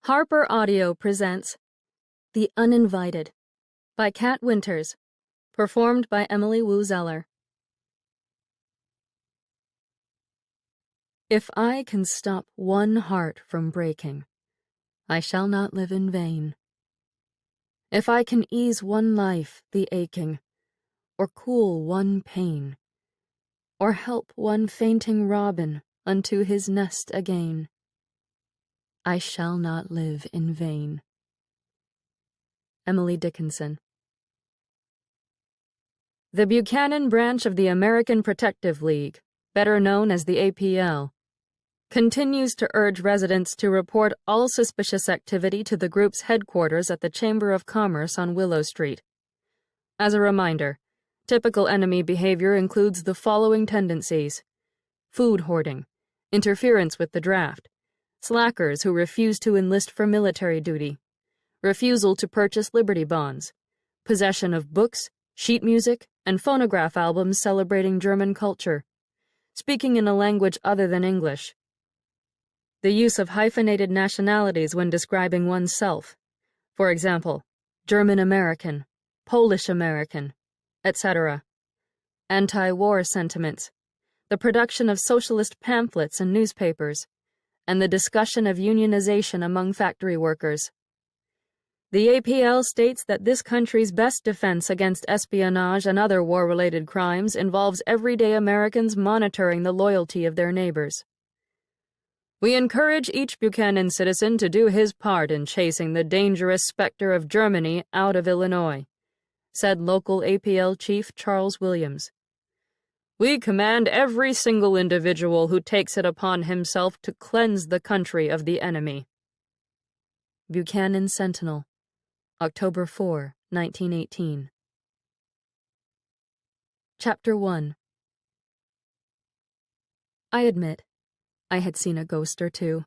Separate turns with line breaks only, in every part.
Harper Audio presents The Uninvited by Kat Winters, performed by Emily Wu Zeller. If I can stop one heart from breaking, I shall not live in vain. If I can ease one life the aching, or cool one pain, or help one fainting robin unto his nest again, I shall not live in vain. Emily Dickinson. The Buchanan branch of the American Protective League, better known as the APL, continues to urge residents to report all suspicious activity to the group's headquarters at the Chamber of Commerce on Willow Street. As a reminder, typical enemy behavior includes the following tendencies: food hoarding, interference with the draft, slackers who refuse to enlist for military duty, refusal to purchase Liberty bonds, possession of books, sheet music, and phonograph albums celebrating German culture, speaking in a language other than English, the use of hyphenated nationalities when describing oneself, for example, German American, Polish American, etc., anti-war sentiments, the production of socialist pamphlets and newspapers, and the discussion of unionization among factory workers. The APL states that this country's best defense against espionage and other war-related crimes involves everyday Americans monitoring the loyalty of their neighbors. We encourage each Buchanan citizen to do his part in chasing the dangerous specter of Germany out of Illinois, said local APL Chief Charles Williams. We command every single individual who takes it upon himself to cleanse the country of the enemy. Buchanan Sentinel, October 4, 1918. Chapter 1. I admit, I had seen a ghost or two.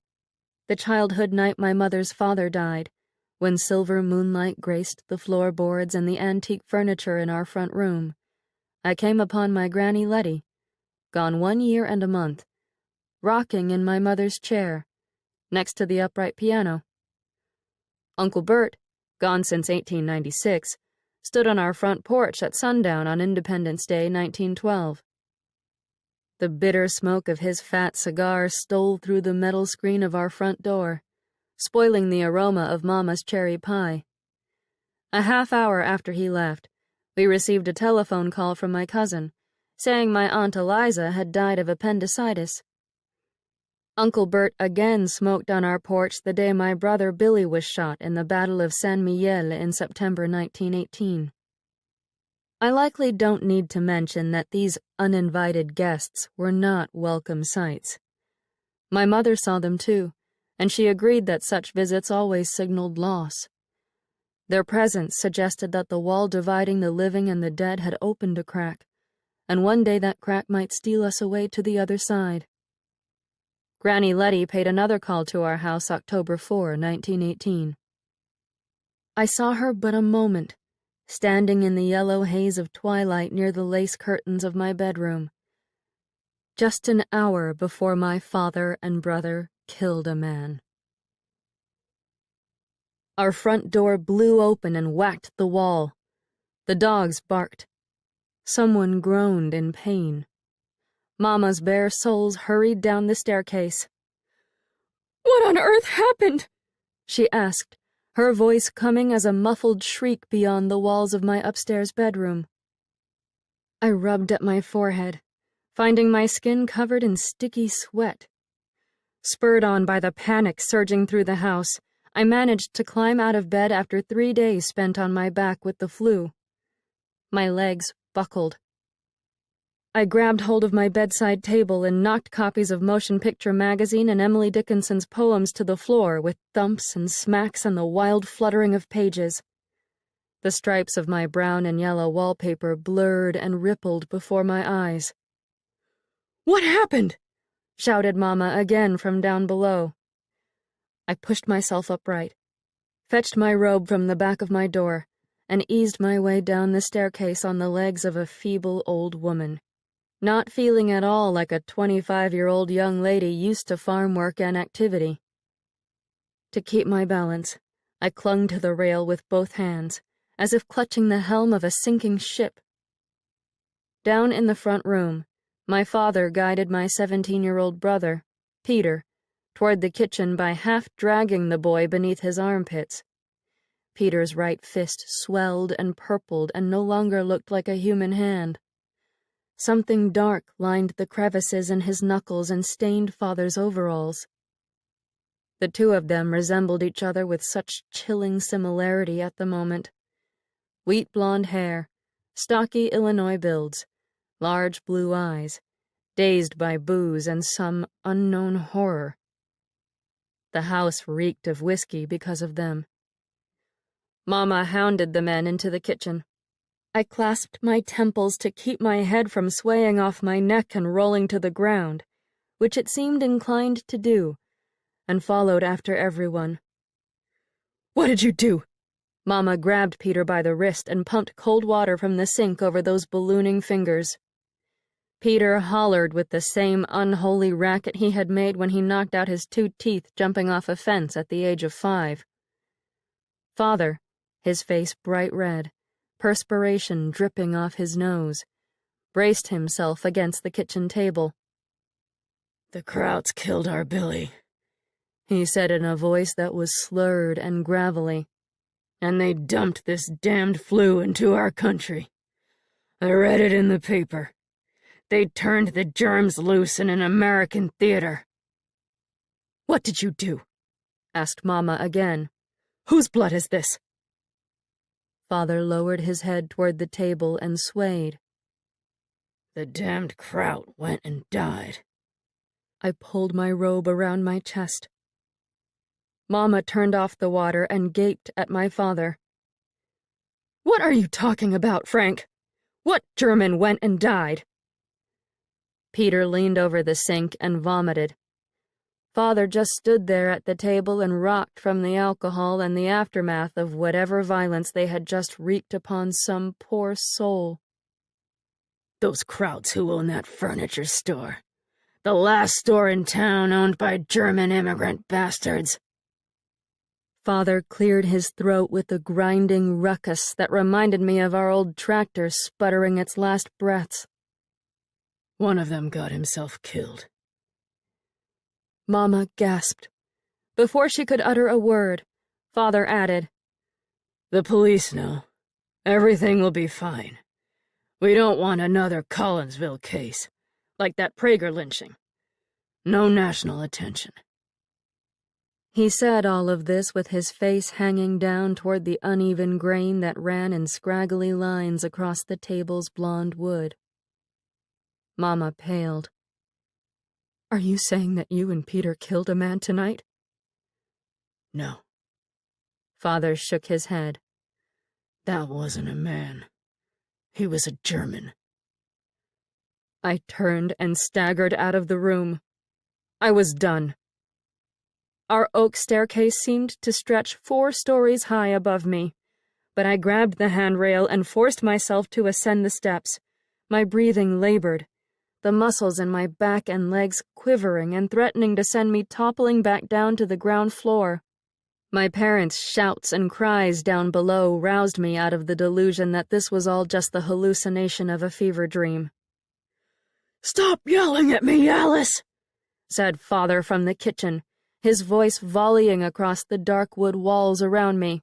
The childhood night my mother's father died, when silver moonlight graced the floorboards and the antique furniture in our front room, I came upon my Granny Letty, gone 1 year and a month, rocking in my mother's chair, next to the upright piano. Uncle Bert, gone since 1896, stood on our front porch at sundown on Independence Day, 1912. The bitter smoke of his fat cigar stole through the metal screen of our front door, spoiling the aroma of Mama's cherry pie. A half hour after he left, we received a telephone call from my cousin, saying my Aunt Eliza had died of appendicitis. Uncle Bert again smoked on our porch the day my brother Billy was shot in the Battle of San Miguel in September 1918. I likely don't need to mention that these uninvited guests were not welcome sights. My mother saw them too, and she agreed that such visits always signaled loss. Their presence suggested that the wall dividing the living and the dead had opened a crack, and one day that crack might steal us away to the other side. Granny Letty paid another call to our house October 4, 1918. I saw her but a moment, standing in the yellow haze of twilight near the lace curtains of my bedroom, just an hour before my father and brother killed a man. Our front door blew open and whacked the wall. The dogs barked. Someone groaned in pain. Mama's bare soles hurried down the staircase. "What on earth happened?" she asked, her voice coming as a muffled shriek beyond the walls of my upstairs bedroom. I rubbed at my forehead, finding my skin covered in sticky sweat. Spurred on by the panic surging through the house, I managed to climb out of bed after 3 days spent on my back with the flu. My legs buckled. I grabbed hold of my bedside table and knocked copies of Motion Picture Magazine and Emily Dickinson's poems to the floor with thumps and smacks and the wild fluttering of pages. The stripes of my brown and yellow wallpaper blurred and rippled before my eyes. "What happened?" shouted Mama again from down below. I pushed myself upright, fetched my robe from the back of my door, and eased my way down the staircase on the legs of a feeble old woman, not feeling at all like a 25-year-old young lady used to farm work and activity. To keep my balance, I clung to the rail with both hands, as if clutching the helm of a sinking ship. Down in the front room, my father guided my 17-year-old brother, Peter, toward the kitchen by half dragging the boy beneath his armpits. Peter's right fist swelled and purpled and no longer looked like a human hand. Something dark lined the crevices in his knuckles and stained Father's overalls. The two of them resembled each other with such chilling similarity at the moment. Wheat blonde hair, stocky Illinois builds, large blue eyes, dazed by booze and some unknown horror. The house reeked of whiskey because of them. Mama hounded the men into the kitchen. I clasped my temples to keep my head from swaying off my neck and rolling to the ground, which it seemed inclined to do, and followed after everyone. "What did you do?" Mama grabbed Peter by the wrist and pumped cold water from the sink over those ballooning fingers. Peter hollered with the same unholy racket he had made when he knocked out his 2 teeth jumping off a fence at the age of 5. Father, his face bright red, perspiration dripping off his nose, braced himself against the kitchen table. "The Krauts killed our Billy," he said in a voice that was slurred and gravelly. "And they dumped this damned flu into our country. I read it in the paper. They turned the germs loose in an American theater." "What did you do?" asked Mama again. "Whose blood is this?" Father lowered his head toward the table and swayed. "The damned Kraut went and died." I pulled my robe around my chest. Mama turned off the water and gaped at my father. "What are you talking about, Frank? What German went and died?" Peter leaned over the sink and vomited. Father just stood there at the table and rocked from the alcohol and the aftermath of whatever violence they had just wreaked upon some poor soul. "Those Krauts who own that furniture store. The last store in town owned by German immigrant bastards." Father cleared his throat with a grinding ruckus that reminded me of our old tractor sputtering its last breaths. "One of them got himself killed." Mama gasped. Before she could utter a word, Father added, "The police know. Everything will be fine. We don't want another Collinsville case, like that Prager lynching. No national attention." He said all of this with his face hanging down toward the uneven grain that ran in scraggly lines across the table's blonde wood. Mama paled. "Are you saying that you and Peter killed a man tonight?" "No." Father shook his head. "That wasn't a man. He was a German." I turned and staggered out of the room. I was done. Our oak staircase seemed to stretch 4 stories high above me, but I grabbed the handrail and forced myself to ascend the steps. My breathing labored, the muscles in my back and legs quivering and threatening to send me toppling back down to the ground floor. My parents' shouts and cries down below roused me out of the delusion that this was all just the hallucination of a fever dream. "Stop yelling at me, Alice," said Father from the kitchen, his voice volleying across the dark wood walls around me.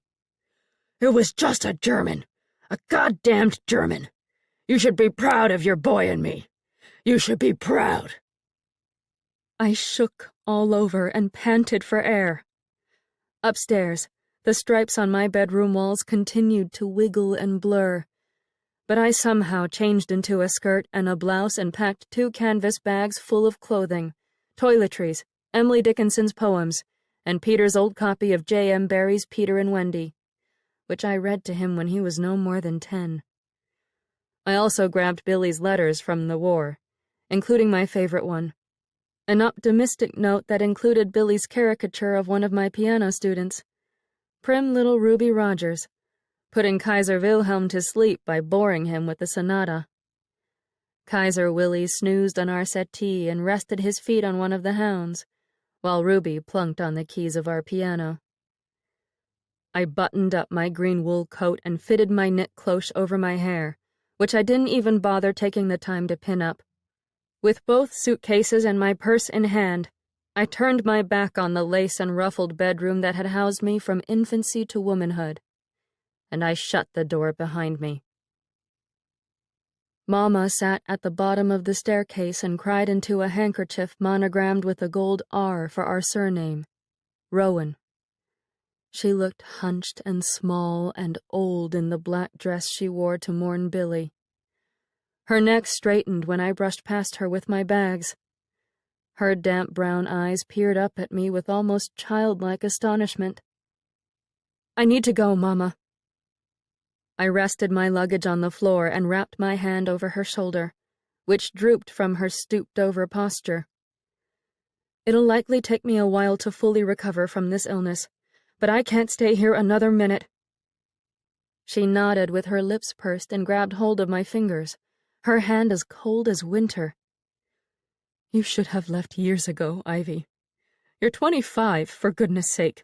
"It was just a German, a goddamned German. You should be proud of your boy and me. You should be proud." I shook all over and panted for air. Upstairs, the stripes on my bedroom walls continued to wiggle and blur, but I somehow changed into a skirt and a blouse and packed 2 canvas bags full of clothing, toiletries, Emily Dickinson's poems, and Peter's old copy of J.M. Barrie's Peter and Wendy, which I read to him when he was no more than 10. I also grabbed Billy's letters from the war, including my favorite one, an optimistic note that included Billy's caricature of one of my piano students, prim little Ruby Rogers, putting Kaiser Wilhelm to sleep by boring him with the sonata. Kaiser Willie snoozed on our settee and rested his feet on one of the hounds, while Ruby plunked on the keys of our piano. I buttoned up my green wool coat and fitted my knit cloche over my hair, which I didn't even bother taking the time to pin up. With both suitcases and my purse in hand, I turned my back on the lace and ruffled bedroom that had housed me from infancy to womanhood, and I shut the door behind me. Mama sat at the bottom of the staircase and cried into a handkerchief monogrammed with a gold R for our surname, Rowan. She looked hunched and small and old in the black dress she wore to mourn Billy. Her neck straightened when I brushed past her with my bags. Her damp brown eyes peered up at me with almost childlike astonishment. "I need to go, Mama." I rested my luggage on the floor and wrapped my hand over her shoulder, which drooped from her stooped-over posture. "It'll likely take me a while to fully recover from this illness, but I can't stay here another minute." She nodded with her lips pursed and grabbed hold of my fingers, her hand as cold as winter. "You should have left years ago, Ivy. You're 25, for goodness sake.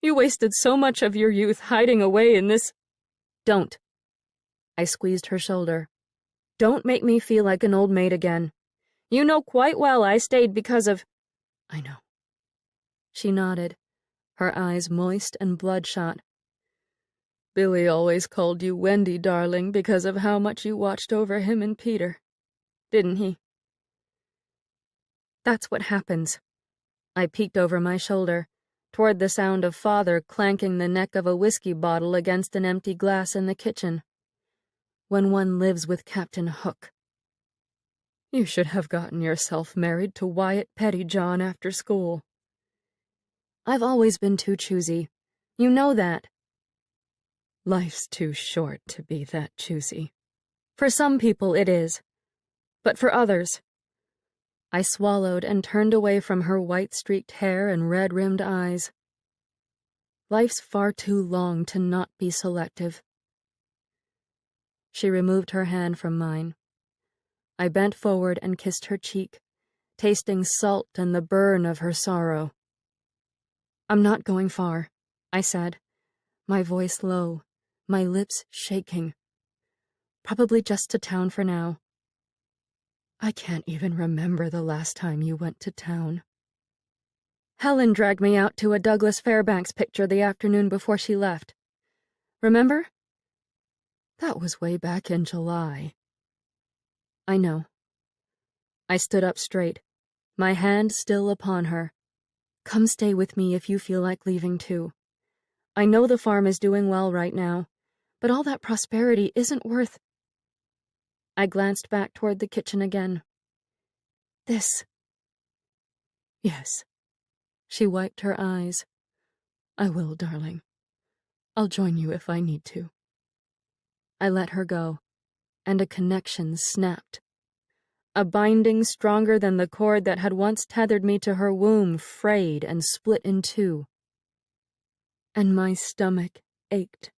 You wasted so much of your youth hiding away in this—" "Don't." I squeezed her shoulder. "Don't make me feel like an old maid again. You know quite well I stayed because of—" "I know." She nodded, her eyes moist and bloodshot. "Billy always called you Wendy, darling, because of how much you watched over him and Peter. Didn't he?" "That's what happens." I peeked over my shoulder, toward the sound of Father clanking the neck of a whiskey bottle against an empty glass in the kitchen. "When one lives with Captain Hook." "You should have gotten yourself married to Wyatt Pettyjohn after school." "I've always been too choosy. You know that." "Life's too short to be that choosy." "For some people it is. But for others—" I swallowed and turned away from her white-streaked hair and red-rimmed eyes. "Life's far too long to not be selective." She removed her hand from mine. I bent forward and kissed her cheek, tasting salt and the burn of her sorrow. "I'm not going far," I said, my voice low, my lips shaking. "Probably just to town for now." "I can't even remember the last time you went to town." "Helen dragged me out to a Douglas Fairbanks picture the afternoon before she left. Remember?" "That was way back in July." "I know." I stood up straight, my hand still upon her. "Come stay with me if you feel like leaving too. I know the farm is doing well right now, but all that prosperity isn't worth—" I glanced back toward the kitchen again. "This." "Yes." She wiped her eyes. "I will, darling. I'll join you if I need to." I let her go, and a connection snapped. A binding stronger than the cord that had once tethered me to her womb frayed and split in two. And my stomach ached.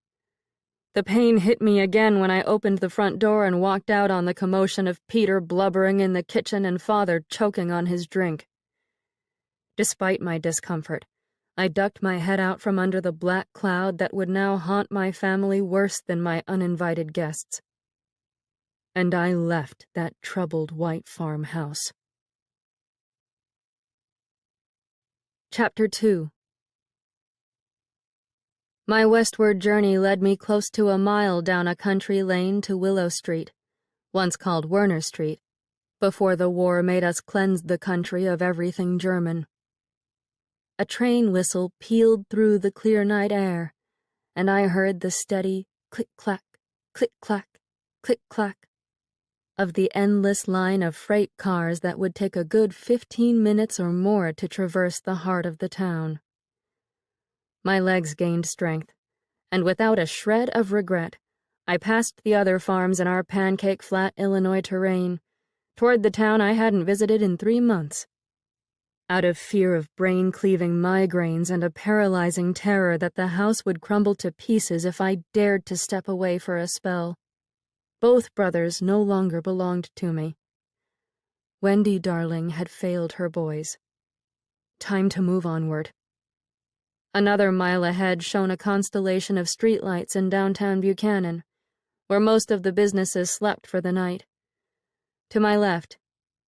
The pain hit me again when I opened the front door and walked out on the commotion of Peter blubbering in the kitchen and Father choking on his drink. Despite my discomfort, I ducked my head out from under the black cloud that would now haunt my family worse than my uninvited guests. And I left that troubled white farmhouse. Chapter 2. My westward journey led me close to a mile down a country lane to Willow Street, once called Werner Street, before the war made us cleanse the country of everything German. A train whistle pealed through the clear night air, and I heard the steady click-clack, click-clack, click-clack of the endless line of freight cars that would take a good 15 minutes or more to traverse the heart of the town. My legs gained strength, and without a shred of regret, I passed the other farms in our pancake-flat Illinois terrain, toward the town I hadn't visited in 3 months. Out of fear of brain-cleaving migraines and a paralyzing terror that the house would crumble to pieces if I dared to step away for a spell. Both brothers no longer belonged to me. Wendy Darling had failed her boys. Time to move onward. Another mile ahead shone a constellation of streetlights in downtown Buchanan, where most of the businesses slept for the night. To my left,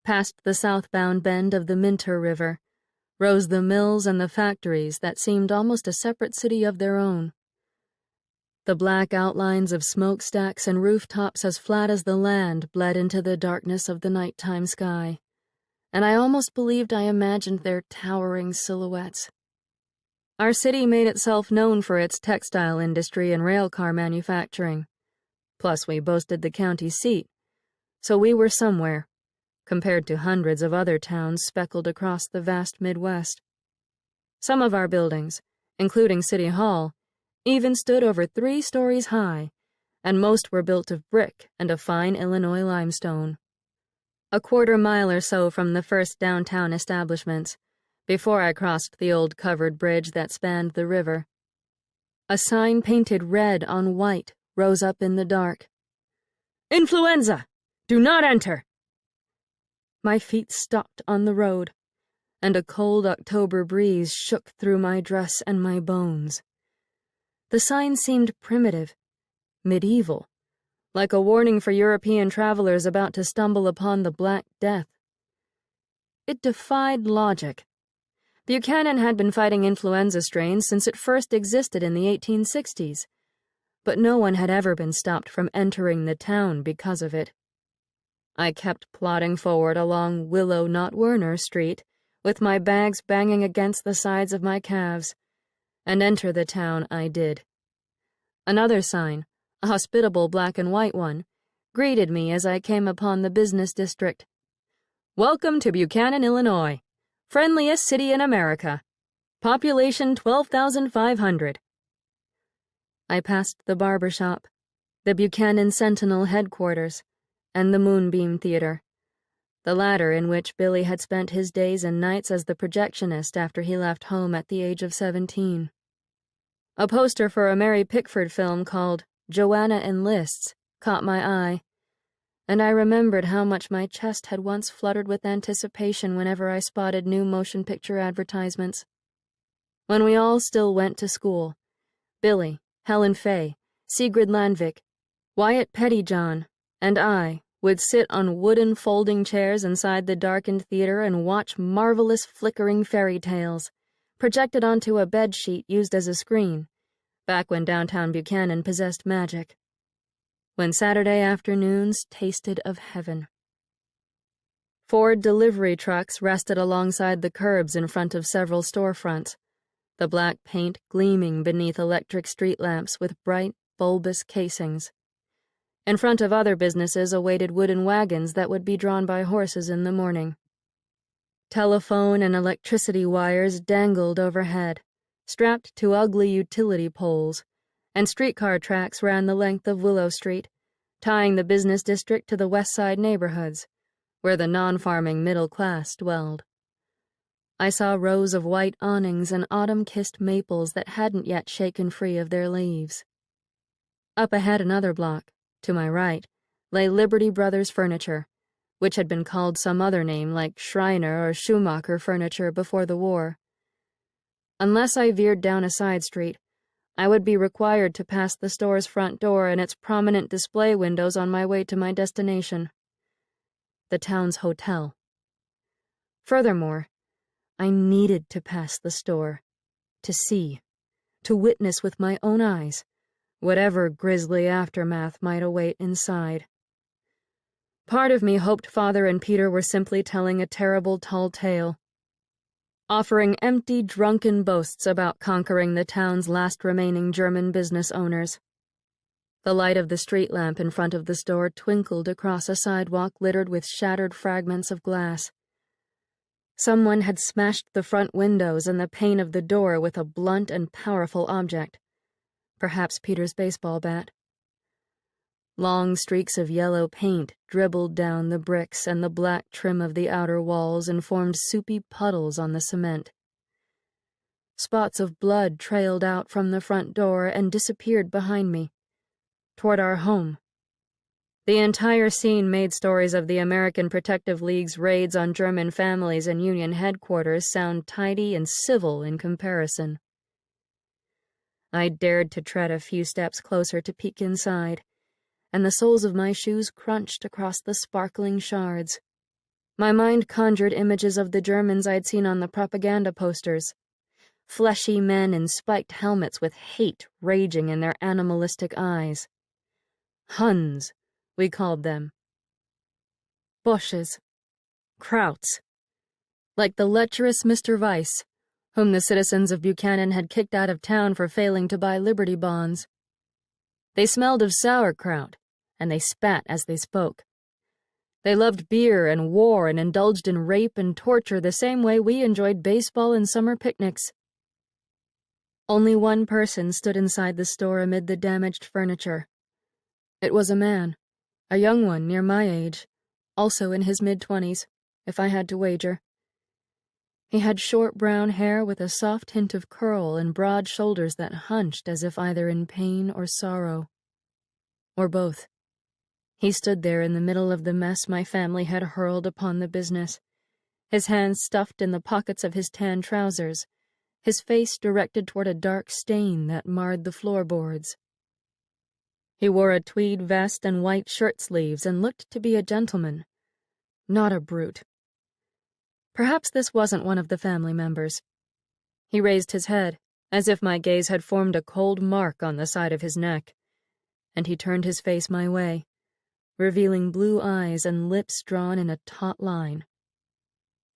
past the southbound bend of the Minter River, rose the mills and the factories that seemed almost a separate city of their own. The black outlines of smokestacks and rooftops as flat as the land bled into the darkness of the nighttime sky, and I almost believed I imagined their towering silhouettes. Our city made itself known for its textile industry and railcar manufacturing. Plus, we boasted the county seat, so we were somewhere, compared to hundreds of other towns speckled across the vast Midwest. Some of our buildings, including City Hall, even stood over 3 stories high, and most were built of brick and a fine Illinois limestone. A quarter mile or so from the first downtown establishments, before I crossed the old covered bridge that spanned the river, a sign painted red on white rose up in the dark. "Influenza! Do not enter!" My feet stopped on the road, and a cold October breeze shook through my dress and my bones. The sign seemed primitive, medieval, like a warning for European travelers about to stumble upon the Black Death. It defied logic. Buchanan had been fighting influenza strains since it first existed in the 1860s, but no one had ever been stopped from entering the town because of it. I kept plodding forward along Willow-Not-Werner Street, with my bags banging against the sides of my calves, and enter the town I did. Another sign, a hospitable black and white one, greeted me as I came upon the business district. "Welcome to Buchanan, Illinois. Friendliest city in America. Population 12,500. I passed the barber shop, the Buchanan Sentinel headquarters, and the Moonbeam Theater, the latter in which Billy had spent his days and nights as the projectionist after he left home at the age of 17. A poster for a Mary Pickford film called Joanna Enlists caught my eye, and I remembered how much my chest had once fluttered with anticipation whenever I spotted new motion picture advertisements. When we all still went to school, Billy, Helen Fay, Sigrid Landvik, Wyatt Pettyjohn, and I would sit on wooden folding chairs inside the darkened theater and watch marvelous flickering fairy tales, projected onto a bed sheet used as a screen, back when downtown Buchanan possessed magic. When Saturday afternoons tasted of heaven. Ford delivery trucks rested alongside the curbs in front of several storefronts, the black paint gleaming beneath electric street lamps with bright, bulbous casings. In front of other businesses awaited wooden wagons that would be drawn by horses in the morning. Telephone and electricity wires dangled overhead, strapped to ugly utility poles, and streetcar tracks ran the length of Willow Street, tying the business district to the West Side neighborhoods, where the non-farming middle class dwelled. I saw rows of white awnings and autumn-kissed maples that hadn't yet shaken free of their leaves. Up ahead another block, to my right, lay Liberty Brothers Furniture, which had been called some other name like Schreiner or Schumacher Furniture before the war. Unless I veered down a side street, I would be required to pass the store's front door and its prominent display windows on my way to my destination, the town's hotel. Furthermore, I needed to pass the store, to see, to witness with my own eyes, whatever grisly aftermath might await inside. Part of me hoped Father and Peter were simply telling a terrible tall tale, offering empty, drunken boasts about conquering the town's last remaining German business owners. The light of the street lamp in front of the store twinkled across a sidewalk littered with shattered fragments of glass. Someone had smashed the front windows and the pane of the door with a blunt and powerful object, perhaps Peter's baseball bat. Long streaks of yellow paint dribbled down the bricks and the black trim of the outer walls and formed soupy puddles on the cement. Spots of blood trailed out from the front door and disappeared behind me, toward our home. The entire scene made stories of the American Protective League's raids on German families and Union headquarters sound tidy and civil in comparison. I dared to tread a few steps closer to peek inside, and the soles of my shoes crunched across the sparkling shards. My mind conjured images of the Germans I'd seen on the propaganda posters. Fleshy men in spiked helmets with hate raging in their animalistic eyes. Huns, we called them. Bosches. Krauts. Like the lecherous Mr. Weiss, whom the citizens of Buchanan had kicked out of town for failing to buy Liberty bonds. They smelled of sauerkraut, and they spat as they spoke. They loved beer and war and indulged in rape and torture the same way we enjoyed baseball and summer picnics. Only one person stood inside the store amid the damaged furniture. It was a man, a young one near my age, also in his mid-20s, if I had to wager. He had short brown hair with a soft hint of curl and broad shoulders that hunched as if either in pain or sorrow. Or both. He stood there in the middle of the mess my family had hurled upon the business, his hands stuffed in the pockets of his tan trousers, his face directed toward a dark stain that marred the floorboards. He wore a tweed vest and white shirt sleeves and looked to be a gentleman, not a brute. Perhaps this wasn't one of the family members. He raised his head, as if my gaze had formed a cold mark on the side of his neck, and he turned his face my way, revealing blue eyes and lips drawn in a taut line.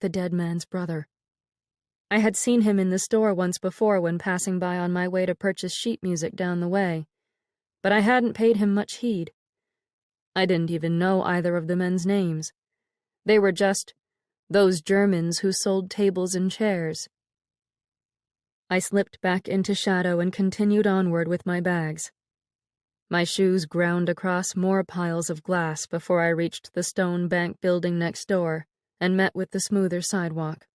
The dead man's brother. I had seen him in the store once before when passing by on my way to purchase sheet music down the way, but I hadn't paid him much heed. I didn't even know either of the men's names. They were just those Germans who sold tables and chairs. I slipped back into shadow and continued onward with my bags. My shoes ground across more piles of glass before I reached the stone bank building next door and met with the smoother sidewalk.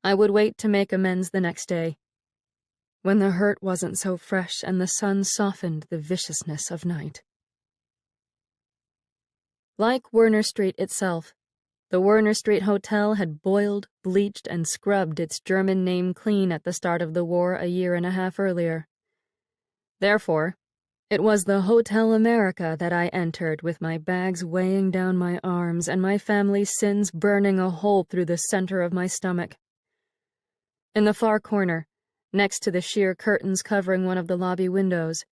I would wait to make amends the next day, when the hurt wasn't so fresh and the sun softened the viciousness of night. Like Werner Street itself, the Werner Street Hotel had boiled, bleached, and scrubbed its German name clean at the start of the war a year and a half earlier. Therefore, it was the Hotel America that I entered with my bags weighing down my arms and my family's sins burning a hole through the center of my stomach. In the far corner, next to the sheer curtains covering one of the lobby windows,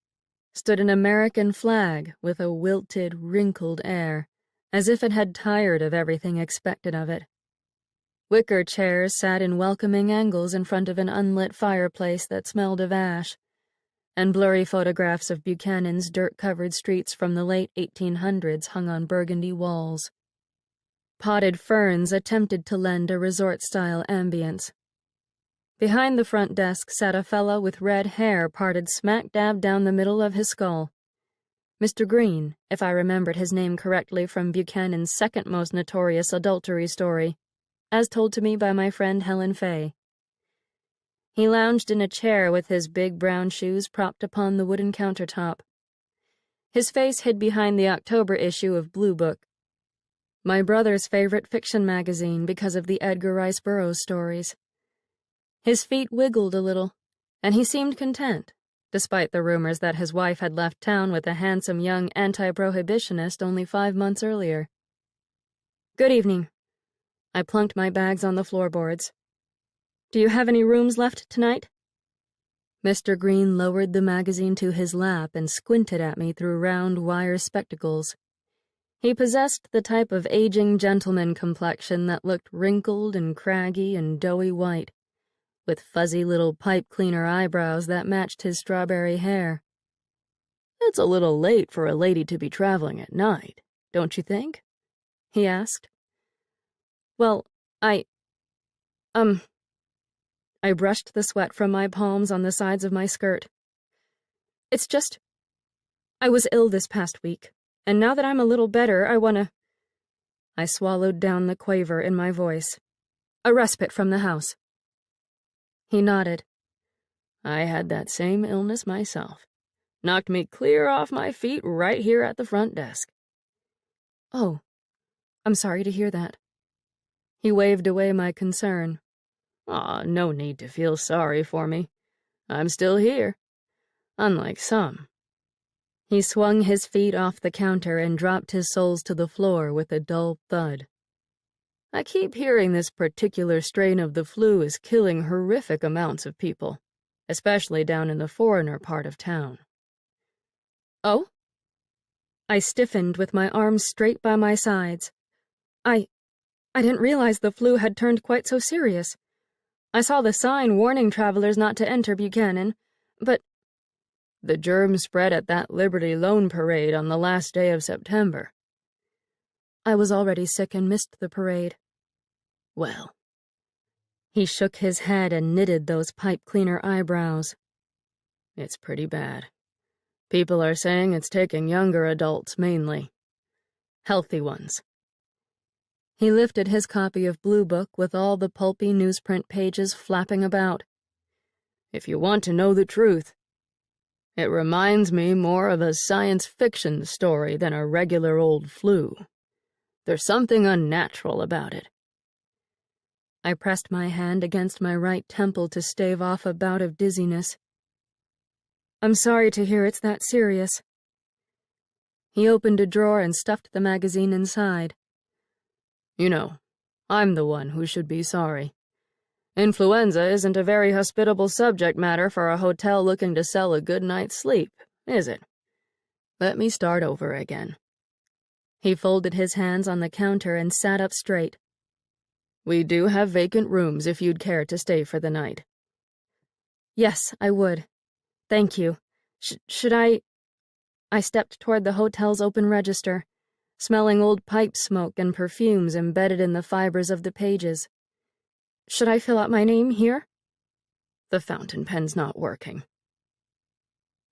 stood an American flag with a wilted, wrinkled air, as if it had tired of everything expected of it. Wicker chairs sat in welcoming angles in front of an unlit fireplace that smelled of ash, and blurry photographs of Buchanan's dirt-covered streets from the late 1800s hung on burgundy walls. Potted ferns attempted to lend a resort-style ambience. Behind the front desk sat a fellow with red hair parted smack-dab down the middle of his skull. Mr. Green, if I remembered his name correctly from Buchanan's second most notorious adultery story, as told to me by my friend Helen Fay. He lounged in a chair with his big brown shoes propped upon the wooden countertop. His face hid behind the October issue of Blue Book, my brother's favorite fiction magazine because of the Edgar Rice Burroughs stories. His feet wiggled a little, and he seemed content, despite the rumors that his wife had left town with a handsome young anti-prohibitionist only 5 months earlier. "Good evening." I plunked my bags on the floorboards. "Do you have any rooms left tonight?" Mr. Green lowered the magazine to his lap and squinted at me through round wire spectacles. He possessed the type of aging gentleman complexion that looked wrinkled and craggy and doughy white, with fuzzy little pipe-cleaner eyebrows that matched his strawberry hair. "It's a little late for a lady to be traveling at night, don't you think?" he asked. "Well, I brushed the sweat from my palms on the sides of my skirt. "It's just, I was ill this past week, and now that I'm a little better, I swallowed down the quaver in my voice. "A respite from the house." He nodded. "I had that same illness myself. Knocked me clear off my feet right here at the front desk. Oh, I'm sorry to hear that. He waved away my concern.
No need to feel sorry for me. I'm still here. Unlike some.
He swung his feet off the counter and dropped his soles to the floor with a dull thud.
I keep hearing this particular strain of the flu is killing horrific amounts of people, especially down in the foreigner part of town.
Oh? I stiffened with my arms straight by my sides. I didn't realize the flu had turned quite so serious. I saw the sign warning travelers not to enter Buchanan, but...
The germ spread at that Liberty Loan Parade on the last day of September.
I was already sick and missed the parade.
Well.
He shook his head and knitted those pipe-cleaner eyebrows.
It's pretty bad. People are saying it's taking younger adults mainly. Healthy ones.
He lifted his copy of Blue Book with all the pulpy newsprint pages flapping about.
If you want to know the truth, it reminds me more of a science fiction story than a regular old flu. There's something unnatural about it.
I pressed my hand against my right temple to stave off a bout of dizziness. I'm sorry to hear it's that serious. He opened a drawer and stuffed the magazine inside.
You know, I'm the one who should be sorry. Influenza isn't a very hospitable subject matter for a hotel looking to sell a good night's sleep, is it? Let me start over again.
He folded his hands on the counter and sat up straight.
We do have vacant rooms if you'd care to stay for the night.
Yes, I would. Thank you. Should I... I stepped toward the hotel's open register, smelling old pipe smoke and perfumes embedded in the fibers of the pages. Should I fill out my name here?
The fountain pen's not working.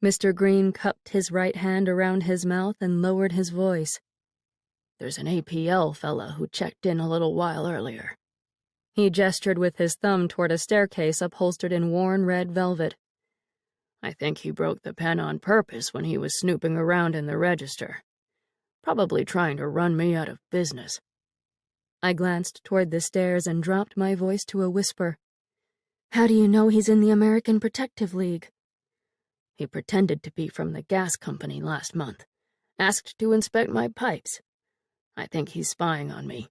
Mr. Green cupped his right hand around his mouth and lowered his voice.
There's an APL fella who checked in a little while earlier.
He gestured with his thumb toward a staircase upholstered in worn red velvet.
I think he broke the pen on purpose when he was snooping around in the register. Probably trying to run me out of business.
I glanced toward the stairs and dropped my voice to a whisper. How do you know he's in the American Protective League?
He pretended to be from the gas company last month. Asked to inspect my pipes. I think he's spying on me.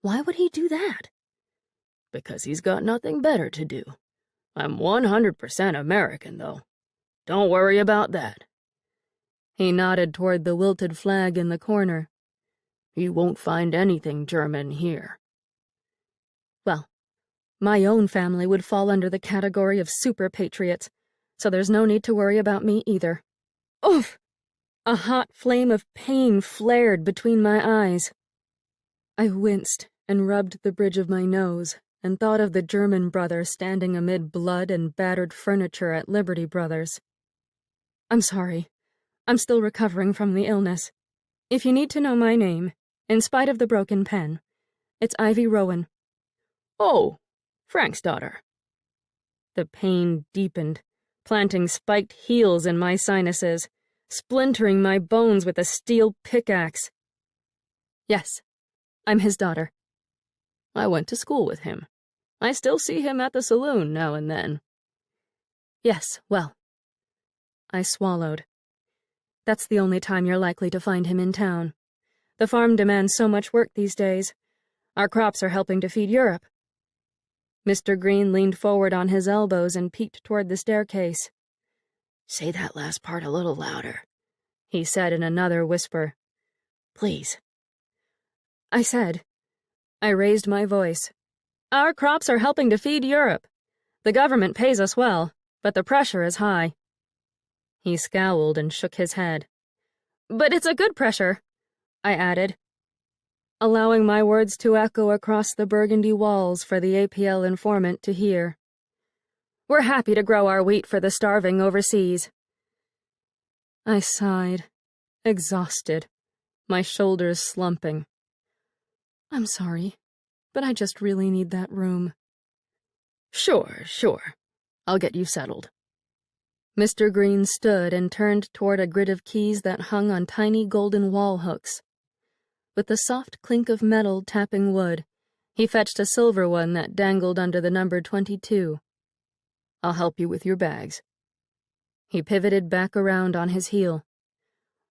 Why would he do that?
Because he's got nothing better to do. I'm 100% American, though. Don't worry about that.
He nodded toward the wilted flag in the corner.
You won't find anything German here.
Well, my own family would fall under the category of super patriots, so there's no need to worry about me either. Oof! A hot flame of pain flared between my eyes. I winced and rubbed the bridge of my nose and thought of the German brother standing amid blood and battered furniture at Liberty Brothers. I'm sorry. I'm still recovering from the illness. If you need to know my name, in spite of the broken pen, it's Ivy Rowan.
Oh, Frank's daughter.
The pain deepened, planting spiked heels in my sinuses, splintering my bones with a steel pickaxe. Yes, I'm his daughter.
I went to school with him. I still see him at the saloon now and then.
Yes, well. I swallowed. That's the only time you're likely to find him in town. The farm demands so much work these days. Our crops are helping to feed Europe. Mr. Green leaned forward on his elbows and peeked toward the staircase.
Say that last part a little louder,
he said in another whisper.
Please.
I said. I raised my voice. Our crops are helping to feed Europe. The government pays us well, but the pressure is high. He scowled and shook his head. But it's a good pressure, I added, allowing my words to echo across the burgundy walls for the APL informant to hear. We're happy to grow our wheat for the starving overseas. I sighed, exhausted, my shoulders slumping. I'm sorry, but I just really need that room.
Sure. I'll get you settled.
Mr. Green stood and turned toward a grid of keys that hung on tiny golden wall hooks. With the soft clink of metal tapping wood, he fetched a silver one that dangled under the number 22.
"I'll help you with your bags."
He pivoted back around on his heel.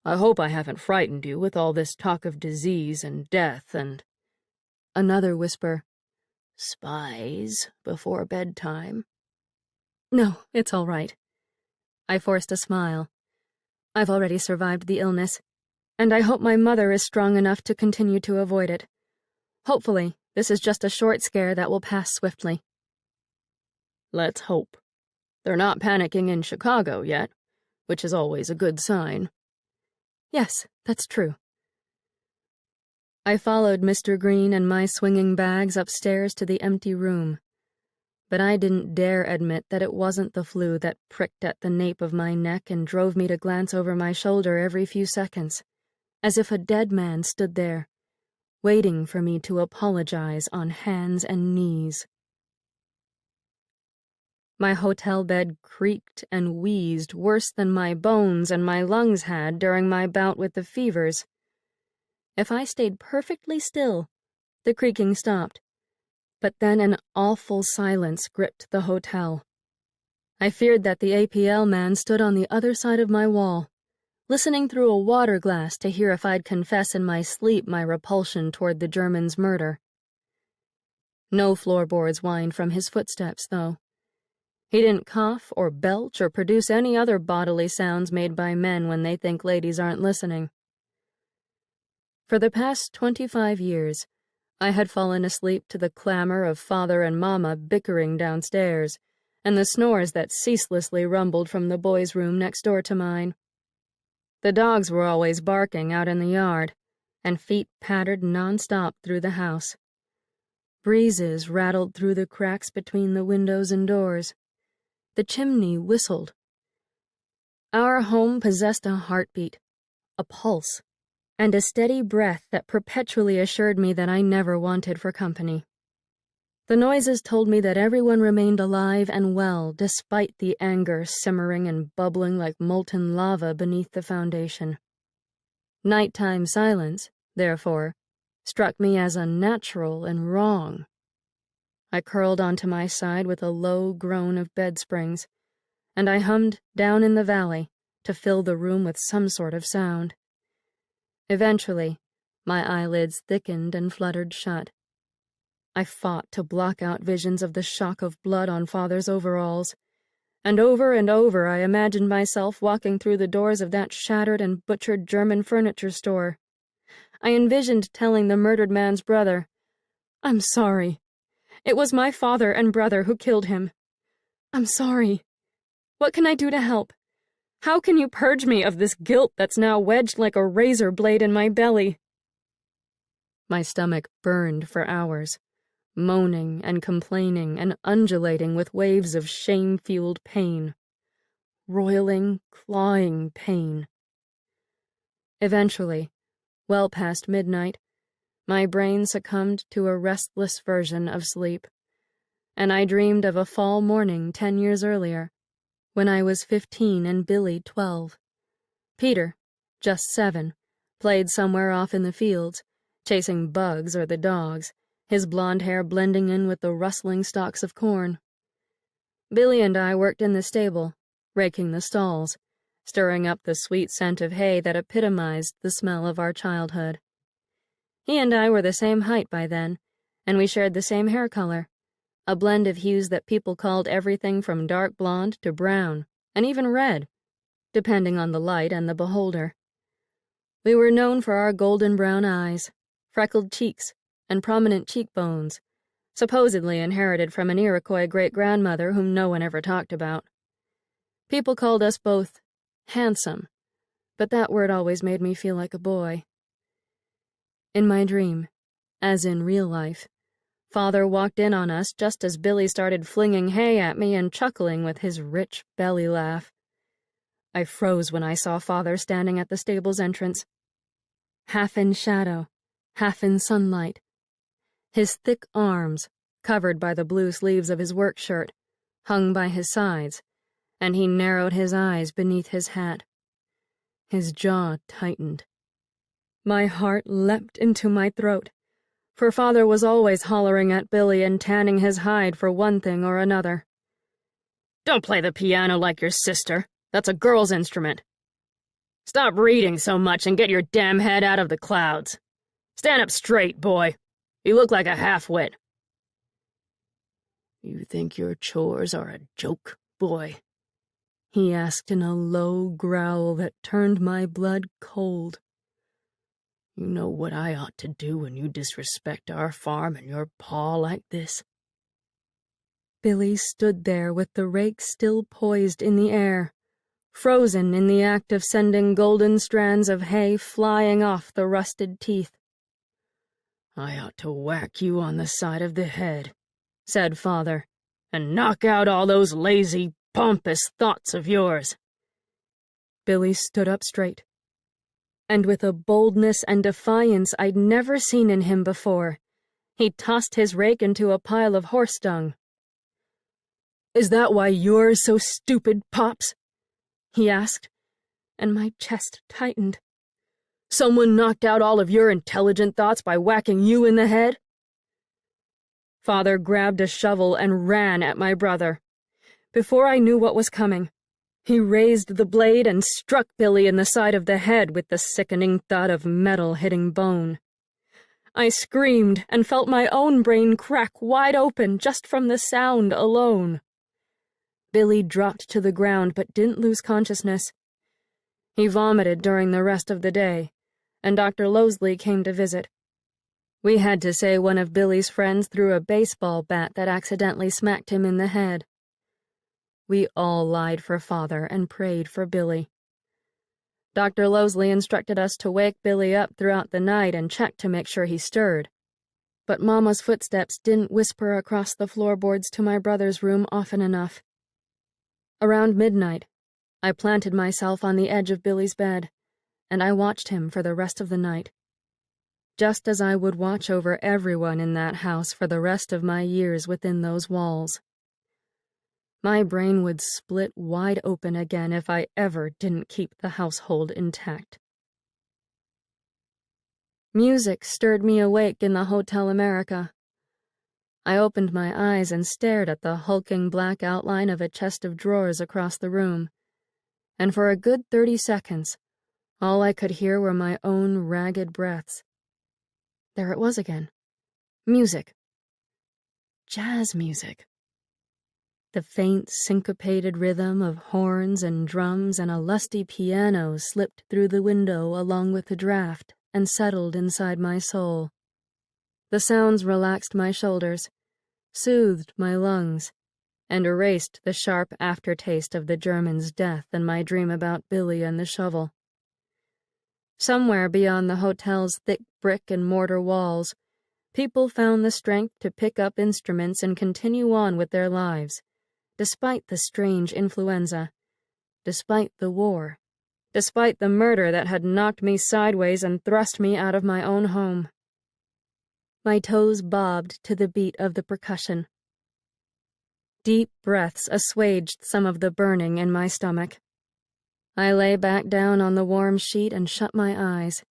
"I hope I haven't frightened you with all this talk of disease and death and—"
Another whisper.
"Spies before bedtime."
No, it's all right. I forced a smile. I've already survived the illness, and I hope my mother is strong enough to continue to avoid it. Hopefully, this is just a short scare that will pass swiftly.
Let's hope. They're not panicking in Chicago yet, which is always a good sign.
Yes, that's true. I followed Mr. Green and my swinging bags upstairs to the empty room, but I didn't dare admit that it wasn't the flu that pricked at the nape of my neck and drove me to glance over my shoulder every few seconds, as if a dead man stood there, waiting for me to apologize on hands and knees. My hotel bed creaked and wheezed worse than my bones and my lungs had during my bout with the fevers. If I stayed perfectly still, the creaking stopped, but then an awful silence gripped the hotel. I feared that the APL man stood on the other side of my wall, listening through a water glass to hear if I'd confess in my sleep my repulsion toward the German's murder. No floorboards whined from his footsteps, though. He didn't cough or belch or produce any other bodily sounds made by men when they think ladies aren't listening. For the past 25 years, I had fallen asleep to the clamor of father and mama bickering downstairs, and the snores that ceaselessly rumbled from the boys' room next door to mine. The dogs were always barking out in the yard, and feet pattered nonstop through the house. Breezes rattled through the cracks between the windows and doors. The chimney whistled. Our home possessed a heartbeat, a pulse, and a steady breath that perpetually assured me that I never wanted for company. The noises told me that everyone remained alive and well despite the anger simmering and bubbling like molten lava beneath the foundation. Nighttime silence, therefore, struck me as unnatural and wrong. I curled onto my side with a low groan of bed springs, and I hummed Down in the Valley to fill the room with some sort of sound. Eventually, my eyelids thickened and fluttered shut. I fought to block out visions of the shock of blood on Father's overalls, and over I imagined myself walking through the doors of that shattered and butchered German furniture store. I envisioned telling the murdered man's brother, "I'm sorry. It was my father and brother who killed him. I'm sorry. What can I do to help? How can you purge me of this guilt that's now wedged like a razor blade in my belly?" My stomach burned for hours, moaning and complaining and undulating with waves of shame-fueled pain. Roiling, clawing pain. Eventually, well past midnight, my brain succumbed to a restless version of sleep, and I dreamed of a fall morning 10 years earlier, when I was 15 and Billy 12. Peter, just 7, played somewhere off in the fields, chasing bugs or the dogs, his blonde hair blending in with the rustling stalks of corn. Billy and I worked in the stable, raking the stalls, stirring up the sweet scent of hay that epitomized the smell of our childhood. He and I were the same height by then, and we shared the same hair color, a blend of hues that people called everything from dark blonde to brown, and even red, depending on the light and the beholder. We were known for our golden brown eyes, freckled cheeks, and prominent cheekbones, supposedly inherited from an Iroquois great-grandmother whom no one ever talked about. People called us both handsome, but that word always made me feel like a boy. In my dream, as in real life, Father walked in on us just as Billy started flinging hay at me and chuckling with his rich belly laugh. I froze when I saw Father standing at the stable's entrance, half in shadow, half in sunlight. His thick arms, covered by the blue sleeves of his work shirt, hung by his sides, and he narrowed his eyes beneath his hat. His jaw tightened. My heart leapt into my throat, for Father was always hollering at Billy and tanning his hide for one thing or another.
Don't play the piano like your sister. That's a girl's instrument. Stop reading so much and get your damn head out of the clouds. Stand up straight, boy. You look like a half-wit. You think your chores are a joke, boy?
He asked in a low growl that turned my blood cold.
You know what I ought to do when you disrespect our farm and your paw like this?
Billy stood there with the rake still poised in the air, frozen in the act of sending golden strands of hay flying off the rusted teeth.
I ought to whack you on the side of the head, said Father, and knock out all those lazy, pompous thoughts of yours.
Billy stood up straight, and with a boldness and defiance I'd never seen in him before, he tossed his rake into a pile of horse dung. "Is that why you're so stupid, Pops?" he asked, and my chest tightened. "Someone knocked out all of your intelligent thoughts by whacking you in the head?" Father grabbed a shovel and ran at my brother. Before I knew what was coming, he raised the blade and struck Billy in the side of the head with the sickening thud of metal hitting bone. I screamed and felt my own brain crack wide open just from the sound alone. Billy dropped to the ground but didn't lose consciousness. He vomited during the rest of the day, and Dr. Losley came to visit. We had to say one of Billy's friends threw a baseball bat that accidentally smacked him in the head. We all lied for Father and prayed for Billy. Dr. Losley instructed us to wake Billy up throughout the night and check to make sure he stirred. But Mama's footsteps didn't whisper across the floorboards to my brother's room often enough. Around midnight, I planted myself on the edge of Billy's bed, and I watched him for the rest of the night. Just as I would watch over everyone in that house for the rest of my years within those walls. My brain would split wide open again if I ever didn't keep the household intact. Music stirred me awake in the Hotel America. I opened my eyes and stared at the hulking black outline of a chest of drawers across the room, and for a good 30 seconds, all I could hear were my own ragged breaths. There it was again. Music. Jazz music. The faint, syncopated rhythm of horns and drums and a lusty piano slipped through the window along with the draft and settled inside my soul. The sounds relaxed my shoulders, soothed my lungs, and erased the sharp aftertaste of the German's death and my dream about Billy and the shovel. Somewhere beyond the hotel's thick brick and mortar walls, people found the strength to pick up instruments and continue on with their lives, despite the strange influenza, despite the war, despite the murder that had knocked me sideways and thrust me out of my own home. My toes bobbed to the beat of the percussion. Deep breaths assuaged some of the burning in my stomach. I lay back down on the warm sheet and shut my eyes,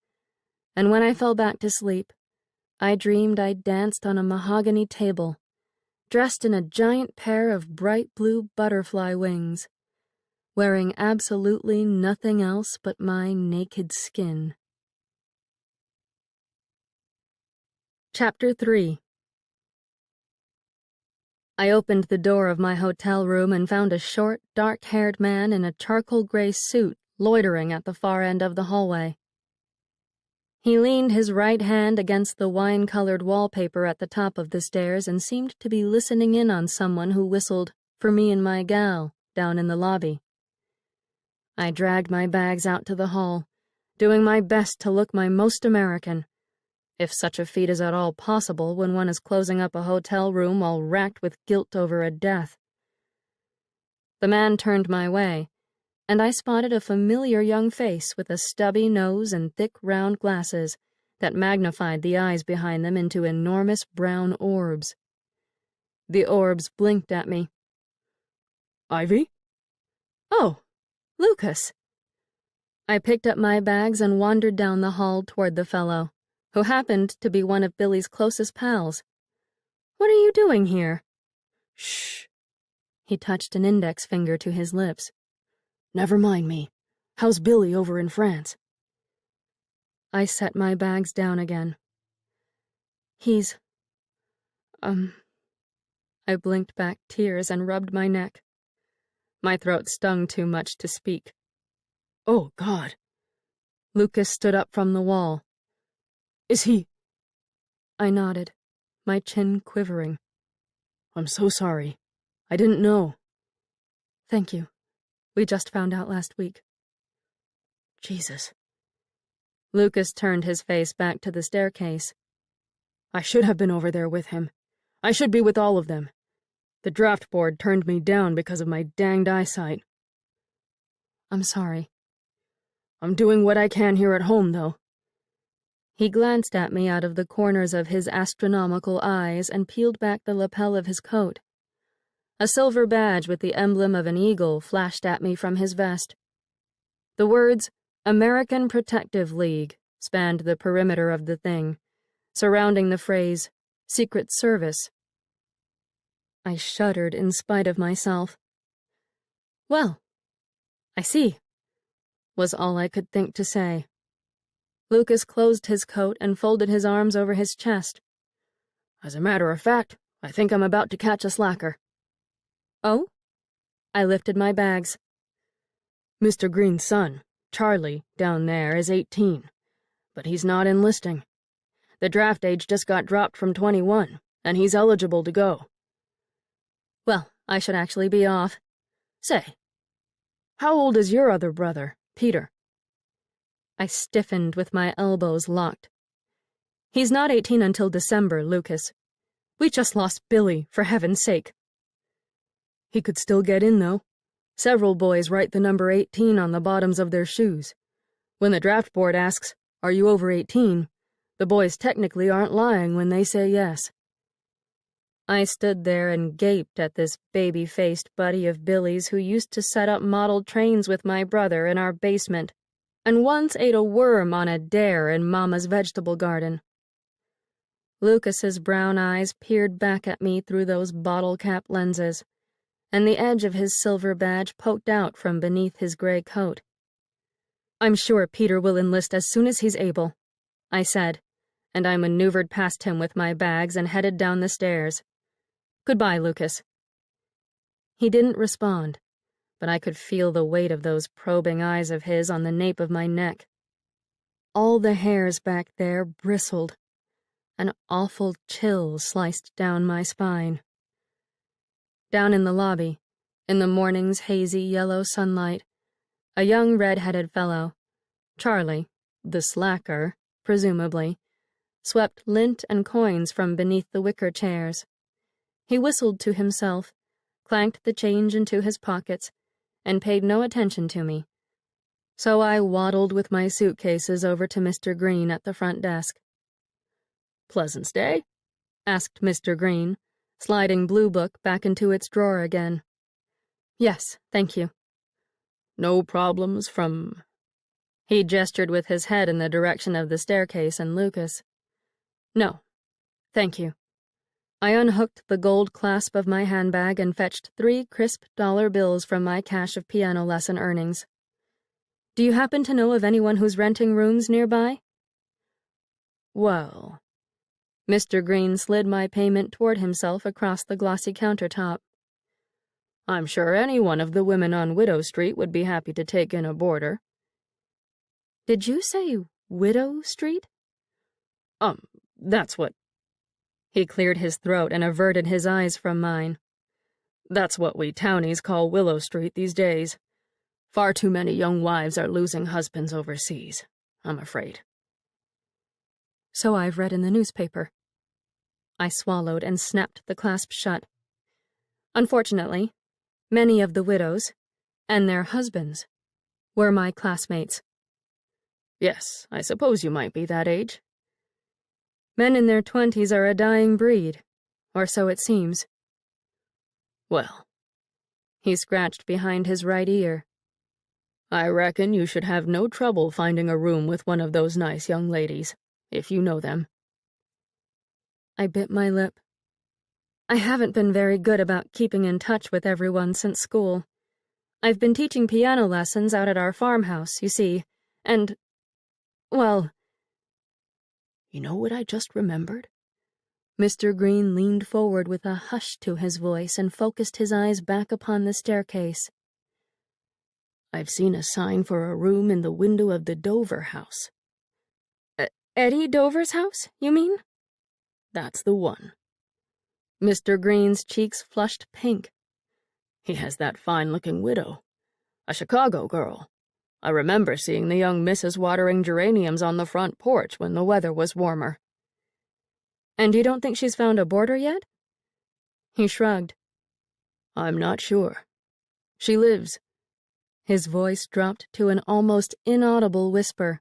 and when I fell back to sleep, I dreamed I danced on a mahogany table, dressed in a giant pair of bright blue butterfly wings, wearing absolutely nothing else but my naked skin. Chapter 3. I opened the door of my hotel room and found a short, dark-haired man in a charcoal-gray suit loitering at the far end of the hallway. He leaned his right hand against the wine-colored wallpaper at the top of the stairs and seemed to be listening in on someone who whistled, "For me and my gal," down in the lobby. I dragged my bags out to the hall, doing my best to look my most American, if such a feat is at all possible when one is closing up a hotel room while racked with guilt over a death. The man turned my way, and I spotted a familiar young face with a stubby nose and thick round glasses that magnified the eyes behind them into enormous brown orbs. The orbs blinked at me. "Ivy?" "Oh, Lucas." I picked up my bags and wandered down the hall toward the fellow, who happened to be one of Billy's closest pals. "What are you doing here?"
"Shh."
He touched an index finger to his lips.
"Never mind me. How's Billy over in France?"
I set my bags down again. He's... I blinked back tears and rubbed my neck. My throat stung too much to speak.
"Oh, God."
Lucas stood up from the wall.
"Is he—"
I nodded, my chin quivering.
"I'm so sorry. I didn't know."
"Thank you. We just found out last week."
Jesus.
Lucas turned his face back to the staircase.
I should have been over there with him. I should be with all of them. The draft board turned me down because of my danged eyesight.
"I'm sorry."
I'm doing what I can here at home, though.
He glanced at me out of the corners of his astronomical eyes and peeled back the lapel of his coat. A silver badge with the emblem of an eagle flashed at me from his vest. The words, American Protective League, spanned the perimeter of the thing, surrounding the phrase, Secret Service. I shuddered in spite of myself. "Well, I see," was all I could think to say. Lucas closed his coat and folded his arms over his chest.
"As a matter of fact, I think I'm about to catch a slacker."
"Oh?" I lifted my bags.
"Mr. Green's son, Charlie, down there, is 18, but he's not enlisting. The draft age just got dropped from 21, and he's eligible to go."
"Well, I should actually be off."
"Say, how old is your other brother, Peter?"
I stiffened with my elbows locked. "He's not 18 until December, Lucas. We just lost Billy, for heaven's sake."
"He could still get in, though. Several boys write the number 18 on the bottoms of their shoes. When the draft board asks, 'Are you over 18?' the boys technically aren't lying when they say yes."
I stood there and gaped at this baby-faced buddy of Billy's who used to set up model trains with my brother in our basement, and once ate a worm on a dare in Mama's vegetable garden. Lucas's brown eyes peered back at me through those bottle-cap lenses, and the edge of his silver badge poked out from beneath his gray coat. "I'm sure Peter will enlist as soon as he's able," I said, and I maneuvered past him with my bags and headed down the stairs. "Goodbye, Lucas." He didn't respond, but I could feel the weight of those probing eyes of his on the nape of my neck. All the hairs back there bristled. An awful chill sliced down my spine. Down in the lobby, in the morning's hazy yellow sunlight, a young red-headed fellow, Charlie, the slacker, presumably, swept lint and coins from beneath the wicker chairs. He whistled to himself, clanked the change into his pockets, and paid no attention to me. So I waddled with my suitcases over to Mr. Green at the front desk.
"Pleasant stay?"
asked Mr. Green, sliding Blue Book back into its drawer again. "Yes, thank you."
"No problems from—"
He gestured with his head in the direction of the staircase and Lucas. "No, thank you." I unhooked the gold clasp of my handbag and fetched 3 crisp dollar bills from my cache of piano lesson earnings. "Do you happen to know of anyone who's renting rooms nearby?"
"Well—"
Mr. Green slid my payment toward himself across the glossy countertop.
"I'm sure any one of the women on Widow Street would be happy to take in a boarder."
"Did you say Widow Street?"
That's what—"
He cleared his throat and averted his eyes from mine.
"That's what we townies call Willow Street these days. Far too many young wives are losing husbands overseas, I'm afraid."
"So I've read in the newspaper." I swallowed and snapped the clasp shut. Unfortunately, many of the widows, and their husbands, were my classmates.
"Yes, I suppose you might be that age."
Men in their 20s are a dying breed, or so it seems.
"Well,"
he scratched behind his right ear.
I reckon you should have no trouble finding a room with one of those nice young ladies, if you know them.
I bit my lip. I haven't been very good about keeping in touch with everyone since school. I've been teaching piano lessons out at our farmhouse, you see, and, well...
You know what I just remembered?
Mr. Green leaned forward with a hush to his voice and focused his eyes back upon the staircase.
I've seen a sign for a room in the window of the Dover house.
Eddie Dover's house, you mean?
That's the one.
Mr. Green's cheeks flushed pink.
He has that fine-looking widow, a Chicago girl. I remember seeing the young missus watering geraniums on the front porch when the weather was warmer.
And you don't think she's found a boarder yet? He shrugged.
I'm not sure. She lives.
His voice dropped to an almost inaudible whisper.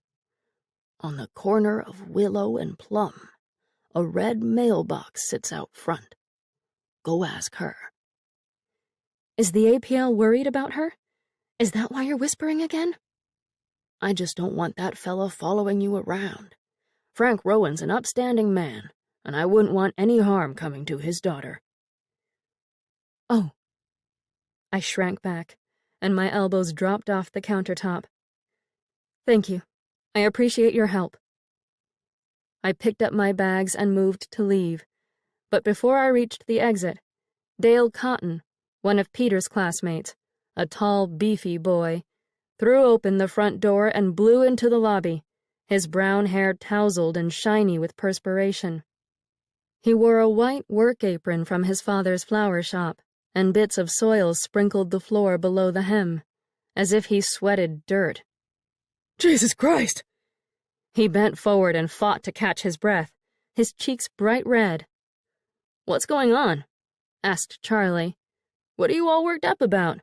On the corner of Willow and Plum, a red mailbox sits out front. Go ask her.
Is the APL worried about her? Is that why you're whispering again?
I just don't want that fella following you around. Frank Rowan's an upstanding man, and I wouldn't want any harm coming to his daughter.
Oh. I shrank back, and my elbows dropped off the countertop. Thank you. I appreciate your help. I picked up my bags and moved to leave, but before I reached the exit, Dale Cotton, one of Peter's classmates, a tall, beefy boy, threw open the front door and blew into the lobby, his brown hair tousled and shiny with perspiration. He wore a white work apron from his father's flower shop, and bits of soil sprinkled the floor below the hem, as if he sweated dirt.
Jesus Christ!
He bent forward and fought to catch his breath, his cheeks bright red.
What's going on? Asked Charlie. What are you all worked up about?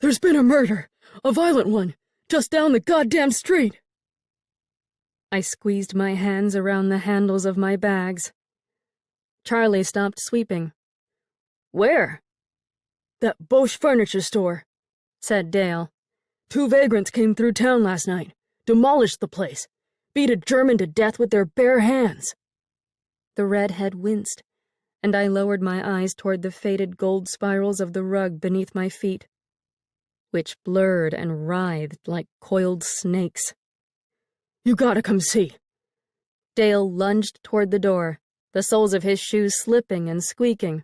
There's been a murder, a violent one, just down the goddamn street.
I squeezed my hands around the handles of my bags. Charlie stopped sweeping.
Where?
That Bosch furniture store,
said Dale.
2 vagrants came through town last night, demolished the place, beat a German to death with their bare hands.
The redhead winced, and I lowered my eyes toward the faded gold spirals of the rug beneath my feet, which blurred and writhed like coiled snakes.
You gotta come see.
Dale lunged toward the door, the soles of his shoes slipping and squeaking.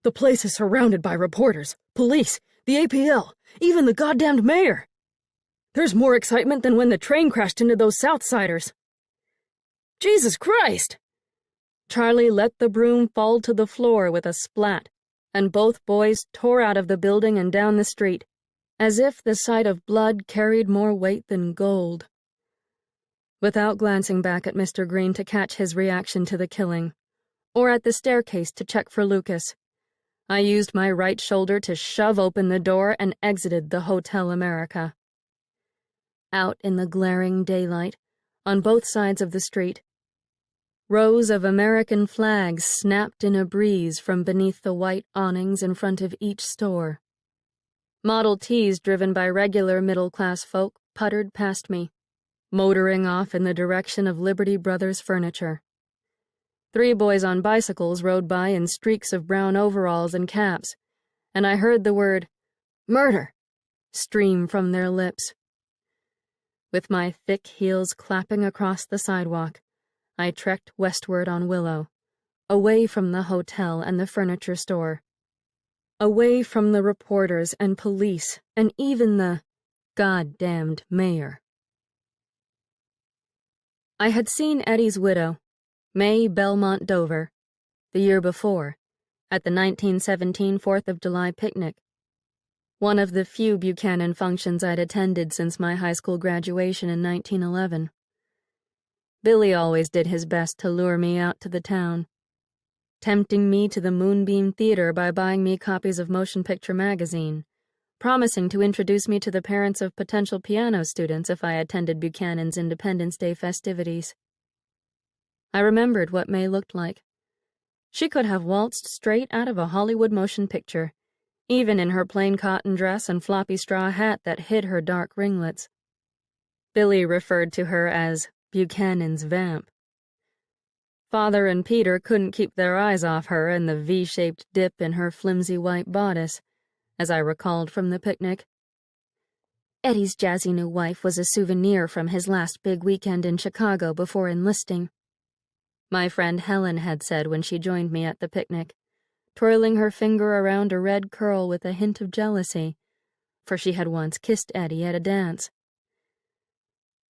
The place is surrounded by reporters, police, the APL, even the goddamned mayor. There's more excitement than when the train crashed into those Southsiders.
Jesus Christ!
Charlie let the broom fall to the floor with a splat, and both boys tore out of the building and down the street, as if the sight of blood carried more weight than gold. Without glancing back at Mr. Green to catch his reaction to the killing, or at the staircase to check for Lucas, I used my right shoulder to shove open the door and exited the Hotel America. Out in the glaring daylight, on both sides of the street, rows of American flags snapped in a breeze from beneath the white awnings in front of each store. Model Ts driven by regular middle-class folk puttered past me, motoring off in the direction of Liberty Brothers Furniture. 3 boys on bicycles rode by in streaks of brown overalls and caps, and I heard the word, "Murder," stream from their lips. With my thick heels clapping across the sidewalk, I trekked westward on Willow, away from the hotel and the furniture store, away from the reporters and police and even the goddamned mayor. I had seen Eddie's widow, May Belmont Dover, the year before, at the 1917 4th of July picnic, one of the few Buchanan functions I'd attended since my high school graduation in 1911. Billy always did his best to lure me out to the town, tempting me to the Moonbeam Theater by buying me copies of Motion Picture Magazine, promising to introduce me to the parents of potential piano students if I attended Buchanan's Independence Day festivities. I remembered what May looked like. She could have waltzed straight out of a Hollywood motion picture, even in her plain cotton dress and floppy straw hat that hid her dark ringlets. Billy referred to her as Buchanan's vamp. Father and Peter couldn't keep their eyes off her and the V-shaped dip in her flimsy white bodice, as I recalled from the picnic. Eddie's jazzy new wife was a souvenir from his last big weekend in Chicago before enlisting, my friend Helen had said when she joined me at the picnic, twirling her finger around a red curl with a hint of jealousy, for she had once kissed Eddie at a dance.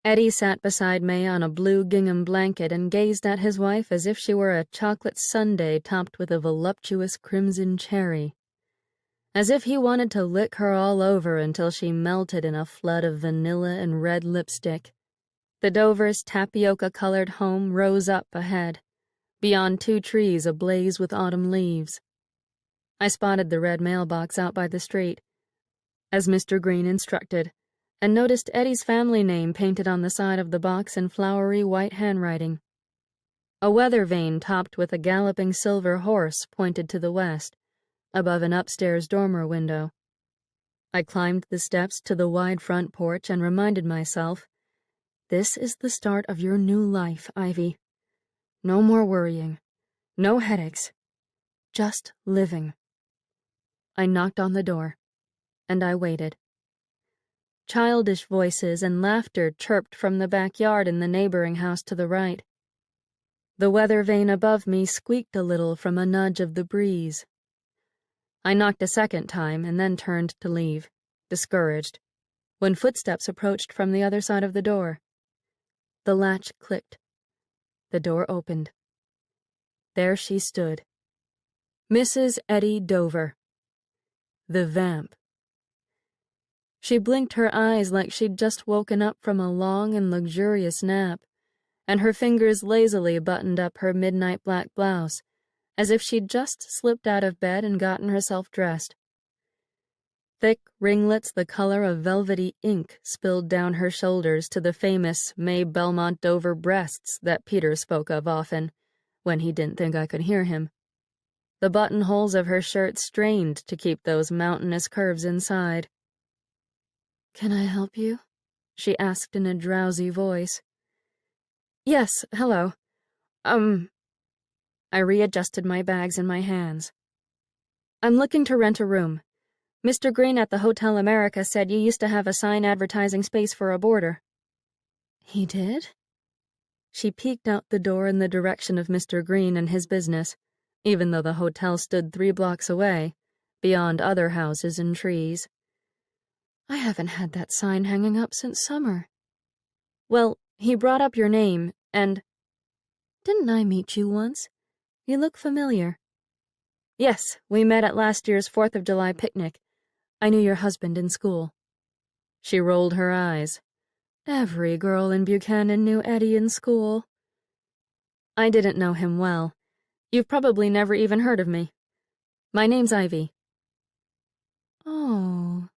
Eddie sat beside May on a blue gingham blanket and gazed at his wife as if she were a chocolate sundae topped with a voluptuous crimson cherry, as if he wanted to lick her all over until she melted in a flood of vanilla and red lipstick. The Dovers' tapioca-colored home rose up ahead, beyond 2 trees ablaze with autumn leaves. I spotted the red mailbox out by the street, as Mr. Green instructed, and noticed Eddie's family name painted on the side of the box in flowery white handwriting. A weather vane topped with a galloping silver horse pointed to the west, above an upstairs dormer window. I climbed the steps to the wide front porch and reminded myself, this is the start of your new life, Ivy. No more worrying, no headaches, just living. I knocked on the door, and I waited. Childish voices and laughter chirped from the backyard in the neighboring house to the right. The weather vane above me squeaked a little from a nudge of the breeze. I knocked a second time and then turned to leave, discouraged, when footsteps approached from the other side of the door. The latch clicked. The door opened. There she stood. Mrs. Eddie Dover. The vamp. She blinked her eyes like she'd just woken up from a long and luxurious nap, and her fingers lazily buttoned up her midnight black blouse, as if she'd just slipped out of bed and gotten herself dressed. Thick ringlets the color of velvety ink spilled down her shoulders to the famous May Belmont Dover breasts that Peter spoke of often, when he didn't think I could hear him. The buttonholes of her shirt strained to keep those mountainous curves inside. "Can I help you?" she asked in a drowsy voice. "Yes, hello. I readjusted my bags in my hands. "I'm looking to rent a room. Mr. Green at the Hotel America said you used to have a sign advertising space for a boarder." "He did?" She peeked out the door in the direction of Mr. Green and his business, even though the hotel stood 3 blocks away, beyond other houses and trees. "I haven't had that sign hanging up since summer." "Well, he brought up your name, and—" "Didn't I meet you once? You look familiar." "Yes, we met at last year's 4th of July picnic. I knew your husband in school." She rolled her eyes. Every girl in Buchanan knew Eddie in school. "I didn't know him well. You've probably never even heard of me. My name's Ivy." "Oh."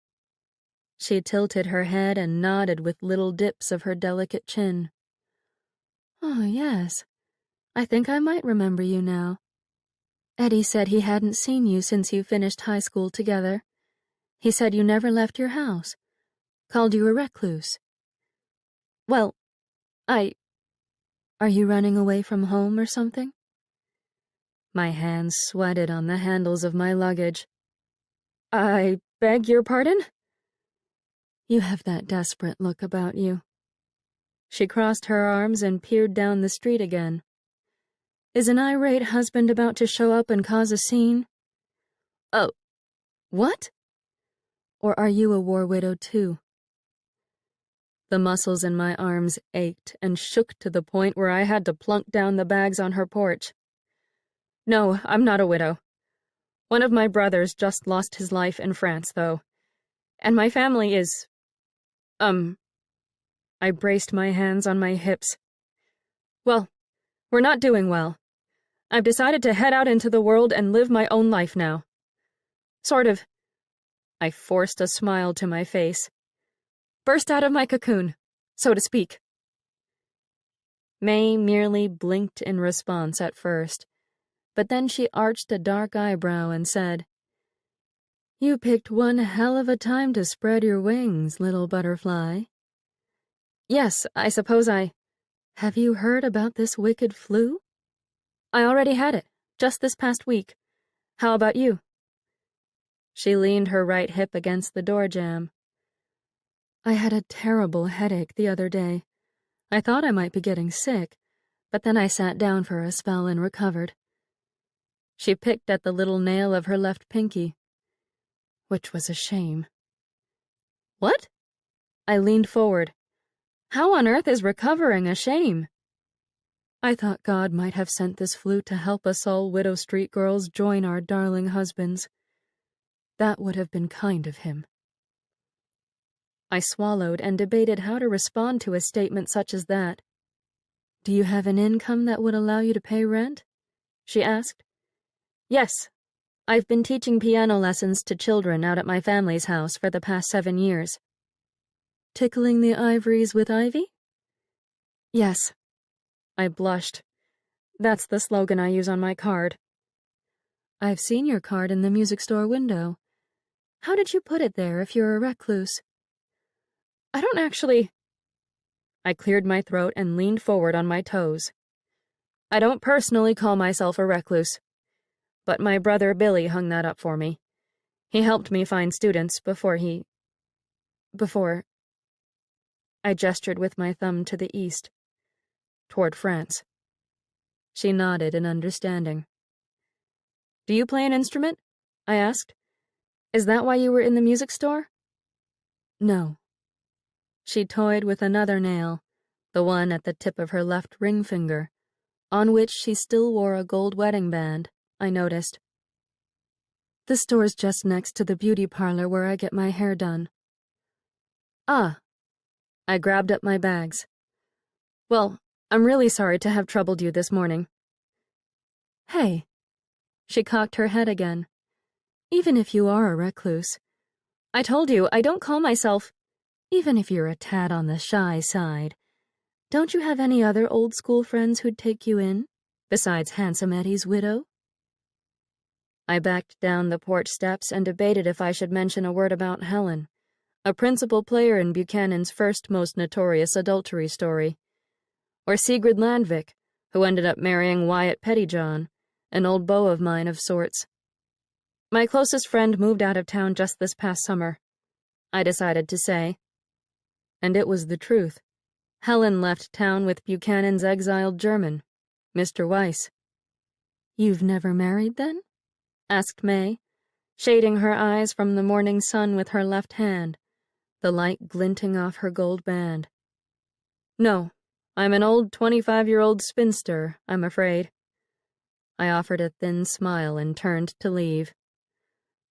She tilted her head and nodded with little dips of her delicate chin. "Oh, yes. I think I might remember you now. Eddie said he hadn't seen you since you finished high school together. He said you never left your house. Called you a recluse." "Well, Are you running away from home or something?" My hands sweated on the handles of my luggage. "I beg your pardon?" "You have that desperate look about you." She crossed her arms and peered down the street again. "Is an irate husband about to show up and cause a scene?" "Oh, what?" "Or are you a war widow too?" The muscles in my arms ached and shook to the point where I had to plunk down the bags on her porch. "No, I'm not a widow. One of my brothers just lost his life in France, though. And my family is... I braced my hands on my hips. "Well, we're not doing well. I've decided to head out into the world and live my own life now. Sort of..." I forced a smile to my face. "Burst out of my cocoon, so to speak." May merely blinked in response at first, but then she arched a dark eyebrow and said, You picked one hell of a time to spread your wings, little butterfly.
Yes, I suppose I...
Have you heard about this wicked flu?
I already had it, just this past week. How about you? She leaned her right hip against the door jamb.
I had a terrible headache the other day. I thought I might be getting sick, but then I sat down for a spell and recovered.
She picked at the little nail of her left pinky.
Which was a shame.
What? I leaned forward. How on earth is recovering a shame?
I thought God might have sent this flu to help us all Widow Street girls join our darling husbands. That would have been kind of him.
I swallowed and debated how to respond to a statement such as that.
Do you have an income that would allow you to pay rent? She asked.
Yes. I've been teaching piano lessons to children out at my family's house for the past 7 years.
Tickling the ivories with ivy?
Yes. I blushed. That's the slogan I use on my card.
I've seen your card in the music store window. How did you put it there if you're a recluse?
I don't actually... I cleared my throat and leaned forward on my toes. I don't personally call myself a recluse, but my brother Billy hung that up for me. He helped me find students before I gestured with my thumb to the east, toward France. She nodded in understanding. Do you play an instrument? I asked. Is that why you were in the music store?
No.
She toyed with another nail, the one at the tip of her left ring finger, on which she still wore a gold wedding band, I noticed.
The store's just next to the beauty parlor where I get my hair done.
Ah. I grabbed up my bags. Well, I'm really sorry to have troubled you this morning.
Hey.
She cocked her head again.
Even if you are a recluse.
I told you, I don't call myself...
Even if you're a tad on the shy side, don't you have any other old school friends who'd take you in, besides Handsome Eddie's widow?
I backed down the porch steps and debated if I should mention a word about Helen, a principal player in Buchanan's first most notorious adultery story, or Sigrid Landvik, who ended up marrying Wyatt Pettyjohn, an old beau of mine of sorts. My closest friend moved out of town just this past summer, I decided to say. And it was the truth. Helen left town with Buchanan's exiled German, Mr. Weiss.
You've never married, then?
Asked May, shading her eyes from the morning sun with her left hand, the light glinting off her gold band. No, I'm an old 25-year-old spinster, I'm afraid. I offered a thin smile and turned to leave.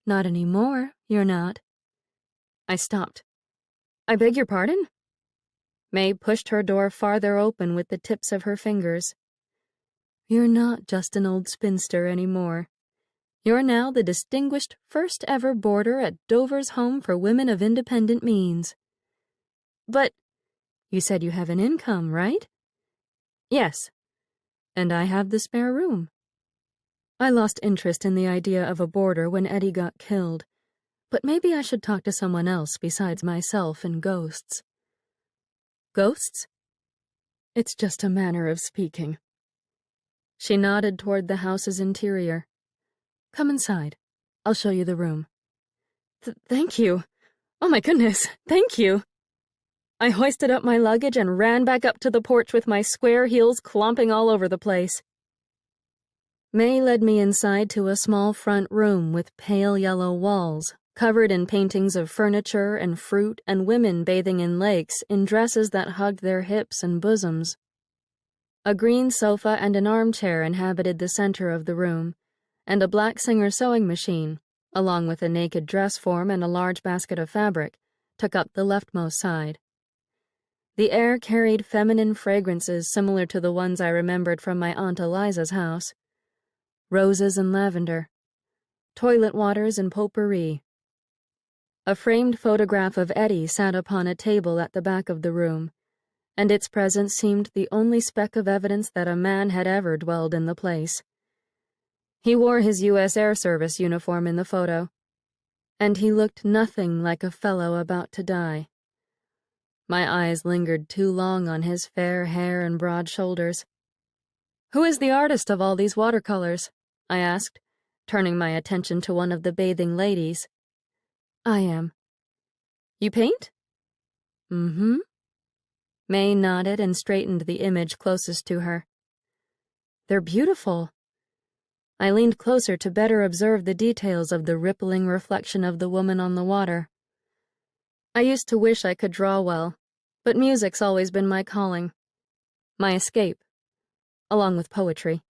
Not anymore, you're not.
I stopped. I beg your pardon? May pushed her door farther open with the tips of her fingers.
You're not just an old spinster anymore. You're now the distinguished first-ever boarder at Dover's Home for Women of Independent Means.
But
you said you have an income, right?
Yes.
And I have the spare room. I lost interest in the idea of a boarder when Eddie got killed, but maybe I should talk to someone else besides myself and ghosts.
Ghosts?
It's just a manner of speaking.
She nodded toward the house's interior.
Come inside. I'll show you the room.
Thank you. Oh my goodness, thank you. I hoisted up my luggage and ran back up to the porch with my square heels clomping all over the place. May led me inside to a small front room with pale yellow walls, covered in paintings of furniture and fruit and women bathing in lakes in dresses that hugged their hips and bosoms. A green sofa and an armchair inhabited the center of the room, and a black Singer sewing machine, along with a naked dress form and a large basket of fabric, took up the leftmost side. The air carried feminine fragrances similar to the ones I remembered from my Aunt Eliza's house. Roses and lavender, toilet waters and potpourri. A framed photograph of Eddie sat upon a table at the back of the room, and its presence seemed the only speck of evidence that a man had ever dwelled in the place. He wore his U.S. Air Service uniform in the photo.
and he looked nothing like a fellow about to die. My eyes lingered too long on his fair hair and broad shoulders. "Who is the artist of all these watercolors?" I asked, turning my attention to one of the bathing ladies. "I am." "You paint?" "Mm-hmm." May nodded and straightened the image closest to her. "They're beautiful." I leaned closer to better observe the details of the rippling reflection of the woman on the water. I used to wish I could draw well, but music's always been my calling. My escape, along with poetry.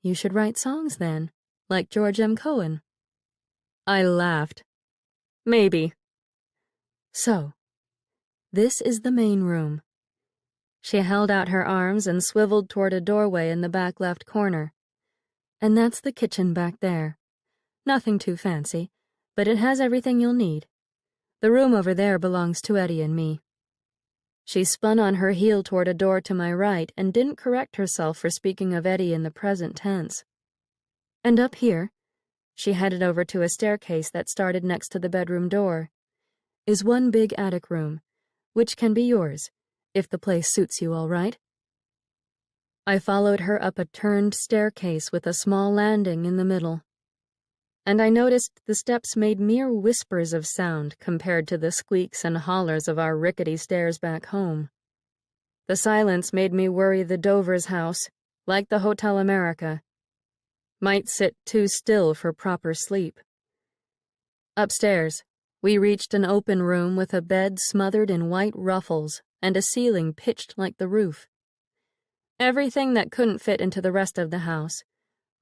"You should write songs then, like George M. Cohan." I laughed. "Maybe." "So, this is the main room." She held out her arms and swiveled toward a doorway in the back left corner. "And that's the kitchen back there. Nothing too fancy, but it has everything you'll need. The room over there belongs to Eddie and me." She spun on her heel toward a door to my right and didn't correct herself for speaking of Eddie in the present tense. "And up here," she headed over to a staircase that started next to the bedroom door, "is one big attic room, which can be yours, if the place suits you all right." I followed her up a turned staircase with a small landing in the middle, and I noticed the steps made mere whispers of sound compared to the squeaks and hollers of our rickety stairs back home. The silence made me worry the Dover's house, like the Hotel America, might sit too still for proper sleep. Upstairs, we reached an open room with a bed smothered in white ruffles and a ceiling pitched like the roof. Everything that couldn't fit into the rest of the house: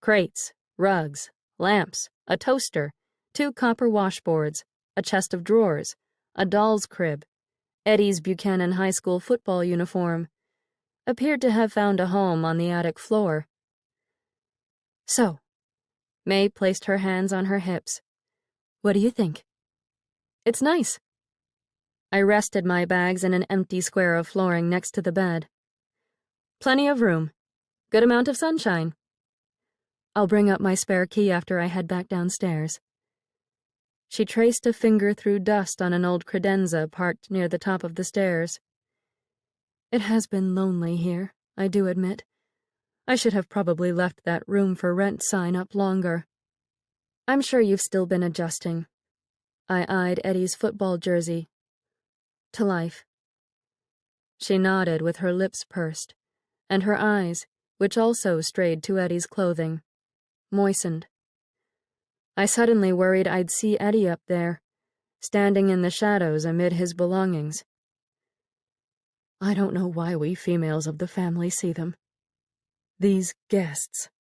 crates, rugs, lamps, a toaster, 2 copper washboards, a chest of drawers, a doll's crib, Eddie's Buchanan High School football uniform, appeared to have found a home on the attic floor. "So," May placed her hands on her hips, "what do you think?" "It's nice." I rested my bags in an empty square of flooring next to the bed. "Plenty of room. Good amount of sunshine." "I'll bring up my spare key after I head back downstairs." She traced a finger through dust on an old credenza parked near the top of the stairs. "It has been lonely here, I do admit. I should have probably left that room for rent sign up longer." "I'm sure you've still been adjusting." I eyed Eddie's football jersey. "To life." She nodded with her lips pursed, and her eyes, which also strayed to Eddie's clothing, moistened. I suddenly worried I'd see Eddie up there, standing in the shadows amid his belongings. "I don't know why we females of the family see them. These guests,"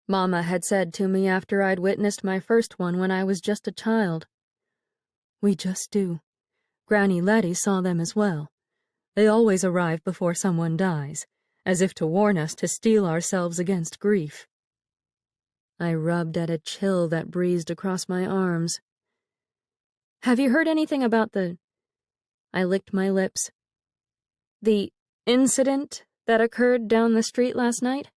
Mama had said to me after I'd witnessed my first one when I was just a child. "We just do. Granny Letty saw them as well. They always arrive before someone dies, as if to warn us to steel ourselves against grief." I rubbed at a chill that breezed across my arms. "Have you heard anything about the—" I licked my lips. "The incident that occurred down the street last night?"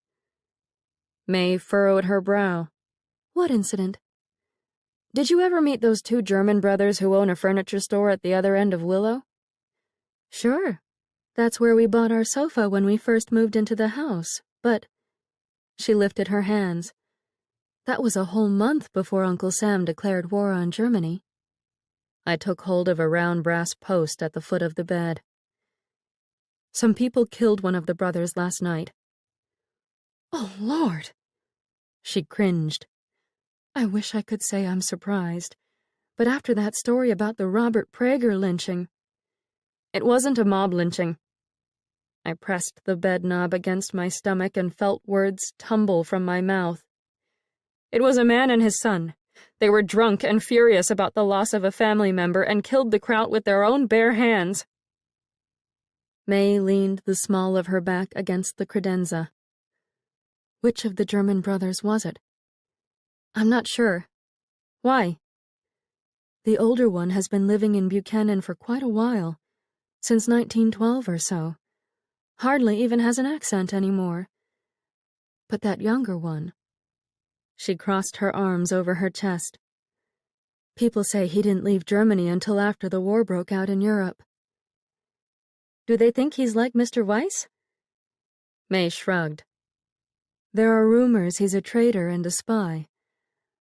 May furrowed her brow. "What incident?" "Did you ever meet those 2 German brothers who own a furniture store at the other end of Willow?" "Sure. That's where we bought our sofa when we first moved into the house, but—" She lifted her hands. "That was a whole month before Uncle Sam declared war on Germany." I took hold of a round brass post at the foot of the bed. "Some people killed one of the brothers last night." "Oh, Lord!" She cringed. "I wish I could say I'm surprised, but after that story about the Robert Prager lynching—" "It wasn't a mob lynching." I pressed the bed knob against my stomach and felt words tumble from my mouth. "It was a man and his son. They were drunk and furious about the loss of a family member and killed the Kraut with their own bare hands." May leaned the small of her back against the credenza. "Which of the German brothers was it?" "I'm not sure. Why?" "The older one has been living in Buchanan for quite a while, since 1912 or so. Hardly even has an accent anymore. But that younger one—" She crossed her arms over her chest. People say he didn't leave Germany until after the war broke out in Europe. Do they think he's like Mr. Weiss?
May shrugged.
There are rumors he's a traitor and a spy.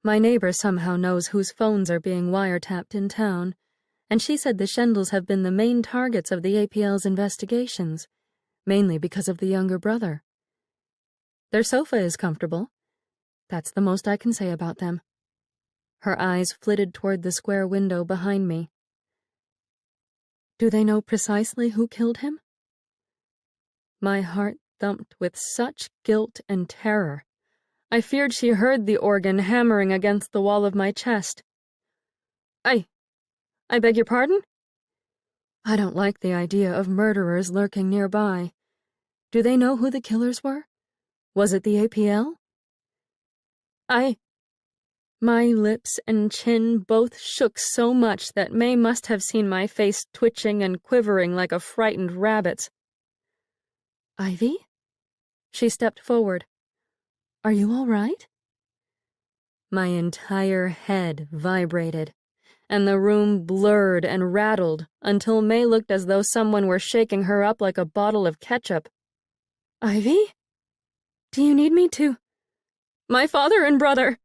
My neighbor somehow knows whose phones are being wiretapped in town, and she said the Schendels have been the main targets of the APL's investigations, mainly because of the younger brother. Their sofa is comfortable. That's the most I can say about them. Her eyes flitted toward the square window behind me. Do they know precisely who killed him? My heart thumped with such guilt and terror. I feared she heard the organ hammering against the wall of my chest. I beg your pardon? I don't like the idea of murderers lurking nearby. Do they know who the killers were? Was it the APL? My lips and chin both shook so much that May must have seen my face twitching and quivering like a frightened rabbit's. Ivy? She stepped forward. Are you all right? My entire head vibrated, and the room blurred and rattled until May looked as though someone were shaking her up like a bottle of ketchup. Ivy? Do you need me to? My father and brother!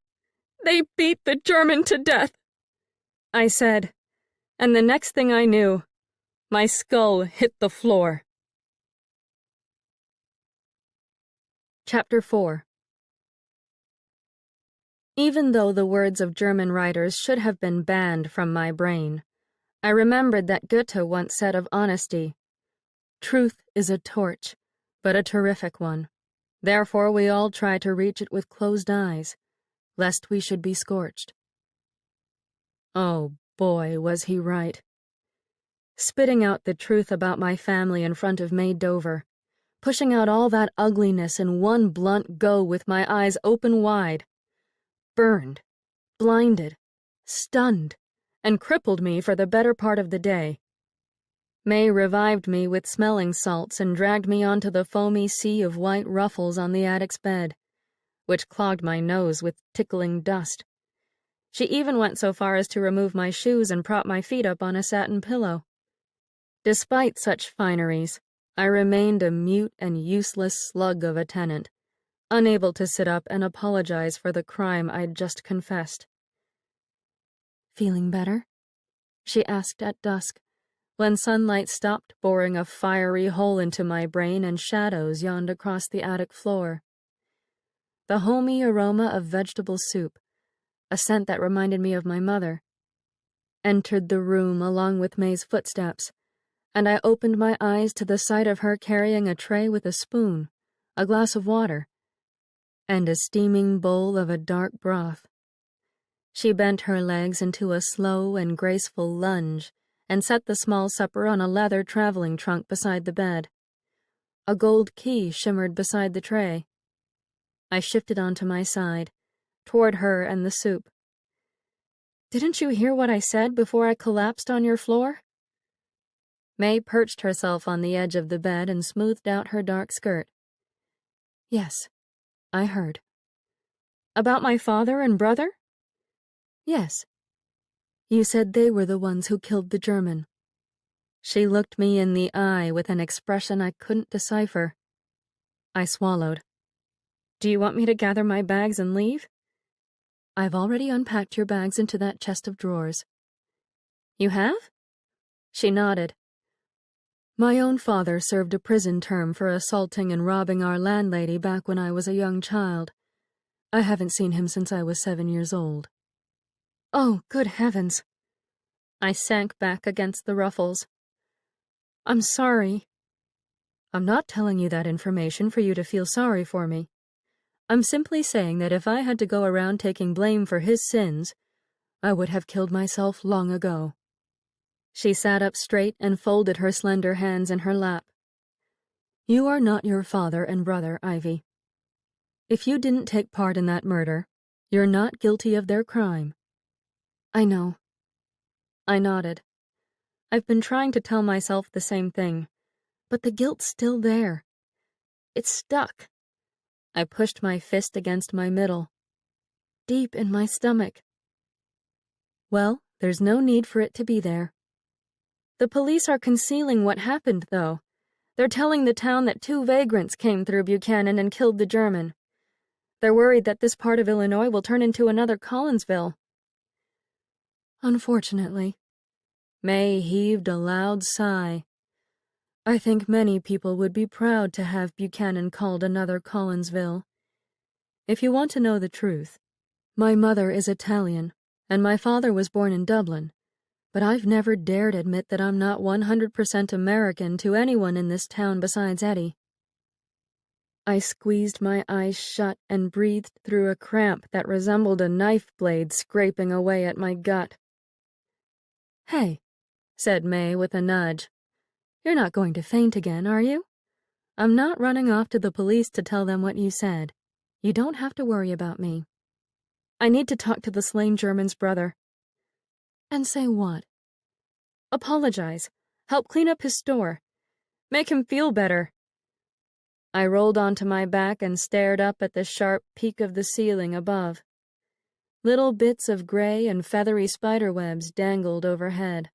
They beat the German to death! I said, and the next thing I knew, my skull hit the floor. Chapter 4. Even though the words of German writers should have been banned from my brain, I remembered that Goethe once said of honesty, "Truth is a torch, but a terrific one. Therefore we all try to reach it with closed eyes, lest we should be scorched." Oh boy, was he right. Spitting out the truth about my family in front of May Dover, pushing out all that ugliness in one blunt go with my eyes open wide, burned, blinded, stunned, and crippled me for the better part of the day. May revived me with smelling salts and dragged me onto the foamy sea of white ruffles on the attic's bed, which clogged my nose with tickling dust. She even went so far as to remove my shoes and prop my feet up on a satin pillow. Despite such fineries, I remained a mute and useless slug of a tenant, unable to sit up and apologize for the crime I'd just confessed. Feeling better? She asked at dusk, when sunlight stopped boring a fiery hole into my brain and shadows yawned across the attic floor. The homey aroma of vegetable soup, a scent that reminded me of my mother, entered the room along with May's footsteps, and I opened my eyes to the sight of her carrying a tray with a spoon, a glass of water, and a steaming bowl of a dark broth. She bent her legs into a slow and graceful lunge and set the small supper on a leather traveling trunk beside the bed. A gold key shimmered beside the tray. I shifted onto my side, toward her and the soup. Didn't you hear what I said before I collapsed on your floor? May perched herself on the edge of the bed and smoothed out her dark skirt. Yes, I heard. About my father and brother? Yes. You said they were the ones who killed the German. She looked me in the eye with an expression I couldn't decipher. I swallowed. Do you want me to gather my bags and leave? I've already unpacked your bags into that chest of drawers. You have? She nodded. My own father served a prison term for assaulting and robbing our landlady back when I was a young child. I haven't seen him since I was 7 years old. Oh, good heavens. I sank back against the ruffles. I'm sorry. I'm not telling you that information for you to feel sorry for me. I'm simply saying that if I had to go around taking blame for his sins, I would have killed myself long ago. She sat up straight and folded her slender hands in her lap. You are not your father and brother, Ivy. If you didn't take part in that murder, you're not guilty of their crime. I know. I nodded. I've been trying to tell myself the same thing, but the guilt's still there. It's stuck. I pushed my fist against my middle, deep in my stomach. Well, there's no need for it to be there. The police are concealing what happened, though. They're telling the town that 2 vagrants came through Buchanan and killed the German. They're worried that this part of Illinois will turn into another Collinsville. Unfortunately. May heaved a loud sigh. I think many people would be proud to have Buchanan called another Collinsville. If you want to know the truth, my mother is Italian, and my father was born in Dublin, but I've never dared admit that I'm not 100% American to anyone in this town besides Eddie. I squeezed my eyes shut and breathed through a cramp that resembled a knife blade scraping away at my gut. Hey, said May with a nudge. You're not going to faint again, are you? I'm not running off to the police to tell them what you said. You don't have to worry about me. I need to talk to the slain German's brother. And say what? Apologize. Help clean up his store. Make him feel better. I rolled onto my back and stared up at the sharp peak of the ceiling above. Little bits of gray and feathery spiderwebs dangled overhead.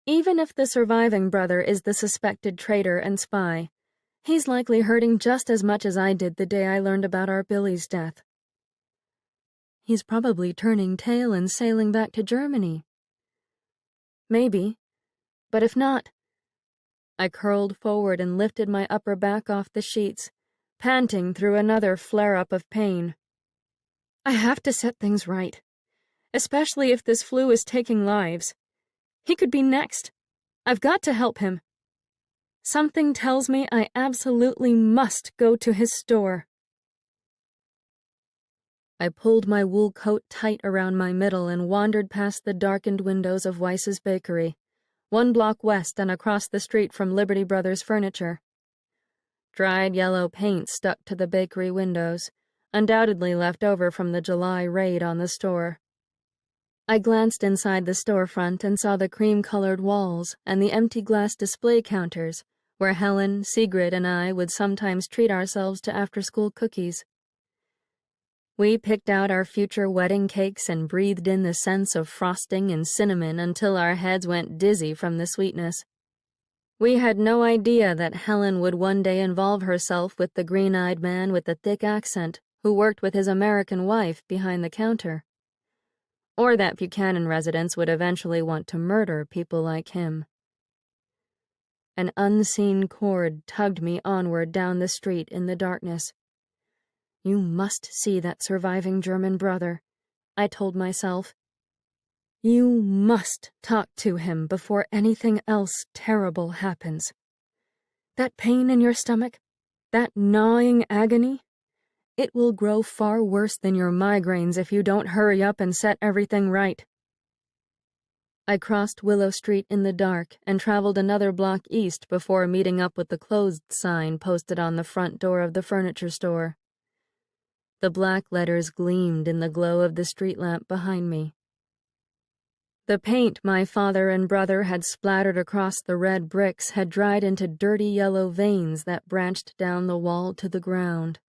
Even if the surviving brother is the suspected traitor and spy, he's likely hurting just as much as I did the day I learned about our Billy's death. He's probably turning tail and sailing back to Germany. Maybe, but if not... I curled forward and lifted my upper back off the sheets, panting through another flare-up of pain. I have to set things right, especially if this flu is taking lives. He could be next. I've got to help him. Something tells me I absolutely must go to his store. I pulled my wool coat tight around my middle and wandered past the darkened windows of Weiss's Bakery, 1 block west and across the street from Liberty Brothers Furniture. Dried yellow paint stuck to the bakery windows, undoubtedly left over from the July raid on the store. I glanced inside the storefront and saw the cream-colored walls and the empty glass display counters where Helen, Sigrid, and I would sometimes treat ourselves to after-school cookies. We picked out our future wedding cakes and breathed in the scents of frosting and cinnamon until our heads went dizzy from the sweetness. We had no idea that Helen would one day involve herself with the green-eyed man with the thick accent who worked with his American wife behind the counter, or that Buchanan residents would eventually want to murder people like him. An unseen cord tugged me onward down the street in the darkness. You must see that surviving German brother, I told myself. You must talk to him before anything else terrible happens. That pain in your stomach, that gnawing agony, it will grow far worse than your migraines if you don't hurry up and set everything right. I crossed Willow Street in the dark and traveled another block east before meeting up with the closed sign posted on the front door of the furniture store. The black letters gleamed in the glow of the street lamp behind me. The paint my father and brother had splattered across the red bricks had dried into dirty yellow veins that branched down the wall to the ground.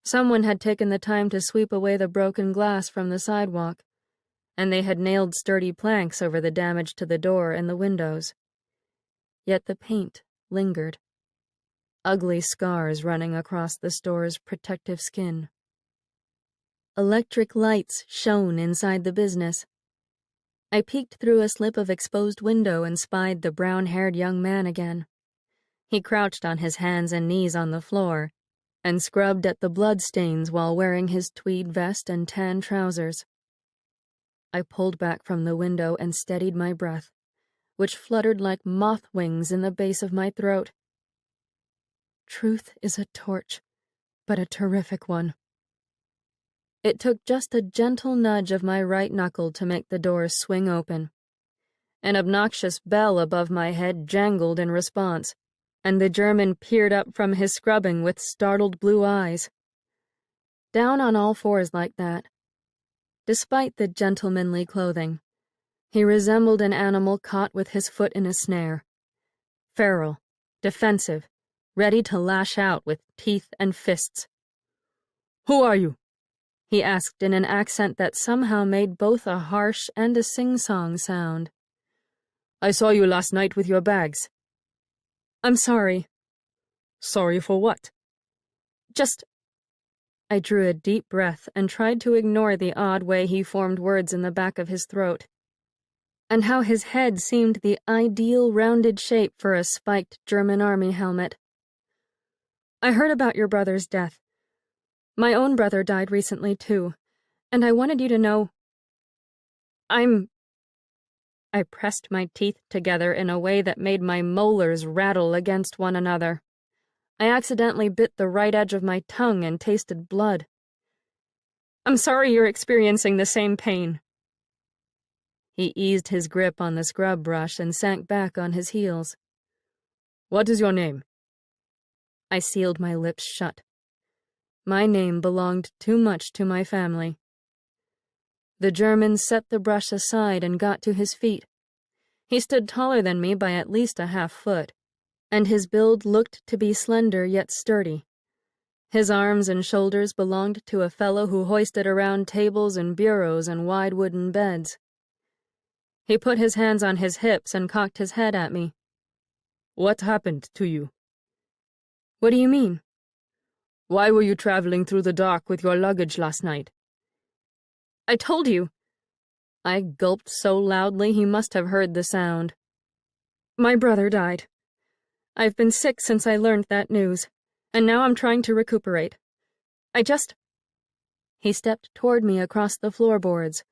Someone had taken the time to sweep away the broken glass from the sidewalk, and they had nailed sturdy planks over the damage to the door and the windows. Yet the paint lingered, ugly scars running across the store's protective skin. Electric lights shone inside the business. I peeked through a slip of exposed window and spied the brown-haired young man again. He crouched on his hands and knees on the floor and scrubbed at the bloodstains while wearing his tweed vest and tan trousers. I pulled back from the window and steadied my breath, which fluttered like moth wings in the base of my throat. Truth is a torch, but a terrific one. It took just a gentle nudge of my right knuckle to make the door swing open. An obnoxious bell above my head jangled in response, and the German peered up from his scrubbing with startled blue eyes. Down on all fours like that, despite the gentlemanly clothing, he resembled an animal caught with his foot in a snare. Feral, defensive, ready to lash out with teeth and fists. "Who are you?" he asked in an accent that somehow made both a harsh and a sing-song sound.
I saw you last night with your bags.
I'm sorry.
Sorry for what?
I drew a deep breath and tried to ignore the odd way he formed words in the back of his throat, and how his head seemed the ideal rounded shape for a spiked German army helmet. I heard about your brother's death. My own brother died recently, too, and I wanted you to know. I pressed my teeth together in a way that made my molars rattle against one another. I accidentally bit the right edge of my tongue and tasted blood. I'm sorry you're experiencing the same pain. He eased his grip on the scrub brush and sank back on his heels.
What is your name?
I sealed my lips shut. My name belonged too much to my family. The German set the brush aside and got to his feet. He stood taller than me by at least a half-foot, and his build looked to be slender yet sturdy. His arms and shoulders belonged to a fellow who hoisted around tables and bureaus and wide wooden beds. He put his hands on his hips and cocked his head at me.
What happened to you?
What do you mean?
Why were you traveling through the dark with your luggage last night?
I told you. I gulped so loudly he must have heard the sound. My brother died. I've been sick since I learned that news, and now I'm trying to recuperate. He stepped toward me across the floorboards,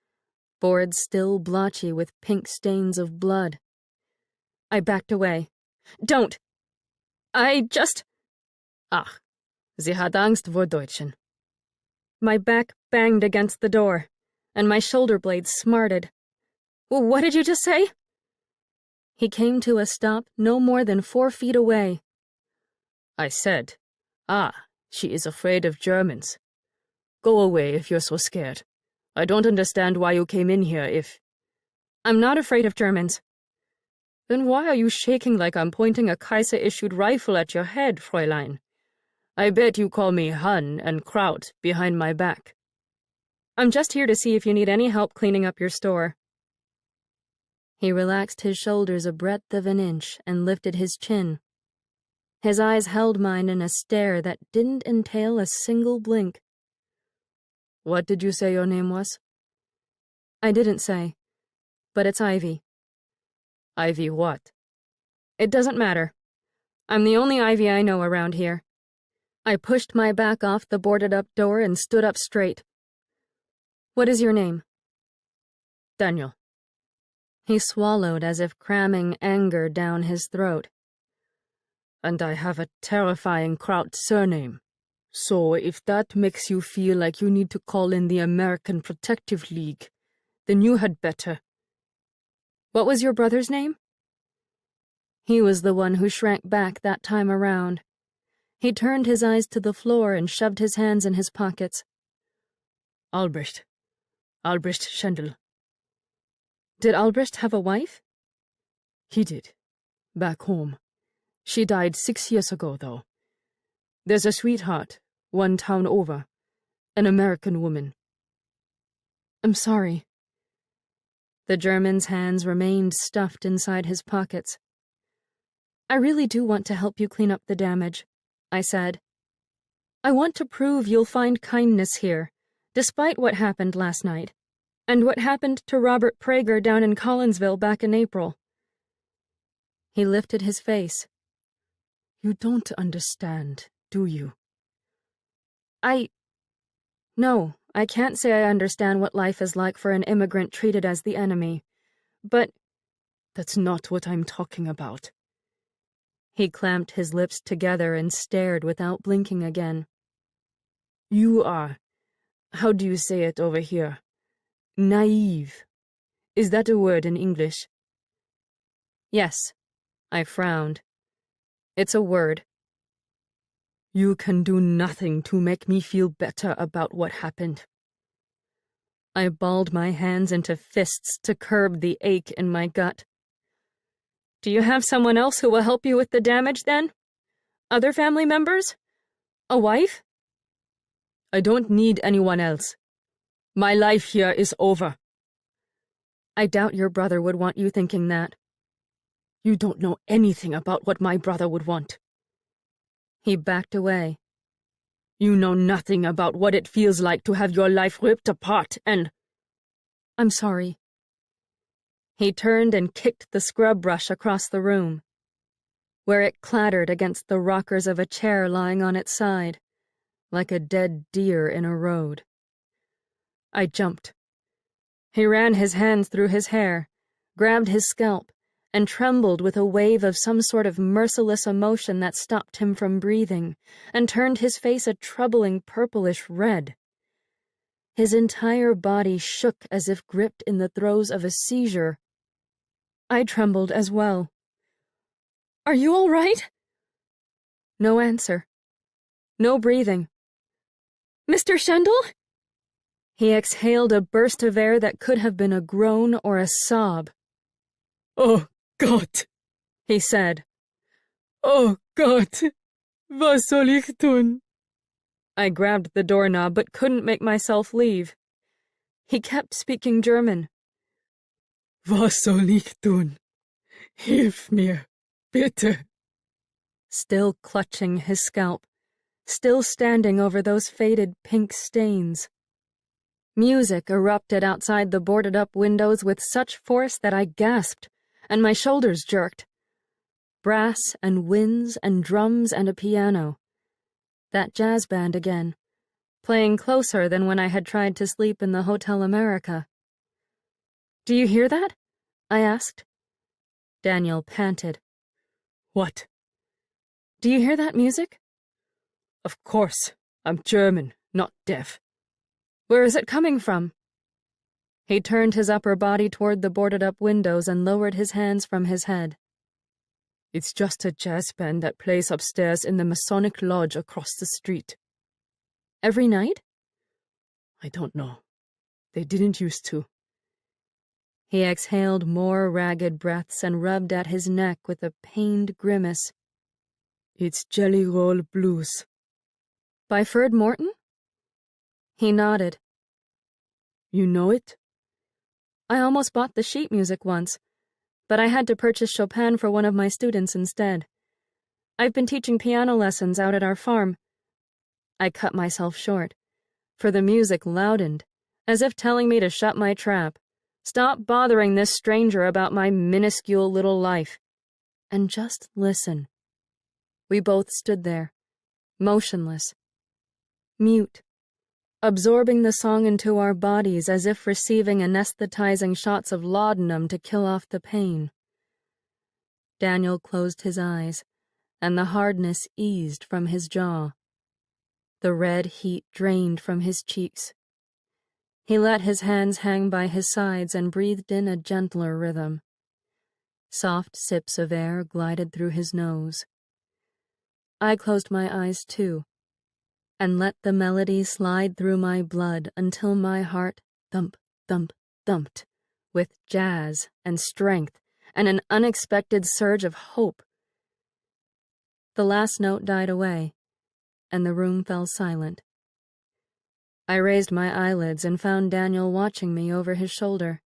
boards still blotchy with pink stains of blood. I backed away. Don't!
Ach, sie hat Angst vor Deutschen.
My back banged against the door, and my shoulder blades smarted. What did you just say? He came to a stop no more than 4 feet away.
I said, she is afraid of Germans. Go away if you're so scared. I don't understand why you came in here if...
I'm not afraid of Germans.
Then why are you shaking like I'm pointing a Kaiser-issued rifle at your head, Fräulein? I bet you call me Hun and Kraut behind my back.
I'm just here to see if you need any help cleaning up your store. He relaxed his shoulders a breadth of an inch and lifted his chin. His eyes held mine in a stare that didn't entail a single blink.
What did you say your name was?
I didn't say, but it's Ivy.
Ivy what?
It doesn't matter. I'm the only Ivy I know around here. I pushed my back off the boarded-up door and stood up straight. What is your name?
Daniel.
He swallowed as if cramming anger down his throat.
And I have a terrifying Kraut surname. So if that makes you feel like you need to call in the American Protective League, then you had better.
What was your brother's name? He was the one who shrank back that time around. He turned his eyes to the floor and shoved his hands in his pockets.
Albrecht Schendel.
Did Albrecht have a wife?
He did. Back home. She died 6 years ago, though. There's a sweetheart, 1 town over. An American woman.
I'm sorry. The German's hands remained stuffed inside his pockets. I really do want to help you clean up the damage, I said. I want to prove you'll find kindness here, despite what happened last night, and what happened to Robert Prager down in Collinsville back in April. He lifted his face.
You don't understand, do you?
No, I can't say I understand what life is like for an immigrant treated as the enemy, but...
That's not what I'm talking about.
He clamped his lips together and stared without blinking again.
You are, how do you say it over here? Naive. Is that a word in English?
Yes. I frowned. It's a word.
You can do nothing to make me feel better about what happened.
I balled my hands into fists to curb the ache in my gut. Do you have someone else who will help you with the damage, then? Other family members? A wife?
I don't need anyone else,
My life here is over.
I doubt your brother would want you thinking that.
You don't know anything about what my brother would want.
He backed away.
You know nothing about what it feels like to have your life ripped apart and...
I'm sorry. He turned and kicked the scrub brush across the room, where it clattered against the rockers of a chair lying on its side, like a dead deer in a road. I jumped. He ran his hands through his hair, grabbed his scalp, and trembled with a wave of some sort of merciless emotion that stopped him from breathing, and turned his face a troubling purplish red. His entire body shook as if gripped in the throes of a seizure. I trembled as well.
Are you all right?
No answer. No breathing.
Mr. Shendel?
He exhaled a burst of air that could have been a groan or a sob.
Oh, Gott,
he said.
Oh, Gott, was soll ich tun?
I grabbed the doorknob but couldn't make myself leave. He kept speaking German.
Was soll ich tun? Hilf mir, bitte.
Still clutching his scalp, still standing over those faded pink stains. Music erupted outside the boarded-up windows with such force that I gasped, and my shoulders jerked. Brass and winds and drums and a piano. That jazz band again, playing closer than when I had tried to sleep in the Hotel America. Do you hear that? I asked. Daniel panted.
What?
Do you hear that music?
Of course. I'm German, not deaf.
Where is it coming from? He turned his upper body toward the boarded-up windows and lowered his hands from his head.
It's just a jazz band that plays upstairs in the Masonic Lodge across the street.
Every night?
I don't know. They didn't used to.
He exhaled more ragged breaths and rubbed at his neck with a pained grimace.
It's Jelly Roll Blues.
By Ferd Morton? He nodded.
You know it?
I almost bought the sheet music once, but I had to purchase Chopin for one of my students instead. I've been teaching piano lessons out at our farm. I cut myself short, for the music loudened, as if telling me to shut my trap, stop bothering this stranger about my minuscule little life, and just listen. We both stood there, motionless, mute, absorbing the song into our bodies as if receiving anesthetizing shots of laudanum to kill off the pain. Daniel closed his eyes, and the hardness eased from his jaw. The red heat drained from his cheeks. He let his hands hang by his sides and breathed in a gentler rhythm. Soft sips of air glided through his nose. I closed my eyes too, and let the melody slide through my blood until my heart thump, thump, thumped, with jazz and strength and an unexpected surge of hope. The last note died away, and the room fell silent. I raised my eyelids and found Daniel watching me over his shoulder.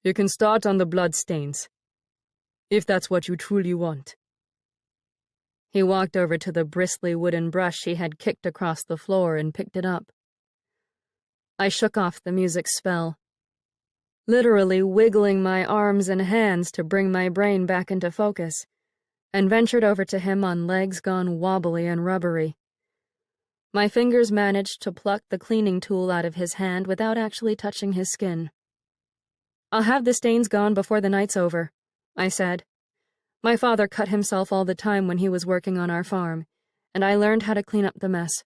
You can start on the bloodstains, if that's what you truly want.
He walked over to the bristly wooden brush he had kicked across the floor and picked it up. I shook off the music's spell, literally wiggling my arms and hands to bring my brain back into focus, and ventured over to him on legs gone wobbly and rubbery. My fingers managed to pluck the cleaning tool out of his hand without actually touching his skin. I'll have the stains gone before the night's over, I said. My father cut himself all the time when he was working on our farm, and I learned how to clean up the mess.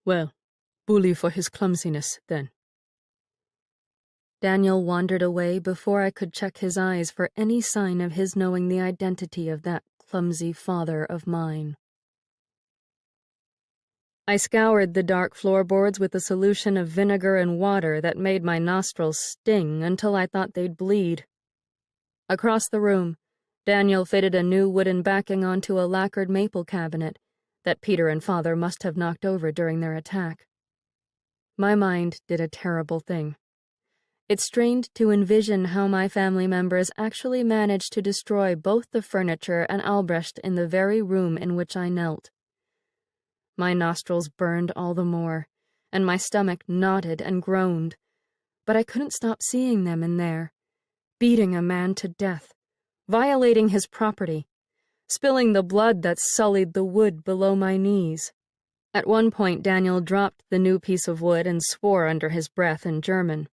Well, bully for his clumsiness, then.
Daniel wandered away before I could check his eyes for any sign of his knowing the identity of that clumsy father of mine. I scoured the dark floorboards with a solution of vinegar and water that made my nostrils sting until I thought they'd bleed. Across the room, Daniel fitted a new wooden backing onto a lacquered maple cabinet that Peter and Father must have knocked over during their attack. My mind did a terrible thing. It strained to envision how my family members actually managed to destroy both the furniture and Albrecht in the very room in which I knelt. My nostrils burned all the more, and my stomach knotted and groaned, but I couldn't stop seeing them in there, beating a man to death, violating his property, spilling the blood that sullied the wood below my knees. At one point, Daniel dropped the new piece of wood and swore under his breath in German,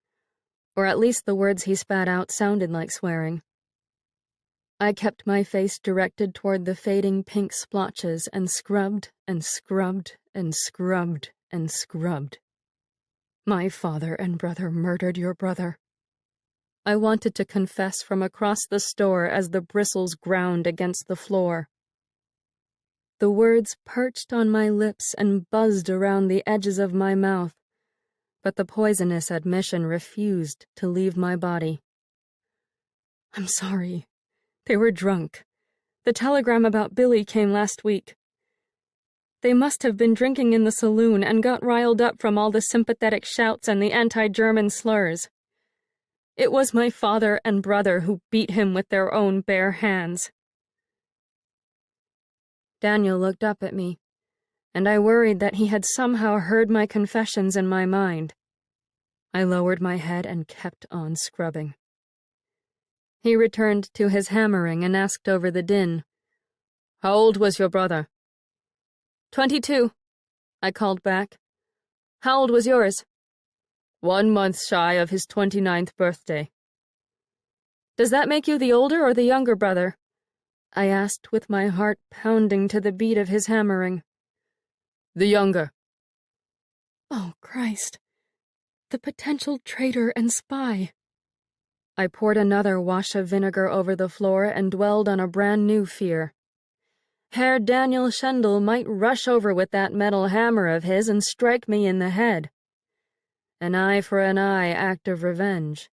or at least the words he spat out sounded like swearing. I kept my face directed toward the fading pink splotches and scrubbed and scrubbed and scrubbed and scrubbed. My father and brother murdered your brother. I wanted to confess from across the store as the bristles ground against the floor. The words perched on my lips and buzzed around the edges of my mouth, but the poisonous admission refused to leave my body. I'm sorry. They were drunk. The telegram about Billy came last week. They must have been drinking in the saloon and got riled up from all the sympathetic shouts and the anti-German slurs. It was my father and brother who beat him with their own bare hands. Daniel looked up at me, and I worried that he had somehow heard my confessions in my mind. I lowered my head and kept on scrubbing. He returned to his hammering and asked over the din, "How old was your brother?" 22, I called back. "How old was yours?" 1 month shy of his 29th birthday. Does that make you the older or the younger brother? I asked with my heart pounding to the beat of his hammering. The younger. Oh, Christ. The potential traitor and spy. I poured another wash of vinegar over the floor and dwelled on a brand new fear. Herr Daniel Schendel might rush over with that metal hammer of his and strike me in the head. An eye for an eye act of revenge.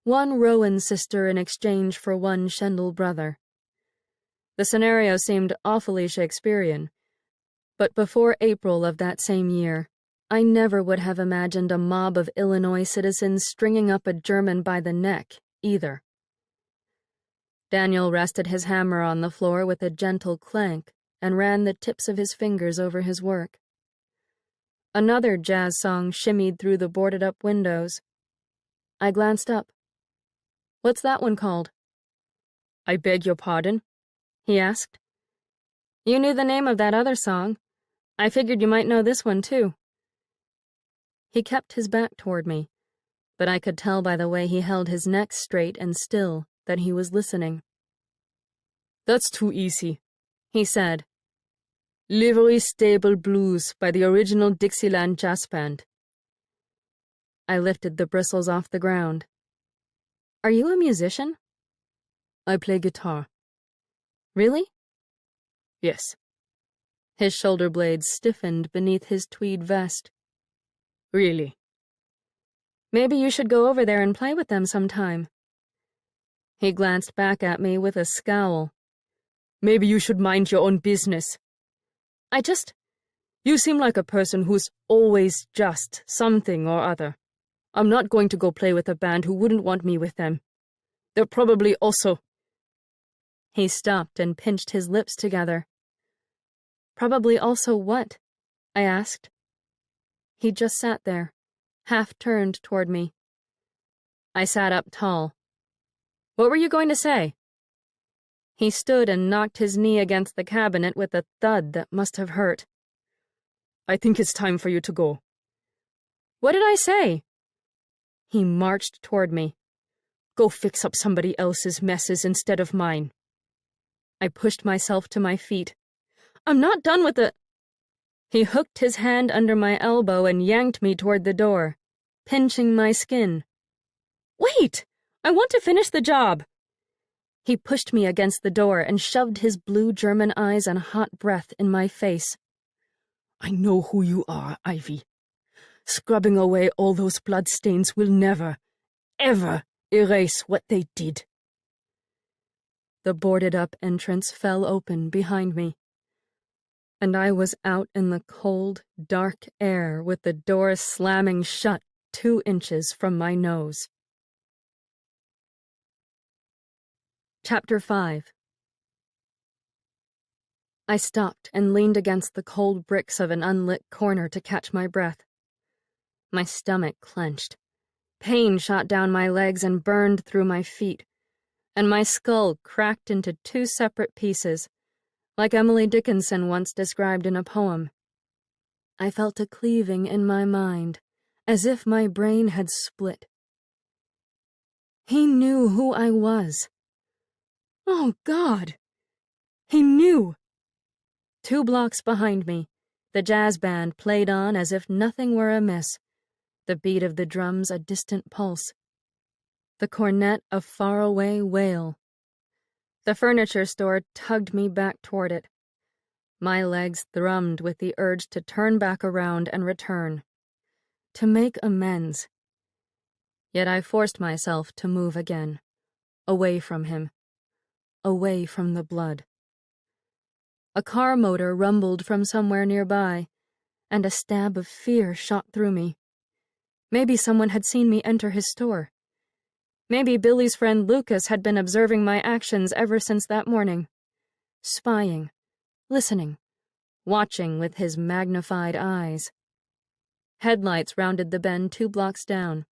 One Rowan sister in exchange for one Schendel brother. The scenario seemed awfully Shakespearean, but before April of that same year, I never would have imagined a mob of Illinois citizens stringing up a German by the neck, either. Daniel rested his hammer on the floor with a gentle clank and ran the tips of his fingers over his work. Another jazz song shimmied through the boarded-up windows. I glanced up. What's that one called? I beg your pardon? He asked. You knew the name of that other song. I figured you might know this one, too. He kept his back toward me, but I could tell by the way he held his neck straight and still that he was listening. That's too easy, he said. Livery Stable Blues by the original Dixieland Jazz Band. I lifted the bristles off the ground. Are you a musician? I play guitar. Really? Yes. His shoulder blades stiffened beneath his tweed vest. Really? Maybe you should go over there and play with them sometime. He glanced back at me with a scowl. Maybe you should mind your own business. You seem like a person who's always just something or other. I'm not going to go play with a band who wouldn't want me with them. They're probably also... He stopped and pinched his lips together. Probably also what? I asked. He just sat there, half turned toward me. I sat up tall. What were you going to say? He stood and knocked his knee against the cabinet with a thud that must have hurt. I think it's time for you to go. What did I say? He marched toward me. Go fix up somebody else's messes instead of mine. I pushed myself to my feet. I'm not done with the... He hooked his hand under my elbow and yanked me toward the door, pinching my skin. Wait! I want to finish the job. He pushed me against the door and shoved his blue German eyes and hot breath in my face. I know who you are, Ivy. Scrubbing away all those bloodstains will never, ever erase what they did. The boarded-up entrance fell open behind me. and I was out in the cold, dark air with the door slamming shut 2 inches from my nose. Chapter 5. I stopped and leaned against the cold bricks of an unlit corner to catch my breath. My stomach clenched. Pain shot down my legs and burned through my feet, and my skull cracked into 2 separate pieces, like Emily Dickinson once described in a poem. I felt a cleaving in my mind, as if my brain had split. He knew who I was. Oh, God! He knew! 2 blocks behind me, the jazz band played on as if nothing were amiss, the beat of the drums a distant pulse, the cornet a faraway wail. The furniture store tugged me back toward it. My legs thrummed with the urge to turn back around and return, to make amends. Yet I forced myself to move again, away from him, away from the blood. A car motor rumbled from somewhere nearby, and a stab of fear shot through me. Maybe someone had seen me enter his store. Maybe Billy's friend Lucas had been observing my actions ever since that morning, spying, listening, watching with his magnified eyes. Headlights rounded the bend 2 blocks down.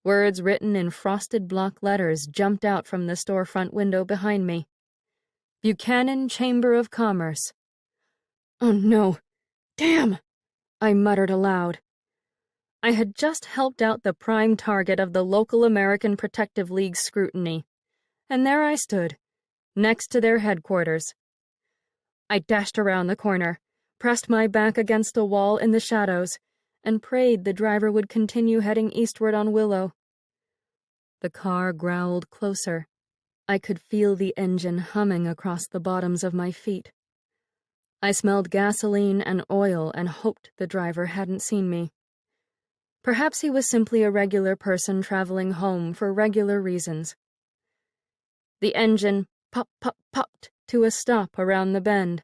Words written in frosted block letters jumped out from the storefront window behind me. Buchanan Chamber of Commerce. Oh no! Damn! I muttered aloud. I had just helped out the prime target of the local American Protective League's scrutiny, and there I stood, next to their headquarters. I dashed around the corner, pressed my back against a wall in the shadows, and prayed the driver would continue heading eastward on Willow. The car growled closer. I could feel the engine humming across the bottoms of my feet. I smelled gasoline and oil and hoped the driver hadn't seen me. Perhaps he was simply a regular person traveling home for regular reasons. The engine popped to a stop around the bend,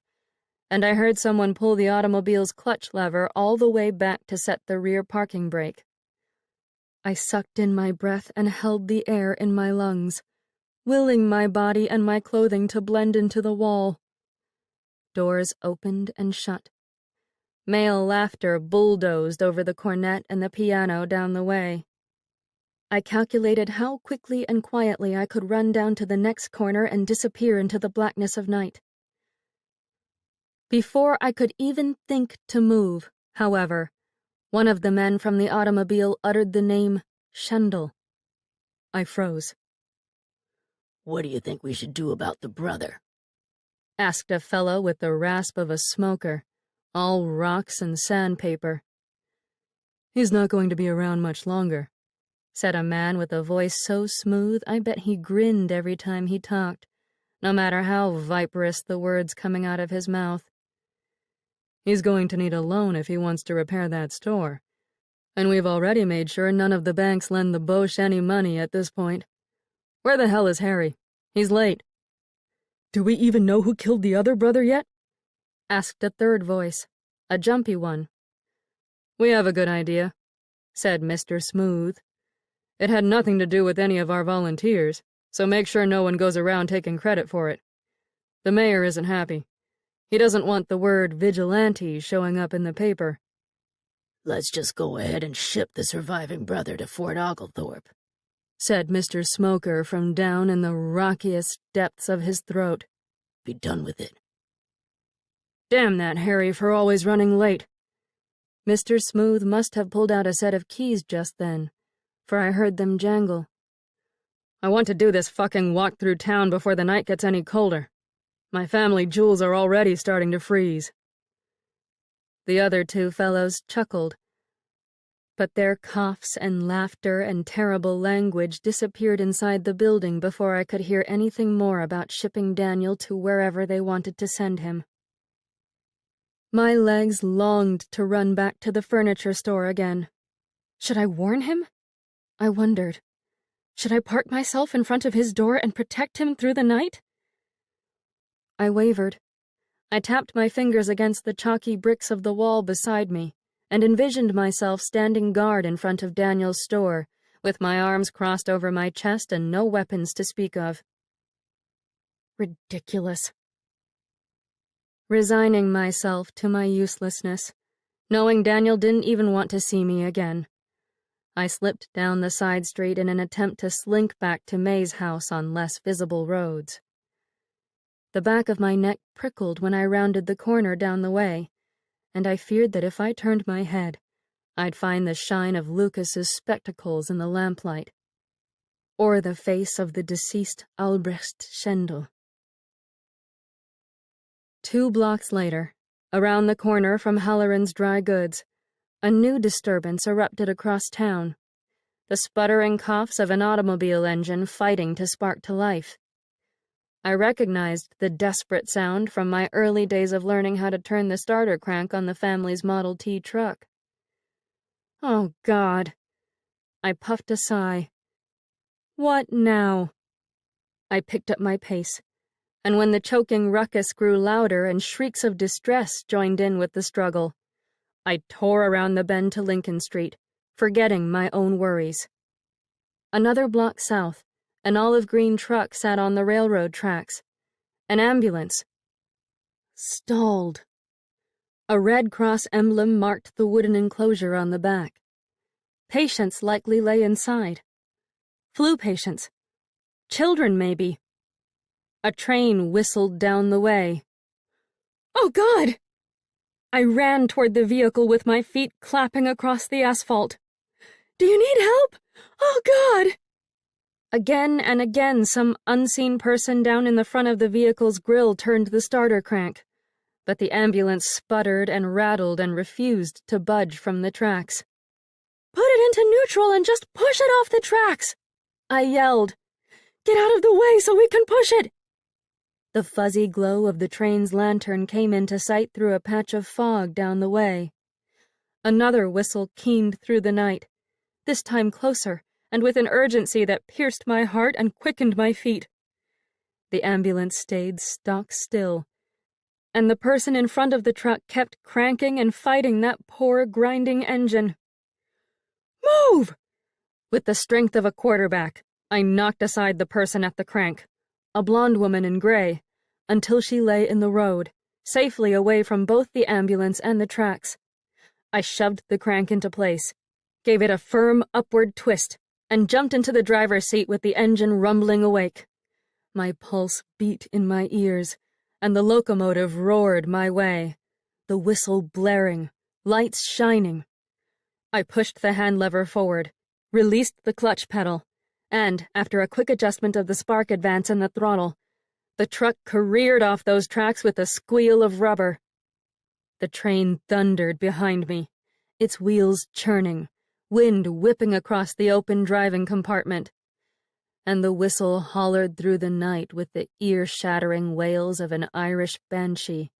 and I heard someone pull the automobile's clutch lever all the way back to set the rear parking brake. I sucked in my breath and held the air in my lungs, willing my body and my clothing to blend into the wall. Doors opened and shut. Male laughter bulldozed over the cornet and the piano down the way. I calculated how quickly and quietly I could run down to the next corner and disappear into the blackness of night. Before I could even think to move, however, one of the men from the automobile uttered the name Shendel. I froze.
"What do you think we should do about the brother?"
asked a fellow with the rasp of a smoker, all rocks and sandpaper.
"He's not going to be around much longer,"
said a man with a voice so smooth I bet he grinned every time he talked, no matter how viperous the words coming out of his mouth.
"He's going to need a loan if he wants to repair that store, and we've already made sure none of the banks lend the Boche any money at this point. Where the hell is Harry? He's late." "Do we even know who killed the other brother yet?"
asked a third voice, a jumpy one.
"We have a good idea," said Mr. Smooth. "It had nothing to do with any of our volunteers, so make sure no one goes around taking credit for it. The mayor isn't happy. He doesn't want the word vigilante showing up in the paper."
"Let's just go ahead and ship the surviving brother to Fort Oglethorpe,"
said Mr. Smoker from down in the rockiest depths of his throat.
"Be done with it."
"Damn that Harry for always running late."
Mr. Smooth must have pulled out a set of keys just then, for I heard them jangle.
"I want to do this fucking walk through town before the night gets any colder. My family jewels are already starting to freeze."
The other 2 fellows chuckled, but their coughs and laughter and terrible language disappeared inside the building before I could hear anything more about shipping Daniel to wherever they wanted to send him. My legs longed to run back to the furniture store again. Should I warn him? I wondered. Should I park myself in front of his door and protect him through the night? I wavered. I tapped my fingers against the chalky bricks of the wall beside me and envisioned myself standing guard in front of Daniel's store, with my arms crossed over my chest and no weapons to speak of. Ridiculous. Resigning myself to my uselessness, knowing Daniel didn't even want to see me again, I slipped down the side street in an attempt to slink back to May's house on less visible roads. The back of my neck prickled when I rounded the corner down the way, and I feared that if I turned my head, I'd find the shine of Lucas's spectacles in the lamplight, or the face of the deceased Albrecht Schendel. 2 blocks later, around the corner from Halloran's Dry Goods, a new disturbance erupted across town, the sputtering coughs of an automobile engine fighting to spark to life. I recognized the desperate sound from my early days of learning how to turn the starter crank on the family's Model T truck. Oh, God. I puffed a sigh. What now? I picked up my pace, and when the choking ruckus grew louder and shrieks of distress joined in with the struggle, I tore around the bend to Lincoln Street, forgetting my own worries. Another block south, an olive green truck sat on the railroad tracks. An ambulance. Stalled. A Red Cross emblem marked the wooden enclosure on the back. Patients likely lay inside. Flu patients. Children, maybe. A train whistled down the way. Oh, God! I ran toward the vehicle with my feet clapping across the asphalt. Do you need help? Oh, God! Again and again, some unseen person down in the front of the vehicle's grill turned the starter crank, but the ambulance sputtered and rattled and refused to budge from the tracks. Put it into neutral and just push it off the tracks, I yelled. Get out of the way so we can push it. The fuzzy glow of the train's lantern came into sight through a patch of fog down the way. Another whistle keened through the night, this time closer, and with an urgency that pierced my heart and quickened my feet. The ambulance stayed stock still, and the person in front of the truck kept cranking and fighting that poor, grinding engine. Move! With the strength of a quarterback, I knocked aside the person at the crank, a blonde woman in gray, until she lay in the road, safely away from both the ambulance and the tracks. I shoved the crank into place, gave it a firm upward twist, and jumped into the driver's seat with the engine rumbling awake. My pulse beat in my ears, and the locomotive roared my way, the whistle blaring, lights shining. I pushed the hand lever forward, released the clutch pedal, and, after a quick adjustment of the spark advance and the throttle, the truck careered off those tracks with a squeal of rubber. The train thundered behind me, its wheels churning, wind whipping across the open driving compartment, and the whistle hollered through the night with the ear-shattering wails of an Irish banshee.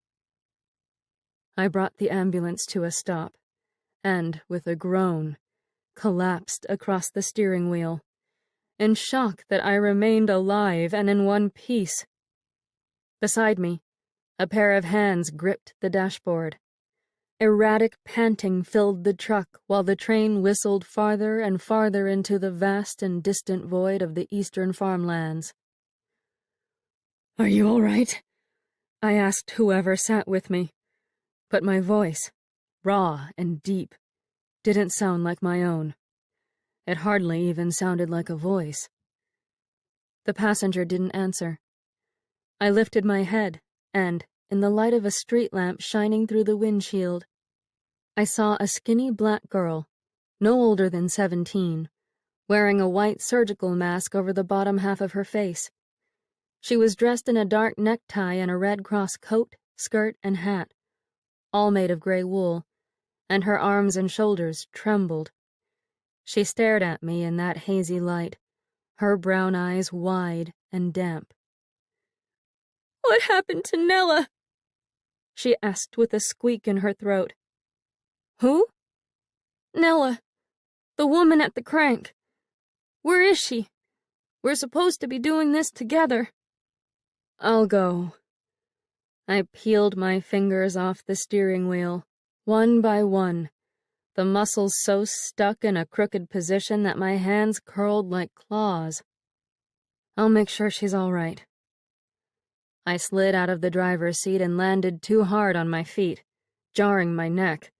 I brought the ambulance to a stop, and, with a groan, collapsed across the steering wheel, in shock that I remained alive and in one piece. Beside me, a pair of hands gripped the dashboard. Erratic panting filled the truck while the train whistled farther and farther into the vast and distant void of the eastern farmlands. Are you all right? I asked whoever sat with me, but my voice, raw and deep, didn't sound like my own. It hardly even sounded like a voice. The passenger didn't answer. I lifted my head, and, in the light of a street lamp shining through the windshield, I saw a skinny black girl, no older than 17, wearing a white surgical mask over the bottom half of her face. She was dressed in a dark necktie and a Red Cross coat, skirt, and hat, all made of gray wool, and her arms and shoulders trembled. She stared at me in that hazy light, her brown eyes wide and damp. What happened to Nella? She asked with a squeak in her throat. Who? Nella, the woman at the crank. Where is she? We're supposed to be doing this together. I'll go. I peeled my fingers off the steering wheel, one by one, the muscles so stuck in a crooked position that my hands curled like claws. I'll make sure she's all right. I slid out of the driver's seat and landed too hard on my feet, jarring my neck.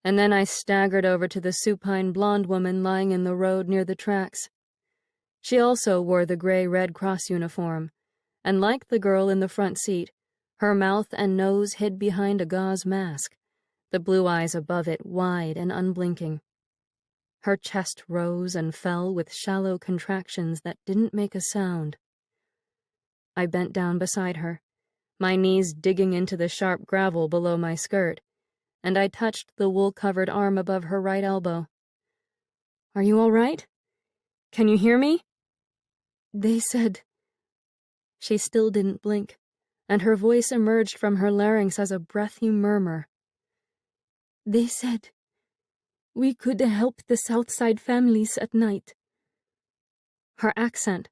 And then I staggered over to the supine blonde woman lying in the road near the tracks. She also wore the gray Red Cross uniform, and like the girl in the front seat, her mouth and nose hid behind a gauze mask, the blue eyes above it wide and unblinking. Her chest rose and fell with shallow contractions that didn't make a sound. I bent down beside her, my knees digging into the sharp gravel below my skirt, and I touched the wool-covered arm above her right elbow. "Are you all right? Can you hear me?" "They said—" She still didn't blink, and her voice emerged from her larynx as a breathy murmur. "They said we could help the Southside families at night." Her accent,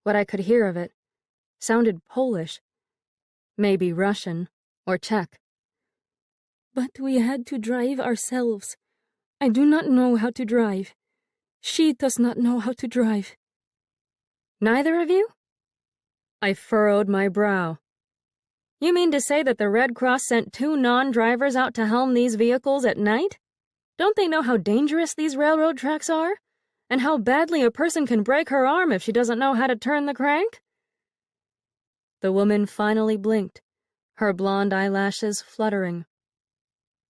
what I could hear of it, sounded Polish, maybe Russian or Czech. "But we had to drive ourselves. I do not know how to drive. She does not know how to drive." "Neither of you?" I furrowed my brow. "You mean to say that the Red Cross sent 2 non-drivers out to helm these vehicles at night? Don't they know how dangerous these railroad tracks are? And how badly a person can break her arm if she doesn't know how to turn the crank?" The woman finally blinked, her blonde eyelashes fluttering.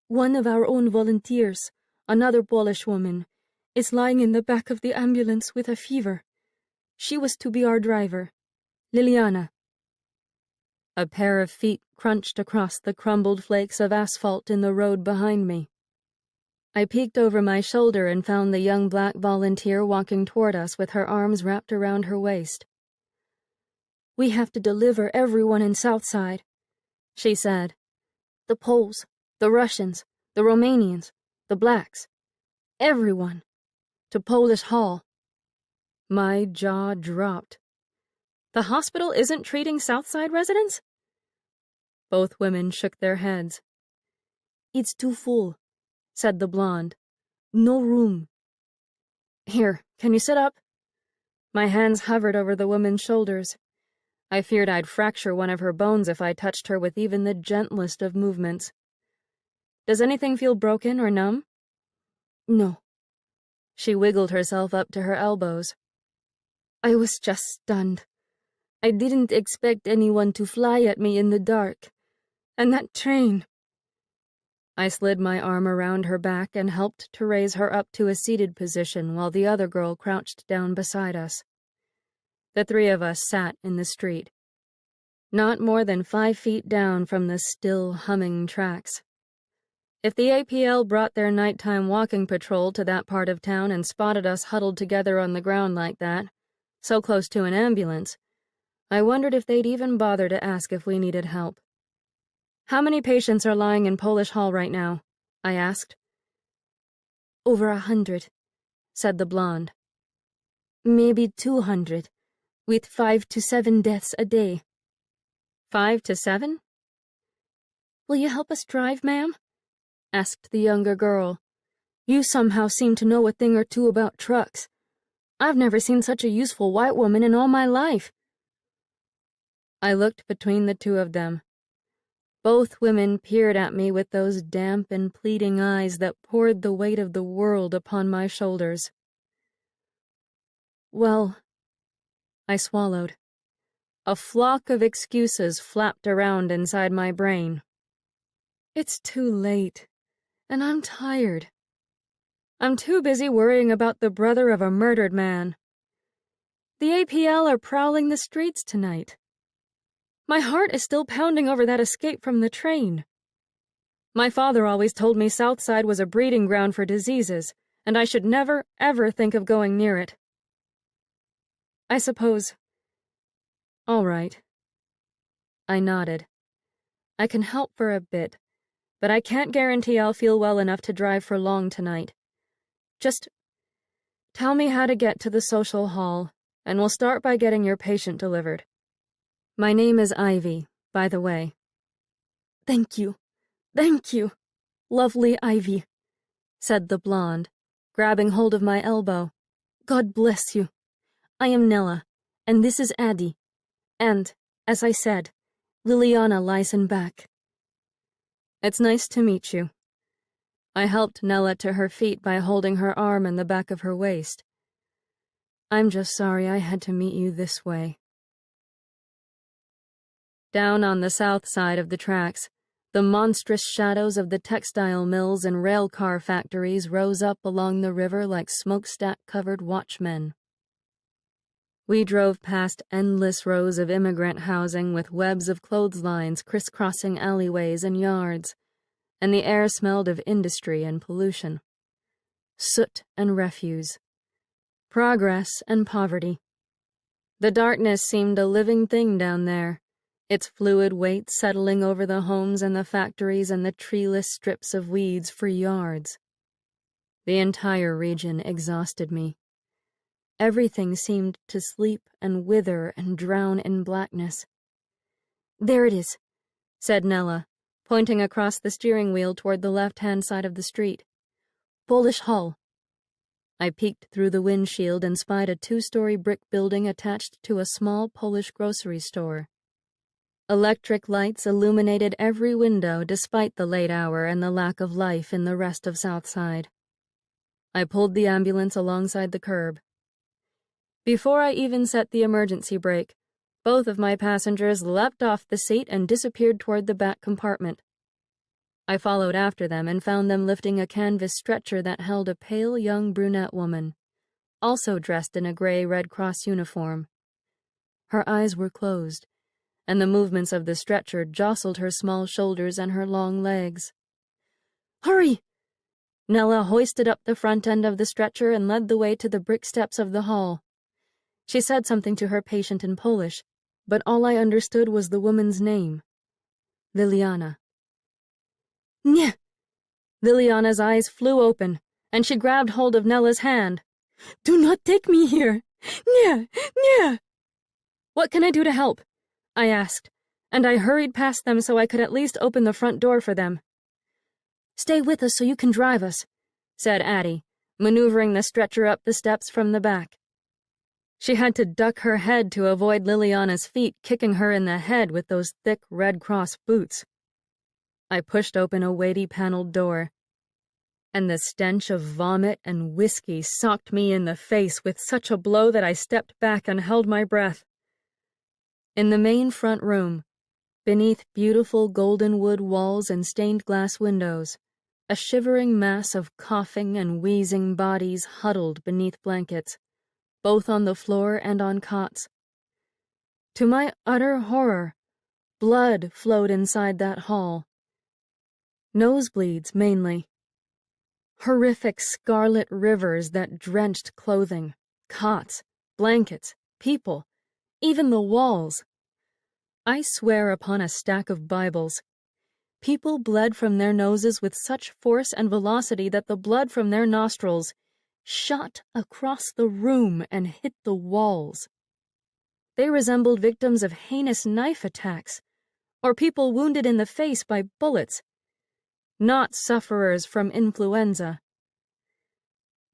"One of our own volunteers, another Polish woman, is lying in the back of the ambulance with a fever. She was to be our driver, Liliana." A pair of feet crunched across the crumbled flakes of asphalt in the road behind me. I peeked over my shoulder and found the young black volunteer walking toward us with her arms wrapped around her waist. "We have to deliver everyone in Southside," she said. "The Poles, the Russians, the Romanians, the blacks. Everyone. To Polish Hall." My jaw dropped. "The hospital isn't treating Southside residents?" Both women shook their heads. "It's too full," said the blonde. "No room." "Here, can you sit up?" My hands hovered over the woman's shoulders. I feared I'd fracture one of her bones if I touched her with even the gentlest of movements. "Does anything feel broken or numb?" "No." She wiggled herself up to her elbows. "I was just stunned. I didn't expect anyone to fly at me in the dark. And that train." I slid my arm around her back and helped to raise her up to a seated position while the other girl crouched down beside us. The 3 of us sat in the street, not more than 5 feet down from the still humming tracks. If the APL brought their nighttime walking patrol to that part of town and spotted us huddled together on the ground like that, so close to an ambulance, I wondered if they'd even bother to ask if we needed help. "How many patients are lying in Polish Hall right now?" I asked. "Over 100, said the blonde. "Maybe 200, with 5 to 7 deaths a day." 5 to 7? "Will you help us drive, ma'am?" asked the younger girl. "You somehow seem to know a thing or two about trucks. I've never seen such a useful white woman in all my life." I looked between the 2 of them. Both women peered at me with those damp and pleading eyes that poured the weight of the world upon my shoulders. "Well," I swallowed. A flock of excuses flapped around inside my brain. "It's too late, and I'm tired. I'm too busy worrying about the brother of a murdered man. The APL are prowling the streets tonight. My heart is still pounding over that escape from the train. My father always told me Southside was a breeding ground for diseases, and I should never, ever think of going near it. I suppose... All right." I nodded. "I can help for a bit, but I can't guarantee I'll feel well enough to drive for long tonight. Just tell me how to get to the social hall, and we'll start by getting your patient delivered. My name is Ivy, by the way." Thank you, lovely Ivy," said the blonde, grabbing hold of my elbow. "God bless you. I am Nella, and this is Addie. And, as I said, Liliana lies in back."
"It's nice to meet you." I helped Nella to her feet by holding her arm in the back of her waist. "I'm just sorry I had to meet you this way." Down on the south side of the tracks, the monstrous shadows of the textile mills and railcar factories rose up along the river like smokestack-covered watchmen. We drove past endless rows of immigrant housing with webs of clotheslines crisscrossing alleyways and yards, and the air smelled of industry and pollution, soot and refuse, progress and poverty. The darkness seemed a living thing down there, its fluid weight settling over the homes and the factories and the treeless strips of weeds for yards. The entire region exhausted me. Everything seemed to sleep and wither and drown in blackness.
"There it is,"
said Nella, pointing across the steering wheel toward the left-hand side of the street.
"Polish Hall."
I peeked through the windshield and spied a 2-story brick building attached to a small Polish grocery store. Electric lights illuminated every window despite the late hour and the lack of life in the rest of Southside. I pulled the ambulance alongside the curb. Before I even set the emergency brake, both of my passengers leapt off the seat and disappeared toward the back compartment. I followed after them and found them lifting a canvas stretcher that held a pale young brunette woman, also dressed in a gray Red Cross uniform. Her eyes were closed, and the movements of the stretcher jostled her small shoulders and her long legs.
"Hurry!"
Nella hoisted up the front end of the stretcher and led the way to the brick steps of the hall. She said something to her patient in Polish, but all I understood was the woman's name. Liliana.
"Nie!"
Liliana's eyes flew open, and she grabbed hold of Nella's hand.
"Do not take me here! Nie! Nie!"
"What can I do to help?" I asked, and I hurried past them so I could at least open the front door for them.
"Stay with us so you can drive us,"
said Addie, maneuvering the stretcher up the steps from the back. She had to duck her head to avoid Liliana's feet kicking her in the head with those thick Red Cross boots. I pushed open a weighty paneled door, and the stench of vomit and whiskey socked me in the face with such a blow that I stepped back and held my breath. In the main front room, beneath beautiful golden wood walls and stained glass windows, a shivering mass of coughing and wheezing bodies huddled beneath blankets, both on the floor and on cots. To my utter horror, blood flowed inside that hall. Nosebleeds, mainly. Horrific scarlet rivers that drenched clothing, cots, blankets, people, even the walls. I swear upon a stack of Bibles. People bled from their noses with such force and velocity that the blood from their nostrils shot across the room and hit the walls. They resembled victims of heinous knife attacks, or people wounded in the face by bullets, not sufferers from influenza.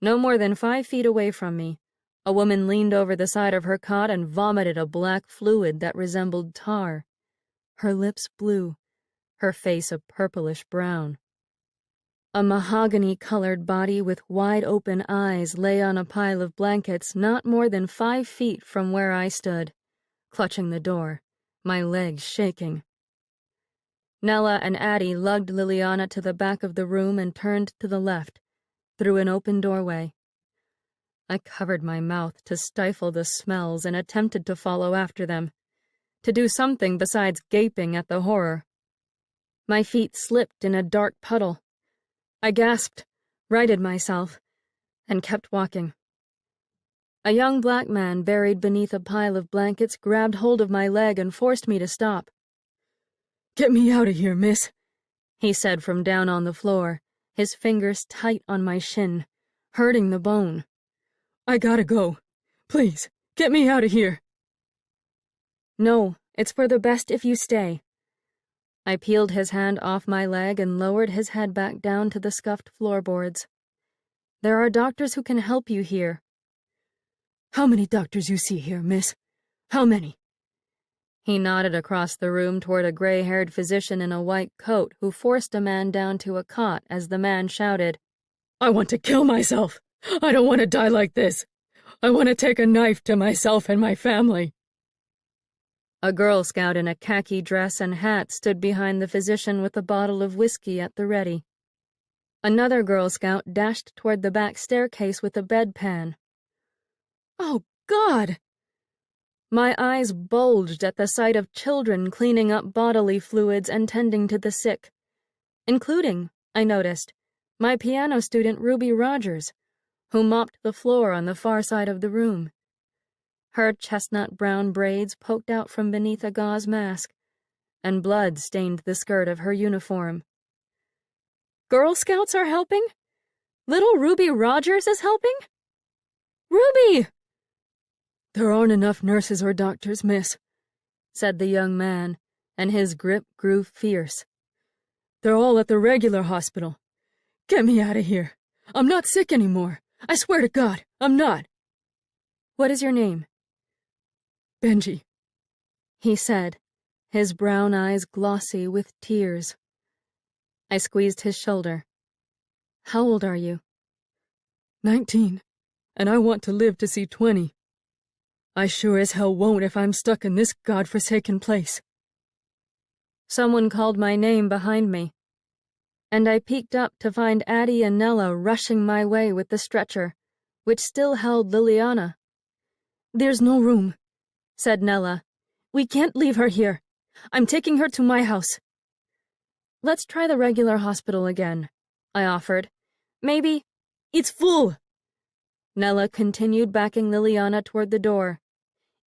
No more than 5 feet away from me, a woman leaned over the side of her cot and vomited a black fluid that resembled tar, her lips blue, her face a purplish brown. A mahogany-colored body with wide-open eyes lay on a pile of blankets not more than 5 feet from where I stood, clutching the door, my legs shaking. Nella and Addie lugged Liliana to the back of the room and turned to the left, through an open doorway. I covered my mouth to stifle the smells and attempted to follow after them, to do something besides gaping at the horror. My feet slipped in a dark puddle. I gasped, righted myself, and kept walking. A young black man buried beneath a pile of blankets grabbed hold of my leg and forced me to stop.
"Get me out of here, miss,"
he said from down on the floor, his fingers tight on my shin, hurting the bone.
"I gotta go. Please, get me out of here."
"No, it's for the best if you stay."
I peeled his hand off my leg and lowered his head back down to the scuffed floorboards. There are doctors who can help you here.
How many doctors you see here, miss? How many?
He nodded across the room toward a gray-haired physician in a white coat who forced a man down to a cot as the man shouted,
I want to kill myself. I don't want to die like this. I want to take a knife to myself and my family.
A Girl Scout in a khaki dress and hat stood behind the physician with a bottle of whiskey at the ready. Another Girl Scout dashed toward the back staircase with a bedpan.
Oh, God!
My eyes bulged at the sight of children cleaning up bodily fluids and tending to the sick, including, I noticed, my piano student Ruby Rogers, who mopped the floor on the far side of the room. Her chestnut-brown braids poked out from beneath a gauze mask, and blood stained the skirt of her uniform. Girl Scouts are helping? Little Ruby Rogers is helping? Ruby!
There aren't enough nurses or doctors, miss,
said the young man, and his grip grew fierce.
They're all at the regular hospital. Get me out of here. I'm not sick anymore. I swear to God, I'm not.
What is your name?
Benji,
he said, his brown eyes glossy with tears. I squeezed his shoulder. How old are you?
19, and I want to live to see 20. I sure as hell won't if I'm stuck in this godforsaken place.
Someone called my name behind me, and I peeked up to find Addie and Nella rushing my way with the stretcher, which still held Liliana.
There's no room,
said Nella.
We can't leave her here. I'm taking her to my house.
Let's try the regular hospital again, I offered. Maybe.
It's full.
Nella continued backing Liliana toward the door.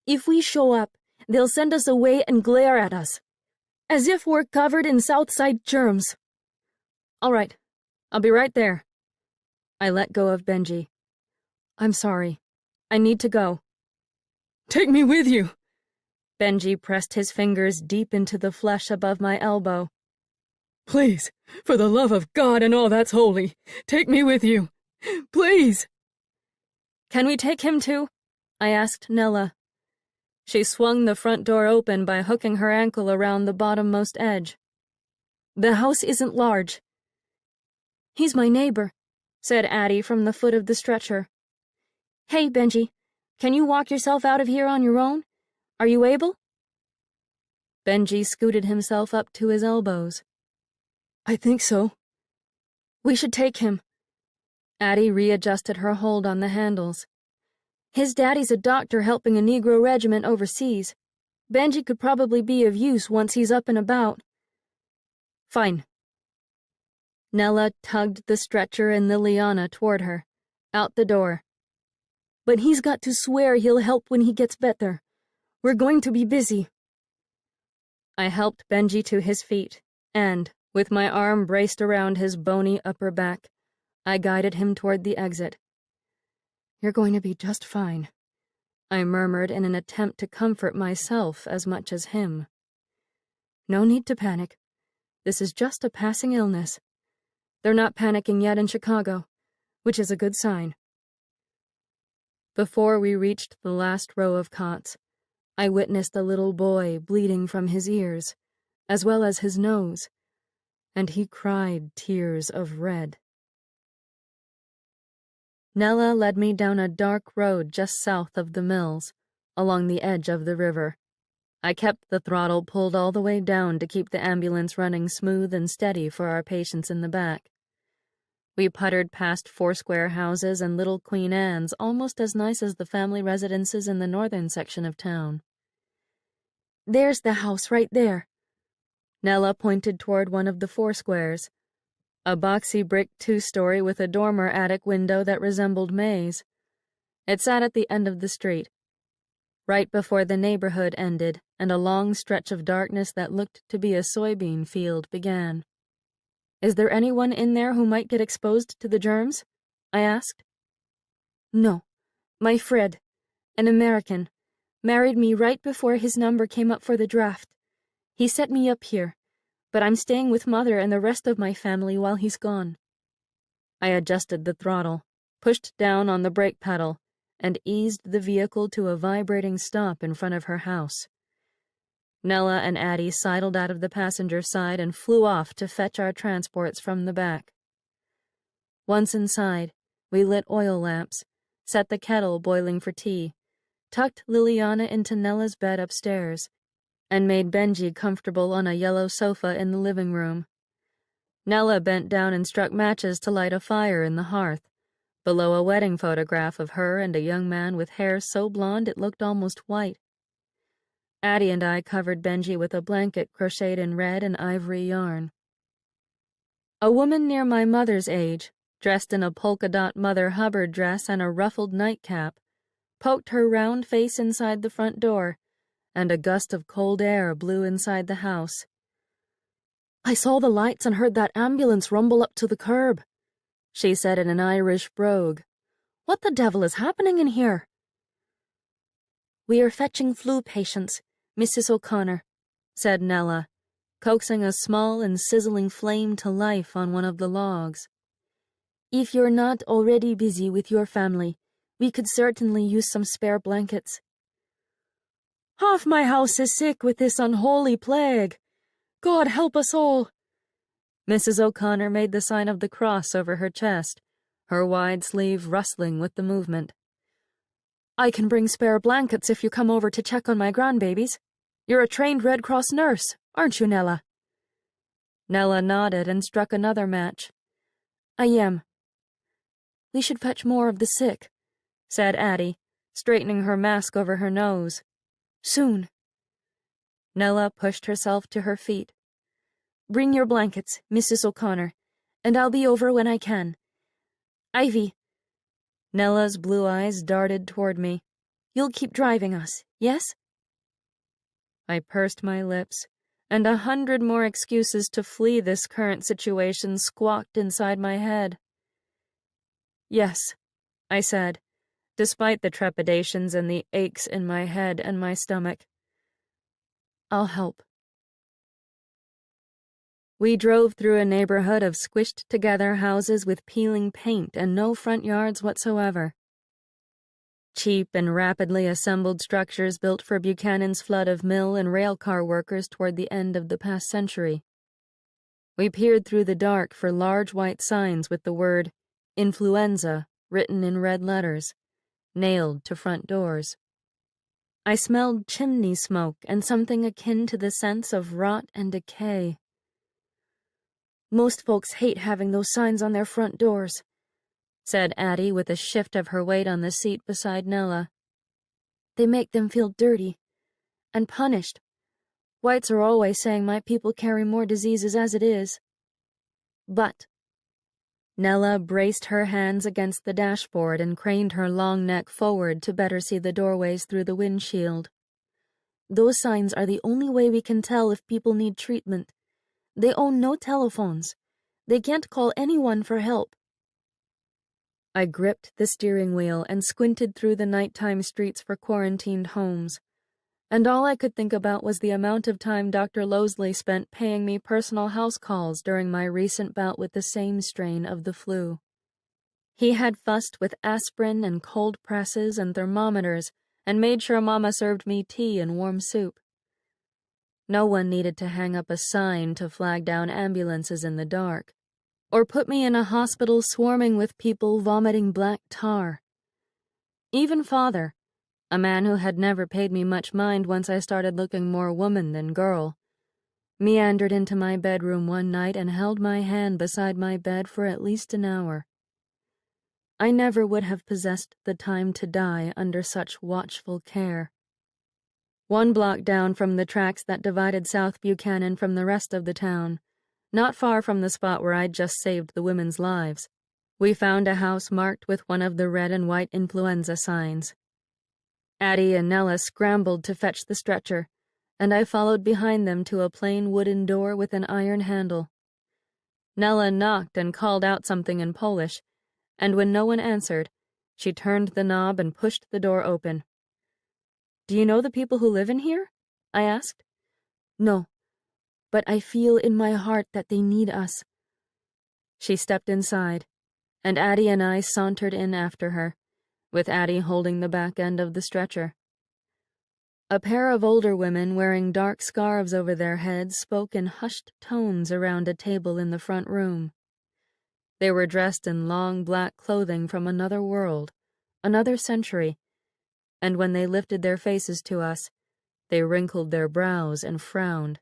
If we show up, they'll send us away and glare at us, as if we're covered in Southside germs.
All right, I'll be right there. I let go of Benji. I'm sorry. I need to go.
Take me with you.
Benji pressed his fingers deep into the flesh above my elbow.
Please, for the love of God and all that's holy, take me with you. Please.
Can we take him too? I asked Nella. She swung the front door open by hooking her ankle around the bottommost edge.
The house isn't large.
He's my neighbor, said Addie from the foot of the stretcher.
Hey, Benji, can you walk yourself out of here on your own? Are you able?
Benji scooted himself up to his elbows.
I think so.
We should take him. Addie readjusted her hold on the handles.
His daddy's a doctor helping a Negro regiment overseas. Benji could probably be of use once he's up and about.
Fine. Nella tugged the stretcher and Liliana toward her, out the door.
But he's got to swear he'll help when he gets better. We're going to be busy.
I helped Benji to his feet, and, with my arm braced around his bony upper back, I guided him toward the exit. You're going to be just fine, I murmured in an attempt to comfort myself as much as him. No need to panic. This is just a passing illness. They're not panicking yet in Chicago, which is a good sign. Before we reached the last row of cots, I witnessed a little boy bleeding from his ears, as well as his nose, and he cried tears of red. Nella led me down a dark road just south of the mills, along the edge of the river. I kept the throttle pulled all the way down to keep the ambulance running smooth and steady for our patients in the back. We puttered past four-square houses and little Queen Anne's almost as nice as the family residences in the northern section of town.
There's the house right there.
Nella pointed toward one of the four squares. A boxy brick two-story with a dormer attic window that resembled May's. It sat at the end of the street, right before the neighborhood ended and a long stretch of darkness that looked to be a soybean field began. Is there anyone in there who might get exposed to the germs? I asked.
No. My Fred, an American, married me right before his number came up for the draft. He set me up here,
but I'm staying with Mother and the rest of my family while he's gone.
I adjusted the throttle, pushed down on the brake pedal, and eased the vehicle to a vibrating stop in front of her house. Nella and Addie sidled out of the passenger side and flew off to fetch our transports from the back. Once inside, we lit oil lamps, set the kettle boiling for tea, tucked Liliana into Nella's bed upstairs, and made Benji comfortable on a yellow sofa in the living room. Nella bent down and struck matches to light a fire in the hearth, below a wedding photograph of her and a young man with hair so blonde it looked almost white. Addie and I covered Benji with a blanket crocheted in red and ivory yarn. A woman near my mother's age, dressed in a polka-dot Mother Hubbard dress and a ruffled nightcap, poked her round face inside the front door, and a gust of cold air blew inside the house.
"I saw the lights and heard that ambulance rumble up to the curb," she said in an Irish brogue. "What the devil is happening in here?" "We are fetching flu patients, Mrs. O'Connor," said Nella, coaxing a small and sizzling flame to life on one of the logs. "If you're not already busy with your family, we could certainly use some spare blankets." "Half my house is sick with this unholy plague. God help us all." Mrs. O'Connor made the sign of the cross over her chest, her wide sleeve rustling with the movement. "I can bring spare blankets if you come over to check on my grandbabies. You're a trained Red Cross nurse, aren't you, Nella?" Nella nodded and struck another match. "I am." "We should fetch more of the sick," said Addie, straightening her mask over her nose. "Soon." Nella pushed herself to her feet. "Bring your blankets, Mrs. O'Connor, and I'll be over when I can. Ivy." Nella's blue eyes darted toward me. "You'll keep driving us, yes?" I pursed my lips, and 100 more excuses to flee this current situation squawked inside my head. "Yes," I said, despite the trepidations and the aches in my head and my stomach. "I'll help." We drove through a neighborhood of squished-together houses with peeling paint and no front yards whatsoever. Cheap and rapidly assembled structures built for Buchanan's flood of mill and railcar workers toward the end of the past century. We peered through the dark for large white signs with the word "Influenza" written in red letters, nailed to front doors. I smelled chimney smoke and something akin to the sense of rot and decay. "Most folks hate having those signs on their front doors," said Addie with a shift of her weight on the seat beside Nella. "They make them feel dirty and punished. Whites are always saying my people carry more diseases as it is." "But," Nella braced her hands against the dashboard and craned her long neck forward to better see the doorways through the windshield, "those signs are the only way we can tell if people need treatment. They own no telephones. They can't call anyone for help." I gripped the steering wheel and squinted through the nighttime streets for quarantined homes, and all I could think about was the amount of time Dr. Losley spent paying me personal house calls during my recent bout with the same strain of the flu. He had fussed with aspirin and cold presses and thermometers and made sure Mama served me tea and warm soup. No one needed to hang up a sign to flag down ambulances in the dark, or put me in a hospital swarming with people vomiting black tar. Even Father, a man who had never paid me much mind once I started looking more woman than girl, meandered into my bedroom one night and held my hand beside my bed for at least an hour. I never would have possessed the time to die under such watchful care. 1 block down from the tracks that divided South Buchanan from the rest of the town, not far from the spot where I'd just saved the women's lives, we found a house marked with one of the red and white influenza signs. Addie and Nella scrambled to fetch the stretcher, and I followed behind them to a plain wooden door with an iron handle. Nella knocked and called out something in Polish, and when no one answered, she turned the knob and pushed the door open. "Do you know the people who live in here?" I asked. "No, but I feel in my heart that they need us." She stepped inside, and Addie and I sauntered in after her, with Addie holding the back end of the stretcher. A pair of older women wearing dark scarves over their heads spoke in hushed tones around a table in the front room. They were dressed in long black clothing from another world, another century, and when they lifted their faces to us, they wrinkled their brows and frowned.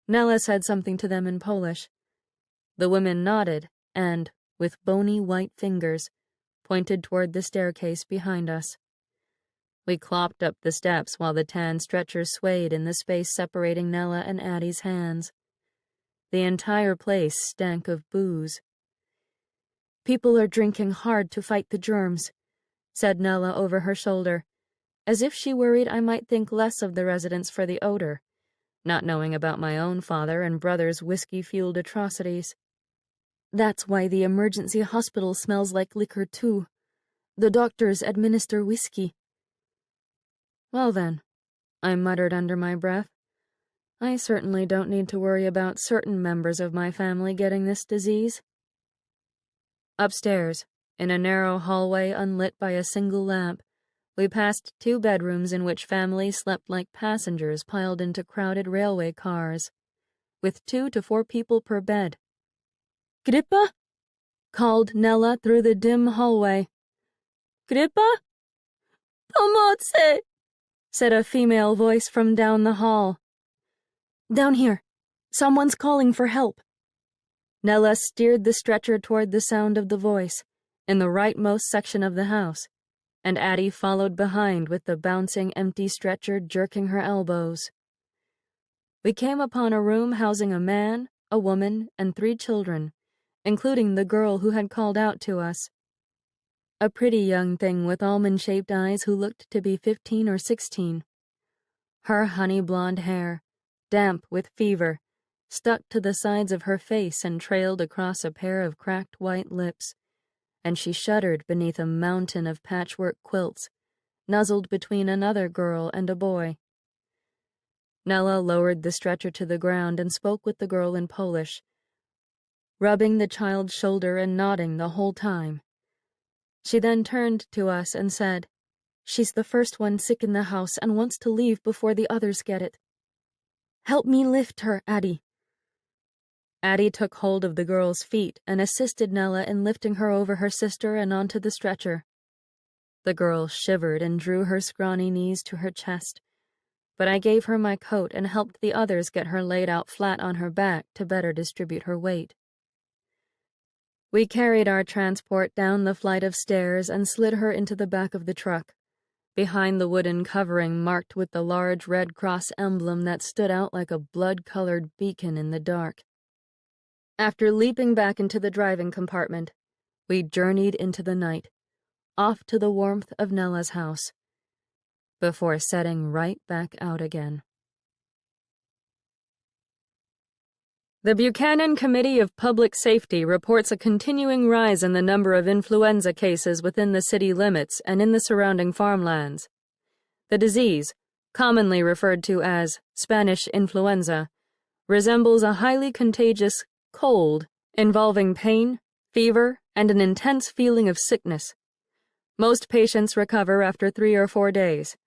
Nella said something to them in Polish. The women nodded and, with bony white fingers, pointed toward the staircase behind us. We clopped up the steps while the tan stretcher swayed in the space separating Nella and Addie's hands. The entire place stank of booze. "People are drinking hard to fight the germs," said Nella over her shoulder, as if she worried I might think less of the residents for the odor, not knowing about my own father and brother's whiskey-fueled atrocities. "That's why the emergency hospital smells like liquor, too. The doctors administer whiskey." "Well then," I muttered under my breath, "I certainly don't need to worry about certain members of my family getting this disease." Upstairs, in a narrow hallway unlit by a single lamp, we passed 2 bedrooms in which families slept like passengers piled into crowded railway cars, with 2 to 4 people per bed. "Grippa?" called Nella through the dim hallway. "Grippa?" "Pomocy!" said a female voice from down the hall. "Down here. Someone's calling for help." Nella steered the stretcher toward the sound of the voice, in the rightmost section of the house, and Addie followed behind with the bouncing empty stretcher jerking her elbows. We came upon a room housing a man, a woman, and 3 children, including the girl who had called out to us. A pretty young thing with almond-shaped eyes who looked to be 15 or 16. Her honey-blonde hair, damp with fever, stuck to the sides of her face and trailed across a pair of cracked white lips, and she shuddered beneath a mountain of patchwork quilts, nuzzled between another girl and a boy. Nella lowered the stretcher to the ground and spoke with the girl in Polish, rubbing the child's shoulder and nodding the whole time. She then turned to us and said, "She's the first one sick in the house and wants to leave before the others get it. Help me lift her, Addie." Addie took hold of the girl's feet and assisted Nella in lifting her over her sister and onto the stretcher. The girl shivered and drew her scrawny knees to her chest, but I gave her my coat and helped the others get her laid out flat on her back to better distribute her weight. We carried our transport down the flight of stairs and slid her into the back of the truck, behind the wooden covering marked with the large Red Cross emblem that stood out like a blood-colored beacon in the dark. After leaping back into the driving compartment, we journeyed into the night, off to the warmth of Nella's house, before setting right back out again. The Buchanan Committee of Public Safety reports a continuing rise in the number of influenza cases within the city limits and in the surrounding farmlands. The disease, commonly referred to as Spanish influenza, resembles a highly contagious cold involving pain, fever, and an intense feeling of sickness. Most patients recover after 3 or 4 days.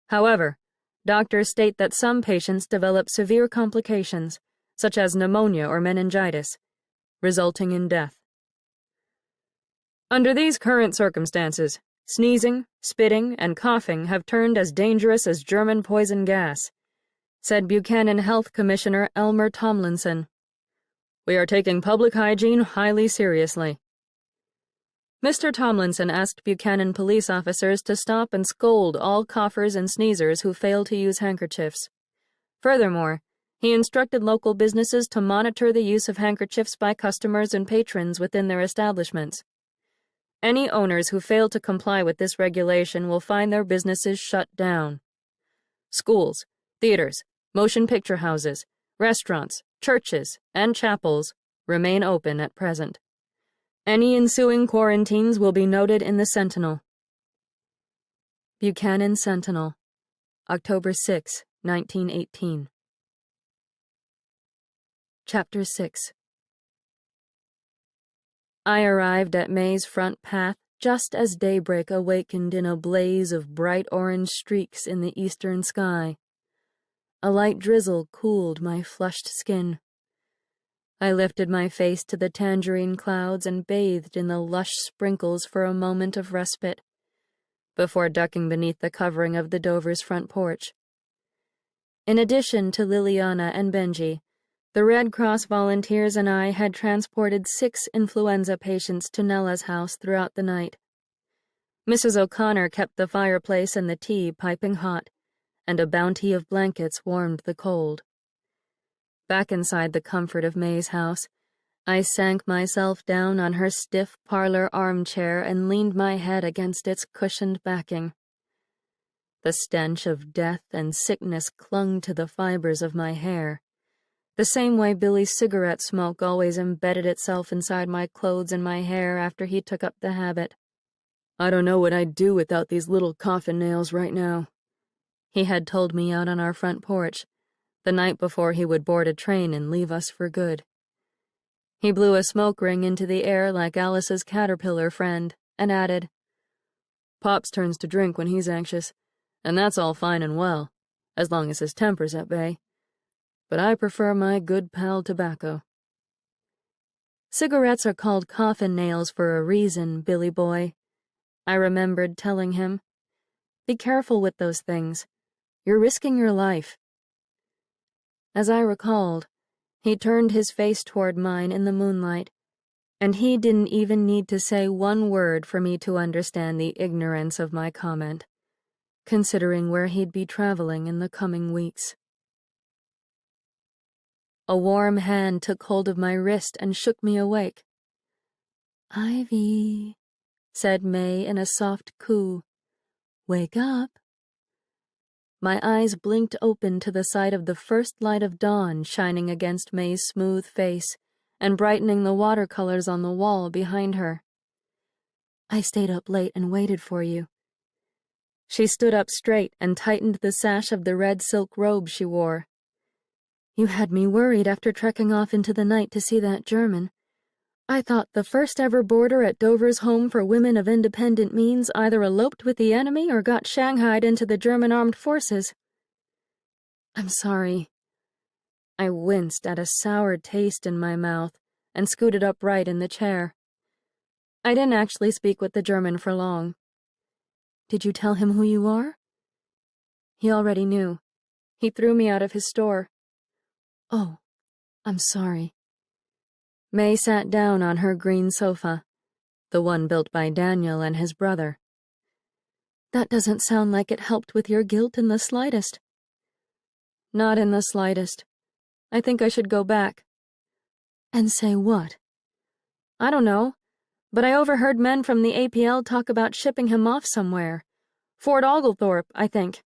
However, doctors state that some patients develop severe complications, such as pneumonia or meningitis, resulting in death. Under these current circumstances, sneezing, spitting, and coughing have turned as dangerous as German poison gas, said Buchanan Health Commissioner Elmer Tomlinson. "We are taking public hygiene highly seriously." Mr. Tomlinson asked Buchanan police officers to stop and scold all coughers and sneezers who fail to use handkerchiefs. Furthermore, he instructed local businesses to monitor the use of handkerchiefs by customers and patrons within their establishments. Any owners who fail to comply with this regulation will find their businesses shut down. Schools, theaters, motion picture houses, restaurants, churches, and chapels remain open at present. Any ensuing quarantines will be noted in the Sentinel. Buchanan Sentinel, October 6, 1918. Chapter 6. I arrived at May's front path just as daybreak awakened in a blaze of bright orange streaks in the eastern sky. A light drizzle cooled my flushed skin. I lifted my face to the tangerine clouds and bathed in the lush sprinkles for a moment of respite, before ducking beneath the covering of the Dovers' front porch. In addition to Liliana and Benji, the Red Cross volunteers and I had transported 6 influenza patients to Nella's house throughout the night. Mrs. O'Connor kept the fireplace and the tea piping hot, and a bounty of blankets warmed the cold. Back inside the comfort of May's house, I sank myself down on her stiff parlor armchair and leaned my head against its cushioned backing. The stench of death and sickness clung to the fibers of my hair, the same way Billy's cigarette smoke always embedded itself inside my clothes and my hair after he took up the habit.
"I don't know what I'd do without these little coffin nails right now,"
he had told me out on our front porch, the night before he would board a train and leave us for good. He blew a smoke ring into the air like Alice's caterpillar friend, and added,
"Pops turns to drink when he's anxious, and that's all fine and well, as long as his temper's at bay. But I prefer my good pal tobacco."
"Cigarettes are called coffin nails for a reason, Billy boy," I remembered telling him. "Be careful with those things. You're risking your life." As I recalled, he turned his face toward mine in the moonlight, and he didn't even need to say one word for me to understand the ignorance of my comment, considering where he'd be traveling in the coming weeks. A warm hand took hold of my wrist and shook me awake. "Ivy," said May in a soft coo. "Wake up." My eyes blinked open to the sight of the first light of dawn shining against May's smooth face and brightening the watercolors on the wall behind her. "I stayed up late and waited for you." She stood up straight and tightened the sash of the red silk robe she wore. "You had me worried after trekking off into the night to see that German. I thought the first ever boarder at Dover's Home for Women of Independent Means either eloped with the enemy or got shanghaied into the German armed forces." "I'm sorry." I winced at a sour taste in my mouth and scooted upright in the chair. I didn't actually speak with the German for long. "Did you tell him who you are?" "He already knew. He threw me out of his store." "Oh, I'm sorry." May sat down on her green sofa, the one built by Daniel and his brother. "That doesn't sound like it helped with your guilt in the slightest." "Not in the slightest. I think I should go back." "And say what?" "I don't know, but I overheard men from the APL talk about shipping him off somewhere. Fort Oglethorpe, I think."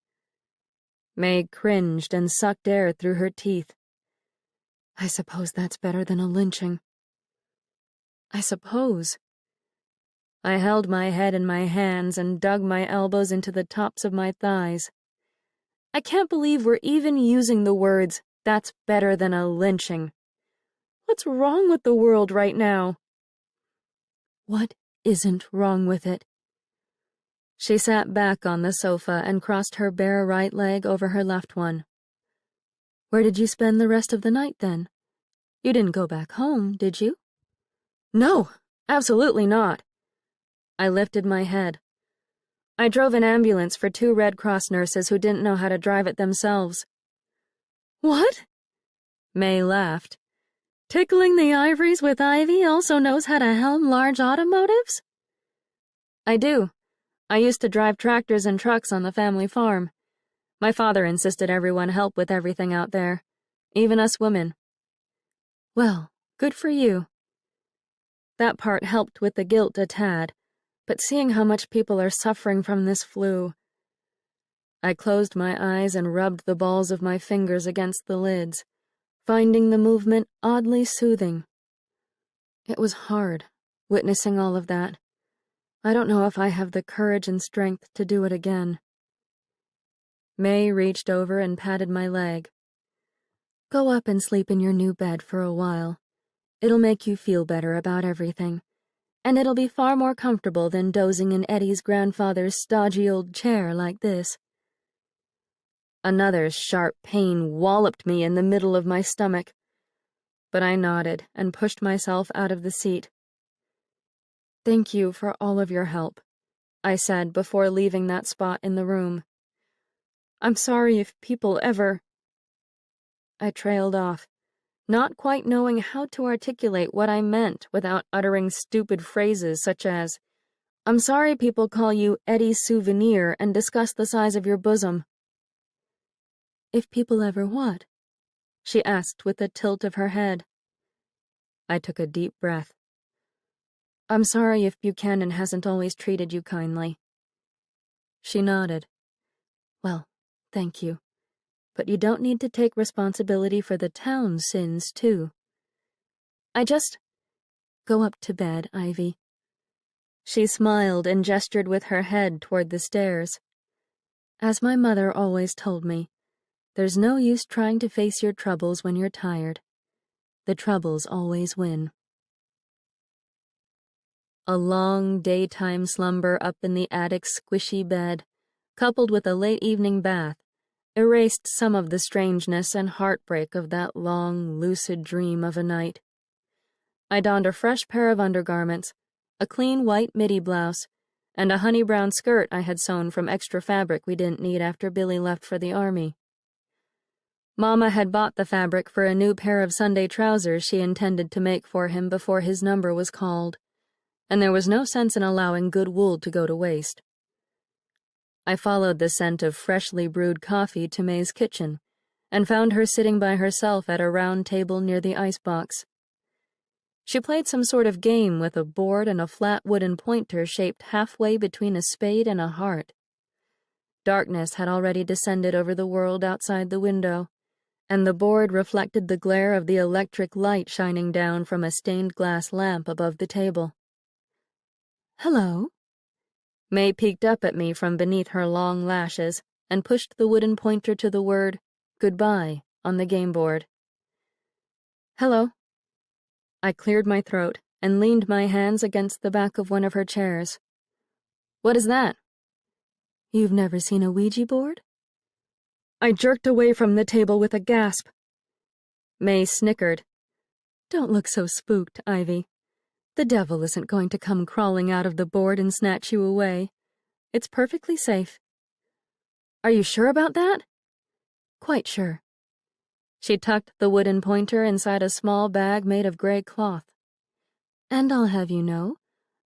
May cringed and sucked air through her teeth. "I suppose that's better than a lynching." "I suppose." I held my head in my hands and dug my elbows into the tops of my thighs. I can't believe we're even using the words, "that's better than a lynching." What's wrong with the world right now? What isn't wrong with it? She sat back on the sofa and crossed her bare right leg over her left one. "Where did you spend the rest of the night, then? You didn't go back home, did you?" "No, absolutely not." I lifted my head. "I drove an ambulance for 2 Red Cross nurses who didn't know how to drive it themselves." "What?" May laughed. "Tickling the ivories with Ivy also knows how to helm large automotives?" "I do. I used to drive tractors and trucks on the family farm. My father insisted everyone help with everything out there, even us women." "Well, good for you." That part helped with the guilt a tad, but seeing how much people are suffering from this flu. I closed my eyes and rubbed the balls of my fingers against the lids, finding the movement oddly soothing. It was hard, witnessing all of that. I don't know if I have the courage and strength to do it again. May reached over and patted my leg. Go up and sleep in your new bed for a while. It'll make you feel better about everything, and it'll be far more comfortable than dozing in Eddie's grandfather's stodgy old chair like this." Another sharp pain walloped me in the middle of my stomach, but I nodded and pushed myself out of the seat. "Thank you for all of your help," I said before leaving that spot in the room. "I'm sorry if people ever—" I trailed off, not quite knowing how to articulate what I meant without uttering stupid phrases such as, "I'm sorry people call you Eddie's souvenir and discuss the size of your bosom." "If people ever what?" she asked with a tilt of her head. I took a deep breath. "I'm sorry if Buchanan hasn't always treated you kindly." She nodded. "Well, thank you. But you don't need to take responsibility for the town's sins, too. I just— Go up to bed, Ivy." She smiled and gestured with her head toward the stairs. "As my mother always told me, there's no use trying to face your troubles when you're tired. The troubles always win." A long daytime slumber up in the attic's squishy bed, coupled with a late evening bath, erased some of the strangeness and heartbreak of that long, lucid dream of a night. I donned a fresh pair of undergarments, a clean white midi blouse, and a honey-brown skirt I had sewn from extra fabric we didn't need after Billy left for the army. Mama had bought the fabric for a new pair of Sunday trousers she intended to make for him before his number was called, and there was no sense in allowing good wool to go to waste. I followed the scent of freshly brewed coffee to May's kitchen, and found her sitting by herself at a round table near the icebox. She played some sort of game with a board and a flat wooden pointer shaped halfway between a spade and a heart. Darkness had already descended over the world outside the window, and the board reflected the glare of the electric light shining down from a stained glass lamp above the table. "Hello." May peeked up at me from beneath her long lashes and pushed the wooden pointer to the word "Goodbye" on the game board. "Hello." I cleared my throat and leaned my hands against the back of one of her chairs. "What is that?" "You've never seen a Ouija board?" I jerked away from the table with a gasp. May snickered. "Don't look so spooked, Ivy. The devil isn't going to come crawling out of the board and snatch you away. It's perfectly safe." "Are you sure about that?" "Quite sure." She tucked the wooden pointer inside a small bag made of gray cloth. "And I'll have you know,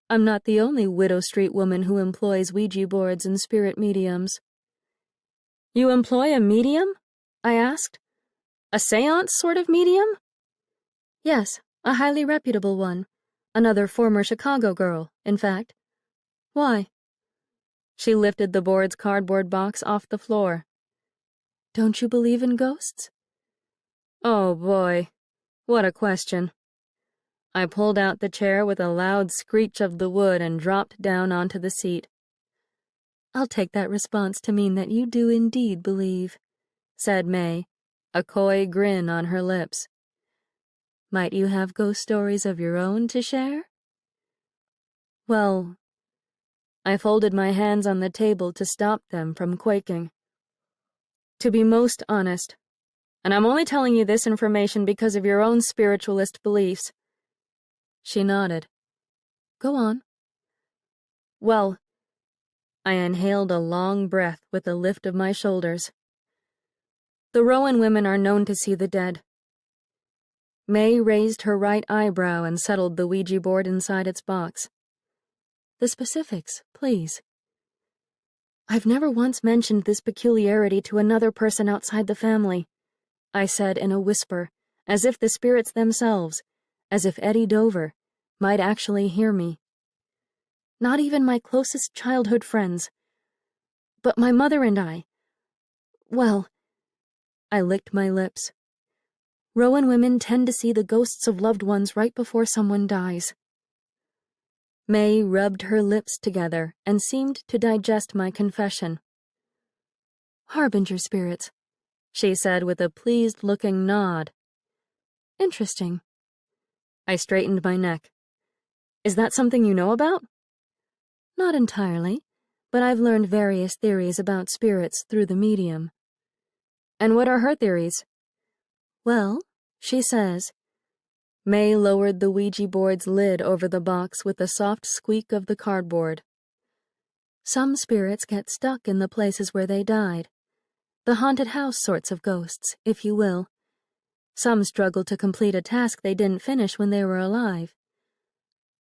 I'm not the only Widow Street woman who employs Ouija boards and spirit mediums." "You employ a medium?" I asked. "A seance sort of medium?" "Yes, a highly reputable one. Another former Chicago girl, in fact." "Why?" She lifted the board's cardboard box off the floor. "Don't you believe in ghosts?" Oh boy, what a question. I pulled out the chair with a loud screech of the wood and dropped down onto the seat. "I'll take that response to mean that you do indeed believe," said May, a coy grin on her lips. "Might you have ghost stories of your own to share?" "Well," I folded my hands on the table to stop them from quaking. "To be most honest, and I'm only telling you this information because of your own spiritualist beliefs." She nodded. "Go on." "Well," I inhaled a long breath with a lift of my shoulders. "The Rowan women are known to see the dead." May raised her right eyebrow and settled the Ouija board inside its box. "The specifics, please." "I've never once mentioned this peculiarity to another person outside the family," I said in a whisper, as if the spirits themselves, as if Eddie Dover, might actually hear me. "Not even my closest childhood friends. But my mother and I, well," I licked my lips. "Rowan women tend to see the ghosts of loved ones right before someone dies." May rubbed her lips together and seemed to digest my confession. "Harbinger spirits. she said with a pleased-looking nod. Interesting. I straightened my neck. Is that something you know about? Not entirely, but I've learned various theories about spirits through the medium.
And what are her theories?
Well, she says,
May lowered the Ouija board's lid over the box with a soft squeak of the cardboard.
some spirits get stuck in the places where they died. The haunted house sorts of ghosts, if you will. Some struggle to complete a task they didn't finish when they were alive.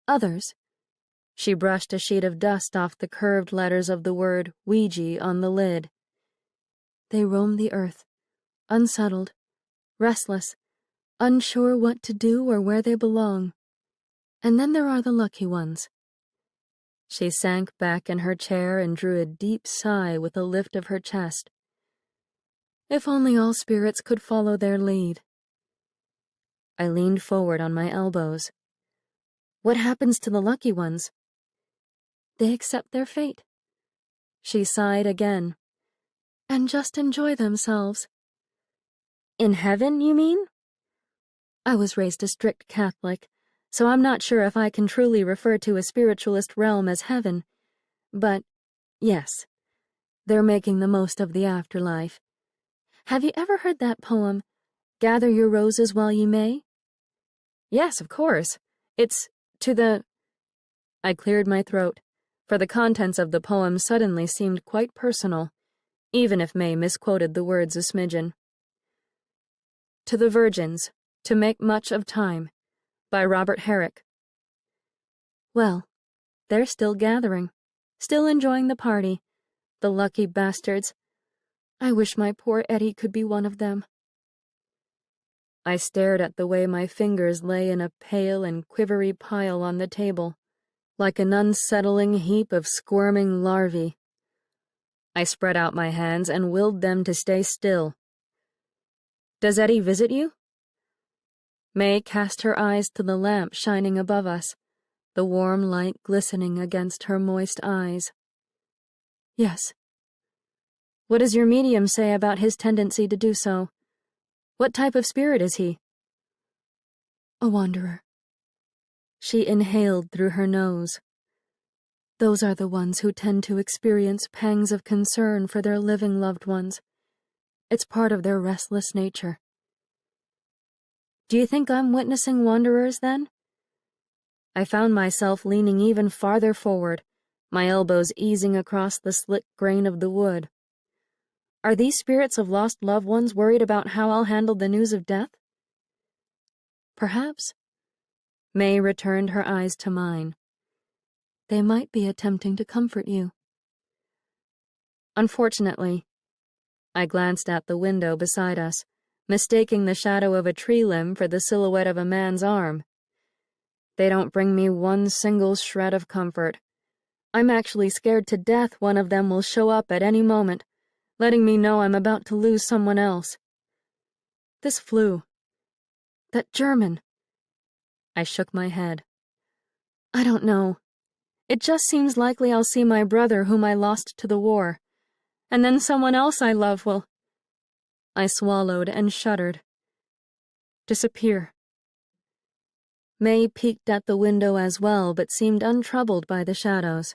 Others,
she brushed a sheet of dust off the curved letters of the word Ouija on the lid.
They roam the earth, unsettled, restless, unsure what to do or where they belong. And then there are the lucky ones.
She sank back in her chair and drew a deep sigh with a lift of her chest.
If only all spirits could follow their lead.
I leaned forward on my elbows. What happens to the lucky ones?
They accept their fate.
She sighed again.
And just enjoy themselves.
In heaven, you mean?
I was raised a strict Catholic, so I'm not sure if I can truly refer to a spiritualist realm as heaven. But, yes, they're making the most of the afterlife. Have you ever heard that poem, Gather Your Roses While You May?
Yes, of course. It's to the... I cleared my throat, for the contents of the poem suddenly seemed quite personal, even if May misquoted the words a smidgen. To the Virgins, to Make Much of Time, by Robert Herrick.
Well, they're still gathering, still enjoying the party. The lucky bastards. I wish my poor Eddie could be one of them.
I stared at the way my fingers lay in a pale and quivery pile on the table, like an unsettling heap of squirming larvae. I spread out my hands and willed them to stay still. Does Eddie visit you?
May cast her eyes to the lamp shining above us, the warm light glistening against her moist eyes. Yes.
What does your medium say about his tendency to do so? What type of spirit is he?
A wanderer.
She inhaled through her nose.
Those are the ones who tend to experience pangs of concern for their living loved ones. It's part of their restless nature.
Do you think I'm witnessing wanderers, then? I found myself leaning even farther forward, my elbows easing across the slick grain of the wood. Are these spirits of lost loved ones worried about how I'll handle the news of death?
Perhaps.
May returned her eyes to mine.
They might be attempting to comfort you.
Unfortunately, I glanced at the window beside us, mistaking the shadow of a tree limb for the silhouette of a man's arm. They don't bring me one single shred of comfort. I'm actually scared to death one of them will show up at any moment, letting me know I'm about to lose someone else.
This flu. That German.
I shook my head.
I don't know.
It just seems likely I'll see my brother whom I lost to the war, and then someone else I love will... I swallowed and shuddered. Disappear. May peeked at the window as well, but seemed untroubled by the shadows.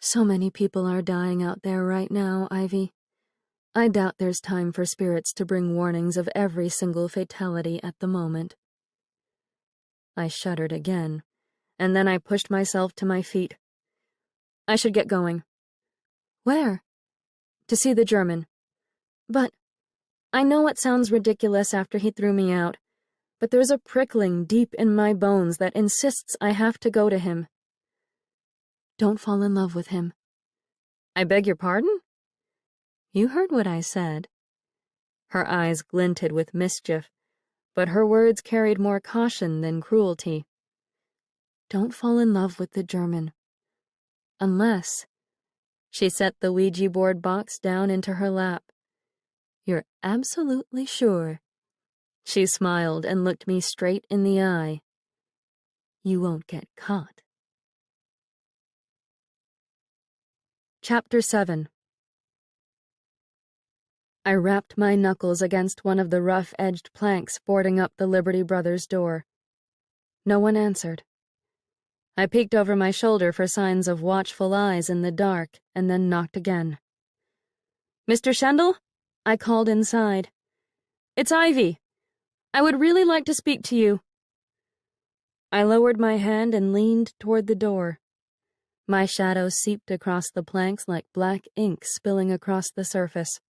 So many people are dying out there right now, Ivy. I doubt there's time for spirits to bring warnings of every single fatality at the moment.
I shuddered again, and then I pushed myself to my feet. I should get going.
Where?
To see the German. But I know it sounds ridiculous after he threw me out, but there's a prickling deep in my bones that insists I have to go to him.
Don't fall in love with him.
I beg your pardon?
You heard what I said.
Her eyes glinted with mischief, but her words carried more caution than cruelty.
Don't fall in love with the German. Unless...
She set the Ouija board box down into her lap.
You're absolutely sure.
She smiled and looked me straight in the eye.
You won't get caught.
Chapter 7.
I rapped my knuckles against one of the rough-edged planks boarding up the Liberty Brothers' door. No one answered. I peeked over my shoulder for signs of watchful eyes in the dark and then knocked again. "Mr. Shendel?" I called inside. "It's Ivy. I would really like to speak to you." I lowered my hand and leaned toward the door. My shadow seeped across the planks like black ink spilling across the surface.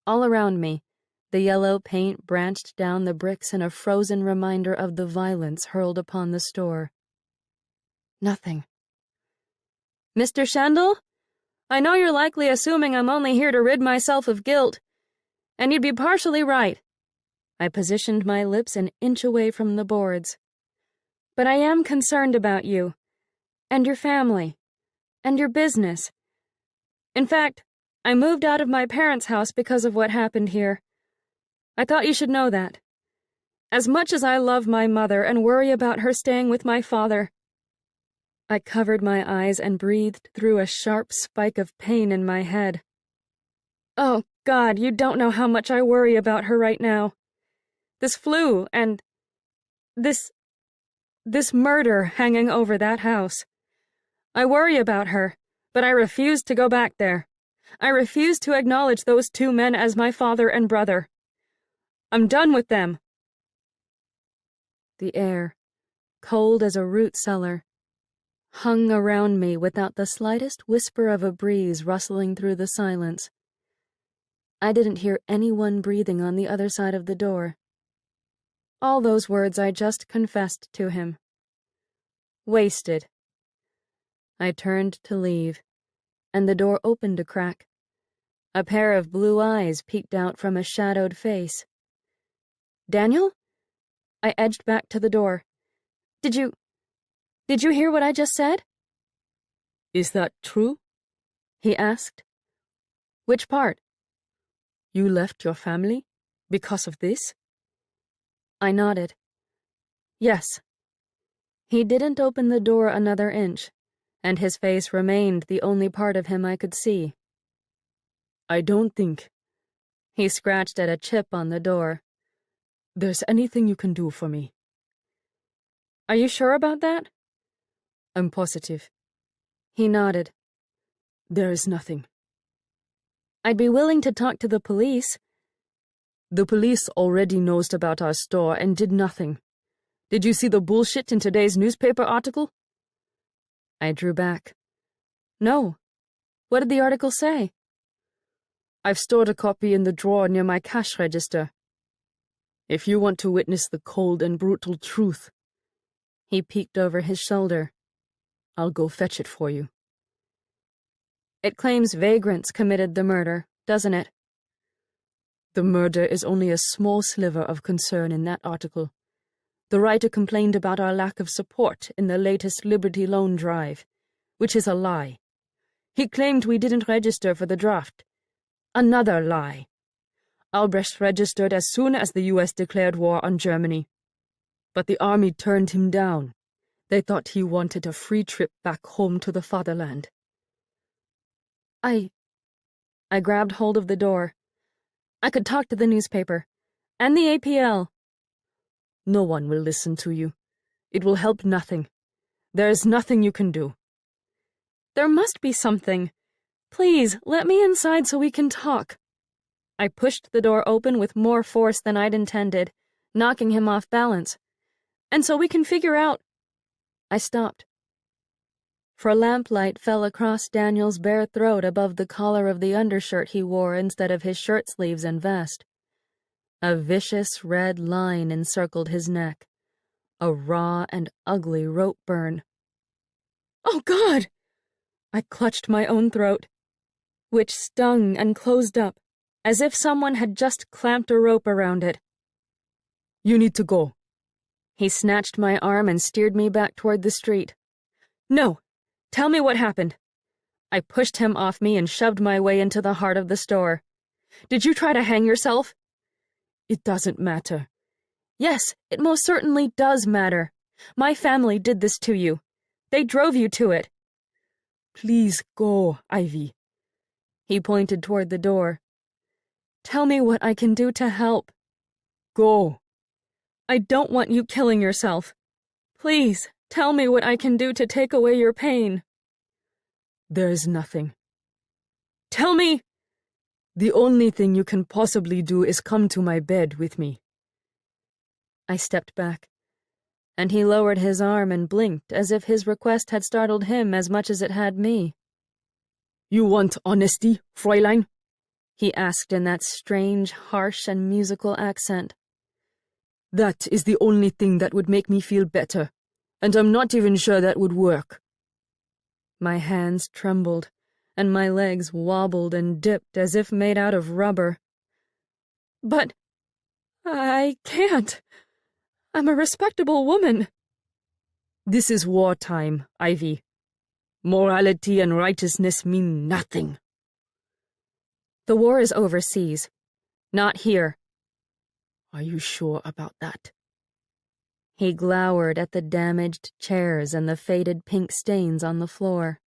All around me, the yellow paint branched down the bricks in a frozen reminder of the violence hurled upon the store. Nothing. "Mr. Shendel? I know you're likely assuming I'm only here to rid myself of guilt, and you'd be partially right." I positioned my lips an inch away from the boards. "But I am concerned about you, and your family, and your business. In fact, I moved out of my parents' house because of what happened here. I thought you should know that. As much as I love my mother and worry about her staying with my father..." I covered my eyes and breathed through a sharp spike of pain in my head. "Oh, God, you don't know how much I worry about her right now. This flu and this murder hanging over that house. I worry about her, but I refuse to go back there. I refuse to acknowledge those two men as my father and brother. I'm done with them." The air, cold as a root cellar, hung around me without the slightest whisper of a breeze rustling through the silence. I didn't hear anyone breathing on the other side of the door. All those words I just confessed to him. Wasted. I turned to leave, and the door opened a crack. A pair of blue eyes peeked out from a shadowed face. "Daniel?" I edged back to the door. Did you hear what I just said?"
Is that true?
he asked. "Which part?"
You left your family because of this?
I nodded. "Yes." He didn't open the door another inch, and his face remained the only part of him I could see.
I don't think
He scratched at a chip on the door.
there's anything you can do for me.
"Are you sure about that?"
I'm positive.
He nodded.
There is nothing.
"I'd be willing to talk to the police."
The police already knows about our store and did nothing. Did you see the bullshit in today's newspaper article?
I drew back. "No. What did the article say?"
I've stored a copy in the drawer near my cash register. If you want to witness the cold and brutal truth,
He peeked over his shoulder.
I'll go fetch it for you.
"It claims vagrants committed the murder, doesn't it?"
The murder is only a small sliver of concern in that article. The writer complained about our lack of support in the latest Liberty loan drive, which is a lie. He claimed we didn't register for the draft. Another lie. Albrecht registered as soon as the U.S. declared war on Germany. But the army turned him down. They thought he wanted a free trip back home to the fatherland.
I grabbed hold of the door. I could talk to the newspaper. And the APL.
No one will listen to you. It will help nothing. There is nothing you can do.
There must be something. Please, let me inside so we can talk. I pushed the door open with more force than I'd intended, knocking him off balance. And so we can figure out... I stopped. For lamplight fell across Daniel's bare throat above the collar of the undershirt he wore instead of his shirt sleeves and vest. A vicious red line encircled his neck. A raw and ugly rope burn. "Oh, God!" I clutched my own throat, which stung and closed up, as if someone had just clamped a rope around it.
You need to go.
He snatched my arm and steered me back toward the street. "No! Tell me what happened." I pushed him off me and shoved my way into the heart of the store. "Did you try to hang yourself?"
It doesn't matter.
"Yes, it most certainly does matter. My family did this to you. They drove you to it."
Please go, Ivy.
He pointed toward the door. Tell me what I can do to help.
Go.
I don't want you killing yourself. Please, tell me what I can do to take away your pain.
There's nothing.
Tell me!
The only thing you can possibly do is come to my bed with me.
I stepped back, and he lowered his arm and blinked as if his request had startled him as much as it had me.
You want honesty, Fräulein?
He asked in that strange, harsh, and musical accent.
That is the only thing that would make me feel better, and I'm not even sure that would work.
My hands trembled, and my legs wobbled and dipped as if made out of rubber. But I can't. I'm a respectable woman.
This is wartime, Ivy. Morality and righteousness mean nothing.
The war is overseas, not here.
Are you sure about that?
He glowered at the damaged chairs and the faded pink stains on the floor.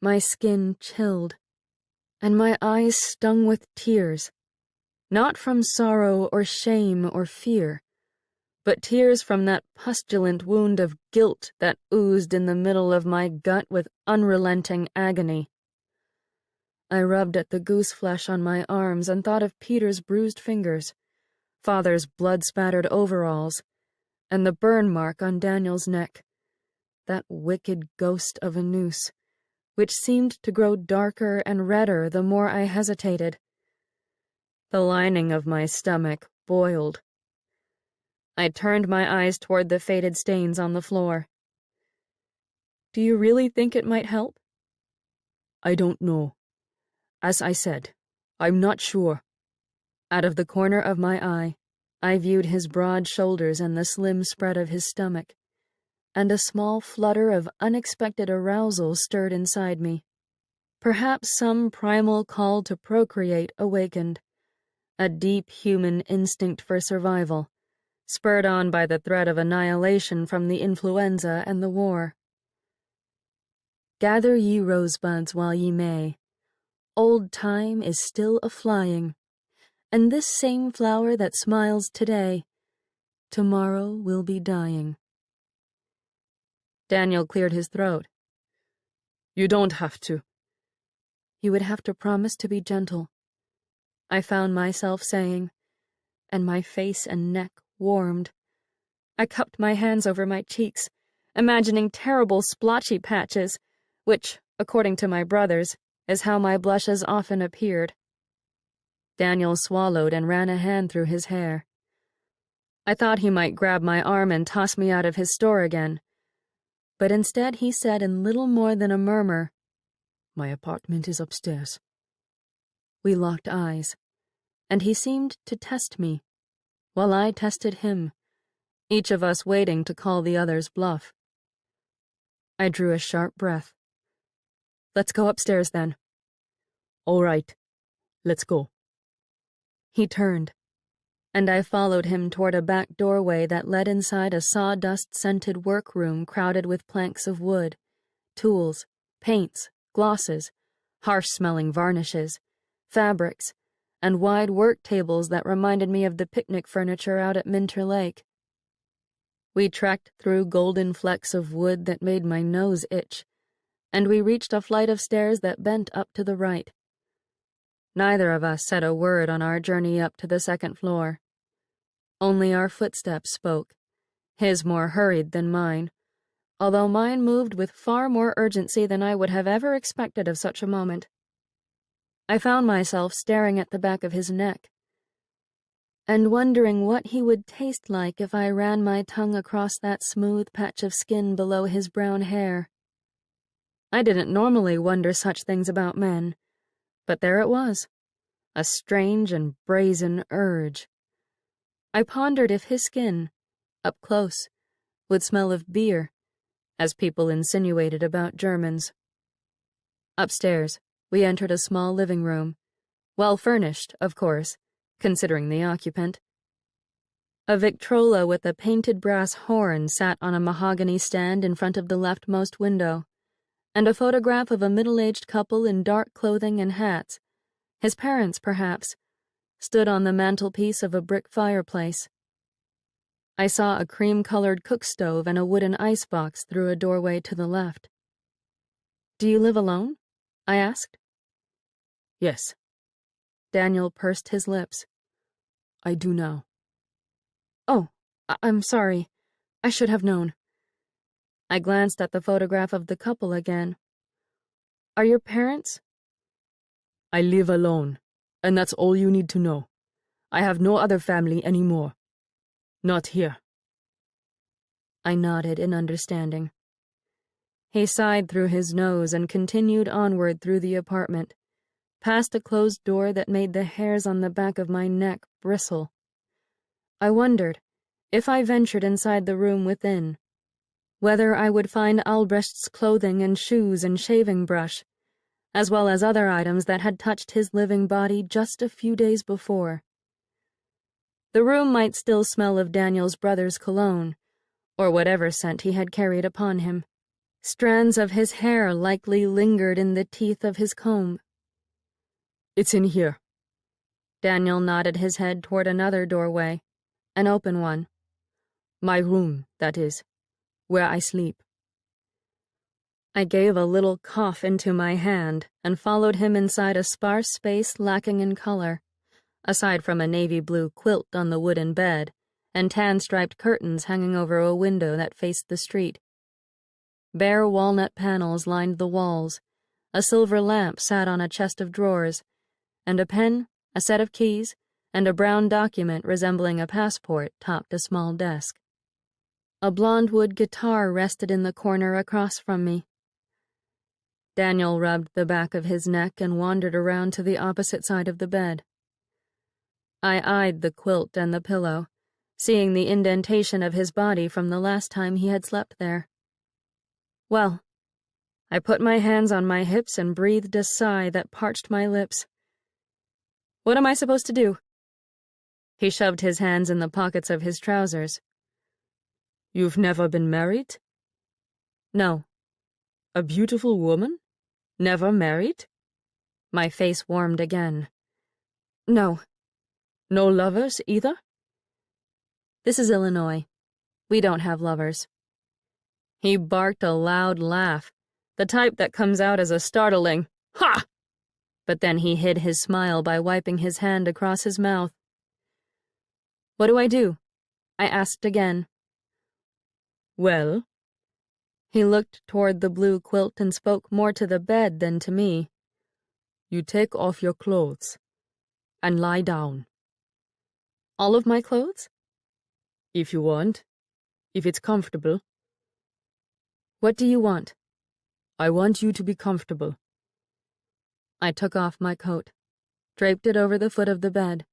My skin chilled, and my eyes stung with tears, not from sorrow or shame or fear, but tears from that pustulant wound of guilt that oozed in the middle of my gut with unrelenting agony. I rubbed at the goose flesh on my arms and thought of Peter's bruised fingers, Father's blood-spattered overalls, and the burn mark on Daniel's neck, that wicked ghost of a noose, which seemed to grow darker and redder the more I hesitated. The lining of my stomach boiled. I turned my eyes toward the faded stains on the floor. Do you really think it might help?
I don't know. As I said, I'm not sure.
Out of the corner of my eye, I viewed his broad shoulders and the slim spread of his stomach, and a small flutter of unexpected arousal stirred inside me. Perhaps some primal call to procreate awakened, a deep human instinct for survival, spurred on by the threat of annihilation from the influenza and the war. Gather ye rosebuds while ye may. Old time is still a-flying, and this same flower that smiles today, tomorrow will be dying. Daniel cleared his throat.
You don't have to.
You would have to promise to be gentle, I found myself saying, and my face and neck warmed. I cupped my hands over my cheeks, imagining terrible splotchy patches, which, according to my brothers, is how my blushes often appeared. Daniel swallowed and ran a hand through his hair. I thought he might grab my arm and toss me out of his store again, but instead he said in little more than a murmur,
My apartment is upstairs.
We locked eyes, and he seemed to test me, while I tested him, each of us waiting to call the other's bluff. I drew a sharp breath. Let's go upstairs, then.
All right, let's go.
He turned, and I followed him toward a back doorway that led inside a sawdust-scented workroom crowded with planks of wood, tools, paints, glosses, harsh-smelling varnishes, fabrics, and wide work tables that reminded me of the picnic furniture out at Minter Lake. We trekked through golden flecks of wood that made my nose itch, and we reached a flight of stairs that bent up to the right. Neither of us said a word on our journey up to the second floor. Only our footsteps spoke, his more hurried than mine, although mine moved with far more urgency than I would have ever expected of such a moment. I found myself staring at the back of his neck, and wondering what he would taste like if I ran my tongue across that smooth patch of skin below his brown hair. I didn't normally wonder such things about men, but there it was, a strange and brazen urge. I pondered if his skin, up close, would smell of beer, as people insinuated about Germans. Upstairs, we entered a small living room, well furnished, of course, considering the occupant. A Victrola with a painted brass horn sat on a mahogany stand in front of the leftmost window, and a photograph of a middle-aged couple in dark clothing and hats, his parents, perhaps, stood on the mantelpiece of a brick fireplace. I saw a cream-colored cook stove and a wooden icebox through a doorway to the left. "Do you live alone?" I asked.
"Yes."
Daniel pursed his lips.
"I do now."
"Oh, I'm sorry. I should have known." I glanced at the photograph of the couple again. "Are your parents?"
"I live alone, and that's all you need to know. I have no other family anymore. Not here."
I nodded in understanding. He sighed through his nose and continued onward through the apartment, past a closed door that made the hairs on the back of my neck bristle. I wondered, if I ventured inside the room within, whether I would find Albrecht's clothing and shoes and shaving brush, as well as other items that had touched his living body just a few days before. The room might still smell of Daniel's brother's cologne, or whatever scent he had carried upon him. Strands of his hair likely lingered in the teeth of his comb.
"It's in here."
Daniel nodded his head toward another doorway, an open one.
"My room, that is, where I sleep."
I gave a little cough into my hand and followed him inside a sparse space lacking in color, aside from a navy blue quilt on the wooden bed and tan-striped curtains hanging over a window that faced the street. Bare walnut panels lined the walls, a silver lamp sat on a chest of drawers, and a pen, a set of keys, and a brown document resembling a passport topped a small desk. A blonde wood guitar rested in the corner across from me. Daniel rubbed the back of his neck and wandered around to the opposite side of the bed. I eyed the quilt and the pillow, seeing the indentation of his body from the last time he had slept there. Well, I put my hands on my hips and breathed a sigh that parched my lips. "What am I supposed to do?" He shoved his hands in the pockets of his trousers.
"You've never been married?"
"No."
"A beautiful woman? Never married?"
My face warmed again. "No."
"No lovers either?"
"This is Illinois. We don't have lovers."
He barked a loud laugh, the type that comes out as a startling "Ha!"
But then he hid his smile by wiping his hand across his mouth. "What do I do?" I asked again.
"Well?"
He looked toward the blue quilt and spoke more to the bed than to me.
"You take off your clothes and lie down."
"All of my clothes?"
"If you want. If it's comfortable."
"What do you want?"
"I want you to be comfortable."
I took off my coat, draped it over the foot of the bed,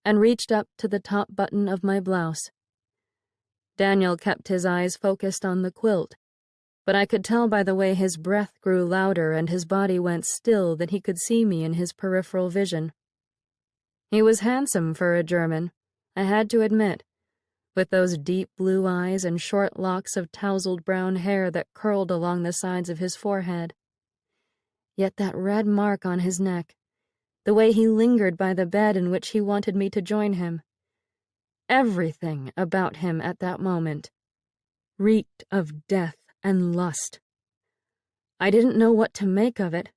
and reached up to the top button of my blouse. Daniel kept his eyes focused on the quilt, but I could tell by the way his breath grew louder and his body went still that he could see me in his peripheral vision. He was handsome for a German, I had to admit, with those deep blue eyes and short locks of tousled brown hair that curled along the sides of his forehead. Yet that red mark on his neck, the way he lingered by the bed in which he wanted me to join him, everything about him at that moment reeked of death and lust. I didn't know what to make of it.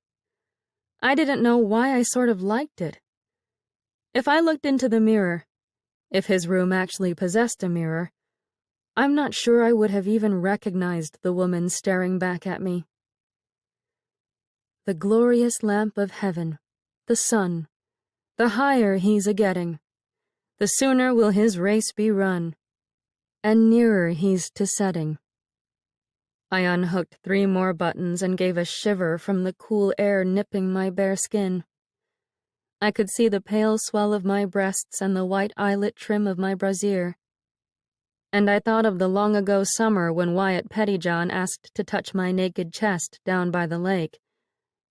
I didn't know why I sort of liked it. If I looked into the mirror, if his room actually possessed a mirror, I'm not sure I would have even recognized the woman staring back at me. The glorious lamp of heaven, the sun, the higher he's a-getting, the sooner will his race be run, and nearer he's to setting. I unhooked 3 more buttons and gave a shiver from the cool air nipping my bare skin. I could see the pale swell of my breasts and the white eyelet trim of my brassiere. And I thought of the long-ago summer when Wyatt Pettyjohn asked to touch my naked chest down by the lake,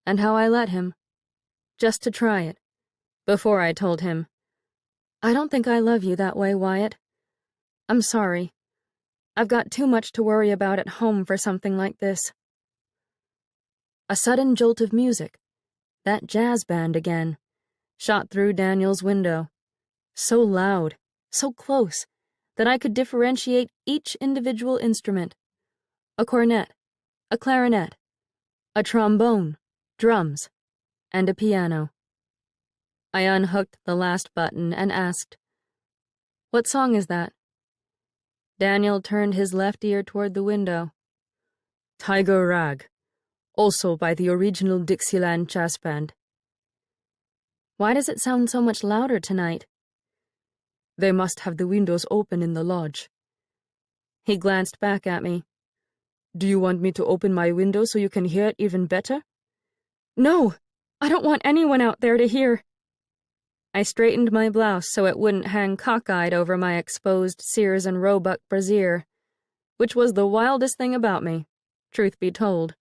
and how I let him, just to try it, before I told him, "I don't think I love you that way, Wyatt. I'm sorry. I've got too much to worry about at home for something like this." A sudden jolt of music, that jazz band again, shot through Daniel's window, so loud, so close, that I could differentiate each individual instrument: a cornet, a clarinet, a trombone, drums, and a piano. I unhooked the last button and asked, "What song is that?" Daniel turned his left ear toward the window. "Tiger Rag, also by the original Dixieland Jazz Band." "Why does it sound so much louder tonight?" "They must have the windows open in the lodge." He glanced back at me. "Do you want me to open my window so you can hear it even better?" "No! I don't want anyone out there to hear." I straightened my blouse so it wouldn't hang cockeyed over my exposed Sears and Roebuck brassiere, which was the wildest thing about me, truth be told.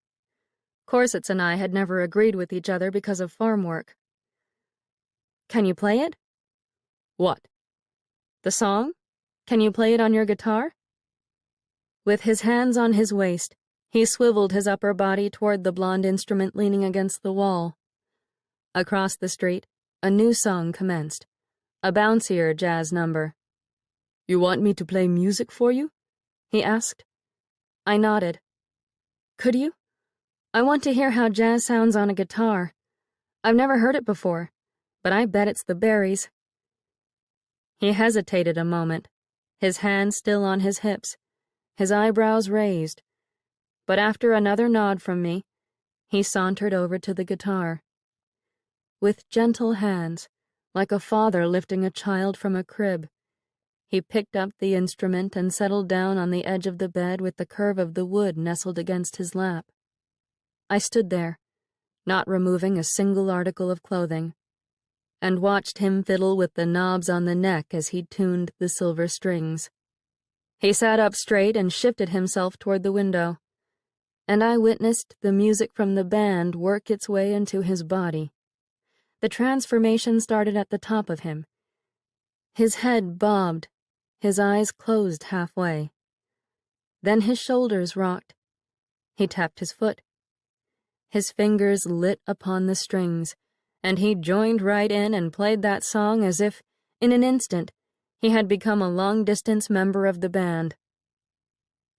Corsets and I had never agreed with each other because of farm work. "Can you play it?" "What?" "The song? Can you play it on your guitar?" With his hands on his waist, he swiveled his upper body toward the blonde instrument leaning against the wall. Across the street, a new song commenced, a bouncier jazz number. "You want me to play music for you?" he asked. I nodded. "Could you? I want to hear how jazz sounds on a guitar. I've never heard it before, but I bet it's the berries." He hesitated a moment, his hands still on his hips, his eyebrows raised, but after another nod from me, he sauntered over to the guitar. With gentle hands, like a father lifting a child from a crib, he picked up the instrument and settled down on the edge of the bed with the curve of the wood nestled against his lap. I stood there, not removing a single article of clothing, and watched him fiddle with the knobs on the neck as he tuned the silver strings. He sat up straight and shifted himself toward the window, and I witnessed the music from the band work its way into his body. The transformation started at the top of him. His head bobbed, his eyes closed halfway. Then his shoulders rocked. He tapped his foot. His fingers lit upon the strings, and he joined right in and played that song as if, in an instant, he had become a long-distance member of the band.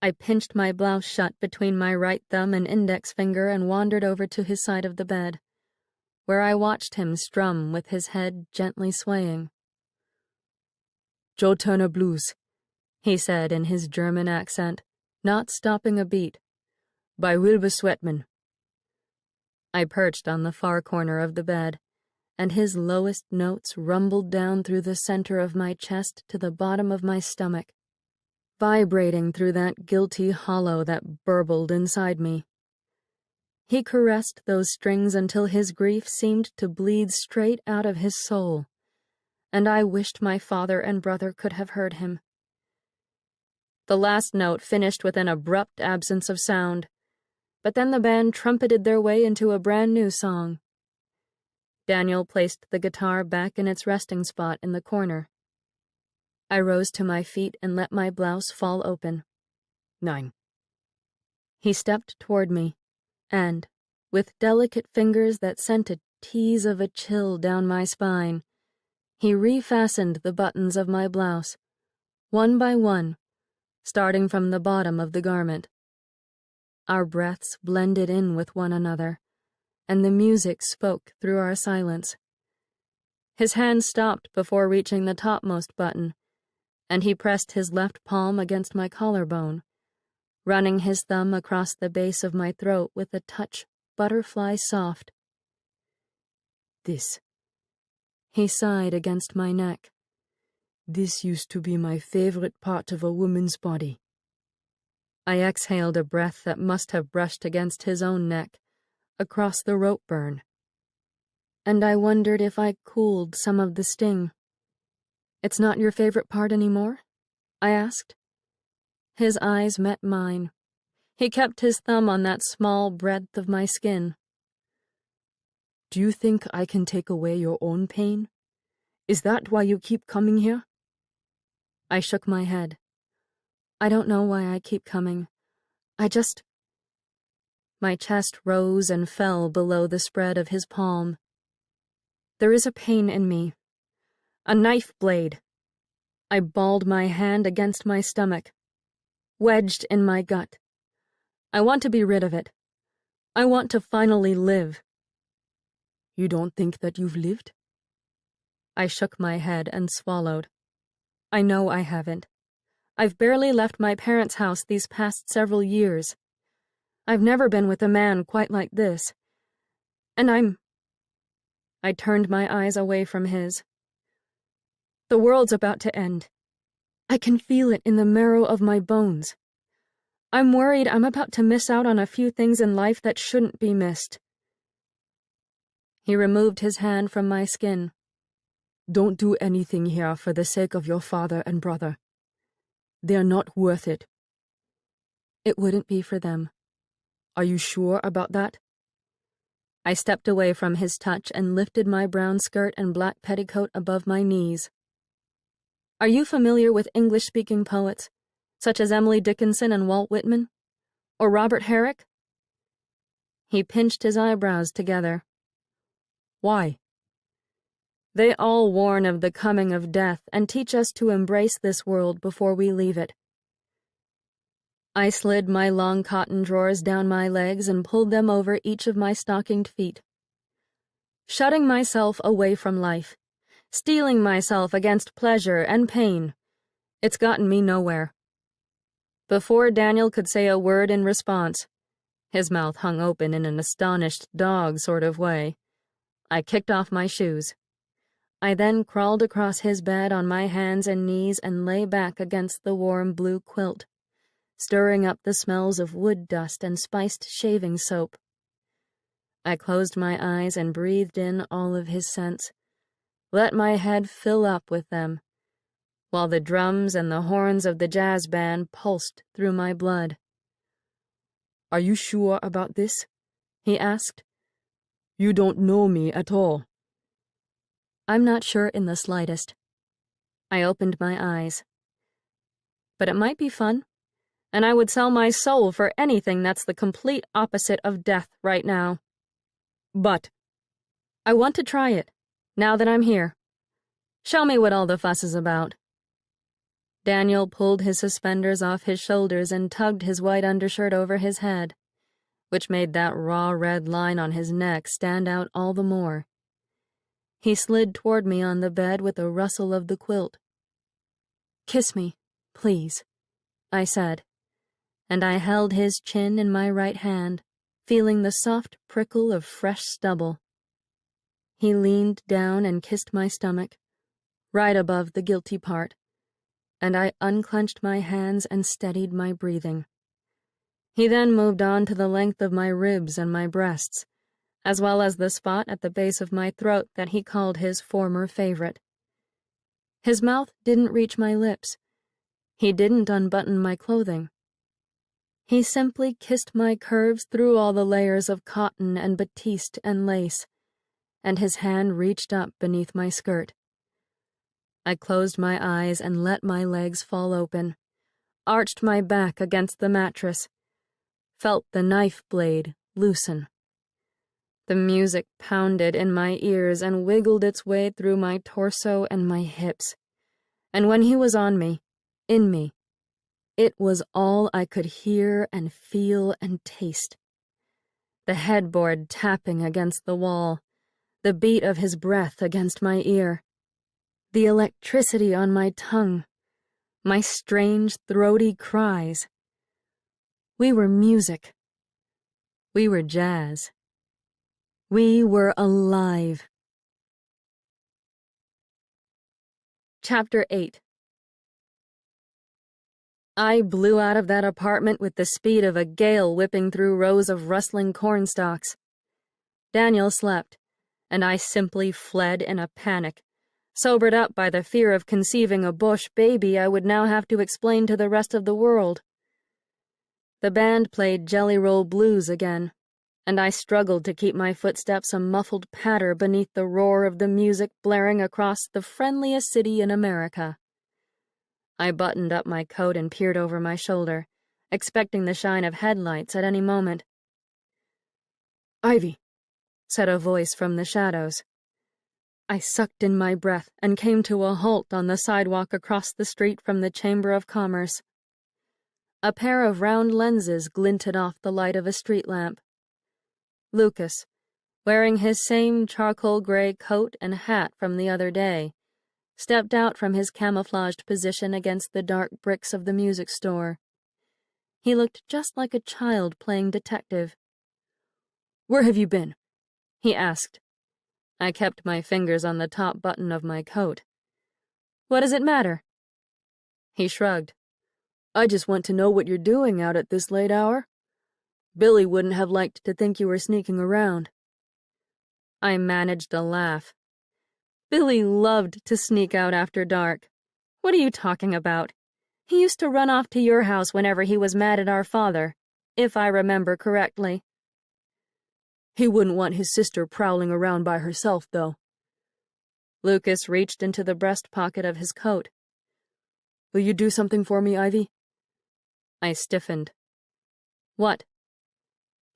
I pinched my blouse shut between my right thumb and index finger and wandered over to his side of the bed, where I watched him strum with his head gently swaying. "Joe Turner Blues," he said in his German accent, not stopping a beat, "by Wilbur Sweatman." I perched on the far corner of the bed, and his lowest notes rumbled down through the center of my chest to the bottom of my stomach, vibrating through that guilty hollow that burbled inside me. He caressed those strings until his grief seemed to bleed straight out of his soul, and I wished my father and brother could have heard him. The last note finished with an abrupt absence of sound, but then the band trumpeted their way into a brand new song. Daniel placed the guitar back in its resting spot in the corner. I rose to my feet and let my blouse fall open. 9. He stepped toward me, and, with delicate fingers that sent a tease of a chill down my spine, he refastened the buttons of my blouse, one by one, starting from the bottom of the garment. Our breaths blended in with one another, and the music spoke through our silence. His hand stopped before reaching the topmost button, and he pressed his left palm against my collarbone, running his thumb across the base of my throat with a touch butterfly soft. "This," he sighed against my neck, "this used to be my favorite part of a woman's body." I exhaled a breath that must have brushed against his own neck, across the rope burn, and I wondered if I cooled some of the sting. "It's not your favorite part anymore?" I asked. His eyes met mine. He kept his thumb on that small breadth of my skin. "Do you think I can take away your own pain? Is that why you keep coming here?" I shook my head. "I don't know why I keep coming. I just—" My chest rose and fell below the spread of his palm. "There is a pain in me. A knife blade. I balled my hand against my stomach, wedged in my gut. I want to be rid of it. I want to finally live.
You don't think that you've lived?
I shook my head and swallowed. I know I haven't. I've barely left my parents' house these past several years. I've never been with a man quite like this. And I turned my eyes away from his. The world's about to end. I can feel it in the marrow of my bones. I'm worried I'm about to miss out on a few things in life that shouldn't be missed. He removed his hand from my skin.
Don't do anything here for the sake of your father and brother. They're not worth it.
It wouldn't be for them.
Are you sure about that?
I stepped away from his touch and lifted my brown skirt and black petticoat above my knees. Are you familiar with English-speaking poets, such as Emily Dickinson and Walt Whitman? Or Robert Herrick? He pinched his eyebrows together.
Why?
They all warn of the coming of death and teach us to embrace this world before we leave it. I slid my long cotton drawers down my legs and pulled them over each of my stockinged feet. Shutting myself away from life, steeling myself against pleasure and pain, it's gotten me nowhere. Before Daniel could say a word in response, his mouth hung open in an astonished dog sort of way, I kicked off my shoes. I then crawled across his bed on my hands and knees and lay back against the warm blue quilt, stirring up the smells of wood dust and spiced shaving soap. I closed my eyes and breathed in all of his scents, let my head fill up with them, while the drums and the horns of the jazz band pulsed through my blood.
Are you sure about this?
He asked.
You don't know me at all.
I'm not sure in the slightest. I opened my eyes. But it might be fun, and I would sell my soul for anything that's the complete opposite of death right now.
But
I want to try it, now that I'm here. Show me what all the fuss is about. Daniel pulled his suspenders off his shoulders and tugged his white undershirt over his head, which made that raw red line on his neck stand out all the more. He slid toward me on the bed with a rustle of the quilt. "Kiss me, please," I said, and I held his chin in my right hand, feeling the soft prickle of fresh stubble. He leaned down and kissed my stomach, right above the guilty part, and I unclenched my hands and steadied my breathing. He then moved on to the length of my ribs and my breasts, as well as the spot at the base of my throat that he called his former favorite. His mouth didn't reach my lips. He didn't unbutton my clothing. He simply kissed my curves through all the layers of cotton and batiste and lace, and his hand reached up beneath my skirt. I closed my eyes and let my legs fall open, arched my back against the mattress, felt the knife blade loosen. The music pounded in my ears and wiggled its way through my torso and my hips. And when he was on me, in me, it was all I could hear and feel and taste. The headboard tapping against the wall, the beat of his breath against my ear, the electricity on my tongue, my strange, throaty cries. We were music. We were jazz. We were alive. Chapter 8. I blew out of that apartment with the speed of a gale whipping through rows of rustling cornstalks. Daniel slept, and I simply fled in a panic, sobered up by the fear of conceiving a bush baby I would now have to explain to the rest of the world. The band played Jelly Roll Blues again, and I struggled to keep my footsteps a muffled patter beneath the roar of the music blaring across the friendliest city in America. I buttoned up my coat and peered over my shoulder, expecting the shine of headlights at any moment.
"Ivy,"
said a voice from the shadows. I sucked in my breath and came to a halt on the sidewalk across the street from the Chamber of Commerce. A pair of round lenses glinted off the light of a street lamp. Lucas, wearing his same charcoal gray coat and hat from the other day, stepped out from his camouflaged position against the dark bricks of the music store. He looked just like a child playing detective. "Where have you been?" he asked. I kept my fingers on the top button of my coat. "What does it matter?" He shrugged. "I just want to know what you're doing out at this late hour. Billy wouldn't have liked to think you were sneaking around." I managed a laugh. Billy loved to sneak out after dark. What are you talking about? He used to run off to your house whenever he was mad at our father, if I remember correctly. He wouldn't want his sister prowling around by herself, though. Lucas reached into the breast pocket of his coat. "Will you do something for me, Ivy?" I stiffened. "What?"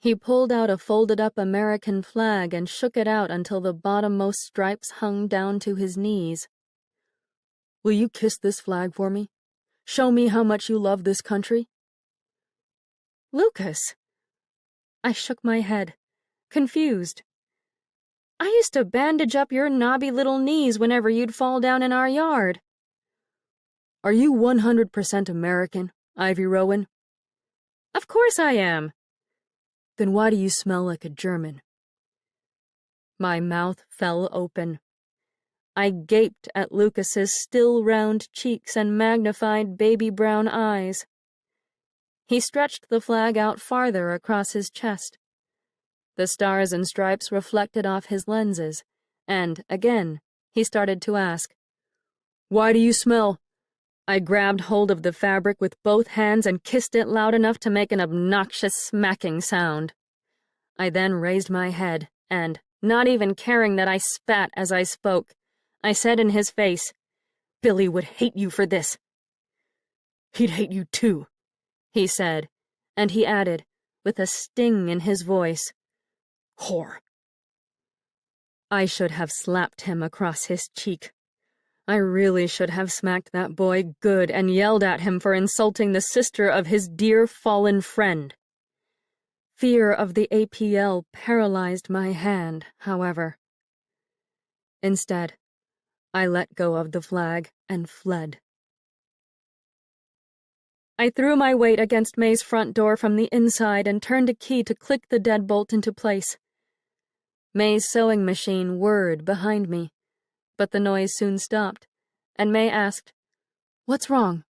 He pulled out a folded-up American flag and shook it out until the bottommost stripes hung down to his knees. "Will you kiss this flag for me? Show me how much you love this country?" "Lucas!" I shook my head, confused. "I used to bandage up your knobby little knees whenever you'd fall down in our yard." "Are you 100% American, Ivy Rowan?" "Of course I am." "Then why do you smell like a German?" My mouth fell open. I gaped at Lucas's still round cheeks and magnified baby brown eyes. He stretched the flag out farther across his chest. The stars and stripes reflected off his lenses, and, again, he started to ask, "Why do you smell?" I grabbed hold of the fabric with both hands and kissed it loud enough to make an obnoxious smacking sound. I then raised my head, and, not even caring that I spat as I spoke, I said in his face, "Billy would hate you for this." "He'd hate you too," he said, and he added, with a sting in his voice, "Whore." I should have slapped him across his cheek. I really should have smacked that boy good and yelled at him for insulting the sister of his dear fallen friend. Fear of the APL paralyzed my hand, however. Instead, I let go of the flag and fled. I threw my weight against May's front door from the inside and turned a key to click the deadbolt into place. May's sewing machine whirred behind me, but the noise soon stopped, and May asked, "What's wrong?"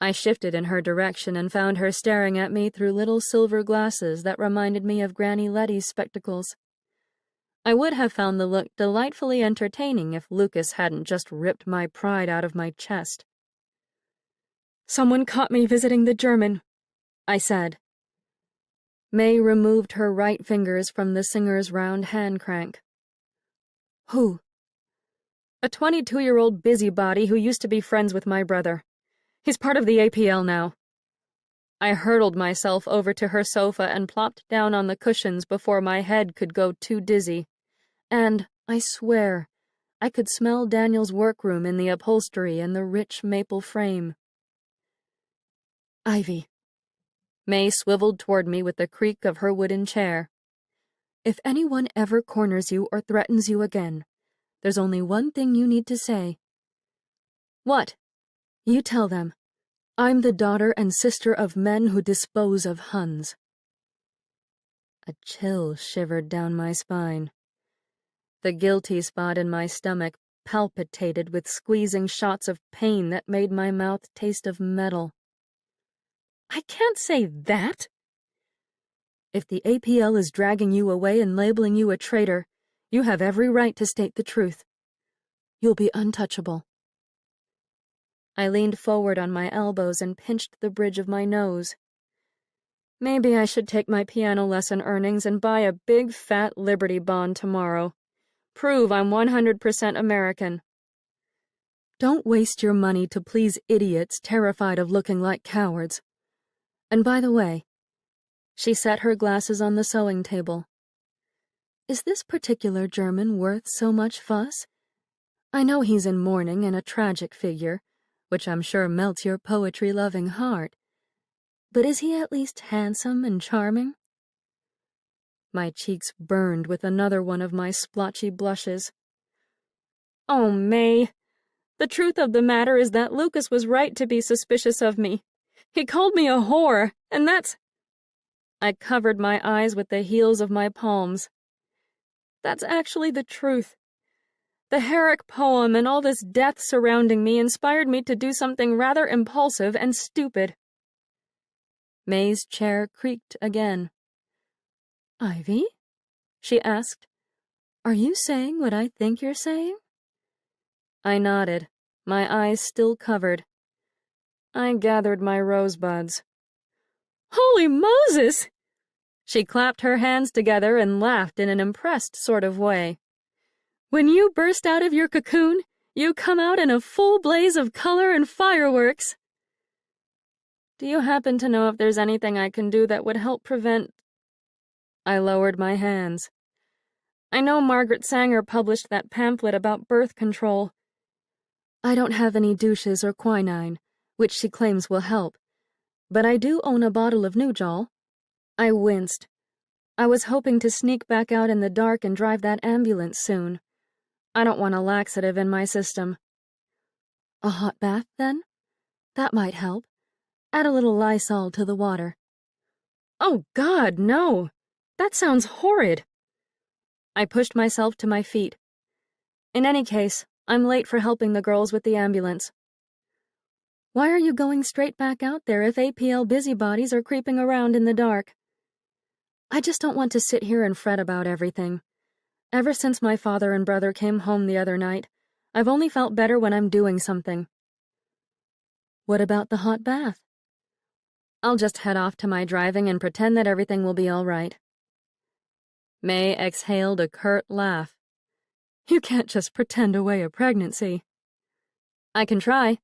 I shifted in her direction and found her staring at me through little silver glasses that reminded me of Granny Letty's spectacles. I would have found the look delightfully entertaining if Lucas hadn't just ripped my pride out of my chest. "Someone caught me visiting the German," I said. May removed her right fingers from the singer's round hand crank. "Who?" "A 22-year-old busybody who used to be friends with my brother. He's part of the APL now." I hurtled myself over to her sofa and plopped down on the cushions before my head could go too dizzy. And, I swear, I could smell Daniel's workroom in the upholstery and the rich maple frame. "Ivy." May swiveled toward me with the creak of her wooden chair. "If anyone ever corners you or threatens you again, there's only one thing you need to say." "What?" "You tell them, I'm the daughter and sister of men who dispose of Huns." A chill shivered down my spine. The guilty spot in my stomach palpitated with squeezing shots of pain that made my mouth taste of metal. "I can't say that." "If the APL is dragging you away and labeling you a traitor, you have every right to state the truth. You'll be untouchable." I leaned forward on my elbows and pinched the bridge of my nose. Maybe I should take my piano lesson earnings and buy a big fat Liberty Bond tomorrow. Prove I'm 100% American. Don't waste your money to please idiots terrified of looking like cowards. And by the way, she set her glasses on the sewing table. Is this particular German worth so much fuss? I know he's in mourning and a tragic figure, which I'm sure melts your poetry-loving heart. But is he at least handsome and charming?" My cheeks burned with another one of my splotchy blushes.
"Oh, May, the truth of the matter is that Lucas was right to be suspicious of me. He called me a whore, and that's—" I covered my eyes with the heels of my palms. "That's actually the truth. The Herrick poem and all this death surrounding me inspired me to do something rather impulsive and stupid."
May's chair creaked again. "Ivy?" she asked. "Are you saying what I think you're saying?"
I nodded, my eyes still covered. I gathered my rosebuds. "Holy Moses!" She clapped her hands together and laughed in an impressed sort of way. "When you burst out of your cocoon, you come out in a full blaze of color and fireworks." "Do you happen to know if there's anything I can do that would help prevent—" I lowered my hands. "I know Margaret Sanger published that pamphlet about birth control."
"I don't have any douches or quinine, which she claims will help, but I do own a bottle of Nujol." I winced. I was hoping to sneak back out in the dark and drive that ambulance soon. I don't want a laxative in my system. "A hot bath, then? That might help. Add a little Lysol to the water."
"Oh, God, no! That sounds horrid." I pushed myself to my feet. "In any case, I'm late for helping the girls with the ambulance."
"Why are you going straight back out there if APL busybodies are creeping around in the dark?" "I just don't want to sit here and fret about everything. Ever since my father and brother came home the other night, I've only felt better when I'm doing something." "What about the hot bath?"
"I'll just head off to my driving and pretend that everything will be all right." May exhaled a curt laugh.
"You can't just pretend away a pregnancy."
"I can try."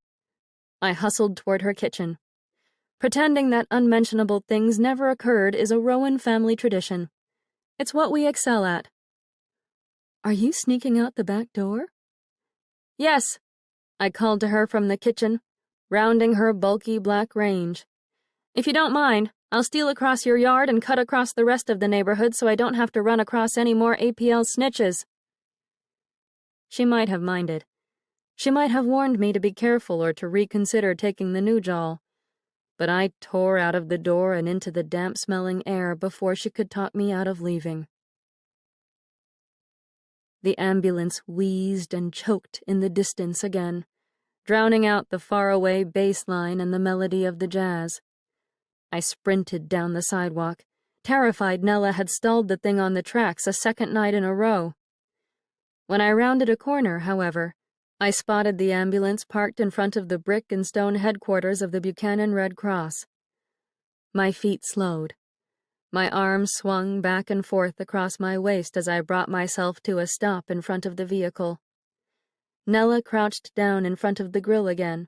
I hustled toward her kitchen. Pretending that unmentionable things never occurred is a Rowan family tradition. It's what we excel at.
"Are you sneaking out the back door?"
"Yes," I called to her from the kitchen, rounding her bulky black range. "If you don't mind, I'll steal across your yard and cut across the rest of the neighborhood so I don't have to run across any more APL snitches." She might have minded. She might have warned me to be careful or to reconsider taking the Nujol. But I tore out of the door and into the damp-smelling air before she could talk me out of leaving. The ambulance wheezed and choked in the distance again, drowning out the faraway bass line and the melody of the jazz. I sprinted down the sidewalk, terrified Nella had stalled the thing on the tracks a second night in a row. When I rounded a corner, however, I spotted the ambulance parked in front of the brick and stone headquarters of the Buchanan Red Cross. My feet slowed. My arms swung back and forth across my waist as I brought myself to a stop in front of the vehicle. Nella crouched down in front of the grill again,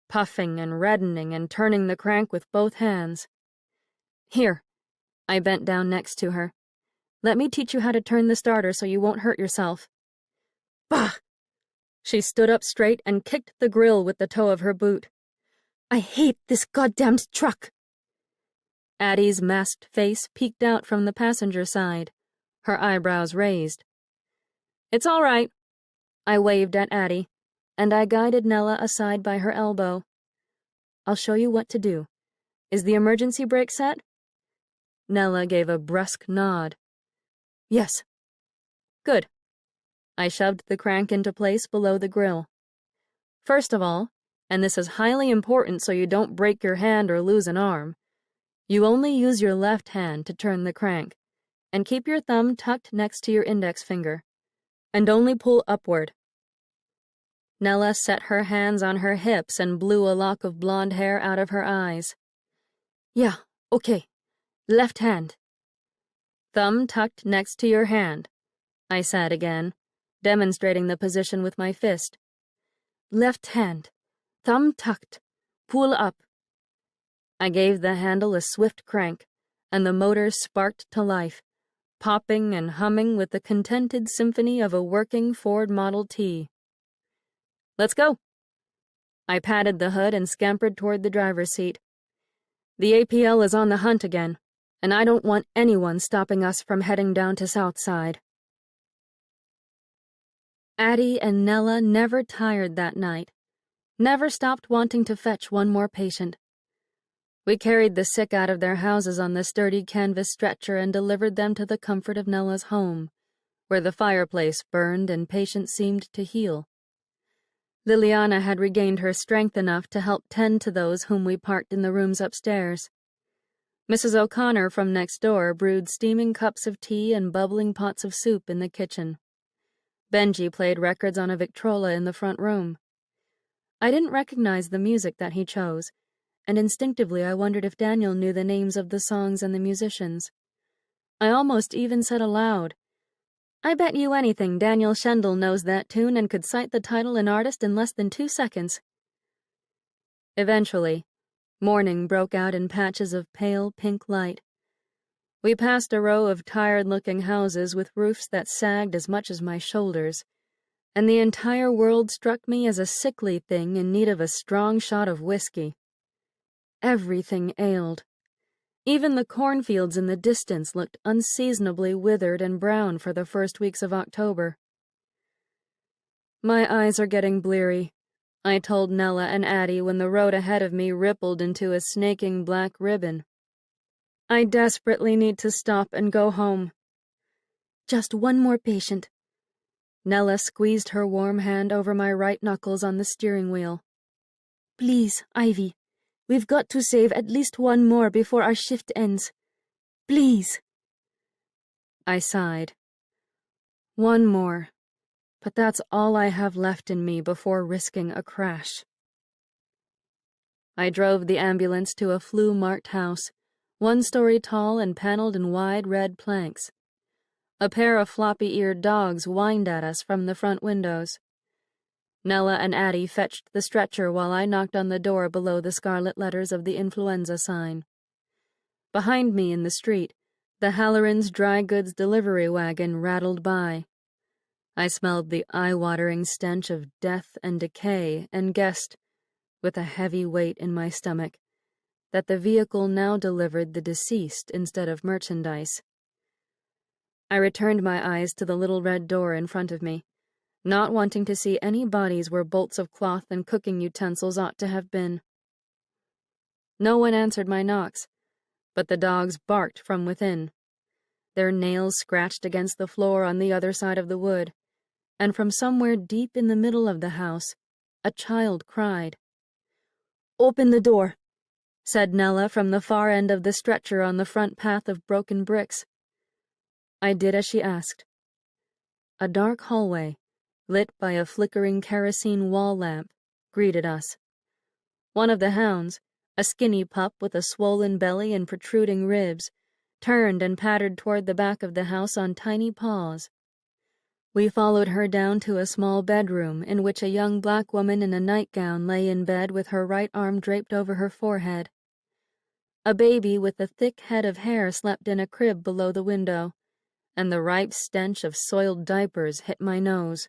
puffing and reddening and turning the crank with both hands. "Here." I bent down next to her. "Let me teach you how to turn the starter so you won't hurt yourself." "Bah!" She stood up straight and kicked the grill with the toe of her boot. "I hate this goddamned truck." Addie's masked face peeked out from the passenger side, her eyebrows raised. "It's all right." I waved at Addie, and I guided Nella aside by her elbow. "I'll show you what to do. Is the emergency brake set?" Nella gave a brusque nod. "Yes." "Good." I shoved the crank into place below the grill. "First of all, and this is highly important so you don't break your hand or lose an arm, you only use your left hand to turn the crank, and keep your thumb tucked next to your index finger, and only pull upward." Nella set her hands on her hips and blew a lock of blonde hair out of her eyes. "Yeah, okay. Left hand." "Thumb tucked next to your hand," I said again, demonstrating the position with my fist. "Left hand. Thumb tucked. Pull up." I gave the handle a swift crank, and the motors sparked to life,
popping and humming with the contented symphony of a working Ford Model T. "Let's go." I patted the hood and scampered toward the driver's seat. The APL is on the hunt again, and I don't want anyone stopping us from heading down to Southside. Addie and Nella never tired that night, never stopped wanting to fetch one more patient. We carried the sick out of their houses on the sturdy canvas stretcher and delivered them to the comfort of Nella's home, where the fireplace burned and patients seemed to heal. Liliana had regained her strength enough to help tend to those whom we parked in the rooms upstairs. Mrs. O'Connor from next door brewed steaming cups of tea and bubbling pots of soup in the kitchen. Benji played records on a Victrola in the front room. I didn't recognize the music that he chose, and instinctively I wondered if Daniel knew the names of the songs and the musicians. I almost even said aloud, "I bet you anything Daniel Shendel knows that tune and could cite the title and artist in less than 2 seconds. Eventually, morning broke out in patches of pale pink light. We passed a row of tired-looking houses with roofs that sagged as much as my shoulders, and the entire world struck me as a sickly thing in need of a strong shot of whiskey. Everything ailed. Even the cornfields in the distance looked unseasonably withered and brown for the first weeks of October. "My eyes are getting bleary," I told Nella and Addie when the road ahead of me rippled into a snaking black ribbon. "I desperately need to stop and go home." "Just one more patient." Nella squeezed her warm hand over my right knuckles on the steering wheel. "Please, Ivy. We've got to save at least one more before our shift ends. Please." I sighed. One more, but that's all I have left in me before risking a crash. I drove the ambulance to a flue-marked house, 1 story tall and paneled in wide red planks. A pair of floppy-eared dogs whined at us from the front windows. Nella and Addie fetched the stretcher while I knocked on the door below the scarlet letters of the influenza sign. Behind me in the street, the Halloran's dry goods delivery wagon rattled by. I smelled the eye-watering stench of death and decay and guessed, with a heavy weight in my stomach, that the vehicle now delivered the deceased instead of merchandise. I returned my eyes to the little red door in front of me, not wanting to see any bodies where bolts of cloth and cooking utensils ought to have been. No one answered my knocks, but the dogs barked from within. Their nails scratched against the floor on the other side of the wood, and from somewhere deep in the middle of the house, a child cried. "Open the door," said Nella from the far end of the stretcher on the front path of broken bricks. I did as she asked. A dark hallway, lit by a flickering kerosene wall lamp, greeted us. One of the hounds, a skinny pup with a swollen belly and protruding ribs, turned and pattered toward the back of the house on tiny paws. We followed her down to a small bedroom in which a young black woman in a nightgown lay in bed with her right arm draped over her forehead. A baby with a thick head of hair slept in a crib below the window, and the ripe stench of soiled diapers hit my nose.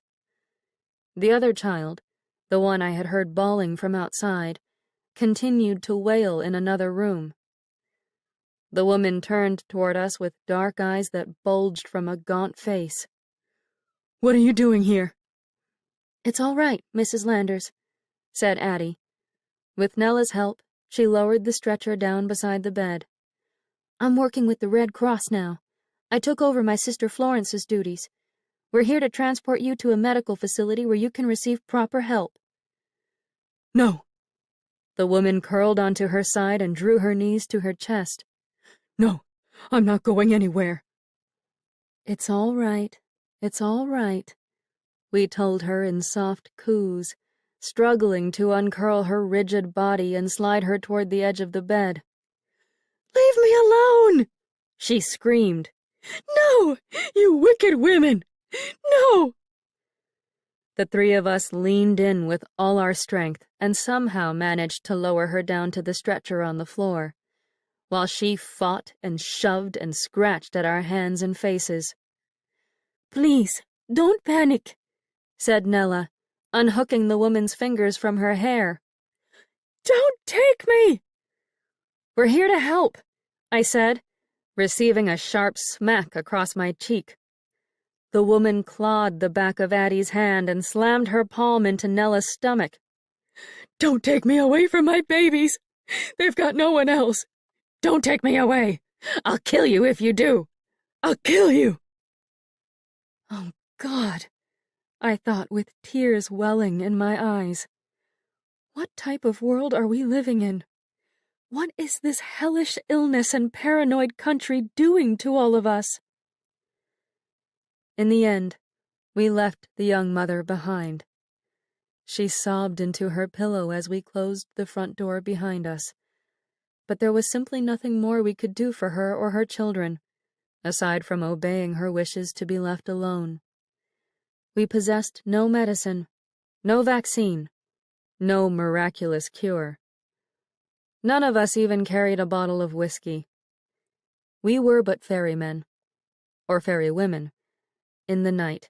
The other child, the one I had heard bawling from outside, continued to wail in another room. The woman turned toward us with dark eyes that bulged from a gaunt face. "What are you doing here?" "It's all right, Mrs. Landers," said Addie. With Nella's help, she lowered the stretcher down beside the bed. "I'm working with the Red Cross now. I took over my sister Florence's duties. We're here to transport you to a medical facility where you can receive proper help." "No." The woman curled onto her side and drew her knees to her chest. "No, I'm not going anywhere." "It's all right. It's all right," we told her in soft coos, struggling to uncurl her rigid body and slide her toward the edge of the bed. "Leave me alone!" she screamed. "No, you wicked women! No!" The 3 of us leaned in with all our strength and somehow managed to lower her down to the stretcher on the floor, while she fought and shoved and scratched at our hands and faces. "Please, don't panic," said Nella, unhooking the woman's fingers from her hair. "Don't take me!" "We're here to help," I said, receiving a sharp smack across my cheek. The woman clawed the back of Addie's hand and slammed her palm into Nella's stomach. "Don't take me away from my babies. They've got no one else. Don't take me away. I'll kill you if you do. I'll kill you." Oh, God, I thought with tears welling in my eyes. What type of world are we living in? What is this hellish illness and paranoid country doing to all of us? In the end, we left the young mother behind. She sobbed into her pillow as we closed the front door behind us. But there was simply nothing more we could do for her or her children, aside from obeying her wishes to be left alone. We possessed no medicine, no vaccine, no miraculous cure. None of us even carried a bottle of whiskey. We were but ferrymen, or ferrywomen, in the night,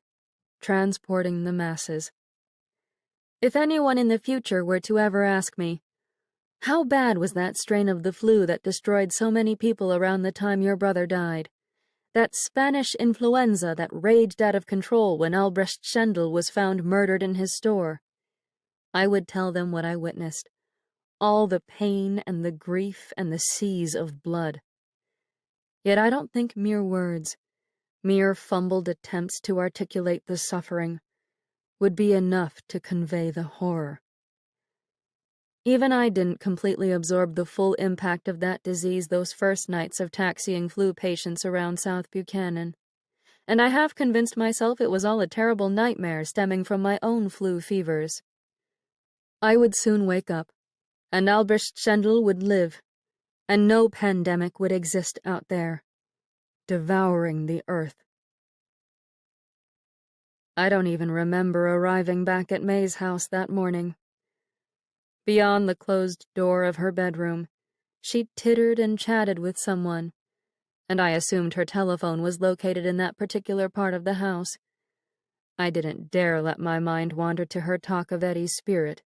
transporting the masses. If anyone in the future were to ever ask me, "How bad was that strain of the flu that destroyed so many people around the time your brother died? That Spanish influenza that raged out of control when Albrecht Schendel was found murdered in his store?" I would tell them what I witnessed, all the pain and the grief and the seas of blood. Yet I don't think mere words, mere fumbled attempts to articulate the suffering, would be enough to convey the horror. Even I didn't completely absorb the full impact of that disease those first nights of taxiing flu patients around South Buchanan, and I half convinced myself it was all a terrible nightmare stemming from my own flu fevers. I would soon wake up, and Albrecht Schendel would live, and no pandemic would exist out there, devouring the earth. I don't even remember arriving back at May's house that morning. Beyond the closed door of her bedroom, she tittered and chatted with someone, and I assumed her telephone was located in that particular part of the house. I didn't dare let my mind wander to her talk of Eddie's spirit.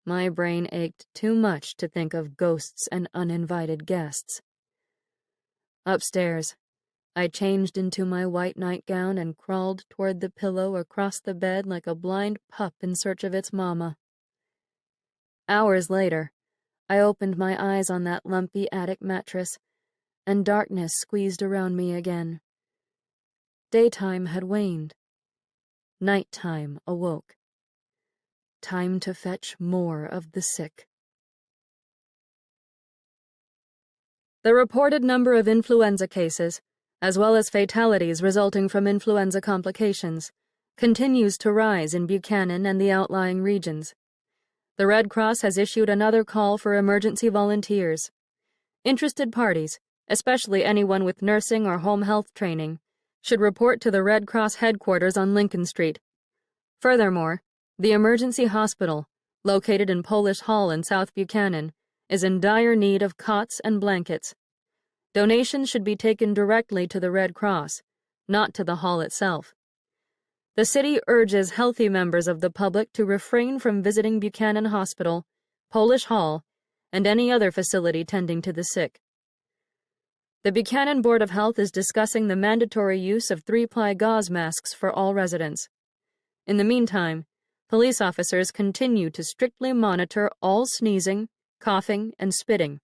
My brain ached too much to think of ghosts and uninvited guests. Upstairs, I changed into my white nightgown and crawled toward the pillow across the bed like a blind pup in search of its mama. Hours later, I opened my eyes on that lumpy attic mattress, and darkness squeezed around me again. Daytime had waned. Nighttime awoke. Time to fetch more of the sick. The reported number of influenza cases, as well as fatalities resulting from influenza complications, continues to rise in Buchanan and the outlying regions. The Red Cross has issued another call for emergency volunteers. Interested parties, especially anyone with nursing or home health training, should report to the Red Cross headquarters on Lincoln Street. Furthermore, the emergency hospital, located in Polish Hall in South Buchanan, is in dire need of cots and blankets. Donations should be taken directly to the Red Cross, not to the hall itself. The city urges healthy members of the public to refrain from visiting Buchanan Hospital, Polish Hall, and any other facility tending to the sick. The Buchanan Board of Health is discussing the mandatory use of 3-ply gauze masks for all residents. In the meantime, police officers continue to strictly monitor all sneezing, coughing, and spitting.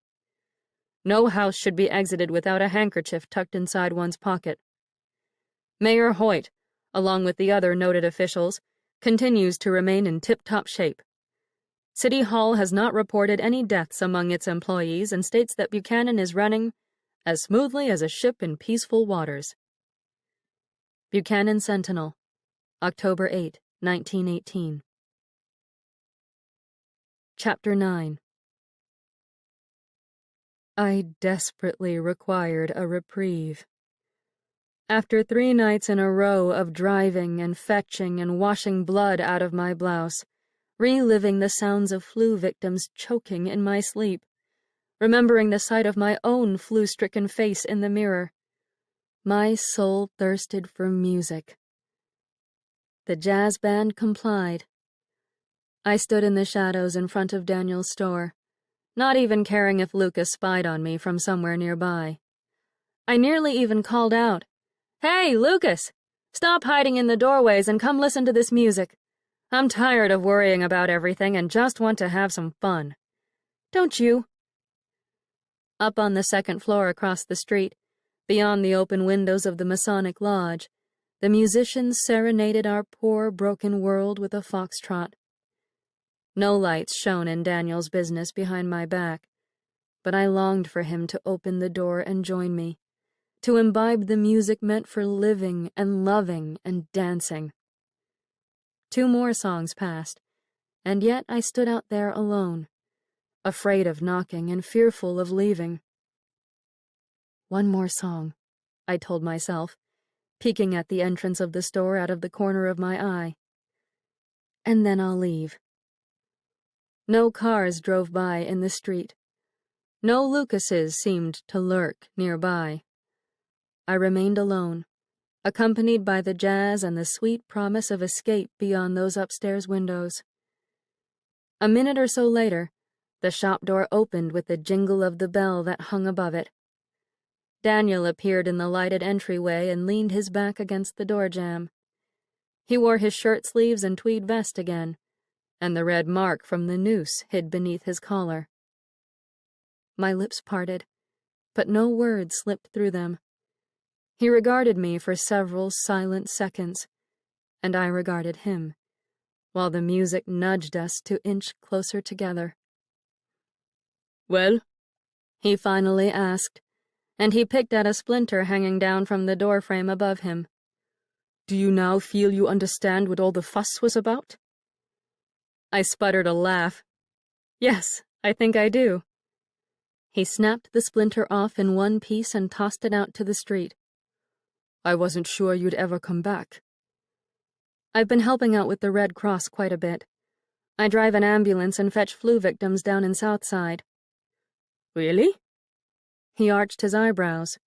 No house should be exited without a handkerchief tucked inside one's pocket. Mayor Hoyt, along with the other noted officials, continues to remain in tip-top shape. City Hall has not reported any deaths among its employees and states that Buchanan is running as smoothly as a ship in peaceful waters. Buchanan Sentinel, October 8, 1918. Chapter 9. I desperately required a reprieve. After 3 nights in a row of driving and fetching and washing blood out of my blouse, reliving the sounds of flu victims choking in my sleep, remembering the sight of my own flu-stricken face in the mirror. My soul thirsted for music. The jazz band complied. I stood in the shadows in front of Daniel's store, not even caring if Lucas spied on me from somewhere nearby. I nearly even called out, "Hey, Lucas! Stop hiding in the doorways and come listen to this music. I'm tired of worrying about everything and just want to have some fun. Don't you?" Up on the second floor across the street, beyond the open windows of the Masonic Lodge, the musicians serenaded our poor, broken world with a foxtrot. No lights shone in Daniel's business behind my back, but I longed for him to open the door and join me, to imbibe the music meant for living and loving and dancing. 2 more songs passed, and yet I stood out there alone, afraid of knocking and fearful of leaving. 1 more song, I told myself, peeking at the entrance of the store out of the corner of my eye. And then I'll leave. No cars drove by in the street. No Lucases seemed to lurk nearby. I remained alone, accompanied by the jazz and the sweet promise of escape beyond those upstairs windows. A minute or so later, the shop door opened with the jingle of the bell that hung above it. Daniel appeared in the lighted entryway and leaned his back against the door jamb. He wore his shirt sleeves and tweed vest again, and the red mark from the noose hid beneath his collar. My lips parted, but no word slipped through them. He regarded me for several silent seconds, and I regarded him, while the music nudged us to inch closer together.
"Well?"
he finally asked, and he picked at a splinter hanging down from the doorframe above him.
"Do you now feel you understand what all the fuss was about?"
I sputtered a laugh. "Yes, I think I do." He snapped the splinter off in one piece and tossed it out to the street.
"I wasn't sure you'd ever come back."
"I've been helping out with the Red Cross quite a bit. I drive an ambulance and fetch flu victims down in Southside."
"Really?"
He arched his eyebrows.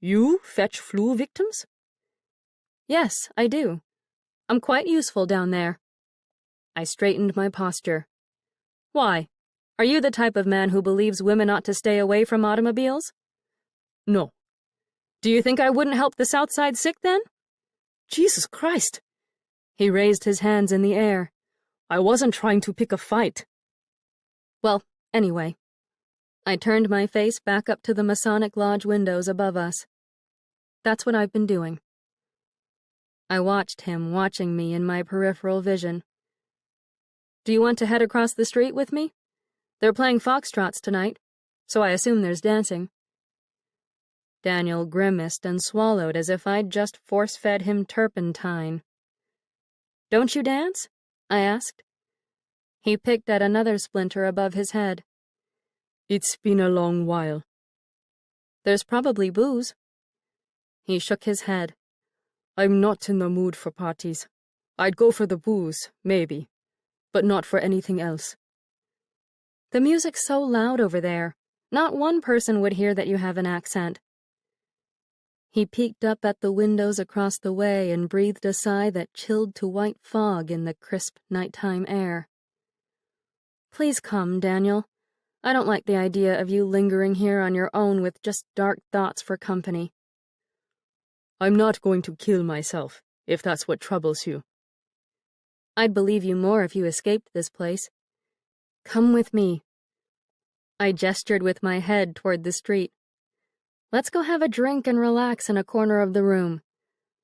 "You fetch flu victims?"
"Yes, I do. I'm quite useful down there." I straightened my posture. "Why? Are you the type of man who believes women ought to stay away from automobiles?"
"No."
"Do you think I wouldn't help the Southside sick then?"
"Jesus Christ!"
He raised his hands in the air.
"I wasn't trying to pick a fight."
Well, anyway. I turned my face back up to the Masonic Lodge windows above us. That's what I've been doing. I watched him watching me in my peripheral vision. "Do you want to head across the street with me? They're playing foxtrots tonight, so I assume there's dancing." Daniel grimaced and swallowed as if I'd just force-fed him turpentine. "Don't you dance?" I asked. He picked at another splinter above his head.
"It's been a long while."
"There's probably booze." He shook his head.
"I'm not in the mood for parties. I'd go for the booze, maybe, but not for anything else."
"The music's so loud over there. Not one person would hear that you have an accent." He peeked up at the windows across the way and breathed a sigh that chilled to white fog in the crisp nighttime air. "Please come, Daniel. I don't like the idea of you lingering here on your own with just dark thoughts for company."
"I'm not going to kill myself, if that's what troubles you."
"I'd believe you more if you escaped this place. Come with me." I gestured with my head toward the street. "Let's go have a drink and relax in a corner of the room.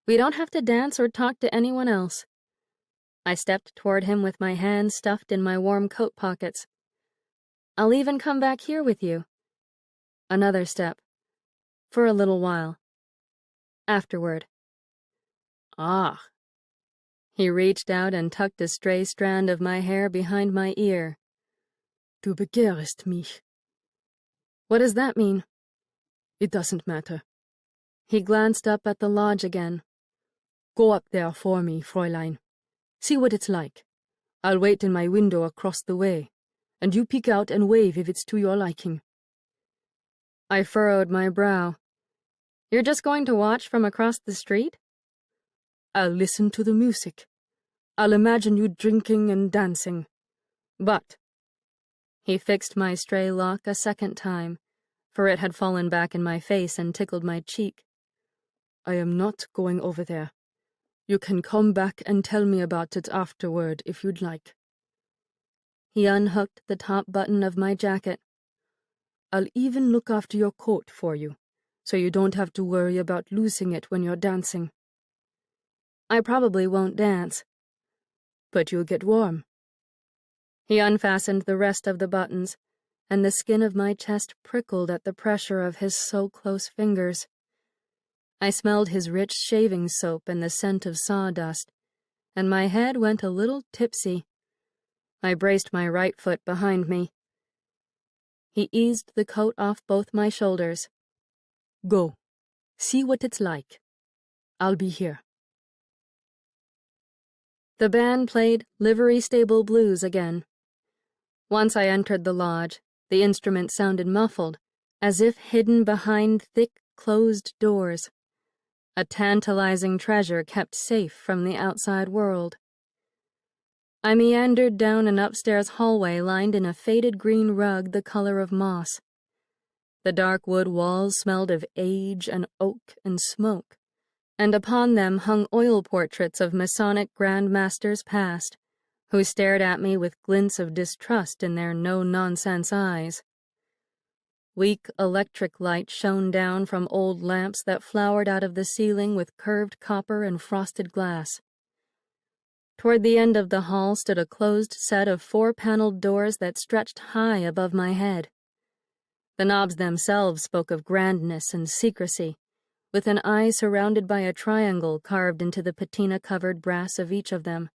We don't have to dance or talk to anyone else." I stepped toward him with my hands stuffed in my warm coat pockets. "I'll even come back here with you." Another step. For a little while. Afterward.
"Ah."
He reached out and tucked a stray strand of my hair behind my ear.
"Du begehrst mich."
"What does that mean?"
"It doesn't matter."
He glanced up at the lodge again.
"Go up there for me, Fräulein. See what it's like. I'll wait in my window across the way, and you peek out and wave if it's to your liking." I furrowed my brow. You're just going to watch from across the street? I'll listen to the music. I'll imagine you drinking and dancing. But he fixed my stray lock a second time, for it had fallen back in my face and tickled my cheek. I am not going over there. You can come back and tell me about it afterward if you'd like. He unhooked the top button of my jacket. I'll even look after your coat for you, so you don't have to worry about losing it when you're dancing. I probably won't dance, but you'll get warm. He unfastened the rest of the buttons, and the skin of my chest prickled at the pressure of his so-close fingers. I smelled his rich shaving soap and the scent of sawdust, and my head went a little tipsy. I braced my right foot behind me. He eased the coat off both my shoulders. Go. See what it's like. I'll be here. The band played Livery Stable Blues again. Once I entered the lodge, the instrument sounded muffled, as if hidden behind thick, closed doors. A tantalizing treasure kept safe from the outside world. I meandered down an upstairs hallway lined in a faded green rug the color of moss. The dark wood walls smelled of age and oak and smoke, and upon them hung oil portraits of Masonic Grand Masters past, who stared at me with glints of distrust in their no-nonsense eyes. Weak electric light shone down from old lamps that flowered out of the ceiling with curved copper and frosted glass. Toward the end of the hall stood a closed set of 4-paneled doors that stretched high above my head. The knobs themselves spoke of grandness and secrecy, with an eye surrounded by a triangle carved into the patina-covered brass of each of them.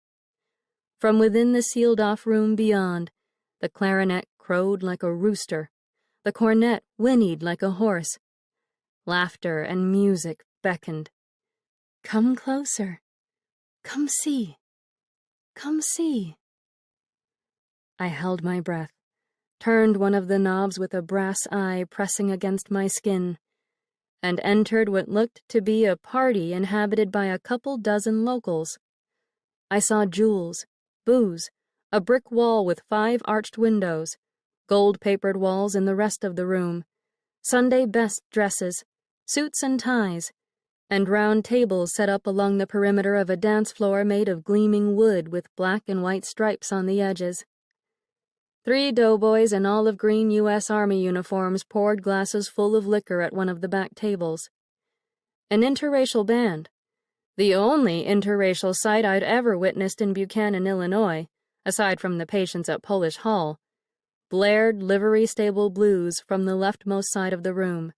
From within the sealed-off room beyond, the clarinet crowed like a rooster, the cornet whinnied like a horse. Laughter and music beckoned. Come closer. Come see. Come see. I held my breath, turned one of the knobs with a brass eye pressing against my skin, and entered what looked to be a party inhabited by a couple dozen locals. I saw jewels, booze, a brick wall with 5 arched windows, gold-papered walls in the rest of the room, Sunday best dresses, suits and ties, and round tables set up along the perimeter of a dance floor made of gleaming wood with black and white stripes on the edges. 3 doughboys in olive green U.S. Army uniforms poured glasses full of liquor at one of the back tables. An interracial band, the only interracial sight I'd ever witnessed in Buchanan, Illinois, aside from the patients at Polish Hall, blared Livery Stable Blues from the leftmost side of the room.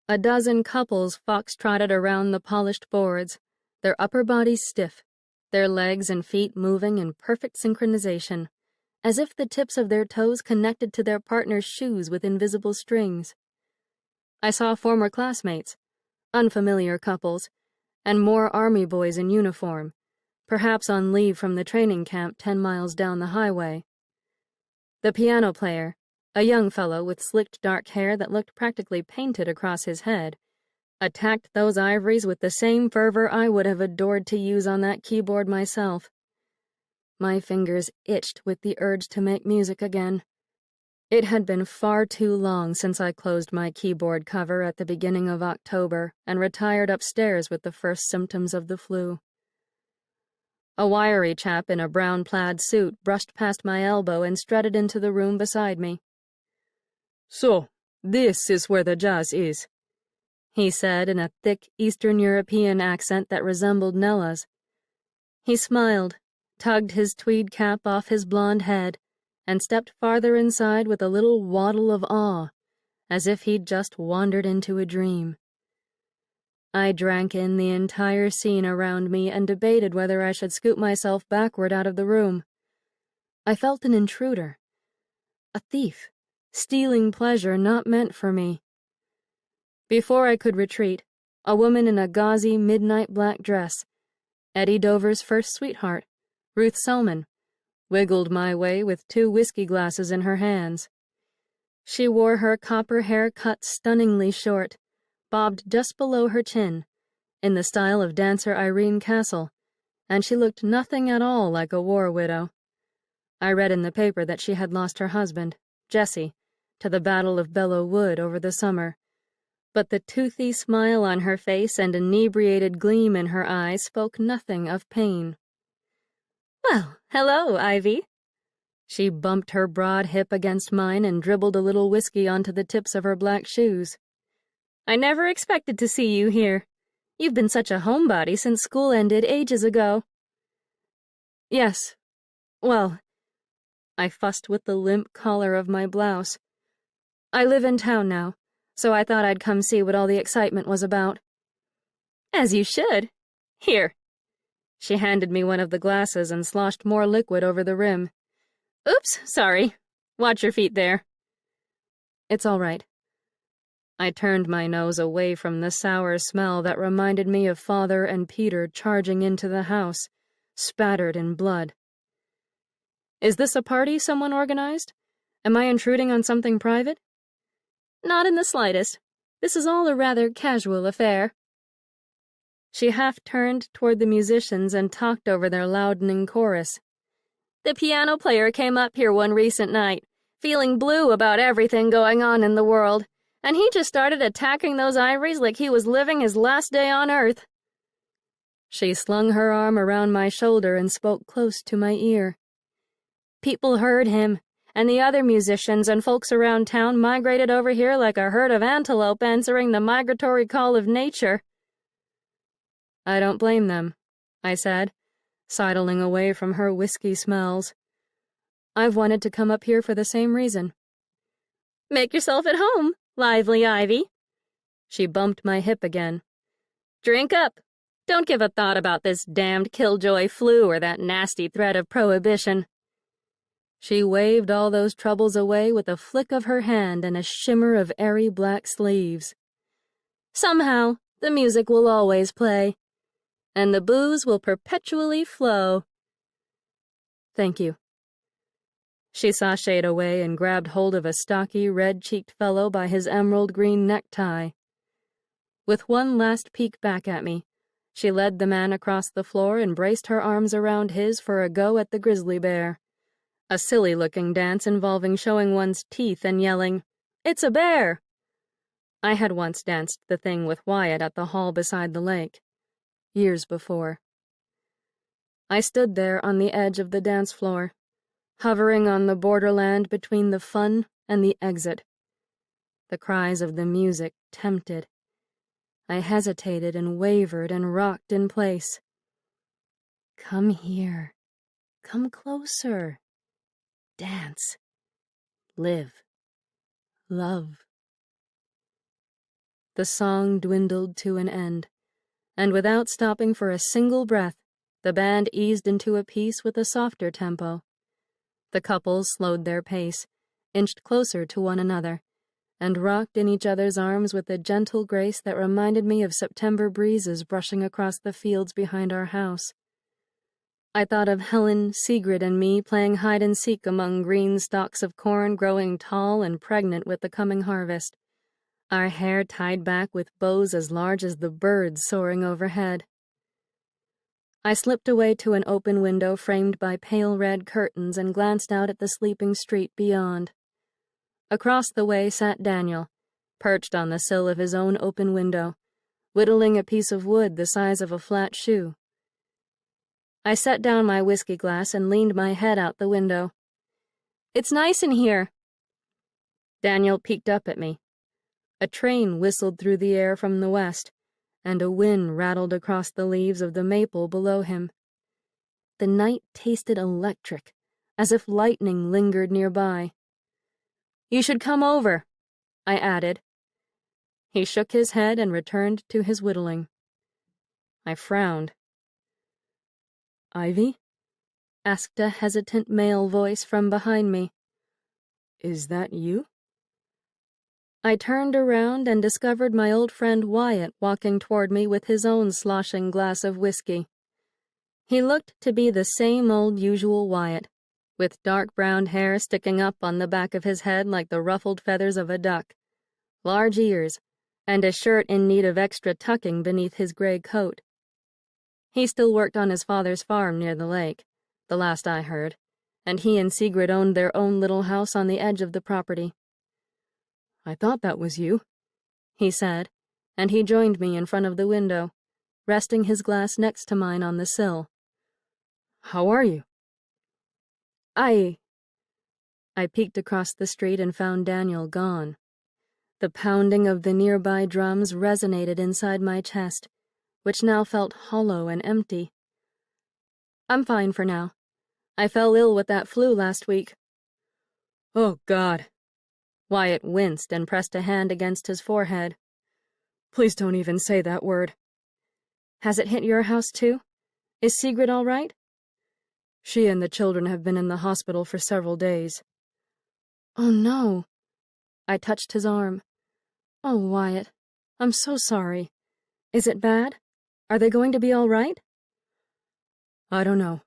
A dozen couples fox-trotted around the polished boards, their upper bodies stiff, their legs and feet moving in perfect synchronization, as if the tips of their toes connected to their partner's shoes with invisible strings. I saw former classmates, unfamiliar couples, and more army boys in uniform, perhaps on leave from the training camp 10 miles down the highway. The piano player, a young fellow with slicked dark hair that looked practically painted across his head, attacked those ivories with the same fervor I would have adored to use on that keyboard myself. My fingers itched with the urge to make music again. It had been far too long since I closed my keyboard cover at the beginning of October and retired upstairs with the first symptoms of the flu. A wiry chap in a brown plaid suit brushed past my elbow and strutted into the room beside me. "So, this is where the jazz is," he said in a thick Eastern European accent that resembled Nella's. He smiled, tugged his tweed cap off his blonde head, and stepped farther inside with a little waddle of awe, as if he'd just wandered into a dream. I drank in the entire scene around me and debated whether I should scoot myself backward out of the room. I felt an intruder, a thief, stealing pleasure not meant for me. Before I could retreat, a woman in a gauzy midnight black dress, Eddie Dover's first sweetheart, Ruth Selman, wiggled my way with 2 whiskey glasses in her hands.
She wore her copper hair cut stunningly short, bobbed just below her chin, in the style of dancer Irene Castle, and she looked nothing at all like a war widow. I read in the paper that she had lost her husband, Jesse, to the Battle of Belleau Wood over the summer, but the toothy smile on her face and inebriated gleam in her eyes spoke nothing of pain. "Well, hello, Ivy." She bumped her broad hip against mine and dribbled a little whiskey onto the tips of her black shoes. "I never expected to see you here. You've been such a homebody since school ended ages ago." "Yes. Well," I fussed with the limp collar of my blouse. "I live in town now, so I thought I'd come see what all the excitement was about." "As you should. Here." She handed me one of the glasses and sloshed more liquid over the rim. "Oops, sorry. Watch your feet there." "It's all right." I turned my nose away from the sour smell that reminded me of Father and Peter charging into the house, spattered in blood. "Is this a party someone organized? Am I intruding on something private?" "Not in the slightest. This is all a rather casual affair." She half turned toward the musicians and talked over their loudening chorus. "The piano player came up here one recent night, feeling blue about everything going on in the world, and he just started attacking those ivories like he was living his last day on earth." She slung her arm around my shoulder and spoke close to my ear. "People heard him, and the other musicians and folks around town migrated over here like a herd of antelope answering the migratory call of nature." "I don't blame them," I said, sidling away from her whiskey smells. "I've wanted to come up here for the same reason." "Make yourself at home, lively Ivy." She bumped my hip again. "Drink up. Don't give a thought about this damned killjoy flu or that nasty threat of prohibition." She waved all those troubles away with a flick of her hand and a shimmer of airy black sleeves. "Somehow, the music will always play, and the booze will perpetually flow." "Thank you." She sashayed away and grabbed hold of a stocky, red-cheeked fellow by his emerald-green necktie. With one last peek back at me, she led the man across the floor and braced her arms around his for a go at the grizzly bear. A silly-looking dance involving showing one's teeth and yelling, "It's a bear!" I had once danced the thing with Wyatt at the hall beside the lake, years before. I stood there on the edge of the dance floor, hovering on the borderland between the fun and the exit. The cries of the music tempted. I hesitated and wavered and rocked in place. "Come here. Come closer. Dance. Live. Love." The song dwindled to an end, and without stopping for a single breath, the band eased into a piece with a softer tempo. The couples slowed their pace, inched closer to one another, and rocked in each other's arms with a gentle grace that reminded me of September breezes brushing across the fields behind our house. I thought of Helen, Sigrid, and me playing hide-and-seek among green stalks of corn growing tall and pregnant with the coming harvest, our hair tied back with bows as large as the birds soaring overhead. I slipped away to an open window framed by pale red curtains and glanced out at the sleeping street beyond. Across the way sat Daniel, perched on the sill of his own open window, whittling a piece of wood the size of a flat shoe. I set down my whiskey glass and leaned my head out the window. "It's nice in here." Daniel peeked up at me. A train whistled through the air from the west, and a wind rattled across the leaves of the maple below him. The night tasted electric, as if lightning lingered nearby. "You should come over," I added. He shook his head and returned to his whittling. I frowned. "Ivy?" asked a hesitant male voice from behind me. "Is that you?" I turned around and discovered my old friend Wyatt walking toward me with his own sloshing glass of whiskey. He looked to be the same old usual Wyatt, with dark brown hair sticking up on the back of his head like the ruffled feathers of a duck, large ears, and a shirt in need of extra tucking beneath his gray coat. He still worked on his father's farm near the lake, the last I heard, and he and Sigrid owned their own little house on the edge of the property.
I thought that was you,
he said, and he joined me in front of the window, resting his glass next to mine on the sill.
How are you?
I peeked across the street and found Daniel gone. The pounding of the nearby drums resonated inside my chest, which now felt hollow and empty. I'm fine for now. I fell ill with that flu last week.
Oh, God.
Wyatt winced and pressed a hand against his forehead.
Please don't even say that word.
Has it hit your house too? Is Sigrid all right?
She and the children have been in the hospital for several days.
Oh, no. I touched his arm. Oh, Wyatt, I'm so sorry. Is it bad? Are they going to be all right?
I don't know.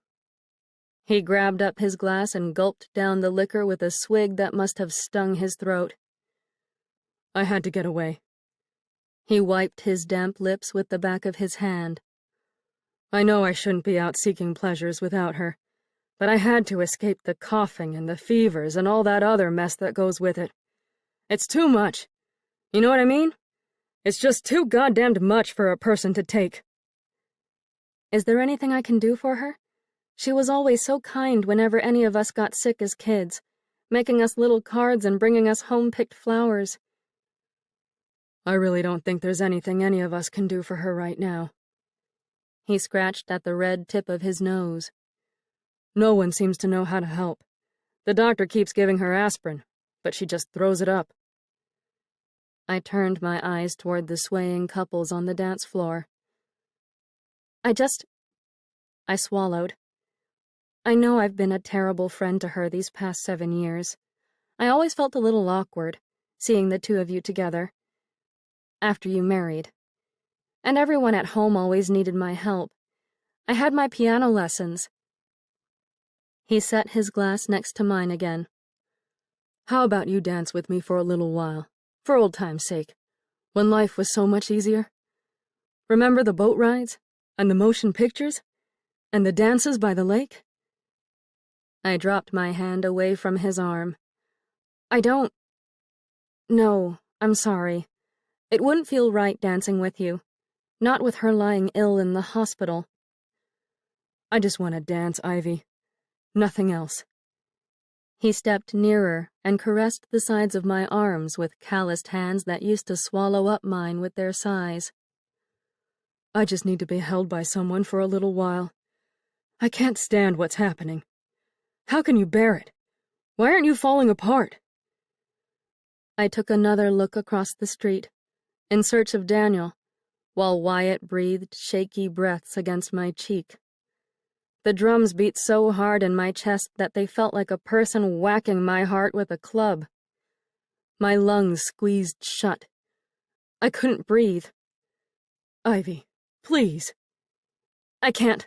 He grabbed up his glass and gulped down the liquor with a swig that must have stung his throat.
I had to get away.
He wiped his damp lips with the back of his hand.
I know I shouldn't be out seeking pleasures without her, but I had to escape the coughing and the fevers and all that other mess that goes with it. It's too much. You know what I mean? It's just too goddamned much for a person to take.
Is there anything I can do for her? She was always so kind whenever any of us got sick as kids, making us little cards and bringing us home-picked flowers.
I really don't think there's anything any of us can do for her right now.
He scratched at the red tip of his nose.
No one seems to know how to help. The doctor keeps giving her aspirin, but she just throws it up.
I turned my eyes toward the swaying couples on the dance floor. I swallowed. I know I've been a terrible friend to her these past 7 years. I always felt a little awkward, seeing the two of you together. After you married. And everyone at home always needed my help. I had my piano lessons. He set his glass next to mine again.
How about you dance with me for a little while, for old time's sake, when life was so much easier? Remember the boat rides, and the motion pictures, and the dances by the lake?
I dropped my hand away from his arm. No, I'm sorry. It wouldn't feel right dancing with you. Not with her lying ill in the hospital.
I just want to dance, Ivy. Nothing else.
He stepped nearer and caressed the sides of my arms with calloused hands that used to swallow up mine with their sighs.
I just need to be held by someone for a little while. I can't stand what's happening. How can you bear it? Why aren't you falling apart?
I took another look across the street, in search of Daniel, while Wyatt breathed shaky breaths against my cheek. The drums beat so hard in my chest that they felt like a person whacking my heart with a club. My lungs squeezed shut. I couldn't breathe.
Ivy, please.
I can't.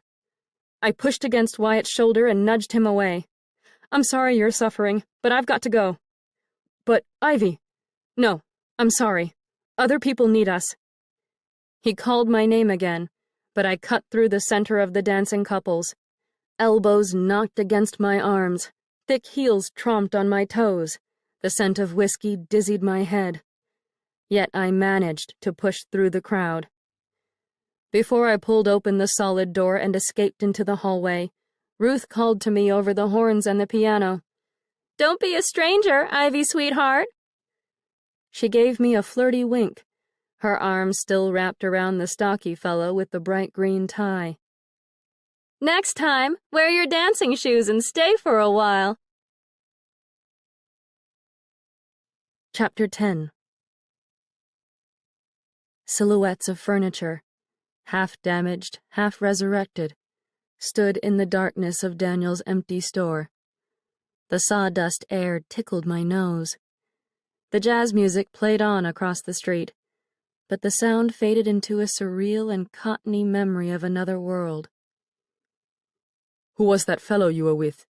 I pushed against Wyatt's shoulder and nudged him away. I'm sorry you're suffering, but I've got to go.
But, Ivy.
No, I'm sorry. Other people need us. He called my name again, but I cut through the center of the dancing couples. Elbows knocked against my arms, thick heels tromped on my toes. The scent of whiskey dizzied my head. Yet I managed to push through the crowd. Before I pulled open the solid door and escaped into the hallway, Ruth called to me over the horns and the piano. "Don't be a stranger, Ivy, sweetheart." She gave me a flirty wink, her arm still wrapped around the stocky fellow with the bright green tie. "Next time, wear your dancing shoes and stay for a while." Chapter 10. Silhouettes of furniture, half damaged, half resurrected, stood in the darkness of Daniel's empty store. The sawdust air tickled my nose. The jazz music played on across the street, but the sound faded into a surreal and cottony memory of another world.
Who was that fellow you were with?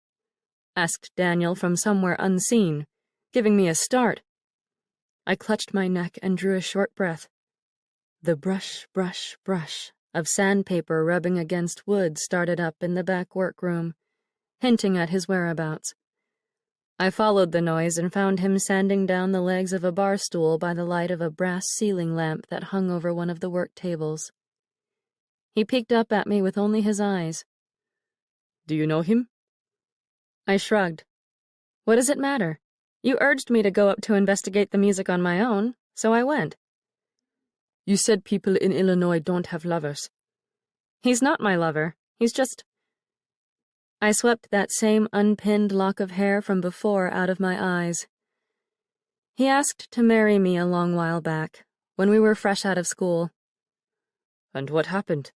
asked Daniel from somewhere unseen, giving me a start. I clutched my neck and drew a short breath. The brush, brush, brush of sandpaper rubbing against wood started up in the back workroom, hinting at his whereabouts. I followed the noise and found him sanding down the legs of a bar stool by the light of a brass ceiling lamp that hung over one of the work tables. He peeked up at me with only his eyes.
Do you know him?
I shrugged. What does it matter? You urged me to go up to investigate the music on my own, so I went.
You said people in Illinois don't have lovers.
He's not my lover. He's just... I swept that same unpinned lock of hair from before out of my eyes. He asked to marry me a long while back, when we were fresh out of school.
And what happened?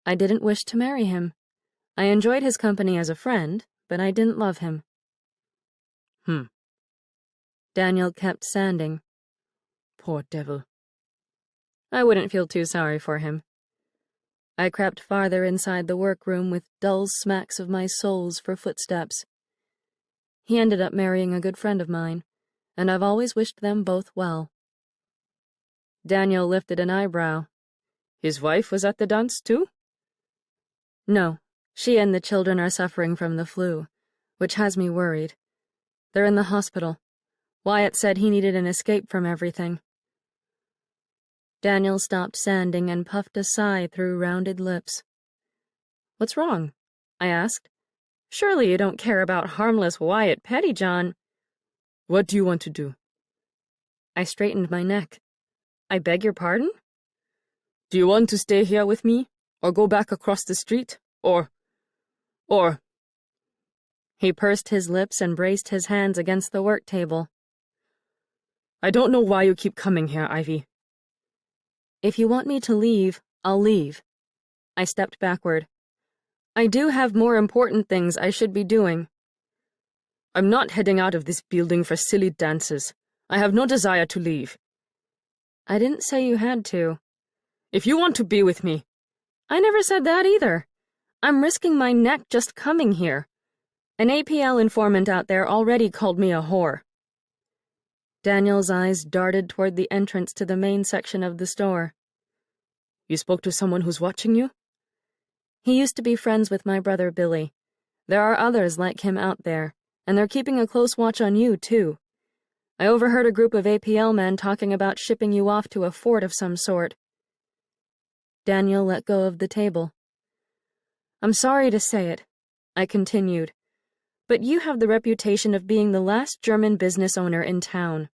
I didn't wish to marry him. I enjoyed his company as a friend, but I didn't love him. Daniel kept sanding.
Poor devil.
I wouldn't feel too sorry for him. I crept farther inside the workroom with dull smacks of my soles for footsteps. He ended up marrying a good friend of mine, and I've always wished them both well. Daniel lifted an eyebrow.
His wife was at the dance too?
No, she and the children are suffering from the flu, which has me worried. They're in the hospital. Wyatt said he needed an escape from everything. Daniel stopped sanding and puffed a sigh through rounded lips. What's wrong? I asked. Surely you don't care about harmless Wyatt Pettyjohn.
What do you want to do?
I straightened my neck. I beg your pardon?
Do you want to stay here with me, or go back across the street, or...
He pursed his lips and braced his hands against the work table.
I don't know why you keep coming here, Ivy.
If you want me to leave, I'll leave. I stepped backward. I do have more important things I should be doing.
I'm not heading out of this building for silly dances. I have no desire to leave.
I didn't say you had to.
If you want to be with me...
I never said that either. I'm risking my neck just coming here. An APL informant out there already called me a whore. Daniel's eyes darted toward the entrance to the main section of the store.
You spoke to someone who's watching you?
He used to be friends with my brother Billy. There are others like him out there, and they're keeping a close watch on you, too. I overheard a group of APL men talking about shipping you off to a fort of some sort. Daniel let go of the table. I'm sorry to say it, I continued, but you have the reputation of being the last German business owner in town.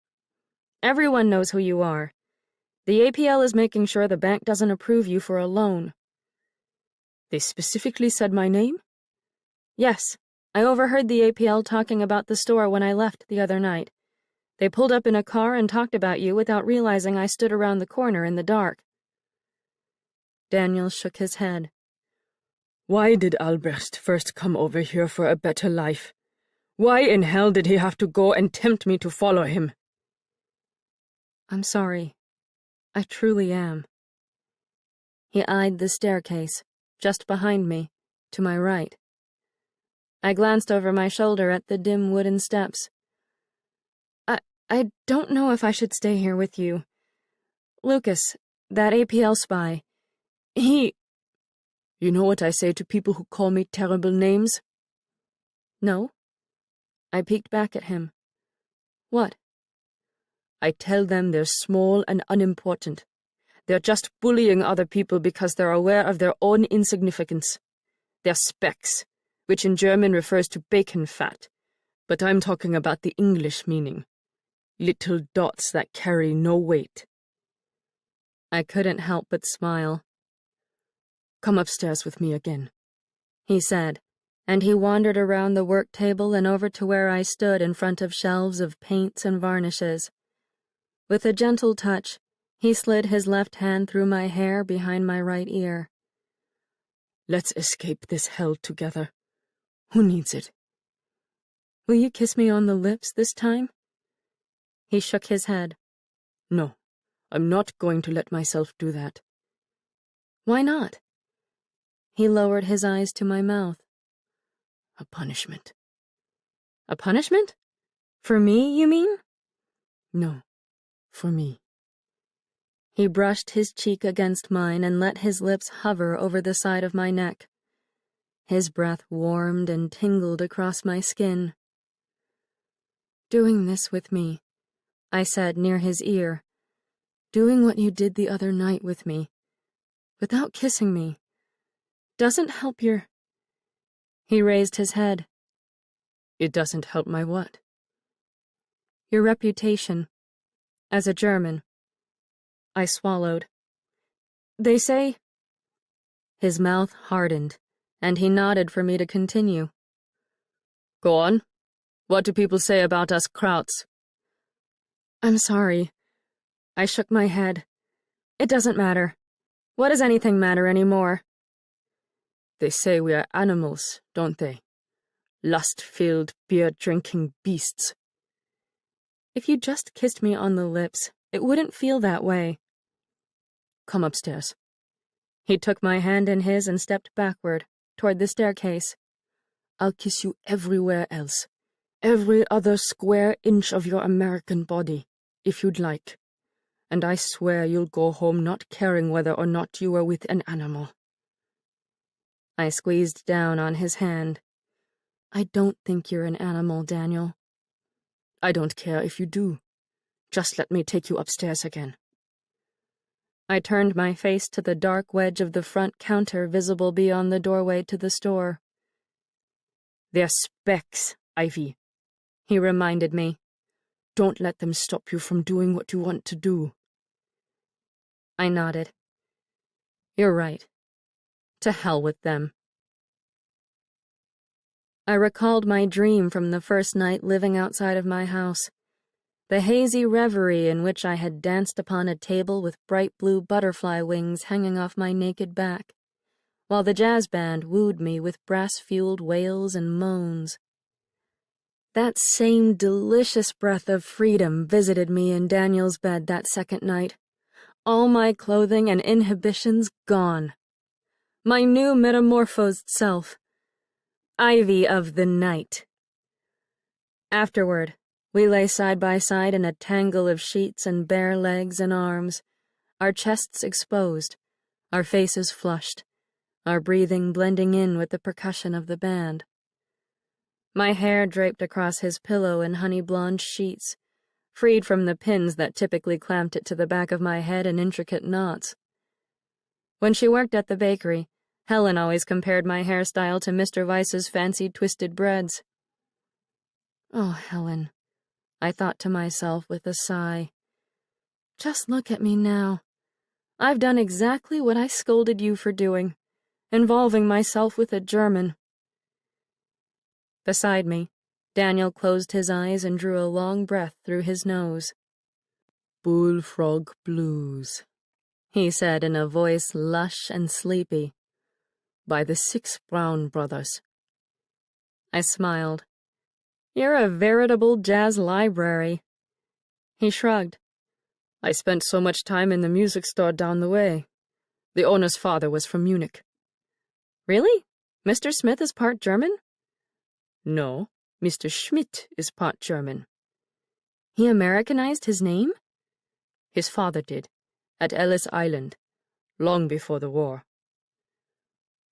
Everyone knows who you are. The APL is making sure the bank doesn't approve you for a loan.
They specifically said my name?
Yes, I overheard the APL talking about the store when I left the other night. They pulled up in a car and talked about you without realizing I stood around the corner in the dark. Daniel shook his head.
Why did Albrecht first come over here for a better life? Why in hell did he have to go and tempt me to follow him?
I'm sorry. I truly am. He eyed the staircase, just behind me, to my right. I glanced over my shoulder at the dim wooden steps. I don't know if I should stay here with you. Lucas, that APL spy, he...
You know what I say to people who call me terrible names?
No. I peeked back at him. What?
I tell them they're small and unimportant. They're just bullying other people because they're aware of their own insignificance. They're specks, which in German refers to bacon fat, but I'm talking about the English meaning. Little dots that carry no weight.
I couldn't help but smile.
Come upstairs with me again,
he said, and he wandered around the work table and over to where I stood in front of shelves of paints and varnishes. With a gentle touch, he slid his left hand through my hair behind my right ear.
Let's escape this hell together. Who needs it?
Will you kiss me on the lips this time? He shook his head.
No, I'm not going to let myself do that.
Why not? He lowered his eyes to my mouth.
A punishment. A punishment? For me, you mean?
No, for me.
He brushed his cheek against mine and let his lips hover over the side of my neck. His breath warmed and tingled across my skin. "Doing this with me," I said near his ear. "Doing what you did the other night with me, without kissing me, doesn't help your—" He raised his head.
It doesn't help my what?
"Your reputation, as a German." I swallowed. "They say—" His mouth hardened, and he nodded for me to continue.
Go on. What do people say about us Krauts?
"I'm sorry." I shook my head. "It doesn't matter. What does anything matter anymore?"
They say we are animals, don't they? Lust-filled, beer-drinking beasts.
If you just kissed me on the lips, it wouldn't feel that way.
Come upstairs.
He took my hand in his and stepped backward, toward the staircase.
I'll kiss you everywhere else. Every other square inch of your American body, if you'd like. And I swear you'll go home not caring whether or not you were with an animal.
I squeezed down on his hand. "I don't think you're an animal, Daniel."
I don't care if you do. Just let me take you upstairs again.
I turned my face to the dark wedge of the front counter visible beyond the doorway to the store.
"They're specks, Ivy,"
he reminded me.
"Don't let them stop you from doing what you want to do."
I nodded. "You're right. To hell with them." I recalled my dream from the first night living outside of my house. The hazy reverie in which I had danced upon a table with bright blue butterfly wings hanging off my naked back, while the jazz band wooed me with brass-fueled wails and moans. That same delicious breath of freedom visited me in Daniel's bed that second night. All my clothing and inhibitions gone. My new metamorphosed self. Ivy of the night. Afterward, we lay side by side in a tangle of sheets and bare legs and arms, our chests exposed, our faces flushed, our breathing blending in with the percussion of the band. My hair draped across his pillow in honey-blonde sheets, freed from the pins that typically clamped it to the back of my head in intricate knots. When she worked at the bakery, Helen always compared my hairstyle to Mr. Weiss's fancy twisted breads. "Oh, Helen," I thought to myself with a sigh. "Just look at me now. I've done exactly what I scolded you for doing, involving myself with a German." Beside me, Daniel closed his eyes and drew a long breath through his nose.
"Bullfrog blues,"
he said in a voice lush and sleepy.
"By the 6 Brown Brothers."
I smiled. "You're a veritable jazz library." He shrugged.
"I spent so much time in the music store down the way. The owner's father was from Munich."
"Really? Mr. Smith is part German?"
"No, Mr. Schmidt is part German."
"He Americanized his name?"
"His father did, at Ellis Island, long before the war."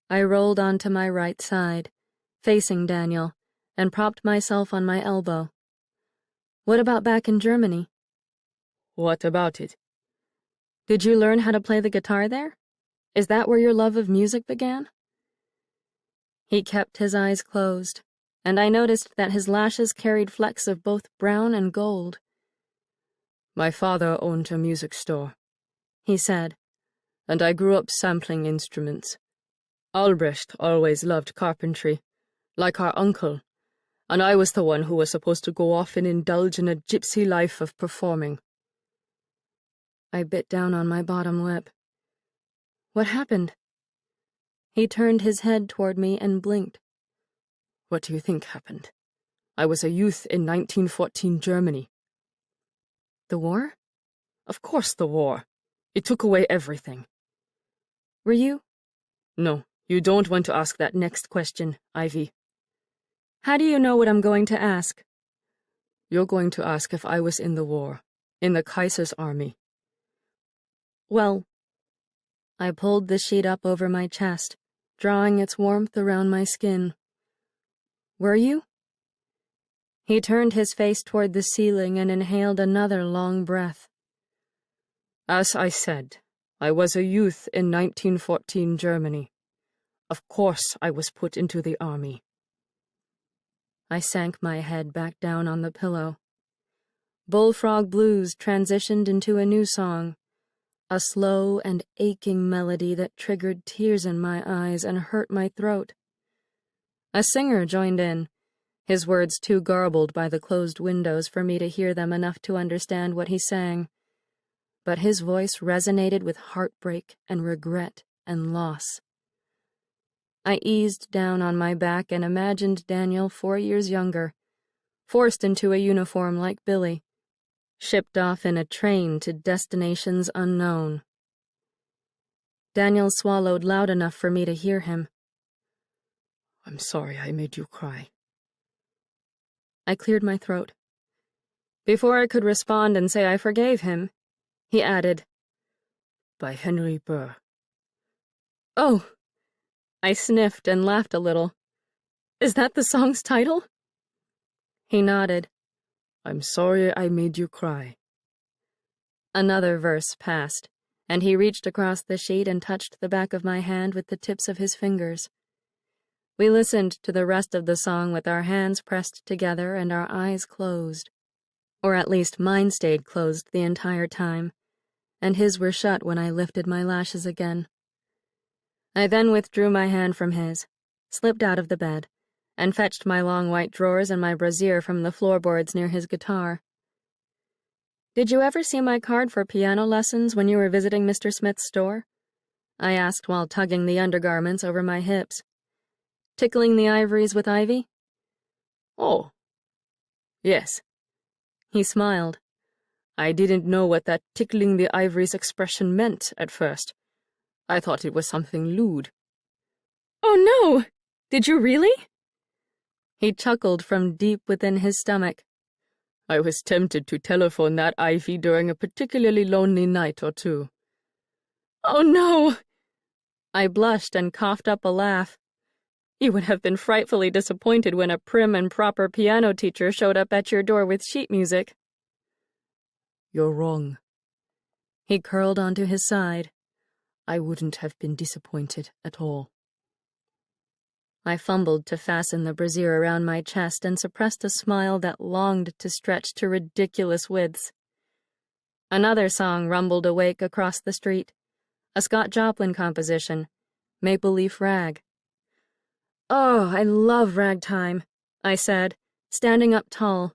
I rolled onto my right side, facing Daniel, and propped myself on my elbow. "What about back in Germany?"
"What about it?"
"Did you learn how to play the guitar there? Is that where your love of music began?" He kept his eyes closed, and I noticed that his lashes carried flecks of both brown and gold.
"My father owned a music store,"
he said,
"and I grew up sampling instruments. Albrecht always loved carpentry, like our uncle, and I was the one who was supposed to go off and indulge in a gypsy life of performing."
I bit down on my bottom lip. "What happened?" He turned his head toward me and blinked.
"What do you think happened? I was a youth in 1914 Germany."
"The war?"
"Of course the war. It took away everything."
"Were you—"
"No, you don't want to ask that next question, Ivy."
How do you know what I'm going to ask?
You're going to ask if I was in the war, in the Kaiser's army.
Well, I pulled the sheet up over my chest, drawing its warmth around my skin. Were you? He turned his face toward the ceiling and inhaled another long breath.
As I said, I was a youth in 1914 Germany. Of course I was put into the army.
I sank my head back down on the pillow. Bullfrog Blues transitioned into a new song, a slow and aching melody that triggered tears in my eyes and hurt my throat. A singer joined in, his words too garbled by the closed windows for me to hear them enough to understand what he sang. But his voice resonated with heartbreak and regret and loss. I eased down on my back and imagined Daniel 4 years younger, forced into a uniform like Billy, shipped off in a train to destinations unknown. Daniel swallowed loud enough for me to hear him.
I'm sorry I made you cry.
I cleared my throat. Before I could respond and say I forgave him, he added,
By Henry Burr.
Oh! I sniffed and laughed a little. Is that the song's title? He nodded.
I'm sorry I made you cry.
Another verse passed, and he reached across the sheet and touched the back of my hand with the tips of his fingers. We listened to the rest of the song with our hands pressed together and our eyes closed. Or at least mine stayed closed the entire time, and his were shut when I lifted my lashes again. I then withdrew my hand from his, slipped out of the bed, and fetched my long white drawers and my brassiere from the floorboards near his guitar. Did you ever see my card for piano lessons when you were visiting Mr. Smith's store? I asked while tugging the undergarments over my hips. Tickling the ivories with ivy?
Oh, yes.
He smiled.
I didn't know what that tickling the ivories expression meant at first. I thought it was something lewd.
Oh, no! Did you really? He chuckled from deep within his stomach.
I was tempted to telephone that ivy during a particularly lonely night or two.
Oh, no! I blushed and coughed up a laugh. You would have been frightfully disappointed when a prim and proper piano teacher showed up at your door with sheet music.
You're wrong.
He curled onto his side.
I wouldn't have been disappointed at all.
I fumbled to fasten the brassiere around my chest and suppressed a smile that longed to stretch to ridiculous widths. Another song rumbled awake across the street, a Scott Joplin composition, Maple Leaf Rag. Oh, I love ragtime, I said, standing up tall.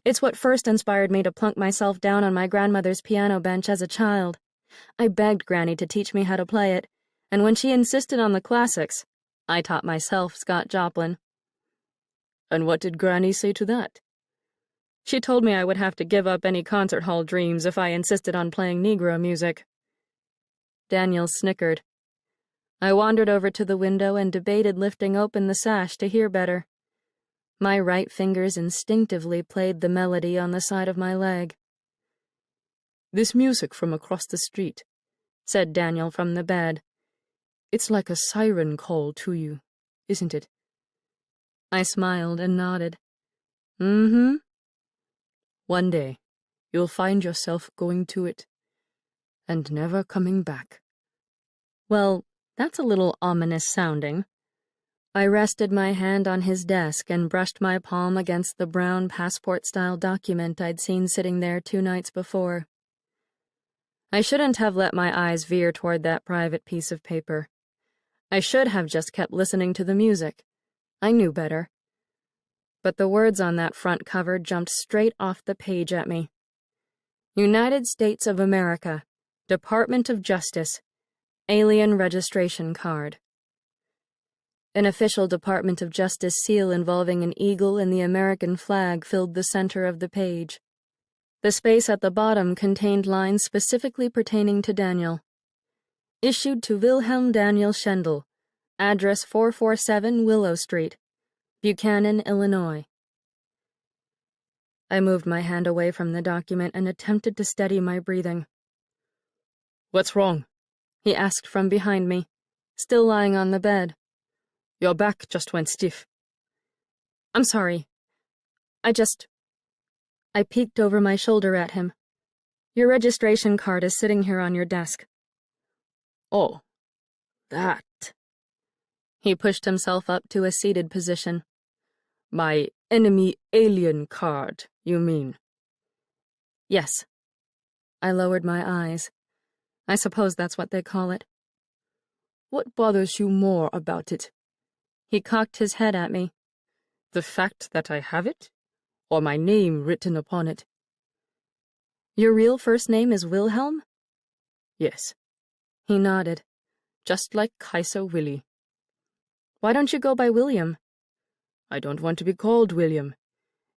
It's what first inspired me to plunk myself down on my grandmother's piano bench as a child. I begged Granny to teach me how to play it, and when she insisted on the classics, I taught myself Scott Joplin.
And what did Granny say to that?
She told me I would have to give up any concert hall dreams if I insisted on playing Negro music. Daniel snickered. I wandered over to the window and debated lifting open the sash to hear better. My right fingers instinctively played the melody on the side of my leg.
This music from across the street,
said Daniel from the bed.
It's like a siren call to you, isn't it?
I smiled and nodded. Mm-hmm.
One day, you'll find yourself going to it, and never coming back.
Well, that's a little ominous sounding. I rested my hand on his desk and brushed my palm against the brown passport-style document I'd seen sitting there 2 nights before. I shouldn't have let my eyes veer toward that private piece of paper. I should have just kept listening to the music. I knew better. But the words on that front cover jumped straight off the page at me. United States of America, Department of Justice, Alien Registration Card. An official Department of Justice seal involving an eagle and the American flag filled the center of the page. The space at the bottom contained lines specifically pertaining to Daniel. Issued to Wilhelm Daniel Schendel, address 447 Willow Street, Buchanan, Illinois. I moved my hand away from the document and attempted to steady my breathing.
What's wrong?
He asked from behind me, still lying on the bed.
Your back just went stiff.
I'm sorry. I peeked over my shoulder at him. Your registration card is sitting here on your desk.
Oh, that.
He pushed himself up to a seated position.
My enemy alien card, you mean?
Yes. I lowered my eyes. I suppose that's what they call it.
What bothers you more about it?
He cocked his head at me.
The fact that I have it? Or my name written upon it?
Your real first name is Wilhelm?
Yes.
He nodded.
Just like Kaiser Willy.
Why don't you go by William?
I don't want to be called William.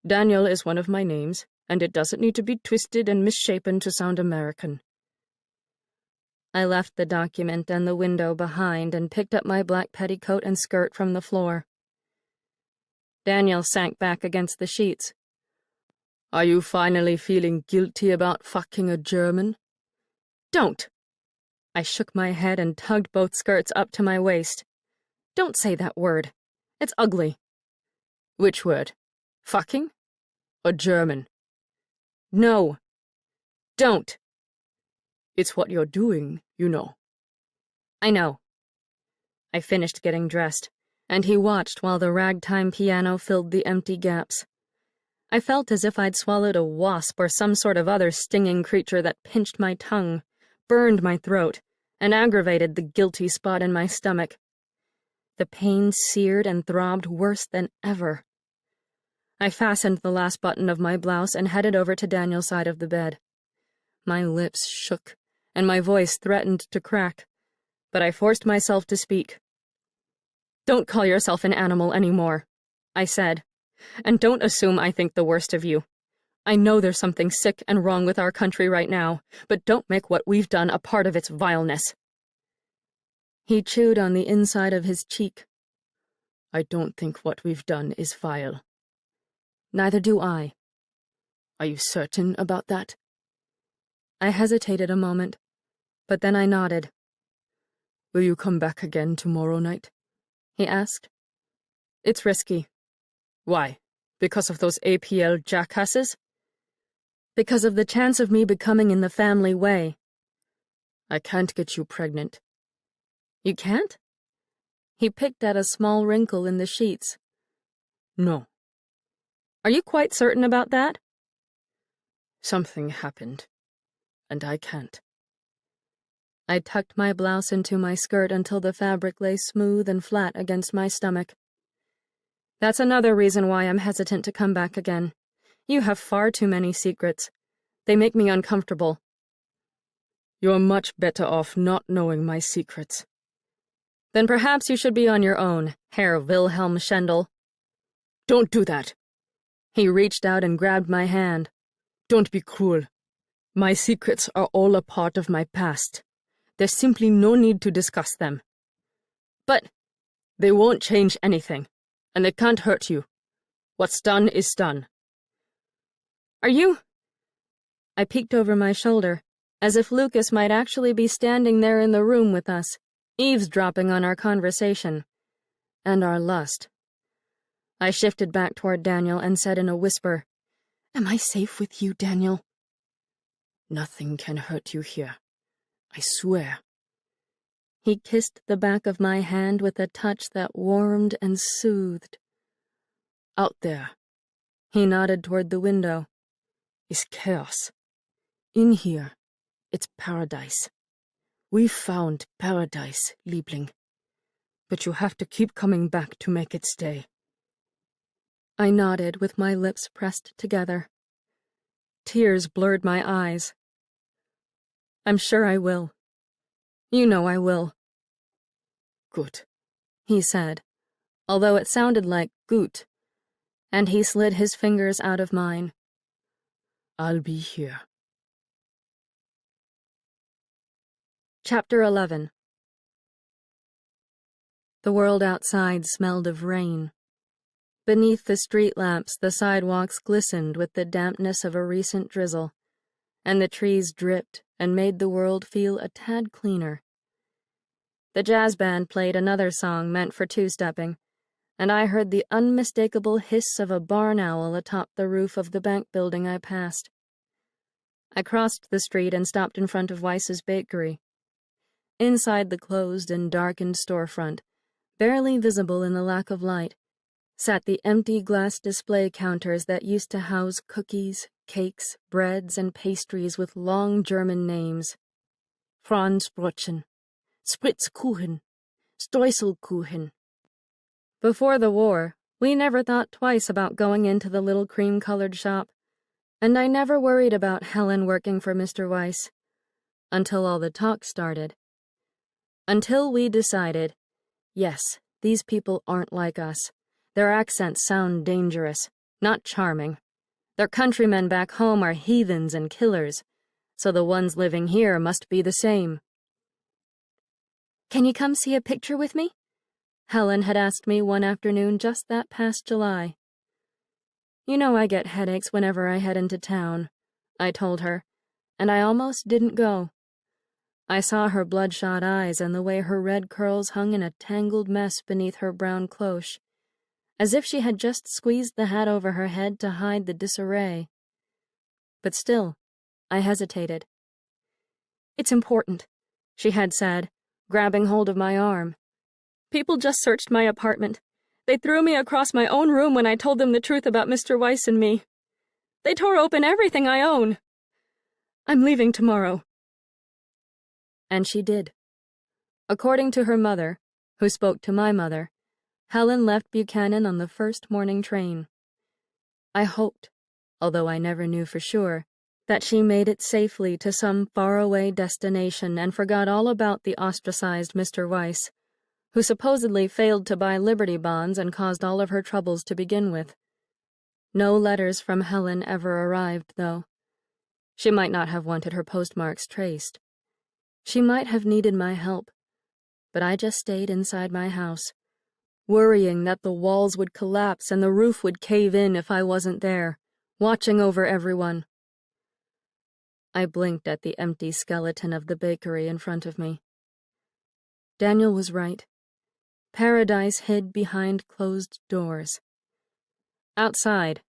Daniel is one of my names, and it doesn't need to be twisted and misshapen to sound American.
I left the document and the window behind and picked up my black petticoat and skirt from the floor. Daniel sank back against the sheets.
Are you finally feeling guilty about fucking a German?
Don't! I shook my head and tugged both skirts up to my waist. Don't say that word. It's ugly.
Which word? Fucking? Or German?
No. Don't.
It's what you're doing, you know.
I know. I finished getting dressed, and he watched while the ragtime piano filled the empty gaps. I felt as if I'd swallowed a wasp or some sort of other stinging creature that pinched my tongue, burned my throat, and aggravated the guilty spot in my stomach. The pain seared and throbbed worse than ever. I fastened the last button of my blouse and headed over to Daniel's side of the bed. My lips shook, and my voice threatened to crack, but I forced myself to speak. Don't call yourself an animal anymore, I said, and don't assume I think the worst of you. I know there's something sick and wrong with our country right now, but don't make what we've done a part of its vileness. He chewed on the inside of his cheek.
I don't think what we've done is vile.
Neither do I.
Are you certain about that?
I hesitated a moment, but then I nodded.
Will you come back again tomorrow night?
He asked.
It's risky. Why? Because of those APL jackasses?
Because of the chance of me becoming in the family way.
I can't get you pregnant.
You can't? He picked at a small wrinkle in the sheets.
No.
Are you quite certain about that?
Something happened, and I can't.
I tucked my blouse into my skirt until the fabric lay smooth and flat against my stomach. That's another reason why I'm hesitant to come back again. You have far too many secrets. They make me uncomfortable.
You're much better off not knowing my secrets.
Then perhaps you should be on your own, Herr Wilhelm Schendel.
Don't do that.
He reached out and grabbed my hand.
Don't be cruel. My secrets are all a part of my past. There's simply no need to discuss them.
But
they won't change anything, and they can't hurt you. What's done is done.
Are you? I peeked over my shoulder, as if Lucas might actually be standing there in the room with us, eavesdropping on our conversation and our lust. I shifted back toward Daniel and said in a whisper, "Am I safe with you, Daniel?"
Nothing can hurt you here. I swear.
He kissed the back of my hand with a touch that warmed and soothed.
Out there,
he nodded toward the window,
is chaos. In here, it's paradise. We found paradise, Liebling. But you have to keep coming back to make it stay.
I nodded with my lips pressed together. Tears blurred my eyes. I'm sure I will. You know I will.
Good,
he said, although it sounded like gut, and he slid his fingers out of mine.
I'll be here.
Chapter 11. The world outside smelled of rain. Beneath the street lamps, the sidewalks glistened with the dampness of a recent drizzle, and the trees dripped and made the world feel a tad cleaner. The jazz band played another song meant for two-stepping, and I heard the unmistakable hiss of a barn owl atop the roof of the bank building I passed. I crossed the street and stopped in front of Weiss's bakery. Inside the closed and darkened storefront, barely visible in the lack of light, sat the empty glass display counters that used to house cookies, cakes, breads, and pastries with long German names. Franzbrötchen, Spritzkuchen, Streuselkuchen. Before the war, we never thought twice about going into the little cream-colored shop, and I never worried about Helen working for Mr. Weiss, until all the talk started. Until we decided, yes, these people aren't like us. Their accents sound dangerous, not charming. Their countrymen back home are heathens and killers, so the ones living here must be the same. "Can you come see a picture with me?" Helen had asked me one afternoon just that past July. "You know I get headaches whenever I head into town," I told her, and I almost didn't go. I saw her bloodshot eyes and the way her red curls hung in a tangled mess beneath her brown cloche, as if she had just squeezed the hat over her head to hide the disarray. But still, I hesitated. "It's important," she had said, grabbing hold of my arm. "People just searched my apartment. They threw me across my own room when I told them the truth about Mr. Weiss and me. They tore open everything I own. I'm leaving tomorrow." And she did. According to her mother, who spoke to my mother, Helen left Buchanan on the first morning train. I hoped, although I never knew for sure, that she made it safely to some faraway destination and forgot all about the ostracized Mr. Weiss, who supposedly failed to buy Liberty bonds and caused all of her troubles to begin with. No letters from Helen ever arrived, though. She might not have wanted her postmarks traced. She might have needed my help, but I just stayed inside my house, worrying that the walls would collapse and the roof would cave in if I wasn't there, watching over everyone. I blinked at the empty skeleton of the bakery in front of me. Daniel was right. Paradise hid behind closed doors. Outside,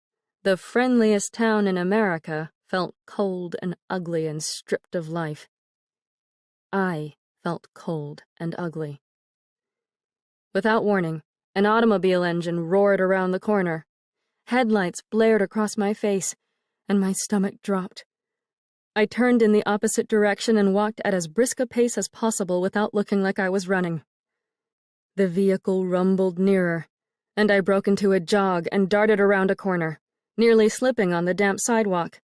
the friendliest town in America felt cold and ugly and stripped of life. I felt cold and ugly. Without warning, an automobile engine roared around the corner. Headlights blared across my face, and my stomach dropped. I turned in the opposite direction and walked at as brisk a pace as possible without looking like I was running. The vehicle rumbled nearer, and I broke into a jog and darted around a corner, nearly slipping on the damp sidewalk.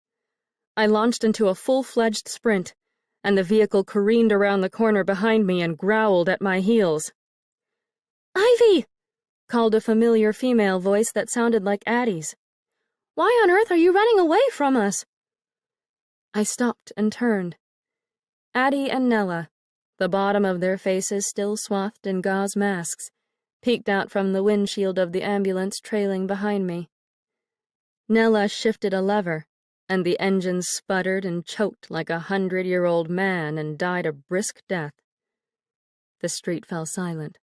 I launched into a full-fledged sprint, and the vehicle careened around the corner behind me and growled at my heels. "Ivy!" called a familiar female voice that sounded like Addie's. "Why on earth are you running away from us?" I stopped and turned. Addie and Nella, the bottom of their faces still swathed in gauze masks, peeked out from the windshield of the ambulance trailing behind me. Nella shifted a lever, and the engine sputtered and choked like a 100-year-old man and died a brisk death. The street fell silent.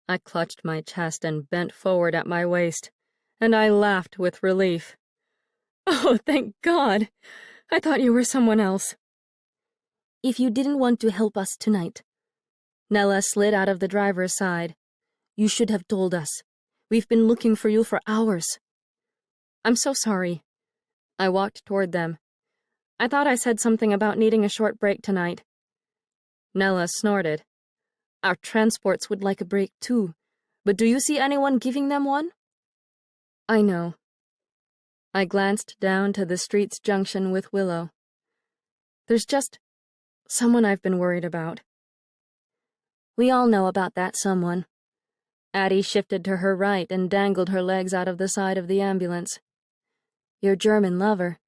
I clutched my chest and bent forward at my waist, and I laughed with relief. "Oh, thank God! I thought you were someone else." "If you didn't want to help us tonight," Nella slid out of the driver's side, "you should have told us. We've been looking for you for hours." "I'm so sorry." I walked toward them. "I thought I said something about needing a short break tonight." Nella snorted. "Our transports would like a break too, but do you see anyone giving them one?" "I know." I glanced down to the street's junction with Willow. "There's just someone I've been worried about." "We all know about that someone." Addie shifted to her right and dangled her legs out of the side of the ambulance. "Your German lover."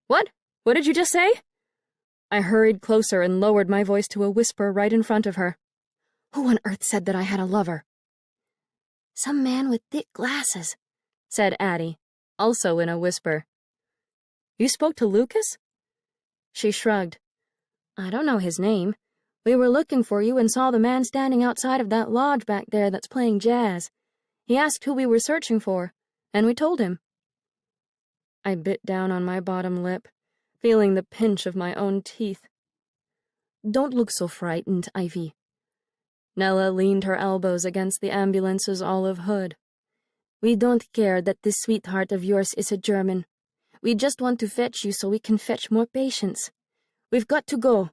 "What? What did you just say?" I hurried closer and lowered my voice to a whisper right in front of her. "Who on earth said that I had a lover?" Some man with thick glasses,
said Addie, also in a whisper. You spoke to Lucas? She shrugged. I don't know his name. We were looking for you and saw the man standing outside of that lodge back there that's playing jazz. He asked who we were searching for, and we told him. I bit down on my bottom lip, feeling the pinch of my own teeth. Don't look so frightened, Ivy. Nella leaned her elbows against the ambulance's olive hood. We don't care that this sweetheart of yours is a German. We just want to fetch you so we can fetch more patients. We've got to go.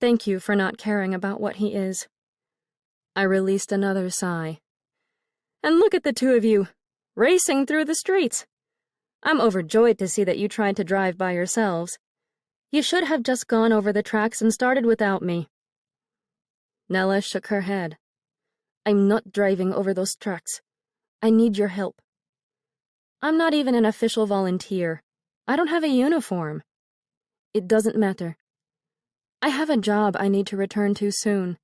Thank you for not caring about what he is. I released another sigh. And look at the two of you, racing through the streets. I'm overjoyed to see that you tried to drive by yourselves. You should have just gone over the tracks and started without me. Nella shook her head. I'm not driving over those tracks. I need your help. I'm not even an official volunteer. I don't have a uniform. It doesn't matter. I have a job I need to return to soon.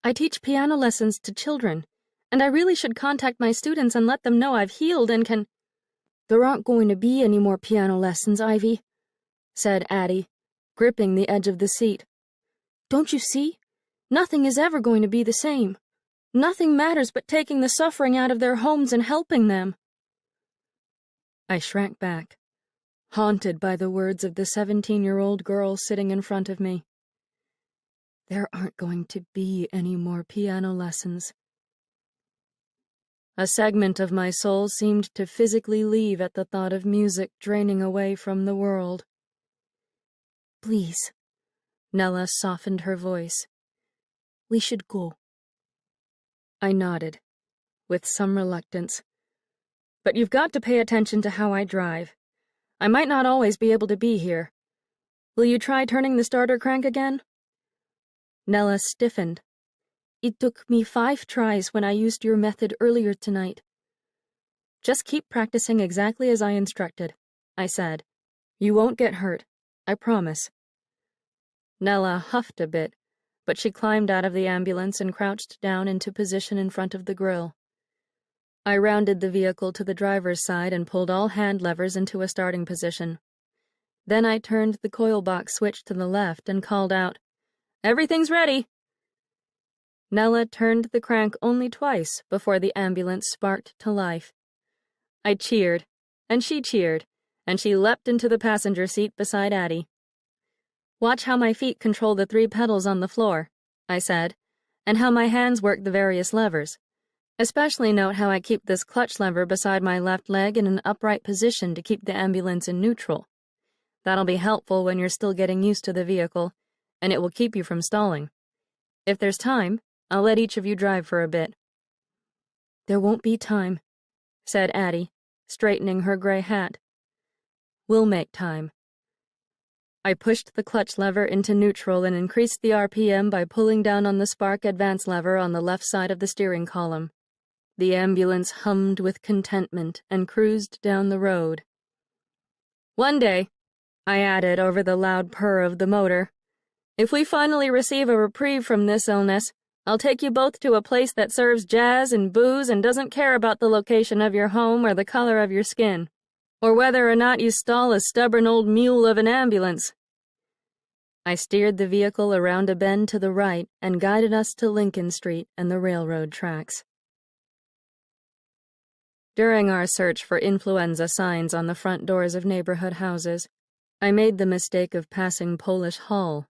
I teach piano lessons to children, and I really should contact my students and let them know I've healed and can... There aren't going to be any more piano lessons, Ivy, said Addie, gripping the edge of the seat. Don't you see? Nothing is ever going to be the same. Nothing matters but taking the suffering out of their homes and helping them. I shrank back, haunted by the words of the 17-year-old girl sitting in front of me. There aren't going to be any more piano lessons. A segment of my soul seemed to physically leave at the thought of music draining away from the world. Please, Nella softened her voice. We should go. I nodded, with some reluctance. But you've got to pay attention to how I drive. I might not always be able to be here. Will you try turning the starter crank again? Nella stiffened. It took me 5 tries when I used your method earlier tonight. Just keep practicing exactly as I instructed, I said. You won't get hurt, I promise. Nella huffed a bit, but she climbed out of the ambulance and crouched down into position in front of the grill. I rounded the vehicle to the driver's side and pulled all hand levers into a starting position. Then I turned the coil box switch to the left and called out, Everything's ready! Nella turned the crank only twice before the ambulance sparked to life. I cheered, and she leapt into the passenger seat beside Addie. Watch how my feet control the 3 pedals on the floor, I said, and how my hands work the various levers. Especially note how I keep this clutch lever beside my left leg in an upright position to keep the ambulance in neutral. That'll be helpful when you're still getting used to the vehicle, and it will keep you from stalling. If there's time, I'll let each of you drive for a bit. There won't be time, said Addie, straightening her gray hat. We'll make time. I pushed the clutch lever into neutral and increased the RPM by pulling down on the spark advance lever on the left side of the steering column. The ambulance hummed with contentment and cruised down the road. One day, I added over the loud purr of the motor, if we finally receive a reprieve from this illness, I'll take you both to a place that serves jazz and booze and doesn't care about the location of your home or the color of your skin, or whether or not you stall a stubborn old mule of an ambulance. I steered the vehicle around a bend to the right and guided us to Lincoln Street and the railroad tracks. During our search for influenza signs on the front doors of neighborhood houses, I made the mistake of passing Polish Hall.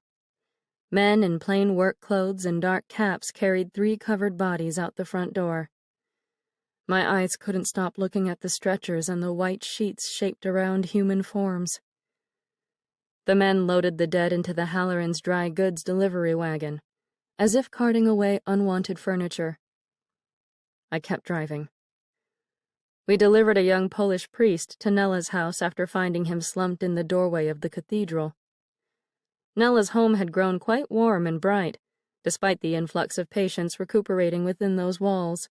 Men in plain work clothes and dark caps carried 3 covered bodies out the front door. My eyes couldn't stop looking at the stretchers and the white sheets shaped around human forms. The men loaded the dead into the Halloran's dry goods delivery wagon, as if carting away unwanted furniture. I kept driving. We delivered a young Polish priest to Nella's house after finding him slumped in the doorway of the cathedral. Nella's home had grown quite warm and bright, despite the influx of patients recuperating within those walls.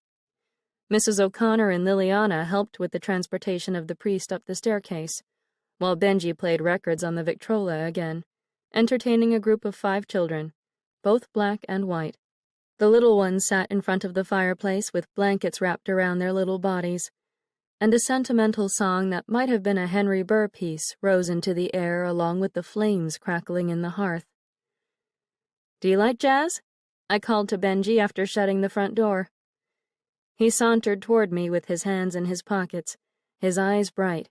Mrs. O'Connor and Liliana helped with the transportation of the priest up the staircase, while Benji played records on the Victrola again, entertaining a group of 5 children, both black and white.
The little ones sat in front of the fireplace with blankets wrapped around their little bodies, and a sentimental song that might have been a Henry Burr piece rose into the air along with the flames crackling in the hearth. "Do you like jazz?" I called to Benji after shutting the front door. He sauntered toward me with his hands in his pockets, his eyes bright.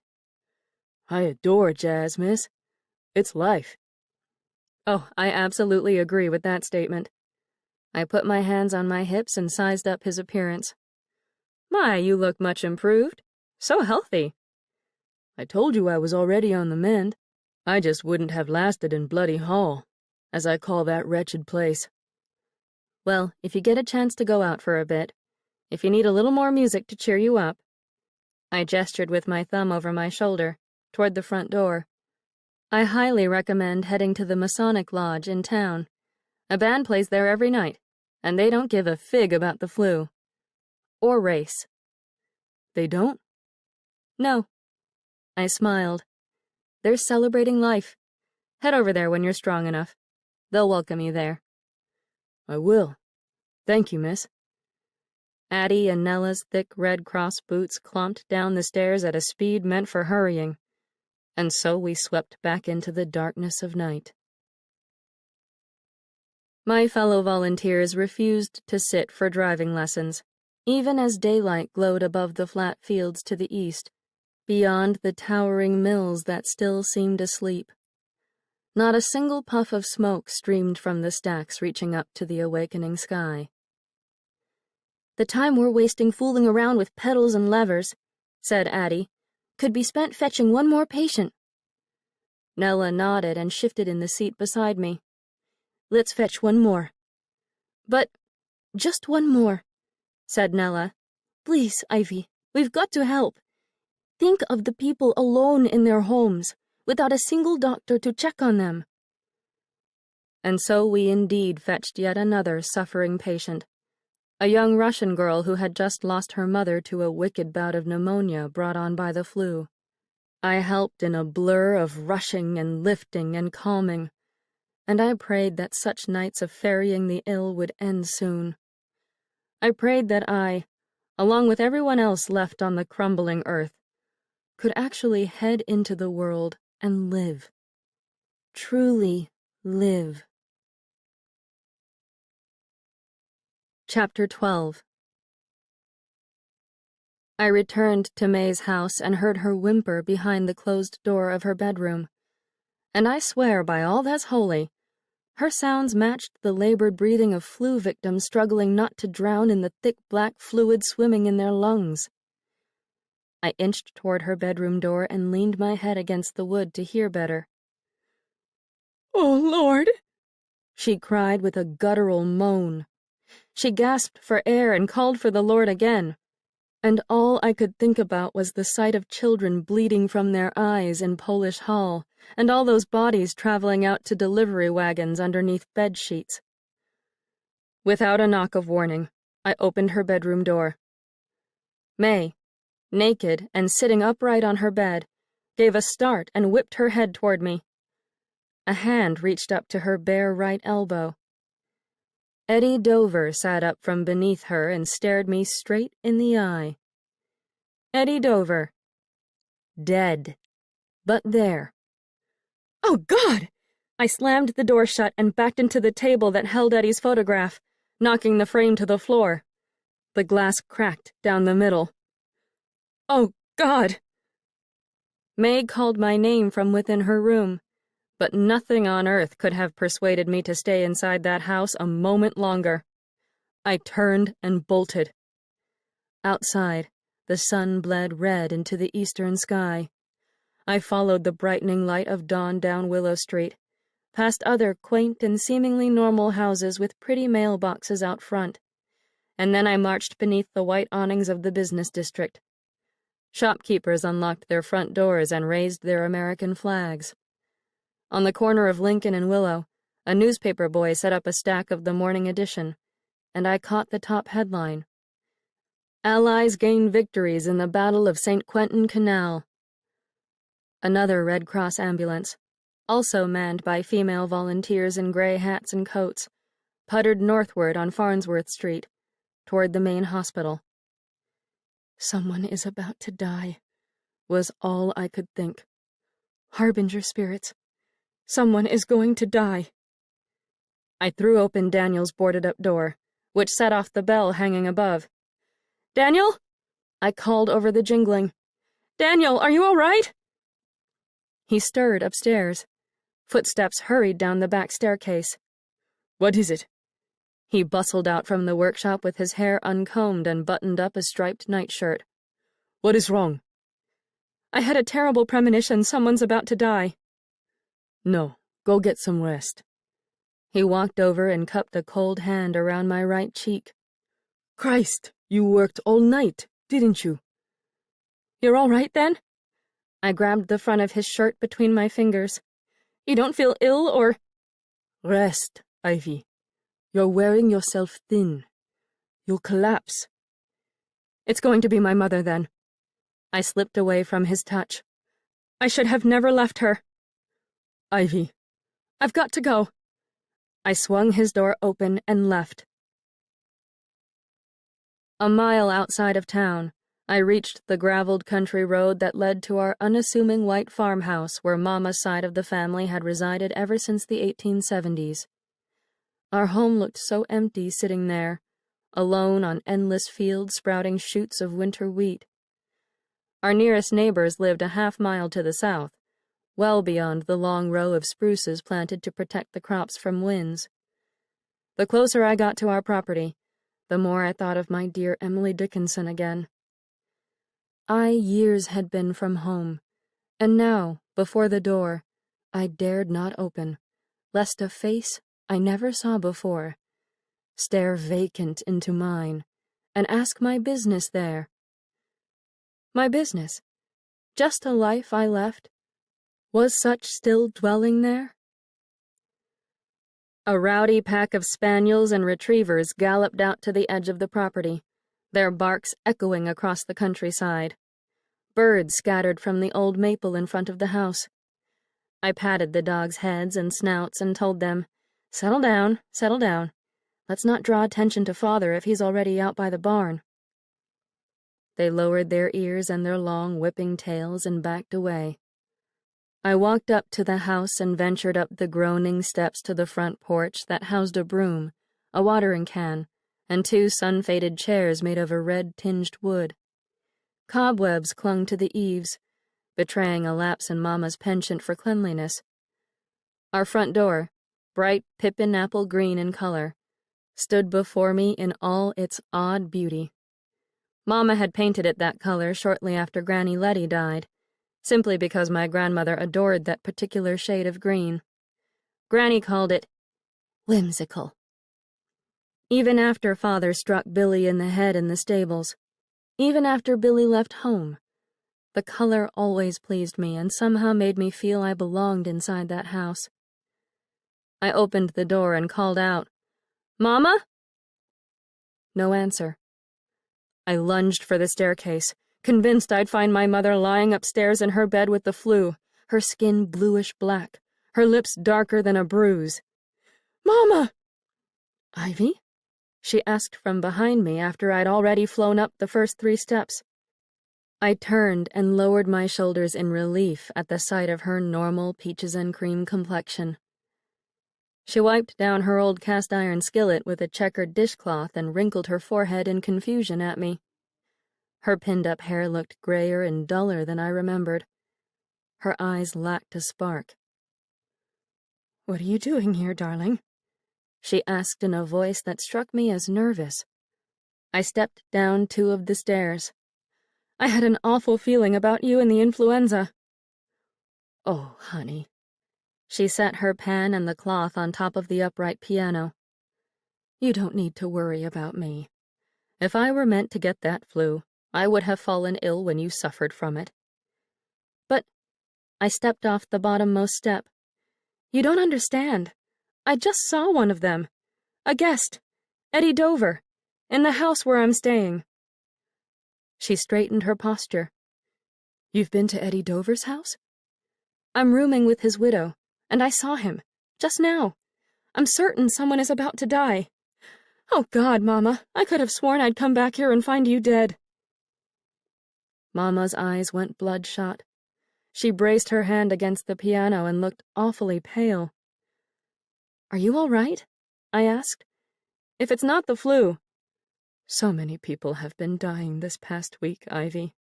"I adore jazz, miss. It's life."
Oh, I absolutely agree with that statement. I put my hands on my hips and sized up his appearance. "My, you look much improved. So healthy."
"I told you I was already on the mend. I just wouldn't have lasted in Bloody Hall, as I call that wretched place."
"Well, if you get a chance to go out for a bit, if you need a little more music to cheer you up." I gestured with my thumb over my shoulder, toward the front door. "I highly recommend heading to the Masonic Lodge in town. A band plays there every night, and they don't give a fig about the flu. Or race."
"They don't?"
"No." I smiled. "They're celebrating life. Head over there when you're strong enough. They'll welcome you there."
"I will. Thank you, miss."
Addie and Nella's thick Red Cross boots clomped down the stairs at a speed meant for hurrying, and so we swept back into the darkness of night. My fellow volunteers refused to sit for driving lessons, even as daylight glowed above the flat fields to the east, beyond the towering mills that still seemed asleep. Not a single puff of smoke streamed from the stacks reaching up to the awakening sky. "The time we're wasting fooling around with pedals and levers," said Addie, "could be spent fetching one more patient." Nella nodded and shifted in the seat beside me. "Let's fetch one more." "But just one more," said Nella. "Please, Ivy, we've got to help. Think of the people alone in their homes, without a single doctor to check on them." And so we indeed fetched yet another suffering patient, a young Russian girl who had just lost her mother to a wicked bout of pneumonia brought on by the flu. I helped in a blur of rushing and lifting and calming, and I prayed that such nights of ferrying the ill would end soon. I prayed that I, along with everyone else left on the crumbling earth, could actually head into the world and live. Truly live. Chapter 12. I returned to May's house and heard her whimper behind the closed door of her bedroom, and I swear by all that's holy, her sounds matched the labored breathing of flu victims struggling not to drown in the thick black fluid swimming in their lungs. I inched toward her bedroom door and leaned my head against the wood to hear better. "Oh, Lord!" she cried with a guttural moan. She gasped for air and called for the Lord again, and all I could think about was the sight of children bleeding from their eyes in Polish Hall, and all those bodies traveling out to delivery wagons underneath bed sheets. Without a knock of warning, I opened her bedroom door. May, naked and sitting upright on her bed, gave a start and whipped her head toward me. A hand reached up to her bare right elbow. Eddie Dover sat up from beneath her and stared me straight in the eye. Eddie Dover. Dead. But there. "Oh, God!" I slammed the door shut and backed into the table that held Eddie's photograph, knocking the frame to the floor. The glass cracked down the middle. "Oh, God!" May called my name from within her room, but nothing on earth could have persuaded me to stay inside that house a moment longer. I turned and bolted. Outside, the sun bled red into the eastern sky. I followed the brightening light of dawn down Willow Street, past other quaint and seemingly normal houses with pretty mailboxes out front, and then I marched beneath the white awnings of the business district. Shopkeepers unlocked their front doors and raised their American flags. On the corner of Lincoln and Willow, a newspaper boy set up a stack of the morning edition, and I caught the top headline: "Allies Gain Victories in the Battle of St. Quentin Canal." Another Red Cross ambulance, also manned by female volunteers in gray hats and coats, puttered northward on Farnsworth Street, toward the main hospital. Someone is about to die, was all I could think. Harbinger spirits. Someone is going to die. I threw open Daniel's boarded-up door, which set off the bell hanging above. "Daniel?" I called over the jingling. "Daniel, are you all right?" He stirred upstairs. Footsteps hurried down the back staircase.
"What is it?"
He bustled out from the workshop with his hair uncombed and buttoned up a striped nightshirt.
"What is wrong?"
"I had a terrible premonition someone's about to die."
"No, go get some rest."
He walked over and cupped a cold hand around my right cheek.
"Christ, you worked all night, didn't you?"
"You're all right, then?" I grabbed the front of his shirt between my fingers. "You don't feel ill, or—"
"Rest, Ivy. You're wearing yourself thin. You'll collapse."
"It's going to be my mother, then." I slipped away from his touch. "I should have never left her."
"Ivy."
"I've got to go." I swung his door open and left. A mile outside of town, I reached the graveled country road that led to our unassuming white farmhouse where Mama's side of the family had resided ever since the 1870s. Our home looked so empty sitting there, alone on endless fields sprouting shoots of winter wheat. Our nearest neighbors lived a half-mile to the south, well beyond the long row of spruces planted to protect the crops from winds. The closer I got to our property, the more I thought of my dear Emily Dickinson again. Years had been from home, and now, before the door, I dared not open, lest a face I never saw before stare vacant into mine and ask my business there. My business? Just a life I left? Was such still dwelling there? A rowdy pack of spaniels and retrievers galloped out to the edge of the property, their barks echoing across the countryside. Birds scattered from the old maple in front of the house. I patted the dogs' heads and snouts and told them, settle down. Let's not draw attention to Father if he's already out by the barn." They lowered their ears and their long whipping tails and backed away. I walked up to the house and ventured up the groaning steps to the front porch that housed a broom, a watering can, and 2 sun-faded chairs made of a red-tinged wood. Cobwebs clung to the eaves, betraying a lapse in Mama's penchant for cleanliness. Our front door, bright pippin apple green in color, stood before me in all its odd beauty. Mama had painted it that color shortly after Granny Letty died, simply because my grandmother adored that particular shade of green. Granny called it whimsical. Even after Father struck Billy in the head in the stables, even after Billy left home, the color always pleased me and somehow made me feel I belonged inside that house. I opened the door and called out, "Mama?" No answer. I lunged for the staircase, convinced I'd find my mother lying upstairs in her bed with the flu, her skin bluish-black, her lips darker than a bruise. "Mama!" "Ivy?" she asked from behind me after I'd already flown up the first 3 steps. I turned and lowered my shoulders in relief at the sight of her normal peaches and cream complexion. She wiped down her old cast-iron skillet with a checkered dishcloth and wrinkled her forehead in confusion at me. Her pinned-up hair looked grayer and duller than I remembered. Her eyes lacked a spark. "What are you doing here, darling?" she asked in a voice that struck me as nervous. I stepped down 2 of the stairs. "I had an awful feeling about you and the influenza." "Oh, honey." She set her pan and the cloth on top of the upright piano. "You don't need to worry about me. If I were meant to get that flu, I would have fallen ill when you suffered from it." "But—" I stepped off the bottommost step. "You don't understand. I just saw one of them. A guest. Eddie Dover. In the house where I'm staying." She straightened her posture. "You've been to Eddie Dover's house?" "I'm rooming with his widow, and I saw him. Just now.
I'm certain someone is about to die. Oh, God, Mama, I could have sworn I'd come back here and find you dead."
Mama's eyes went bloodshot. She braced her hand against the piano and looked awfully pale. "Are you all right?" I asked. "If it's not the flu."
"So many people have been dying this past week, Ivy."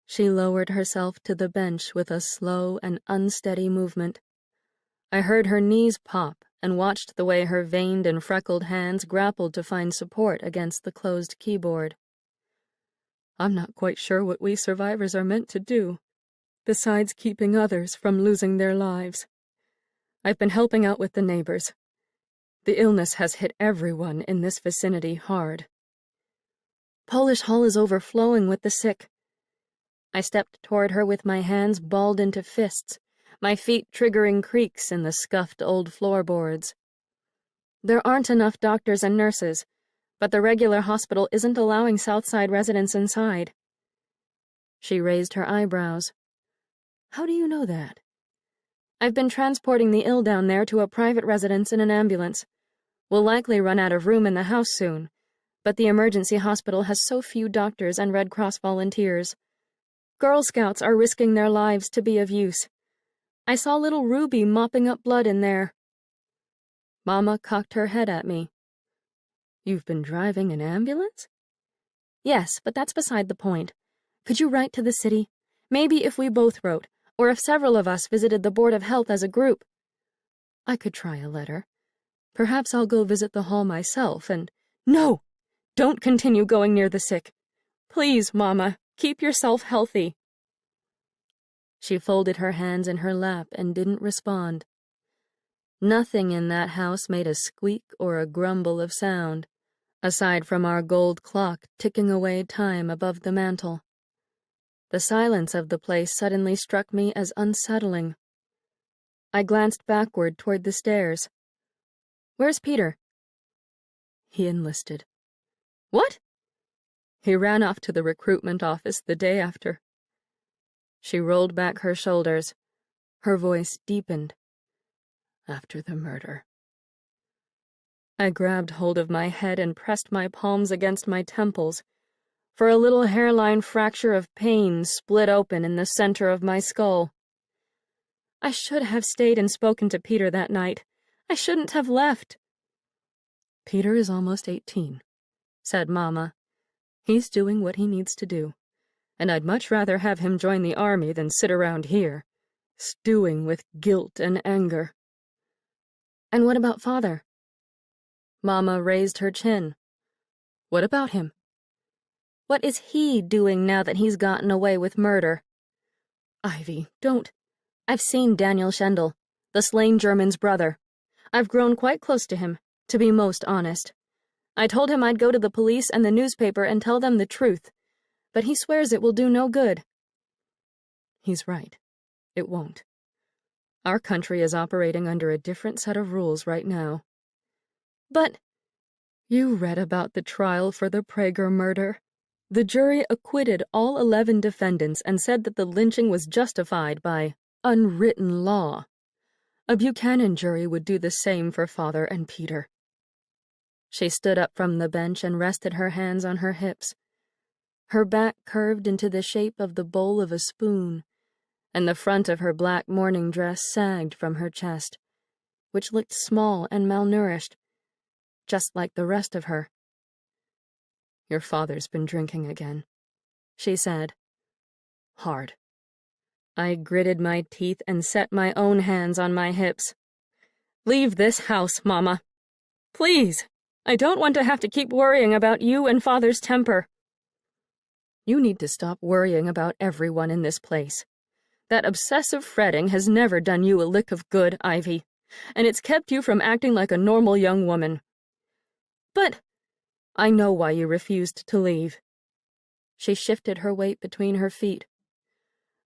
She lowered herself to the bench with a slow and unsteady movement. I heard her knees pop and watched the way her veined and freckled hands grappled to find support against the closed keyboard.
"I'm not quite sure what we survivors are meant to do, besides keeping others from losing their lives. I've been helping out with the neighbors. The illness has hit everyone in this vicinity hard."
"Polish Hall is overflowing with the sick." I stepped toward her with my hands balled into fists, my feet triggering creaks in the scuffed old floorboards. "There aren't enough doctors and nurses, but the regular hospital isn't allowing Southside residents inside." She raised her eyebrows. "How do you know that?" "I've been transporting the ill down there to a private residence in an ambulance. We'll likely run out of room in the house soon, but the emergency hospital has so few doctors and Red Cross volunteers. Girl Scouts are risking their lives to be of use. I saw little Ruby mopping up blood in there." Mama cocked her head at me. "You've been driving an ambulance?" "Yes, but that's beside the point. Could you write to the city? Maybe if we both wrote, or if several of us visited the Board of Health as a group."
"I could try a letter. Perhaps I'll go visit the hall myself and—"
"No! Don't continue going near the sick. Please, Mama, keep yourself healthy." She folded her hands in her lap and didn't respond. Nothing in that house made a squeak or a grumble of sound, aside from our gold clock ticking away time above the mantel. The silence of the place suddenly struck me as unsettling. I glanced backward toward the stairs. "Where's Peter?"
"He enlisted."
"What?"
"He ran off to the recruitment office the day after."
She rolled back her shoulders. Her voice deepened.
"After the murder." I grabbed hold of my head and pressed my palms against my temples, for a little hairline fracture of pain split open in the center of my skull.
"I should have stayed and spoken to Peter that night. I shouldn't have left."
"Peter is almost 18, said Mama. "He's doing what he needs to do, and I'd much rather have him join the army than sit around here, stewing with guilt and anger."
"And what about Father?" Mama raised her chin.
"What about him?"
"What is he doing now that he's gotten away with murder?"
"Ivy, don't—"
"I've seen Daniel Schendel, the slain German's brother. I've grown quite close to him, to be most honest. I told him I'd go to the police and the newspaper and tell them the truth, but he swears it will do no good."
"He's right. It won't. Our country is operating under a different set of rules right now."
"But—"
"You read about the trial for the Prager murder. The jury acquitted all 11 defendants and said that the lynching was justified by unwritten law. A Buchanan jury would do the same for Father and Peter."
She stood up from the bench and rested her hands on her hips. Her back curved into the shape of the bowl of a spoon, and the front of her black morning dress sagged from her chest, which looked small and malnourished, just like the rest of her.
"Your father's been drinking again," she said. "Hard."
I gritted my teeth and set my own hands on my hips. "Leave this house, Mama. Please, I don't want to have to keep worrying about you and Father's temper."
"You need to stop worrying about everyone in this place. That obsessive fretting has never done you a lick of good, Ivy, and it's kept you from acting like a normal young woman."
"But—"
"I know why you refused to leave." She shifted her weight between her feet.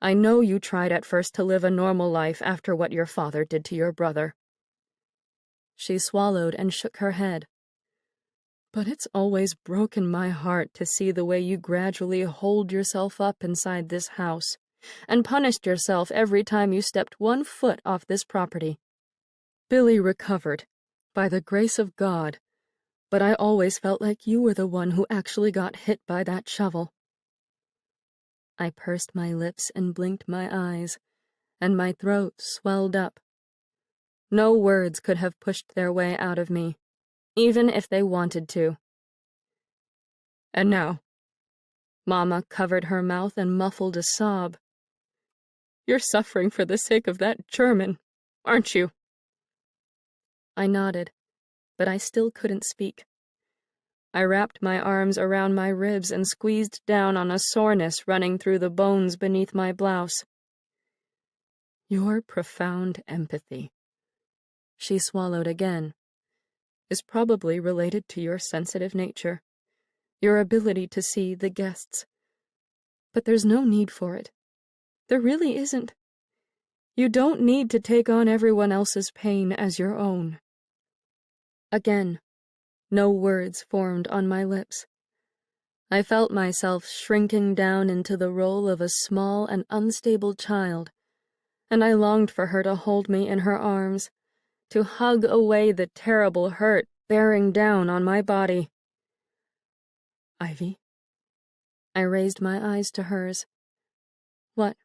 "I know you tried at first to live a normal life after what your father did to your brother." She swallowed and shook her head. "But it's always broken my heart to see the way you gradually holed yourself up inside this house and punished yourself every time you stepped one foot off this property. Billy recovered, By the grace of God, but I always felt like you were the one who actually got hit by that shovel."
I pursed my lips and blinked my eyes, and my throat swelled up. No words could have pushed their way out of me, even if they wanted to.
"And now,"
Mama covered her mouth and muffled a sob.
"you're suffering for the sake of that German, aren't you?"
I nodded, but I still couldn't speak. I wrapped my arms around my ribs and squeezed down on a soreness running through the bones beneath my blouse.
"Your profound empathy,"
she swallowed again,
"is probably related to your sensitive nature, your ability to see the guests. But there's no need for it. There really isn't. You don't need to take on everyone else's pain as your own."
Again, no words formed on my lips. I felt myself shrinking down into the role of a small and unstable child, and I longed for her to hold me in her arms, to hug away the terrible hurt bearing down on my body.
"Ivy?"
I raised my eyes to hers. "What?"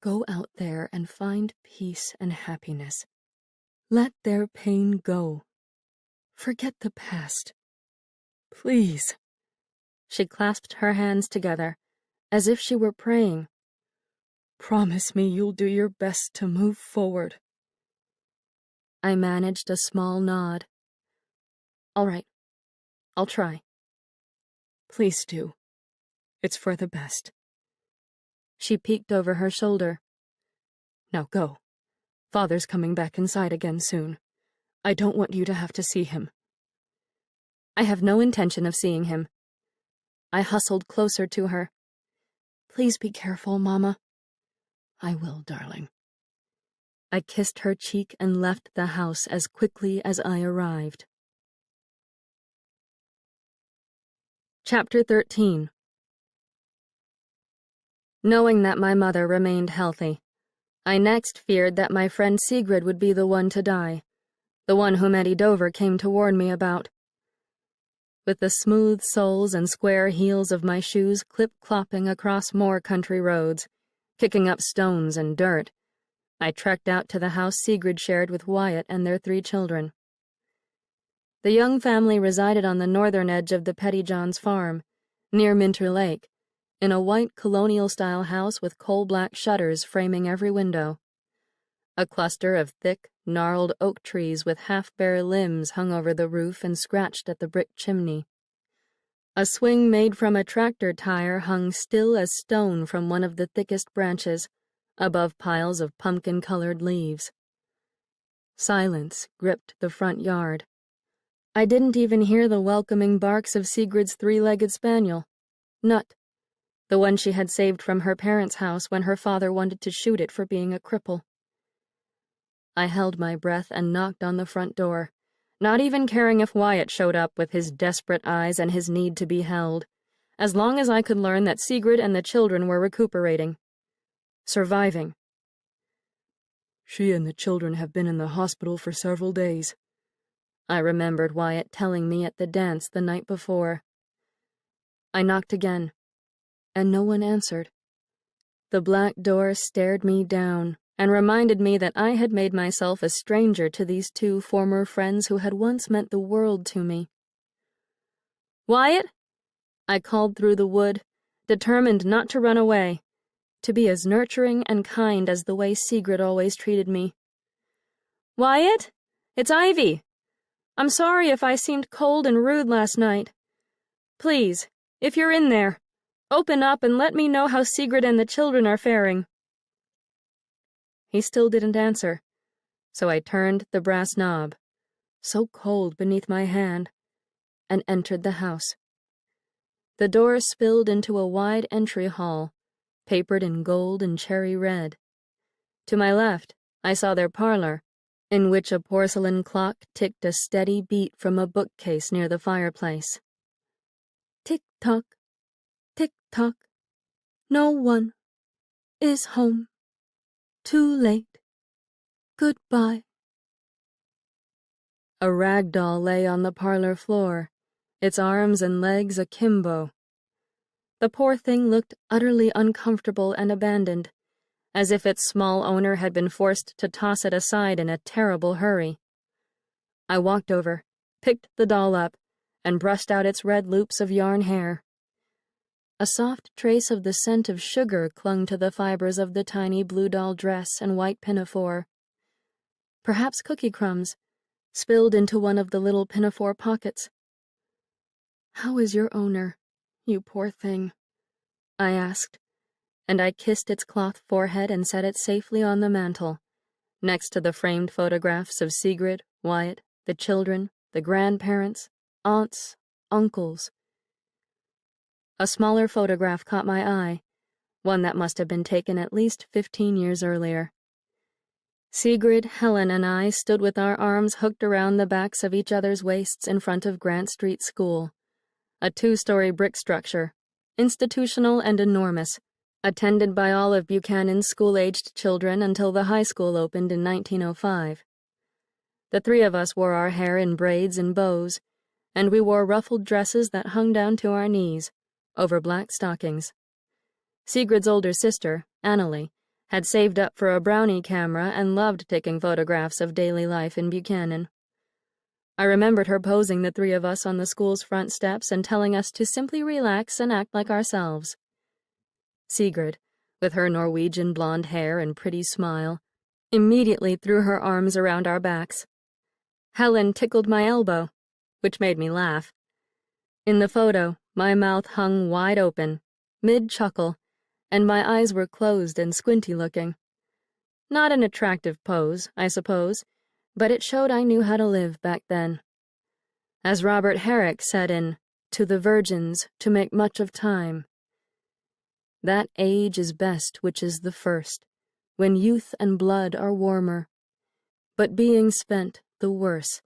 "Go out there and find peace and happiness. Let their pain go. Forget the past. Please."
She clasped her hands together, as if she were praying.
"Promise me you'll do your best to move forward."
I managed a small nod. "All right. I'll try."
"Please do. It's for the best."
She peeked over her shoulder.
"Now go. Father's coming back inside again soon. I don't want you to have to see him."
"I have no intention of seeing him." I hustled closer to her. "Please be careful, Mama."
"I will, darling."
I kissed her cheek and left the house as quickly as I arrived. Chapter 13. Knowing that my mother remained healthy, I next feared that my friend Sigrid would be the one to die, the one whom Eddie Dover came to warn me about. With the smooth soles and square heels of my shoes clip-clopping across more country roads, kicking up stones and dirt, I trekked out to the house Sigrid shared with Wyatt and their 3 children. The young family resided on the northern edge of the Pettyjohns' farm, near Minter Lake, in a white colonial-style house with coal-black shutters framing every window. A cluster of thick, gnarled oak trees with half-bare limbs hung over the roof and scratched at the brick chimney. A swing made from a tractor tire hung still as stone from one of the thickest branches, above piles of pumpkin-colored leaves. Silence gripped the front yard. I didn't even hear the welcoming barks of Sigrid's 3-legged spaniel, Nut, the one she had saved from her parents' house when her father wanted to shoot it for being a cripple. I held my breath and knocked on the front door, not even caring if Wyatt showed up with his desperate eyes and his need to be held, as long as I could learn that Sigrid and the children were recuperating. Surviving.
"She and the children have been in the hospital for several days,"
I remembered Wyatt telling me at the dance the night before. I knocked again, and no one answered. The black door stared me down and reminded me that I had made myself a stranger to these 2 former friends who had once meant the world to me. "Wyatt?" I called through the wood, determined not to run away, to be as nurturing and kind as the way Sigrid always treated me. "Wyatt? It's Ivy. I'm sorry if I seemed cold and rude last night. Please, if you're in there, open up and let me know how Sigrid and the children are faring." He still didn't answer, so I turned the brass knob, so cold beneath my hand, and entered the house. The door spilled into a wide entry hall, papered in gold and cherry red. To my left, I saw their parlor, in which a porcelain clock ticked a steady beat from a bookcase near the fireplace. Tick-tock, tick-tock, no one is home. Too late. Goodbye. A rag doll lay on the parlor floor, its arms and legs akimbo. The poor thing looked utterly uncomfortable and abandoned, as if its small owner had been forced to toss it aside in a terrible hurry. I walked over, picked the doll up, and brushed out its red loops of yarn hair. A soft trace of the scent of sugar clung to the fibers of the tiny blue doll dress and white pinafore. Perhaps cookie crumbs, spilled into one of the little pinafore pockets. "How is your owner, you poor thing?" I asked, and I kissed its cloth forehead and set it safely on the mantel, next to the framed photographs of Sigrid, Wyatt, the children, the grandparents, aunts, uncles. A smaller photograph caught my eye, one that must have been taken at least 15 years earlier. Sigrid, Helen, and I stood with our arms hooked around the backs of each other's waists in front of Grant Street School, a 2-story brick structure, institutional and enormous, attended by all of Buchanan's school-aged children until the high school opened in 1905. The 3 of us wore our hair in braids and bows, and we wore ruffled dresses that hung down to our knees, over black stockings. Sigrid's older sister, Annalie, had saved up for a brownie camera and loved taking photographs of daily life in Buchanan. I remembered her posing the 3 of us on the school's front steps and telling us to simply relax and act like ourselves. Sigrid, with her Norwegian blonde hair and pretty smile, immediately threw her arms around our backs. Helen tickled my elbow, which made me laugh. In the photo, my mouth hung wide open, mid-chuckle, and my eyes were closed and squinty-looking. Not an attractive pose, I suppose, but it showed I knew how to live back then. As Robert Herrick said in "To the Virgins, to make much of time," "That age is best which is the first, when youth and blood are warmer, but being spent the worse,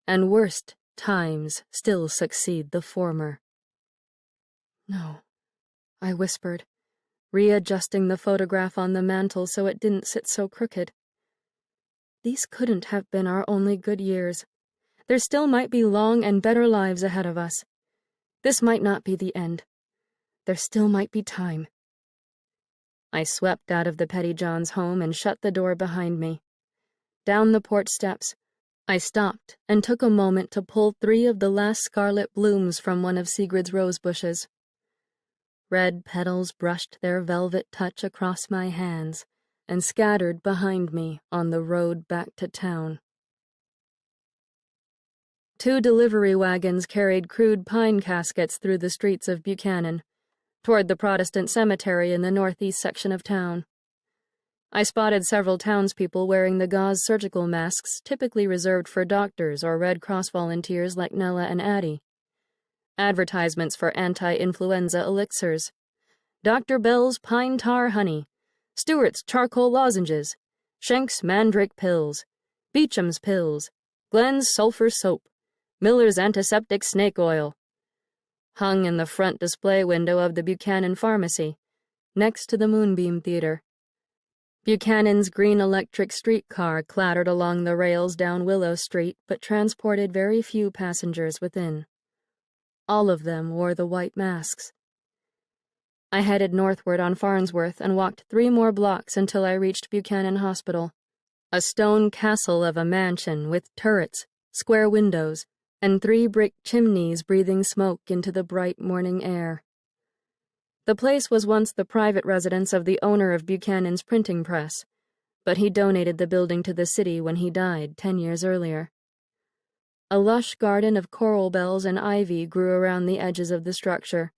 and worst times still succeed the former." "No," I whispered, readjusting the photograph on the mantel so it didn't sit so crooked. These couldn't have been our only good years. There still might be long and better lives ahead of us. This might not be the end. There still might be time. I swept out of the Pettyjohns' home and shut the door behind me. Down the porch steps, I stopped and took a moment to pull 3 of the last scarlet blooms from one of Sigrid's rose bushes. Red petals brushed their velvet touch across my hands and scattered behind me on the road back to town. 2 delivery wagons carried crude pine caskets through the streets of Buchanan, toward the Protestant cemetery in the northeast section of town. I spotted several townspeople wearing the gauze surgical masks typically reserved for doctors or Red Cross volunteers like Nella and Addie. Advertisements for anti-influenza elixirs. Dr. Bell's Pine Tar Honey, Stewart's Charcoal Lozenges, Schenk's Mandrake Pills, Beecham's Pills, Glenn's Sulfur Soap, Miller's Antiseptic Snake Oil. Hung in the front display window of the Buchanan Pharmacy, next to the Moonbeam Theater. Buchanan's green electric streetcar clattered along the rails down Willow Street but transported very few passengers within. All of them wore the white masks. I headed northward on Farnsworth and walked 3 more blocks until I reached Buchanan Hospital, a stone castle of a mansion with turrets, square windows, and 3 brick chimneys breathing smoke into the bright morning air. The place was once the private residence of the owner of Buchanan's printing press, but he donated the building to the city when he died 10 years earlier. A lush garden of coral bells and ivy grew around the edges of the structure,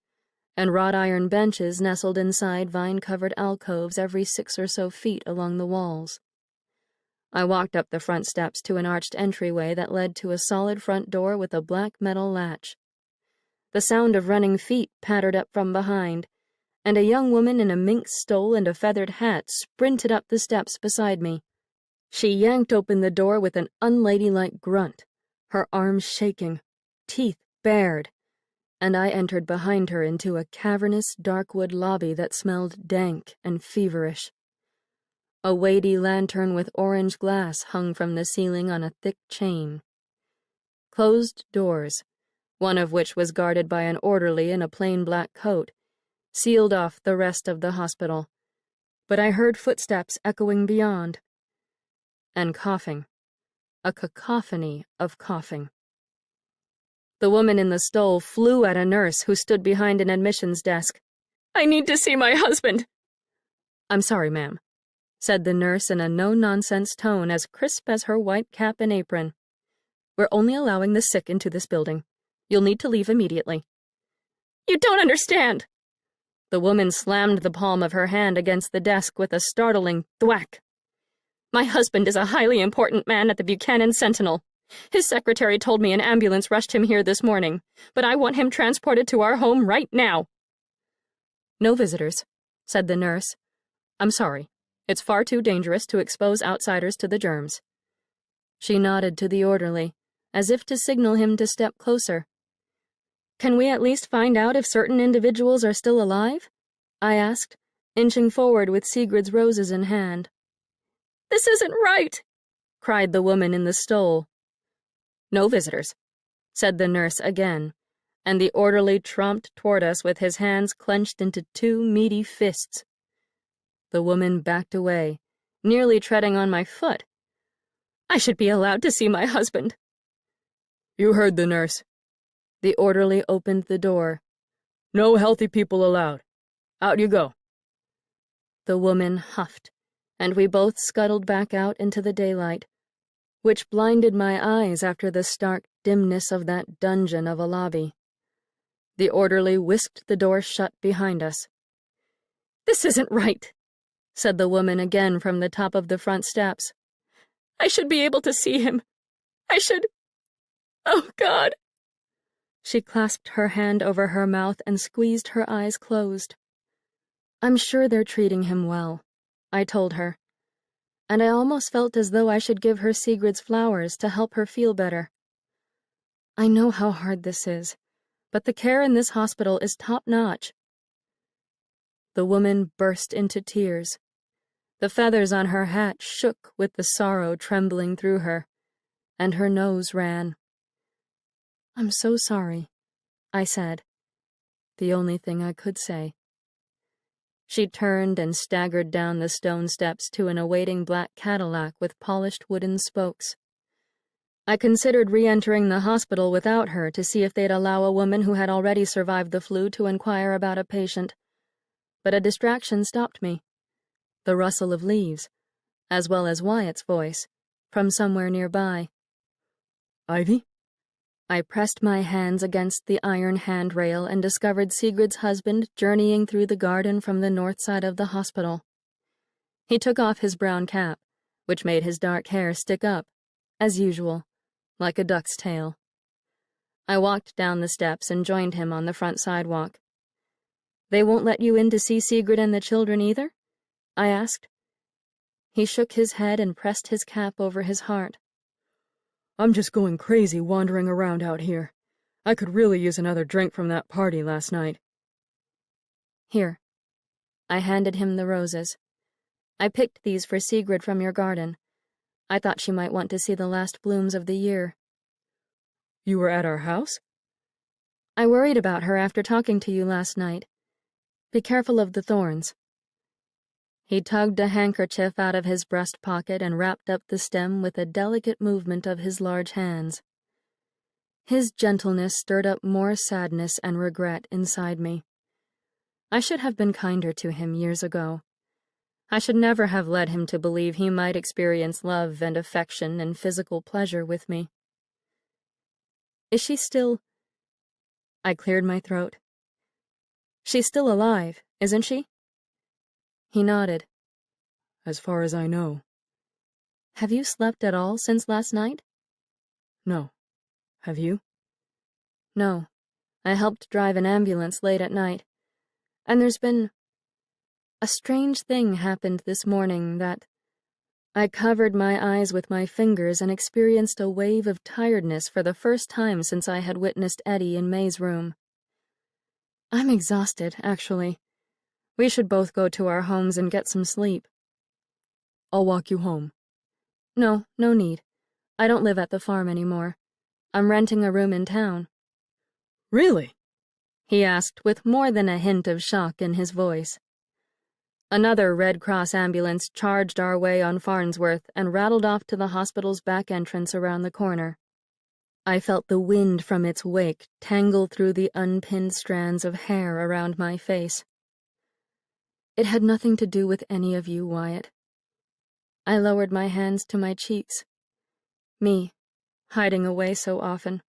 and wrought iron benches nestled inside vine-covered alcoves every 6 or so feet along the walls. I walked up the front steps to an arched entryway that led to a solid front door with a black metal latch. The sound of running feet pattered up from behind, and a young woman in a mink stole and a feathered hat sprinted up the steps beside me. She yanked open the door with an unladylike grunt, her arms shaking, teeth bared, and I entered behind her into a cavernous darkwood lobby that smelled dank and feverish. A weighty lantern with orange glass hung from the ceiling on a thick chain. Closed doors, one of which was guarded by an orderly in a plain black coat, sealed off the rest of the hospital, but I heard footsteps echoing beyond. And coughing. A cacophony of coughing. The woman in the stole flew at a nurse who stood behind an admissions desk. "I need to see my husband." "I'm sorry, ma'am," said the nurse in a no-nonsense tone as crisp as her white cap and apron. "We're only allowing the sick into this building. You'll need to leave immediately." "You don't understand." The woman slammed the palm of her hand against the desk with a startling thwack. "My husband is a highly important man at the Buchanan Sentinel. His secretary told me an ambulance rushed him here this morning, but I want him transported to our home right now." "No visitors," said the nurse. "I'm sorry. It's far too dangerous to expose outsiders to the germs." She nodded to the orderly, as if to signal him to step closer. "Can we at least find out if certain individuals are still alive?" I asked, inching forward with Sigrid's roses in hand. "This isn't right," cried the woman in the stole. "No visitors," said the nurse again, and the orderly tromped toward us with his hands clenched into two meaty fists. The woman backed away, nearly treading on my foot. "I should be allowed to see my husband."
You heard the nurse.
The orderly opened the door.
"No healthy people allowed. Out you go."
The woman huffed, and we both scuttled back out into the daylight, which blinded my eyes after the stark dimness of that dungeon of a lobby. The orderly whisked the door shut behind us. "This isn't right," said the woman again from the top of the front steps. "I should be able to see him. I should... Oh, God!" She clasped her hand over her mouth and squeezed her eyes closed. "I'm sure they're treating him well," I told her, and I almost felt as though I should give her Sigrid's flowers to help her feel better. I know how hard this is, but the care in this hospital is top-notch. The woman burst into tears. The feathers on her hat shook with the sorrow trembling through her, and her nose ran. "I'm so sorry," I said, the only thing I could say. She turned and staggered down the stone steps to an awaiting black Cadillac with polished wooden spokes. I considered re-entering the hospital without her to see if they'd allow a woman who had already survived the flu to inquire about a patient, but a distraction stopped me. The rustle of leaves, as well as Wyatt's voice, from somewhere nearby.
"Ivy?"
I pressed my hands against the iron handrail and discovered Sigrid's husband journeying through the garden from the north side of the hospital. He took off his brown cap, which made his dark hair stick up, as usual, like a duck's tail. I walked down the steps and joined him on the front sidewalk. "They won't let you in to see Sigrid and the children either?" I asked. He shook his head and pressed his cap over his heart.
"I'm just going crazy wandering around out here. I could really use another drink from that party last night."
"Here." I handed him the roses. "I picked these for Sigrid from your garden. I thought she might want to see the last blooms of the year."
"You were at our house?"
"I worried about her after talking to you last night. Be careful of the thorns." He tugged a handkerchief out of his breast pocket and wrapped up the stem with a delicate movement of his large hands. His gentleness stirred up more sadness and regret inside me. I should have been kinder to him years ago. I should never have led him to believe he might experience love and affection and physical pleasure with me. "Is she still—" I cleared my throat. "She's still alive, isn't she?" He nodded.
"As far as I know."
"Have you slept at all since last night?"
"No. Have you?"
"No. I helped drive an ambulance late at night. And there's been... a strange thing happened this morning that..." I covered my eyes with my fingers and experienced a wave of tiredness for the first time since I had witnessed Eddie in May's room. "I'm exhausted, actually. We should both go to our homes and get some sleep."
"I'll walk you home."
"No, no need. I don't live at the farm anymore. I'm renting a room in town."
Really?
he asked with more than a hint of shock in his voice. Another Red Cross ambulance charged our way on Farnsworth and rattled off to the hospital's back entrance around the corner. I felt the wind from its wake tangle through the unpinned strands of hair around my face. "It had nothing to do with any of you, Wyatt." I lowered my hands to my cheeks. Me, hiding away so often.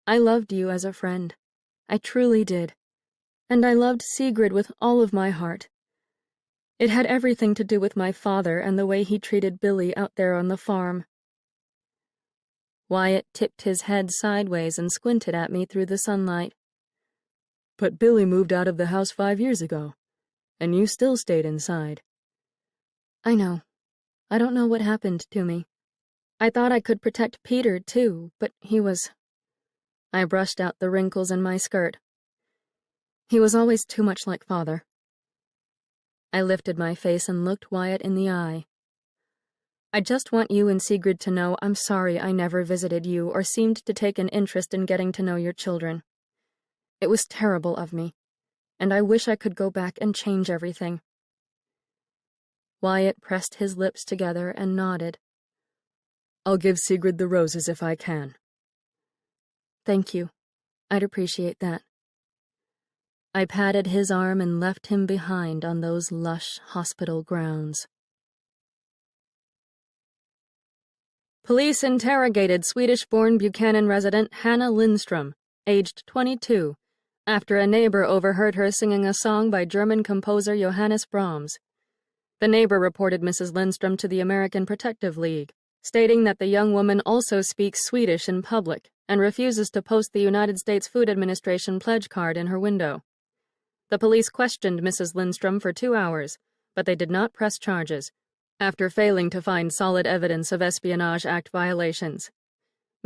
I loved you as a friend. I truly did. And I loved Sigrid with all of my heart. It had everything to do with my father and the way he treated Billy out there on the farm. Wyatt tipped his head sideways and squinted at me through the sunlight.
"But Billy moved out of the house 5 years ago, and you still stayed inside."
"I know. I don't know what happened to me. I thought I could protect Peter, too, but he was..." I brushed out the wrinkles in my skirt. "He was always too much like father." I lifted my face and looked Wyatt in the eye. "I just want you and Sigrid to know I'm sorry I never visited you or seemed to take an interest in getting to know your children. It was terrible of me, and I wish I could go back and change everything." Wyatt pressed his lips together and nodded.
"I'll give Sigrid the roses if I can."
"Thank you. I'd appreciate that." I patted his arm and left him behind on those lush hospital grounds.
Police interrogated Swedish-born Buchanan resident Hannah Lindstrom, aged 22, after a neighbor overheard her singing a song by German composer Johannes Brahms. The neighbor reported Mrs. Lindstrom to the American Protective League, stating that the young woman also speaks Swedish in public and refuses to post the United States Food Administration pledge card in her window. The police questioned Mrs. Lindstrom for 2 hours, but they did not press charges, after failing to find solid evidence of Espionage Act violations.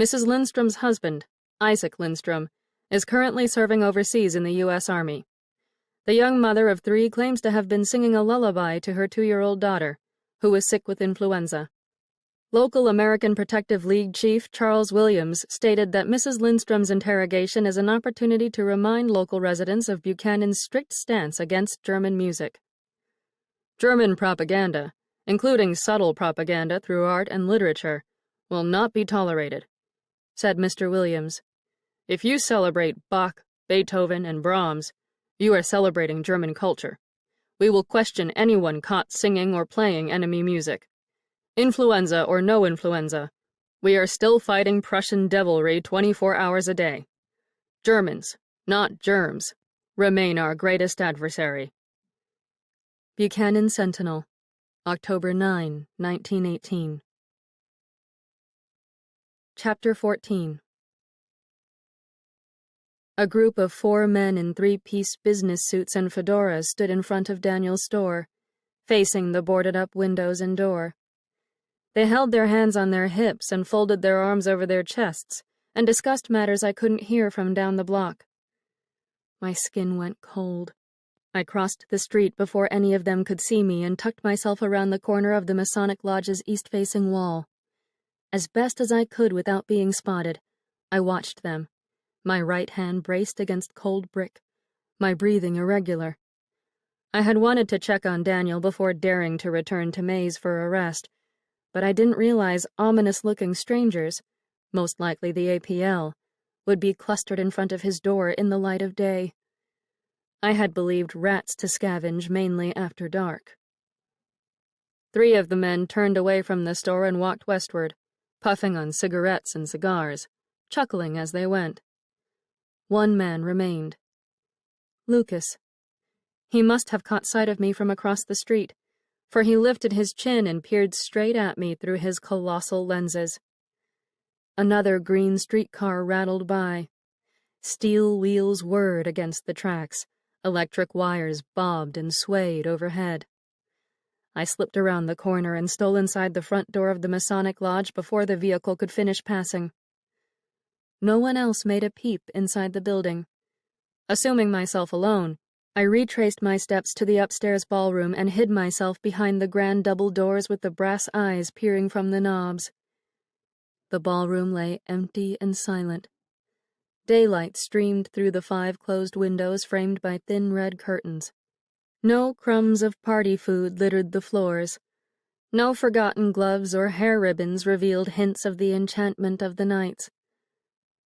Mrs. Lindstrom's husband, Isaac Lindstrom, is currently serving overseas in the U.S. Army. The young mother of 3 claims to have been singing a lullaby to her 2-year-old daughter, who was sick with influenza. Local American Protective League Chief Charles Williams stated that Mrs. Lindstrom's interrogation is an opportunity to remind local residents of Buchanan's strict stance against German music. "German propaganda, including subtle propaganda through art and literature, will not be tolerated," said Mr. Williams. "If you celebrate Bach, Beethoven, and Brahms, you are celebrating German culture. We will question anyone caught singing or playing enemy music. Influenza or no influenza, we are still fighting Prussian devilry 24 hours a day. Germans, not germs, remain our greatest adversary."
Buchanan Sentinel, October 9, 1918. Chapter 14. A group of 4 men in 3-piece business suits and fedoras stood in front of Daniel's store, facing the boarded-up windows and door. They held their hands on their hips and folded their arms over their chests and discussed matters I couldn't hear from down the block. My skin went cold. I crossed the street before any of them could see me and tucked myself around the corner of the Masonic Lodge's east-facing wall. As best as I could without being spotted, I watched them, my right hand braced against cold brick, my breathing irregular. I had wanted to check on Daniel before daring to return to Maze for a rest, but I didn't realize ominous-looking strangers, most likely the APL, would be clustered in front of his door in the light of day. I had believed rats to scavenge mainly after dark.
3 of the men turned away from the store and walked westward, puffing on cigarettes and cigars, chuckling as they went.
1 man remained. Lucas. He must have caught sight of me from across the street, for he lifted his chin and peered straight at me through his colossal lenses. Another green streetcar rattled by. Steel wheels whirred against the tracks. Electric wires bobbed and swayed overhead. I slipped around the corner and stole inside the front door of the Masonic Lodge before the vehicle could finish passing. No one else made a peep inside the building. Assuming myself alone, I retraced my steps to the upstairs ballroom and hid myself behind the grand double doors with the brass eyes peering from the knobs. The ballroom lay empty and silent. Daylight streamed through the 5 closed windows framed by thin red curtains. No crumbs of party food littered the floors. No forgotten gloves or hair ribbons revealed hints of the enchantment of the nights.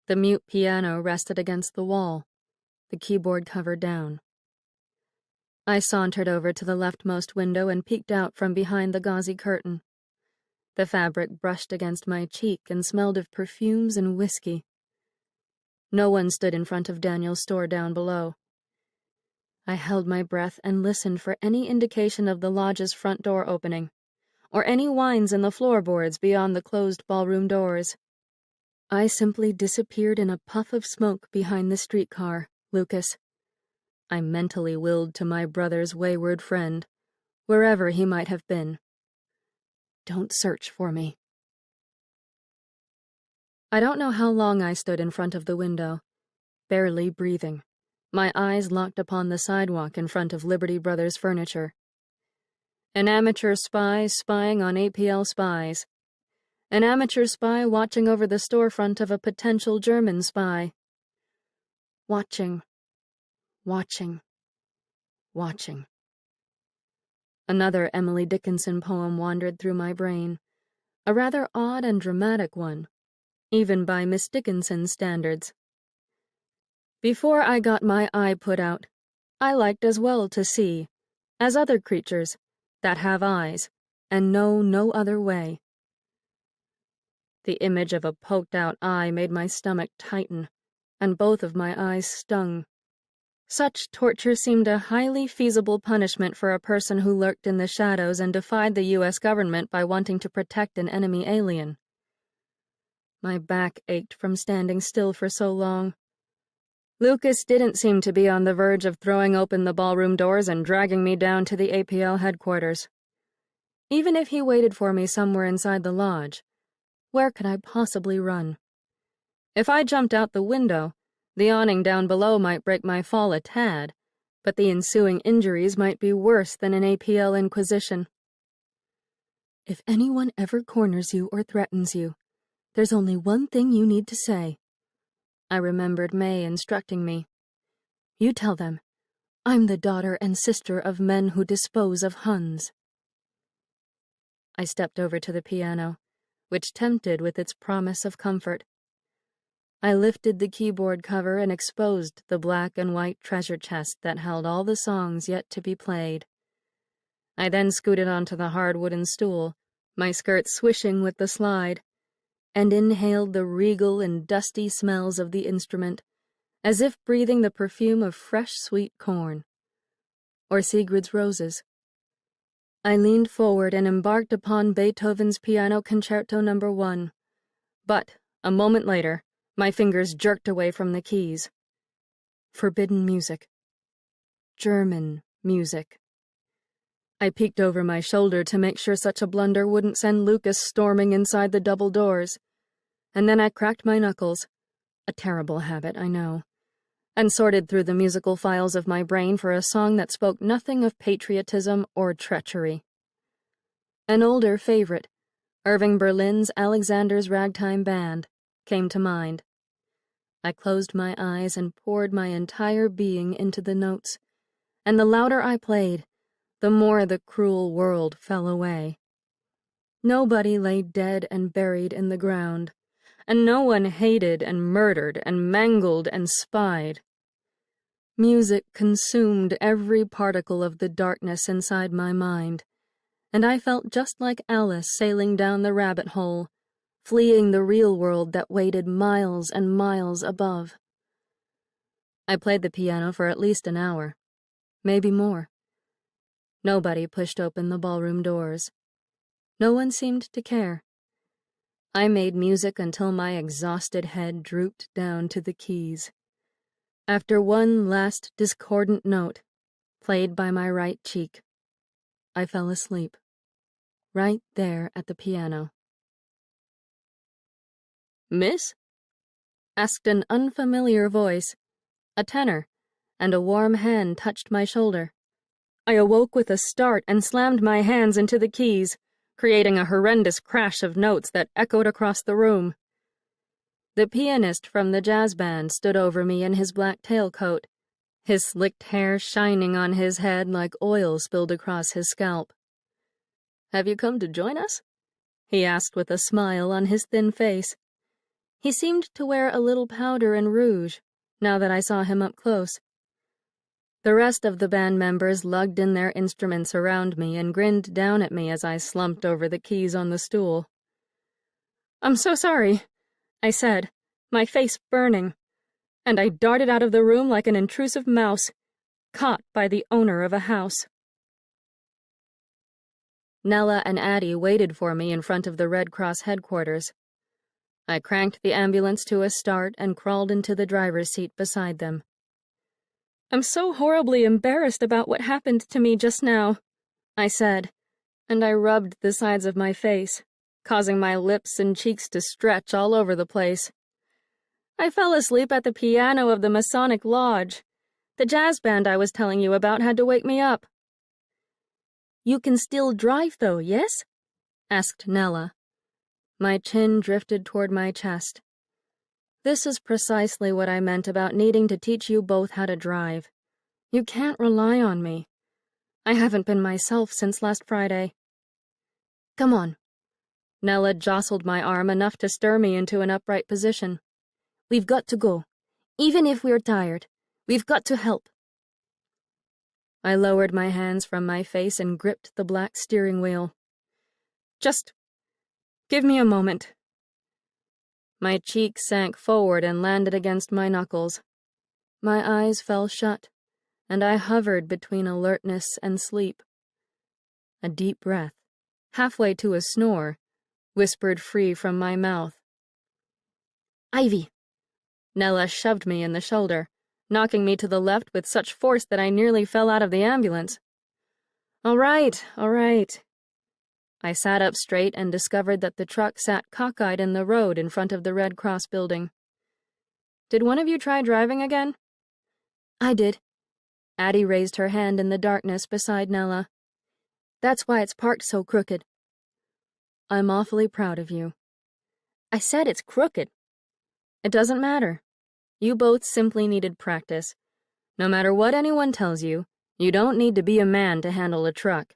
The mute piano rested against the wall, the keyboard cover down. I sauntered over to the leftmost window and peeked out from behind the gauzy curtain. The fabric brushed against my cheek and smelled of perfumes and whiskey. No one stood in front of Daniel's store down below. I held my breath and listened for any indication of the lodge's front door opening, or any whines in the floorboards beyond the closed ballroom doors. I simply disappeared in a puff of smoke behind the streetcar, Lucas. I mentally willed to my brother's wayward friend, wherever he might have been. Don't search for me. I don't know how long I stood in front of the window, barely breathing, my eyes locked upon the sidewalk in front of Liberty Brothers Furniture. An amateur spy spying on APL spies. An amateur spy watching over the storefront of a potential German spy. Watching. Another Emily Dickinson poem wandered through my brain, a rather odd and dramatic one, even by Miss Dickinson's standards. Before I got my eye put out, I liked as well to see, as other creatures that have eyes and know no other way. The image of a poked-out eye made my stomach tighten, and both of my eyes stung. Such torture seemed a highly feasible punishment for a person who lurked in the shadows and defied the U.S. government by wanting to protect an enemy alien. My back ached from standing still for so long. Lucas didn't seem to be on the verge of throwing open the ballroom doors and dragging me down to the APL headquarters. Even if he waited for me somewhere inside the lodge, where could I possibly run? If I jumped out the window, the awning down below might break my fall a tad, but the ensuing injuries might be worse than an APL inquisition. If anyone ever corners you or threatens you, there's only one thing you need to say. I remembered May instructing me. You tell them, I'm the daughter and sister of men who dispose of Huns. I stepped over to the piano, which tempted with its promise of comfort. I lifted the keyboard cover and exposed the black and white treasure chest that held all the songs yet to be played. I then scooted onto the hard wooden stool, my skirt swishing with the slide, and inhaled the regal and dusty smells of the instrument, as if breathing the perfume of fresh sweet corn. Or Sigrid's roses. I leaned forward and embarked upon Beethoven's Piano Concerto No. 1. But, a moment later, my fingers jerked away from the keys. Forbidden music. German music. I peeked over my shoulder to make sure such a blunder wouldn't send Lucas storming inside the double doors. And then I cracked my knuckles, a terrible habit, I know, and sorted through the musical files of my brain for a song that spoke nothing of patriotism or treachery. An older favorite, Irving Berlin's Alexander's Ragtime Band, came to mind. I closed my eyes and poured my entire being into the notes, and the louder I played, the more the cruel world fell away. Nobody lay dead and buried in the ground, and no one hated and murdered and mangled and spied. Music consumed every particle of the darkness inside my mind, and I felt just like Alice sailing down the rabbit hole, fleeing the real world that waited miles and miles above. I played the piano for at least an hour, maybe more. Nobody pushed open the ballroom doors. No one seemed to care. I made music until my exhausted head drooped down to the keys. After one last discordant note, played by my right cheek, I fell asleep, right there at the piano. "Miss?" asked an unfamiliar voice, a tenor, and a warm hand touched my shoulder. I awoke with a start and slammed my hands into the keys, creating a horrendous crash of notes that echoed across the room. The pianist from the jazz band stood over me in his black tailcoat, his slicked hair shining on his head like oil spilled across his scalp. "Have you come to join us?" he asked with a smile on his thin face. He seemed to wear a little powder and rouge, now that I saw him up close. The rest of the band members lugged in their instruments around me and grinned down at me as I slumped over the keys on the stool. "I'm so sorry," I said, my face burning, and I darted out of the room like an intrusive mouse, caught by the owner of a house. Nella and Addie waited for me in front of the Red Cross headquarters. I cranked the ambulance to a start and crawled into the driver's seat beside them. "I'm so horribly embarrassed about what happened to me just now," I said, and I rubbed the sides of my face, causing my lips and cheeks to stretch all over the place. "I fell asleep at the piano of the Masonic Lodge. The jazz band I was telling you about had to wake me up." "You can still drive, though, yes?" asked Nella. My chin drifted toward my chest. "This is precisely what I meant about needing to teach you both how to drive. You can't rely on me. I haven't been myself since last Friday." "Come on." Nella jostled my arm enough to stir me into an upright position. "We've got to go. Even if we're tired, we've got to help." I lowered my hands from my face and gripped the black steering wheel. "Just give me a moment." My cheek sank forward and landed against my knuckles. My eyes fell shut, and I hovered between alertness and sleep. A deep breath, halfway to a snore, whispered free from my mouth. "Ivy!" Nella shoved me in the shoulder, knocking me to the left with such force that I nearly fell out of the ambulance. All right. I sat up straight and discovered that the truck sat cockeyed in the road in front of the Red Cross building. "Did one of you try driving again?" "I did." Addie raised her hand in the darkness beside Nella. "That's why it's parked so crooked." "I'm awfully proud of you." "I said it's crooked." "It doesn't matter. You both simply needed practice. No matter what anyone tells you, you don't need to be a man to handle a truck."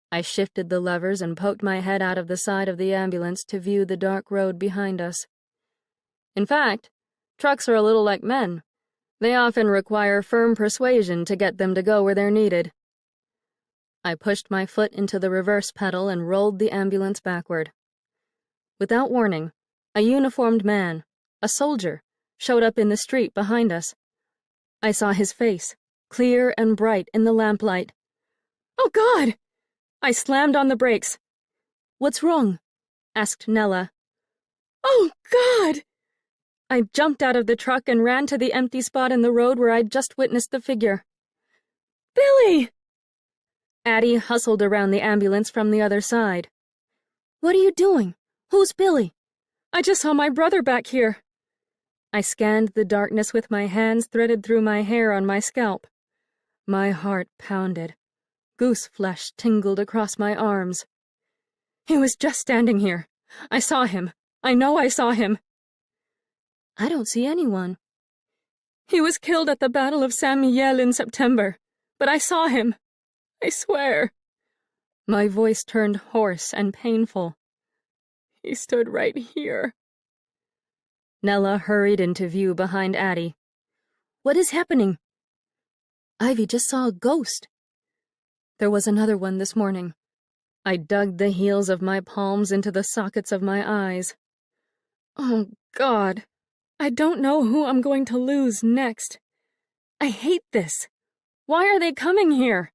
I shifted the levers and poked my head out of the side of the ambulance to view the dark road behind us. In fact, trucks are a little like men. They often require firm persuasion to get them to go where they're needed. I pushed my foot into the reverse pedal and rolled the ambulance backward. Without warning, a uniformed man, a soldier, showed up in the street behind us. I saw his face, clear and bright in the lamplight. "Oh, God!" I slammed on the brakes. "What's wrong?" asked Nella. "Oh, God!" I jumped out of the truck and ran to the empty spot in the road where I'd just witnessed the figure. "Billy!" Addie hustled around the ambulance from the other side. "What are you doing? Who's Billy?" "I just saw my brother back here." I scanned the darkness with my hands threaded through my hair on my scalp. My heart pounded. Goose flesh tingled across my arms. "He was just standing here. I saw him. I know I saw him." "I don't see anyone." "He was killed at the Battle of Saint Mihiel in September, but I saw him. I swear." My voice turned hoarse and painful. "He stood right here." Nella hurried into view behind Addie. "What is happening?" "Ivy just saw a ghost." "There was another one this morning." I dug the heels of my palms into the sockets of my eyes. "Oh, God. I don't know who I'm going to lose next. I hate this. Why are they coming here?"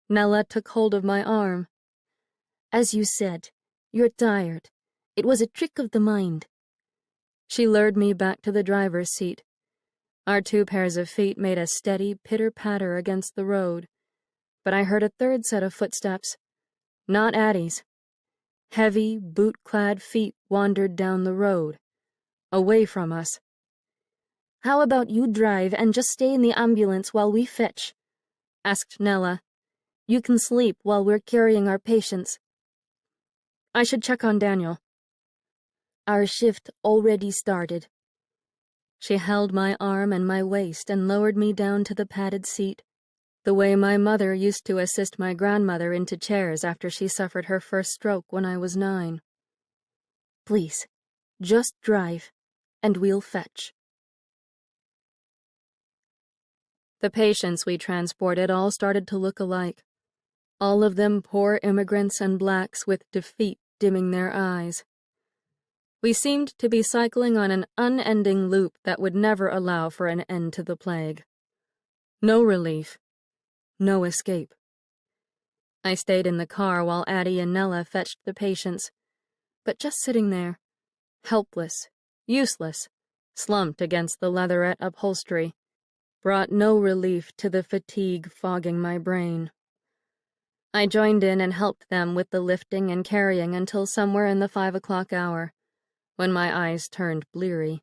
Nella took hold of my arm. "As you said, you're tired. It was a trick of the mind." She lured me back to the driver's seat. Our 2 pairs of feet made a steady pitter-patter against the road, but I heard a third set of footsteps. Not Addie's. Heavy, boot-clad feet wandered down the road, away from us. "How about you drive and just stay in the ambulance while we fetch?" asked Nella. You can sleep while we're carrying our patients.
I should check on Daniel.
Our shift already started. She held my arm and my waist and lowered me down to the padded seat, the way my mother used to assist my grandmother into chairs after she suffered her first stroke when I was 9. Please, just drive, and we'll fetch.
The patients we transported all started to look alike. All of them poor immigrants and blacks with defeat dimming their eyes. We seemed to be cycling on an unending loop that would never allow for an end to the plague. No relief. No escape. I stayed in the car while Addie and Nella fetched the patients, but just sitting there, helpless, useless, slumped against the leatherette upholstery, brought no relief to the fatigue fogging my brain. I joined in and helped them with the lifting and carrying until somewhere in the 5 o'clock hour, when my eyes turned bleary.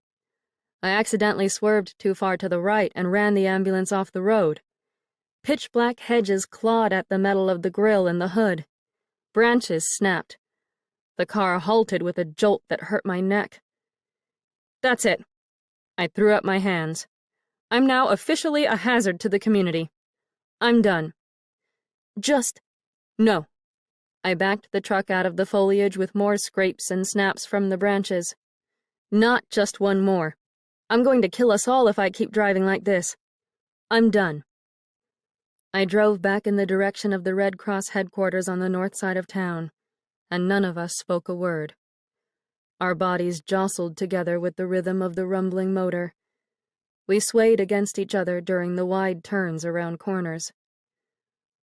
I accidentally swerved too far to the right and ran the ambulance off the road. Pitch-black hedges clawed at the metal of the grill and the hood. Branches snapped. The car halted with a jolt that hurt my neck. That's it. I threw up my hands. I'm now officially a hazard to the community. I'm done. No. I backed the truck out of the foliage with more scrapes and snaps from the branches. Not just one more. I'm going to kill us all if I keep driving like this. I'm done. I drove back in the direction of the Red Cross headquarters on the north side of town, and none of us spoke a word. Our bodies jostled together with the rhythm of the rumbling motor. We swayed against each other during the wide turns around corners.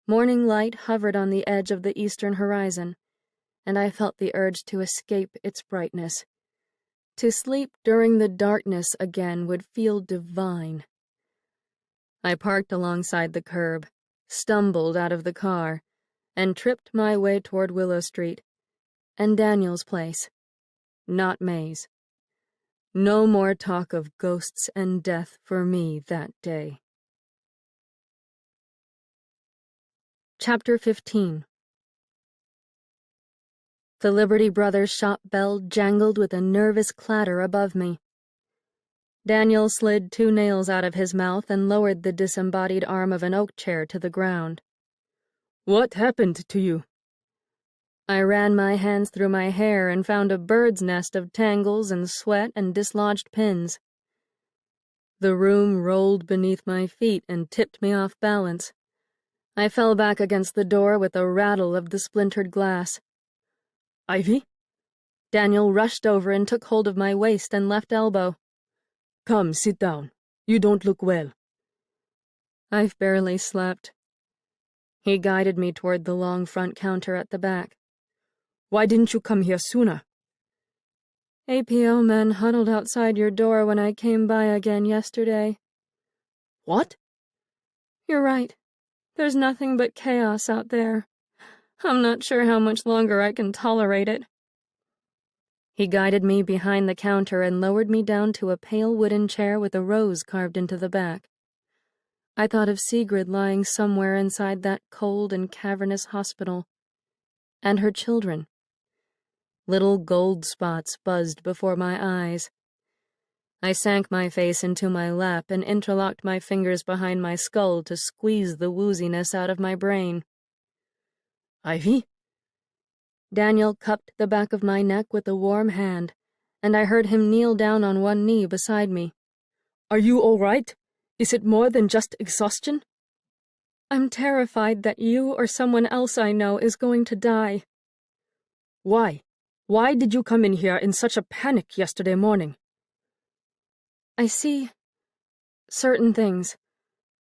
Morning light hovered on the edge of the eastern horizon, and I felt the urge to escape its brightness. To sleep during the darkness again would feel divine. I parked alongside the curb, stumbled out of the car, and tripped my way toward Willow Street, and Daniel's place, not May's. No more talk of ghosts and death for me that day. Chapter 15. The Liberty Brothers shop bell jangled with a nervous clatter above me. Daniel slid 2 nails out of his mouth and lowered the disembodied arm of an oak chair to the ground.
What happened to you?
I ran my hands through my hair and found a bird's nest of tangles and sweat and dislodged pins. The room rolled beneath my feet and tipped me off balance. I fell back against the door with a rattle of the splintered glass.
Ivy?
Daniel rushed over and took hold of my waist and left elbow.
Come, sit down. You don't look well.
I've barely slept. He guided me toward the long front counter at the back.
Why didn't you come here sooner?
APO men huddled outside your door when I came by again yesterday.
What?
You're right. There's nothing but chaos out there. I'm not sure how much longer I can tolerate it. He guided me behind the counter and lowered me down to a pale wooden chair with a rose carved into the back. I thought of Sigrid lying somewhere inside that cold and cavernous hospital. And her children. Little gold spots buzzed before my eyes. I sank my face into my lap and interlocked my fingers behind my skull to squeeze the wooziness out of my brain.
Ivy?
Daniel cupped the back of my neck with a warm hand, and I heard him kneel down on one knee beside me.
Are you all right? Is it more than just exhaustion?
I'm terrified that you or someone else I know is going to die.
Why? Why did you come in here in such a panic yesterday morning?
I see certain things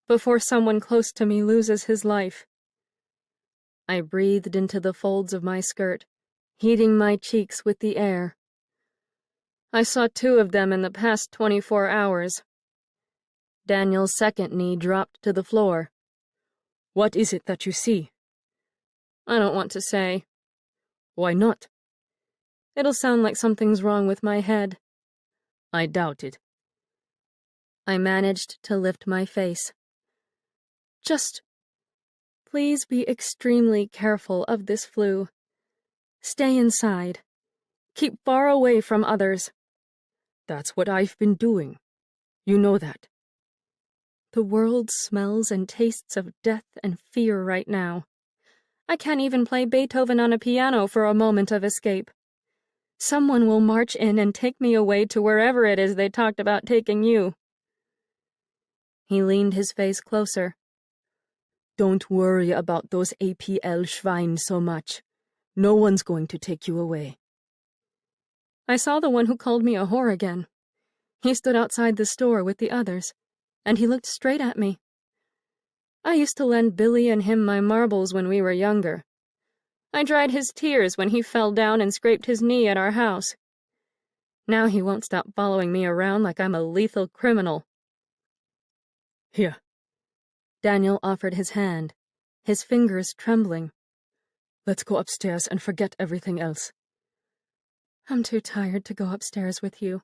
before someone close to me loses his life. I breathed into the folds of my skirt, heating my cheeks with the air. I saw 2 of them in the past 24 hours. Daniel's second knee dropped to the floor.
What is it that you see?
I don't want to say.
Why not?
It'll sound like something's wrong with my head.
I doubt it.
I managed to lift my face. Just
Please be extremely careful of this flu. Stay inside. Keep far away from others.
That's what I've been doing. You know that.
The world smells and tastes of death and fear right now. I can't even play Beethoven on a piano for a moment of escape. Someone will march in and take me away to wherever it is they talked about taking you. He leaned his face closer.
Don't worry about those APL Schwein so much. No one's going to take you away.
I saw the one who called me a whore again. He stood outside the store with the others, and he looked straight at me. I used to lend Billy and him my marbles when we were younger. I dried his tears when he fell down and scraped his knee at our house. Now he won't stop following me around like I'm a lethal criminal.
Here.
Daniel offered his hand, his fingers trembling.
Let's go upstairs and forget everything else.
I'm too tired to go upstairs with you.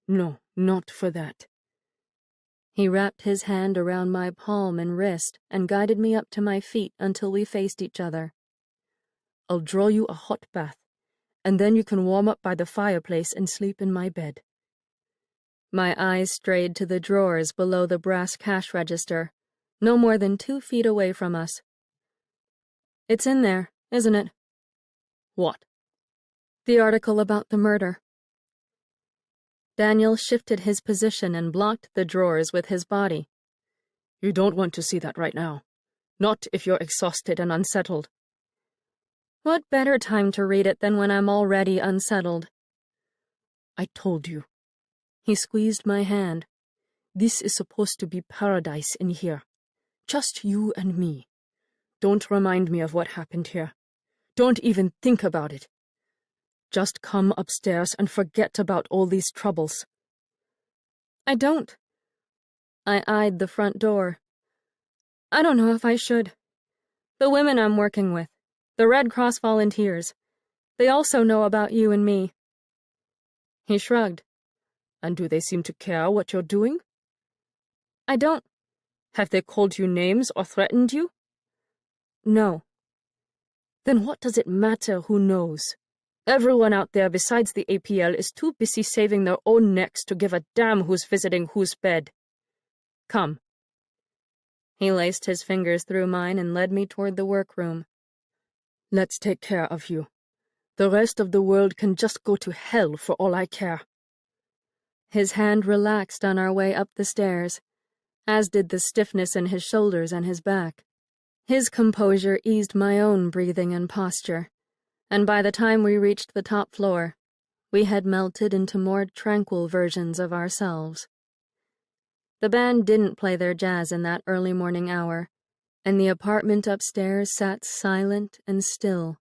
No, not for that.
He wrapped his hand around my palm and wrist and guided me up to my feet until we faced each other.
I'll draw you a hot bath, and then you can warm up by the fireplace and sleep in my bed.
My eyes strayed to the drawers below the brass cash register, no more than 2 feet away from us. It's in there, isn't it?
What?
The article about the murder. Daniel shifted his position and blocked the drawers with his body.
You don't want to see that right now. Not if you're exhausted and unsettled.
What better time to read it than when I'm already unsettled?
I told you.
He squeezed my hand.
This is supposed to be paradise in here. Just you and me. Don't remind me of what happened here. Don't even think about it. Just come upstairs and forget about all these troubles.
I don't. I eyed the front door. I don't know if I should. The women I'm working with, the Red Cross volunteers, they also know about you and me. He shrugged.
And do they seem to care what you're doing?
I don't.
Have they called you names or threatened you?
No.
Then what does it matter who knows? Everyone out there besides the APL is too busy saving their own necks to give a damn who's visiting whose bed. Come.
He laced his fingers through mine and led me toward the workroom.
Let's take care of you. The rest of the world can just go to hell for all I care.
His hand relaxed on our way up the stairs, as did the stiffness in his shoulders and his back. His composure eased my own breathing and posture, and by the time we reached the top floor, we had melted into more tranquil versions of ourselves. The band didn't play their jazz in that early morning hour, and the apartment upstairs sat silent and still.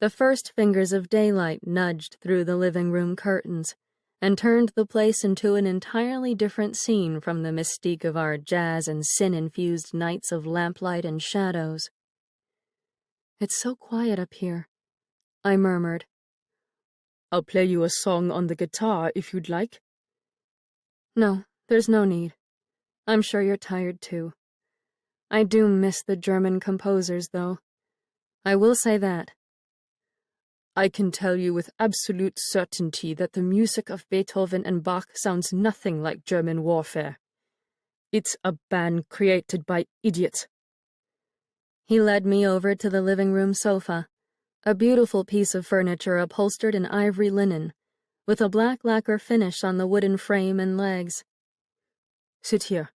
The first fingers of daylight nudged through the living room curtains and turned the place into an entirely different scene from the mystique of our jazz and sin-infused nights of lamplight and shadows. It's so quiet up here, I murmured.
I'll play you a song on the guitar if you'd like.
No, there's no need. I'm sure you're tired too. I do miss the German composers, though. I will say that.
I can tell you with absolute certainty that the music of Beethoven and Bach sounds nothing like German warfare. It's a band created by idiots.
He led me over to the living room sofa, a beautiful piece of furniture upholstered in ivory linen, with a black lacquer finish on the wooden frame and legs.
Sit here.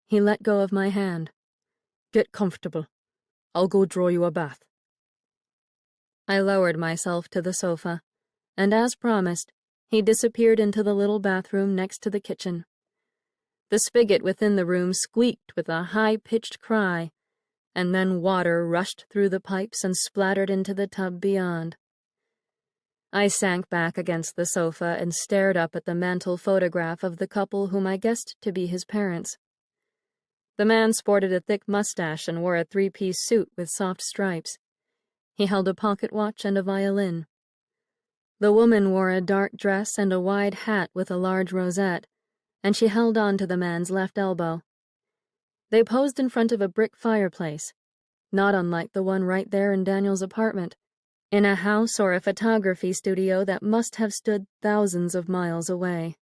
He let go of my hand.
Get comfortable. I'll go draw you a bath.
I lowered myself to the sofa, and as promised, he disappeared into the little bathroom next to the kitchen. The spigot within the room squeaked with a high-pitched cry, and then water rushed through the pipes and splattered into the tub beyond. I sank back against the sofa and stared up at the mantel photograph of the couple whom I guessed to be his parents. The man sported a thick mustache and wore a 3-piece suit with soft stripes. He held a pocket watch and a violin. The woman wore a dark dress and a wide hat with a large rosette, and she held on to the man's left elbow. They posed in front of a brick fireplace, not unlike the one right there in Daniel's apartment, in a house or a photography studio that must have stood thousands of miles away.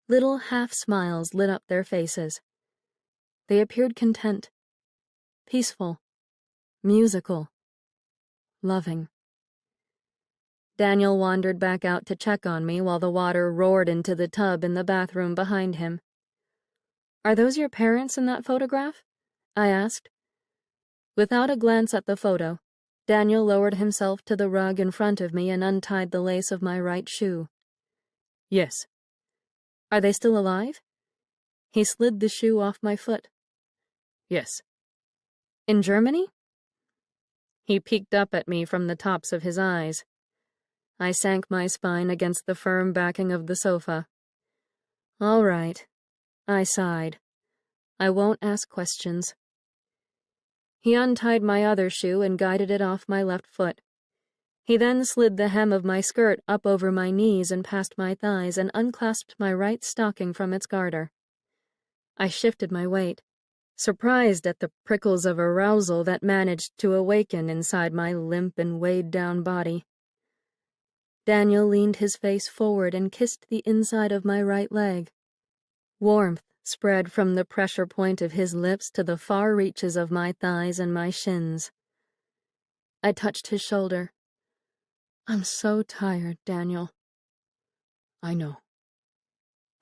Little half-smiles lit up their faces. They appeared content, peaceful, musical, loving. Daniel wandered back out to check on me while the water roared into the tub in the bathroom behind him. "Are those your parents in that photograph?" I asked. Without a glance at the photo, Daniel lowered himself to the rug in front of me and untied the lace of my right shoe.
"Yes."
"Are they still alive?" He slid the shoe off my foot.
"Yes."
"In Germany?"
He peeked up at me from the tops of his eyes. I sank my spine against the firm backing of the sofa.
"All right," I sighed. "I won't ask questions." He untied my other shoe and guided it off my left foot. He then slid the hem of my skirt up over my knees and past my thighs and unclasped my right stocking from its garter. I shifted my weight, surprised at the prickles of arousal that managed to awaken inside my limp and weighed-down body. Daniel leaned his face forward and kissed the inside of my right leg. Warmth spread from the pressure point of his lips to the far reaches of my thighs and my shins. I touched his shoulder. "I'm so tired, Daniel."
"I know."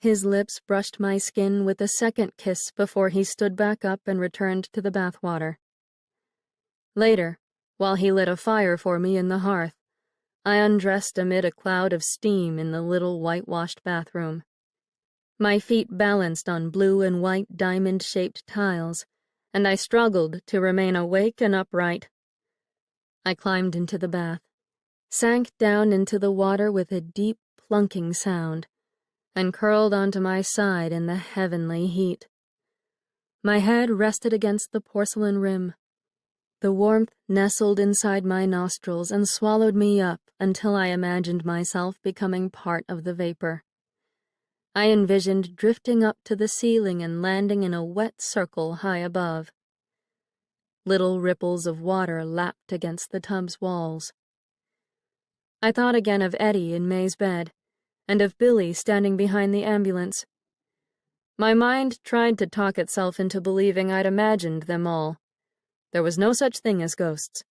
His lips brushed my skin with a second kiss before he stood back up and returned to the bathwater. Later, while he lit a fire for me in the hearth, I undressed amid a cloud of steam in the little whitewashed bathroom. My feet balanced on blue and white diamond-shaped tiles, and I struggled to remain awake and upright. I climbed into the bath, sank down into the water with a deep plunking sound, and curled onto my side in the heavenly heat. My head rested against the porcelain rim. The warmth nestled inside my nostrils and swallowed me up until I imagined myself becoming part of the vapor. I envisioned drifting up to the ceiling and landing in a wet circle high above. Little ripples of water lapped against the tub's walls. I thought again of Eddie in May's bed, and of Billy standing behind the ambulance. My mind tried to talk itself into believing I'd imagined them all. There was no such thing as ghosts.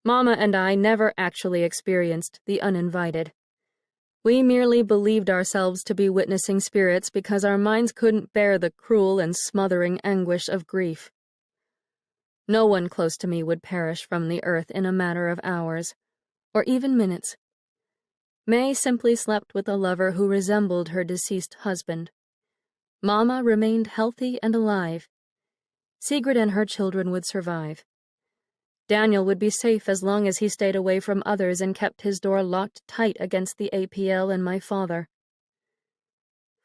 Mama and I never actually experienced the uninvited. We merely believed ourselves to be witnessing spirits because our minds couldn't bear the cruel and smothering anguish of grief. No one close to me would perish from the earth in a matter of hours, or even minutes. May simply slept with a lover who resembled her deceased husband. Mama remained healthy and alive. Sigrid and her children would survive. Daniel would be safe as long as he stayed away from others and kept his door locked tight against the APL and my father.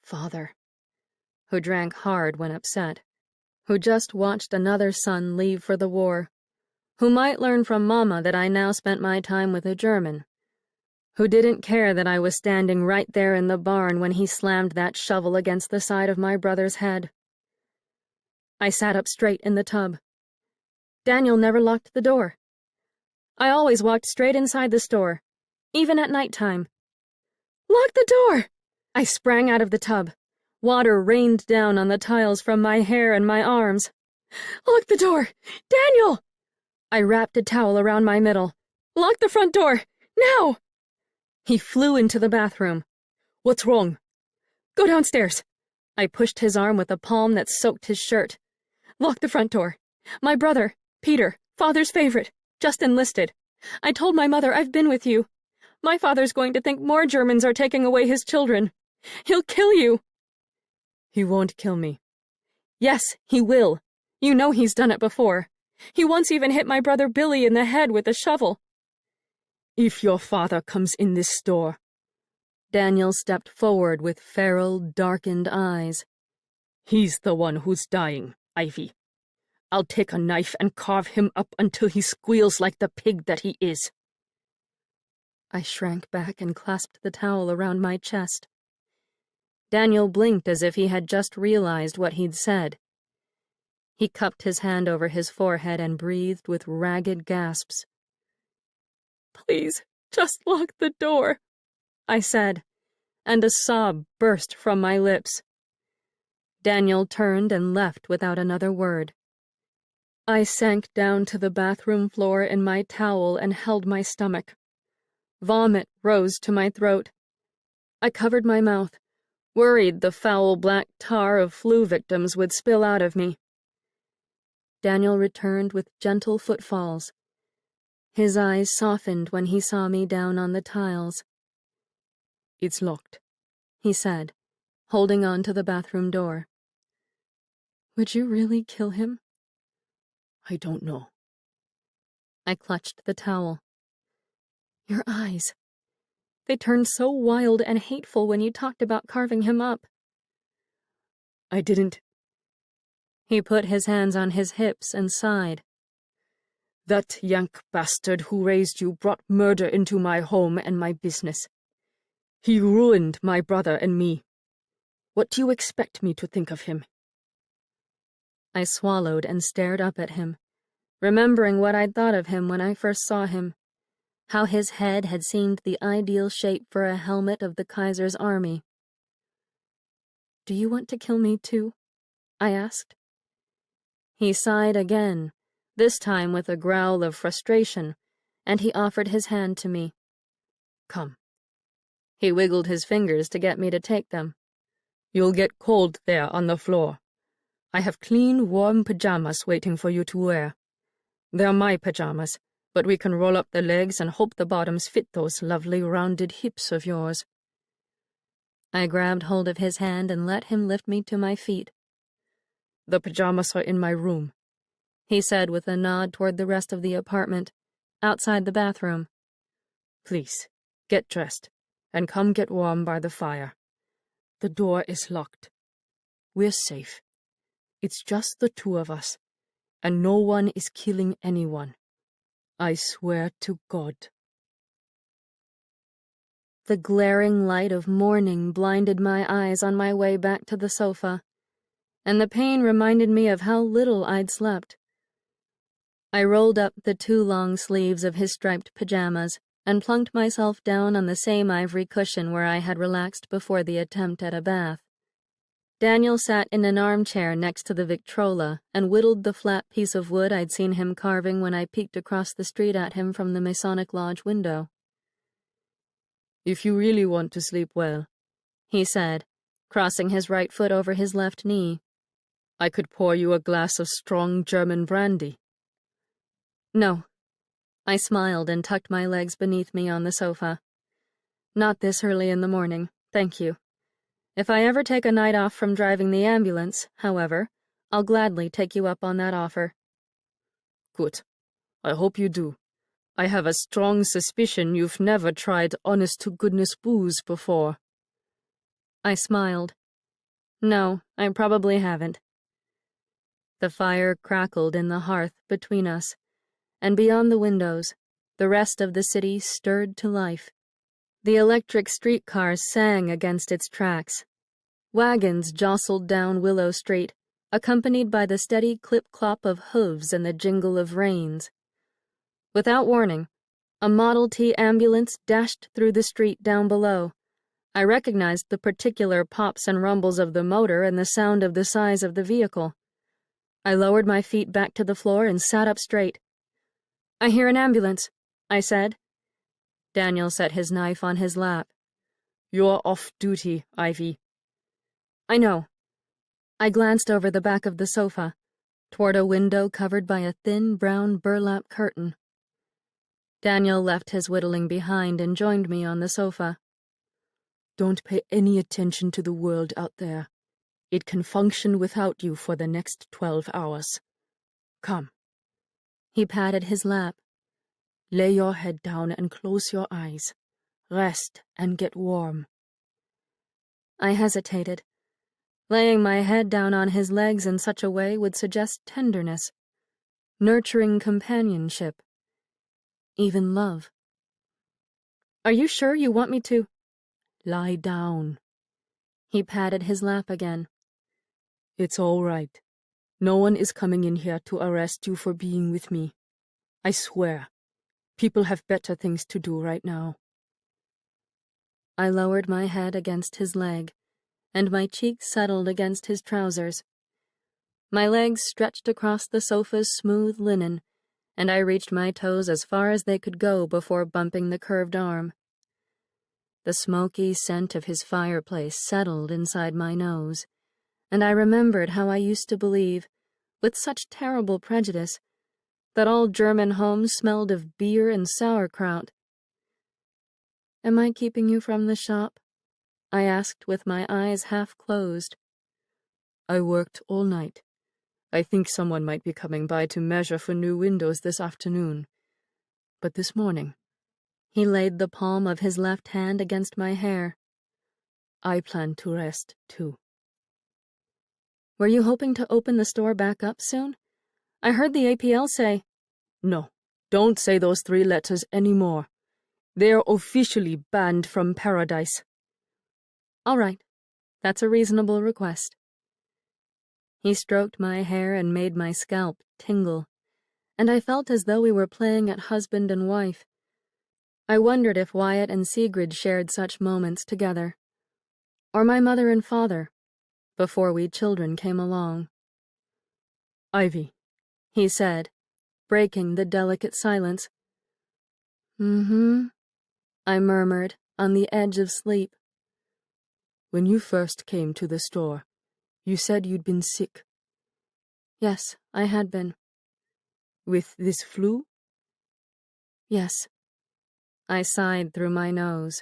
Father, who drank hard when upset, who just watched another son leave for the war, who might learn from Mama that I now spent my time with a German, who didn't care that I was standing right there in the barn when he slammed that shovel against the side of my brother's head. I sat up straight in the tub. Daniel never locked the door. I always walked straight inside the store, even at nighttime. "Lock the door!" I sprang out of the tub. Water rained down on the tiles from my hair and my arms. "Lock the door! Daniel!" I wrapped a towel around my middle. "Lock the front door! Now!" He flew into the bathroom. "What's wrong?" "Go downstairs." I pushed his arm with a palm that soaked his shirt. "Lock the front door. My brother, Peter, father's favorite, just enlisted. I told my mother I've been with you. My father's going to think more Germans are taking away his children. He'll kill you."
"He won't kill me."
"Yes, he will. You know he's done it before. He once even hit my brother Billy in the head with a shovel."
"If your father comes in this store..."
Daniel stepped forward with feral, darkened eyes.
"He's the one who's dying, Ivy. I'll take a knife and carve him up until he squeals like the pig that he is."
I shrank back and clasped the towel around my chest. Daniel blinked as if he had just realized what he'd said. He cupped his hand over his forehead and breathed with ragged gasps.
"Please, just lock the door," I said, and a sob burst from my lips.
Daniel turned and left without another word.
I sank down to the bathroom floor in my towel and held my stomach. Vomit rose to my throat. I covered my mouth, worried the foul black tar of flu victims would spill out of me.
Daniel returned with gentle footfalls. His eyes softened when he saw me down on the tiles.
"It's locked,"
he said, holding on to the bathroom door.
"Would you really kill him?"
"I don't know."
I clutched the towel.
"Your eyes. They turned so wild and hateful when you talked about carving him up."
"I didn't."
He put his hands on his hips and sighed.
"That Yank bastard who raised you brought murder into my home and my business. He ruined my brother and me. What do you expect me to think of him?"
I swallowed and stared up at him, remembering what I'd thought of him when I first saw him, how his head had seemed the ideal shape for a helmet of the Kaiser's army. "Do you want to kill me too?" I asked. He sighed again, this time with a growl of frustration, and he offered his hand to me.
"Come."
He wiggled his fingers to get me to take them.
"You'll get cold there on the floor. I have clean, warm pajamas waiting for you to wear. They're my pajamas, but we can roll up the legs and hope the bottoms fit those lovely rounded hips of yours."
I grabbed hold of his hand and let him lift me to my feet.
"The pajamas are in my room,"
he said with a nod toward the rest of the apartment, outside the bathroom.
"Please, get dressed, and come get warm by the fire. The door is locked. We're safe. It's just the two of us, and no one is killing anyone. I swear to God."
The glaring light of morning blinded my eyes on my way back to the sofa, and the pain reminded me of how little I'd slept. I rolled up the 2 long sleeves of his striped pajamas and plunked myself down on the same ivory cushion where I had relaxed before the attempt at a bath. Daniel sat in an armchair next to the Victrola and whittled the flat piece of wood I'd seen him carving when I peeked across the street at him from the Masonic Lodge window.
"If you really want to sleep well,"
he said, crossing his right foot over his left knee,
"I could pour you a glass of strong German brandy."
"No." I smiled and tucked my legs beneath me on the sofa. "Not this early in the morning, thank you. If I ever take a night off from driving the ambulance, however, I'll gladly take you up on that offer."
"Good. I hope you do. I have a strong suspicion you've never tried honest-to-goodness booze before."
I smiled. "No, I probably haven't." The fire crackled in the hearth between us, and beyond the windows, the rest of the city stirred to life. The electric streetcars sang against its tracks. Wagons jostled down Willow Street, accompanied by the steady clip-clop of hooves and the jingle of reins. Without warning, a Model T ambulance dashed through the street down below. I recognized the particular pops and rumbles of the motor and the sound of the size of the vehicle. I lowered my feet back to the floor and sat up straight. "I hear an ambulance," I said. Daniel set his knife on his lap.
"You're off duty, Ivy."
"I know." I glanced over the back of the sofa, toward a window covered by a thin brown burlap curtain. Daniel left his whittling behind and joined me on the sofa.
"Don't pay any attention to the world out there. It can function without you for the next 12 hours. Come."
He patted his lap.
"Lay your head down and close your eyes. Rest and get warm."
I hesitated. Laying my head down on his legs in such a way would suggest tenderness, nurturing companionship, even love. "Are you sure you want me to?"
"Lie down."
He patted his lap again.
"It's all right.
No one is coming in here to arrest you for being with me. I swear. People have better things to do right now.
I lowered my head against his leg, and my cheeks settled against his trousers. My legs stretched across the sofa's smooth linen, and I reached my toes as far as they could go before bumping the curved arm. The smoky scent of his fireplace settled inside my nose, and I remembered how I used to believe, with such terrible prejudice, that all German homes smelled of beer and sauerkraut. "Am I keeping you from the shop?" I asked with my eyes half closed.
I worked all night. I think someone might be coming by to measure for new windows this afternoon. But this morning,
he laid the palm of his left hand against my hair.
I plan to rest, too.
Were you hoping to open the store back up soon? I heard the APL say...
No, don't say those 3 letters anymore. They're officially banned from paradise.
All right, that's a reasonable request. He stroked my hair and made my scalp tingle, and I felt as though we were playing at husband and wife. I wondered if Wyatt and Sigrid shared such moments together, or my mother and father, before we children came along.
Ivy,
he said, breaking the delicate silence. I murmured, on the edge of sleep.
When you first came to the store, you said you'd been sick.
Yes, I had been.
With this flu?
Yes. I sighed through my nose.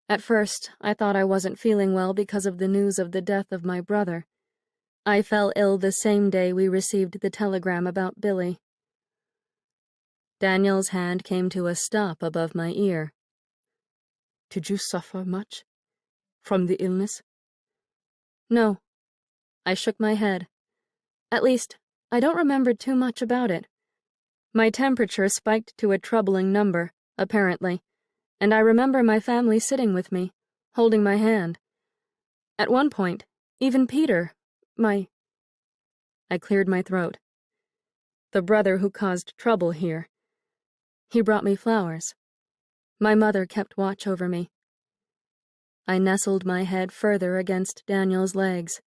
At first, I thought I wasn't feeling well because of the news of the death of my brother. I fell ill the same day we received the telegram about Billy. Daniel's hand came to a stop above my ear.
Did you suffer much from the illness?
No. I shook my head. At least, I don't remember too much about it. My temperature spiked to a troubling number, apparently, and I remember my family sitting with me, holding my hand. At one point, even Peter, I cleared my throat. The brother who caused trouble here. He brought me flowers. My mother kept watch over me. I nestled my head further against Daniel's legs,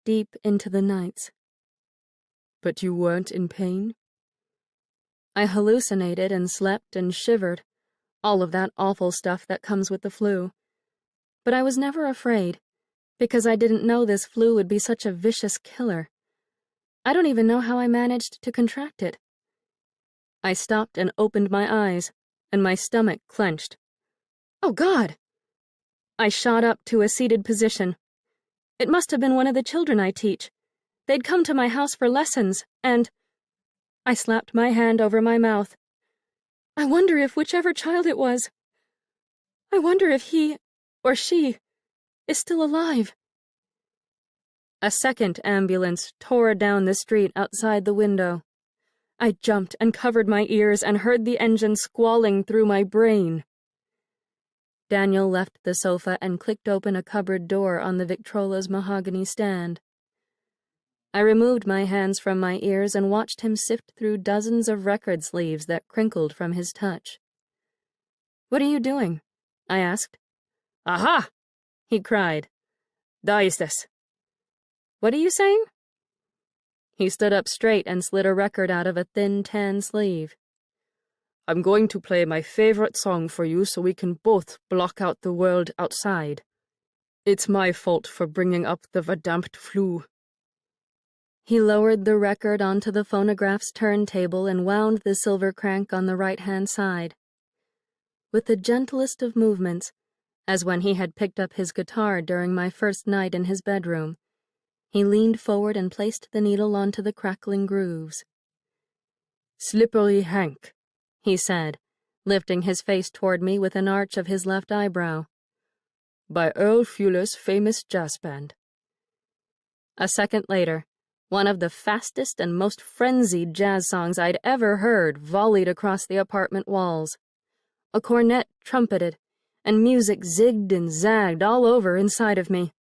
deep into the nights.
But you weren't in pain?
I hallucinated and slept and shivered, all of that awful stuff that comes with the flu. But I was never afraid, because I didn't know this flu would be such a vicious killer. I don't even know how I managed to contract it. I stopped and opened my eyes, and my stomach clenched. Oh, God! I shot up to a seated position. It must have been one of the children I teach. They'd come to my house for lessons, and... I slapped my hand over my mouth. I wonder if whichever child it was... I wonder if he, or she, is still alive. A second ambulance tore down the street outside the window. I jumped and covered my ears and heard the engine squalling through my brain. Daniel left the sofa and clicked open a cupboard door on the Victrola's mahogany stand. I removed my hands from my ears and watched him sift through dozens of record sleeves that crinkled from his touch. "What are you doing?" I asked.
Aha!
He cried.
Da ist es.
What are you saying? He stood up straight and slid a record out of a thin tan sleeve.
I'm going to play my favorite song for you so we can both block out the world outside. It's my fault for bringing up the verdammte flu.
He lowered the record onto the phonograph's turntable and wound the silver crank on the right-hand side. With the gentlest of movements, as when he had picked up his guitar during my first night in his bedroom, he leaned forward and placed the needle onto the crackling grooves.
Slippery Hank,
he said, lifting his face toward me with an arch of his left eyebrow.
By Earl Fuller's famous jazz band.
A second later, one of the fastest and most frenzied jazz songs I'd ever heard volleyed across the apartment walls. A cornet trumpeted, and music zigged and zagged all over inside of me.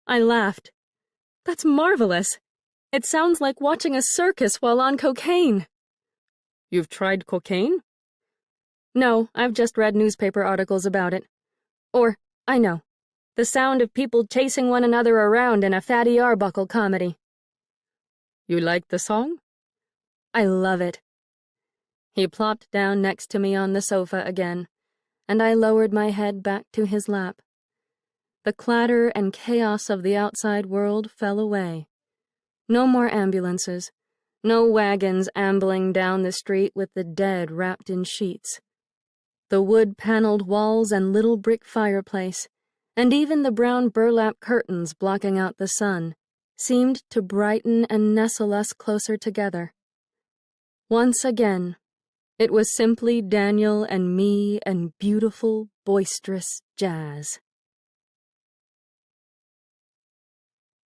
I laughed. That's marvelous, It sounds like watching a circus while on cocaine.
You've tried cocaine?
No, I've just read newspaper articles about it. Or, I know, the sound of people chasing one another around in a Fatty Arbuckle comedy.
You like the song?
I love it. He plopped down next to me on the sofa again, and I lowered my head back to his lap. The clatter and chaos of the outside world fell away. No more ambulances, no wagons ambling down the street with the dead wrapped in sheets. The wood-paneled walls and little brick fireplace, and even the brown burlap curtains blocking out the sun, seemed to brighten and nestle us closer together. Once again, it was simply Daniel and me and beautiful, boisterous jazz.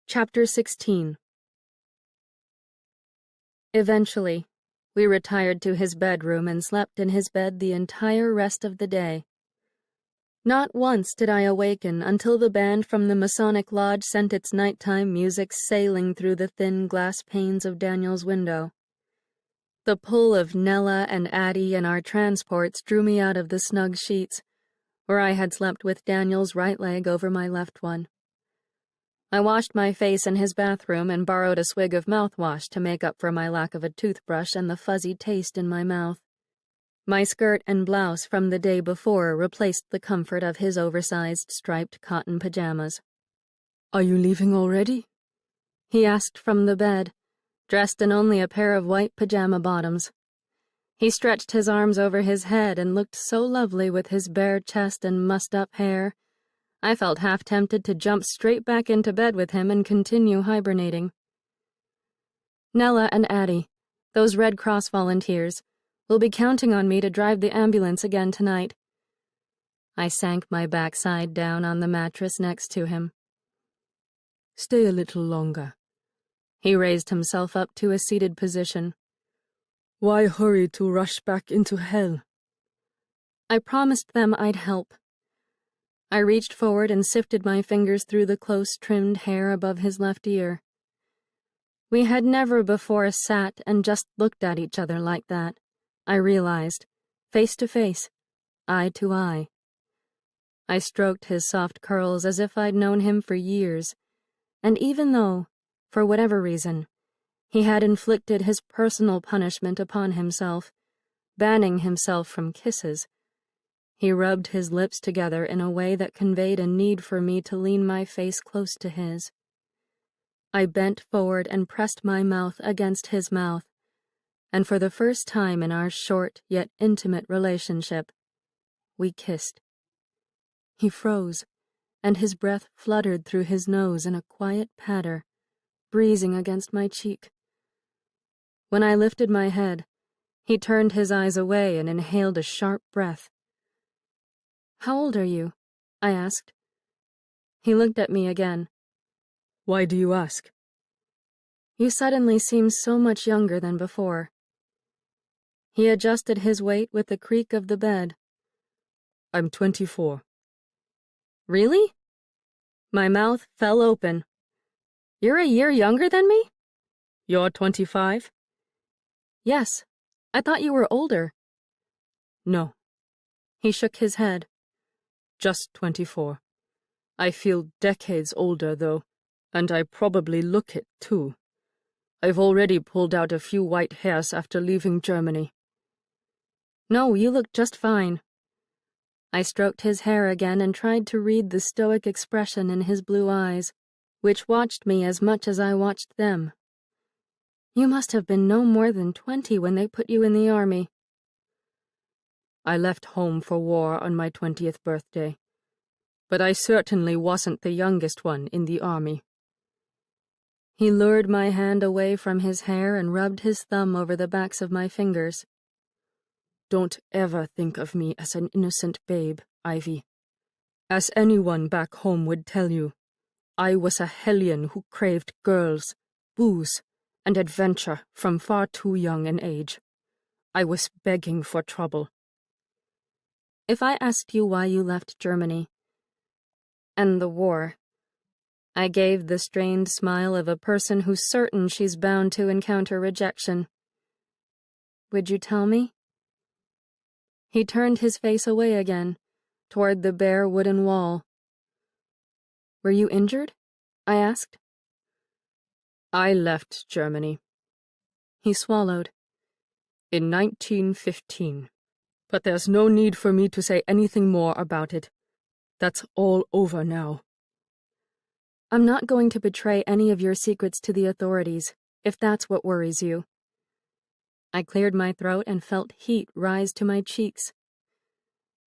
Chapter 16. Eventually, we retired to his bedroom and slept in his bed the entire rest of the day. Not once did I awaken until the band from the Masonic Lodge sent its nighttime music sailing through the thin glass panes of Daniel's window. The pull of Nella and Addie and our transports drew me out of the snug sheets, where I had slept with Daniel's right leg over my left one. I washed my face in his bathroom and borrowed a swig of mouthwash to make up for my lack of a toothbrush and the fuzzy taste in my mouth. My skirt and blouse from the day before replaced the comfort of his oversized striped cotton pajamas.
Are you leaving already?
He asked from the bed, dressed in only a pair of white pajama bottoms. He stretched his arms over his head and looked so lovely with his bare chest and mussed-up hair. I felt half tempted to jump straight back into bed with him and continue hibernating. Nella and Addie, those Red Cross volunteers, will be counting on me to drive the ambulance again tonight. I sank my backside down on the mattress next to him.
Stay a little longer.
He raised himself up to a seated position.
Why hurry to rush back into hell?
I promised them I'd help. I reached forward and sifted my fingers through the close-trimmed hair above his left ear. We had never before sat and just looked at each other like that, I realized, face to face, eye to eye. I stroked his soft curls as if I'd known him for years, and even though, for whatever reason, he had inflicted his personal punishment upon himself, banning himself from kisses, he rubbed his lips together in a way that conveyed a need for me to lean my face close to his. I bent forward and pressed my mouth against his mouth, and for the first time in our short yet intimate relationship, we kissed. He froze, and his breath fluttered through his nose in a quiet patter, breezing against my cheek. When I lifted my head, he turned his eyes away and inhaled a sharp breath. "How old are you?" I asked. He looked at me again.
Why do you ask?
You suddenly seem so much younger than before. He adjusted his weight with the creak of the bed.
I'm 24.
Really? My mouth fell open. You're a year younger than me?
You're 25?
Yes. I thought you were older.
No.
He shook his head.
Just 24. I feel decades older, though, and I probably look it, too. I've already pulled out a few white hairs after leaving Germany.
No, you look just fine. I stroked his hair again and tried to read the stoic expression in his blue eyes, which watched me as much as I watched them. You must have been no more than 20 when they put you in the army.
I left home for war on my 20th birthday, but I certainly wasn't the youngest one in the army.
He lured my hand away from his hair and rubbed his thumb over the backs of my fingers.
Don't ever think of me as an innocent babe, Ivy. As anyone back home would tell you, I was a hellion who craved girls, booze, and adventure from far too young an age. I was begging for trouble.
If I asked you why you left Germany and the war, I gave the strained smile of a person who's certain she's bound to encounter rejection. Would you tell me? He turned his face away again, toward the bare wooden wall. Were you injured? I asked.
I left Germany.
He swallowed.
In 1915. But there's no need for me to say anything more about it. That's all over now.
I'm not going to betray any of your secrets to the authorities, if that's what worries you. I cleared my throat and felt heat rise to my cheeks.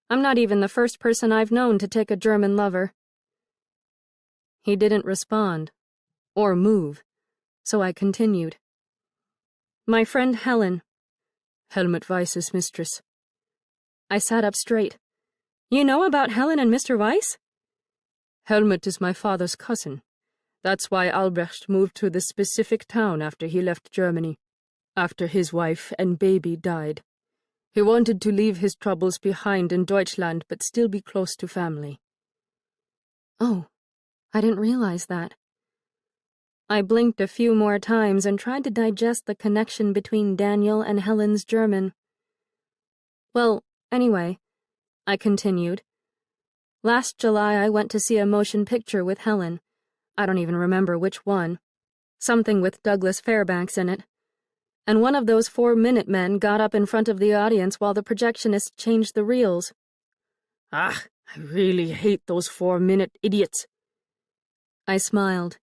I'm not even the first person I've known to take a German lover. He didn't respond, or move, so I continued. My friend Helen.
Helmut Weiss's mistress.
I sat up straight. You know about Helen and Mr. Weiss?
Helmut is my father's cousin. That's why Albrecht moved to this specific town after he left Germany, after his wife and baby died. He wanted to leave his troubles behind in Deutschland but still be close to family.
Oh, I didn't realize that. I blinked a few more times and tried to digest the connection between Daniel and Helen's German. Well, anyway, I continued. Last July I went to see a motion picture with Helen. I don't even remember which one. Something with Douglas Fairbanks in it. And one of those 4-minute men got up in front of the audience while the projectionist changed the reels.
Ah, I really hate those 4-minute idiots.
I smiled.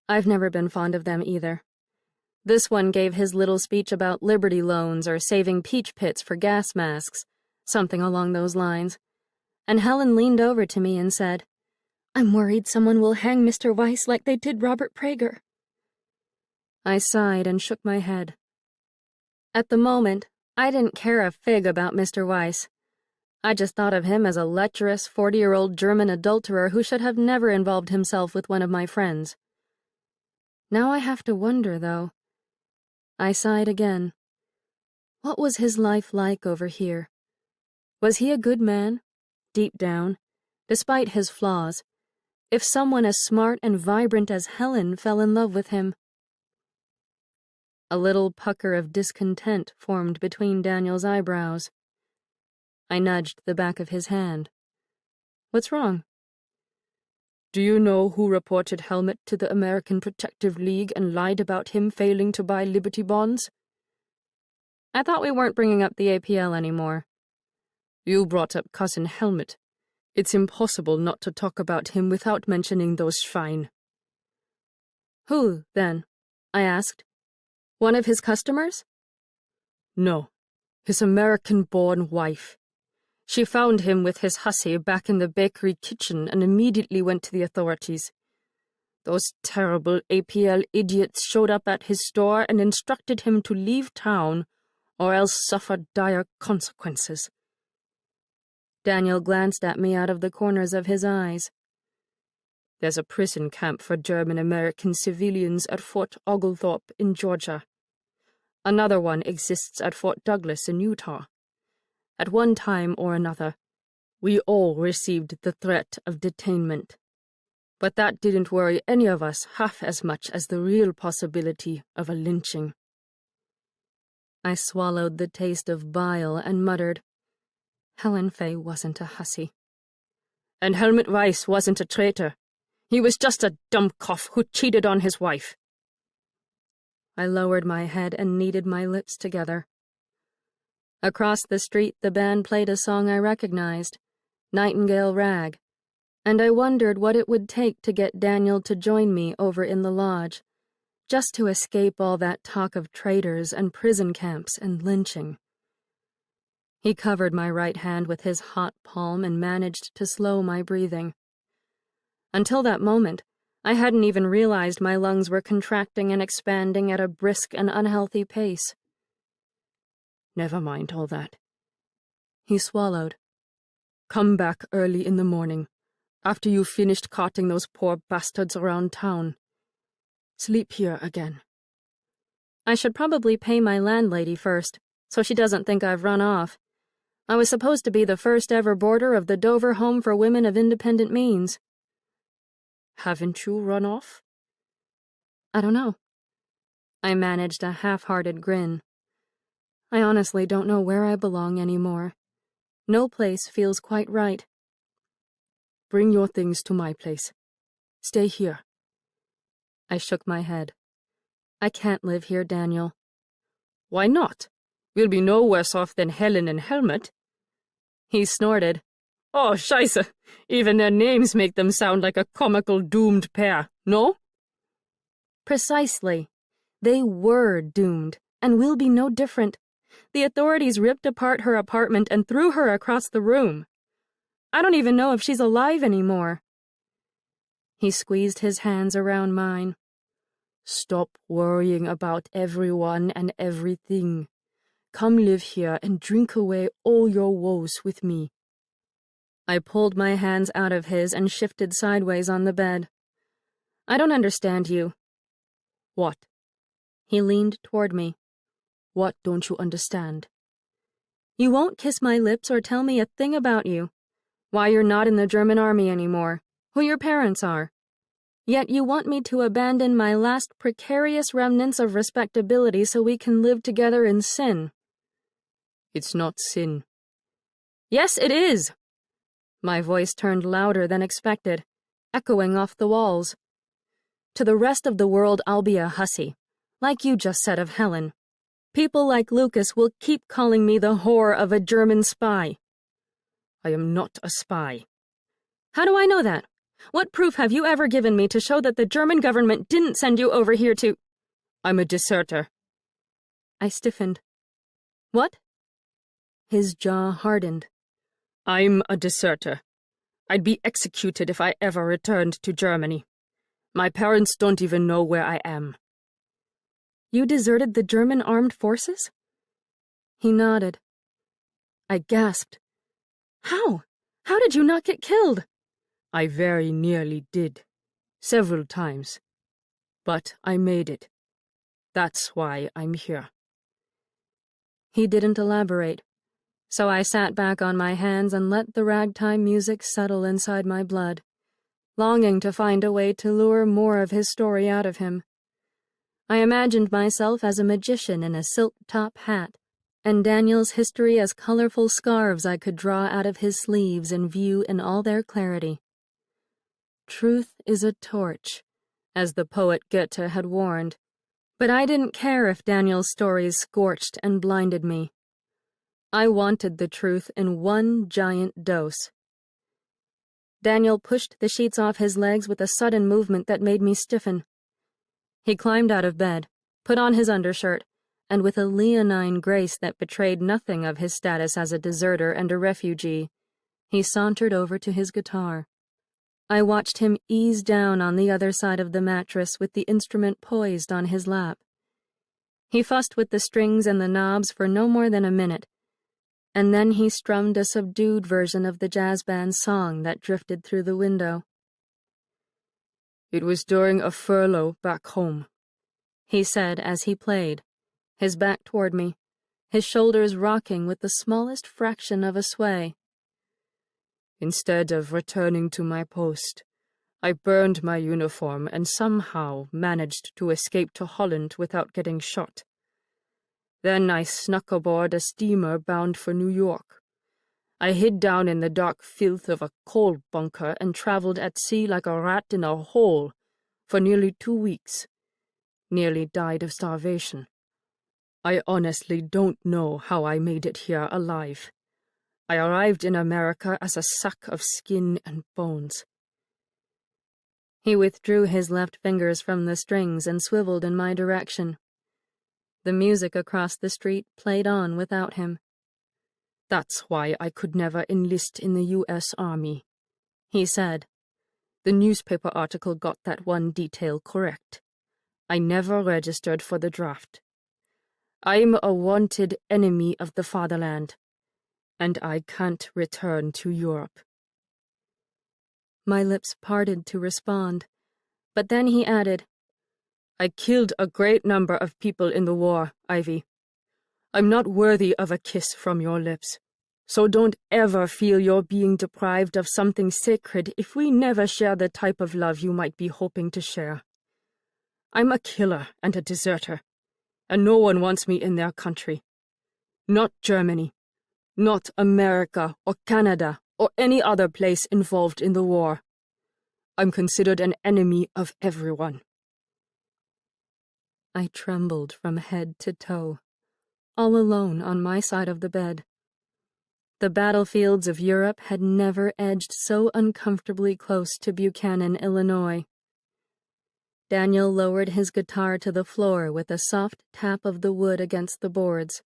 I've never been fond of them either. This one gave his little speech about Liberty loans or saving peach pits for gas masks, something along those lines. And Helen leaned over to me and said, I'm worried someone will hang Mr. Weiss like they did Robert Prager. I sighed and shook my head. At the moment, I didn't care a fig about Mr. Weiss. I just thought of him as a lecherous 40-year-old German adulterer who should have never involved himself with one of my friends. Now I have to wonder, though. I sighed again. What was his life like over here? Was he a good man? Deep down, despite his flaws, if someone as smart and vibrant as Helen fell in love with him. A little pucker of discontent formed between Daniel's eyebrows. I nudged the back of his hand. What's wrong?
Do you know who reported Helmut to the American Protective League and lied about him failing to buy Liberty bonds?
I thought we weren't bringing up the APL anymore.
You brought up Cousin Helmut. It's impossible not to talk about him without mentioning those Schwein.
Who, then? I asked. One of his customers?
No, his American-born wife. She found him with his hussy back in the bakery kitchen and immediately went to the authorities. Those terrible APL idiots showed up at his store and instructed him to leave town or else suffer dire consequences.
Daniel glanced at me out of the corners of his eyes.
There's a prison camp for German-American civilians at Fort Oglethorpe in Georgia. Another one exists at Fort Douglas in Utah. At one time or another, we all received the threat of detainment. But that didn't worry any of us half as much as the real possibility of a lynching.
I swallowed the taste of bile and muttered, Helen Fay wasn't a hussy.
And Helmut Weiss wasn't a traitor. He was just a dumbkopf who cheated on his wife.
I lowered my head and kneaded my lips together. Across the street, the band played a song I recognized, Nightingale Rag, and I wondered what it would take to get Daniel to join me over in the lodge, just to escape all that talk of traitors and prison camps and lynching. He covered my right hand with his hot palm and managed to slow my breathing. Until that moment, I hadn't even realized my lungs were contracting and expanding at a brisk and unhealthy pace.
Never mind all that.
He swallowed.
Come back early in the morning, after you've finished carting those poor bastards around town. Sleep here again.
I should probably pay my landlady first, so she doesn't think I've run off. I was supposed to be the first ever boarder of the Dover Home for Women of Independent Means.
Haven't you run off?
I don't know. I managed a half-hearted grin. I honestly don't know where I belong anymore. No place feels quite right.
Bring your things to my place. Stay here.
I shook my head. I can't live here, Daniel.
Why not? We'll be no worse off than Helen and Helmut.
He snorted.
Oh, scheisse! Even their names make them sound like a comical doomed pair, no?
Precisely. They were doomed, and will be no different. The authorities ripped apart her apartment and threw her across the room. I don't even know if she's alive anymore. He squeezed his hands around mine.
Stop worrying about everyone and everything. Come live here and drink away all your woes with me.
I pulled my hands out of his and shifted sideways on the bed. I don't understand you.
What?
He leaned toward me.
What don't you understand?
You won't kiss my lips or tell me a thing about you. Why you're not in the German army anymore. Who your parents are. Yet you want me to abandon my last precarious remnants of respectability so we can live together in sin.
It's not sin.
Yes, it is. My voice turned louder than expected, echoing off the walls. To the rest of the world, I'll be a hussy, like you just said of Helen. People like Lucas will keep calling me the whore of a German spy.
I am not a spy.
How do I know that? What proof have you ever given me to show that the German government didn't send you over here to—
I'm a deserter.
I stiffened. What? His jaw hardened.
I'm a deserter. I'd be executed if I ever returned to Germany. My parents don't even know where I am.
You deserted the German armed forces? He nodded. I gasped. How? How did you not get killed?
I very nearly did. Several times. But I made it. That's why I'm here.
He didn't elaborate, so I sat back on my hands and let the ragtime music settle inside my blood, longing to find a way to lure more of his story out of him. I imagined myself as a magician in a silk top hat, and Daniel's history as colorful scarves I could draw out of his sleeves and view in all their clarity. Truth is a torch, as the poet Goethe had warned, but I didn't care if Daniel's stories scorched and blinded me. I wanted the truth in one giant dose. Daniel pushed the sheets off his legs with a sudden movement that made me stiffen. He climbed out of bed, put on his undershirt, and with a leonine grace that betrayed nothing of his status as a deserter and a refugee, he sauntered over to his guitar. I watched him ease down on the other side of the mattress with the instrument poised on his lap. He fussed with the strings and the knobs for no more than a minute, and then he strummed a subdued version of the jazz band's song that drifted through the window.
It was during a furlough back home,
he said as he played, his back toward me, his shoulders rocking with the smallest fraction of a sway.
Instead of returning to my post, I burned my uniform and somehow managed to escape to Holland without getting shot. Then I snuck aboard a steamer bound for New York. I hid down in the dark filth of a coal bunker and traveled at sea like a rat in a hole for nearly 2 weeks. Nearly died of starvation. I honestly don't know how I made it here alive. I arrived in America as a sack of skin and bones.
He withdrew his left fingers from the strings and swiveled in my direction. The music across the street played on without him.
That's why I could never enlist in the U.S. Army,
he said.
The newspaper article got that one detail correct. I never registered for the draft. I'm a wanted enemy of the fatherland, and I can't return to Europe.
My lips parted to respond, but then he added,
I killed a great number of people in the war, Ivy. I'm not worthy of a kiss from your lips,
So don't ever feel you're being deprived of something sacred if we never share the type of love you might be hoping to share. I'm a killer and a deserter, and no one wants me in their country. Not Germany, not America or Canada or any other place involved in the war. I'm considered an enemy of everyone.
I trembled from head to toe, all alone on my side of the bed. The battlefields of Europe had never edged so uncomfortably close to Buchanan, Illinois. Daniel lowered his guitar to the floor with a soft tap of the wood against the boards.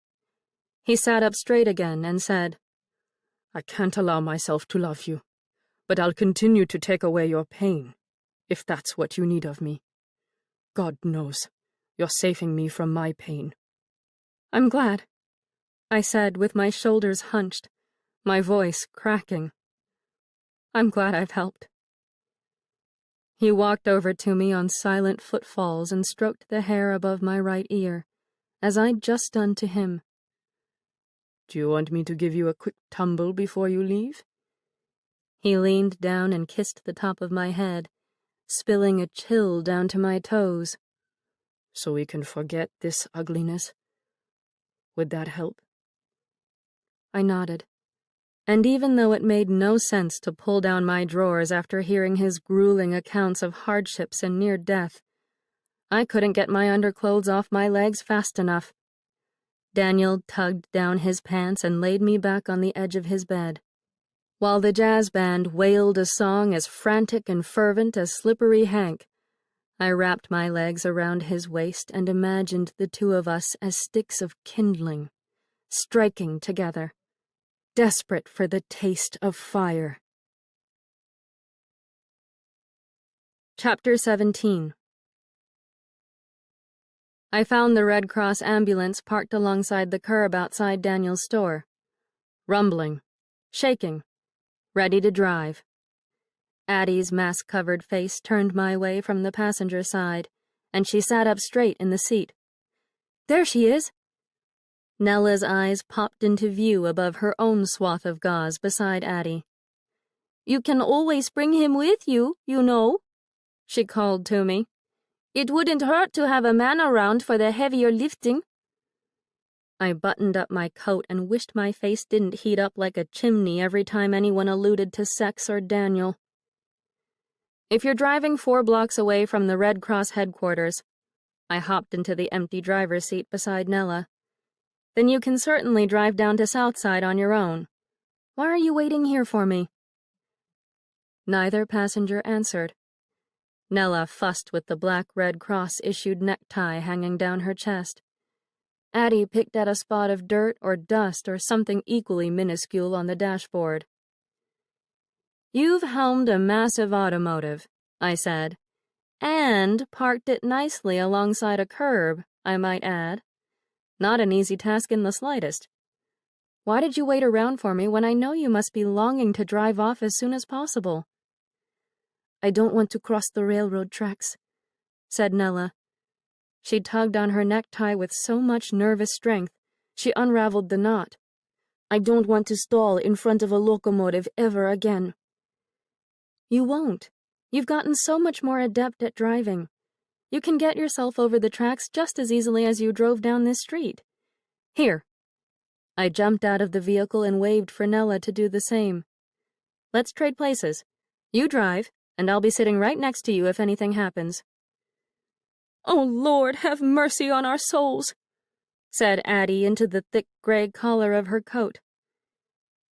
He sat up straight again and said,
I can't allow myself to love you, but I'll continue to take away your pain, if that's what you need of me. God knows, you're saving me from my pain.
I'm glad, I said with my shoulders hunched, my voice cracking. I'm glad I've helped. He walked over to me on silent footfalls and stroked the hair above my right ear, as I'd just done to him.
Do you want me to give you a quick tumble before you leave?
He leaned down and kissed the top of my head, spilling a chill down to my toes.
So we can forget this ugliness? Would that help?
I nodded, and even though it made no sense to pull down my drawers after hearing his grueling accounts of hardships and near death, I couldn't get my underclothes off my legs fast enough. Daniel tugged down his pants and laid me back on the edge of his bed, while the jazz band wailed a song as frantic and fervent as Slippery Hank. I wrapped my legs around his waist and imagined the two of us as sticks of kindling, striking together, desperate for the taste of fire. Chapter 17. I found the Red Cross ambulance parked alongside the curb outside Daniel's store, rumbling, shaking, ready to drive. Addie's mask-covered face turned my way from the passenger side, and she sat up straight in the seat. There she is! Nella's eyes popped into view above her own swath of gauze beside Addie. You can always bring him with you, you know, she called to me. It wouldn't hurt to have a man around for the heavier lifting. I buttoned up my coat and wished my face didn't heat up like a chimney every time anyone alluded to sex or Daniel. If you're driving 4 blocks away from the Red Cross headquarters, I hopped into the empty driver's seat beside Nella, then you can certainly drive down to Southside on your own. Why are you waiting here for me? Neither passenger answered. Nella fussed with the black Red Cross-issued necktie hanging down her chest. Addie picked at a spot of dirt or dust or something equally minuscule on the dashboard. You've helmed a massive automotive, I said, and parked it nicely alongside a curb, I might add. Not an easy task in the slightest. Why did you wait around for me when I know you must be longing to drive off as soon as possible? I don't want to cross the railroad tracks, said Nella. She tugged on her necktie with so much nervous strength, she unraveled the knot. I don't want to stall in front of a locomotive ever again. You won't. You've gotten so much more adept at driving. You can get yourself over the tracks just as easily as you drove down this street. Here. I jumped out of the vehicle and waved for Nella to do the same. Let's trade places. You drive, and I'll be sitting right next to you if anything happens. Oh, Lord, have mercy on our souls, said Addie into the thick gray collar of her coat.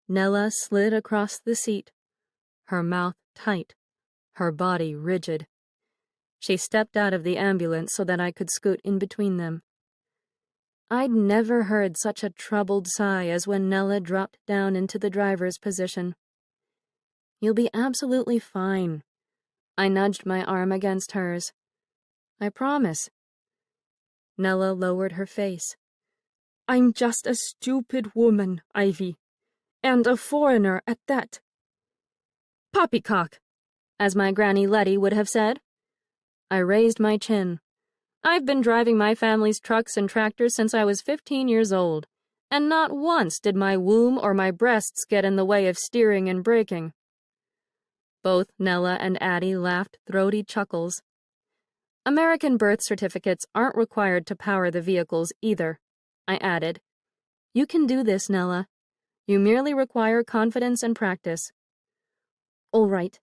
Nella slid across the seat, her mouth tight, her body rigid. She stepped out of the ambulance so that I could scoot in between them. I'd never heard such a troubled sigh as when Nella dropped down into the driver's position. You'll be absolutely fine. I nudged my arm against hers. I promise. Nella lowered her face. I'm just a stupid woman, Ivy. And a foreigner at that. Poppycock, as my Granny Letty would have said. I raised my chin. I've been driving my family's trucks and tractors since I was 15 years old, and not once did my womb or my breasts get in the way of steering and braking. Both Nella and Addie laughed throaty chuckles. American birth certificates aren't required to power the vehicles either, I added. You can do this, Nella. You merely require confidence and practice. All right.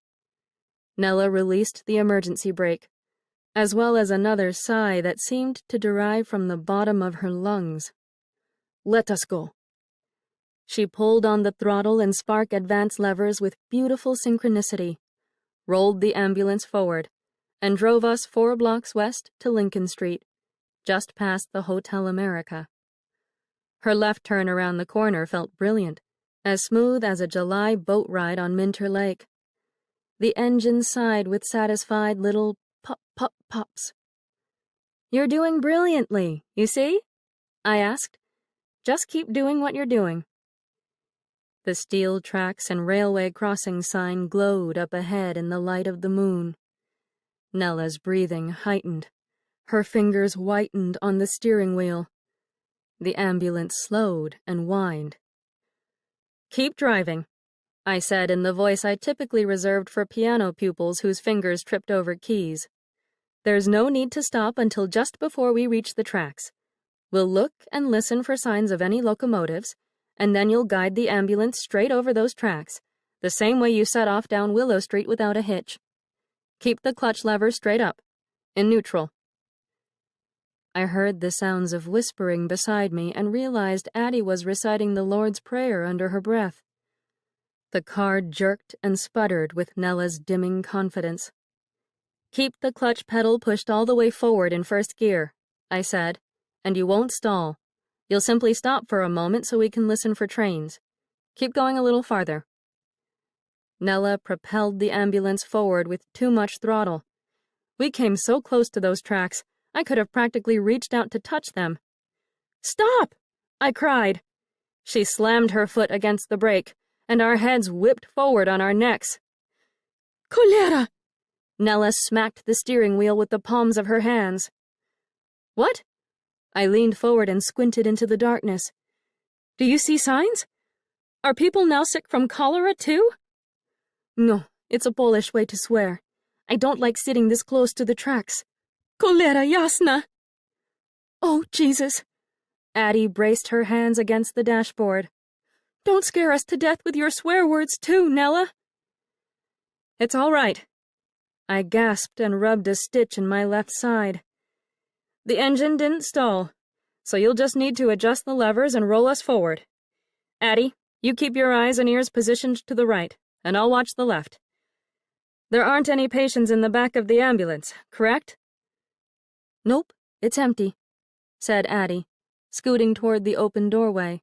Nella released the emergency brake, as well as another sigh that seemed to derive from the bottom of her lungs. Let us go. She pulled on the throttle and spark advance levers with beautiful synchronicity, rolled the ambulance forward, and drove us 4 blocks west to Lincoln Street, just past the Hotel America. Her left turn around the corner felt brilliant, as smooth as a July boat ride on Minter Lake. The engine sighed with satisfied little pop-pop-pops. You're doing brilliantly, you see? I asked. Just keep doing what you're doing. The steel tracks and railway crossing sign glowed up ahead in the light of the moon. Nella's breathing heightened. Her fingers whitened on the steering wheel. The ambulance slowed and whined. Keep driving, I said in the voice I typically reserved for piano pupils whose fingers tripped over keys. There's no need to stop until just before we reach the tracks. We'll look and listen for signs of any locomotives, and then you'll guide the ambulance straight over those tracks, the same way you set off down Willow Street without a hitch. Keep the clutch lever straight up, in neutral. I heard the sounds of whispering beside me and realized Addie was reciting the Lord's Prayer under her breath. The car jerked and sputtered with Nella's dimming confidence. Keep the clutch pedal pushed all the way forward in first gear, I said, and you won't stall. You'll simply stop for a moment so we can listen for trains. Keep going a little farther. Nella propelled the ambulance forward with too much throttle. We came so close to those tracks, I could have practically reached out to touch them. Stop! I cried. She slammed her foot against the brake, and our heads whipped forward on our necks. Colera! Nella smacked the steering wheel with the palms of her hands. What? I leaned forward and squinted into the darkness. Do you see signs? Are people now sick from cholera, too? No, it's a Polish way to swear. I don't like sitting this close to the tracks. Cholera jasna! Oh, Jesus! Addie braced her hands against the dashboard. Don't scare us to death with your swear words, too, Nella. It's all right. I gasped and rubbed a stitch in my left side. The engine didn't stall, so you'll just need to adjust the levers and roll us forward. Addie, you keep your eyes and ears positioned to the right, and I'll watch the left. There aren't any patients in the back of the ambulance, correct? Nope, it's empty, said Addie, scooting toward the open doorway.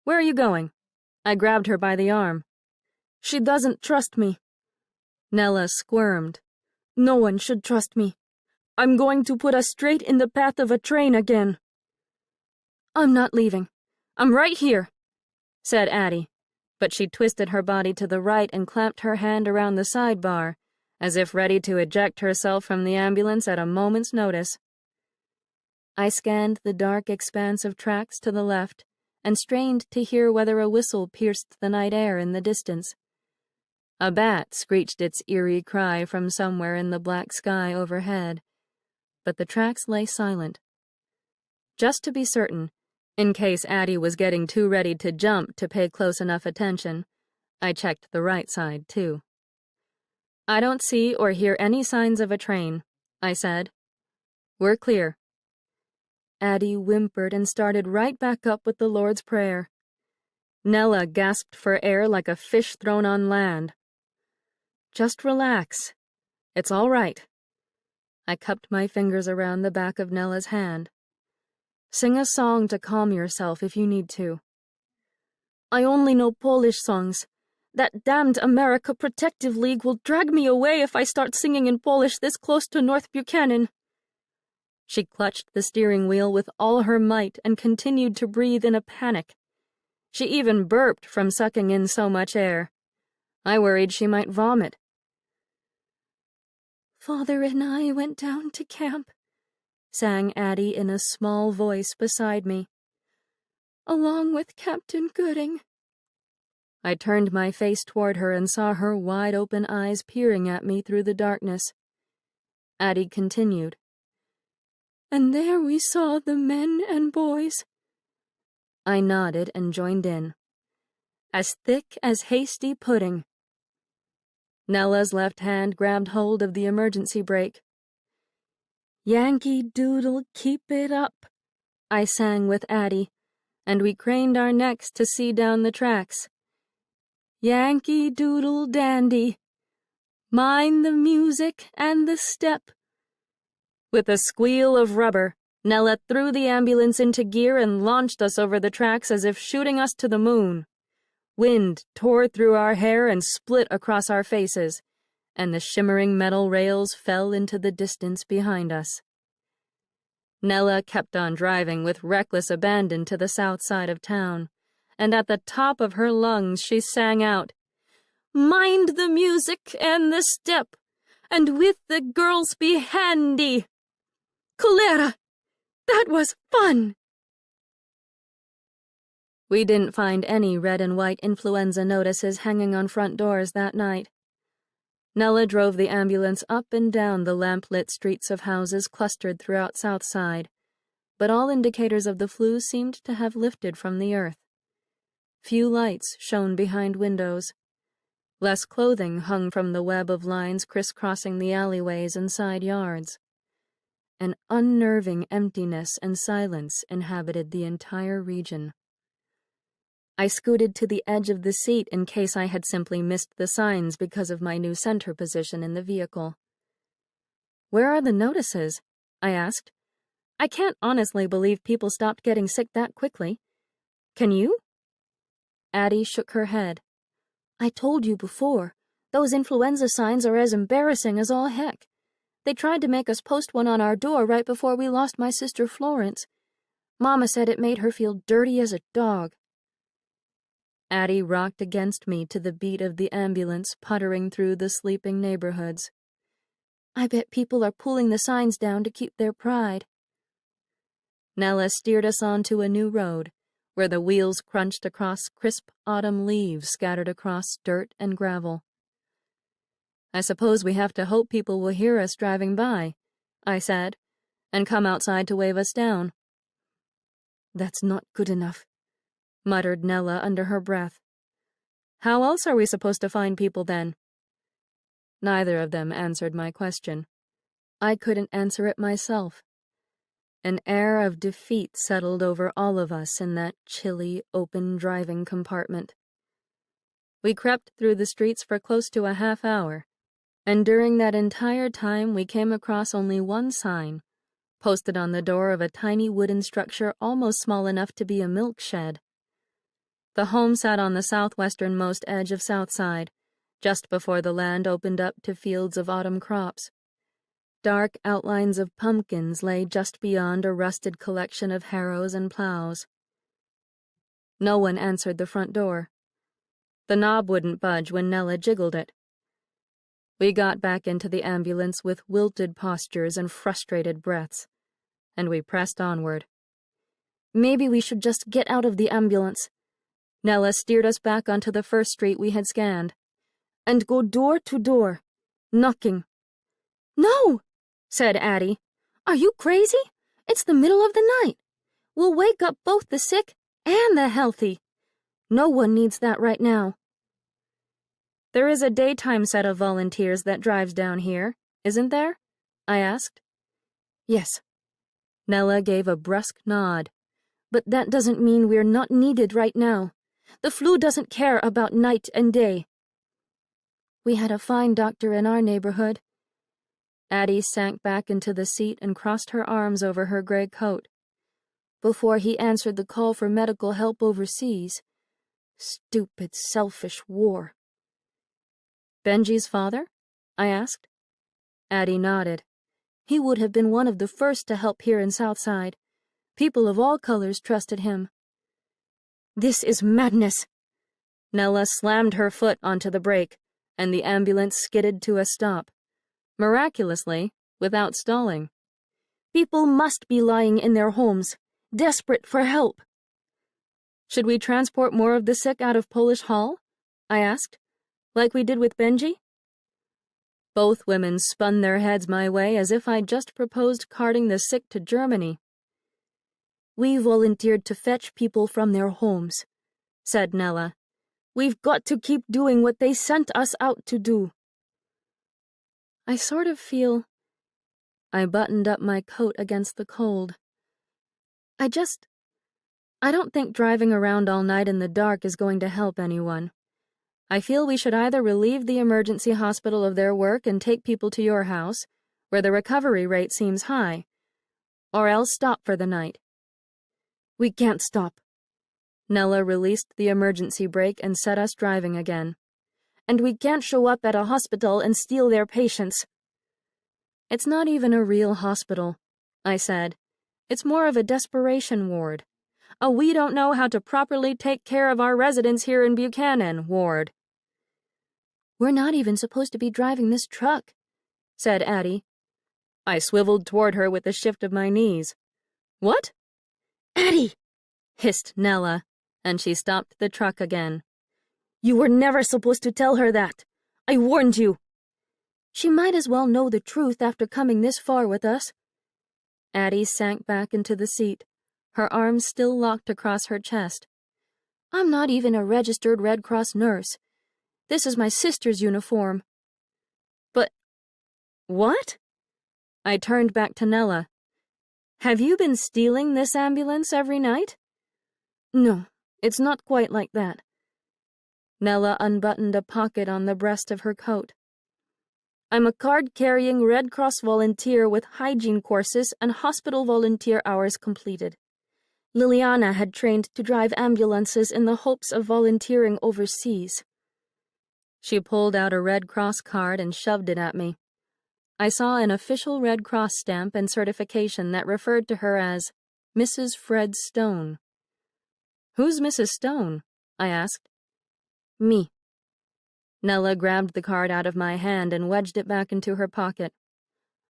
Where are you going? I grabbed her by the arm. She doesn't trust me. Nella squirmed. No one should trust me. I'm going to put us straight in the path of a train again. I'm not leaving. I'm right here, said Addie, but she twisted her body to the right and clamped her hand around the sidebar, as if ready to eject herself from the ambulance at a moment's notice. I scanned the dark expanse of tracks to the left and strained to hear whether a whistle pierced the night air in the distance. A bat screeched its eerie cry from somewhere in the black sky overhead, but the tracks lay silent. Just to be certain, in case Addie was getting too ready to jump to pay close enough attention, I checked the right side, too. I don't see or hear any signs of a train, I said. We're clear. Addie whimpered and started right back up with the Lord's Prayer. Nella gasped for air like a fish thrown on land. Just relax. It's all right. I cupped my fingers around the back of Nella's hand. Sing a song to calm yourself if you need to. I only know Polish songs. That damned America Protective League will drag me away if I start singing in Polish this close to North Buchanan. She clutched the steering wheel with all her might and continued to breathe in a panic. She even burped from sucking in so much air. I worried she might vomit. Father and I went down to camp, sang Addie in a small voice beside me. along with Captain Gooding."
I turned my face toward her and saw her wide-open eyes peering at me through the darkness. Addie continued.
"And there we saw the men and boys."
I nodded and joined in. "As thick as hasty pudding." Nella's left hand grabbed hold of the emergency brake. "Yankee Doodle, keep it up," I sang with Addie, and we craned our necks to see down the tracks. "Yankee Doodle dandy, mind the music and the step." With a squeal of rubber, Nella threw the ambulance into gear and launched us over the tracks as if shooting us to the moon. Wind tore through our hair and split across our faces, and the shimmering metal rails fell into the distance behind us. Nella kept on driving with reckless abandon to the south side of town, and at the top of her lungs she sang out, "Mind the music and the step, and with the girls be handy. Cholera! That was fun!" We didn't find any red and white influenza notices hanging on front doors that night. Nella drove the ambulance up and down the lamp-lit streets of houses clustered throughout Southside, but all indicators of the flu seemed to have lifted from the earth. Few lights shone behind windows. Less clothing hung from the web of lines crisscrossing the alleyways and side yards. An unnerving emptiness and silence inhabited the entire region. I scooted to the edge of the seat in case I had simply missed the signs because of my new center position in the vehicle. "Where are the notices?" I asked. "I can't honestly believe people stopped getting sick that quickly. Can you?" Addie shook her head. "I told you before, those influenza signs are as embarrassing as all heck. They tried to make us post one on our door right before we lost my sister Florence. Mama said it made her feel dirty as a dog." Addie rocked against me to the beat of the ambulance puttering through the sleeping neighborhoods. "I bet people are pulling the signs down to keep their pride." Nella steered us onto a new road, where the wheels crunched across crisp autumn leaves scattered across dirt and gravel. "I suppose we have to hope people will hear us driving by," I said, "and come outside to wave us down." "That's not good enough," muttered Nella under her breath. "How else are we supposed to find people then?" Neither of them answered my question. I couldn't answer it myself. An air of defeat settled over all of us in that chilly, open driving compartment. We crept through the streets for close to a half hour, and during that entire time we came across only one sign, posted on the door of a tiny wooden structure almost small enough to be a milk shed. The home sat on the southwesternmost edge of Southside, just before the land opened up to fields of autumn crops. Dark outlines of pumpkins lay just beyond a rusted collection of harrows and plows. No one answered the front door. The knob wouldn't budge when Nella jiggled it. We got back into the ambulance with wilted postures and frustrated breaths, and we pressed onward. "Maybe we should just get out of the ambulance." Nella steered us back onto the first street we had scanned. "And go door to door, knocking." "No," said Addie. "Are you crazy? It's the middle of the night. We'll wake up both the sick and the healthy. No one needs that right now." "There is a daytime set of volunteers that drives down here, isn't there?" I asked. "Yes." Nella gave a brusque nod. "But that doesn't mean we're not needed right now. The flu doesn't care about night and day." "We had a fine doctor in our neighborhood." Addie sank back into the seat and crossed her arms over her gray coat. "Before he answered the call for medical help overseas. Stupid, selfish war." "Benji's father?" I asked. Addie nodded. "He would have been one of the first to help here in Southside. People of all colors trusted him." "This is madness." Nella slammed her foot onto the brake, and the ambulance skidded to a stop. Miraculously, without stalling. "People must be lying in their homes, desperate for help."
Should we transport more of the sick out of Polish Hall? I asked, like we did with Benji. Both women spun their heads my way as if I'd just proposed carting the sick to Germany. We volunteered to fetch people from their homes, said Nella. We've got to keep doing what they sent us out to do. I sort of feel... I buttoned up my coat against the cold. I don't think driving around all night in the dark is going to help anyone. I feel we should either relieve the emergency hospital of their work and take people to your house, where the recovery rate seems high, or else stop for the night. We can't stop. Nella released the emergency brake and set us driving again. And we can't show up at a hospital and steal their patients. It's not even a real hospital, I said. It's more of a desperation ward. A we don't know how to properly take care of our residents here in Buchanan ward. We're not even supposed to be driving this truck, said Addie. I swiveled toward her with a shift of my knees. What? Addie! Hissed Nella, and she stopped the truck again. You were never supposed to tell her that. I warned you. She might as well know the truth after coming this far with us. Addie sank back into the seat, her arms still locked across her chest. I'm not even a registered Red Cross nurse. This is my sister's uniform. But... what? I turned back to Nella. Have you been stealing this ambulance every night? No, it's not quite like that. Nella unbuttoned a pocket on the breast of her coat. I'm a card-carrying Red Cross volunteer with hygiene courses and hospital volunteer hours completed. Liliana had trained to drive ambulances in the hopes of volunteering overseas. She pulled out a Red Cross card and shoved it at me. I saw an official Red Cross stamp and certification that referred to her as Mrs. Fred Stone. Who's Mrs. Stone? I asked. Me. Nella grabbed the card out of my hand and wedged it back into her pocket.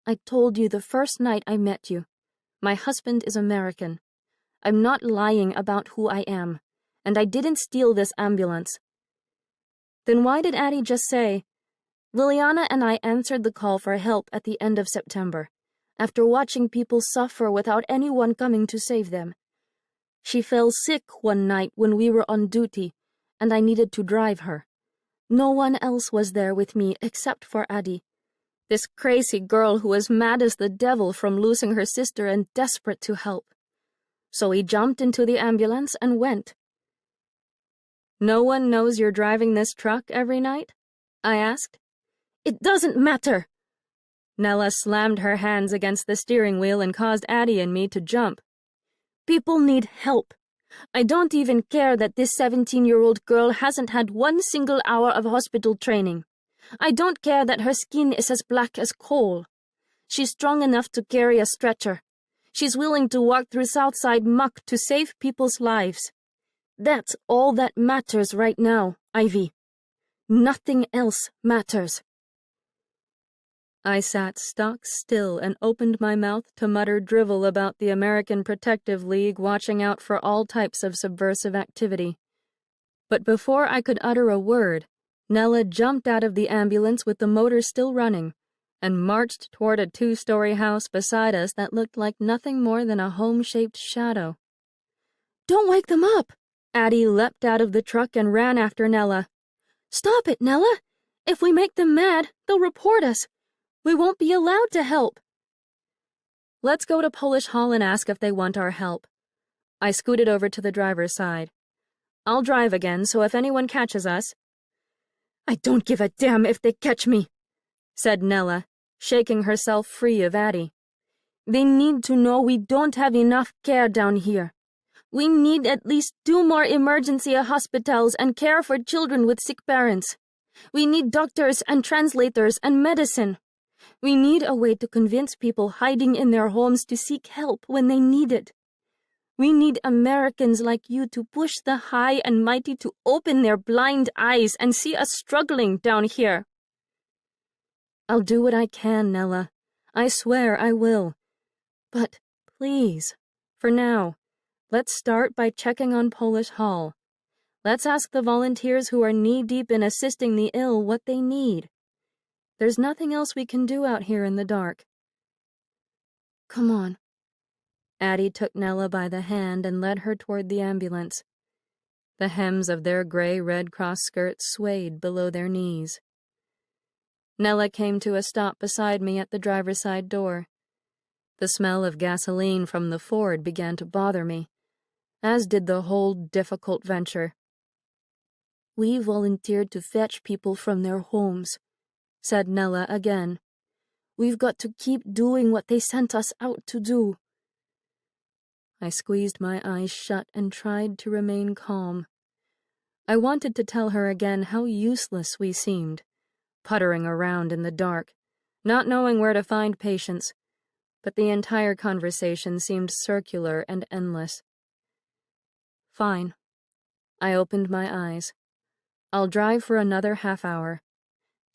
I told you the first night I met you. My husband is American. I'm not lying about who I am, and I didn't steal this ambulance. Then why did Addie just say, Liliana and I answered the call for help at the end of September, after watching people suffer without anyone coming to save them. She fell sick one night when we were on duty, and I needed to drive her. No one else was there with me except for Addie, this crazy girl who was mad as the devil from losing her sister and desperate to help. So we jumped into the ambulance and went. No one knows you're driving this truck every night? I asked. It doesn't matter. Nella slammed her hands against the steering wheel and caused Addie and me to jump. People need help. I don't even care that this 17-year-old girl hasn't had one single hour of hospital training. I don't care that her skin is as black as coal. She's strong enough to carry a stretcher. She's willing to walk through Southside muck to save people's lives. That's all that matters right now, Ivy. Nothing else matters. I sat stock still and opened my mouth to mutter drivel about the American Protective League watching out for all types of subversive activity. But before I could utter a word, Nella jumped out of the ambulance with the motor still running and marched toward a 2-story house beside us that looked like nothing more than a home-shaped shadow. Don't wake them up! Addie leapt out of the truck and ran after Nella. Stop it, Nella! If we make them mad, they'll report us. We won't be allowed to help. Let's go to Polish Hall and ask if they want our help. I scooted over to the driver's side. I'll drive again, so if anyone catches us... I don't give a damn if they catch me, said Nella, shaking herself free of Addie. They need to know we don't have enough care down here. We need at least 2 more emergency hospitals and care for children with sick parents. We need doctors and translators and medicine. We need a way to convince people hiding in their homes to seek help when they need it. We need Americans like you to push the high and mighty to open their blind eyes and see us struggling down here. I'll do what I can, Nella. I swear I will. But please, for now, Let's start by checking on Polish Hall. Let's ask the volunteers who are knee-deep in assisting the ill what they need. There's nothing else we can do out here in the dark. Come on. Addie took Nella by the hand and led her toward the ambulance. The hems of their gray Red Cross skirts swayed below their knees. Nella came to a stop beside me at the driver's side door. The smell of gasoline from the Ford began to bother me, as did the whole difficult venture. We volunteered to fetch people from their homes, said Nella again. We've got to keep doing what they sent us out to do. I squeezed my eyes shut and tried to remain calm. I wanted to tell her again how useless we seemed, puttering around in the dark, not knowing where to find patients, but the entire conversation seemed circular and endless. Fine. I opened my eyes. I'll drive for another half-hour,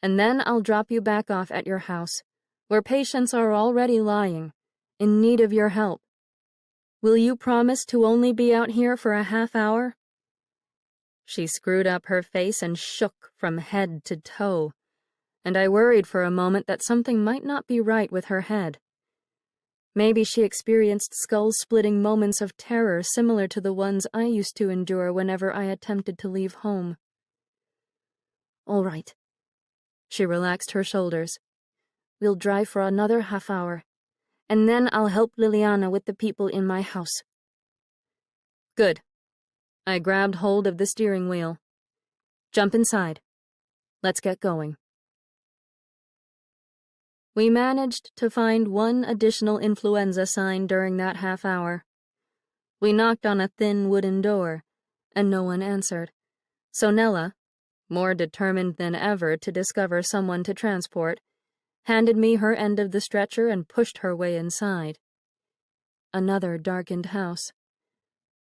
and then I'll drop you back off at your house, where patients are already lying, in need of your help. Will you promise to only be out here for a half-hour? She screwed up her face and shook from head to toe, and I worried for a moment that something might not be right with her head. Maybe she experienced skull-splitting moments of terror similar to the ones I used to endure whenever I attempted to leave home. All right. She relaxed her shoulders. We'll drive for another half-hour, and then I'll help Liliana with the people in my house. Good. I grabbed hold of the steering wheel. Jump inside. Let's get going. We managed to find one additional influenza sign during that half-hour. We knocked on a thin wooden door, and no one answered. So Nella, more determined than ever to discover someone to transport, handed me her end of the stretcher and pushed her way inside. Another darkened house.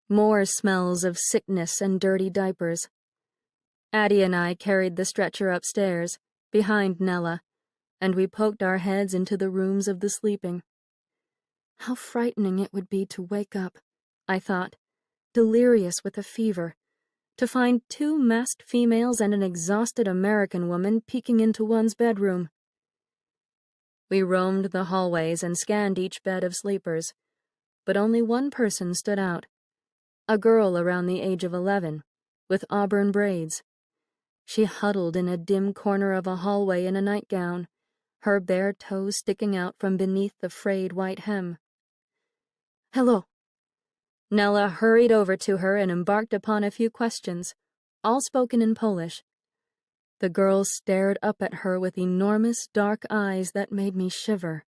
More smells of sickness and dirty diapers. Addie and I carried the stretcher upstairs, behind Nella, and we poked our heads into the rooms of the sleeping. How frightening it would be to wake up, I thought, delirious with a fever, to find 2 masked females and an exhausted American woman peeking into one's bedroom. We roamed the hallways and scanned each bed of sleepers, but only one person stood out, a girl around the age of 11, with auburn braids. She huddled in a dim corner of a hallway in a nightgown, her bare toes sticking out from beneath the frayed white hem. Hello. Nella hurried over to her and embarked upon a few questions, all spoken in Polish. The girl stared up at her with enormous dark eyes that made me shiver.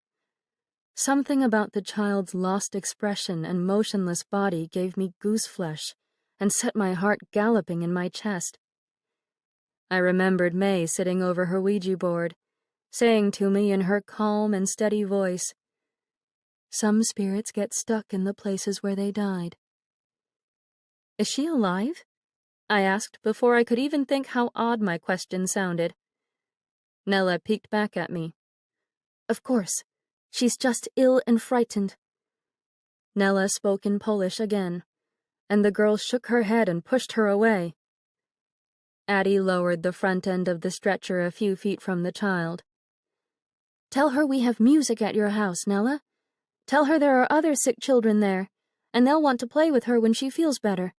Something about the child's lost expression and motionless body gave me gooseflesh and set my heart galloping in my chest. I remembered May sitting over her Ouija board, saying to me in her calm and steady voice, "Some spirits get stuck in the places where they died." Is she alive? I asked before I could even think how odd my question sounded. Nella peeked back at me. Of course. She's just ill and frightened. Nella spoke in Polish again, and the girl shook her head and pushed her away. Addie lowered the front end of the stretcher a few feet from the child. Tell her we have music at your house, Nella. Tell her there are other sick children there, and they'll want to play with her when she feels better.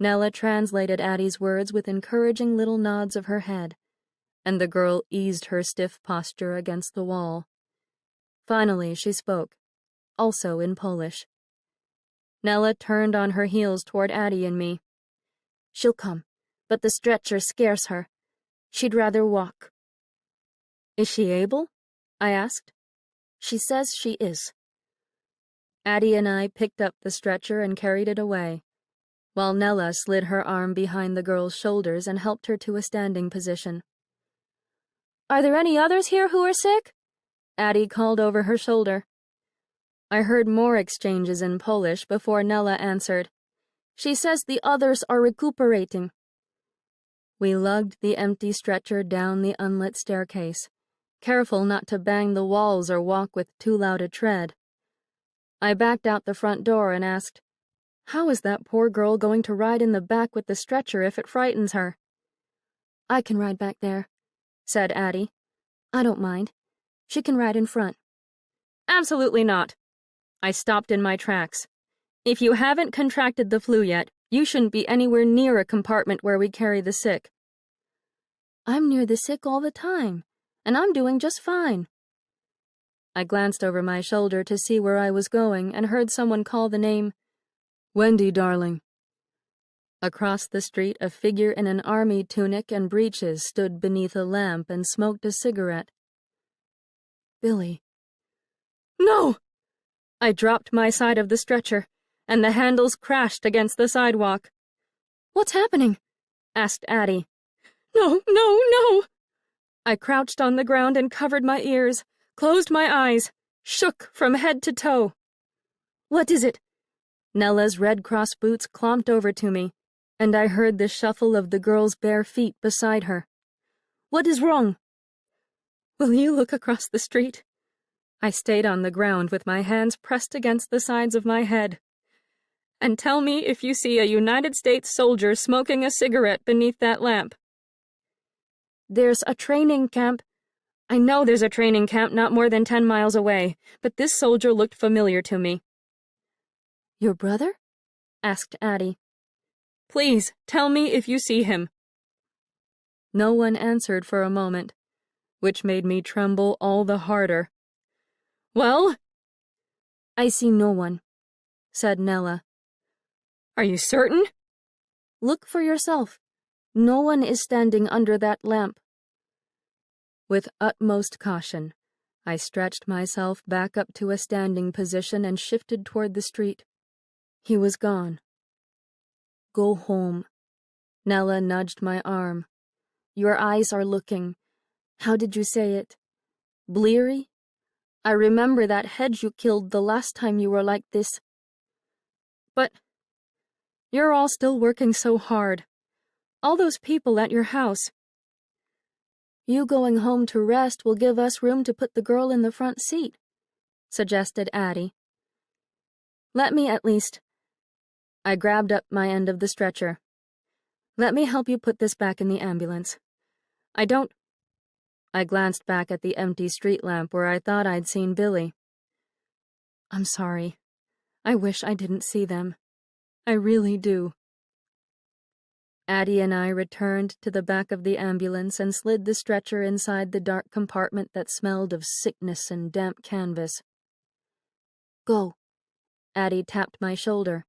Nella translated Addie's words with encouraging little nods of her head, and the girl eased her stiff posture against the wall. Finally, she spoke, also in Polish. Nella turned on her heels toward Addie and me. She'll come, but the stretcher scares her. She'd rather walk. Is she able? I asked. She says she is. Addie and I picked up the stretcher and carried it away, while Nella slid her arm behind the girl's shoulders and helped her to a standing position. Are there any others here who are sick? Addie called over her shoulder. I heard more exchanges in Polish before Nella answered. She says the others are recuperating. We lugged the empty stretcher down the unlit staircase, careful not to bang the walls or walk with too loud a tread. I backed out the front door and asked, "How is that poor girl going to ride in the back with the stretcher if it frightens her?" "I can ride back there," said Addie. "I don't mind. She can ride in front."
Absolutely not. I stopped in my tracks. If you haven't contracted the flu yet, you shouldn't be anywhere near a compartment where we carry the sick.
"I'm near the sick all the time, and I'm doing just fine." I glanced over my shoulder to see where I was going and heard someone call the name,
"Wendy, darling."
Across the street, a figure in an army tunic and breeches stood beneath a lamp and smoked a cigarette.
"Billy."
No! I dropped my side of the stretcher, and the handles crashed against the sidewalk.
"What's happening?"
asked Addie. No, no, no! I crouched on the ground and covered my ears, closed my eyes, shook from head to toe.
"What is it?"
Nella's Red Cross boots clomped over to me, and I heard the shuffle of the girl's bare feet beside her.
"What is wrong?"
Will you look across the street? I stayed on the ground with my hands pressed against the sides of my head. And tell me if you see a United States soldier smoking a cigarette beneath that lamp.
"There's a training camp."
I know there's a training camp not more than 10 miles away, but this soldier looked familiar to me.
"Your brother?"
asked Addie. Please, tell me if you see him.
No one answered for a moment,
which made me tremble all the harder. Well?
"I see no one," said Nella.
Are you certain?
"Look for yourself. No one is standing under that lamp."
With utmost caution, I stretched myself back up to a standing position and shifted toward the street. He was gone.
"Go home." Nella nudged my arm. "Your eyes are looking, how did you say it? Bleary? I remember that hedge you killed the last time you were like this."
But you're all still working so hard. All those people at your house.
"You going home to rest will give us room to put the girl in the front seat," suggested Addie.
Let me at least. I grabbed up my end of the stretcher. Let me help you put this back in the ambulance. I glanced back at the empty street lamp where I thought I'd seen Billy. I'm sorry. I wish I didn't see them. I really do. Addie and I returned to the back of the ambulance and slid the stretcher inside the dark compartment that smelled of sickness and damp canvas.
"Go." Addie tapped my shoulder.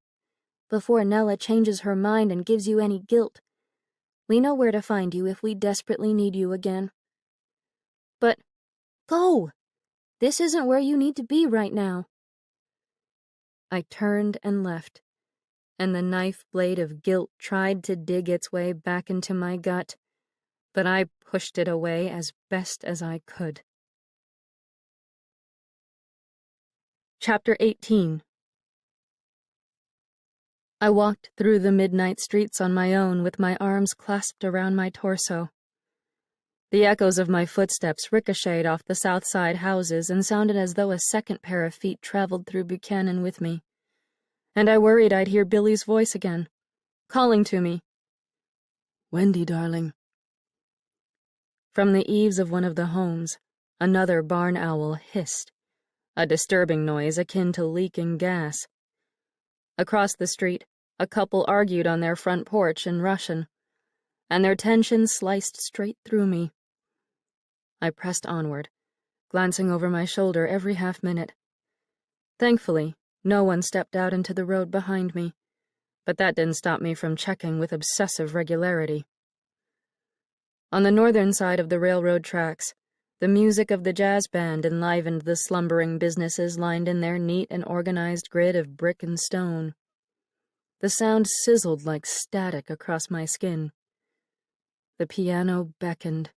"Before Nella changes her mind and gives you any guilt. We know where to find you if we desperately need you again."
"But..."
"Go! This isn't where you need to be right now."
I turned and left, and the knife blade of guilt tried to dig its way back into my gut, but I pushed it away as best as I could. Chapter 18. I walked through the midnight streets on my own with my arms clasped around my torso. The echoes of my footsteps ricocheted off the South Side houses and sounded as though a second pair of feet traveled through Buchanan with me. And I worried I'd hear Billy's voice again, calling to me.
"Wendy, darling."
From the eaves of one of the homes, another barn owl hissed, a disturbing noise akin to leaking gas. Across the street, a couple argued on their front porch in Russian, and their tension sliced straight through me. I pressed onward, glancing over my shoulder every half-minute. Thankfully, no one stepped out into the road behind me, but that didn't stop me from checking with obsessive regularity. On the northern side of the railroad tracks, the music of the jazz band enlivened the slumbering businesses lined in their neat and organized grid of brick and stone. The sound sizzled like static across my skin. The piano beckoned.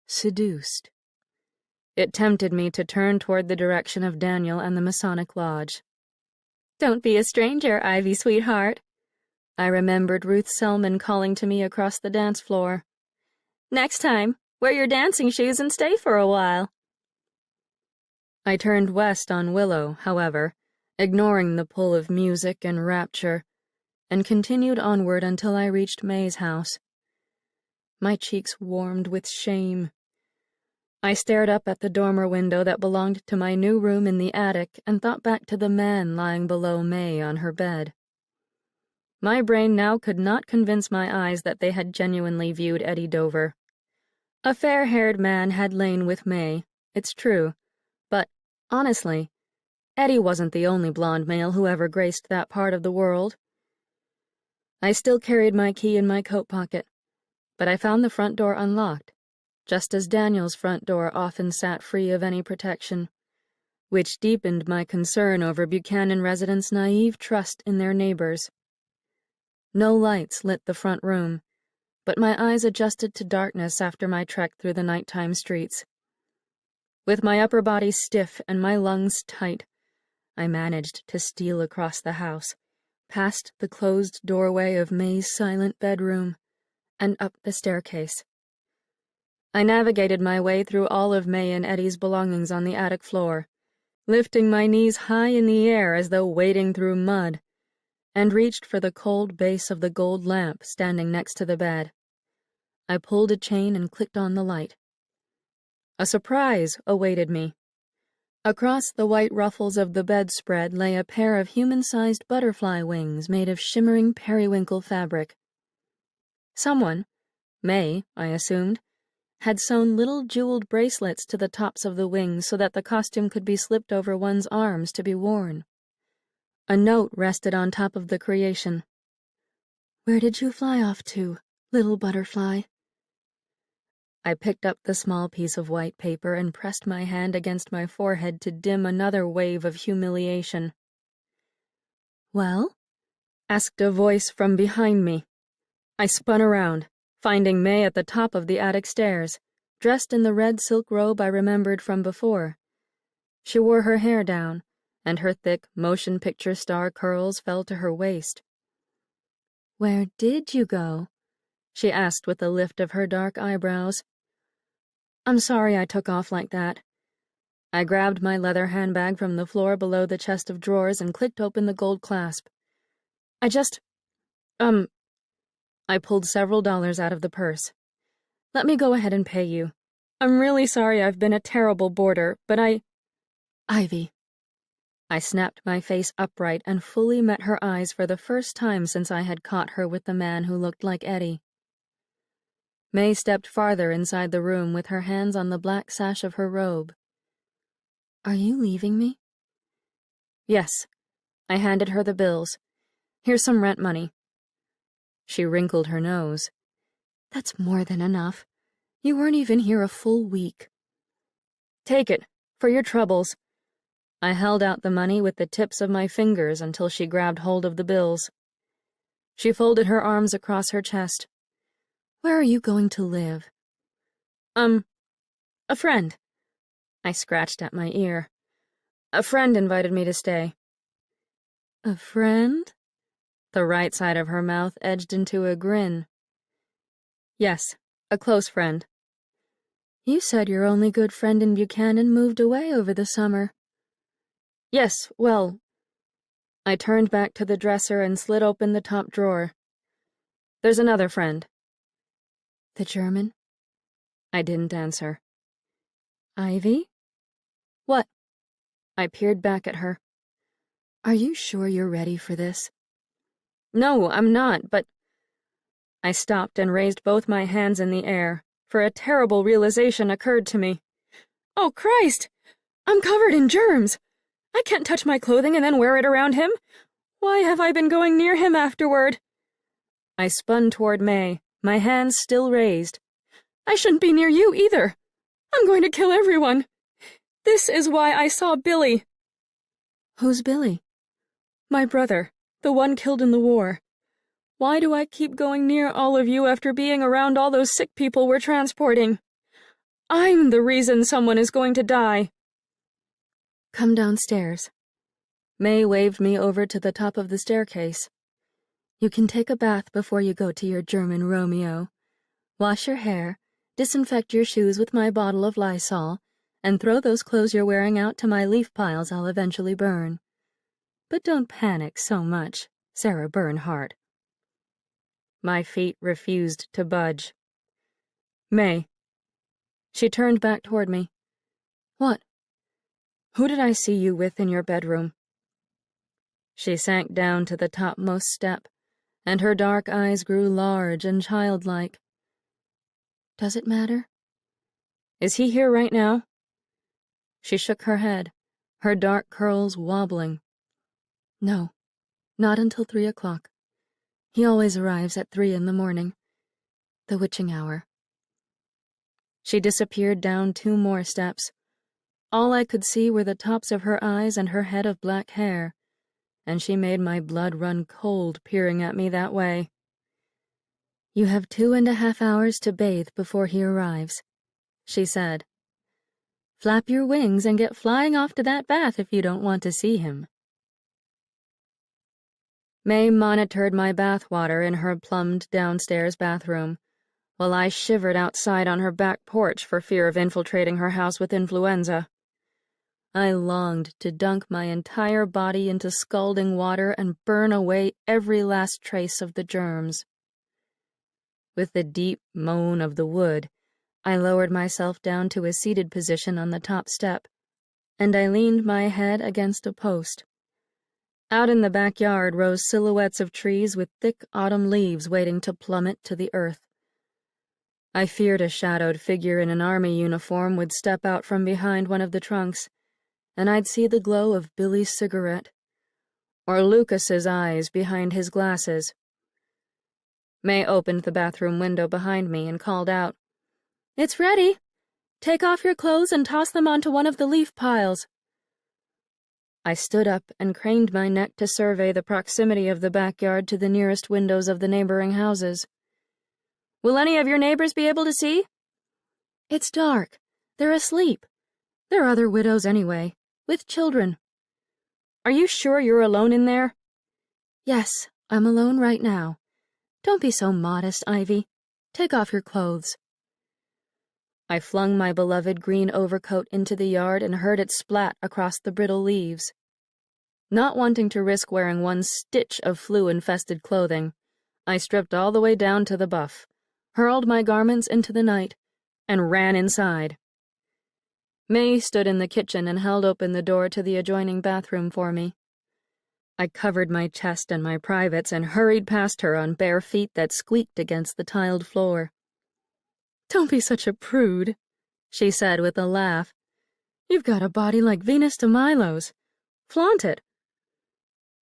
Seduced. It tempted me to turn toward the direction of Daniel and the Masonic Lodge. "Don't be a stranger, Ivy, sweetheart," I remembered Ruth Selman calling to me across the dance floor. "Next time, wear your dancing shoes and stay for a while." I turned west on Willow, however,
ignoring the pull of music and rapture, and continued onward until I reached May's house. My cheeks warmed with shame. I stared up at the dormer window that belonged to my new room in the attic and thought back to the man lying below May on her bed. My brain now could not convince my eyes that they had genuinely viewed Eddie Dover. A fair-haired man had lain with May, it's true, but, honestly, Eddie wasn't the only blonde male who ever graced that part of the world. I still carried my key in my coat pocket, but I found the front door unlocked, just as Daniel's front door often sat free of any protection, which deepened my concern over Buchanan residents' naive trust in their neighbors. No lights lit the front room, but my eyes adjusted to darkness after my trek through the nighttime streets. With my upper body stiff and my lungs tight, I managed to steal across the house, past the closed doorway of May's silent bedroom, and up the staircase. I navigated my way through all of May and Eddie's belongings on the attic floor, lifting my knees high in the air as though wading through mud, and reached for the cold base of the gold lamp standing next to the bed. I pulled a chain and clicked on the light. A surprise awaited me. Across the white ruffles of the bedspread lay a pair of human-sized butterfly wings made of shimmering periwinkle fabric. Someone, May, I assumed, had sewn little jeweled bracelets to the tops of the wings so that the costume could be slipped over one's arms to be worn. A note rested on top of the creation. "Where did you fly off to, little butterfly?" I picked up the small piece of white paper and pressed my hand against my forehead to dim another wave of humiliation. "Well?" asked a voice from behind me. I spun around, finding May at the top of the attic stairs, dressed in the red silk robe I remembered from before. She wore her hair down, and her thick motion picture star curls fell to her waist. "Where did you go?" she asked with a lift of her dark eyebrows. "I'm sorry I took off like that." I grabbed my leather handbag from the floor below the chest of drawers and clicked open the gold clasp. I pulled several dollars out of the purse. "Let me go ahead and pay you. I'm really sorry I've been a terrible boarder, but Ivy." I snapped my face upright and fully met her eyes for the first time since I had caught her with the man who looked like Eddie. May stepped farther inside the room with her hands on the black sash of her robe. "Are you leaving me?" "Yes." I handed her the bills. "Here's some rent money." She wrinkled her nose. "That's more than enough. You weren't even here a full week." "Take it, for your troubles." I held out the money with the tips of my fingers until she grabbed hold of the bills. She folded her arms across her chest. "Where are you going to live?" A friend." I scratched at my ear. "A friend invited me to stay." "A friend?" The right side of her mouth edged into a grin. "Yes, a close friend." "You said your only good friend in Buchanan moved away over the summer." "Yes, well..." I turned back to the dresser and slid open the top drawer. "There's another friend." "The German?" I didn't answer. "Ivy?" "What?" I peered back at her. "Are you sure you're ready for this?" "No, I'm not, but..." I stopped and raised both my hands in the air, for a terrible realization occurred to me. "Oh, Christ! I'm covered in germs! I can't touch my clothing and then wear it around him! Why have I been going near him afterward?" I spun toward May, my hands still raised. "I shouldn't be near you either! I'm going to kill everyone! This is why I saw Billy." "Who's Billy?" "My brother, the one killed in the war. Why do I keep going near all of you after being around all those sick people we're transporting? I'm the reason someone is going to die." "Come downstairs." May waved me over to the top of the staircase. "You can take a bath before you go to your German Romeo. Wash your hair, disinfect your shoes with my bottle of Lysol, and throw those clothes you're wearing out to my leaf piles I'll eventually burn. But don't panic so much, Sarah Bernhardt.
My feet refused to budge. May. She turned back toward me.
What?
Who did I see you with in your bedroom? She sank down to the topmost step, and her dark eyes grew large and childlike.
Does it matter?
Is he here right now? She shook her head, her dark curls wobbling.
No, not until 3 o'clock. He always arrives at 3 in the morning. The witching hour.
She disappeared down 2 more steps. All I could see were the tops of her eyes and her head of black hair, and she made my blood run cold peering at me that way.
You have 2.5 hours to bathe before he arrives, she said. Flap your wings and get flying off to that bath if you don't want to see him.
May monitored my bathwater in her plumbed downstairs bathroom, while I shivered outside on her back porch for fear of infiltrating her house with influenza. I longed to dunk my entire body into scalding water and burn away every last trace of the germs. With the deep moan of the wood, I lowered myself down to a seated position on the top step, and I leaned my head against a post. Out in the backyard rose silhouettes of trees with thick autumn leaves waiting to plummet to the earth. I feared a shadowed figure in an army uniform would step out from behind one of the trunks, and I'd see the glow of Billy's cigarette, or Lucas's eyes behind his glasses. May opened the bathroom window behind me and called out, "It's ready! Take off your clothes and toss them onto one of the leaf piles." I stood up and craned my neck to survey the proximity of the backyard to the nearest windows of the neighboring houses. "Will any of your neighbors be able to see?"
"It's dark. They're asleep. There are other widows anyway, with children."
"Are you sure you're alone in there?"
"Yes, I'm alone right now. Don't be so modest, Ivy. Take off your clothes."
I flung my beloved green overcoat into the yard and heard it splat across the brittle leaves. Not wanting to risk wearing one stitch of flu-infested clothing, I stripped all the way down to the buff, hurled my garments into the night, and ran inside. May stood in the kitchen and held open the door to the adjoining bathroom for me. I covered my chest and my privates and hurried past her on bare feet that squeaked against the tiled floor.
"Don't be such a prude," she said with a laugh. "You've got a body like Venus de Milo's. Flaunt it."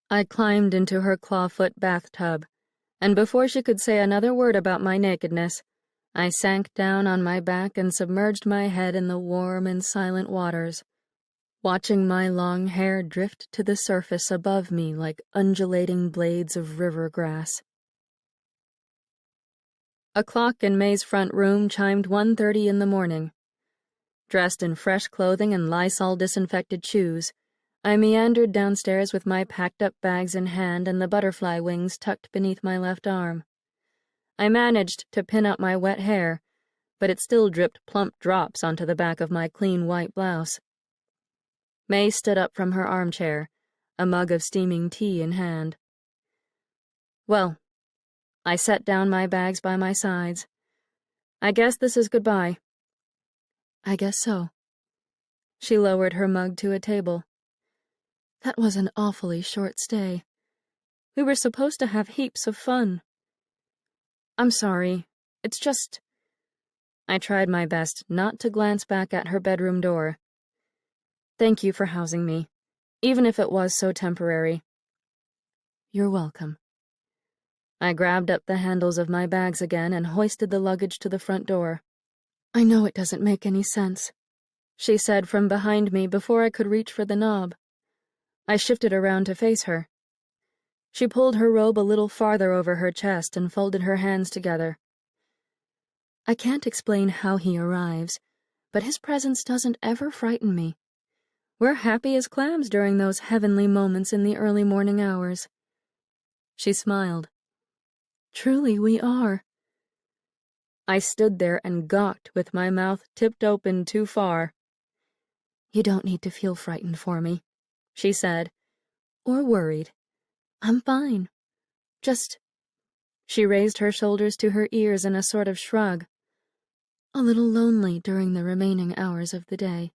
I climbed into her clawfoot bathtub, and before she could say another word about my nakedness, I sank down on my back and submerged my head in the warm and silent waters, watching my long hair drift to the surface above me like undulating blades of river grass. A clock in May's front room chimed 1:30 in the morning. Dressed in fresh clothing and Lysol-disinfected shoes, I meandered downstairs with my packed-up bags in hand and the butterfly wings tucked beneath my left arm. I managed to pin up my wet hair, but it still dripped plump drops onto the back of my clean white blouse. May stood up from her armchair, a mug of steaming tea in hand. "Well," I set down my bags by my sides. "I guess this is goodbye."
"I guess so."
She lowered her mug to a table.
"That was an awfully short stay.
We were supposed to have heaps of fun." "I'm sorry. It's just—" I tried my best not to glance back at her bedroom door. "Thank you for housing me, even if it was so temporary."
"You're welcome."
I grabbed up the handles of my bags again and hoisted the luggage to the front door.
"I know it doesn't make any sense,"
she said from behind me before I could reach for the knob. I shifted around to face her. She pulled her robe a little farther over her chest and folded her hands together.
"I can't explain how he arrives, but his presence doesn't ever frighten me. We're happy as clams during those heavenly moments in the early morning hours."
She smiled.
"Truly we are."
I stood there and gawked with my mouth tipped open too far.
"You don't need to feel frightened for me,"
she said.
or worried. I'm fine. Just—" she raised her shoulders to her ears in a sort of shrug. "A little lonely during the remaining hours of the day."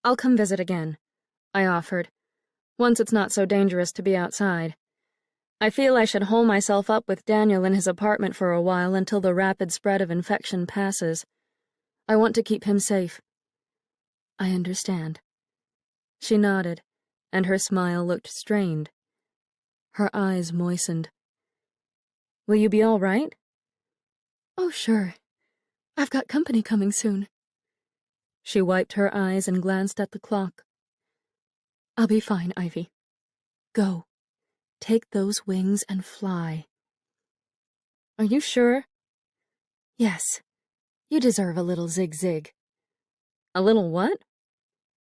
"I'll come visit again," I offered, "once it's not so dangerous to be outside. I feel I should hole myself up with Daniel in his apartment for a while until the rapid spread of infection passes. I want to keep him safe." "I understand." She nodded, and her smile looked strained. Her eyes moistened. "Will you be all right?" "Oh, sure. I've got company coming soon." She wiped her eyes and glanced at the clock. "I'll be fine, Ivy. Go. Take those wings and fly." "Are you sure?" "Yes. You deserve a little zig-zig." "A little what?"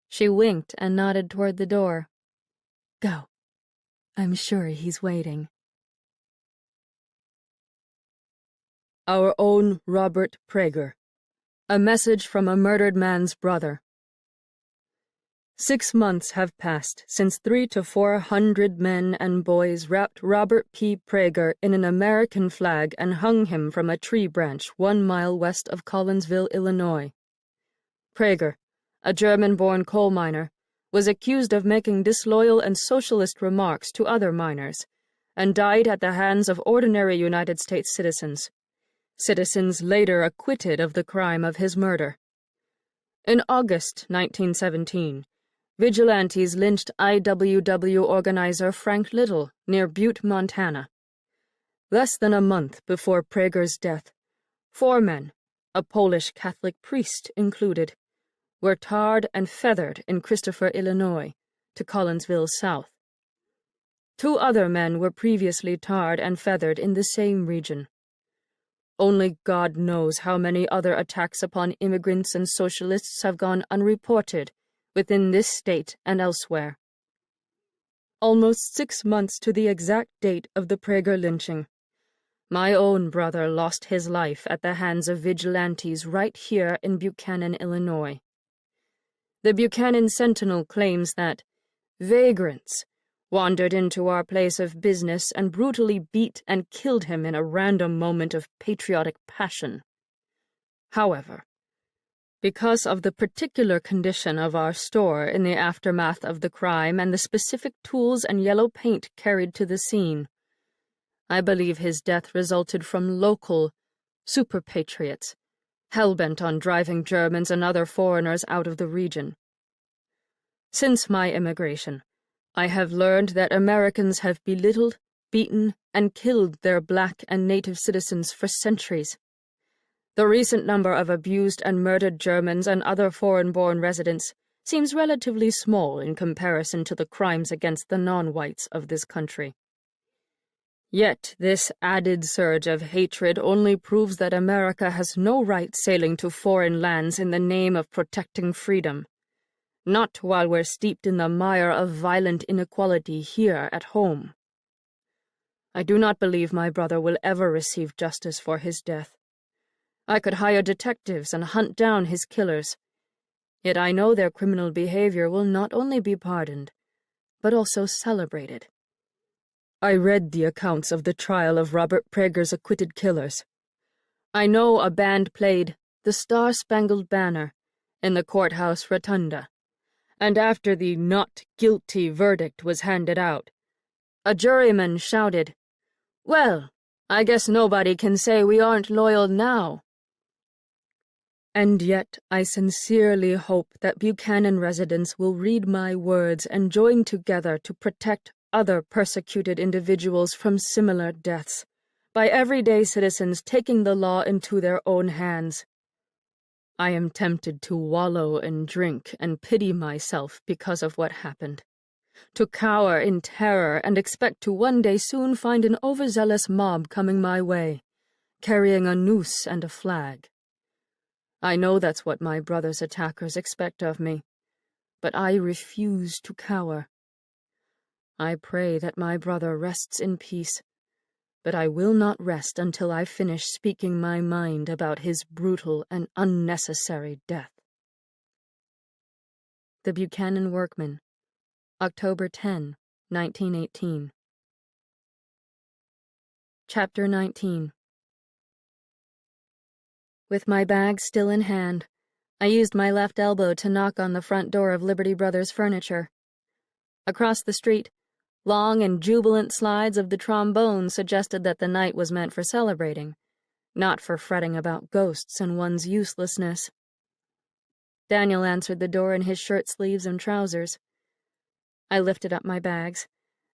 She winked and nodded toward the door. "Go. I'm sure he's waiting."
Our own Robert Prager. A message from a murdered man's brother. 6 months have passed since 300 to 400 men and boys wrapped Robert P. Prager in an American flag and hung him from a tree branch 1 mile west of Collinsville, Illinois. Prager, a German-born coal miner, was accused of making disloyal and socialist remarks to other miners, and died at the hands of ordinary United States citizens. Citizens later acquitted of the crime of his murder. In August 1917, vigilantes lynched IWW organizer Frank Little near Butte, Montana. Less than a month before Prager's death, 4 men, a Polish Catholic priest included, were tarred and feathered in Christopher, Illinois, to Collinsville south. 2 other men were previously tarred and feathered in the same region. Only God knows how many other attacks upon immigrants and socialists have gone unreported within this state and elsewhere. Almost 6 months to the exact date of the Prager lynching, my own brother lost his life at the hands of vigilantes right here in Buchanan, Illinois. The Buchanan Sentinel claims that vagrants wandered into our place of business and brutally beat and killed him in a random moment of patriotic passion. However, because of the particular condition of our store in the aftermath of the crime and the specific tools and yellow paint carried to the scene, I believe his death resulted from local super-patriots, hell-bent on driving Germans and other foreigners out of the region. Since my immigration, I have learned that Americans have belittled, beaten, and killed their black and native citizens for centuries. The recent number of abused and murdered Germans and other foreign-born residents seems relatively small in comparison to the crimes against the non-whites of this country. Yet this added surge of hatred only proves that America has no right sailing to foreign lands in the name of protecting freedom. Not while we're steeped in the mire of violent inequality here at home. I do not believe my brother will ever receive justice for his death. I could hire detectives and hunt down his killers. Yet I know their criminal behavior will not only be pardoned, but also celebrated. I read the accounts of the trial of Robert Prager's acquitted killers. I know a band played The Star-Spangled Banner in the courthouse rotunda. And after the not guilty verdict was handed out, a juryman shouted, "Well, I guess nobody can say we aren't loyal now." And yet I sincerely hope that Buchanan residents will read my words and join together to protect other persecuted individuals from similar deaths, by everyday citizens taking the law into their own hands. I am tempted to wallow in drink and pity myself because of what happened, to cower in terror and expect to one day soon find an overzealous mob coming my way, carrying a noose and a flag. I know that's what my brother's attackers expect of me, but I refuse to cower. I pray that my brother rests in peace, but I will not rest until I finish speaking my mind about his brutal and unnecessary death. The Buchanan Workman,
October 10, 1918. Chapter 19. With my bag still in hand, I used my left elbow to knock on the front door of Liberty Brothers Furniture. Across the street, long and jubilant slides of the trombone suggested that the night was meant for celebrating, not for fretting about ghosts and one's uselessness. Daniel answered the door in his shirt sleeves and trousers. I lifted up my bags,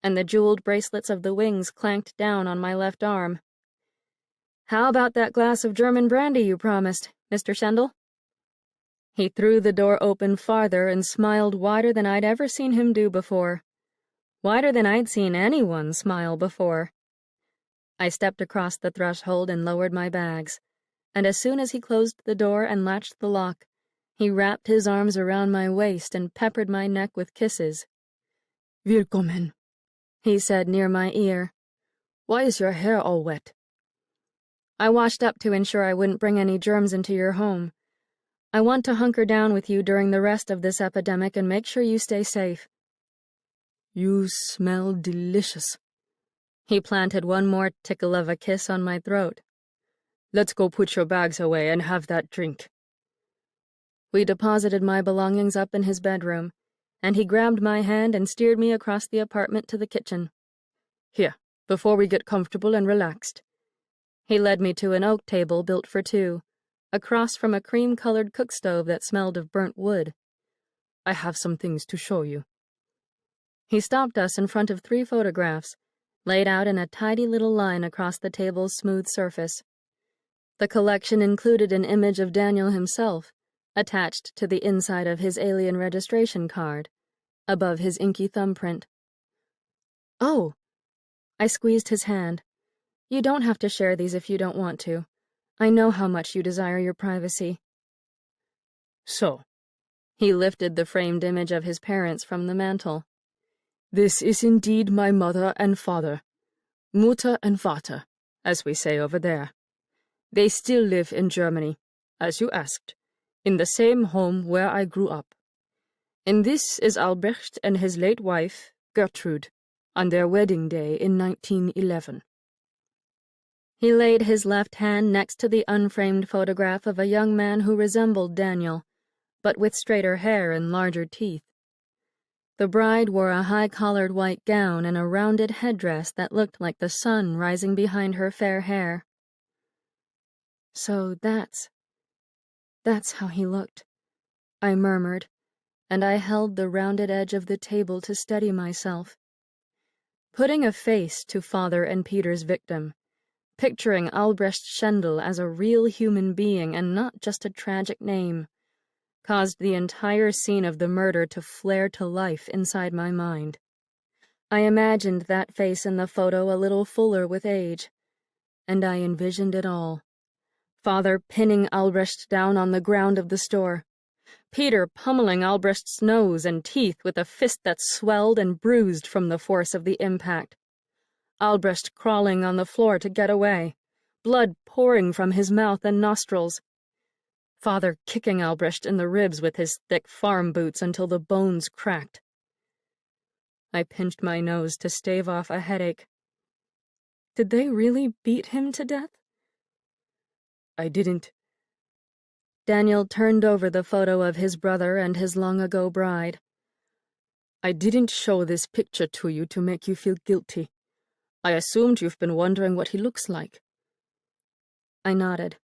and the jeweled bracelets of the wings clanked down on my left arm. "How about that glass of German brandy you promised, Mr. Shendel?" He threw the door open farther and smiled wider than I'd ever seen him do before. Wider than I'd seen anyone smile before. I stepped across the threshold and lowered my bags, and as soon as he closed the door and latched the lock, he wrapped his arms around my waist and peppered my neck with kisses. "Willkommen," he said near my ear. "Why is your hair all wet?" "I washed up to ensure I wouldn't bring any germs into your home. I want to hunker down with you during the rest of this epidemic and make sure you stay safe." "You smell delicious." He planted one more tickle of a kiss on my throat. "Let's go put your bags away and have that drink." We deposited my belongings up in his bedroom, and he grabbed my hand and steered me across the apartment to the kitchen. "Here, before we get comfortable and relaxed." He led me to an oak table built for two, across from a cream-colored cook stove that smelled of burnt wood. "I have some things to show you." He stopped us in front of 3 photographs, laid out in a tidy little line across the table's smooth surface. The collection included an image of Daniel himself, attached to the inside of his alien registration card, above his inky thumbprint. "Oh!" I squeezed his hand. "You don't have to share these if you don't want to. I know how much you desire your privacy."
So,
He lifted the framed image of his parents from the mantel.
this is indeed my mother and father. Mutter and Vater, as we say over there. They still live in Germany, as you asked, in the same home where I grew up. And this is Albrecht and his late wife, Gertrude, on their wedding day in 1911.
He laid his left hand next to the unframed photograph of a young man who resembled Daniel, but with straighter hair and larger teeth. The bride wore a high-collared white gown and a rounded headdress that looked like the sun rising behind her fair hair. "So that's how he looked," I murmured, and I held the rounded edge of the table to steady myself. Putting a face to Father and Peter's victim, picturing Albrecht Schendel as a real human being and not just a tragic name, caused the entire scene of the murder to flare to life inside my mind. I imagined that face in the photo a little fuller with age, and I envisioned it all. Father pinning Albrecht down on the ground of the store, Peter pummeling Albrecht's nose and teeth with a fist that swelled and bruised from the force of the impact, Albrecht crawling on the floor to get away, blood pouring from his mouth and nostrils, Father kicking Albrecht in the ribs with his thick farm boots until the bones cracked. I pinched my nose to stave off a headache. Did they really beat him to death?
I didn't.
Daniel turned over the photo of his brother and his long-ago bride.
I didn't show this picture to you to make you feel guilty. I assumed you've been wondering what he looks like.
I nodded.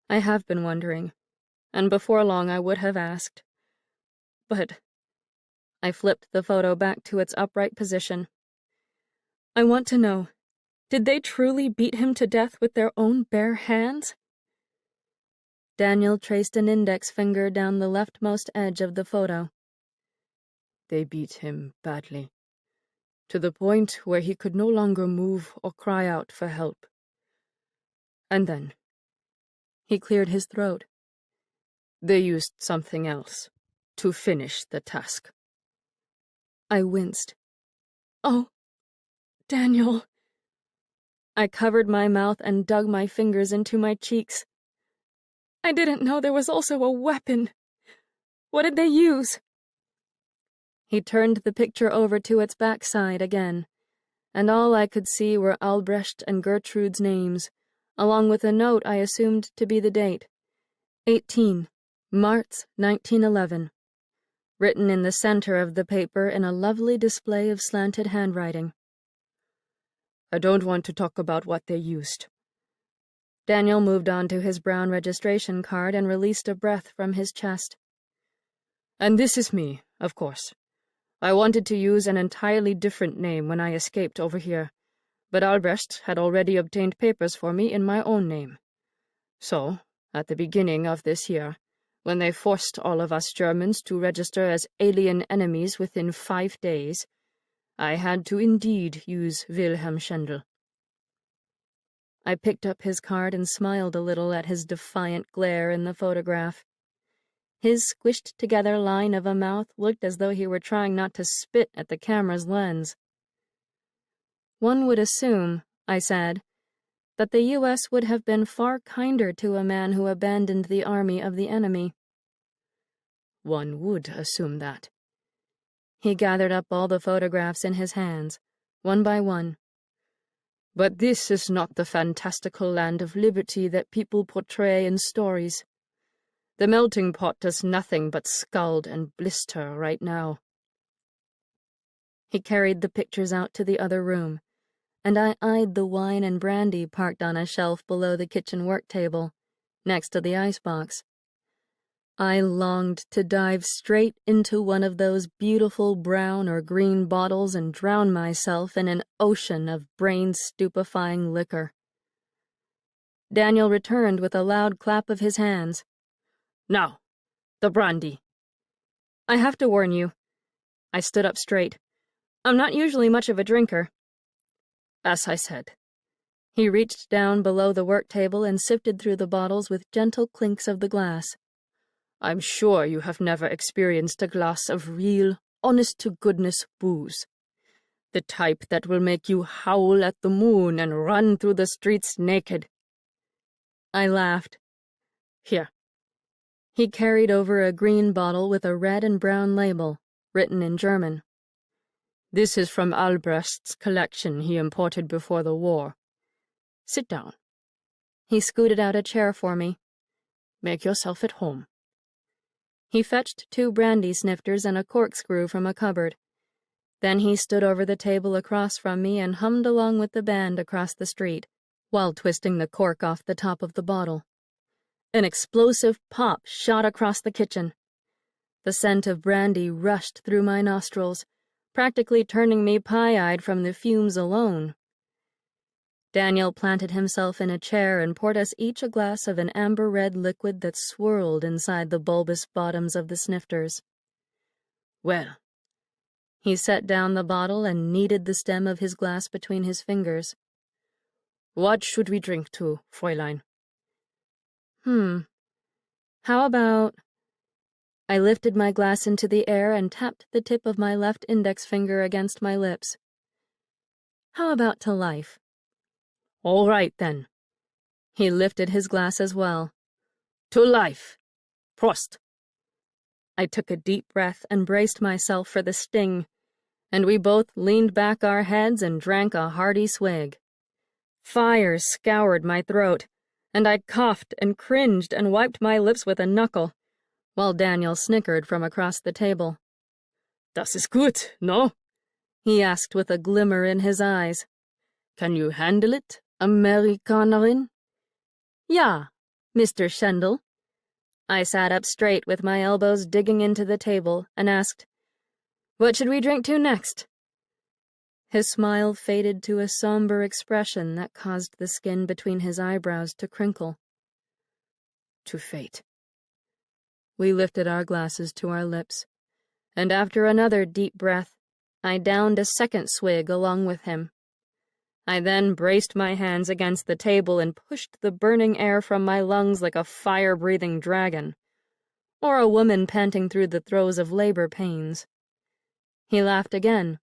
I have been wondering, and before long I would have asked. But I flipped the photo back to its upright position. I want to know, did they truly beat him to death with their own bare hands? Daniel traced an index finger down the leftmost edge of the photo.
They beat him badly, to the point where he could no longer move or cry out for help. And then
he cleared his throat.
They used something else to finish the task.
I winced. Oh, Daniel. I covered my mouth and dug my fingers into my cheeks. I didn't know there was also a weapon. What did they use? He turned the picture over to its backside again, and all I could see were Albrecht and Gertrude's names, along with a note I assumed to be the date, 18, March 1911, written in the center of the paper in a lovely display of slanted handwriting.
I don't want to talk about what they used.
Daniel moved on to his brown registration card and released a breath from his chest.
And this is me, of course. I wanted to use an entirely different name when I escaped over here, but Albrecht had already obtained papers for me in my own name. So, at the beginning of this year, when they forced all of us Germans to register as alien enemies within 5 days, I had to indeed use Wilhelm Schendel.
I picked up his card and smiled a little at his defiant glare in the photograph. His squished-together line of a mouth looked as though he were trying not to spit at the camera's lens. One would assume, I said, that the U.S. would have been far kinder to a man who abandoned the army of the enemy.
One would assume that.
He gathered up all the photographs in his hands, one by one.
But this is not the fantastical land of liberty that people portray in stories. The melting pot does nothing but scald and blister right now.
He carried the pictures out to the other room, and I eyed the wine and brandy parked on a shelf below the kitchen work table, next to the icebox. I longed to dive straight into one of those beautiful brown or green bottles and drown myself in an ocean of brain-stupefying liquor. Daniel returned with a loud clap of his hands.
Now, the brandy.
I have to warn you. I stood up straight. I'm not usually much of a drinker.
As I said.
He reached down below the work table and sifted through the bottles with gentle clinks of the glass.
I'm sure you have never experienced a glass of real, honest-to-goodness booze. The type that will make you howl at the moon and run through the streets naked.
I laughed.
Here.
He carried over a green bottle with a red and brown label, written in German.
This is from Albrecht's collection he imported before the war. Sit down.
He scooted out a chair for me.
Make yourself at home.
He fetched 2 brandy snifters and a corkscrew from a cupboard. Then he stood over the table across from me and hummed along with the band across the street, while twisting the cork off the top of the bottle. An explosive pop shot across the kitchen. The scent of brandy rushed through my nostrils, practically turning me pie-eyed from the fumes alone. Daniel planted himself in a chair and poured us each a glass of an amber-red liquid that swirled inside the bulbous bottoms of the snifters.
Well.
He set down the bottle and kneaded the stem of his glass between his fingers.
What should we drink to, Fräulein?
How about... I lifted my glass into the air and tapped the tip of my left index finger against my lips. How about to life?
All right, then.
He lifted his glass as well.
To life. Prost.
I took a deep breath and braced myself for the sting, and we both leaned back our heads and drank a hearty swig. Fire scoured my throat, and I coughed and cringed and wiped my lips with a knuckle, while Daniel snickered from across the table.
Das ist gut, no?
He asked with a glimmer in his eyes.
Can you handle it, Amerikanerin?
Ja, Mr. Schendel. I sat up straight with my elbows digging into the table and asked, What should we drink to next? His smile faded to a somber expression that caused the skin between his eyebrows to crinkle.
To fate.
We lifted our glasses to our lips, and after another deep breath, I downed a second swig along with him. I then braced my hands against the table and pushed the burning air from my lungs like a fire-breathing dragon, or a woman panting through the throes of labor pains. He laughed again.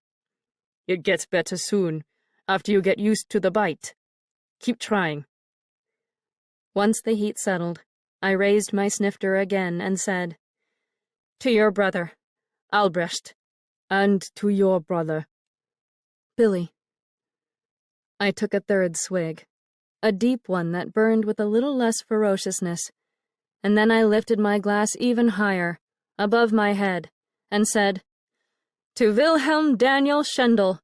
It gets better soon, after you get used to the bite. Keep trying.
Once the heat settled, I raised my snifter again and said, To your brother, Albrecht.
And to your brother.
Billy. I took a third swig, a deep one that burned with a little less ferociousness, and then I lifted my glass even higher, above my head, and said, "To Wilhelm Daniel Schendel."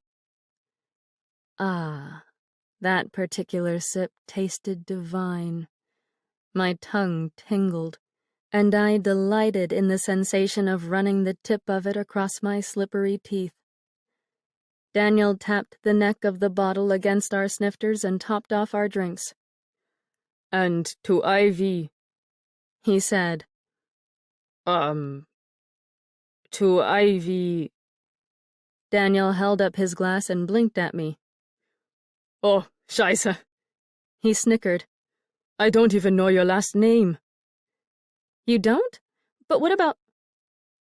Ah, that particular sip tasted divine. My tongue tingled, and I delighted in the sensation of running the tip of it across my slippery teeth. Daniel tapped the neck of the bottle against our snifters and topped off our drinks.
And to Ivy,
he said.
To Ivy.
Daniel held up his glass and blinked at me.
Oh, Scheiße.
He snickered.
I don't even know your last name.
You don't? But what about...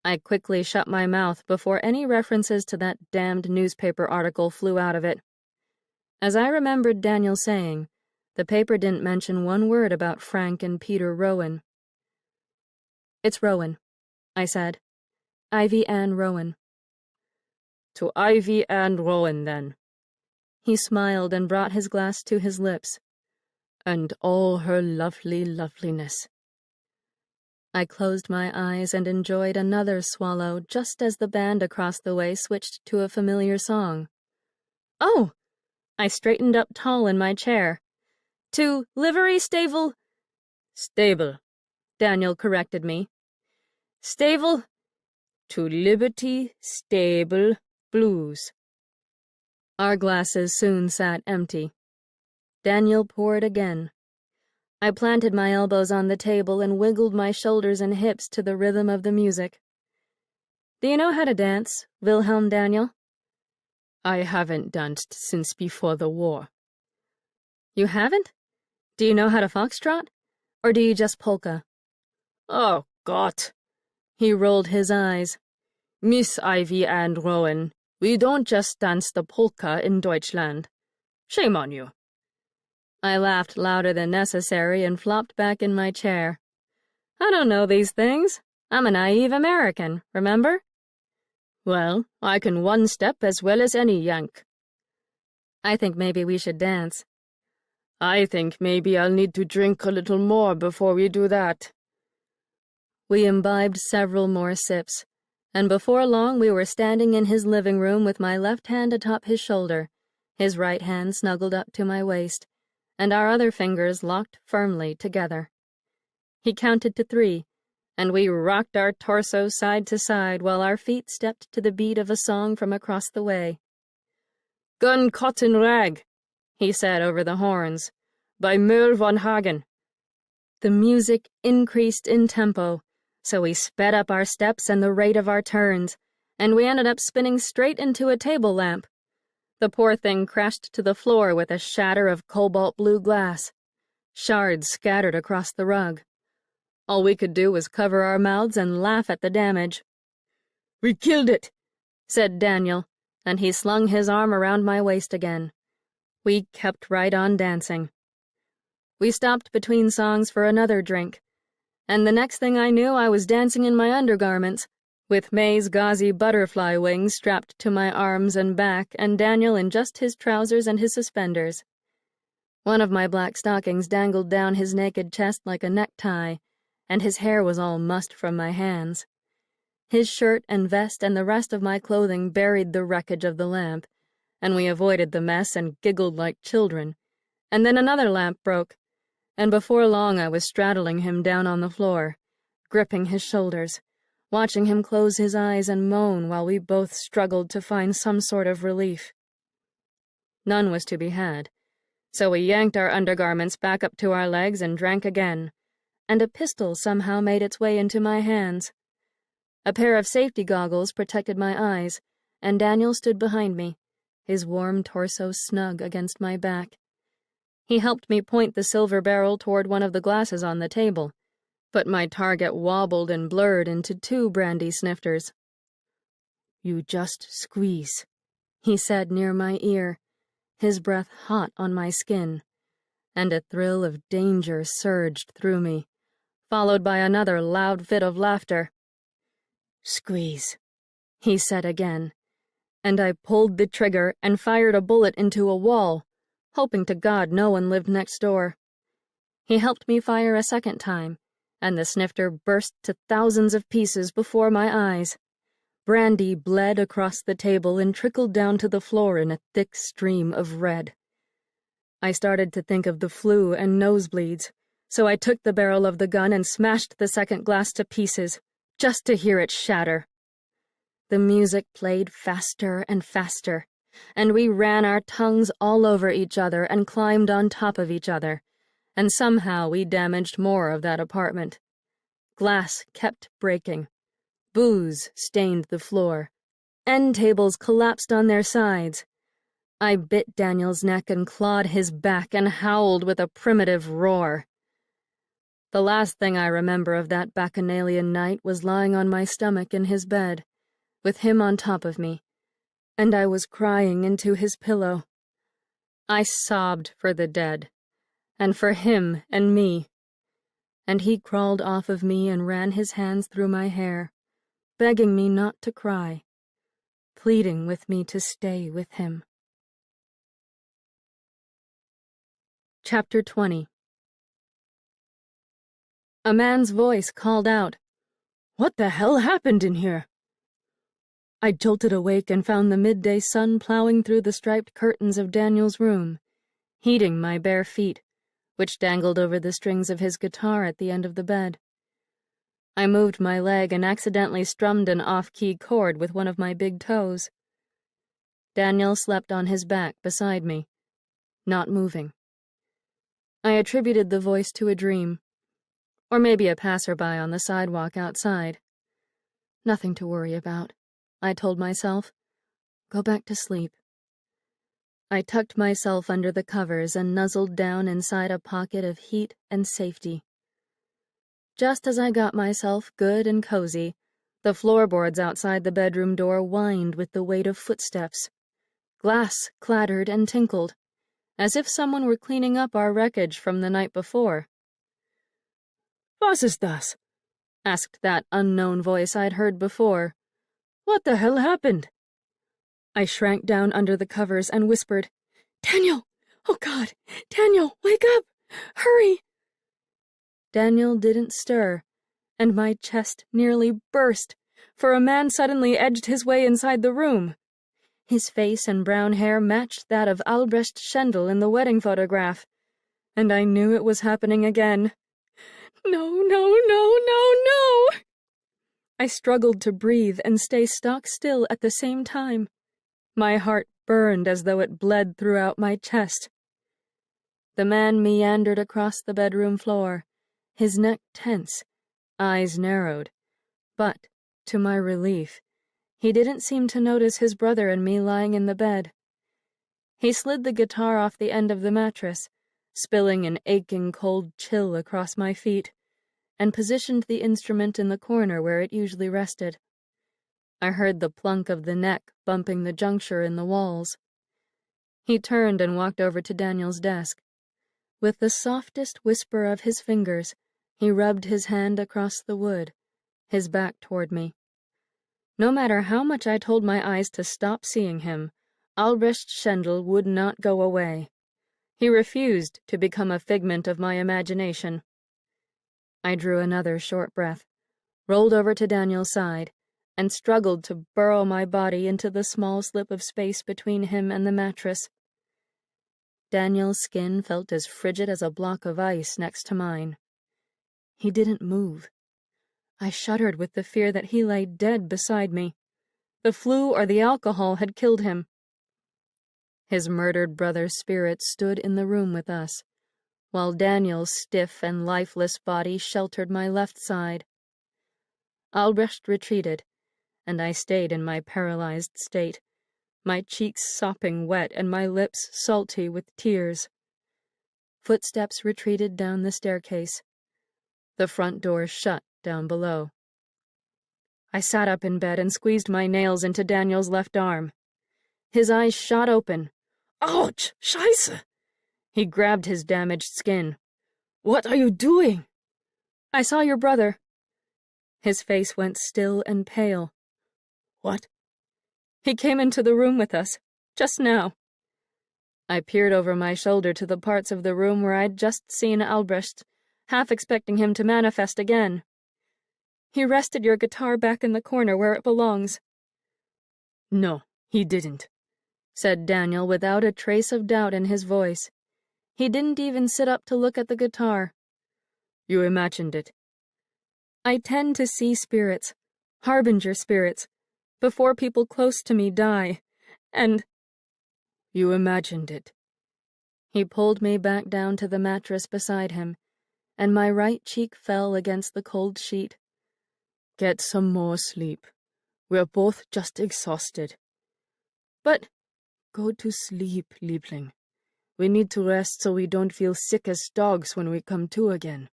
I quickly shut my mouth before any references to that damned newspaper article flew out of it. As I remembered Daniel saying, the paper didn't mention one word about Frank and Peter Rowan. It's Rowan, I said. Ivy Ann Rowan.
To Ivy Ann Rowan, then.
He smiled and brought his glass to his lips.
And all her lovely loveliness.
I closed my eyes and enjoyed another swallow just as the band across the way switched to a familiar song. Oh! I straightened up tall in my chair. To Livery Stable...
Stable,
Daniel corrected me. Stable...
To Liberty Stable Blues.
Our glasses soon sat empty. Daniel poured again. I planted my elbows on the table and wiggled my shoulders and hips to the rhythm of the music. Do you know how to dance, Wilhelm Daniel?
I haven't danced since before the war.
You haven't? Do you know how to foxtrot? Or do you just polka?
Oh, Gott!
He rolled his eyes.
Miss Ivy Ann Rowan, we don't just dance the polka in Deutschland. Shame on you.
I laughed louder than necessary and flopped back in my chair. I don't know these things. I'm a naive American, remember?
Well, I can one step as well as any Yank.
I think maybe we should dance.
I think maybe I'll need to drink a little more before we do that.
We imbibed several more sips, and before long we were standing in his living room with my left hand atop his shoulder, his right hand snuggled up to my waist, and our other fingers locked firmly together. He counted to 3, and we rocked our torsos side to side while our feet stepped to the beat of a song from across the way.
Gun Cotton Rag, he said over the horns, by Merle von Hagen.
The music increased in tempo, so we sped up our steps and the rate of our turns, and we ended up spinning straight into a table lamp. The poor thing crashed to the floor with a shatter of cobalt blue glass. Shards scattered across the rug. All we could do was cover our mouths and laugh at the damage.
We killed it,
said Daniel, and he slung his arm around my waist again. We kept right on dancing. We stopped between songs for another drink, and the next thing I knew I was dancing in my undergarments, with May's gauzy butterfly wings strapped to my arms and back, and Daniel in just his trousers and his suspenders. One of my black stockings dangled down his naked chest like a necktie, and his hair was all mussed from my hands. His shirt and vest and the rest of my clothing buried the wreckage of the lamp, and we avoided the mess and giggled like children. And then another lamp broke, and before long I was straddling him down on the floor, gripping his shoulders, watching him close his eyes and moan while we both struggled to find some sort of relief. None was to be had, so we yanked our undergarments back up to our legs and drank again, and a pistol somehow made its way into my hands. A pair of safety goggles protected my eyes, and Daniel stood behind me, his warm torso snug against my back. He helped me point the silver barrel toward one of the glasses on the table, but my target wobbled and blurred into 2 brandy snifters.
You just squeeze,
he said near my ear, his breath hot on my skin, and a thrill of danger surged through me, followed by another loud fit of laughter.
Squeeze,
he said again, and I pulled the trigger and fired a bullet into a wall, hoping to God no one lived next door. He helped me fire a second time, and the snifter burst to thousands of pieces before my eyes. Brandy bled across the table and trickled down to the floor in a thick stream of red. I started to think of the flu and nosebleeds, so I took the barrel of the gun and smashed the second glass to pieces, just to hear it shatter. The music played faster and faster, and we ran our tongues all over each other and climbed on top of each other, and somehow we damaged more of that apartment. Glass kept breaking. Booze stained the floor. End tables collapsed on their sides. I bit Daniel's neck and clawed his back and howled with a primitive roar. The last thing I remember of that bacchanalian night was lying on my stomach in his bed, with him on top of me, and I was crying into his pillow. I sobbed for the dead, and for him and me, and he crawled off of me and ran his hands through my hair, begging me not to cry, pleading with me to stay with him. Chapter 20. A man's voice called out, "What the hell happened in here?" I jolted awake and found the midday sun plowing through the striped curtains of Daniel's room, heating my bare feet, which dangled over the strings of his guitar at the end of the bed. I moved my leg and accidentally strummed an off-key chord with one of my big toes. Daniel slept on his back beside me, not moving. I attributed the voice to a dream, or maybe a passerby on the sidewalk outside. Nothing to worry about, I told myself. Go back to sleep. I tucked myself under the covers and nuzzled down inside a pocket of heat and safety. Just as I got myself good and cozy, the floorboards outside the bedroom door whined with the weight of footsteps. Glass clattered and tinkled, as if someone were cleaning up our wreckage from the night before. "Was ist das?" asked that unknown voice I'd heard before. "What the hell happened?" I shrank down under the covers and whispered, "Daniel! Oh God! Daniel, wake up! Hurry!" Daniel didn't stir, and my chest nearly burst, for a man suddenly edged his way inside the room. His face and brown hair matched that of Albrecht Schendel in the wedding photograph, and I knew it was happening again. No, no, no, no, no! I struggled to breathe and stay stock still at the same time. My heart burned as though it bled throughout my chest. The man meandered across the bedroom floor, his neck tense, eyes narrowed, but, to my relief, he didn't seem to notice his brother and me lying in the bed. He slid the guitar off the end of the mattress, spilling an aching cold chill across my feet, and positioned the instrument in the corner where it usually rested. I heard the plunk of the neck bumping the juncture in the walls. He turned and walked over to Daniel's desk. With the softest whisper of his fingers, he rubbed his hand across the wood, his back toward me. No matter how much I told my eyes to stop seeing him, Albrecht Schendel would not go away. He refused to become a figment of my imagination. I drew another short breath, rolled over to Daniel's side, and struggled to burrow my body into the small slip of space between him and the mattress. Daniel's skin felt as frigid as a block of ice next to mine. He didn't move. I shuddered with the fear that he lay dead beside me. The flu or the alcohol had killed him. His murdered brother's spirit stood in the room with us, while Daniel's stiff and lifeless body sheltered my left side. Albrecht retreated, and I stayed in my paralyzed state, my cheeks sopping wet and my lips salty with tears. Footsteps retreated down the staircase. The front door shut down below. I sat up in bed and squeezed my nails into Daniel's left arm. His eyes shot open. "Ouch! Scheiße!" He grabbed his damaged skin. "What are you doing?" "I saw your brother." His face went still and pale.
What?
He came into the room with us, just now.
I peered over my shoulder to the parts of the room where I'd just seen Albrecht, half expecting him to manifest again.
He rested your guitar back in the corner where it belongs.
No, he didn't, said Daniel without a trace of doubt in his voice. He didn't even sit up to look at the guitar. You imagined it.
I tend to see spirits, harbinger spirits, before people close to me die, and...
You imagined it. He pulled me back down to the mattress beside him, and my right cheek fell against the cold sheet. Get some more sleep. We're both just exhausted.
But...
Go to sleep, Liebling. We need to rest so we don't feel sick as dogs when we come to again.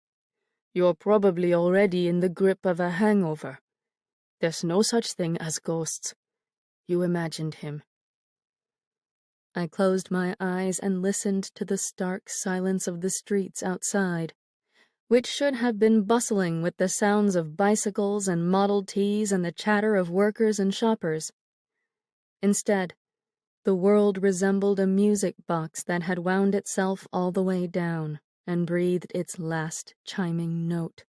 You're probably already in the grip of a hangover. There's no such thing as ghosts. You imagined him. I closed my eyes and listened to the stark silence of the streets outside, which should have been bustling with the sounds of bicycles and Model Ts and the chatter of workers and shoppers. Instead, the world resembled a music box that had wound itself all the way down and breathed its last chiming note.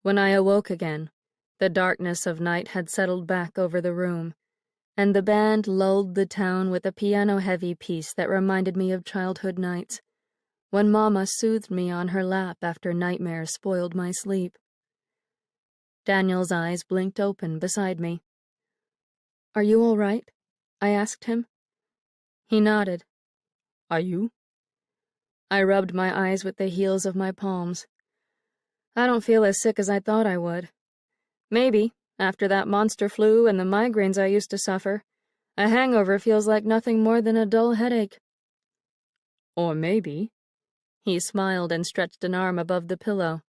When I awoke again, the darkness of night had settled back over the room, and the band lulled the town with a piano-heavy piece that reminded me of childhood nights, when Mama soothed me on her lap after nightmares spoiled my sleep. Daniel's eyes blinked open beside me. "Are you all right?" I asked him. He nodded. "Are you?" I rubbed my eyes with the heels of my palms. I don't feel as sick as I thought I would. Maybe, after that monster flu and the migraines I used to suffer, a hangover feels like nothing more than a dull headache. Or maybe, he smiled and stretched an arm above the pillow,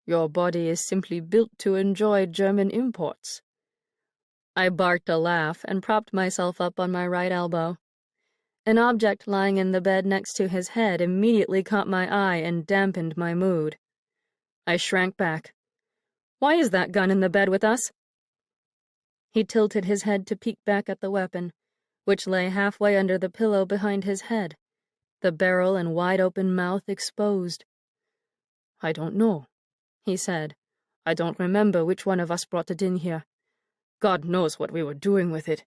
your body is simply built to enjoy German imports. I barked a laugh and propped myself up on my right elbow. An object lying in the bed next to his head immediately caught my eye and dampened my mood. I shrank back. "Why is that gun in the bed with us?" He tilted his head to peek back at the weapon, which lay halfway under the pillow behind his head, the barrel and wide-open mouth exposed. "I don't know," he said. "I don't remember which one of us brought it in here. God knows what we were doing with it."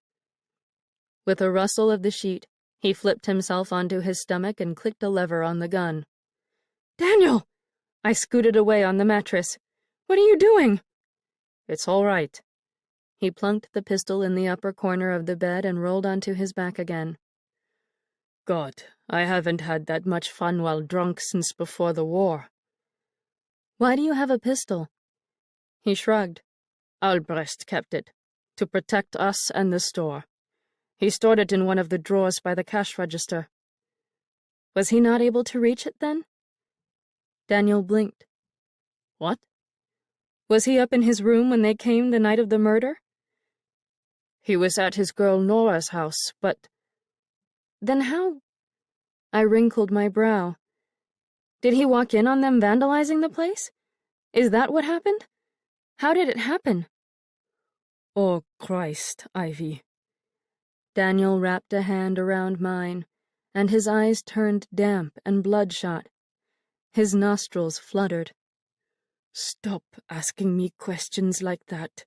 With a rustle of the sheet, he flipped himself onto his stomach and clicked a lever on the gun. "Daniel!" I scooted away on the mattress. "What are you doing?" "It's all right." He plunked the pistol in the upper corner of the bed and rolled onto his back again. "God, I haven't had that much fun while drunk since before the war." "Why do you have a pistol?" He shrugged. "Albrecht kept it, to protect us and the store. He stored it in one of the drawers by the cash register." "Was he not able to reach it then?" Daniel blinked. "What?" "Was he up in his room when they came the night of the murder?" "He was at his girl Nora's house, but—" "Then how—" I wrinkled my brow. "Did he walk in on them vandalizing the place? Is that what happened? How did it happen?" "Oh, Christ, Ivy." Daniel wrapped a hand around mine, and his eyes turned damp and bloodshot. His nostrils fluttered. "Stop asking me questions like that.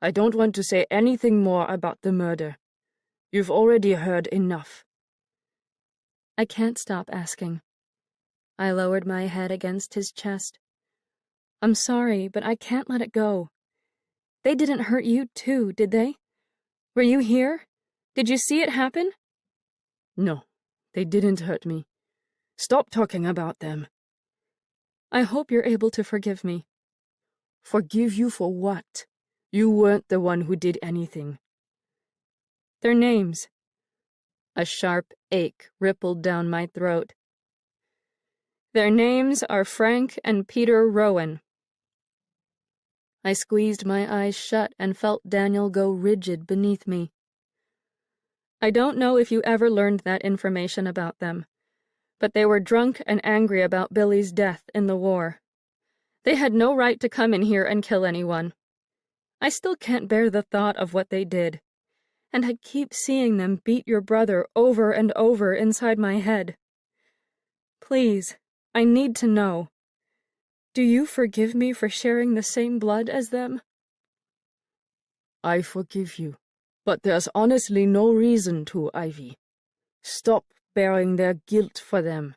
I don't want to say anything more about the murder. You've already heard enough." "I can't stop asking." I lowered my head against his chest. "I'm sorry, but I can't let it go. They didn't hurt you too, did they? Were you here? Did you see it happen?" "No, they didn't hurt me. Stop talking about them." "I hope you're able to forgive me." "Forgive you for what? You weren't the one who did anything."
"Their names."
A sharp ache rippled down my throat.
"Their names are Frank and Peter Rowan."
I squeezed my eyes shut and felt Daniel go rigid beneath me.
"I don't know if you ever learned that information about them, but they were drunk and angry about Billy's death in the war. They had no right to come in here and kill anyone. I still can't bear the thought of what they did. And I keep seeing them beat your brother over and over inside my head. Please, I need to know. Do you forgive me for sharing the same blood as them?
I forgive you, but there's honestly no reason to, Ivy. Stop bearing their guilt for them.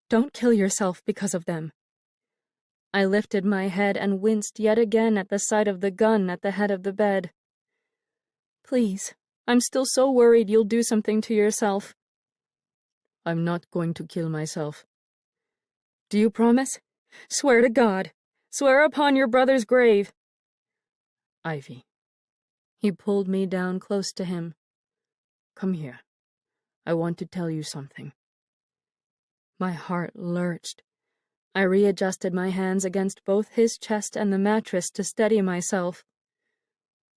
Don't kill yourself because of them. I lifted my head and winced yet again at the sight of the gun at the head of the bed. Please, I'm still so worried you'll do something to yourself.
I'm not going to kill myself. Do you promise?
Swear to God. Swear upon your brother's grave.
Ivy.
He pulled me down close to him.
Come here. I want to tell you something.
My heart lurched. I readjusted my hands against both his chest and the mattress to steady myself.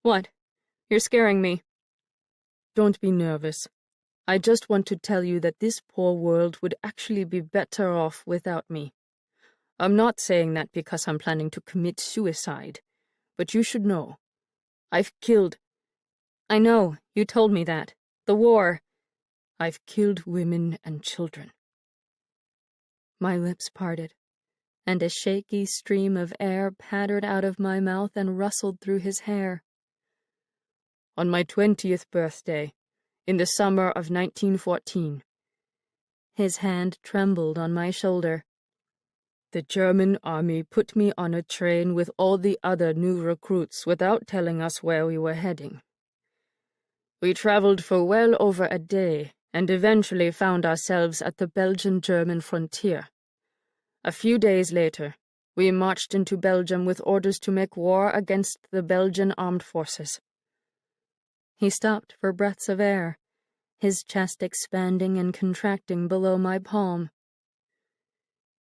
What? You're scaring me.
Don't be nervous. I just want to tell you that this poor world would actually be better off without me. I'm not saying that because I'm planning to commit suicide, but you should know. I've killed...
I know, you told me that. The war.
I've killed women and children.
My lips parted, and a shaky stream of air pattered out of my mouth and rustled through his hair.
On my 20th birthday, in the summer of 1914.
His hand trembled on my shoulder.
The German army put me on a train with all the other new recruits without telling us where we were heading. We traveled for well over a day and eventually found ourselves at the Belgian-German frontier. A few days later, we marched into Belgium with orders to make war against the Belgian armed forces.
He stopped for breaths of air, his chest expanding and contracting below my palm.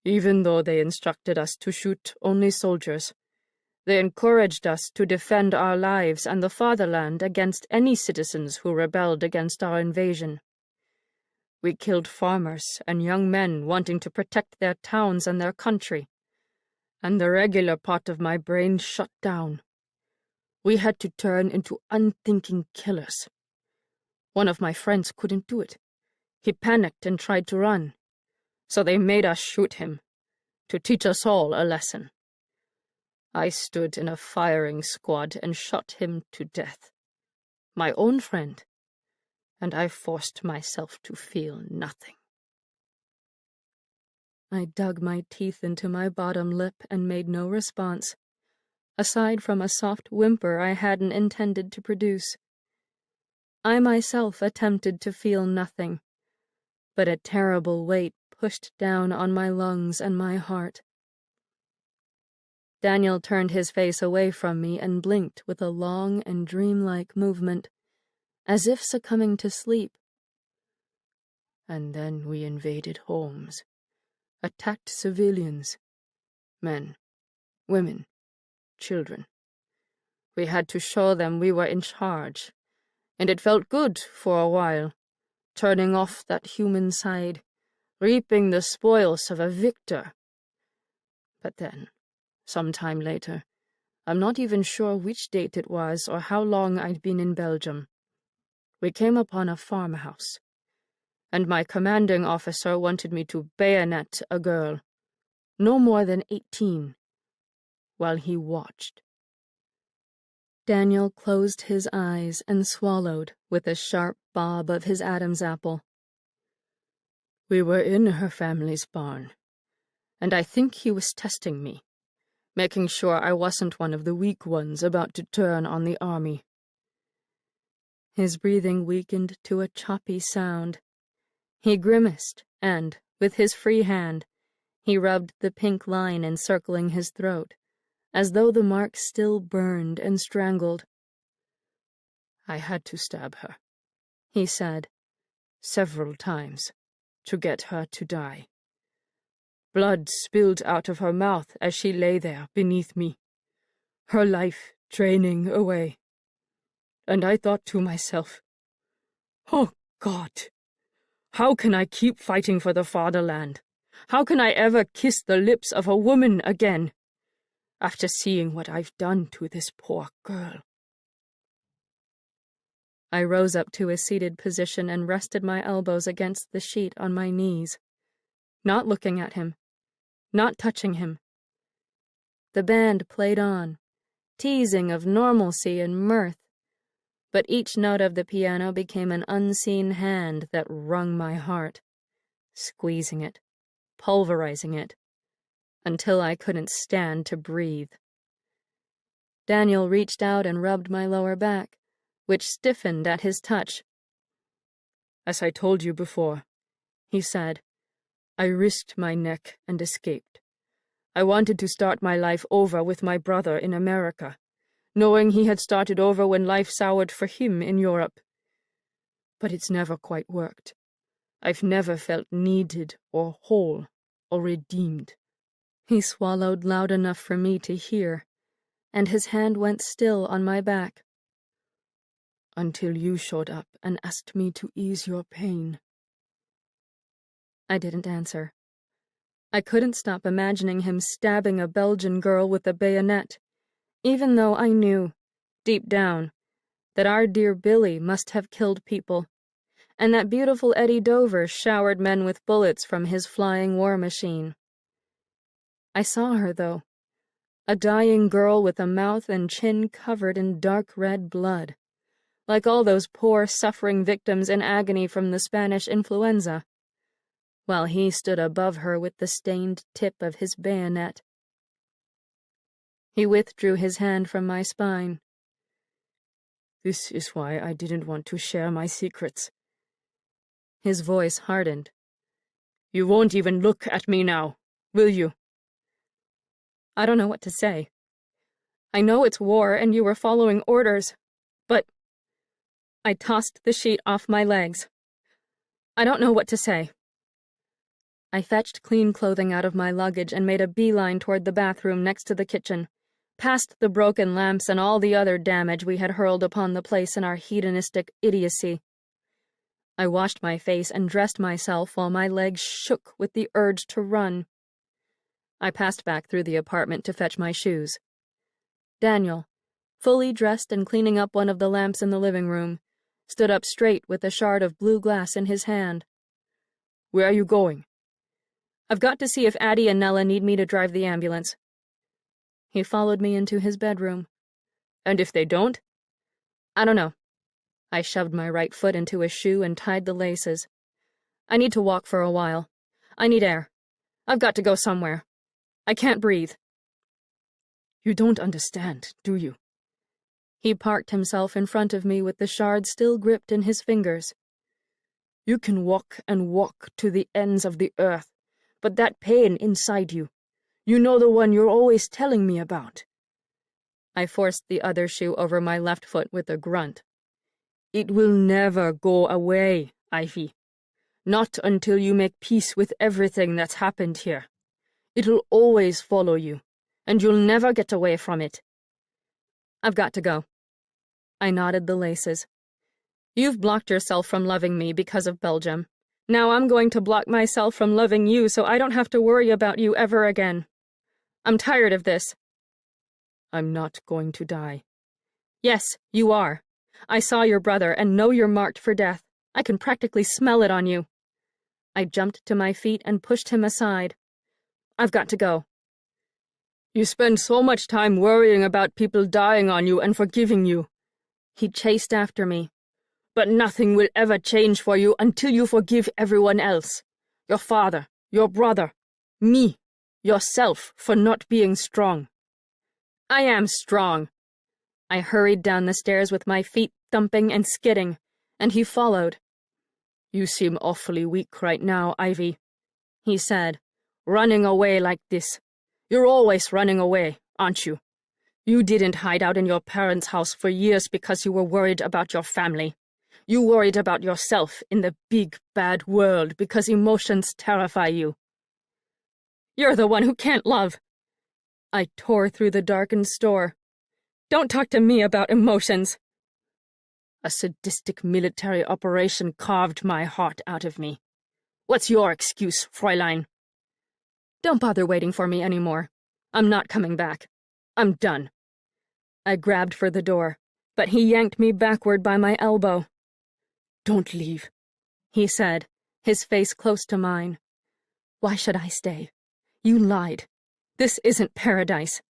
Even though they instructed us to shoot only soldiers, they encouraged us to defend our lives and the fatherland against any citizens who rebelled against our invasion. We killed farmers and young men wanting to protect their towns and their country, and the regular part of my brain shut down. We had to turn into unthinking killers. One of my friends couldn't do it. He panicked and tried to run. So they made us shoot him, to teach us all a lesson. I stood in a firing squad and shot him to death. My own friend. And I forced myself to feel nothing.
I dug my teeth into my bottom lip and made no response, aside from a soft whimper I hadn't intended to produce. I myself attempted to feel nothing, but a terrible weight pushed down on my lungs and my heart. Daniel turned his face away from me and blinked with a long and dreamlike movement, as if succumbing to sleep.
And then we invaded homes, attacked civilians, men, women, children. We had to show them we were in charge, and it felt good for a while, turning off that human side, reaping the spoils of a victor. But then, some time later, I'm not even sure which date it was or how long I'd been in Belgium, we came upon a farmhouse, and my commanding officer wanted me to bayonet a girl, no more than 18, while he watched.
Daniel closed his eyes and swallowed with a sharp bob of his Adam's apple.
We were in her family's barn, and I think he was testing me, making sure I wasn't one of the weak ones about to turn on the army.
His breathing weakened to a choppy sound. He grimaced, and, with his free hand, he rubbed the pink line encircling his throat, as though the mark still burned and strangled.
I had to stab her,
he said,
several times, to get her to die. Blood spilled out of her mouth as she lay there beneath me, her life draining away. And I thought to myself, oh God, how can I keep fighting for the fatherland? How can I ever kiss the lips of a woman again? after seeing what I've done to this poor girl."
I rose up to a seated position and rested my elbows against the sheet on my knees, not looking at him, not touching him. The band played on, teasing of normalcy and mirth, but each note of the piano became an unseen hand that wrung my heart, squeezing it, pulverizing it, until I couldn't stand to breathe. Daniel reached out and rubbed my lower back, which stiffened at his touch.
"As I told you before," he said, "I risked my neck and escaped. I wanted to start my life over with my brother in America, knowing he had started over when life soured for him in Europe. But it's never quite worked. I've never felt needed or whole or redeemed."
He swallowed loud enough for me to hear, and his hand went still on my back.
"Until you showed up and asked me to ease your pain."
I didn't answer. I couldn't stop imagining him stabbing a Belgian girl with a bayonet, even though I knew, deep down, that our dear Billy must have killed people, and that beautiful Eddie Dover showered men with bullets from his flying war machine. I saw her, though, a dying girl with a mouth and chin covered in dark red blood, like all those poor suffering victims in agony from the Spanish influenza, while he stood above her with the stained tip of his bayonet. He withdrew his hand from my spine.
"This is why I didn't want to share my secrets."
His voice hardened.
"You won't even look at me now, will you?"
I don't know what to say. I know it's war and you were following orders, but I tossed the sheet off my legs. I don't know what to say. I fetched clean clothing out of my luggage and made a beeline toward the bathroom next to the kitchen, past the broken lamps and all the other damage we had hurled upon the place in our hedonistic idiocy. I washed my face and dressed myself while my legs shook with the urge to run. I passed back through the apartment to fetch my shoes. Daniel, fully dressed and cleaning up one of the lamps in the living room, stood up straight with a shard of blue glass in his hand.
"Where are you going?"
"I've got to see if Addie and Nella need me to drive the ambulance." He followed me into his bedroom.
"And if they don't?"
"I don't know." I shoved my right foot into a shoe and tied the laces. "I need to walk for a while. I need air. I've got to go somewhere. I can't breathe."
"You don't understand, do you?"
He parked himself in front of me with the shard still gripped in his fingers.
"You can walk and walk to the ends of the earth, but that pain inside you, you know, the one you're always telling me about."
I forced the other shoe over my left foot with a grunt.
"It will never go away, Ivy. Not until you make peace with everything that's happened here. It'll always follow you, and you'll never get away from it."
"I've got to go." I knotted the laces. "You've blocked yourself from loving me because of Belgium. Now I'm going to block myself from loving you so I don't have to worry about you ever again. I'm tired of this."
"I'm not going to die."
"Yes, you are. I saw your brother and know you're marked for death. I can practically smell it on you." I jumped to my feet and pushed him aside. "I've got to go."
"You spend so much time worrying about people dying on you and forgiving you."
He chased after me.
"But nothing will ever change for you until you forgive everyone else. Your father, your brother, me, yourself for not being strong."
"I am strong." I hurried down the stairs with my feet thumping and skidding, and he followed.
"You seem awfully weak right now, Ivy," he said, "running away like this. You're always running away, aren't you? You didn't hide out in your parents' house for years because you were worried about your family. You worried about yourself in the big, bad world because emotions terrify you."
"You're the one who can't love." I tore through the darkened store. "Don't talk to me about emotions."
"A sadistic military operation carved my heart out of me. What's your excuse, Fräulein?"
"Don't bother waiting for me anymore. I'm not coming back.
I'm done. I grabbed for the door, but he yanked me backward by my elbow. Don't leave, he said, his face close to mine. Why should I stay? You lied. This isn't paradise.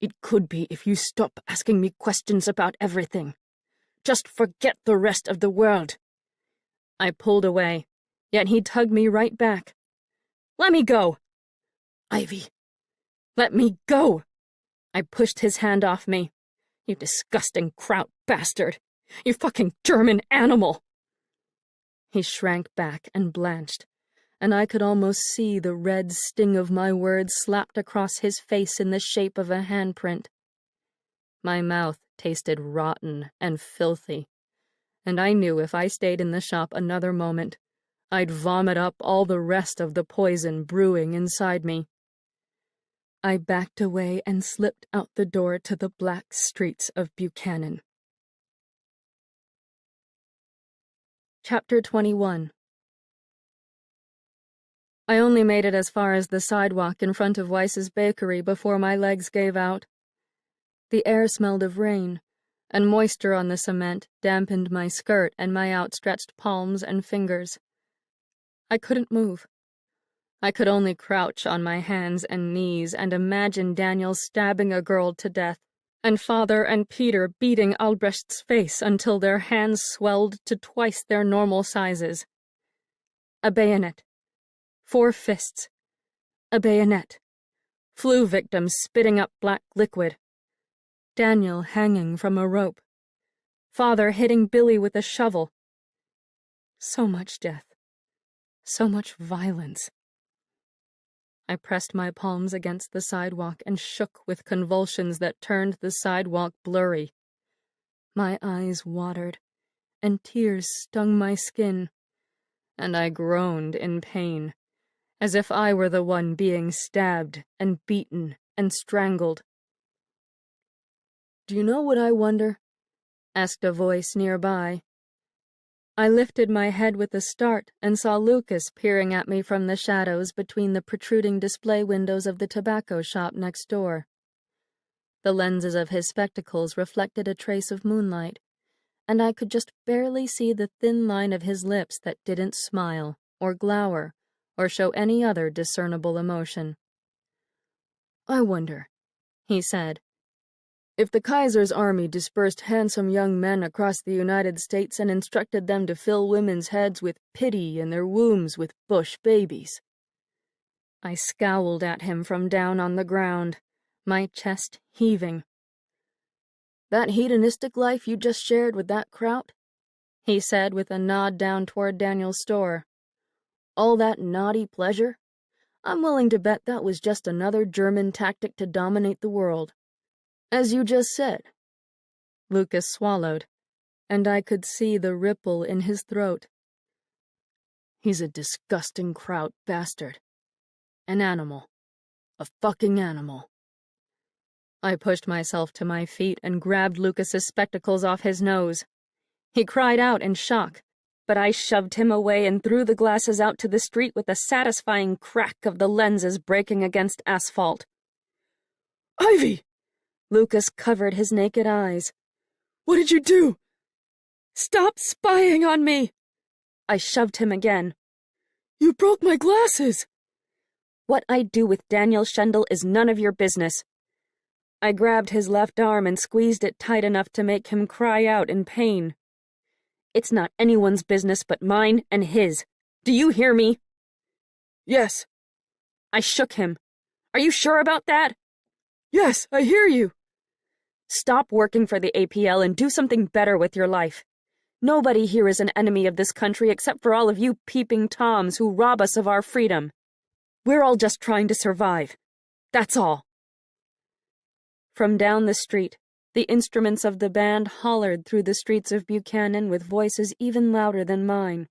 It could be if you stop asking me questions about everything. Just forget the rest of the world. I pulled away, yet he tugged me right back. Let me go! Ivy, let me go! I pushed his hand off me. You disgusting kraut bastard! You fucking German animal! He shrank back and blanched, and I could almost see the red sting of my words slapped across his face in the shape of a handprint. My mouth tasted rotten and filthy, and I knew if I stayed in the shop another moment, I'd vomit up all the rest of the poison brewing inside me. I backed away and slipped out the door to the black streets of Buchanan. Chapter 21. I only made it as far as the sidewalk in front of Weiss's bakery before my legs gave out. The air smelled of rain, and moisture on the cement dampened my skirt and my outstretched palms and fingers. I couldn't move. I could only crouch on my hands and knees and imagine Daniel stabbing a girl to death, and Father and Peter beating Albrecht's face until their hands swelled to twice their normal sizes. A bayonet. 4 fists. A bayonet. Flu victims spitting up black liquid. Daniel hanging from a rope. Father hitting Billy with a shovel. So much death. So much violence. I pressed my palms against the sidewalk and shook with convulsions that turned the sidewalk blurry. My eyes watered, and tears stung my skin, and I groaned in pain, as if I were the one being stabbed and beaten and strangled. "Do you know what I wonder?" asked a voice nearby. I lifted my head with a start and saw Lucas peering at me from the shadows between the protruding display windows of the tobacco shop next door. The lenses of his spectacles reflected a trace of moonlight, and I could just barely see the thin line of his lips that didn't smile, or glower, or show any other discernible emotion. "I wonder," he said, "if the Kaiser's army dispersed handsome young men across the United States and instructed them to fill women's heads with pity and their wombs with bush babies." I scowled at him from down on the ground, my chest heaving. "That hedonistic life you just shared with that kraut?" he said with a nod down toward Daniel's store. "All that naughty pleasure? I'm willing to bet that was just another German tactic to dominate the world. As you just said." Lucas swallowed, and I could see the ripple in his throat. "He's a disgusting kraut bastard. An animal. A fucking animal." I pushed myself to my feet and grabbed Lucas's spectacles off his nose. He cried out in shock, but I shoved him away and threw the glasses out to the street with a satisfying crack of the lenses breaking against asphalt. "Ivy!" Lucas covered his naked eyes. "What did you do?" "Stop spying on me!" I shoved him again. "You broke my glasses!" "What I do with Daniel Schendel is none of your business." I grabbed his left arm and squeezed it tight enough to make him cry out in pain. "It's not anyone's business but mine and his. Do you hear me?" "Yes." I shook him. "Are you sure about that?" "Yes, I hear you." "Stop working for the APL and do something better with your life. Nobody here is an enemy of this country except for all of you peeping toms who rob us of our freedom. We're all just trying to survive. That's all." From down the street, the instruments of the band hollered through the streets of Buchanan with voices even louder than mine.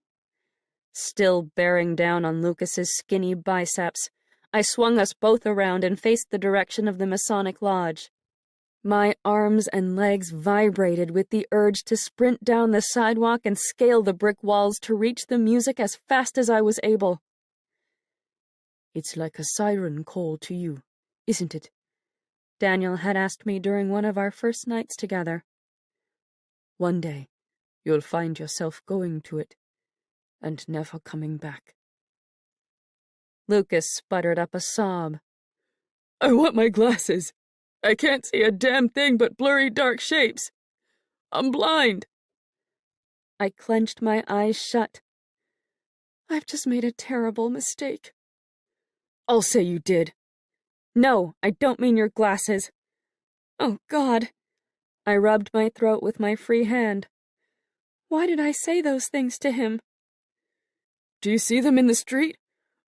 Still bearing down on Lucas's skinny biceps, I swung us both around and faced the direction of the Masonic Lodge. My arms and legs vibrated with the urge to sprint down the sidewalk and scale the brick walls to reach the music as fast as I was able. "It's like a siren call to you, isn't it?"
Daniel had asked me during one of our first nights together.
One day, you'll find yourself going to it, and never coming back.
Lucas sputtered up a sob.
I want my glasses. I can't see a damn thing but blurry dark shapes. I'm blind.
I clenched my eyes shut. I've just made a terrible mistake.
I'll say you did.
No, I don't mean your glasses. Oh, God. I rubbed my throat with my free hand. Why did I say those things to him?
Do you see them in the street?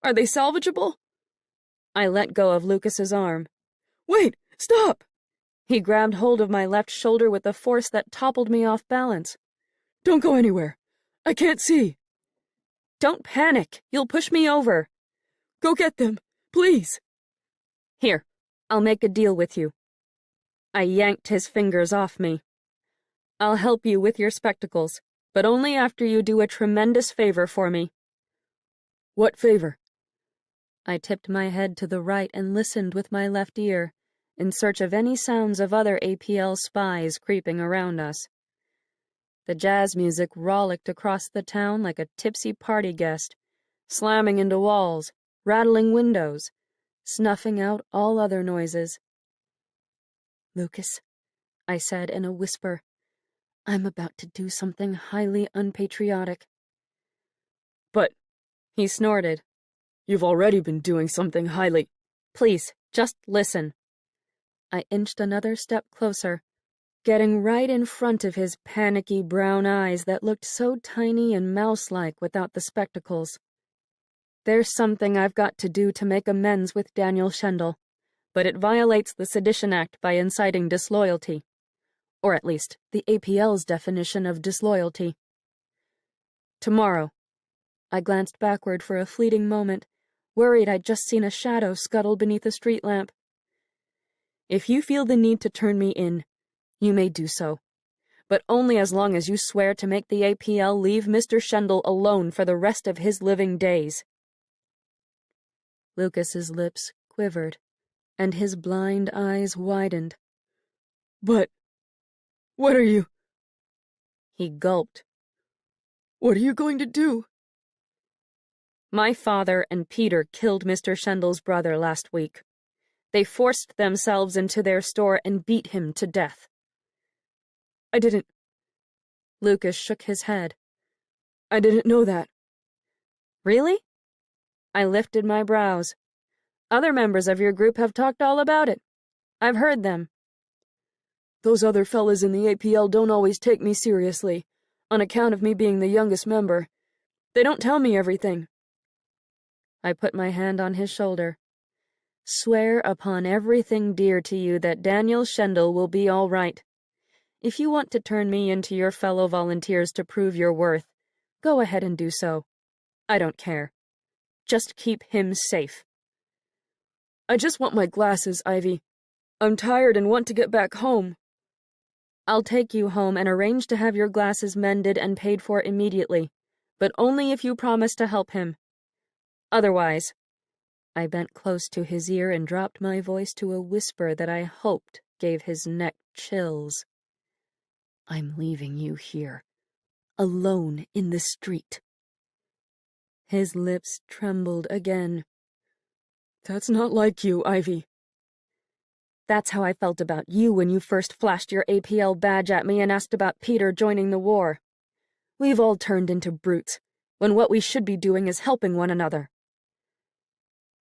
Are they salvageable?
I let go of Lucas's arm.
Wait, stop!
He grabbed hold of my left shoulder with a force that toppled me off balance.
Don't go anywhere. I can't see.
Don't panic. You'll push me over.
Go get them, please.
Here, I'll make a deal with you. I yanked his fingers off me. I'll help you with your spectacles, but only after you do a tremendous favor for me.
What favor?
I tipped my head to the right and listened with my left ear, in search of any sounds of other APL spies creeping around us. The jazz music rollicked across the town like a tipsy party guest, slamming into walls, rattling windows, snuffing out all other noises. Lucas, I said in a whisper, I'm about to do something highly unpatriotic.
But,
he snorted.
You've already been doing something highly...
Please, just listen. I inched another step closer, getting right in front of his panicky brown eyes that looked so tiny and mouse-like without the spectacles. There's something I've got to do to make amends with Daniel Shendel, but it violates the Sedition Act by inciting disloyalty. Or at least, the APL's definition of disloyalty. Tomorrow. I glanced backward for a fleeting moment, worried I'd just seen a shadow scuttle beneath a street lamp. If you feel the need to turn me in, you may do so, but only as long as you swear to make the APL leave Mr. Shendel alone for the rest of his living days. Lucas's lips quivered, and his blind eyes widened.
But, what are you...
He gulped.
What are you going to do?
My father and Peter killed Mr. Shendel's brother last week. They forced themselves into their store and beat him to death.
I didn't...
Lucas shook his head.
I didn't know that.
Really? I lifted my brows. Other members of your group have talked all about it. I've heard them.
Those other fellas in the APL don't always take me seriously, on account of me being the youngest member. They don't tell me everything.
I put my hand on his shoulder. Swear upon everything dear to you that Daniel Shendel will be all right. If you want to turn me into your fellow volunteers to prove your worth, go ahead and do so. I don't care. Just keep him safe.
I just want my glasses, Ivy. I'm tired and want to get back home.
I'll take you home and arrange to have your glasses mended and paid for immediately, but only if you promise to help him. Otherwise, I bent close to his ear and dropped my voice to a whisper that I hoped gave his neck chills. I'm leaving you here, alone in the street. His lips trembled again.
That's not like you, Ivy.
That's how I felt about you when you first flashed your APL badge at me and asked about Peter joining the war. We've all turned into brutes, when what we should be doing is helping one another.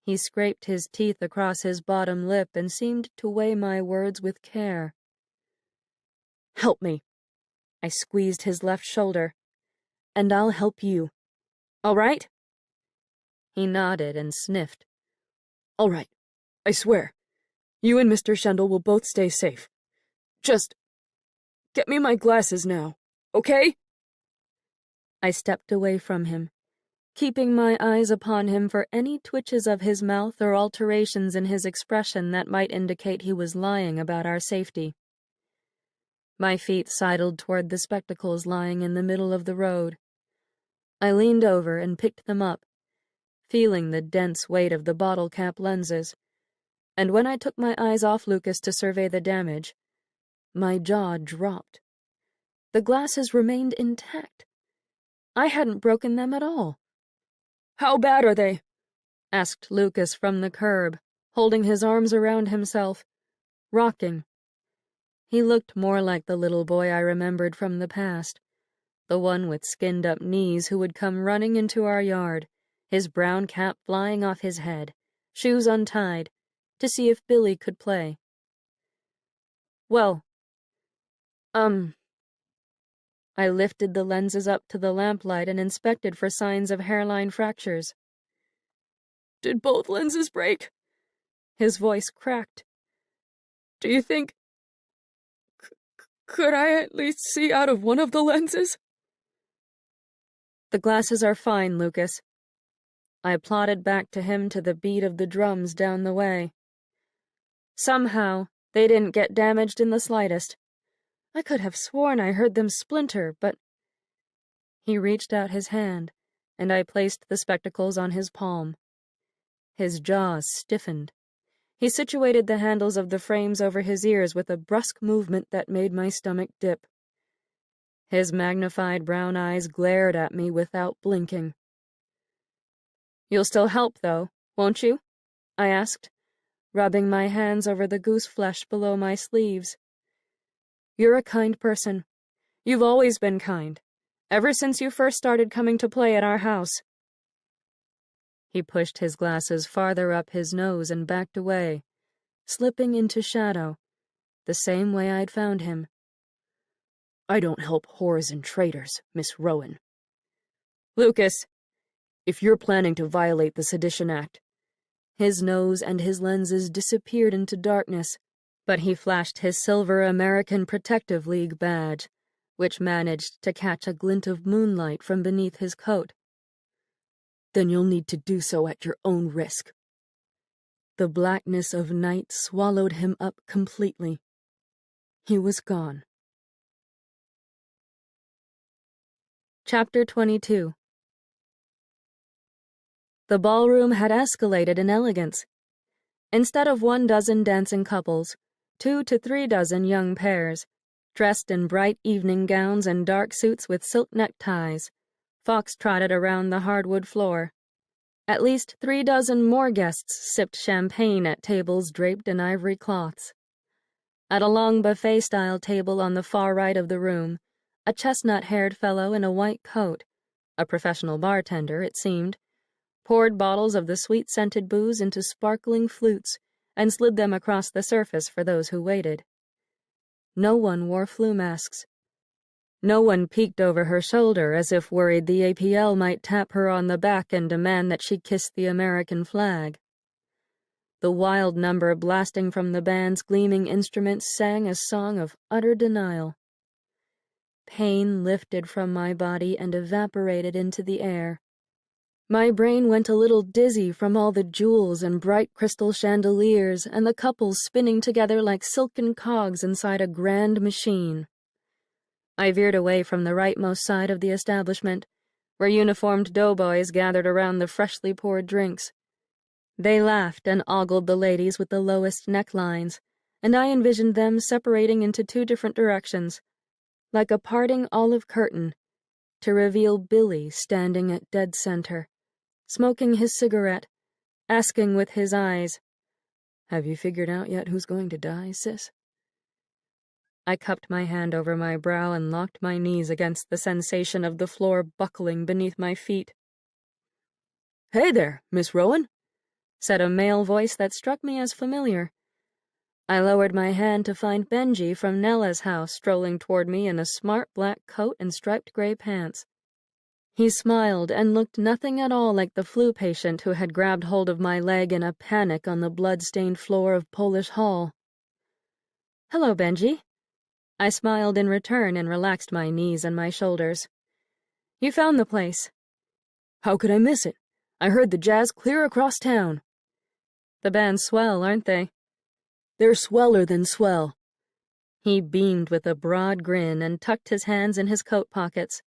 He scraped his teeth across his bottom lip and seemed to weigh my words with care. Help me. I squeezed his left shoulder. And I'll help you. All right? He nodded and sniffed.
All right. I swear. You and Mr. Shendel will both stay safe. Just get me my glasses now, okay?
I stepped away from him, keeping my eyes upon him for any twitches of his mouth or alterations in his expression that might indicate he was lying about our safety. My feet sidled toward the spectacles lying in the middle of the road. I leaned over and picked them up, feeling the dense weight of the bottle cap lenses, and when I took my eyes off Lucas to survey the damage, my jaw dropped. The glasses remained intact. I hadn't broken them at all.
"How bad are they?"
asked Lucas from the curb, holding his arms around himself, rocking. He looked more like the little boy I remembered from the past, the one with skinned-up knees who would come running into our yard, his brown cap flying off his head, shoes untied, to see if Billy could play. "Well, I lifted the lenses up to the lamplight and inspected for signs of hairline fractures.
"Did both lenses break?"
His voice cracked.
"Do you think... could I at least see out of one of the lenses?"
"The glasses are fine, Lucas." I plodded back to him to the beat of the drums down the way. Somehow, they didn't get damaged in the slightest. I could have sworn I heard them splinter, but... He reached out his hand, and I placed the spectacles on his palm. His jaws stiffened. He situated the handles of the frames over his ears with a brusque movement that made my stomach dip. His magnified brown eyes glared at me without blinking. "You'll still help, though, won't you?" I asked, rubbing my hands over the goose flesh below my sleeves. "You're a kind person. You've always been kind, ever since you first started coming to play at our house." He pushed his glasses farther up his nose and backed away, slipping into shadow, the same way I'd found him.
"I don't help whores and traitors, Miss Rowan."
"Lucas,
if you're planning to violate the Sedition Act..."
His nose and his lenses disappeared into darkness, but he flashed his silver American Protective League badge, which managed to catch a glint of moonlight from beneath his coat.
"Then you'll need to do so at your own risk."
The blackness of night swallowed him up completely. He was gone. Chapter 22. The ballroom had escalated in elegance. Instead of 12 dancing couples, 2 to 3 dozen young pairs, dressed in bright evening gowns and dark suits with silk neckties, fox-trotted around the hardwood floor. At least 3 dozen more guests sipped champagne at tables draped in ivory cloths. At a long buffet-style table on the far right of the room, a chestnut-haired fellow in a white coat, a professional bartender, it seemed, poured bottles of the sweet-scented booze into sparkling flutes and slid them across the surface for those who waited. No one wore flu masks. No one peeked over her shoulder as if worried the APL might tap her on the back and demand that she kiss the American flag. The wild number blasting from the band's gleaming instruments sang a song of utter denial. Pain lifted from my body and evaporated into the air. My brain went a little dizzy from all the jewels and bright crystal chandeliers and the couples spinning together like silken cogs inside a grand machine. I veered away from the rightmost side of the establishment, where uniformed doughboys gathered around the freshly poured drinks. They laughed and ogled the ladies with the lowest necklines, and I envisioned them separating into 2 different directions, like a parting olive curtain, to reveal Billy standing at dead center, smoking his cigarette, asking with his eyes, "Have you figured out yet who's going to die, sis?" I cupped my hand over my brow and locked my knees against the sensation of the floor buckling beneath my feet.
"Hey there, Miss Rowan,"
said a male voice that struck me as familiar. I lowered my hand to find Benji from Nella's house strolling toward me in a smart black coat and striped gray pants. He smiled and looked nothing at all like the flu patient who had grabbed hold of my leg in a panic on the blood-stained floor of Polish Hall. "Hello, Benji." I smiled in return and relaxed my knees and my shoulders. "You found the place."
"How could I miss it? I heard the jazz clear across town."
"The band's swell, aren't they?"
"They're sweller than swell."
He beamed with a broad grin and tucked his hands in his coat pockets.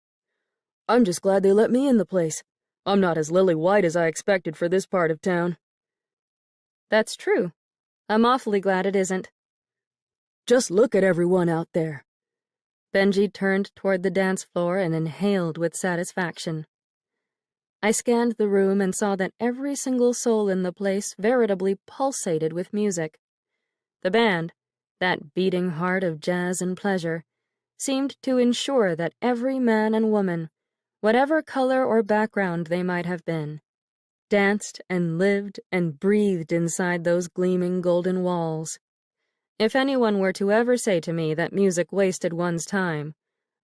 "I'm just glad they let me in the place. I'm not as lily-white as I expected for this part of town."
"That's true. I'm awfully glad it isn't.
Just look at everyone out there.
Benji turned toward the dance floor and inhaled with satisfaction. I scanned the room and saw that every single soul in the place veritably pulsated with music. The band, that beating heart of jazz and pleasure, seemed to ensure that every man and woman, whatever color or background they might have been, danced and lived and breathed inside those gleaming golden walls. If anyone were to ever say to me that music wasted one's time,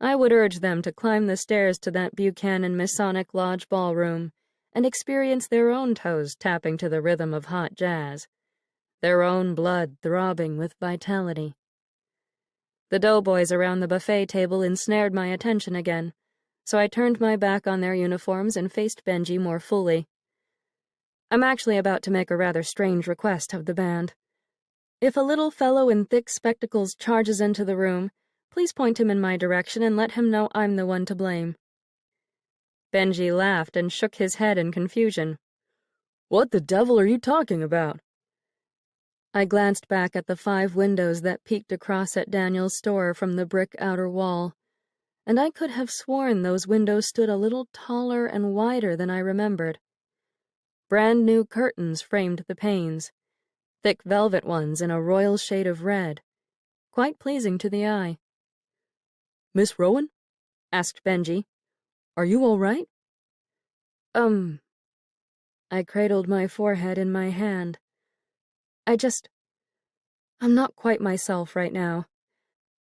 I would urge them to climb the stairs to that Buchanan Masonic Lodge ballroom and experience their own toes tapping to the rhythm of hot jazz, their own blood throbbing with vitality. The doughboys around the buffet table ensnared my attention again, so I turned my back on their uniforms and faced Benji more fully. I'm actually about to make a rather strange request of the band. If a little fellow in thick spectacles charges into the room, please point him in my direction and let him know I'm the one to blame. Benji laughed and shook his head in confusion.
What the devil are you talking about?
I glanced back at the 5 windows that peeked across at Daniel's store from the brick outer wall, and I could have sworn those windows stood a little taller and wider than I remembered. Brand new curtains framed the panes, thick velvet ones in a royal shade of red, quite pleasing to the eye.
Miss Rowan?
Asked Benji.
Are you all right?
I cradled my forehead in my hand. I'm not quite myself right now.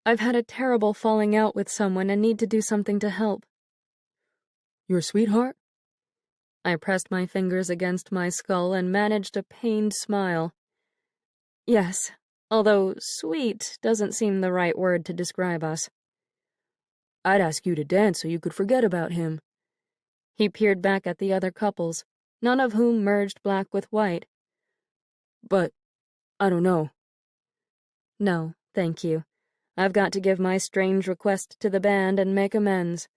I've had a terrible falling out with someone and need to do something to help.
Your sweetheart?
I pressed my fingers against my skull and managed a pained smile. Yes, although sweet doesn't seem the right word to describe us.
I'd ask you to dance so you could forget about him.
He peered back at the other couples, none of whom merged black with white.
But, I don't know.
No, thank you. I've got to give my strange request to the band and make amends.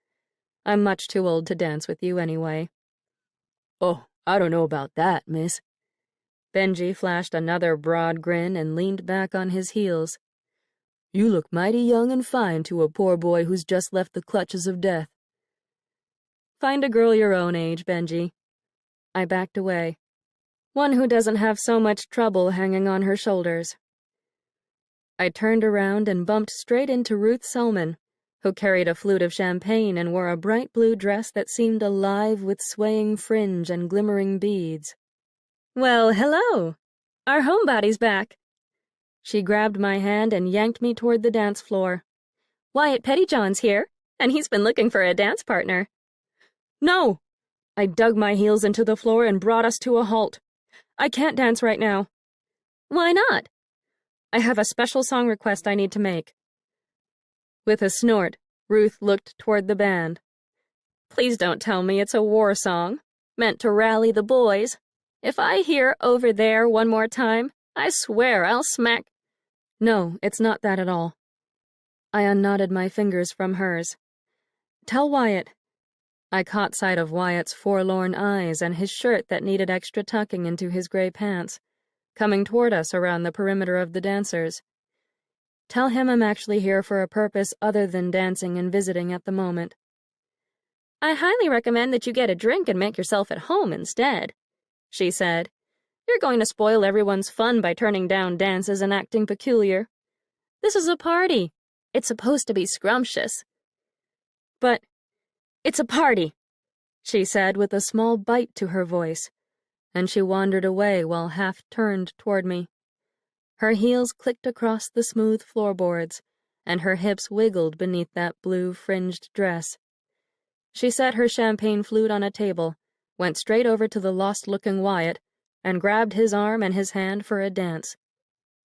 I'm much too old to dance with you anyway.
Oh, I don't know about that, miss.
Benji flashed another broad grin and leaned back on his heels.
You look mighty young and fine to a poor boy who's just left the clutches of death.
Find a girl your own age, Benji. I backed away. One who doesn't have so much trouble hanging on her shoulders. I turned around and bumped straight into Ruth Selman, who carried a flute of champagne and wore a bright blue dress that seemed alive with swaying fringe and glimmering beads. Well, hello! Our homebody's back. She grabbed my hand and yanked me toward the dance floor. Wyatt Pettyjohn's here, and he's been looking for a dance partner. No! I dug my heels into the floor and brought us to a halt. I can't dance right now. Why not? I have a special song request I need to make. With a snort, Ruth looked toward the band. Please don't tell me it's a war song, meant to rally the boys. If I hear "over there" one more time, I swear I'll smack. No, it's not that at all. I unknotted my fingers from hers. Tell Wyatt. I caught sight of Wyatt's forlorn eyes and his shirt that needed extra tucking into his gray pants, coming toward us around the perimeter of the dancers. Tell him I'm actually here for a purpose other than dancing and visiting at the moment. I highly recommend that you get a drink and make yourself at home instead, she said. You're going to spoil everyone's fun by turning down dances and acting peculiar. This is a party. It's supposed to be scrumptious. But it's a party, she said with a small bite to her voice, and she wandered away while half turned toward me. Her heels clicked across the smooth floorboards, and her hips wiggled beneath that blue fringed dress. She set her champagne flute on a table, went straight over to the lost-looking Wyatt, and grabbed his arm and his hand for a dance.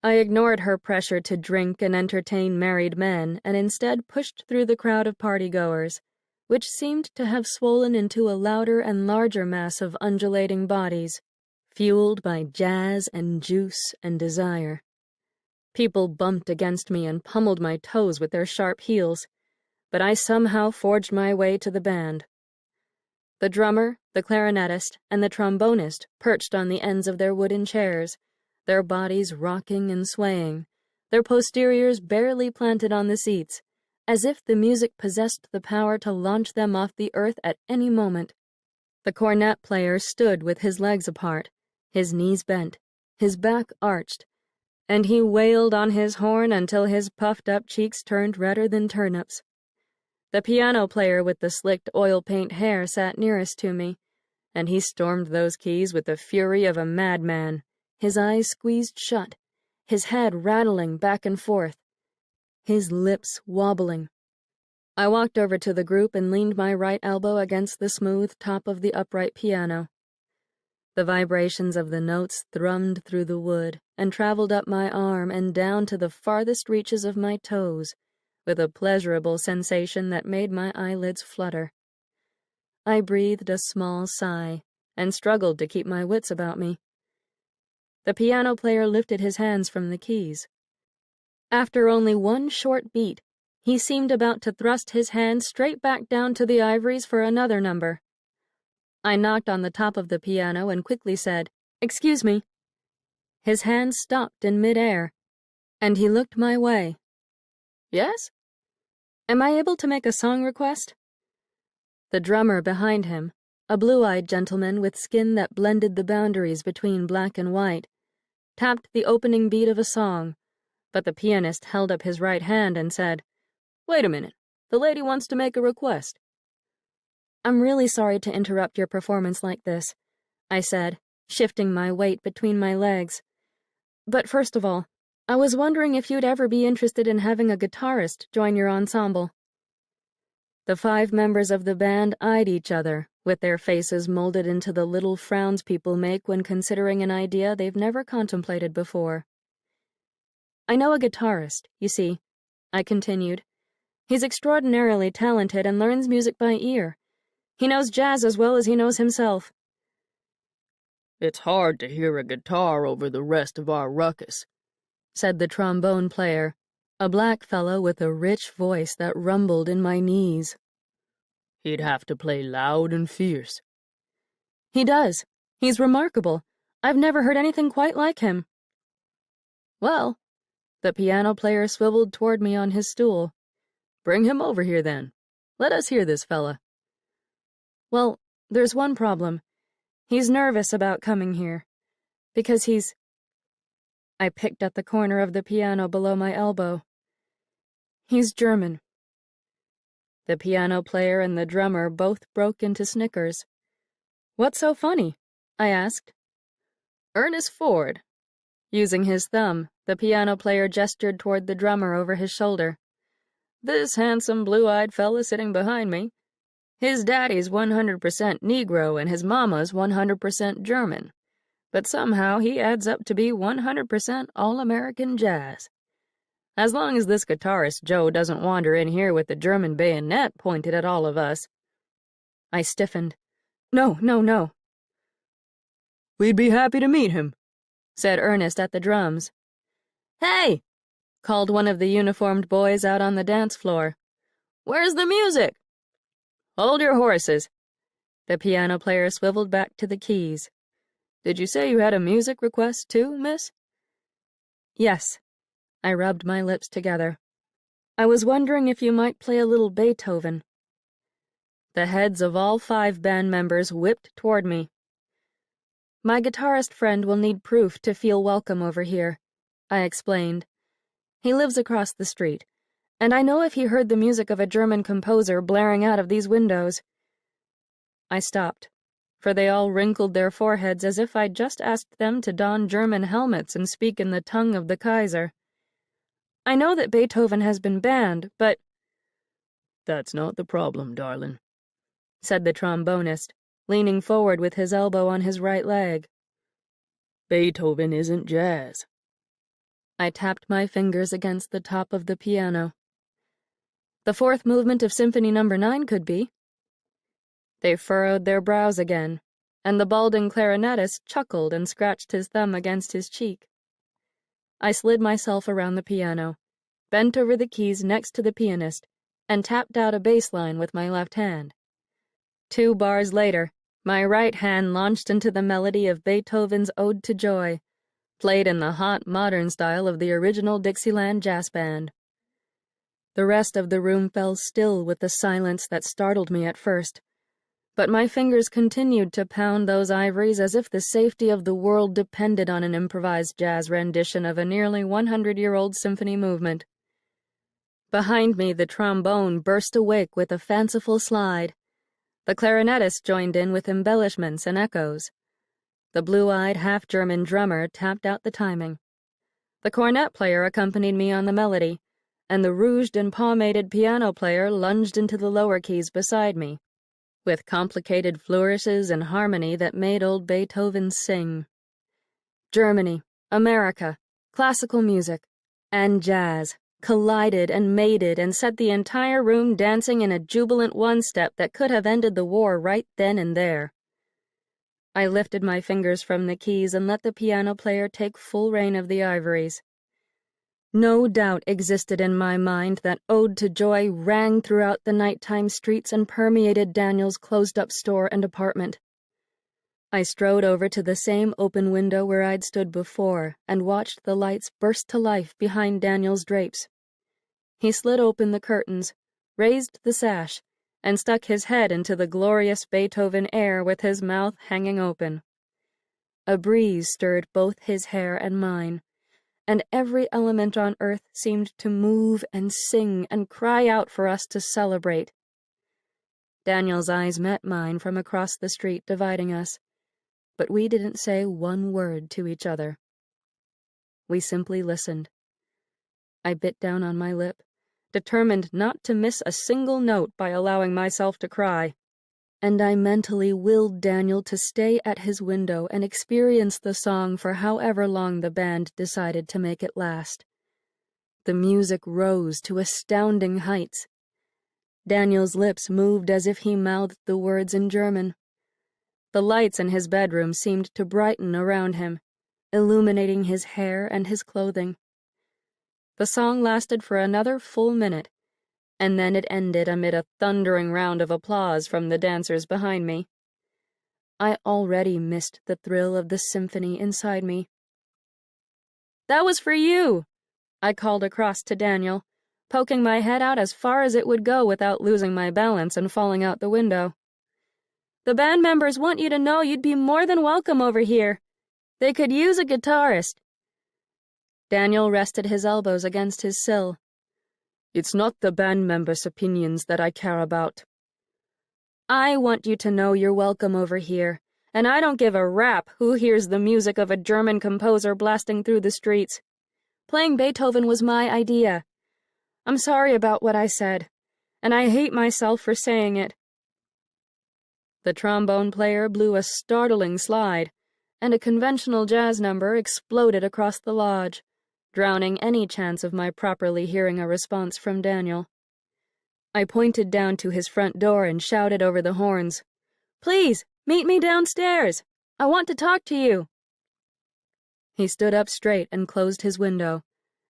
I ignored her pressure to drink and entertain married men and instead pushed through the crowd of partygoers, which seemed to have swollen into a louder and larger mass of undulating bodies, fueled by jazz and juice and desire. People bumped against me and pummeled my toes with their sharp heels, but I somehow forged my way to the band. The drummer, the clarinetist, and the trombonist perched on the ends of their wooden chairs, their bodies rocking and swaying, their posteriors barely planted on the seats, as if the music possessed the power to launch them off the earth at any moment. The cornet player stood with his legs apart, his knees bent, his back arched, and he wailed on his horn until his puffed-up cheeks turned redder than turnips. The piano player with the slicked oil paint hair sat nearest to me, and he stormed those keys with the fury of a madman, his eyes squeezed shut, his head rattling back and forth, his lips wobbling. I walked over to the group and leaned my right elbow against the smooth top of the upright piano. The vibrations of the notes thrummed through the wood and traveled up my arm and down to the farthest reaches of my toes, with a pleasurable sensation that made my eyelids flutter. I breathed a small sigh and struggled to keep my wits about me. The piano player lifted his hands from the keys. After only one short beat, he seemed about to thrust his hand straight back down to the ivories for another number. I knocked on the top of the piano and quickly said, "Excuse me." His hand stopped in midair, and he looked my way. "Yes? Am I able to make a song request?" The drummer behind him, a blue-eyed gentleman with skin that blended the boundaries between black and white, tapped the opening beat of a song, but the pianist held up his right hand and said, "Wait a minute. The lady wants to make a request." "I'm really sorry to interrupt your performance like this," I said, shifting my weight between my legs. "But first of all, I was wondering if you'd ever be interested in having a guitarist join your ensemble." The 5 members of the band eyed each other, with their faces molded into the little frowns people make when considering an idea they've never contemplated before. "I know a guitarist, you see," I continued. "He's extraordinarily talented and learns music by ear. He knows jazz as well as he knows himself."
"It's hard to hear a guitar over the rest of our ruckus," said the trombone player, a black fellow with a rich voice that rumbled in my knees. "He'd have to play loud and fierce."
"He does. He's remarkable. I've never heard anything quite like him."
"Well," the piano player swiveled toward me on his stool, "bring him over here then. Let us hear this fella."
"Well, there's one problem. He's nervous about coming here. Because he's—" I picked at the corner of the piano below my elbow. "He's German." The piano player and the drummer both broke into snickers. "What's so funny?" I asked.
"Ernest Ford."
Using his thumb, the piano player gestured toward the drummer over his shoulder.
"This handsome blue-eyed fella sitting behind me. His daddy's 100% Negro and his mama's 100% German. But somehow he adds up to be 100% all-American jazz. As long as this guitarist Joe doesn't wander in here with the German bayonet pointed at all of us."
I stiffened. "No, no, no."
"We'd be happy to meet him,"
said Ernest at the drums.
"Hey!"
called one of the uniformed boys out on the dance floor.
"Where's the music?"
"Hold your horses." The piano player swiveled back to the keys.
"Did you say you had a music request too, miss?"
"Yes." I rubbed my lips together. "I was wondering if you might play a little Beethoven." The heads of all 5 band members whipped toward me. "My guitarist friend will need proof to feel welcome over here," I explained. "He lives across the street, and I know if he heard the music of a German composer blaring out of these windows—" I stopped, for they all wrinkled their foreheads as if I'd just asked them to don German helmets and speak in the tongue of the Kaiser. "I know that Beethoven has been banned, but—"
"That's not the problem, darling,"
said the trombonist, leaning forward with his elbow on his right leg.
"Beethoven isn't jazz."
I tapped my fingers against the top of the piano. "The 4th movement of Symphony No. 9 could be." They furrowed their brows again, and the balding clarinetist chuckled and scratched his thumb against his cheek. I slid myself around the piano, bent over the keys next to the pianist, and tapped out a bass line with my left hand. 2 bars later, my right hand launched into the melody of Beethoven's Ode to Joy, played in the hot, modern style of the original Dixieland jazz band. The rest of the room fell still with the silence that startled me at first, but my fingers continued to pound those ivories as if the safety of the world depended on an improvised jazz rendition of a nearly 100-year-old symphony movement. Behind me, the trombone burst awake with a fanciful slide. The clarinetist joined in with embellishments and echoes. The blue-eyed, half-German drummer tapped out the timing. The cornet player accompanied me on the melody, and the rouged and pomaded piano player lunged into the lower keys beside me, with complicated flourishes and harmony that made old Beethoven sing. Germany, America, classical music, and jazz collided and mated and set the entire room dancing in a jubilant one-step that could have ended the war right then and there. I lifted my fingers from the keys and let the piano player take full reign of the ivories. No doubt existed in my mind that Ode to Joy rang throughout the nighttime streets and permeated Daniel's closed-up store and apartment. I strode over to the same open window where I'd stood before and watched the lights burst to life behind Daniel's drapes. He slid open the curtains, raised the sash, and stuck his head into the glorious Beethoven air with his mouth hanging open. A breeze stirred both his hair and mine, and every element on earth seemed to move and sing and cry out for us to celebrate. Daniel's eyes met mine from across the street dividing us, but we didn't say one word to each other. We simply listened. I bit down on my lip, determined not to miss a single note by allowing myself to cry, and I mentally willed Daniel to stay at his window and experience the song for however long the band decided to make it last. The music rose to astounding heights. Daniel's lips moved as if he mouthed the words in German. The lights in his bedroom seemed to brighten around him, illuminating his hair and his clothing. The song lasted for another full minute, and then it ended amid a thundering round of applause from the dancers behind me. I already missed the thrill of the symphony inside me. "That was for you," I called across to Daniel, poking my head out as far as it would go without losing my balance and falling out the window. "The band members want you to know you'd be more than welcome over here. They could use a guitarist." Daniel rested his elbows against his sill. "It's not the band members' opinions that I care about." "I want you to know you're welcome over here, and I don't give a rap who hears the music of a German composer blasting through the streets. Playing Beethoven was my idea. I'm sorry about what I said, and I hate myself for saying it." The trombone player blew a startling slide, and a conventional jazz number exploded across the lodge, drowning any chance of my properly hearing a response from Daniel. I pointed down to his front door and shouted over the horns, "Please, meet me downstairs. I want to talk to you." He stood up straight and closed his window,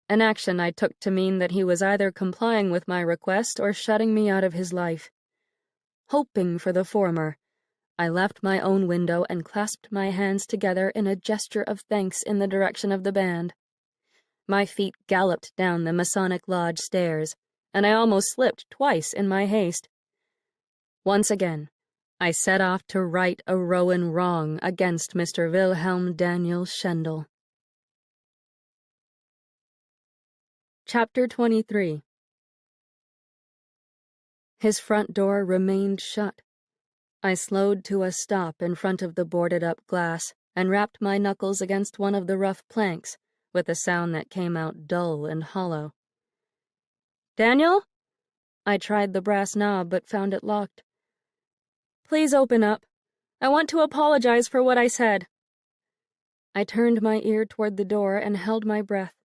an action I took to mean that he was either complying with my request or shutting me out of his life. Hoping for the former, I left my own window and clasped my hands together in a gesture of thanks in the direction of the band. My feet galloped down the Masonic Lodge stairs, and I almost slipped twice in my haste. Once again, I set off to right a Rowan wrong against Mr. Wilhelm Daniel Schendel. Chapter 23. His front door remained shut. I slowed to a stop in front of the boarded-up glass and rapped my knuckles against one of the rough planks, with a sound that came out dull and hollow. "Daniel?" I tried the brass knob but found it locked. "Please open up. I want to apologize for what I said." I turned my ear toward the door and held my breath,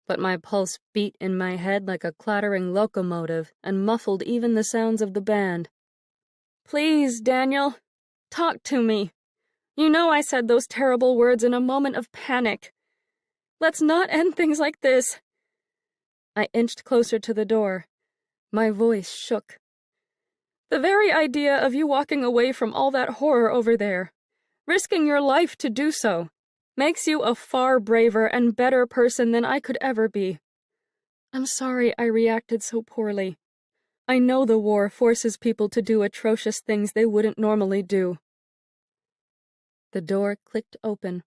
but my pulse beat in my head like a clattering locomotive and muffled even the sounds of the band. "Please, Daniel, talk to me. You know I said those terrible words in a moment of panic. Let's not end things like this." I inched closer to the door. My voice shook. "The very idea of you walking away from all that horror over there, risking your life to do so, makes you a far braver and better person than I could ever be. I'm sorry I reacted so poorly. I know the war forces people to do atrocious things they wouldn't normally do." The door clicked open,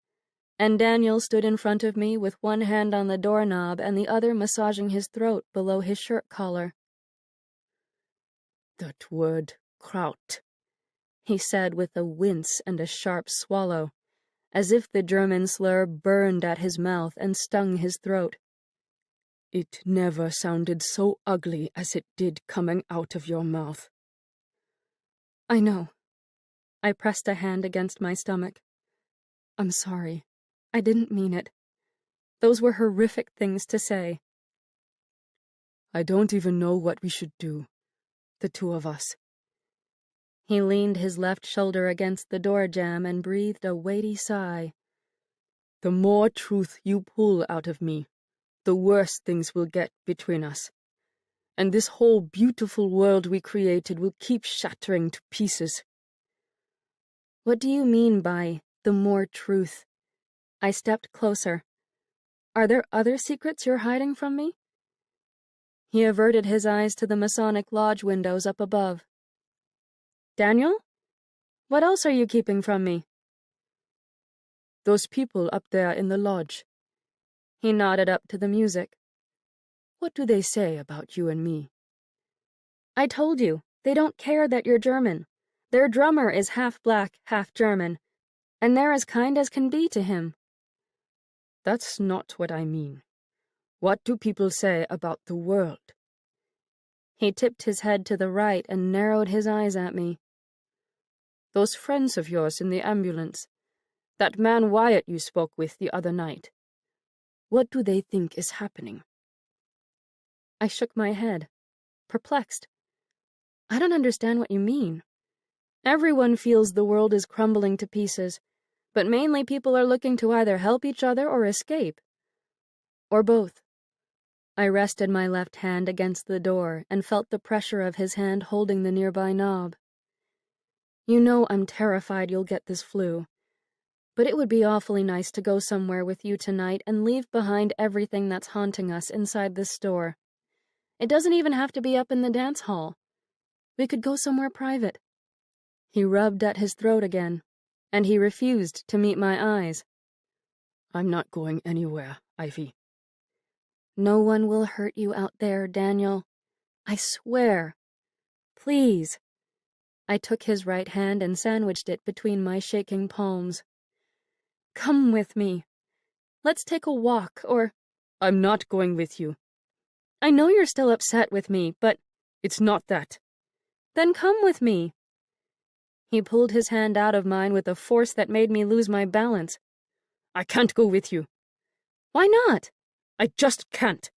and Daniel stood in front of me with one hand on the doorknob and the other massaging his throat below his shirt collar.
"That word, Kraut,"
he said with a wince and a sharp swallow, as if the German slur burned at his mouth and stung his throat.
"It never sounded so ugly as it did coming out of your mouth."
"I know." I pressed a hand against my stomach. "I'm sorry. I didn't mean it. Those were horrific things to say."
"I don't even know what we should do, the two of us."
He leaned his left shoulder against the door jamb and breathed a weighty sigh.
"The more truth you pull out of me, the worse things will get between us. And this whole beautiful world we created will keep shattering to pieces."
"What do you mean by the more truth?" I stepped closer. "Are there other secrets you're hiding from me?" He averted his eyes to the Masonic Lodge windows up above. "Daniel? What else are you keeping from me?"
"Those people up there in the lodge."
He nodded up to the music.
"What do they say about you and me?"
"I told you, they don't care that you're German. Their drummer is half black, half German, and they're as kind as can be to him."
"That's not what I mean. What do people say about the world?"
He tipped his head to the right and narrowed his eyes at me.
"Those friends of yours in the ambulance, that man Wyatt you spoke with the other night, what do they think is happening?"
I shook my head, perplexed. "I don't understand what you mean. Everyone feels the world is crumbling to pieces, but mainly people are looking to either help each other or escape. Or both." I rested my left hand against the door and felt the pressure of his hand holding the nearby knob. "You know I'm terrified you'll get this flu, but it would be awfully nice to go somewhere with you tonight and leave behind everything that's haunting us inside this store. It doesn't even have to be up in the dance hall. We could go somewhere private." He rubbed at his throat again, and he refused to meet my eyes.
"I'm not going anywhere, Ivy."
"No one will hurt you out there, Daniel. I swear. Please." I took his right hand and sandwiched it between my shaking palms. "Come with me. Let's take a walk, or—"
"I'm not going with you."
"I know you're still upset with me, but—"
"It's not that."
"Then come with me." He pulled his hand out of mine with a force that made me lose my balance.
"I can't go with you."
"Why not?"
"I just can't."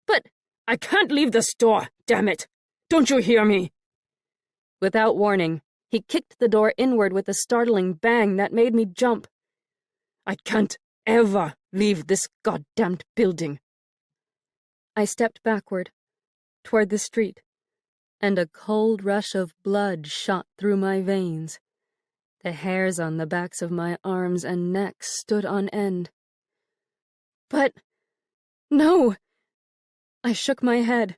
"But—"
"I can't leave the store, damn it! Don't you hear me?"
Without warning, he kicked the door inward with a startling bang that made me jump.
"I can't ever leave this goddamned building."
I stepped backward, toward the street, and a cold rush of blood shot through my veins. The hairs on the backs of my arms and neck stood on end. "But— no!" I shook my head.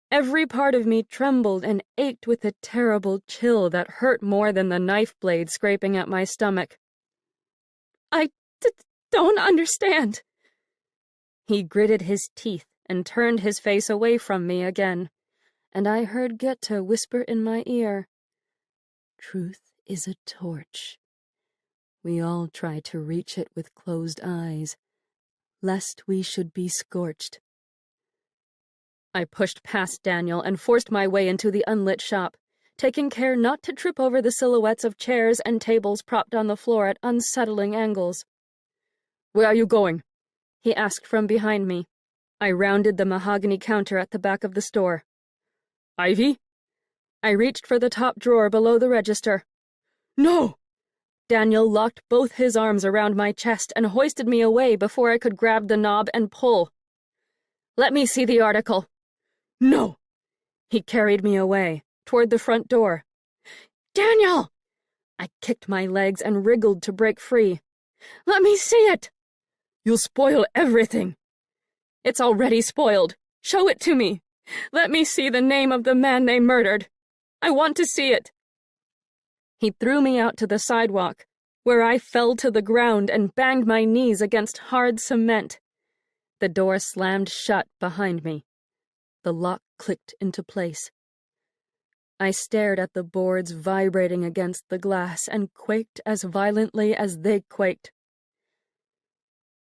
Every part of me trembled and ached with a terrible chill that hurt more than the knife blade scraping at my stomach. "I don't understand." He gritted his teeth and turned his face away from me again, and I heard Goethe whisper in my ear, "Truth is a torch. We all try to reach it with closed eyes, lest we should be scorched." I pushed past Daniel and forced my way into the unlit shop, taking care not to trip over the silhouettes of chairs and tables propped on the floor at unsettling angles.
"Where are you going?"
he asked from behind me. I rounded the mahogany counter at the back of the store.
"Ivy?"
I reached for the top drawer below the register.
"No!"
Daniel locked both his arms around my chest and hoisted me away before I could grab the knob and pull. "Let me see the article."
"No!"
He carried me away, toward the front door. "Daniel!" I kicked my legs and wriggled to break free.
Let me see it! You'll spoil everything. It's already spoiled. Show it to me. Let me see the name of the man they murdered. I want to see it. He threw me out to the sidewalk, where I fell to the ground and banged my knees against hard cement. The door slammed shut behind me. The lock clicked into place. I stared at the boards vibrating against the glass and quaked as violently as they quaked.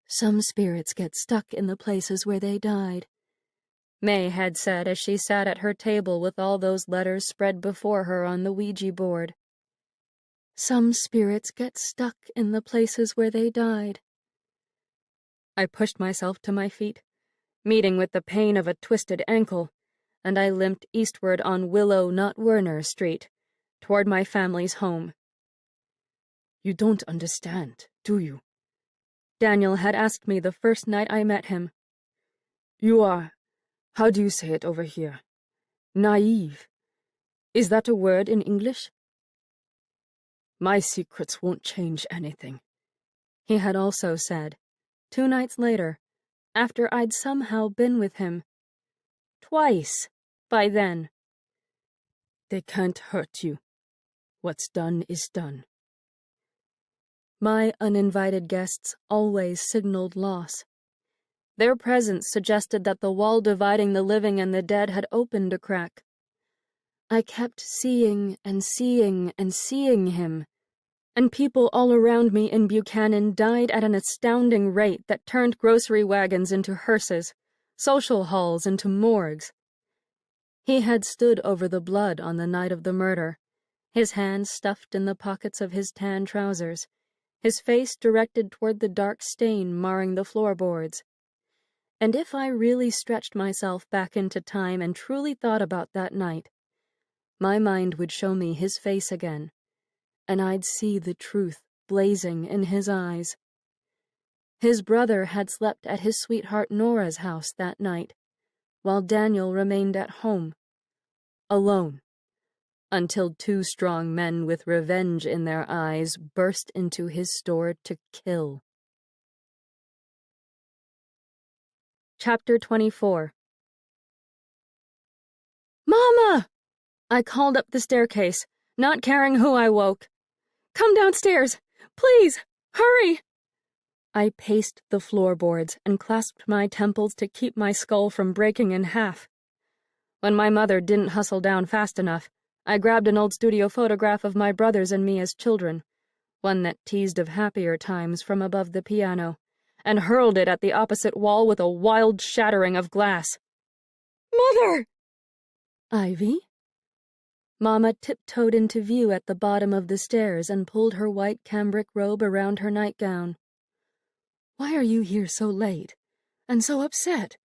Some spirits get stuck in the places where they died,
May had said as she sat at her table with all those letters spread before her on the Ouija board.
Some spirits get stuck in the places where they died.
I pushed myself to my feet, meeting with the pain of a twisted ankle, and I limped eastward on Willow, not Werner Street, toward my family's home.
You don't understand, do you?
Daniel had asked me the first night I met him.
You are, how do you say it over here? Naive. Is that a word in English? My secrets won't change anything,
he had also said, 2 nights later, after I'd somehow been with him. Twice, by then.
They can't hurt you. What's done is done.
My uninvited guests always signaled loss. Their presence suggested that the wall dividing the living and the dead had opened a crack. I kept seeing and seeing and seeing him, and people all around me in Buchanan died at an astounding rate that turned grocery wagons into hearses, social halls into morgues. He had stood over the blood on the night of the murder, his hands stuffed in the pockets of his tan trousers, his face directed toward the dark stain marring the floorboards. And if I really stretched myself back into time and truly thought about that night, my mind would show me his face again, and I'd see the truth blazing in his eyes. His brother had slept at his sweetheart Nora's house that night, while Daniel remained at home, alone, until 2 strong men with revenge in their eyes burst into his store to kill. Chapter 24. Mama! I called up the staircase, not caring who I woke. Come downstairs, please, hurry! I paced the floorboards and clasped my temples to keep my skull from breaking in half. When my mother didn't hustle down fast enough, I grabbed an old studio photograph of my brothers and me as children, one that teased of happier times, from above the piano, and hurled it at the opposite wall with a wild shattering of glass. Mother!
Ivy?
Mama tiptoed into view at the bottom of the stairs and pulled her white cambric robe around her nightgown.
Why are you here so late, and so upset?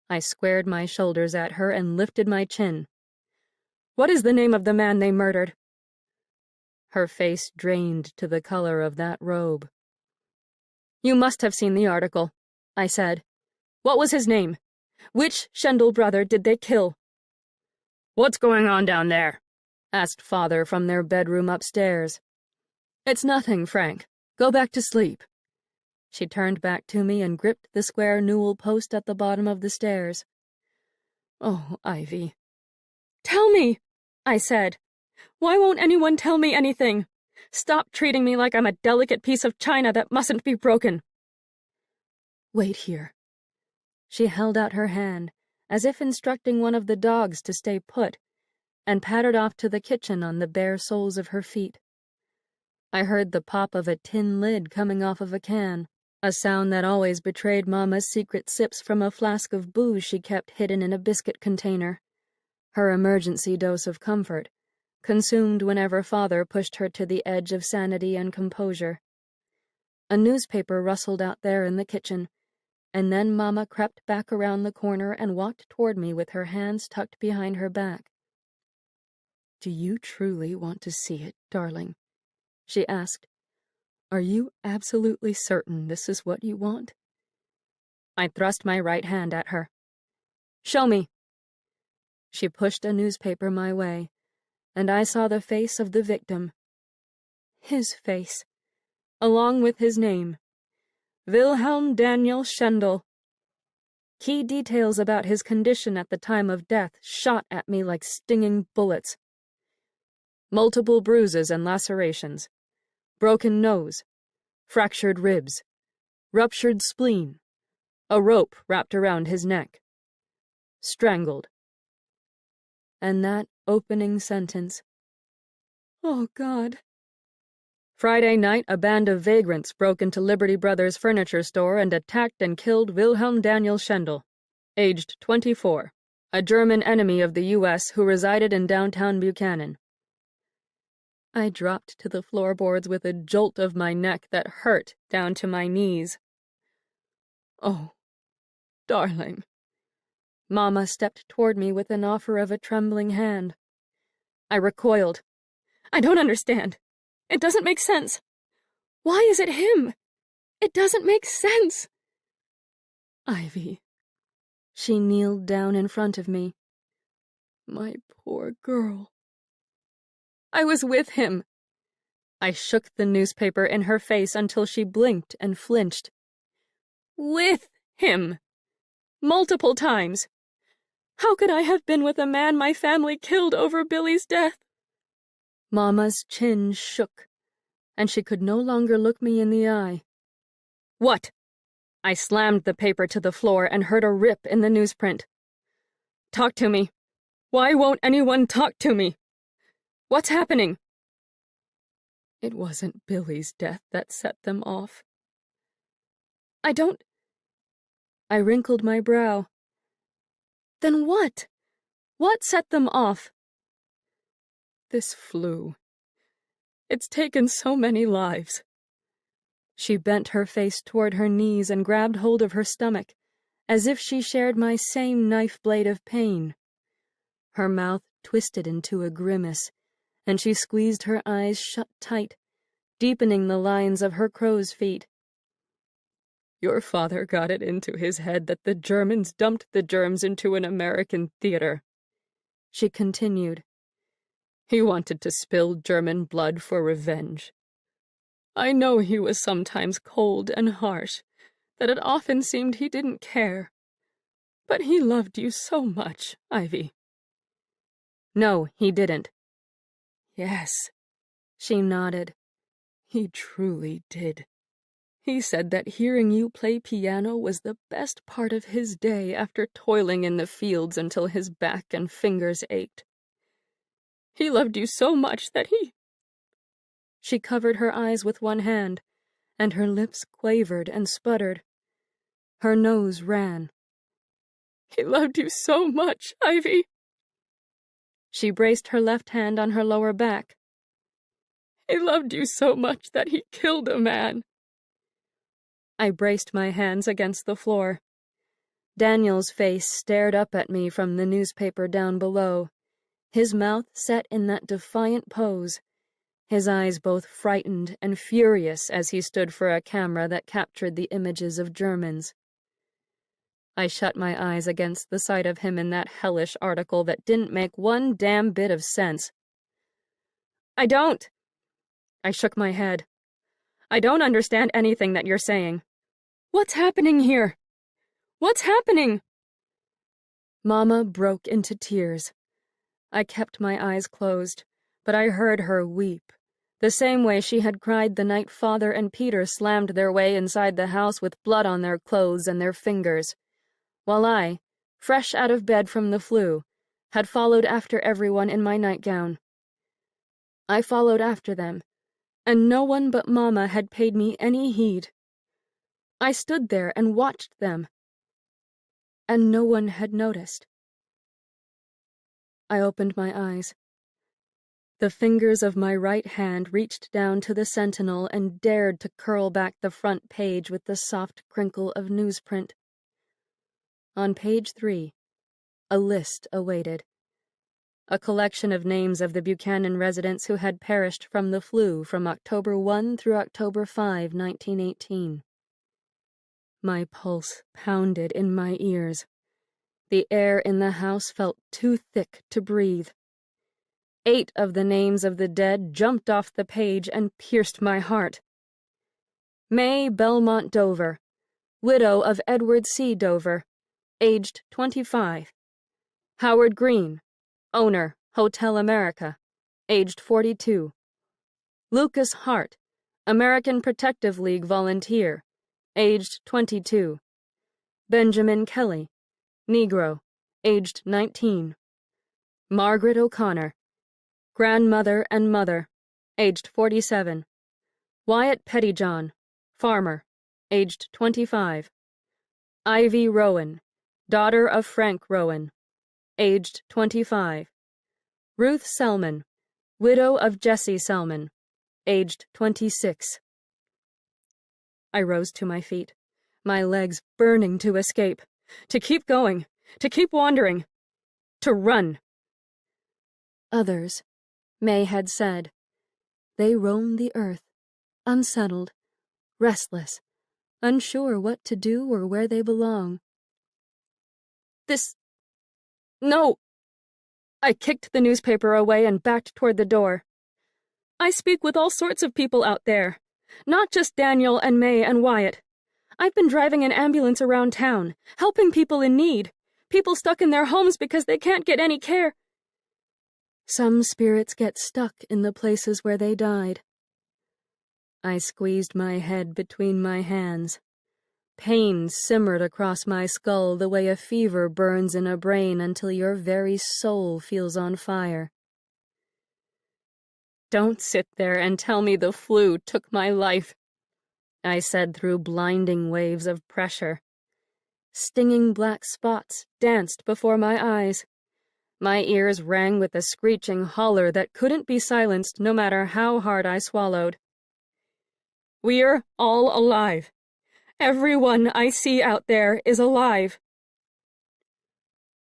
I squared my shoulders at her and lifted my chin. What is the name of the man they murdered? Her face drained to the color of that robe. You must have seen the article, I said. What was his name? Which Schendel brother did they kill? What's going on down there? Asked Father from their bedroom upstairs. It's nothing, Frank. Go back to sleep. She turned back to me and gripped the square newel post at the bottom of the stairs. Oh, Ivy. Tell me, I said. Why won't anyone tell me anything? Stop treating me like I'm a delicate piece of china that mustn't be broken. Wait here. She held out her hand, as if instructing one of the dogs to stay put, and pattered off to the kitchen on the bare soles of her feet. I heard the pop of a tin lid coming off of a can, a sound that always betrayed Mama's secret sips from a flask of booze she kept hidden in a biscuit container, her emergency dose of comfort, consumed whenever Father pushed her to the edge of sanity and composure. A newspaper rustled out there in the kitchen, and then Mama crept back around the corner and walked toward me with her hands tucked behind her back. Do you truly want to see it, darling? She asked. Are you absolutely certain this is what you want? I thrust my right hand at her. Show me. She pushed a newspaper my way, and I saw the face of the victim. His face.
along with his name. Wilhelm Daniel Schendel. Key details about his condition at the time of death shot at me like stinging bullets. Multiple bruises and lacerations, broken nose, fractured ribs, ruptured spleen, a rope wrapped around his neck, strangled. And that opening sentence. Oh, God. Friday night, a band of vagrants broke into Liberty Brothers' furniture store and attacked and killed Wilhelm Daniel Schendel, aged 24, a German enemy of the U.S. who resided in downtown Buchanan. I dropped to the floorboards with a jolt of my neck that hurt down to my knees. Oh, darling. Mama stepped toward me with an offer of a trembling hand. I recoiled. I don't understand. It doesn't make sense. Why is it him? It doesn't make sense. Ivy. She kneeled down in front of me. My poor girl. I was with him. I shook the newspaper in her face until she blinked and flinched. With him. Multiple times. How could I have been with a man my family killed over Billy's death? Mama's chin shook, and she could no longer look me in the eye. What? I slammed the paper to the floor and heard a rip in the newsprint. Talk to me. Why won't anyone talk to me? What's happening? It wasn't Billy's death that set them off. I wrinkled my brow. Then what? What set them off? This flu. It's taken so many lives. She bent her face toward her knees and grabbed hold of her stomach, as if she shared my same knife blade of pain. Her mouth twisted into a grimace, and she squeezed her eyes shut tight, deepening the lines of her crow's feet. Your father got it into his head that the Germans dumped the germs into an American theater. She continued. He wanted to spill German blood for revenge. I know he was sometimes cold and harsh, that it often seemed he didn't care. But he loved you so much, Ivy. No, he didn't. Yes, she nodded. He truly did. He said that hearing you play piano was the best part of his day after toiling in the fields until his back and fingers ached. He loved you so much that he... She covered her eyes with one hand, and her lips quavered and sputtered. Her nose ran. He loved you so much, Ivy. She braced her left hand on her lower back. He loved you so much that he killed a man. I braced my hands against the floor. Daniel's face stared up at me from the newspaper down below, his mouth set in that defiant pose, his eyes both frightened and furious as he stood for a camera that captured the images of Germans. I shut my eyes against the sight of him in that hellish article that didn't make one damn bit of sense. I don't. I shook my head. I don't understand anything that you're saying. What's happening here? What's happening? Mama broke into tears. I kept my eyes closed, but I heard her weep, the same way she had cried the night Father and Peter slammed their way inside the house with blood on their clothes and their fingers, while I, fresh out of bed from the flu, had followed after everyone in my nightgown. I followed after them, and no one but Mama had paid me any heed. I stood there and watched them, and no one had noticed. I opened my eyes. The fingers of my right hand reached down to the Sentinel and dared to curl back the front page with the soft crinkle of newsprint. On page 3, a list awaited. A collection of names of the Buchanan residents who had perished from the flu from October 1 through October 5, 1918. My pulse pounded in my ears. The air in the house felt too thick to breathe. 8 of the names of the dead jumped off the page and pierced my heart. May Belmont Dover, widow of Edward C. Dover, aged 25. Howard Green, owner, Hotel America, aged 42. Lucas Hart, American Protective League volunteer, aged 22. Benjamin Kelly, Negro, aged 19. Margaret O'Connor, grandmother and mother, aged 47. Wyatt Pettyjohn, farmer, aged 25. Ivy Rowan, daughter of Frank Rowan, aged 25. Ruth Selman, widow of Jesse Selman, aged 26. I rose to my feet, my legs burning to escape, to keep going, to keep wandering, to run. Others, May had said. They roam the earth, unsettled, restless, unsure what to do or where they belong. No! I kicked the newspaper away and backed toward the door. I speak with all sorts of people out there, not just Daniel and May and Wyatt. I've been driving an ambulance around town, helping people in need, people stuck in their homes because they can't get any care. Some spirits get stuck in the places where they died. I squeezed my head between my hands. Pain simmered across my skull the way a fever burns in a brain until your very soul feels on fire. Don't sit there and tell me the flu took my life, I said through blinding waves of pressure. Stinging black spots danced before my eyes. My ears rang with a screeching holler that couldn't be silenced no matter how hard I swallowed. We're all alive. Everyone I see out there is alive.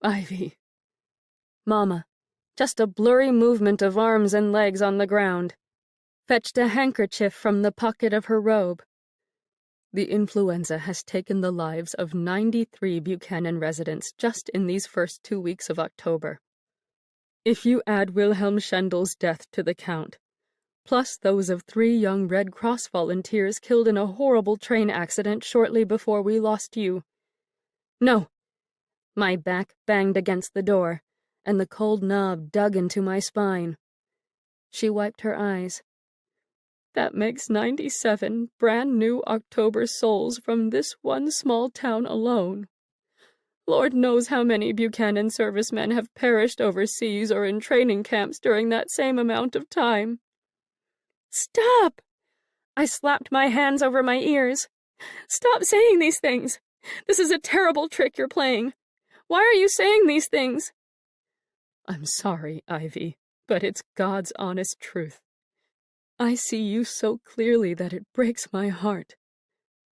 Ivy. Mama, just a blurry movement of arms and legs on the ground, fetched a handkerchief from the pocket of her robe. The influenza has taken the lives of 93 Buchanan residents just in these first 2 weeks of October. If you add Wilhelm Schendel's death to the count, plus those of 3 young Red Cross volunteers killed in a horrible train accident shortly before we lost you. No! My back banged against the door, and the cold knob dug into my spine. She wiped her eyes. That makes 97 brand-new October souls from this one small town alone. Lord knows how many Buchanan servicemen have perished overseas or in training camps during that same amount of time. Stop! I slapped my hands over my ears. Stop saying these things. This is a terrible trick you're playing. Why are you saying these things? I'm sorry, Ivy, but it's God's honest truth. I see you so clearly that it breaks my heart.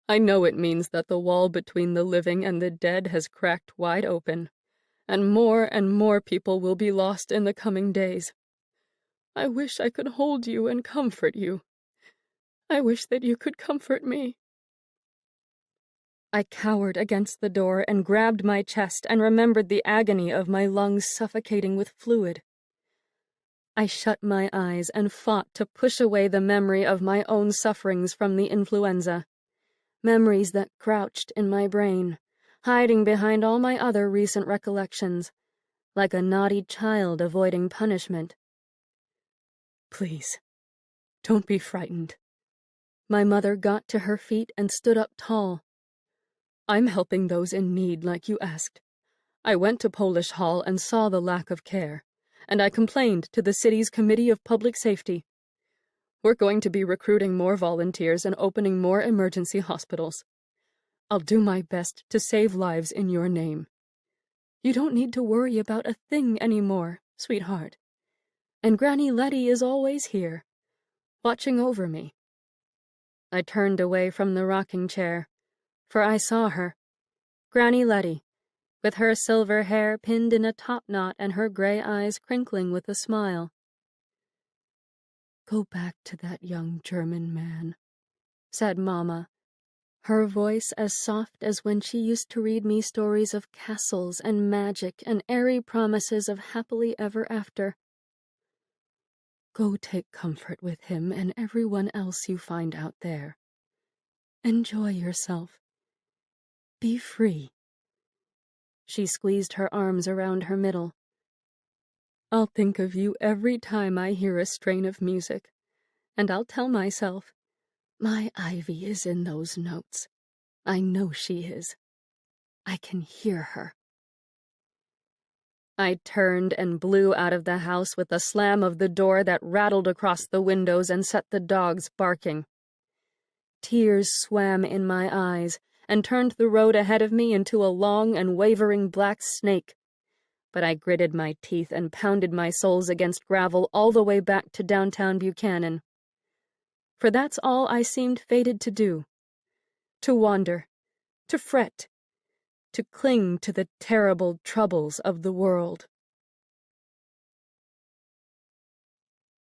I know it means that the wall between the living and the dead has cracked wide open, and more people will be lost in the coming days. I wish I could hold you and comfort you. I wish that you could comfort me. I cowered against the door and grabbed my chest and remembered the agony of my lungs suffocating with fluid. I shut my eyes and fought to push away the memory of my own sufferings from the influenza. Memories that crouched in my brain, hiding behind all my other recent recollections, like a naughty child avoiding punishment. Please, don't be frightened. My mother got to her feet and stood up tall. I'm helping those in need like you asked. I went to Polish Hall and saw the lack of care, and I complained to the city's Committee of Public Safety. We're going to be recruiting more volunteers and opening more emergency hospitals. I'll do my best to save lives in your name. You don't need to worry about a thing anymore, sweetheart. And Granny Letty is always here, watching over me. I turned away from the rocking chair, for I saw her, Granny Letty, with her silver hair pinned in a top knot and her gray eyes crinkling with a smile. Go back to that young German man, said Mama, her voice as soft as when she used to read me stories of castles and magic and airy promises of happily ever after. Go take comfort with him and everyone else you find out there. Enjoy yourself. Be free." She squeezed her arms around her middle. "I'll think of you every time I hear a strain of music, and I'll tell myself, 'My Ivy is in those notes. I know she is. I can hear her.'"
I turned and blew out of the house with a slam of the door that rattled across the windows and set the dogs barking. Tears swam in my eyes and turned the road ahead of me into a long and wavering black snake. But I gritted my teeth and pounded my soles against gravel all the way back to downtown Buchanan. For that's all I seemed fated to do. To wander, to fret, to cling to the terrible troubles of the world.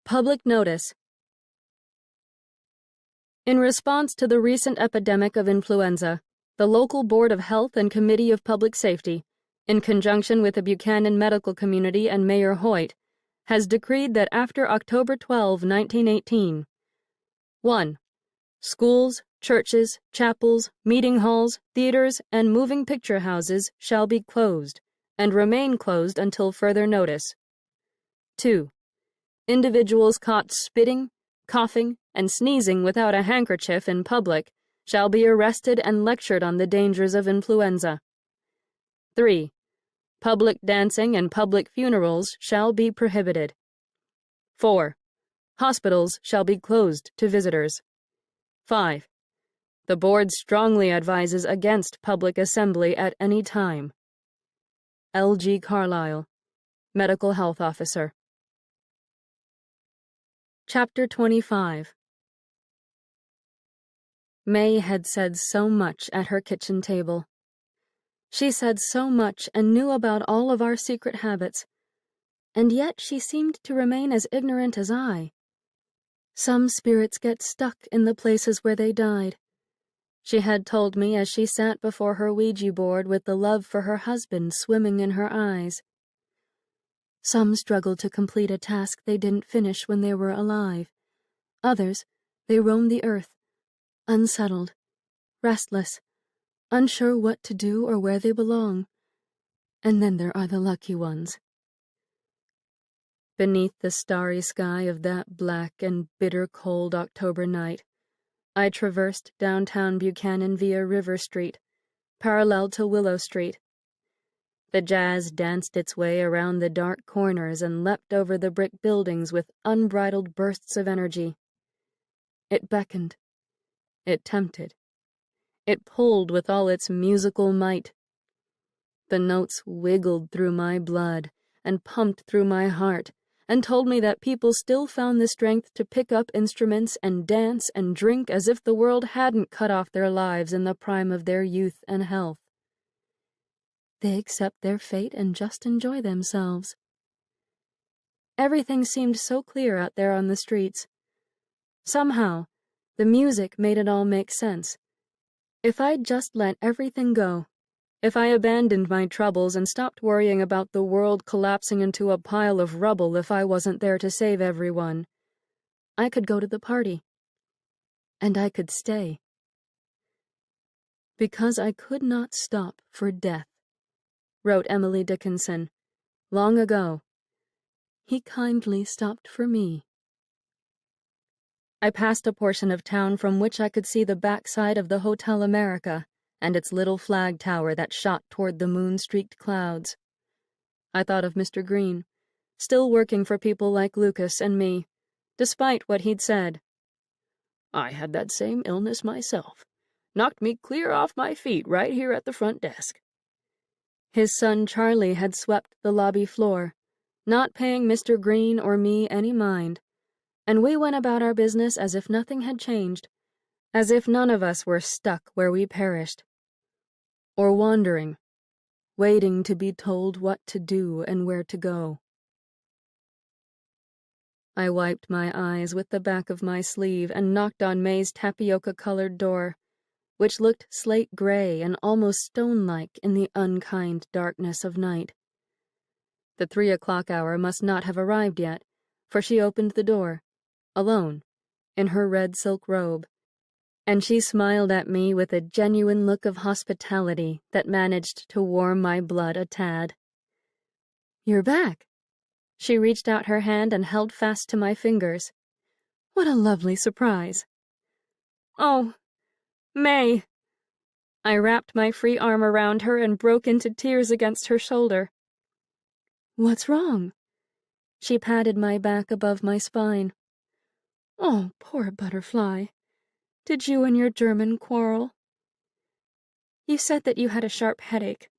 Public notice. In response to the recent epidemic of influenza, the local Board of Health and Committee of Public Safety, in conjunction with the Buchanan medical community and Mayor Hoyt, has decreed that after October 12, 1918, 1. Schools, churches, chapels, meeting halls, theaters, and moving picture houses shall be closed, and remain closed until further notice. 2. Individuals caught spitting, coughing, and sneezing without a handkerchief in public shall be arrested and lectured on the dangers of influenza. 3. Public dancing and public funerals shall be prohibited. 4. Hospitals shall be closed to visitors. 5. The board strongly advises against public assembly at any time. L.G. Carlisle, Medical Health Officer. Chapter 25. May had said so much at her kitchen table. She said so much and knew about all of our secret habits, and yet she seemed to remain as ignorant as I. Some spirits get stuck in the places where they died, she had told me as she sat before her Ouija board with the love for her husband swimming in her eyes. Some struggled to complete a task they didn't finish when they were alive. Others, they roam the earth, unsettled, restless, unsure what to do or where they belong. And then there are the lucky ones. Beneath the starry sky of that black and bitter cold October night, I traversed downtown Buchanan via River Street, parallel to Willow Street. The jazz danced its way around the dark corners and leapt over the brick buildings with unbridled bursts of energy. It beckoned. It tempted. It pulled with all its musical might. The notes wiggled through my blood and pumped through my heart and told me that people still found the strength to pick up instruments and dance and drink as if the world hadn't cut off their lives in the prime of their youth and health. They accept their fate and just enjoy themselves. Everything seemed so clear out there on the streets. Somehow, the music made it all make sense. If I'd just let everything go, if I abandoned my troubles and stopped worrying about the world collapsing into a pile of rubble if I wasn't there to save everyone, I could go to the party. And I could stay. Because I could not stop for death, wrote Emily Dickinson, long ago. He kindly stopped for me. I passed a portion of town from which I could see the backside of the Hotel America and its little flag tower that shot toward the moon-streaked clouds. I thought of Mr. Green, still working for people like Lucas and me, despite what he'd said.
I had that same illness myself. Knocked me clear off my feet right here at the front desk.
His son Charlie had swept the lobby floor, not paying Mr. Green or me any mind, and we went about our business as if nothing had changed, as if none of us were stuck where we perished. Or wandering, waiting to be told what to do and where to go. I wiped my eyes with the back of my sleeve and knocked on May's tapioca-colored door, which looked slate gray and almost stone-like in the unkind darkness of night. The 3 o'clock hour must not have arrived yet, for she opened the door, alone, in her red silk robe, and she smiled at me with a genuine look of hospitality that managed to warm my blood a tad. "You're back." She reached out her hand and held fast to my fingers. "What a lovely surprise." "Oh, May." I wrapped my free arm around her and broke into tears against her shoulder. "What's wrong?" She patted my back above my spine. "Oh, poor butterfly. Did you and your German quarrel?" "You said that you had a sharp headache,"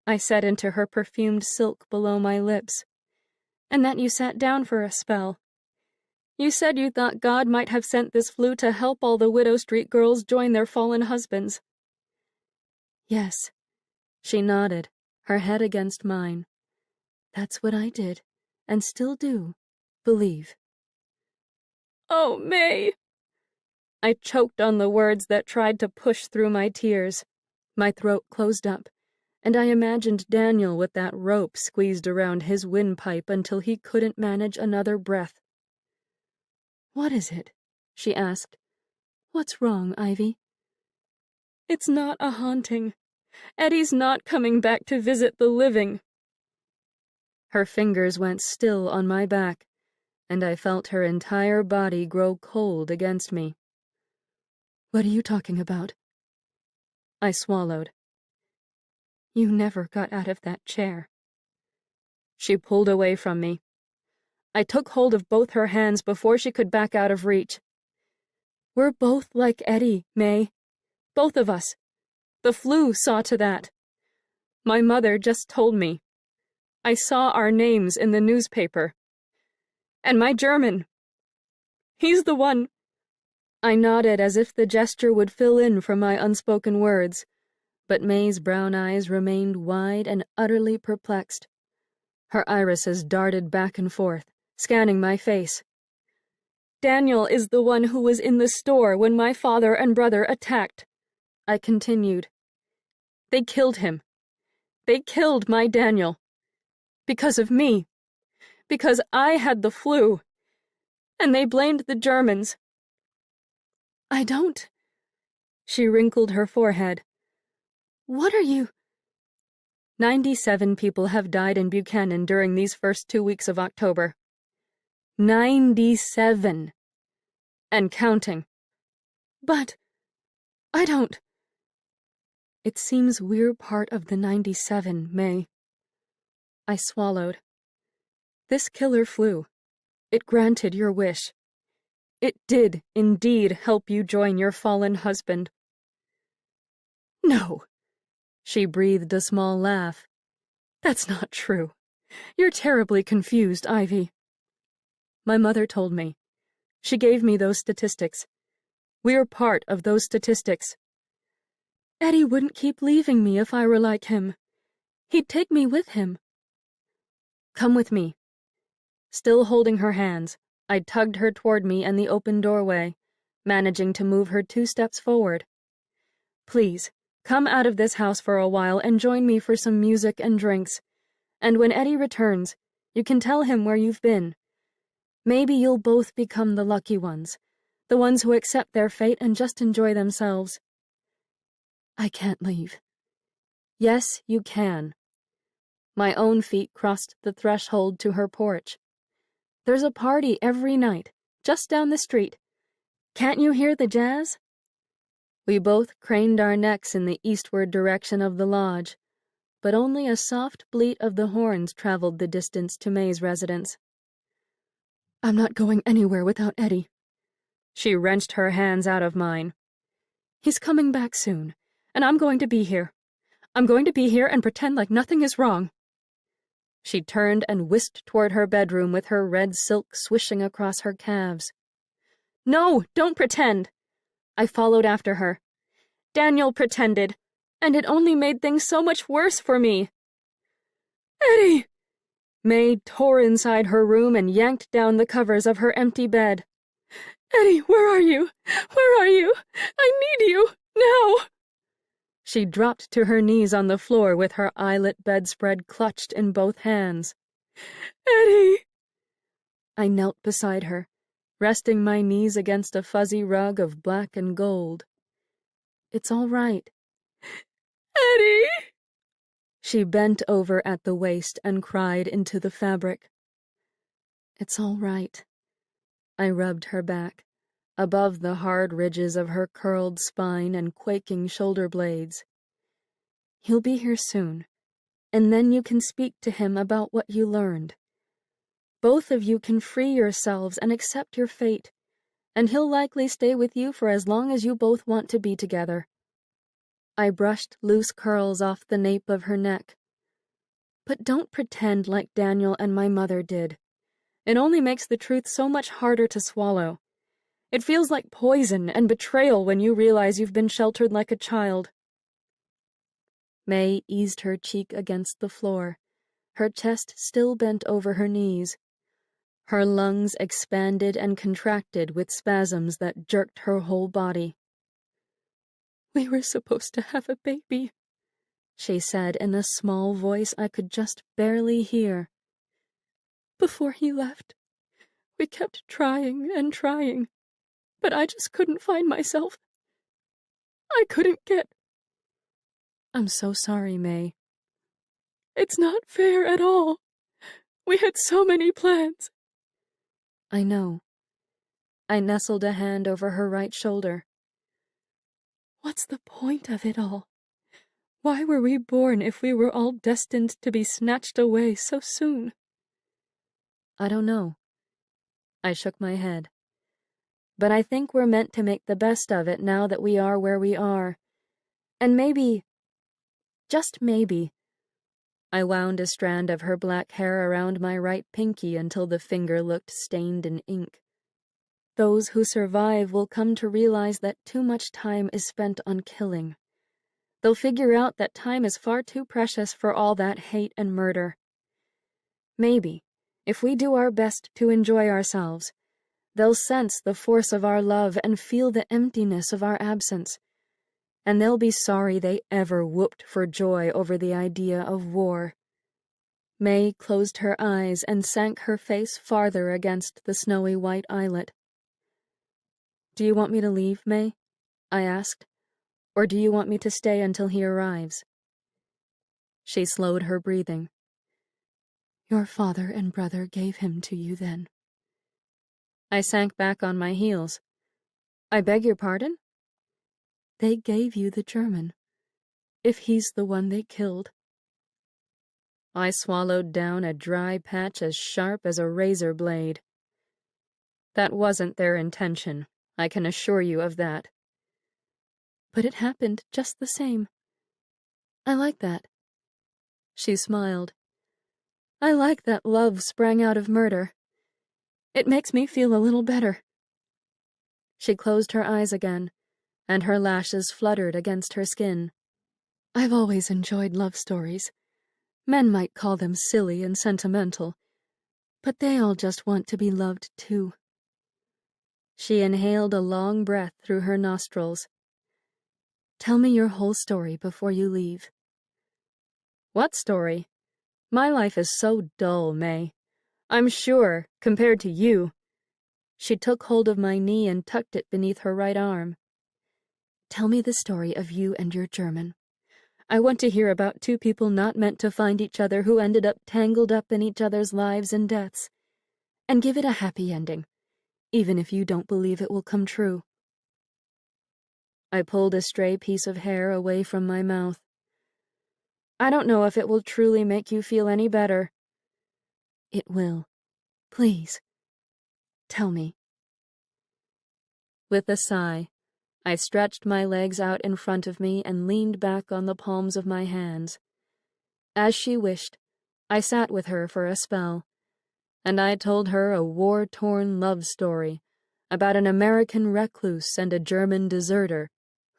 I said into her perfumed silk below my lips, "and that you sat down for a spell. You said you thought God might have sent this flu to help all the Widow Street girls join their fallen husbands." "Yes," she nodded, her head against mine. "That's what I did, and still do, believe." "Oh, May!" I choked on the words that tried to push through my tears. My throat closed up, and I imagined Daniel with that rope squeezed around his windpipe until he couldn't manage another breath. "What is it?" she asked. "What's wrong, Ivy?" "It's not a haunting. Eddie's not coming back to visit the living." Her fingers went still on my back, and I felt her entire body grow cold against me. "What are you talking about?" I swallowed. "You never got out of that chair." She pulled away from me. I took hold of both her hands before she could back out of reach. "We're both like Eddie, May. Both of us. The flu saw to that. My mother just told me. I saw our names in the newspaper. And my German. He's the one." I nodded as if the gesture would fill in for my unspoken words, but May's brown eyes remained wide and utterly perplexed. Her irises darted back and forth, scanning my face. "Daniel is the one who was in the store when my father and brother attacked," I continued. "They killed him. They killed my Daniel. Because of me. Because I had the flu. And they blamed the Germans." "I don't." She wrinkled her forehead. "What are you—" 97 people have died in Buchanan during these first 2 weeks of October. 97. And counting. "But I don't—" "It seems we're part of the 97, May." I swallowed. "This killer flu. It granted your wish. It did indeed help you join your fallen husband." "No." She breathed a small laugh. "That's not true. You're terribly confused, Ivy." My mother told me. She gave me those statistics. We're part of those statistics. Eddie wouldn't keep leaving me if I were like him. He'd take me with him. "Come with me." Still holding her hands, I tugged her toward me and the open doorway, managing to move her 2 steps forward. "Please, come out of this house for a while and join me for some music and drinks. And when Eddie returns, you can tell him where you've been. Maybe you'll both become the lucky ones, the ones who accept their fate and just enjoy themselves." "I can't leave." "Yes, you can." My own feet crossed the threshold to her porch. "There's a party every night, just down the street. Can't you hear the jazz?" We both craned our necks in the eastward direction of the lodge, but only a soft bleat of the horns traveled the distance to May's residence. "I'm not going anywhere without Eddie." She wrenched her hands out of mine. "He's coming back soon, and I'm going to be here. I'm going to be here and pretend like nothing is wrong." She turned and whisked toward her bedroom with her red silk swishing across her calves. "No, don't pretend." I followed after her. "Daniel pretended, and it only made things so much worse for me." "Eddie!" May tore inside her room and yanked down the covers of her empty bed. "Eddie, where are you? Where are you? I need you, now!" She dropped to her knees on the floor with her eyelet bedspread clutched in both hands. "Eddie!" I knelt beside her, resting my knees against a fuzzy rug of black and gold It's all right.
Eddie!
She bent over at the waist and cried into the fabric. It's all right. I rubbed her back, above the hard ridges of her curled spine and quaking shoulder blades. He'll be here soon, and then you can speak to him about what you learned. Both of you can free yourselves and accept your fate, and he'll likely stay with you for as long as you both want to be together. I brushed loose curls off the nape of her neck. But don't pretend like Daniel and my mother did. It only makes the truth so much harder to swallow. It feels like poison and betrayal when you realize you've been sheltered like a child. May eased her cheek against the floor, her chest still bent over her knees. Her lungs expanded and contracted with spasms that jerked her whole body. We were supposed to have a baby, she said in a small voice I could just barely hear. Before he left, we kept trying and trying, but I just couldn't find myself. I couldn't get... I'm so sorry, May. It's not fair at all. We had so many plans. I know. I nestled a hand over her right shoulder. What's the point of it all? Why were we born if we were all destined to be snatched away so soon? I don't know. I shook my head. But I think we're meant to make the best of it now that we are where we are. And maybe, just maybe, I wound a strand of her black hair around my right pinky until the finger looked stained in ink. Those who survive will come to realize that too much time is spent on killing. They'll figure out that time is far too precious for all that hate and murder. Maybe, if we do our best to enjoy ourselves, they'll sense the force of our love and feel the emptiness of our absence, and they'll be sorry they ever whooped for joy over the idea of war. May closed her eyes and sank her face farther against the snowy white islet. Do you want me to leave, May? I asked. Or do you want me to stay until he arrives? She slowed her breathing. Your father and brother gave him to you then. I sank back on my heels. I beg your pardon? They gave you the German, if he's the one they killed. I swallowed down a dry patch as sharp as a razor blade. That wasn't their intention, I can assure you of that. But it happened just the same. I like that. She smiled. I like that love sprang out of murder. It makes me feel a little better. She closed her eyes again, and her lashes fluttered against her skin. I've always enjoyed love stories. Men might call them silly and sentimental, but they all just want to be loved too. She inhaled a long breath through her nostrils. Tell me your whole story before you leave. What story? My life is so dull, May. I'm sure, compared to you. She took hold of my knee and tucked it beneath her right arm. Tell me the story of you and your German. I want to hear about two people not meant to find each other who ended up tangled up in each other's lives and deaths. And give it a happy ending, even if you don't believe it will come true. I pulled a stray piece of hair away from my mouth. I don't know if it will truly make you feel any better. It will. Please. Tell me. With a sigh, I stretched my legs out in front of me and leaned back on the palms of my hands. As she wished, I sat with her for a spell, and I told her a war-torn love story about an American recluse and a German deserter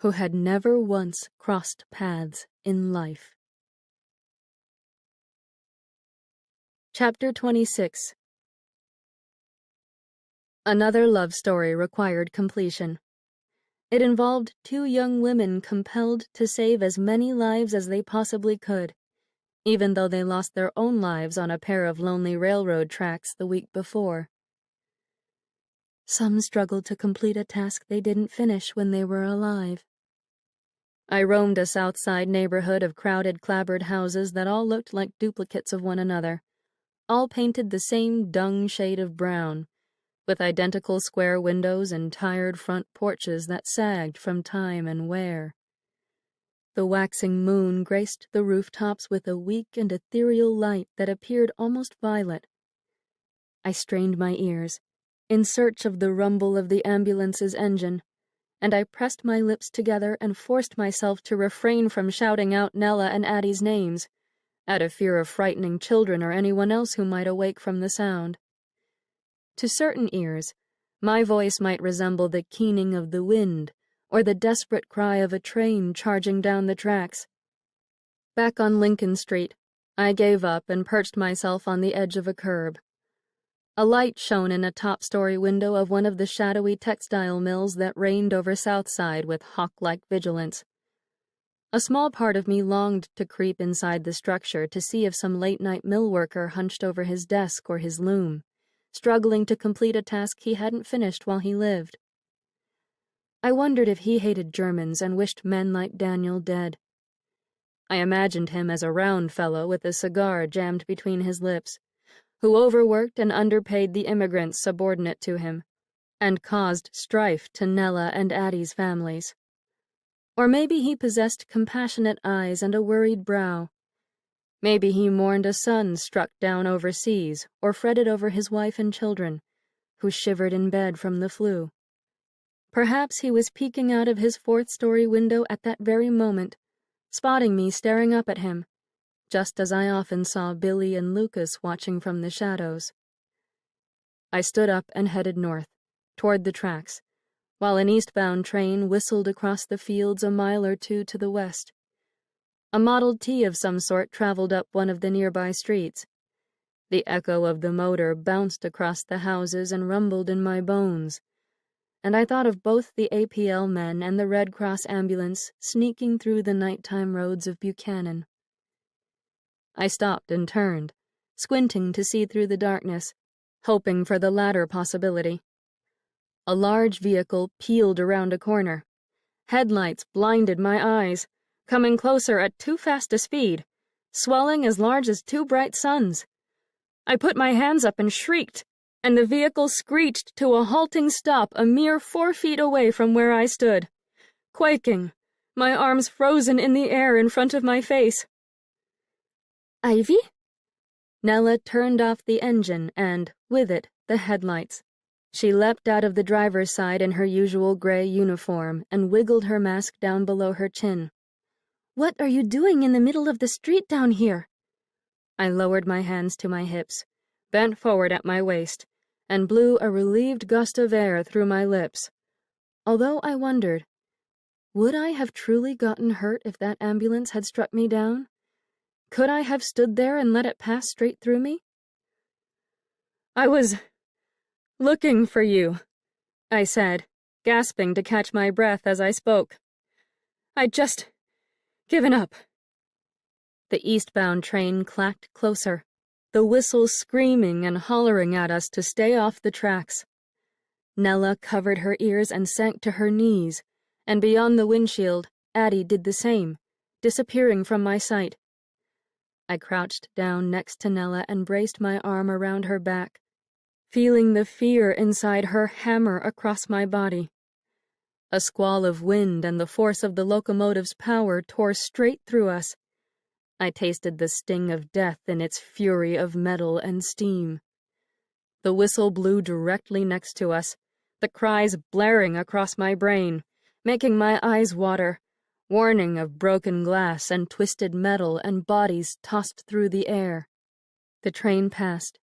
who had never once crossed paths in life. Chapter 26. Another love story required completion. It involved two young women compelled to save as many lives as they possibly could, even though they lost their own lives on a pair of lonely railroad tracks the week before. Some struggled to complete a task they didn't finish when they were alive. I roamed a South Side neighborhood of crowded, clapboard houses that all looked like duplicates of one another, all painted the same dung shade of brown, with identical square windows and tired front porches that sagged from time and wear. The waxing moon graced the rooftops with a weak and ethereal light that appeared almost violet. I strained my ears, in search of the rumble of the ambulance's engine, and I pressed my lips together and forced myself to refrain from shouting out Nella and Addie's names, out of fear of frightening children or anyone else who might awake from the sound. To certain ears, my voice might resemble the keening of the wind or the desperate cry of a train charging down the tracks. Back on Lincoln Street, I gave up and perched myself on the edge of a curb. A light shone in a top-story window of one of the shadowy textile mills that reigned over South Side with hawk-like vigilance. A small part of me longed to creep inside the structure to see if some late-night mill worker hunched over his desk or his loom, struggling to complete a task he hadn't finished while he lived. I wondered if he hated Germans and wished men like Daniel dead. I imagined him as a round fellow with a cigar jammed between his lips, who overworked and underpaid the immigrants subordinate to him, and caused strife to Nella and Addie's families. Or maybe he possessed compassionate eyes and a worried brow. Maybe he mourned a son struck down overseas or fretted over his wife and children, who shivered in bed from the flu. Perhaps he was peeking out of his fourth-story window at that very moment, spotting me staring up at him, just as I often saw Billy and Lucas watching from the shadows. I stood up and headed north, toward the tracks, while an eastbound train whistled across the fields a mile or two to the west. A Model T of some sort traveled up one of the nearby streets. The echo of the motor bounced across the houses and rumbled in my bones, and I thought of both the APL men and the Red Cross ambulance sneaking through the nighttime roads of Buchanan. I stopped and turned, squinting to see through the darkness, hoping for the latter possibility. A large vehicle peeled around a corner. Headlights blinded my eyes, coming closer at too fast a speed, swelling as large as two bright suns. I put my hands up and shrieked, and the vehicle screeched to a halting stop a mere 4 feet away from where I stood, quaking, my arms frozen in the air in front of my face. "Ivy?" Nella turned off the engine and, with it, the headlights. She leapt out of the driver's side in her usual gray uniform and wiggled her mask down below her chin. "What are you doing in the middle of the street down here?" I lowered my hands to my hips, bent forward at my waist, and blew a relieved gust of air through my lips. Although I wondered, would I have truly gotten hurt if that ambulance had struck me down? Could I have stood there and let it pass straight through me? "I was looking for you," I said, gasping to catch my breath as I spoke. "I'd just given up." The eastbound train clacked closer, the whistle screaming and hollering at us to stay off the tracks. Nella covered her ears and sank to her knees, and beyond the windshield, Addie did the same, disappearing from my sight. I crouched down next to Nella and braced my arm around her back, feeling the fear inside her hammer across my body. A squall of wind and the force of the locomotive's power tore straight through us. I tasted the sting of death in its fury of metal and steam. The whistle blew directly next to us, the cries blaring across my brain, making my eyes water, warning of broken glass and twisted metal and bodies tossed through the air. The train passed.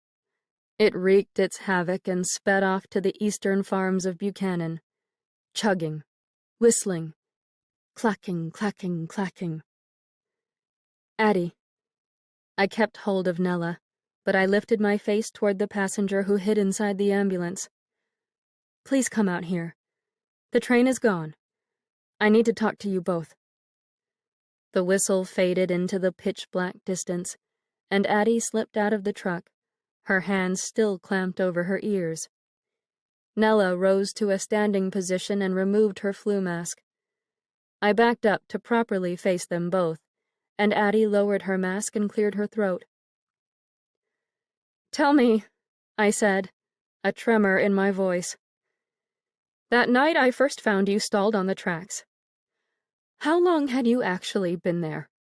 It wreaked its havoc and sped off to the eastern farms of Buchanan, chugging, whistling, clacking, clacking, clacking. "Addie." I kept hold of Nella, but I lifted my face toward the passenger who hid inside the ambulance. "Please come out here. The train is gone. I need to talk to you both." The whistle faded into the pitch-black distance, and Addie slipped out of the truck, her hands still clamped over her ears. Nella rose to a standing position and removed her flu mask. I backed up to properly face them both, and Addie lowered her mask and cleared her throat. "Tell me," I said, a tremor in my voice. "That night I first found you stalled on the tracks. How long had you actually been there?"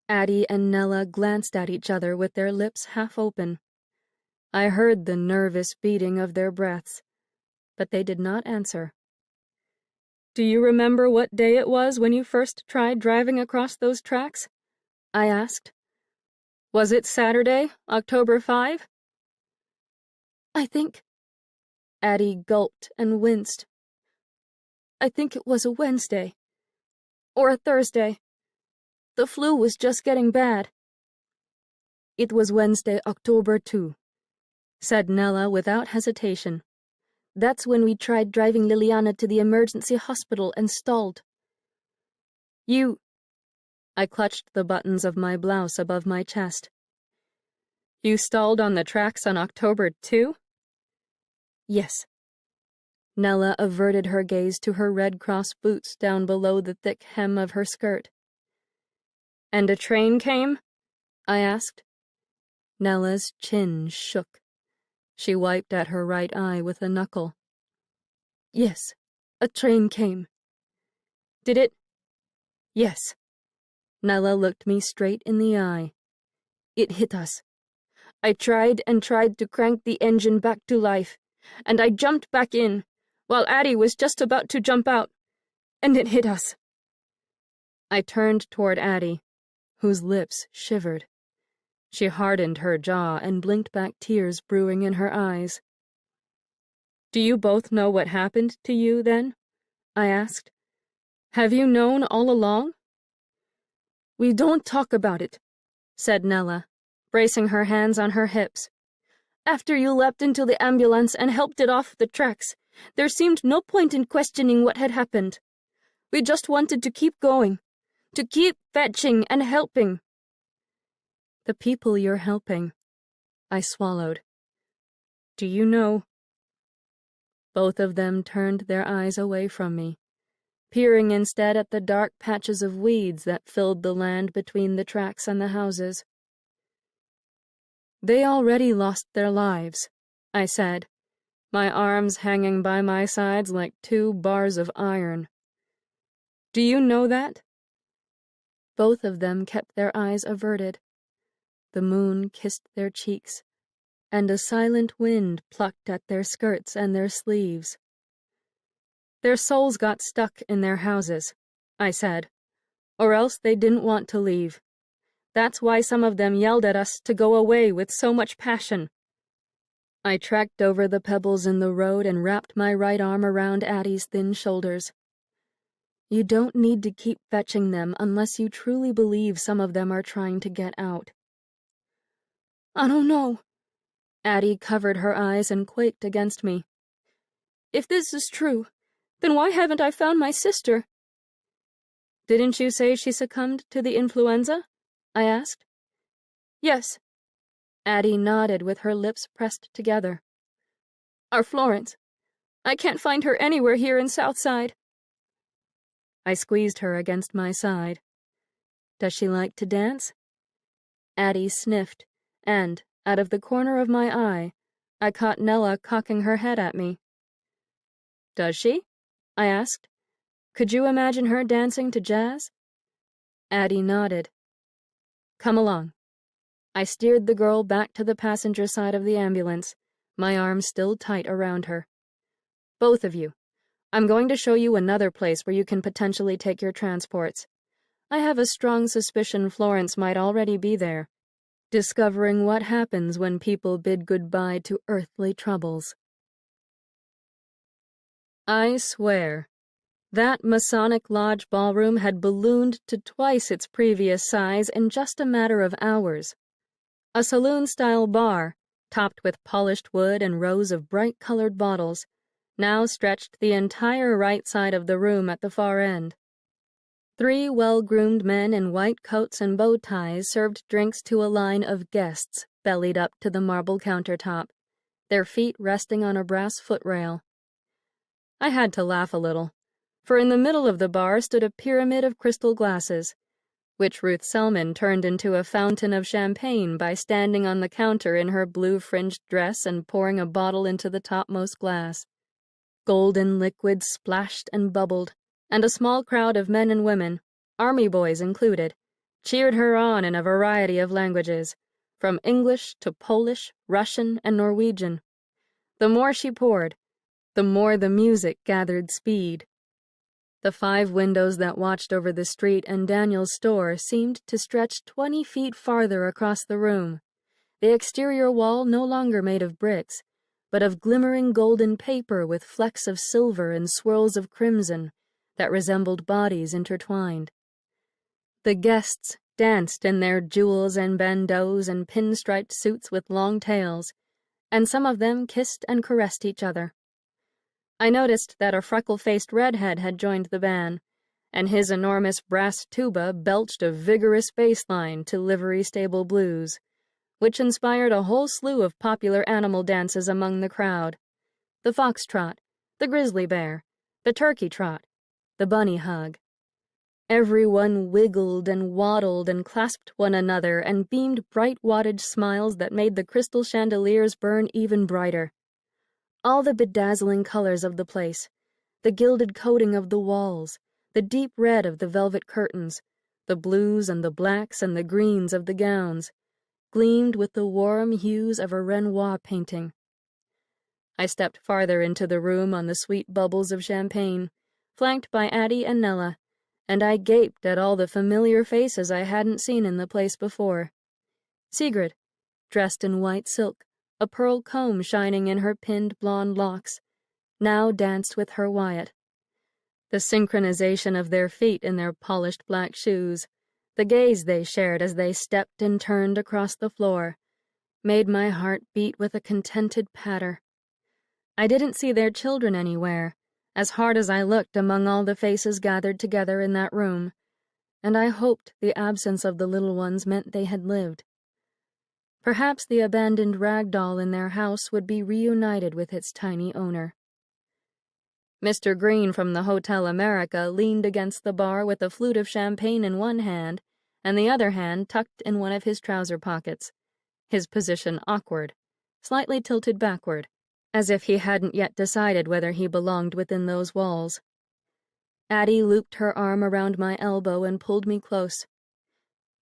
Addie and Nella glanced at each other with their lips half open. I heard the nervous beating of their breaths, but they did not answer. "Do you remember what day it was when you first tried driving across those tracks?" I asked. "Was it Saturday, October 5? "I think—" Addie gulped and winced. "I think it was a Wednesday. Or a Thursday. The flu was just getting bad." "It was Wednesday, October 2, said Nella without hesitation. "That's when we tried driving Liliana to the emergency hospital and stalled." "You—" I clutched the buttons of my blouse above my chest. "You stalled on the tracks on October 2? "Yes." Nella averted her gaze to her Red Cross boots down below the thick hem of her skirt. "And a train came?" I asked. Nella's chin shook. She wiped at her right eye with a knuckle. "Yes, a train came." "Did it—" "Yes." Nella looked me straight in the eye. "It hit us. I tried and tried to crank the engine back to life, and I jumped back in, while Addie was just about to jump out, and it hit us." I turned toward Addie, whose lips shivered. She hardened her jaw and blinked back tears brewing in her eyes. "Do you both know what happened to you, then?" I asked. "Have you known all along?" "We don't talk about it," said Nella, bracing her hands on her hips. "After you leapt into the ambulance and helped it off the tracks, there seemed no point in questioning what had happened. We just wanted to keep going, to keep fetching and helping." "The people you're helping," I swallowed. "Do you know—" Both of them turned their eyes away from me, peering instead at the dark patches of weeds that filled the land between the tracks and the houses. "They already lost their lives," I said, my arms hanging by my sides like two bars of iron. "Do you know that?" Both of them kept their eyes averted. The moon kissed their cheeks, and a silent wind plucked at their skirts and their sleeves. "Their souls got stuck in their houses," I said, "or else they didn't want to leave. That's why some of them yelled at us to go away with so much passion." I tracked over the pebbles in the road and wrapped my right arm around Addie's thin shoulders. "You don't need to keep fetching them unless you truly believe some of them are trying to get out." "I don't know." Addie covered her eyes and quaked against me. "If this is true, then why haven't I found my sister?" "Didn't you say she succumbed to the influenza?" I asked. "Yes." Addie nodded with her lips pressed together. "Our Florence. I can't find her anywhere here in Southside." I squeezed her against my side. "Does she like to dance?" Addie sniffed, and, out of the corner of my eye, I caught Nella cocking her head at me. "Does she?" I asked. "Could you imagine her dancing to jazz?" Addie nodded. "Come along." I steered the girl back to the passenger side of the ambulance, my arm still tight around her. "Both of you, I'm going to show you another place where you can potentially take your transports. I have a strong suspicion Florence might already be there, discovering what happens when people bid goodbye to earthly troubles." I swear, that Masonic Lodge ballroom had ballooned to twice its previous size in just a matter of hours. A saloon-style bar, topped with polished wood and rows of bright-colored bottles, now stretched the entire right side of the room at the far end. 3 well-groomed men in white coats and bow ties served drinks to a line of guests bellied up to the marble countertop, their feet resting on a brass footrail. I had to laugh a little, for in the middle of the bar stood a pyramid of crystal glasses, which Ruth Selman turned into a fountain of champagne by standing on the counter in her blue-fringed dress and pouring a bottle into the topmost glass. Golden liquid splashed and bubbled, and a small crowd of men and women, army boys included, cheered her on in a variety of languages, from English to Polish, Russian, and Norwegian. The more she poured, the more the music gathered speed. The 5 windows that watched over the street and Daniel's store seemed to stretch 20 feet farther across the room, the exterior wall no longer made of bricks, but of glimmering golden paper with flecks of silver and swirls of crimson that resembled bodies intertwined. The guests danced in their jewels and bandeaus and pinstriped suits with long tails, and some of them kissed and caressed each other. I noticed that a freckle-faced redhead had joined the band, and his enormous brass tuba belched a vigorous bass line to Livery Stable Blues, which inspired a whole slew of popular animal dances among the crowd: the foxtrot, the grizzly bear, the turkey trot, the bunny hug. Everyone wiggled and waddled and clasped one another and beamed bright wattage smiles that made the crystal chandeliers burn even brighter. All the bedazzling colors of the place, the gilded coating of the walls, the deep red of the velvet curtains, the blues and the blacks and the greens of the gowns, gleamed with the warm hues of a Renoir painting. I stepped farther into the room on the sweet bubbles of champagne, flanked by Addie and Nella, and I gaped at all the familiar faces I hadn't seen in the place before. Sigrid, dressed in white silk, a pearl comb shining in her pinned blonde locks, now danced with her Wyatt. The synchronization of their feet in their polished black shoes, the gaze they shared as they stepped and turned across the floor, made my heart beat with a contented patter. I didn't see their children anywhere, as hard as I looked among all the faces gathered together in that room, and I hoped the absence of the little ones meant they had lived. Perhaps the abandoned rag doll in their house would be reunited with its tiny owner. Mr. Green from the Hotel America leaned against the bar with a flute of champagne in one hand and the other hand tucked in one of his trouser pockets, his position awkward, slightly tilted backward, as if he hadn't yet decided whether he belonged within those walls. Addie looped her arm around my elbow and pulled me close.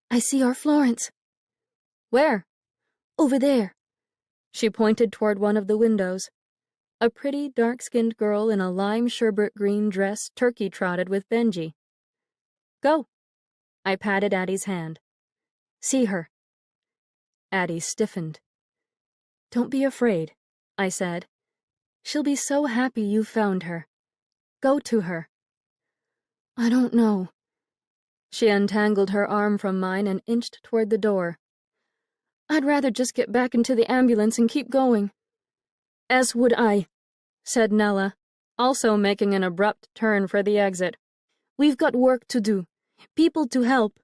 "I see our Florence." "Where?" "Over there." She pointed toward one of the windows. A pretty, dark-skinned girl in a lime sherbet green dress turkey-trotted with Benji. "Go." I patted Addie's hand. "See her." Addie stiffened. "Don't be afraid," I said. "She'll be so happy you found her. Go to her." "I don't know." She untangled her arm from mine and inched toward the door. "I'd rather just get back into the ambulance and keep going." "As would I," said Nella, also making an abrupt turn for the exit. "We've got work to do, people to help.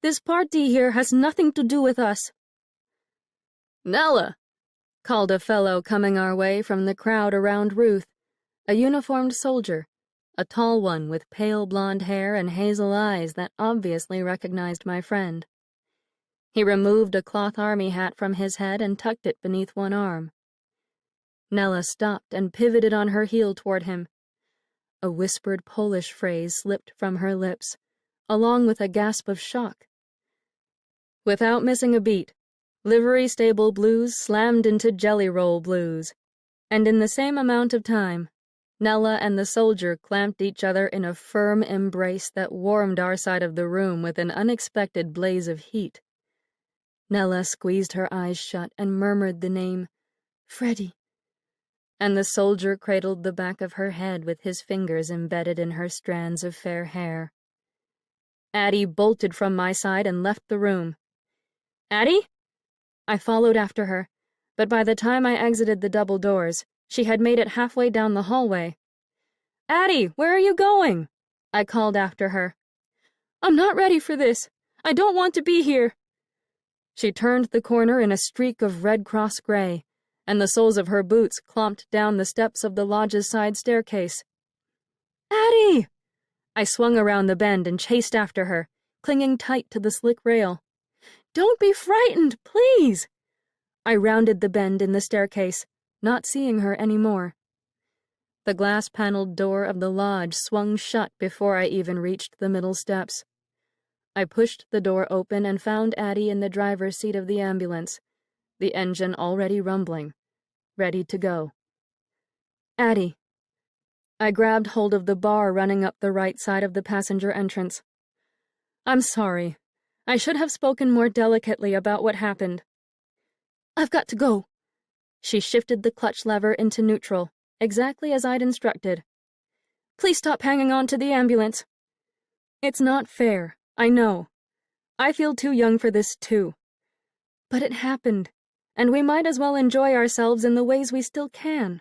This party here has nothing to do with us." "Nella!" called a fellow coming our way from the crowd around Ruth, a uniformed soldier, a tall one with pale blonde hair and hazel eyes that obviously recognized my friend. He removed a cloth army hat from his head and tucked it beneath one arm. Nella stopped and pivoted on her heel toward him. A whispered Polish phrase slipped from her lips, along with a gasp of shock. Without missing a beat, Livery Stable Blues slammed into Jelly Roll Blues, and in the same amount of time, Nella and the soldier clamped each other in a firm embrace that warmed our side of the room with an unexpected blaze of heat. Nella squeezed her eyes shut and murmured the name, "Freddie," and the soldier cradled the back of her head with his fingers embedded in her strands of fair hair. Addie bolted from my side and left the room. "Addie?" I followed after her, but by the time I exited the double doors, she had made it halfway down the hallway. "Addie, where are you going?" I called after her. "I'm not ready for this. I don't want to be here." She turned the corner in a streak of Red Cross gray, and the soles of her boots clomped down the steps of the lodge's side staircase. "Addie!" I swung around the bend and chased after her, clinging tight to the slick rail. "Don't be frightened, please!" I rounded the bend in the staircase, not seeing her anymore. The glass-paneled door of the lodge swung shut before I even reached the middle steps. I pushed the door open and found Addie in the driver's seat of the ambulance, the engine already rumbling, ready to go. "Addie." I grabbed hold of the bar running up the right side of the passenger entrance. "I'm sorry. I should have spoken more delicately about what happened." "I've got to go." She shifted the clutch lever into neutral, exactly as I'd instructed. "Please stop hanging on to the ambulance." "It's not fair, I know. I feel too young for this, too. But it happened, and we might as well enjoy ourselves in the ways we still can.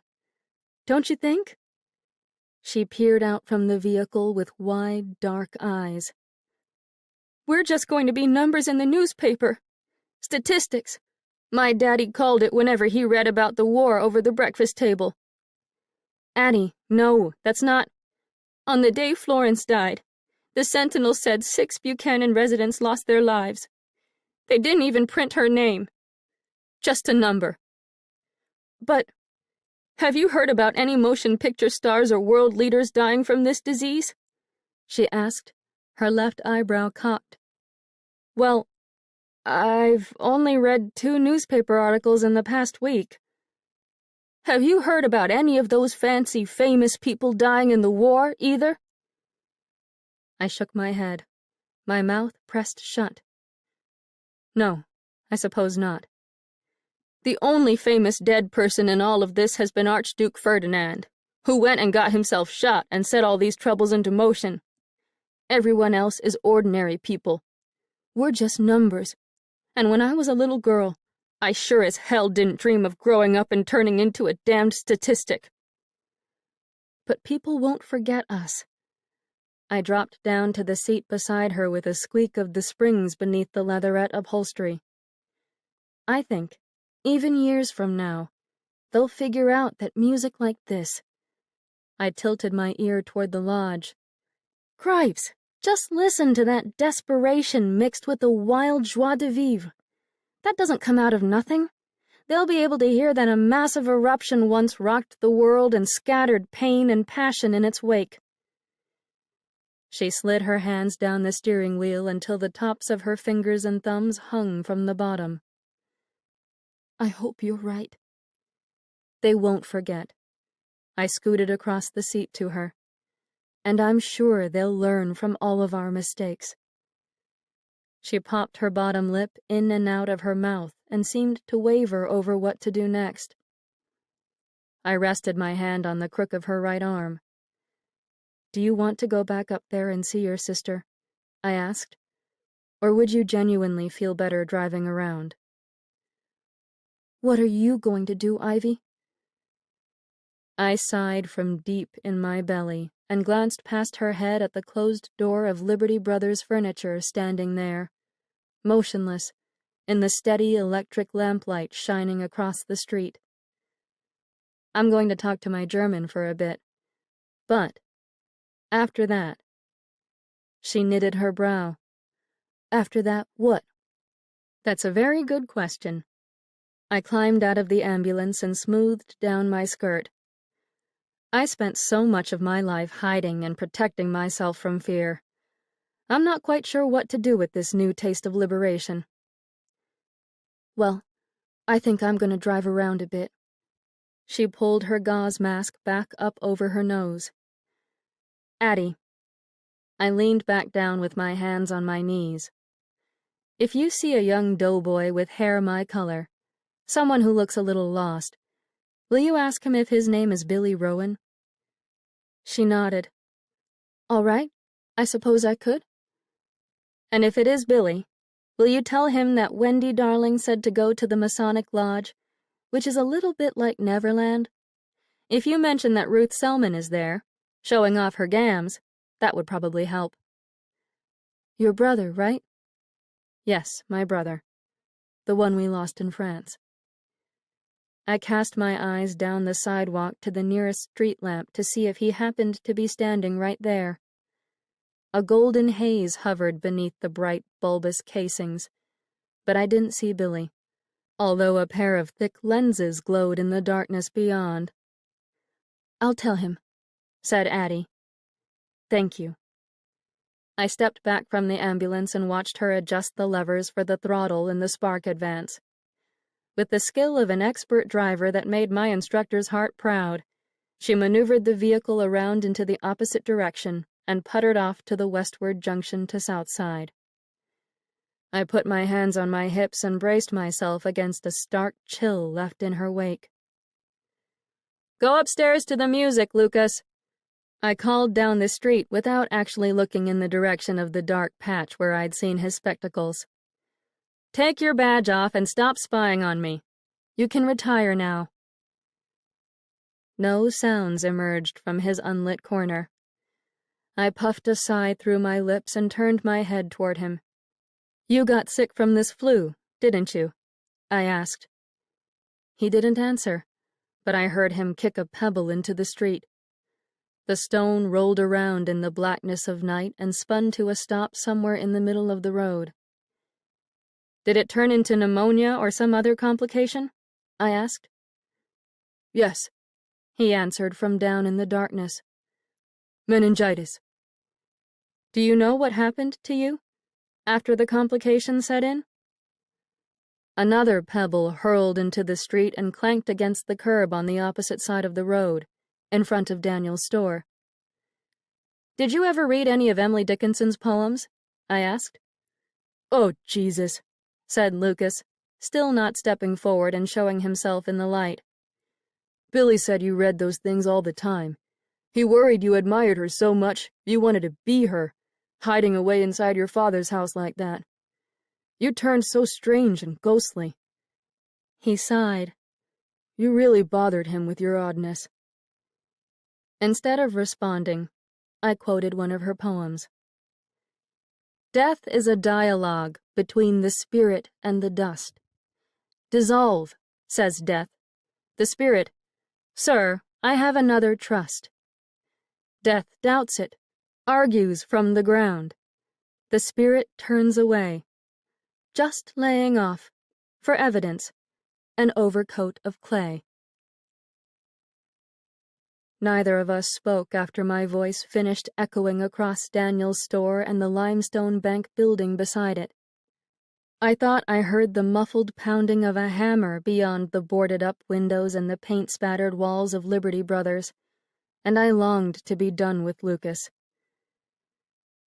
Don't you think?" She peered out from the vehicle with wide, dark eyes. "We're just going to be numbers in the newspaper. Statistics. My daddy called it whenever he read about the war over the breakfast table." "Addie, no, that's not—" "On the day Florence died, the Sentinel said 6 Buchanan residents lost their lives. They didn't even print her name. Just a number." "But have you heard about any motion picture stars or world leaders dying from this disease?" she asked, her left eyebrow cocked. "Well, I've only read 2 newspaper articles in the past week." "Have you heard about any of those fancy, famous people dying in the war, either?" I shook my head, my mouth pressed shut. "No, I suppose not." "The only famous dead person in all of this has been Archduke Ferdinand, who went and got himself shot and set all these troubles into motion. Everyone else is ordinary people. We're just numbers. And when I was a little girl, I sure as hell didn't dream of growing up and turning into a damned statistic." "But people won't forget us." I dropped down to the seat beside her with a squeak of the springs beneath the leatherette upholstery. "I think, even years from now, they'll figure out that music like this—" I tilted my ear toward the lodge. "Cripes, just listen to that desperation mixed with the wild joie de vivre. That doesn't come out of nothing. They'll be able to hear that a massive eruption once rocked the world and scattered pain and passion in its wake." She slid her hands down the steering wheel until the tops of her fingers and thumbs hung from the bottom. "I hope you're right." "They won't forget." I scooted across the seat to her. "And I'm sure they'll learn from all of our mistakes." She popped her bottom lip in and out of her mouth and seemed to waver over what to do next. I rested my hand on the crook of her right arm. "Do you want to go back up there and see your sister?" I asked. "Or would you genuinely feel better driving around?" "What are you going to do, Ivy?" I sighed from deep in my belly and glanced past her head at the closed door of Liberty Brothers Furniture standing there, motionless, in the steady electric lamplight shining across the street. "I'm going to talk to my German for a bit. But after that—" She knitted her brow. "After that, what?" "That's a very good question." I climbed out of the ambulance and smoothed down my skirt. I spent so much of my life hiding and protecting myself from fear. I'm not quite sure what to do with this new taste of liberation. "Well, I think I'm going to drive around a bit." She pulled her gauze mask back up over her nose. "Addie." I leaned back down with my hands on my knees. "If you see a young doughboy with hair my color, someone who looks a little lost, will you ask him if his name is Billy Rowan?" She nodded. "All right, I suppose I could." "And if it is Billy, will you tell him that Wendy Darling said to go to the Masonic Lodge, which is a little bit like Neverland? If you mention that Ruth Selman is there, showing off her gams, that would probably help." "Your brother, right?" "Yes, my brother. The one we lost in France." I cast my eyes down the sidewalk to the nearest street lamp to see if he happened to be standing right there. A golden haze hovered beneath the bright, bulbous casings, but I didn't see Billy, although a pair of thick lenses glowed in the darkness beyond. "I'll tell him," said Addie. "Thank you." I stepped back from the ambulance and watched her adjust the levers for the throttle in the spark advance. With the skill of an expert driver that made my instructor's heart proud, she maneuvered the vehicle around into the opposite direction and puttered off to the westward junction to Southside. I put my hands on my hips and braced myself against a stark chill left in her wake. "Go upstairs to the music, Lucas," I called down the street without actually looking in the direction of the dark patch where I'd seen his spectacles. "Take your badge off and stop spying on me. You can retire now." No sounds emerged from his unlit corner. I puffed a sigh through my lips and turned my head toward him. "You got sick from this flu, didn't you?" I asked. He didn't answer, but I heard him kick a pebble into the street. The stone rolled around in the blackness of night and spun to a stop somewhere in the middle of the road. "Did it turn into pneumonia or some other complication?" I asked. "Yes," he answered from down in the darkness. "Meningitis." "Do you know what happened to you after the complications set in?" Another pebble hurled into the street and clanked against the curb on the opposite side of the road, in front of Daniel's store. "Did you ever read any of Emily Dickinson's poems?" I asked. "Oh, Jesus," said Lucas, still not stepping forward and showing himself in the light. "Billy said you read those things all the time. He worried you admired her so much you wanted to be her, hiding away inside your father's house like that. You turned so strange and ghostly." He sighed. "You really bothered him with your oddness." Instead of responding, I quoted one of her poems. "Death is a dialogue between the spirit and the dust. Dissolve, says death. The spirit, sir, I have another trust. Death doubts it, argues from the ground. The spirit turns away, just laying off, for evidence, an overcoat of clay." Neither of us spoke after my voice finished echoing across Daniel's store and the limestone bank building beside it. I thought I heard the muffled pounding of a hammer beyond the boarded-up windows and the paint-spattered walls of Liberty Brothers, and I longed to be done with Lucas.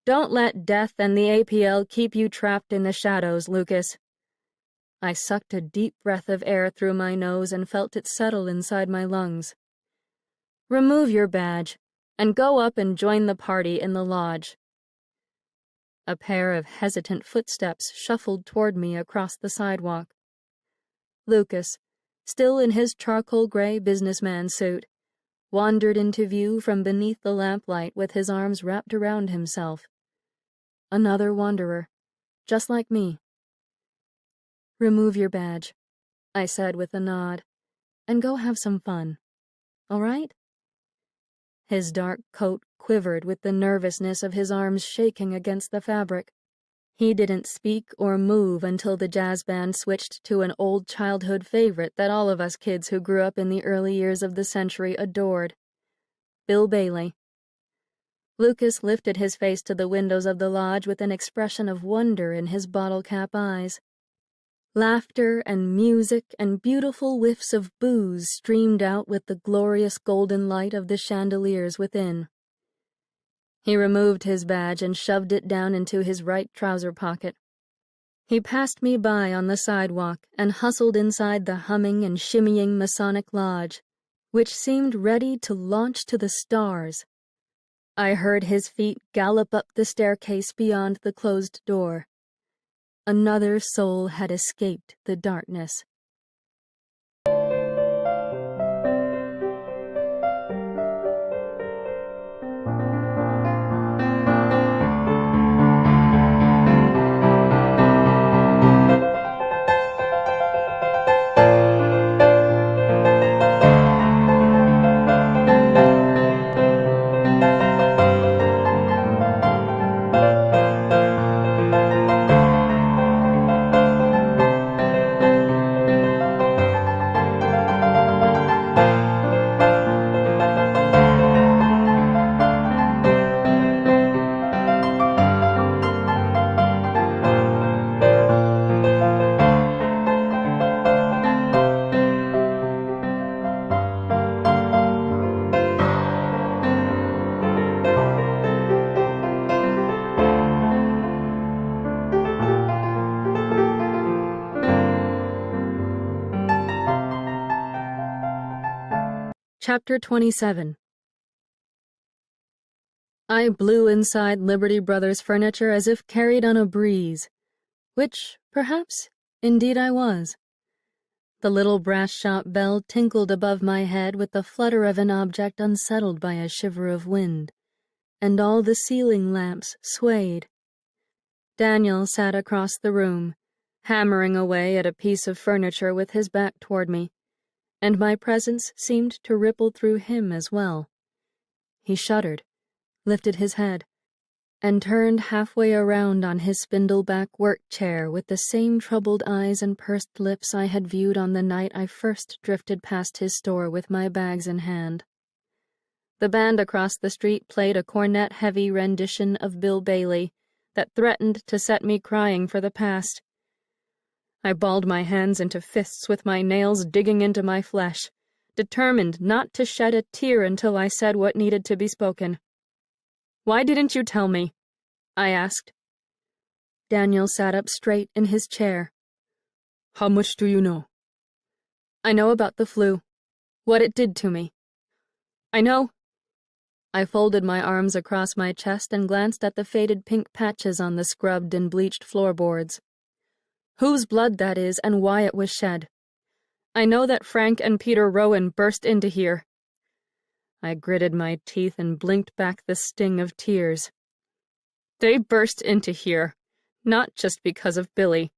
"Don't let death and the APL keep you trapped in the shadows, Lucas." I sucked a deep breath of air through my nose and felt it settle inside my lungs. "Remove your badge, and go up and join the party in the lodge." A pair of hesitant footsteps shuffled toward me across the sidewalk. Lucas, still in his charcoal gray businessman suit, wandered into view from beneath the lamplight with his arms wrapped around himself. Another wanderer, just like me. "Remove your badge," I said with a nod, "and go have some fun. All right?" His dark coat quivered with the nervousness of his arms shaking against the fabric. He didn't speak or move until the jazz band switched to an old childhood favorite that all of us kids who grew up in the early years of the century adored. Bill Bailey. Lucas lifted his face to the windows of the lodge with an expression of wonder in his bottle-cap eyes. Laughter and music and beautiful whiffs of booze streamed out with the glorious golden light of the chandeliers within. He removed his badge and shoved it down into his right trouser pocket. He passed me by on the sidewalk and hustled inside the humming and shimmying Masonic Lodge, which seemed ready to launch to the stars. I heard his feet gallop up the staircase beyond the closed door. Another soul had escaped the darkness. Chapter 27. I blew inside Liberty Brothers furniture as if carried on a breeze, which, perhaps, indeed I was. The little brass shop bell tinkled above my head with the flutter of an object unsettled by a shiver of wind, and all the ceiling lamps swayed. Daniel sat across the room, hammering away at a piece of furniture with his back toward me, and my presence seemed to ripple through him as well. He shuddered, lifted his head, and turned halfway around on his spindle-back work chair with the same troubled eyes and pursed lips I had viewed on the night I first drifted past his store with my bags in hand. The band across the street played a cornet-heavy rendition of Bill Bailey that threatened to set me crying for the past. I balled my hands into fists with my nails digging into my flesh, determined not to shed a tear until I said what needed to be spoken. "Why didn't you tell me?" I asked. Daniel sat up straight in his chair.
"How much do you know?"
"I know about the flu, what it did to me. I know—" I folded my arms across my chest and glanced at the faded pink patches on the scrubbed and bleached floorboards. Whose blood that is and why it was shed. I know that Frank and Peter Rowan burst into here. I gritted my teeth and blinked back the sting of tears. They burst into here, not just because of Billy.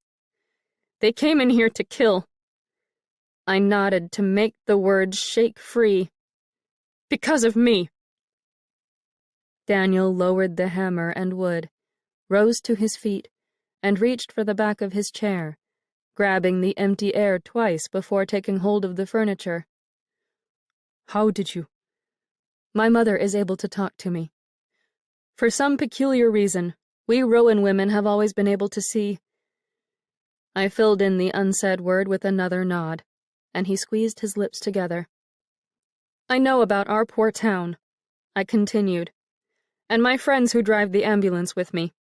They came in here to kill. I nodded to make the words shake free. Because of me. Daniel lowered the hammer and wood, rose to his feet, and reached for the back of his chair, grabbing the empty air twice before taking hold of the furniture.
"How did you?"
"My mother is able to talk to me. For some peculiar reason, we Rowan women have always been able to see—" I filled in the unsaid word with another nod, and he squeezed his lips together. "I know about our poor town," I continued, "and my friends who drive the ambulance with me.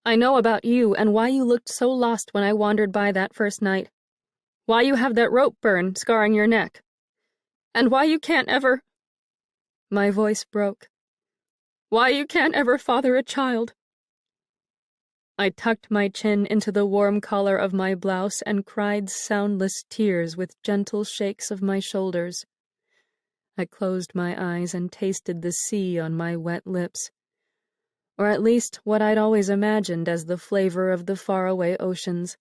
I know about you and why you looked so lost when I wandered by that first night. Why you have that rope burn scarring your neck. And why you can't ever—" My voice broke. "Why you can't ever father a child." I tucked my chin into the warm collar of my blouse and cried soundless tears with gentle shakes of my shoulders. I closed my eyes and tasted the sea on my wet lips, or at least what I'd always imagined as the flavor of the faraway oceans,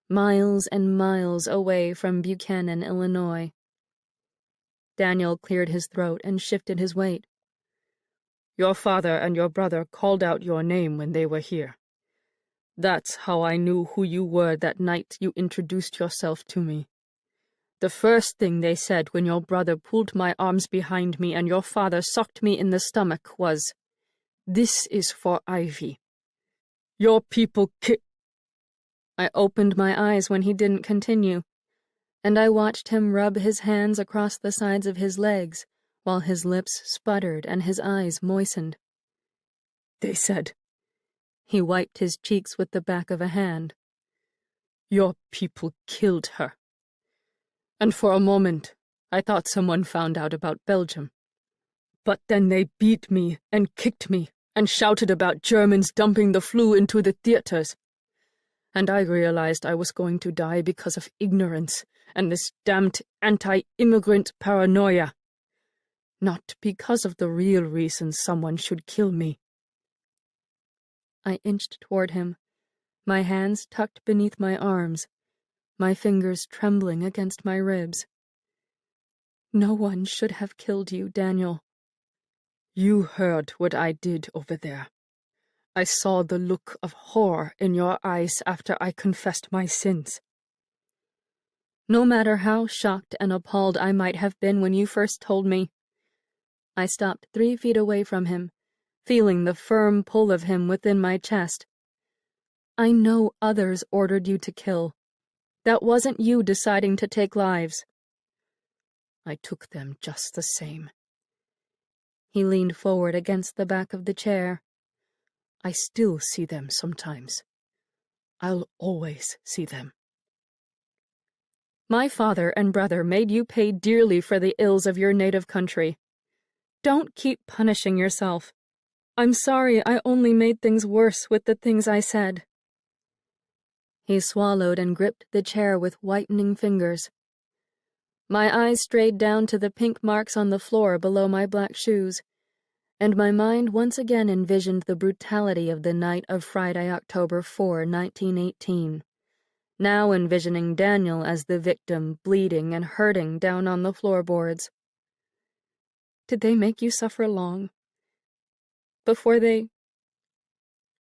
miles and miles away from Buchanan, Illinois. Daniel cleared his throat and shifted his weight.
"Your father and your brother called out your name when they were here. That's how I knew who you were that night you introduced yourself to me. The first thing they said when your brother pulled my arms behind me and your father socked me in the stomach was, 'This is for Ivy. Your people I opened my eyes when he didn't continue, and I watched him rub his hands across the sides of his legs while his lips sputtered and his eyes moistened. "They said," he wiped his cheeks with the back of a hand, "your people killed her. And for a moment, I thought someone found out about Belgium. But then they beat me and kicked me and shouted about Germans dumping the flu into the theaters. And I realized I was going to die because of ignorance and this damned anti-immigrant paranoia. Not because of the real reason someone should kill me." I inched toward him, my hands tucked beneath my arms, my fingers trembling against my ribs. "No one should have killed you, Daniel." "You heard what I did over there. I saw the look of horror in your eyes after I confessed my sins." "No matter how shocked and appalled I might have been when you first told me—" I stopped 3 feet away from him, feeling the firm pull of him within my chest. "I know others ordered you to kill. That wasn't you deciding to take lives." "I took them just the same."
He leaned forward against the back of the chair.
"I still see them sometimes. I'll always see them."
My father and brother made you pay dearly for the ills of your native country. Don't keep punishing yourself. I'm sorry I only made things worse with the things I said." He swallowed and gripped the chair with whitening fingers. My eyes strayed down to the pink marks on the floor below my black shoes, and my mind once again envisioned the brutality of the night of Friday, October 4, 1918, now envisioning Daniel as the victim, bleeding and hurting down on the floorboards. "Did they make you suffer long? Before they—"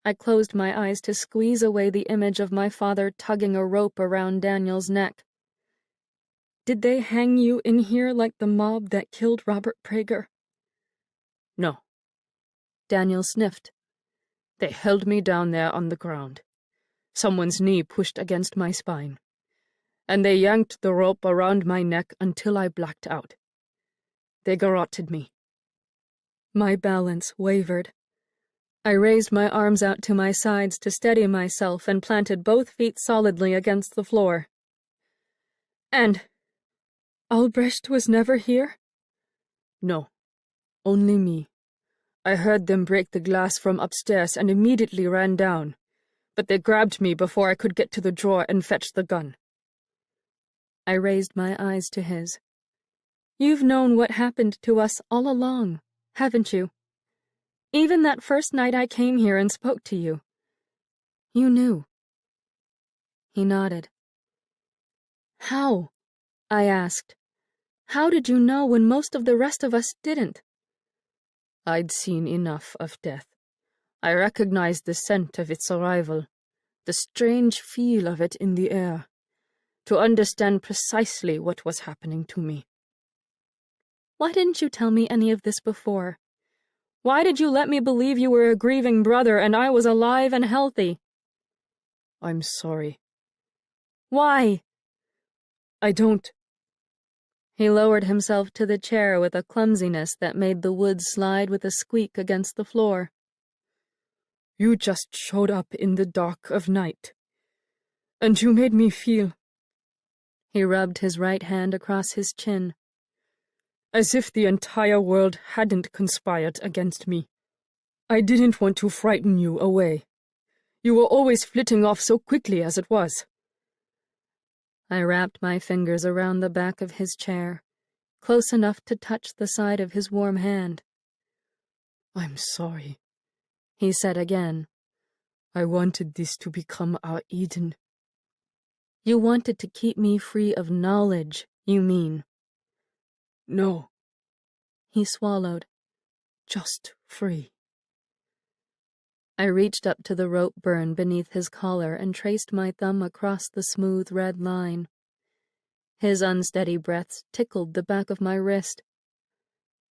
I closed my eyes to squeeze away the image of my father tugging a rope around Daniel's neck. "Did they hang you in here like the mob that killed Robert Prager?"
"No."
Daniel sniffed.
"They held me down there on the ground. Someone's knee pushed against my spine, and they yanked the rope around my neck until I blacked out. They garroted me."
My balance wavered. I raised my arms out to my sides to steady myself and planted both feet solidly against the floor. "And Albrecht was never here?"
"No, only me. I heard them break the glass from upstairs and immediately ran down, but they grabbed me before I could get to the drawer and fetch the gun."
I raised my eyes to his. "You've known what happened to us all along, haven't you? Even that first night I came here and spoke to you. You knew." He nodded. "How?" I asked. "How did you know when most of the rest of us didn't?"
"I'd seen enough of death. I recognized the scent of its arrival, the strange feel of it in the air, to understand precisely what was happening to me."
"Why didn't you tell me any of this before? Why did you let me believe you were a grieving brother and I was alive and healthy?"
"I'm sorry."
"Why?"
"I don't—"
He lowered himself to the chair with a clumsiness that made the wood slide with a squeak against the floor.
"You just showed up in the dark of night, and you made me feel—"
He rubbed his right hand across his chin.
"As if the entire world hadn't conspired against me. I didn't want to frighten you away. You were always flitting off so quickly as it was."
I wrapped my fingers around the back of his chair, close enough to touch the side of his warm hand.
"I'm sorry,"
he said again.
"I wanted this to become our Eden."
"You wanted to keep me free of knowledge, you mean?"
"No."
He swallowed.
"Just free."
I reached up to the rope burn beneath his collar and traced my thumb across the smooth red line. His unsteady breaths tickled the back of my wrist.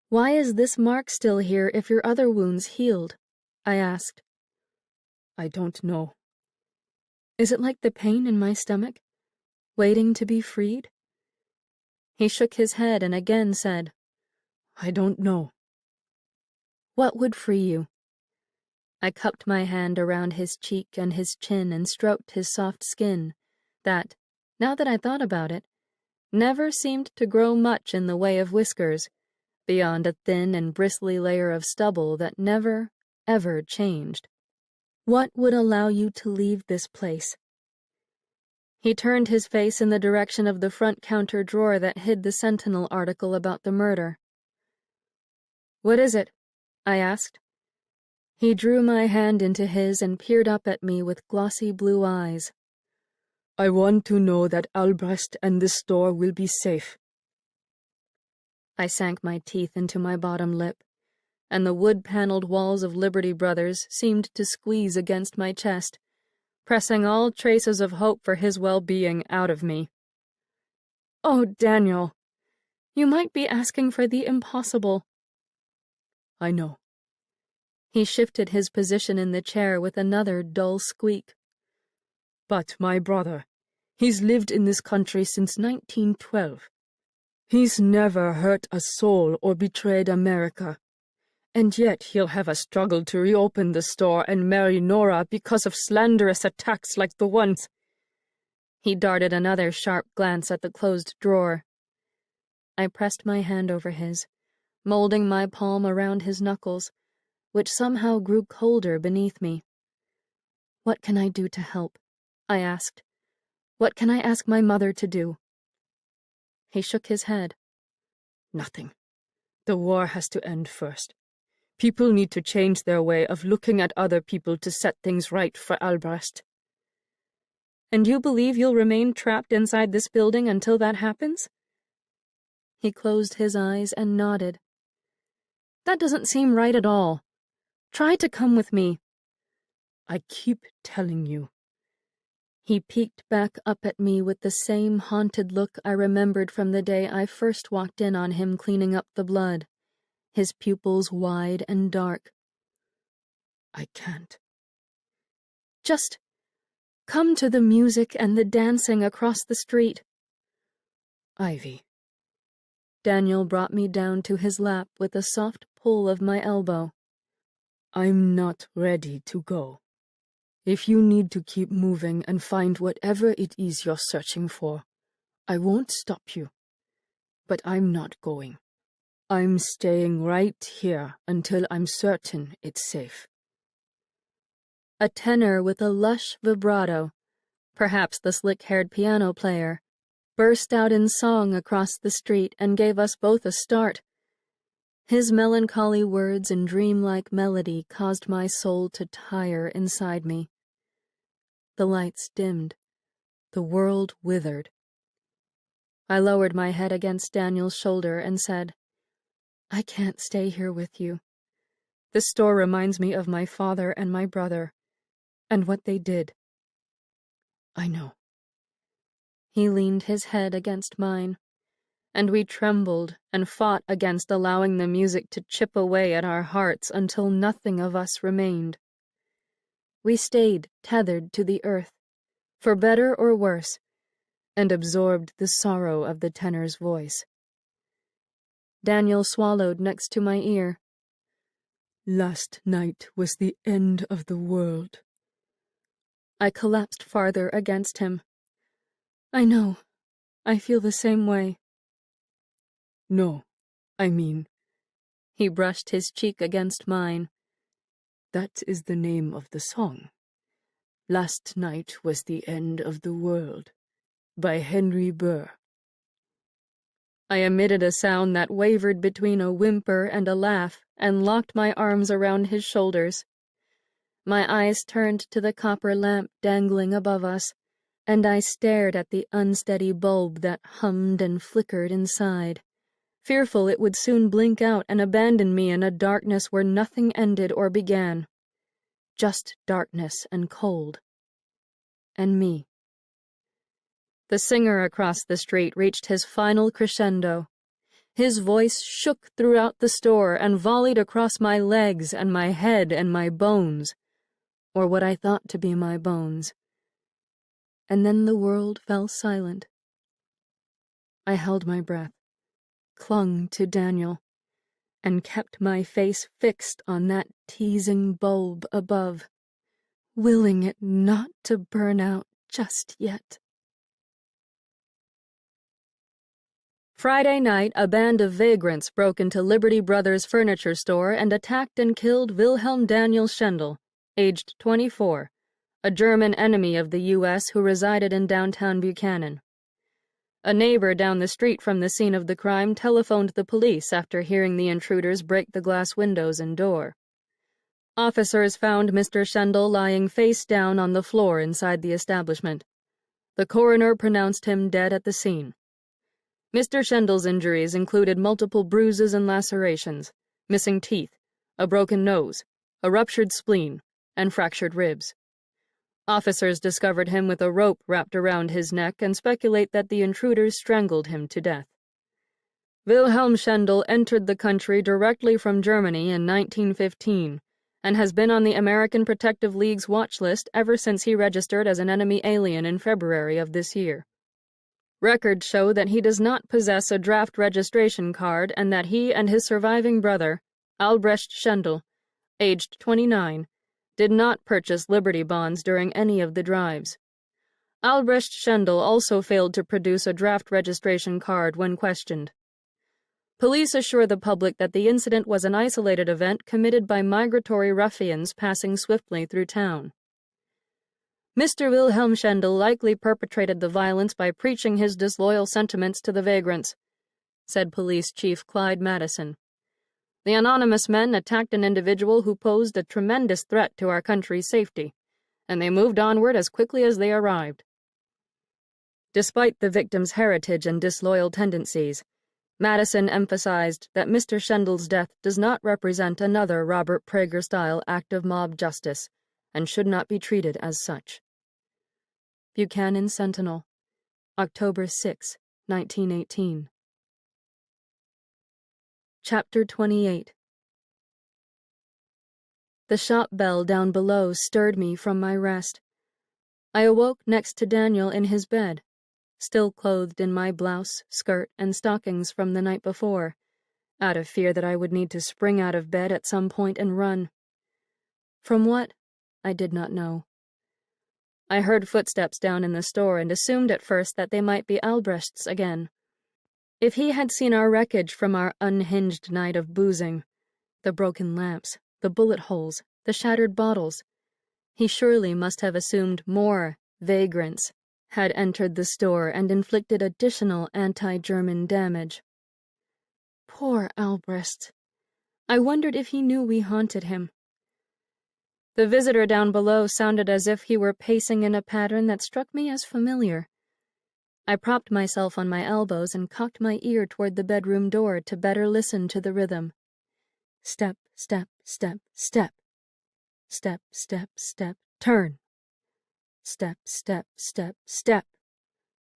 "Why is this mark still here if your other wounds healed?" I asked.
"I don't know."
"Is it like the pain in my stomach, waiting to be freed?" He shook his head and again said,
"I don't know."
"What would free you?" I cupped my hand around his cheek and his chin and stroked his soft skin, that, now that I thought about it, never seemed to grow much in the way of whiskers, beyond a thin and bristly layer of stubble that never, ever changed. "What would allow you to leave this place?" He turned his face in the direction of the front counter drawer that hid the Sentinel article about the murder. "What is it?" I asked. He drew my hand into his and peered up at me with glossy blue eyes.
"I want to know that Albrecht and the store will be safe."
I sank my teeth into my bottom lip, and the wood-paneled walls of Liberty Brothers seemed to squeeze against my chest, pressing all traces of hope for his well-being out of me. "Oh, Daniel, you might be asking for the impossible."
"I know."
He shifted his position in the chair with another dull squeak.
"But my brother, he's lived in this country since 1912. He's never hurt a soul or betrayed America. And yet he'll have a struggle to reopen the store and marry Nora because of slanderous attacks like the ones—"
He darted another sharp glance at the closed drawer. I pressed my hand over his, molding my palm around his knuckles, which somehow grew colder beneath me. "What can I do to help?" I asked. "What can I ask my mother to do?" He shook his head.
"Nothing. The war has to end first. People need to change their way of looking at other people to set things right for Albrecht."
"And you believe you'll remain trapped inside this building until that happens?" He closed his eyes and nodded. "That doesn't seem right at all. Try to come with me."
"I keep telling you."
He peeked back up at me with the same haunted look I remembered from the day I first walked in on him cleaning up the blood, his pupils wide and dark.
"I can't."
"Just come to the music and the dancing across the street."
"Ivy."
Daniel brought me down to his lap with a soft pull of my elbow.
"I'm not ready to go. If you need to keep moving and find whatever it is you're searching for, I won't stop you. But I'm not going. I'm staying right here until I'm certain it's safe."
A tenor with a lush vibrato, perhaps the slick-haired piano player, burst out in song across the street and gave us both a start. His melancholy words and dreamlike melody caused my soul to tire inside me. The lights dimmed. The world withered. I lowered my head against Daniel's shoulder and said, "I can't stay here with you. This store reminds me of my father and my brother, and what they did."
"I know."
He leaned his head against mine, and we trembled and fought against allowing the music to chip away at our hearts until nothing of us remained. We stayed tethered to the earth, for better or worse, and absorbed the sorrow of the tenor's voice. Daniel swallowed next to my ear.
"Last night was the end of the world."
I collapsed farther against him. "I know. I feel the same way."
"No, I mean,"
he brushed his cheek against mine,
"that is the name of the song. Last Night Was the End of the World, by Henry Burr."
I emitted a sound that wavered between a whimper and a laugh and locked my arms around his shoulders. My eyes turned to the copper lamp dangling above us, and I stared at the unsteady bulb that hummed and flickered inside, fearful it would soon blink out and abandon me in a darkness where nothing ended or began. Just darkness and cold. And me. The singer across the street reached his final crescendo. His voice shook throughout the store and volleyed across my legs and my head and my bones, or what I thought to be my bones. And then the world fell silent. I held my breath, clung to Daniel, and kept my face fixed on that teasing bulb above, willing it not to burn out just yet. Friday night, a band of vagrants broke into Liberty Brothers furniture store and attacked and killed Wilhelm Daniel Schendel, aged 24, a German enemy of the U.S. who resided in downtown Buchanan. A neighbor down the street from the scene of the crime telephoned the police after hearing the intruders break the glass windows and door. Officers found Mr. Schendel lying face down on the floor inside the establishment. The coroner pronounced him dead at the scene. Mr. Schendel's injuries included multiple bruises and lacerations, missing teeth, a broken nose, a ruptured spleen, and fractured ribs. Officers discovered him with a rope wrapped around his neck and speculate that the intruders strangled him to death. Wilhelm Schendel entered the country directly from Germany in 1915 and has been on the American Protective League's watch list ever since he registered as an enemy alien in February of this year. Records show that he does not possess a draft registration card and that he and his surviving brother, Albrecht Schendel, aged 29, did not purchase Liberty bonds during any of the drives.
Albrecht Schendel also failed to produce a draft registration card when questioned. Police assure the public that the incident was an isolated event committed by migratory ruffians passing swiftly through town. Mr. Wilhelm Schendel likely perpetrated the violence by preaching his disloyal sentiments to the vagrants, said Police Chief Clyde Madison. The anonymous men attacked an individual who posed a tremendous threat to our country's safety, and they moved onward as quickly as they arrived. Despite the victim's heritage and disloyal tendencies, Madison emphasized that Mr. Schendel's death does not represent another Robert Prager-style act of mob justice and should not be treated as such. Buchanan Sentinel, October 6, 1918. Chapter 28. The shop bell down below stirred me from my rest. I awoke next to Daniel in his bed, still clothed in my blouse, skirt, and stockings from the night before, out of fear that I would need to spring out of bed at some point and run. From what? I did not know. I heard footsteps down in the store and assumed at first that they might be Albrecht's again. If he had seen our wreckage from our unhinged night of boozing, the broken lamps, the bullet holes, the shattered bottles, he surely must have assumed more vagrants had entered the store and inflicted additional anti-German damage. Poor Albrecht. I wondered if he knew we haunted him. The visitor down below sounded as if he were pacing in a pattern that struck me as familiar. I propped myself on my elbows and cocked my ear toward the bedroom door to better listen to the rhythm. Step, step, step, step. Step, step, step, turn. Step, step, step, step.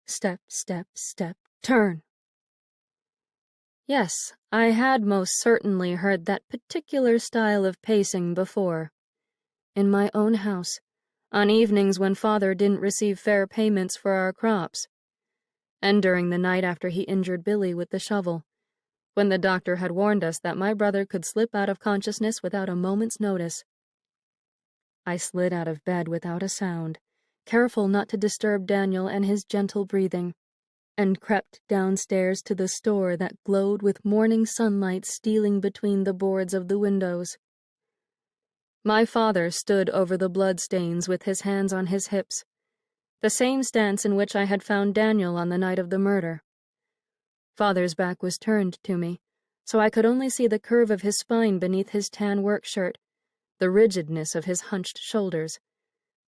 Step, step, step, turn. Yes, I had most certainly heard that particular style of pacing before. In my own house, on evenings when Father didn't receive fair payments for our crops, and during the night after he injured Billy with the shovel, when the doctor had warned us that my brother could slip out of consciousness without a moment's notice. I slid out of bed without a sound, careful not to disturb Daniel and his gentle breathing, and crept downstairs to the store that glowed with morning sunlight stealing between the boards of the windows. My father stood over the bloodstains with his hands on his hips, the same stance in which I had found Daniel on the night of the murder. Father's back was turned to me, so I could only see the curve of his spine beneath his tan work shirt, the rigidness of his hunched shoulders,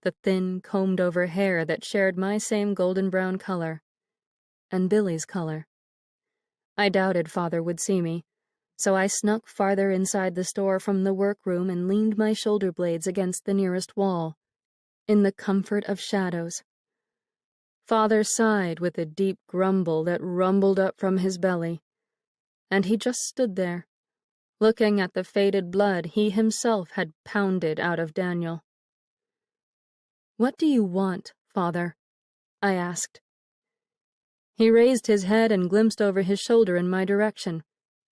the thin, combed-over hair that shared my same golden-brown color, and Billy's color. I doubted Father would see me, so I snuck farther inside the store from the workroom and leaned my shoulder blades against the nearest wall, in the comfort of shadows. Father sighed with a deep grumble that rumbled up from his belly, and he just stood there, looking at the faded blood he himself had pounded out of Daniel. "What do you want, Father?" I asked. He raised his head and glimpsed over his shoulder in my direction,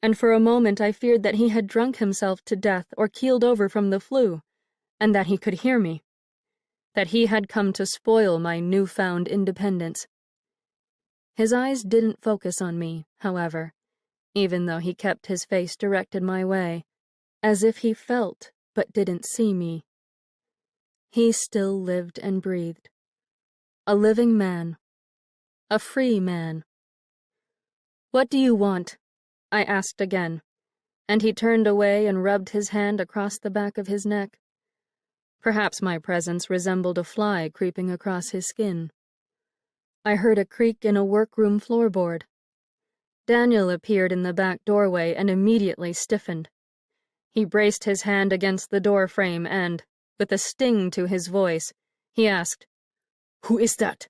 and for a moment I feared that he had drunk himself to death or keeled over from the flu, and that he could hear me, that he had come to spoil my newfound independence. His eyes didn't focus on me, however, even though he kept his face directed my way, as if he felt but didn't see me. He still lived and breathed. A living man. A free man. "What do you want?" I asked again, and he turned away and rubbed his hand across the back of his neck. Perhaps my presence resembled a fly creeping across his skin. I heard a creak in a workroom floorboard. Daniel appeared in the back doorway and immediately stiffened. He braced his hand against the door frame and, with a sting to his voice, he asked, "Who is that?"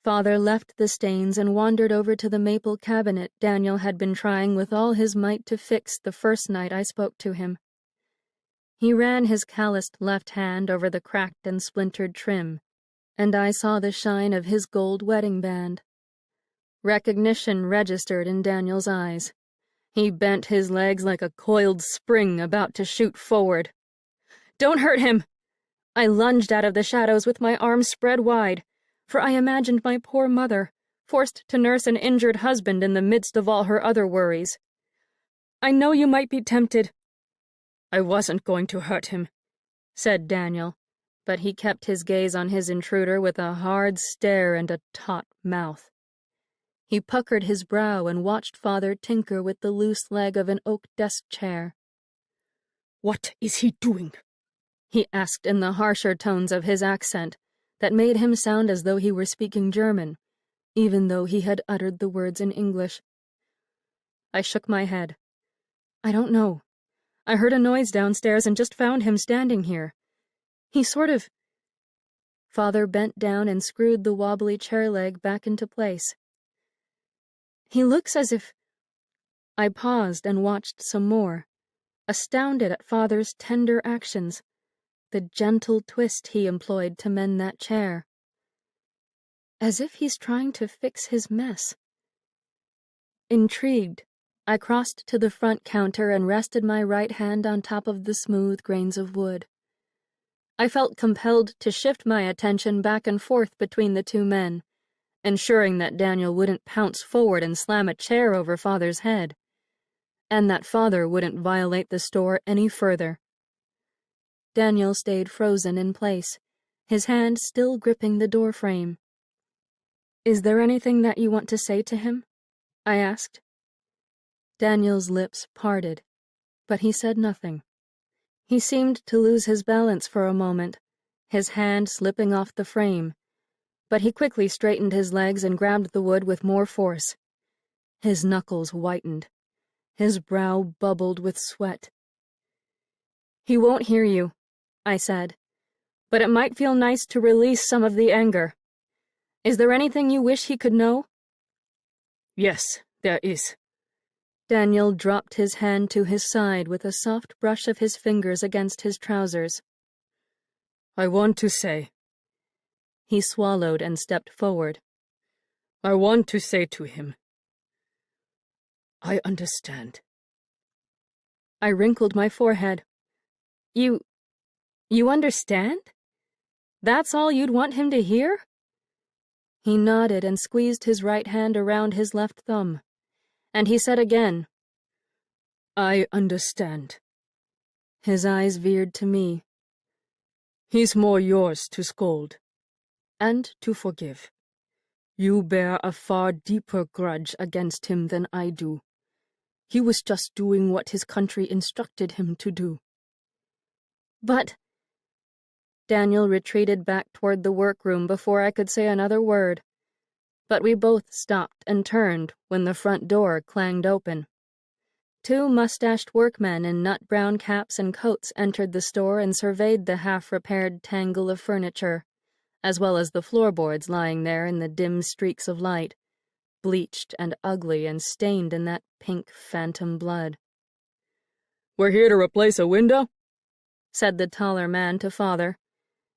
Father left the stains and wandered over to the maple cabinet Daniel had been trying with all his might to fix the first night I spoke to him. He ran his calloused left hand over the cracked and splintered trim, and I saw the shine of his gold wedding band. Recognition registered in Daniel's eyes. He bent his legs like a coiled spring about to shoot forward. "Don't hurt him!" I lunged out of the shadows with my arms spread wide.
for I imagined my poor mother, forced to nurse an injured husband in the midst of all her other worries. I know you might be tempted.
I wasn't going to hurt him, said Daniel, but he kept his gaze on his intruder with a hard stare and a taut mouth. He puckered his brow and watched Father tinker with the loose leg of an oak desk chair.
"What is he doing?"
he asked in the harsher tones of his accent that made him sound as though he were speaking German, even though he had uttered the words in English. I shook my head. I don't know. I heard a noise downstairs and just found him standing here. He sort of... Father bent down and screwed the wobbly chair leg back into place. He looks as if... I paused and watched some more, astounded at Father's tender actions, the gentle twist he employed to mend that chair. As if he's trying to fix his mess. Intrigued, I crossed to the front counter and rested my right hand on top of the smooth grains of wood. I felt compelled to shift my attention back and forth between the two men, ensuring that Daniel wouldn't pounce forward and slam a chair over Father's head, and that Father wouldn't violate the store any further. Daniel stayed frozen in place, his hand still gripping the doorframe. "Is there anything that you want to say to him?" I asked. Daniel's lips parted, but he said nothing. He seemed to lose his balance for a moment, his hand slipping off the frame, but he quickly straightened his legs and grabbed the wood with more force. His knuckles whitened. His brow bubbled with sweat. "He won't hear you," I said, "but it might feel nice to release some of the anger. Is there anything you wish he could know?"
"Yes, there is."
Daniel dropped his hand to his side with a soft brush of his fingers against his trousers.
"I want to say..."
He swallowed and stepped forward.
"I want to say to him, I understand."
I wrinkled my forehead. You understand? That's all you'd want him to hear?" He nodded and squeezed his right hand around his left thumb, and he said again,
"I understand."
His eyes veered to me.
"He's more yours to scold and to forgive. You bear a far deeper grudge against him than I do. He was just doing what his country instructed him to do."
"But..." Daniel retreated back toward the workroom before I could say another word, but we both stopped and turned when the front door clanged open. Two mustached workmen in nut-brown caps and coats entered the store and surveyed the half-repaired tangle of furniture, as well as the floorboards lying there in the dim streaks of light, bleached and ugly and stained in that pink phantom blood.
"We're here to replace a window?"
said the taller man to Father.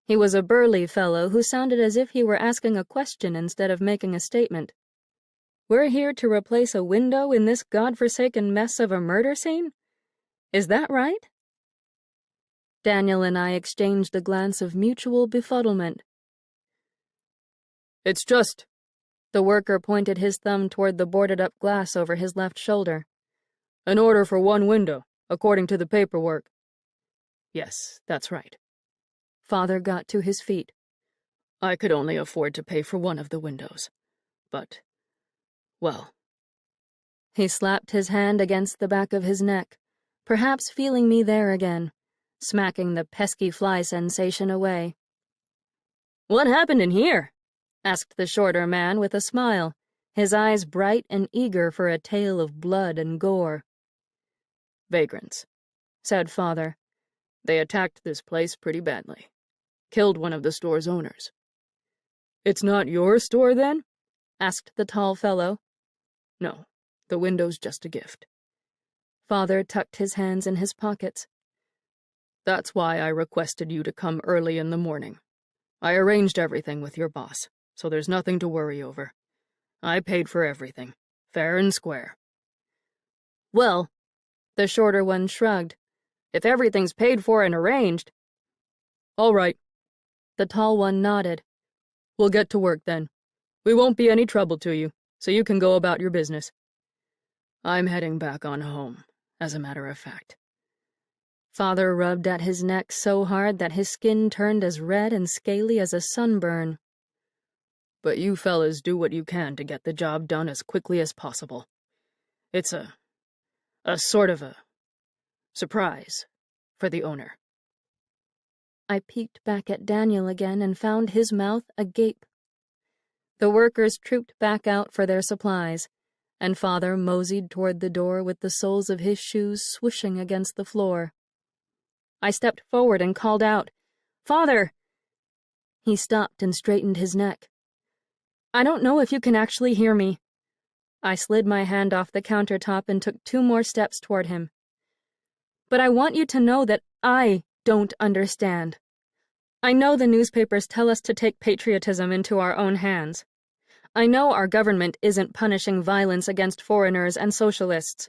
He was a burly fellow who sounded as if he were asking a question instead of making a statement. "We're here to replace a window in this godforsaken mess of a murder scene? Is that right?" Daniel and I exchanged a glance of mutual befuddlement.
"It's just..."
The worker pointed his thumb toward the boarded-up glass over his left shoulder.
"An order for one window, according to the paperwork." "Yes, that's right."
Father got to his feet.
"I could only afford to pay for one of the windows. But, well..."
He slapped his hand against the back of his neck, perhaps feeling me there again, smacking the pesky fly sensation away. "What happened in here?" asked the shorter man with a smile, his eyes bright and eager for a tale of blood and gore.
"Vagrants," said Father. "They attacked this place pretty badly. Killed one of the store's owners." "It's not your store, then?" asked the tall fellow. "No, the window's just a gift."
Father tucked his hands in his pockets.
"That's why I requested you to come early in the morning. I arranged everything with your boss, so there's nothing to worry over. I paid for everything, fair and square."
"Well," the shorter one shrugged, "if everything's paid for and arranged..."
"All right."
The tall one nodded. We'll get to work then. We won't be any trouble to you, so you can go about your business. I'm heading back on home, as a matter of fact.
Father rubbed at his neck so hard that his skin turned as red and scaly as a sunburn.
But you fellas do what you can to get the job done as quickly as possible. It's a sort of a surprise for the owner.
I peeked back at Daniel again and found his mouth agape. The workers trooped back out for their supplies, and Father moseyed toward the door with the soles of his shoes swishing against the floor. I stepped forward and called out, "Father!" He stopped and straightened his neck. "I don't know if you can actually hear me." I slid my hand off the countertop and took 2 more steps toward him. "But I want you to know that I don't understand. I know the newspapers tell us to take patriotism into our own hands. I know our government isn't punishing violence against foreigners and socialists.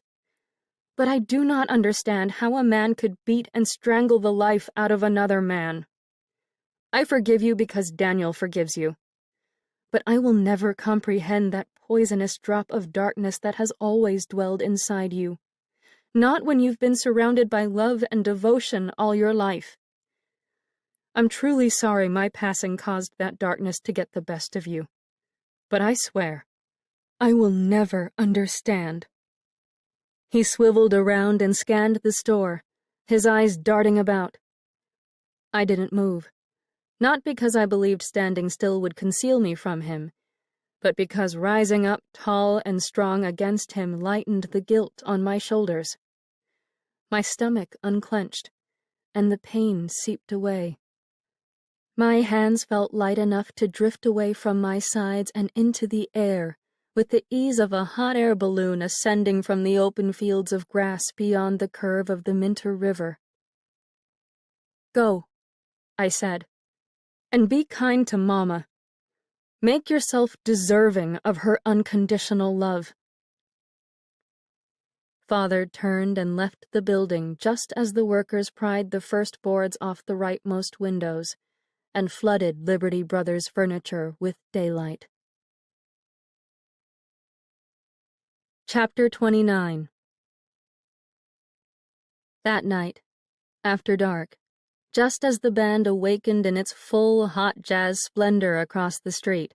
But I do not understand how a man could beat and strangle the life out of another man. I forgive you because Daniel forgives you. But I will never comprehend that poisonous drop of darkness that has always dwelled inside you. Not when you've been surrounded by love and devotion all your life. I'm truly sorry my passing caused that darkness to get the best of you. But I swear, I will never understand." He swiveled around and scanned the store, his eyes darting about. I didn't move, not because I believed standing still would conceal me from him, but because rising up tall and strong against him lightened the guilt on my shoulders. My stomach unclenched, and the pain seeped away. My hands felt light enough to drift away from my sides and into the air, with the ease of a hot air balloon ascending from the open fields of grass beyond the curve of the Minter River. "Go," I said, "and be kind to Mama. Make yourself deserving of her unconditional love." Father turned and left the building just as the workers pried the first boards off the rightmost windows and flooded Liberty Brothers furniture with daylight. Chapter 29. That night, after dark, just as the band awakened in its full hot jazz splendor across the street,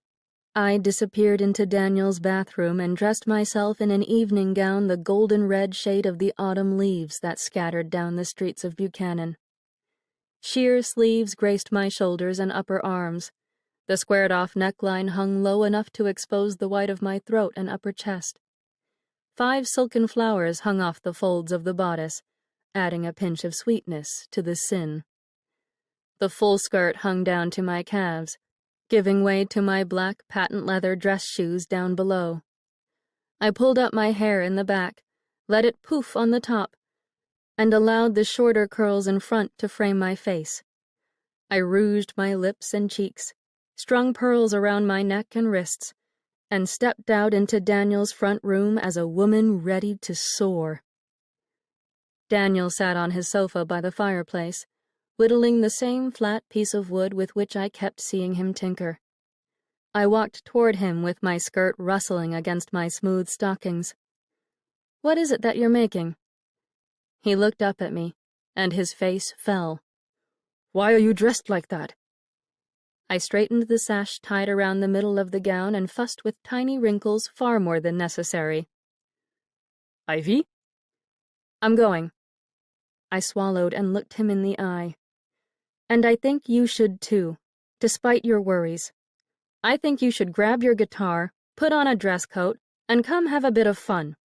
I disappeared into Daniel's bathroom and dressed myself in an evening gown the golden red shade of the autumn leaves that scattered down the streets of Buchanan. Sheer sleeves graced my shoulders and upper arms. The squared-off neckline hung low enough to expose the white of my throat and upper chest. 5 silken flowers hung off the folds of the bodice, adding a pinch of sweetness to the sin. The full skirt hung down to my calves, giving way to my black patent leather dress shoes down below. I pulled up my hair in the back, let it poof on the top, and allowed the shorter curls in front to frame my face. I rouged my lips and cheeks, strung pearls around my neck and wrists, and stepped out into Daniel's front room as a woman ready to soar. Daniel sat on his sofa by the fireplace, whittling the same flat piece of wood with which I kept seeing him tinker. I walked toward him with my skirt rustling against my smooth stockings. "What is it that you're making?" He looked up at me, and his face fell. "Why are you dressed like that?" I straightened the sash tied around the middle of the gown and fussed with tiny wrinkles far more than necessary. "Ivy?" "I'm going." I swallowed and looked him in the eye. "And I think you should too, despite your worries. I think you should grab your guitar, put on a dress coat, and come have a bit of fun."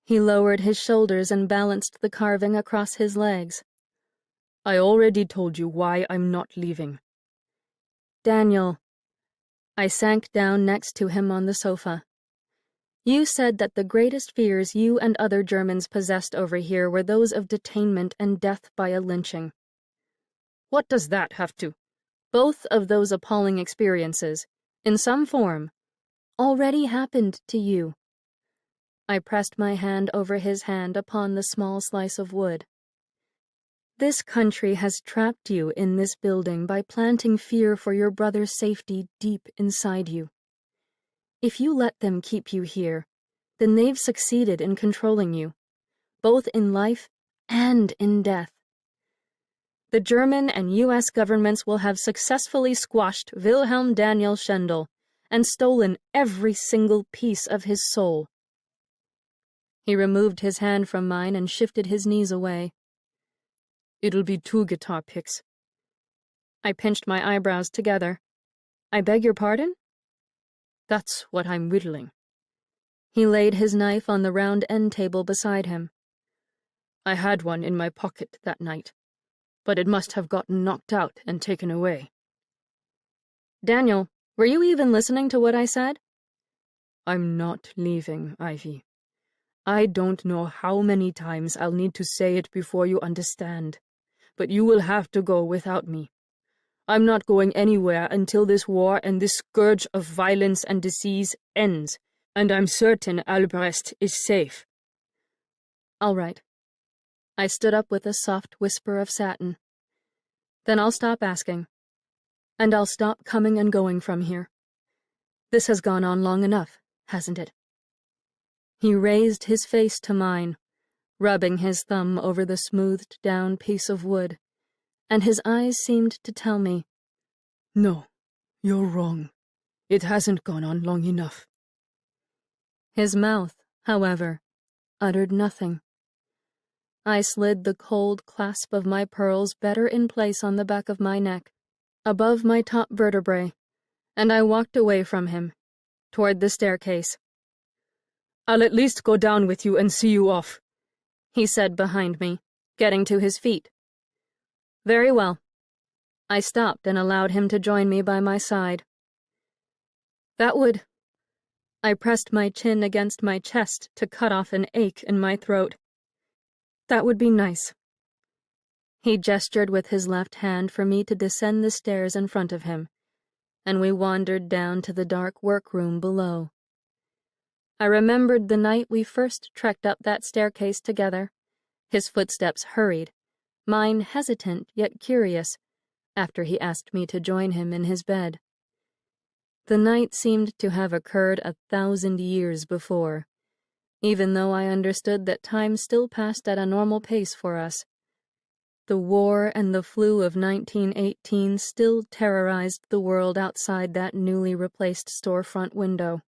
He lowered his shoulders and balanced the carving across his legs. "I already told you why I'm not leaving." "Daniel." I sank down next to him on the sofa. "You said that the greatest fears you and other Germans possessed over here were those of detainment and death by a lynching." "What does that have to—" "Both of those appalling experiences, in some form, already happened to you." I pressed my hand over his hand upon the small slice of wood. This country has trapped you in this building by planting fear for your brother's safety deep inside you. If you let them keep you here, then they've succeeded in controlling you, both in life and in death. The German and U.S. governments will have successfully squashed Wilhelm Daniel Schendel and stolen every single piece of his soul. He removed his hand from mine and shifted his knees away.
It'll be 2 guitar picks.
I pinched my eyebrows together. I beg your pardon?
That's what I'm whittling.
He laid his knife on the round end table beside him.
I had one in my pocket that night, but it must have gotten knocked out and taken away.
Daniel, were you even listening to what I said?
I'm not leaving, Ivy. I don't know how many times I'll need to say it before you understand, but you will have to go without me. I'm not going anywhere until this war and this scourge of violence and disease ends, and I'm certain Albrecht is safe.
All right. I stood up with a soft whisper of satin. Then I'll stop asking. And I'll stop coming and going from here. This has gone on long enough, hasn't it? He raised his face to mine, rubbing his thumb over the smoothed-down piece of wood, and his eyes seemed to tell me,
No, you're wrong. It hasn't gone on long enough.
His mouth, however, uttered nothing. I slid the cold clasp of my pearls better in place on the back of my neck, above my top vertebrae, and I walked away from him, toward the staircase.
I'll at least go down with you and see you off,
he said behind me, getting to his feet. Very well. I stopped and allowed him to join me by my side. That would... I pressed my chin against my chest to cut off an ache in my throat. That would be nice. He gestured with his left hand for me to descend the stairs in front of him, and we wandered down to the dark workroom below. I remembered the night we first trekked up that staircase together. His footsteps hurried, mine hesitant yet curious, after he asked me to join him in his bed. The night seemed to have occurred 1,000 years before, even though I understood that time still passed at a normal pace for us. The war and the flu of 1918 still terrorized the world outside that newly replaced storefront window.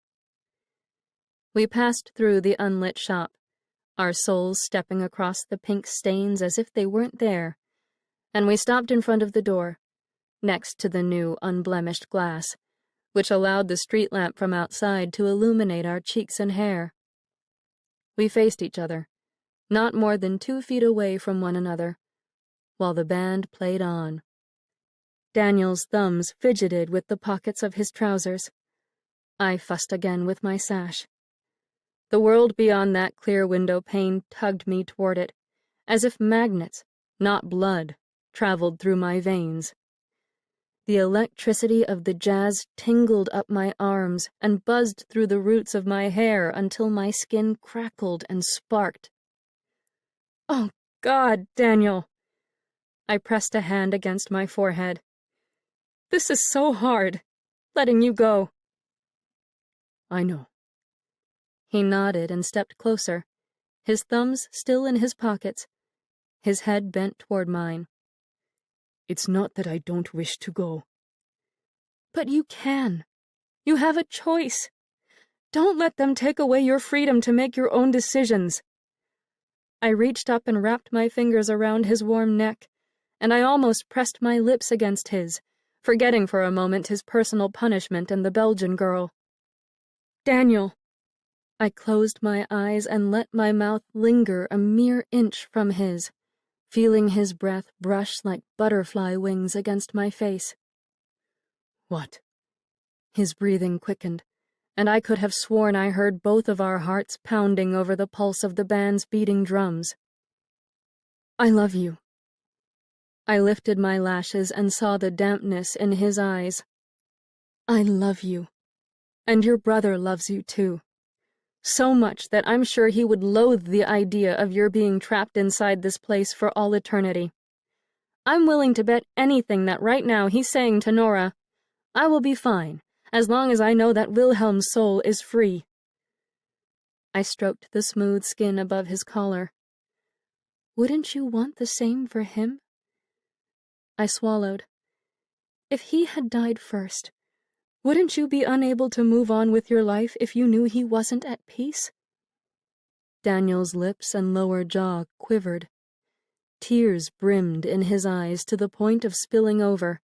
We passed through the unlit shop, our souls stepping across the pink stains as if they weren't there, and we stopped in front of the door, next to the new unblemished glass, which allowed the street lamp from outside to illuminate our cheeks and hair. We faced each other, not more than 2 feet away from one another, while the band played on. Daniel's thumbs fidgeted with the pockets of his trousers. I fussed again with my sash. The world beyond that clear window pane tugged me toward it, as if magnets, not blood, traveled through my veins. The electricity of the jazz tingled up my arms and buzzed through the roots of my hair until my skin crackled and sparked. Oh, God, Daniel! I pressed a hand against my forehead. This is so hard, letting you go.
I know.
He nodded and stepped closer, his thumbs still in his pockets, his head bent toward mine.
It's not that I don't wish to go.
But you can. You have a choice. Don't let them take away your freedom to make your own decisions. I reached up and wrapped my fingers around his warm neck, and I almost pressed my lips against his, forgetting for a moment his personal punishment and the Belgian girl. Daniel! I closed my eyes and let my mouth linger a mere inch from his, feeling his breath brush like butterfly wings against my face.
What?
His breathing quickened, and I could have sworn I heard both of our hearts pounding over the pulse of the band's beating drums. I love you. I lifted my lashes and saw the dampness in his eyes. I love you. And your brother loves you too. So much that I'm sure he would loathe the idea of your being trapped inside this place for all eternity. I'm willing to bet anything that right now he's saying to Nora, I will be fine, as long as I know that Wilhelm's soul is free. I stroked the smooth skin above his collar. Wouldn't you want the same for him? I swallowed. If he had died first, wouldn't you be unable to move on with your life if you knew he wasn't at peace? Daniel's lips and lower jaw quivered. Tears brimmed in his eyes to the point of spilling over,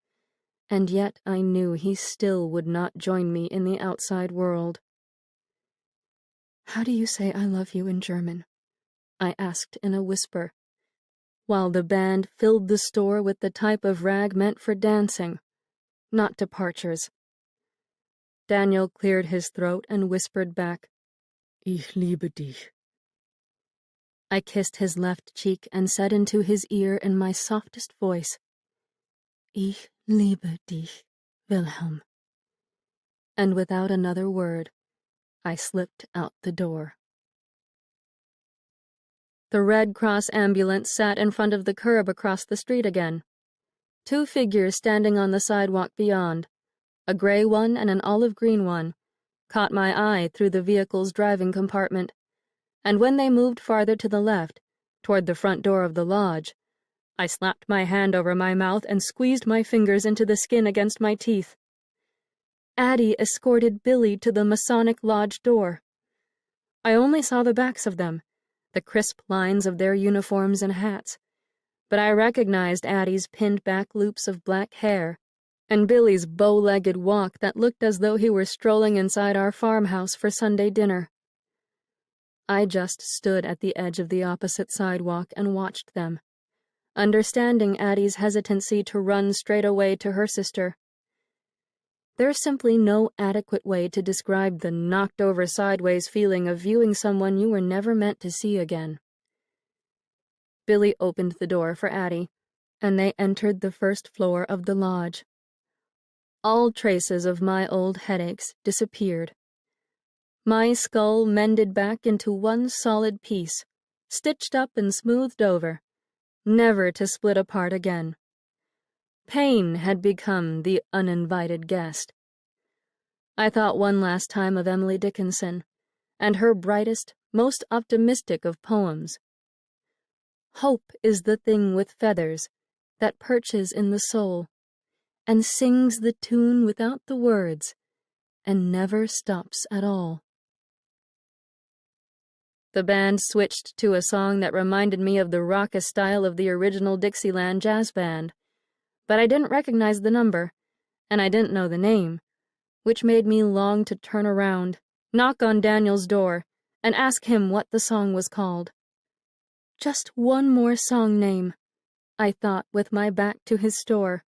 and yet I knew he still would not join me in the outside world. How do you say I love you in German? I asked in a whisper, while the band filled the store with the type of rag meant for dancing, not departures. Daniel cleared his throat and whispered back, Ich liebe dich. I kissed his left cheek and said into his ear in my softest voice, Ich liebe dich, Wilhelm. And without another word, I slipped out the door. The Red Cross ambulance sat in front of the curb across the street again. 2 figures standing on the sidewalk beyond, a gray one and an olive green one, caught my eye through the vehicle's driving compartment, and when they moved farther to the left, toward the front door of the lodge, I slapped my hand over my mouth and squeezed my fingers into the skin against my teeth. Addie escorted Billy to the Masonic Lodge door. I only saw the backs of them, the crisp lines of their uniforms and hats, but I recognized Addie's pinned-back loops of black hair and Billy's bow-legged walk that looked as though he were strolling inside our farmhouse for Sunday dinner. I just stood at the edge of the opposite sidewalk and watched them, understanding Addie's hesitancy to run straight away to her sister. There's simply no adequate way to describe the knocked-over sideways feeling of viewing someone you were never meant to see again. Billy opened the door for Addie, and they entered the first floor of the lodge. All traces of my old headaches disappeared. My skull mended back into one solid piece, stitched up and smoothed over, never to split apart again. Pain had become the uninvited guest. I thought one last time of Emily Dickinson, and her brightest, most optimistic of poems. Hope is the thing with feathers that perches in the soul, and sings the tune without the words, and never stops at all. The band switched to a song that reminded me of the raucous style of the original Dixieland jazz band, but I didn't recognize the number, and I didn't know the name, which made me long to turn around, knock on Daniel's door, and ask him what the song was called. Just one more song name, I thought with my back to his store.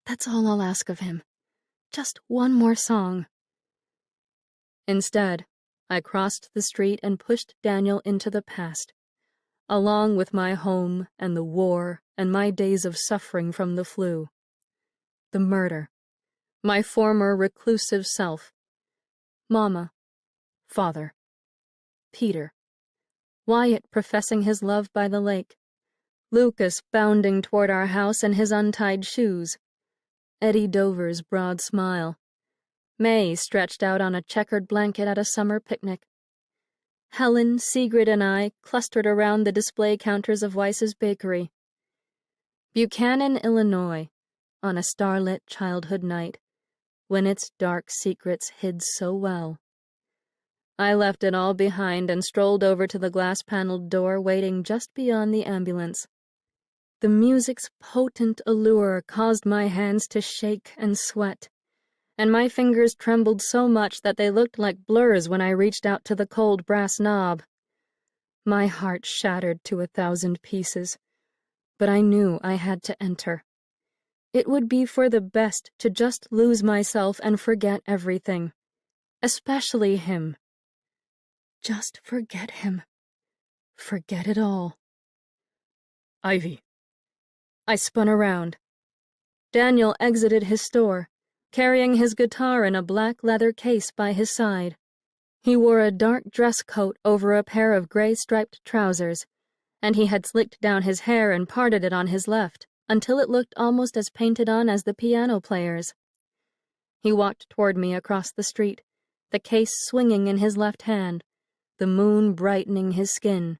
That's all I'll ask of him. Just one more song. Instead, I crossed the street and pushed Daniel into the past, along with my home and the war and my days of suffering from the flu. The murder. My former reclusive self. Mama. Father. Peter. Wyatt professing his love by the lake. Lucas bounding toward our house in his untied shoes. Eddie Dover's broad smile. May stretched out on a checkered blanket at a summer picnic. Helen, Sigrid, and I clustered around the display counters of Weiss's bakery. Buchanan, Illinois, on a starlit childhood night, when its dark secrets hid so well. I left it all behind and strolled over to the glass-paneled door waiting just beyond the ambulance. The music's potent allure caused my hands to shake and sweat, and my fingers trembled so much that they looked like blurs when I reached out to the cold brass knob. My heart shattered to 1,000 pieces, but I knew I had to enter. It would be for the best to just lose myself and forget everything, especially him. Just forget him. Forget it all. Ivy. I spun around. Daniel exited his store, carrying his guitar in a black leather case by his side. He wore a dark dress coat over a pair of gray striped trousers, and he had slicked down his hair and parted it on his left, until it looked almost as painted on as the piano player's. He walked toward me across the street, the case swinging in his left hand, the moon brightening his skin,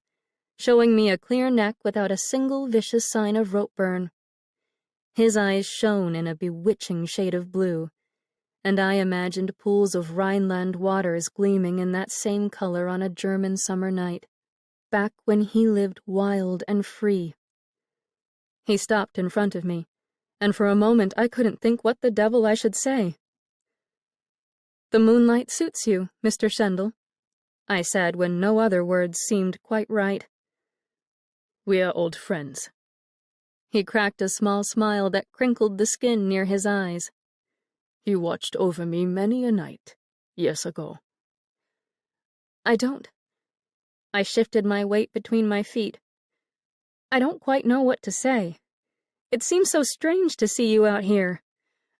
showing me a clear neck without a single vicious sign of rope burn. His eyes shone in a bewitching shade of blue, and I imagined pools of Rhineland waters gleaming in that same color on a German summer night, back when he lived wild and free. He stopped in front of me, and for a moment I couldn't think what the devil I should say. "The moonlight suits you, Mr. Schendel," I said when no other words seemed quite right.
"We're old friends."
He cracked a small smile that crinkled the skin near his eyes.
"You watched over me many a night, years ago."
I don't. I shifted my weight between my feet. I don't quite know what to say. It seems so strange to see you out here.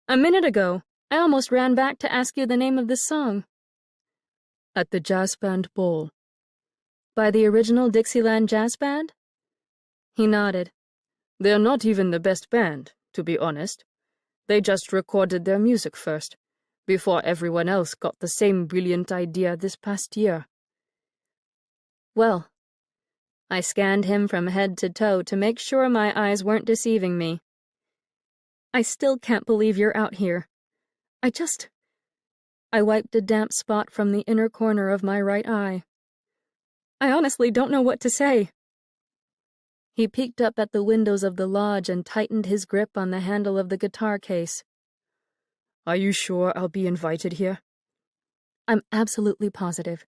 A minute ago, I almost ran back to ask you the name of this song.
"At the jazz band ball."
By the original Dixieland Jazz Band? He nodded.
"They're not even the best band, to be honest. They just recorded their music first, before everyone else got the same brilliant idea this past year."
Well, I scanned him from head to toe to make sure my eyes weren't deceiving me. I still can't believe you're out here. I wiped a damp spot from the inner corner of my right eye. I honestly don't know what to say. He peeked up at the windows of the lodge and tightened his grip on the handle of the guitar case.
"Are you sure I'll be invited here?"
"I'm absolutely positive.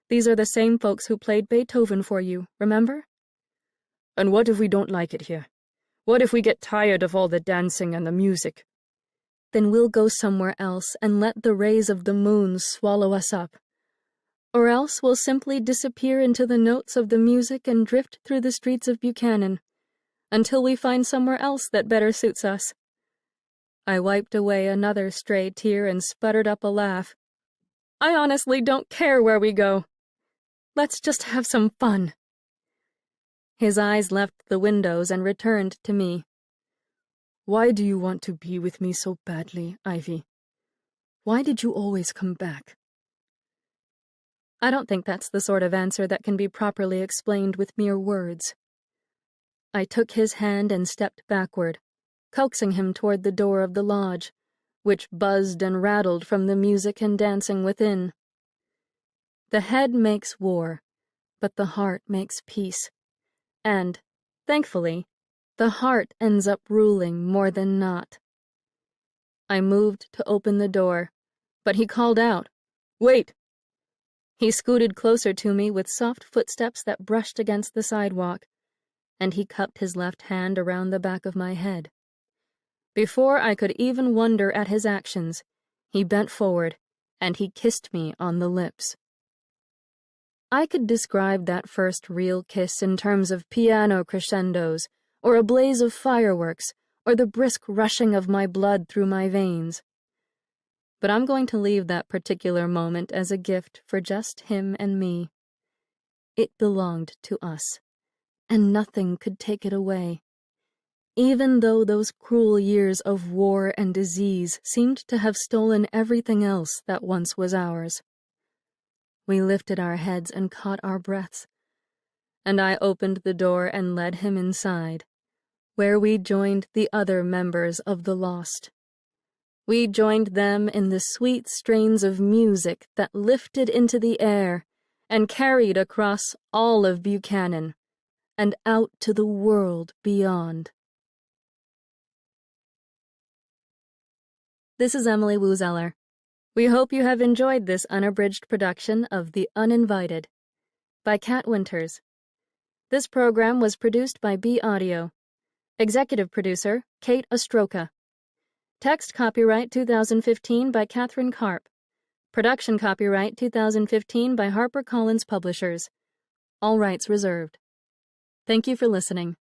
These are the same folks who played Beethoven for you, remember?"
"And what if we don't like it here? What if we get tired of all the dancing and the music?"
"Then we'll go somewhere else and let the rays of the moon swallow us up. Or else we'll simply disappear into the notes of the music and drift through the streets of Buchanan, until we find somewhere else that better suits us." I wiped away another stray tear and sputtered up a laugh. "I honestly don't care where we go. Let's just have some fun." His eyes left the windows and returned to me.
"Why do you want to be with me so badly, Ivy? Why did you always come back?"
I don't think that's the sort of answer that can be properly explained with mere words. I took his hand and stepped backward, coaxing him toward the door of the lodge, which buzzed and rattled from the music and dancing within. The head makes war, but the heart makes peace. And, thankfully, the heart ends up ruling more than not. I moved to open the door, but he called out, "Wait!" He scooted closer to me with soft footsteps that brushed against the sidewalk, and he cupped his left hand around the back of my head. Before I could even wonder at his actions, he bent forward, and he kissed me on the lips. I could describe that first real kiss in terms of piano crescendos, or a blaze of fireworks, or the brisk rushing of my blood through my veins. But I'm going to leave that particular moment as a gift for just him and me. It belonged to us, and nothing could take it away. Even though those cruel years of war and disease seemed to have stolen everything else that once was ours. We lifted our heads and caught our breaths, and I opened the door and led him inside, where we joined the other members of the Lost. We joined them in the sweet strains of music that lifted into the air and carried across all of Buchanan and out to the world beyond. This is Emily Wuzeller. We hope you have enjoyed this unabridged production of The Uninvited by Kat Winters. This program was produced by B Audio. Executive producer, Kate Ostroka. Text copyright 2015 by Catherine Karp. Production copyright 2015 by HarperCollins Publishers. All rights reserved. Thank you for listening.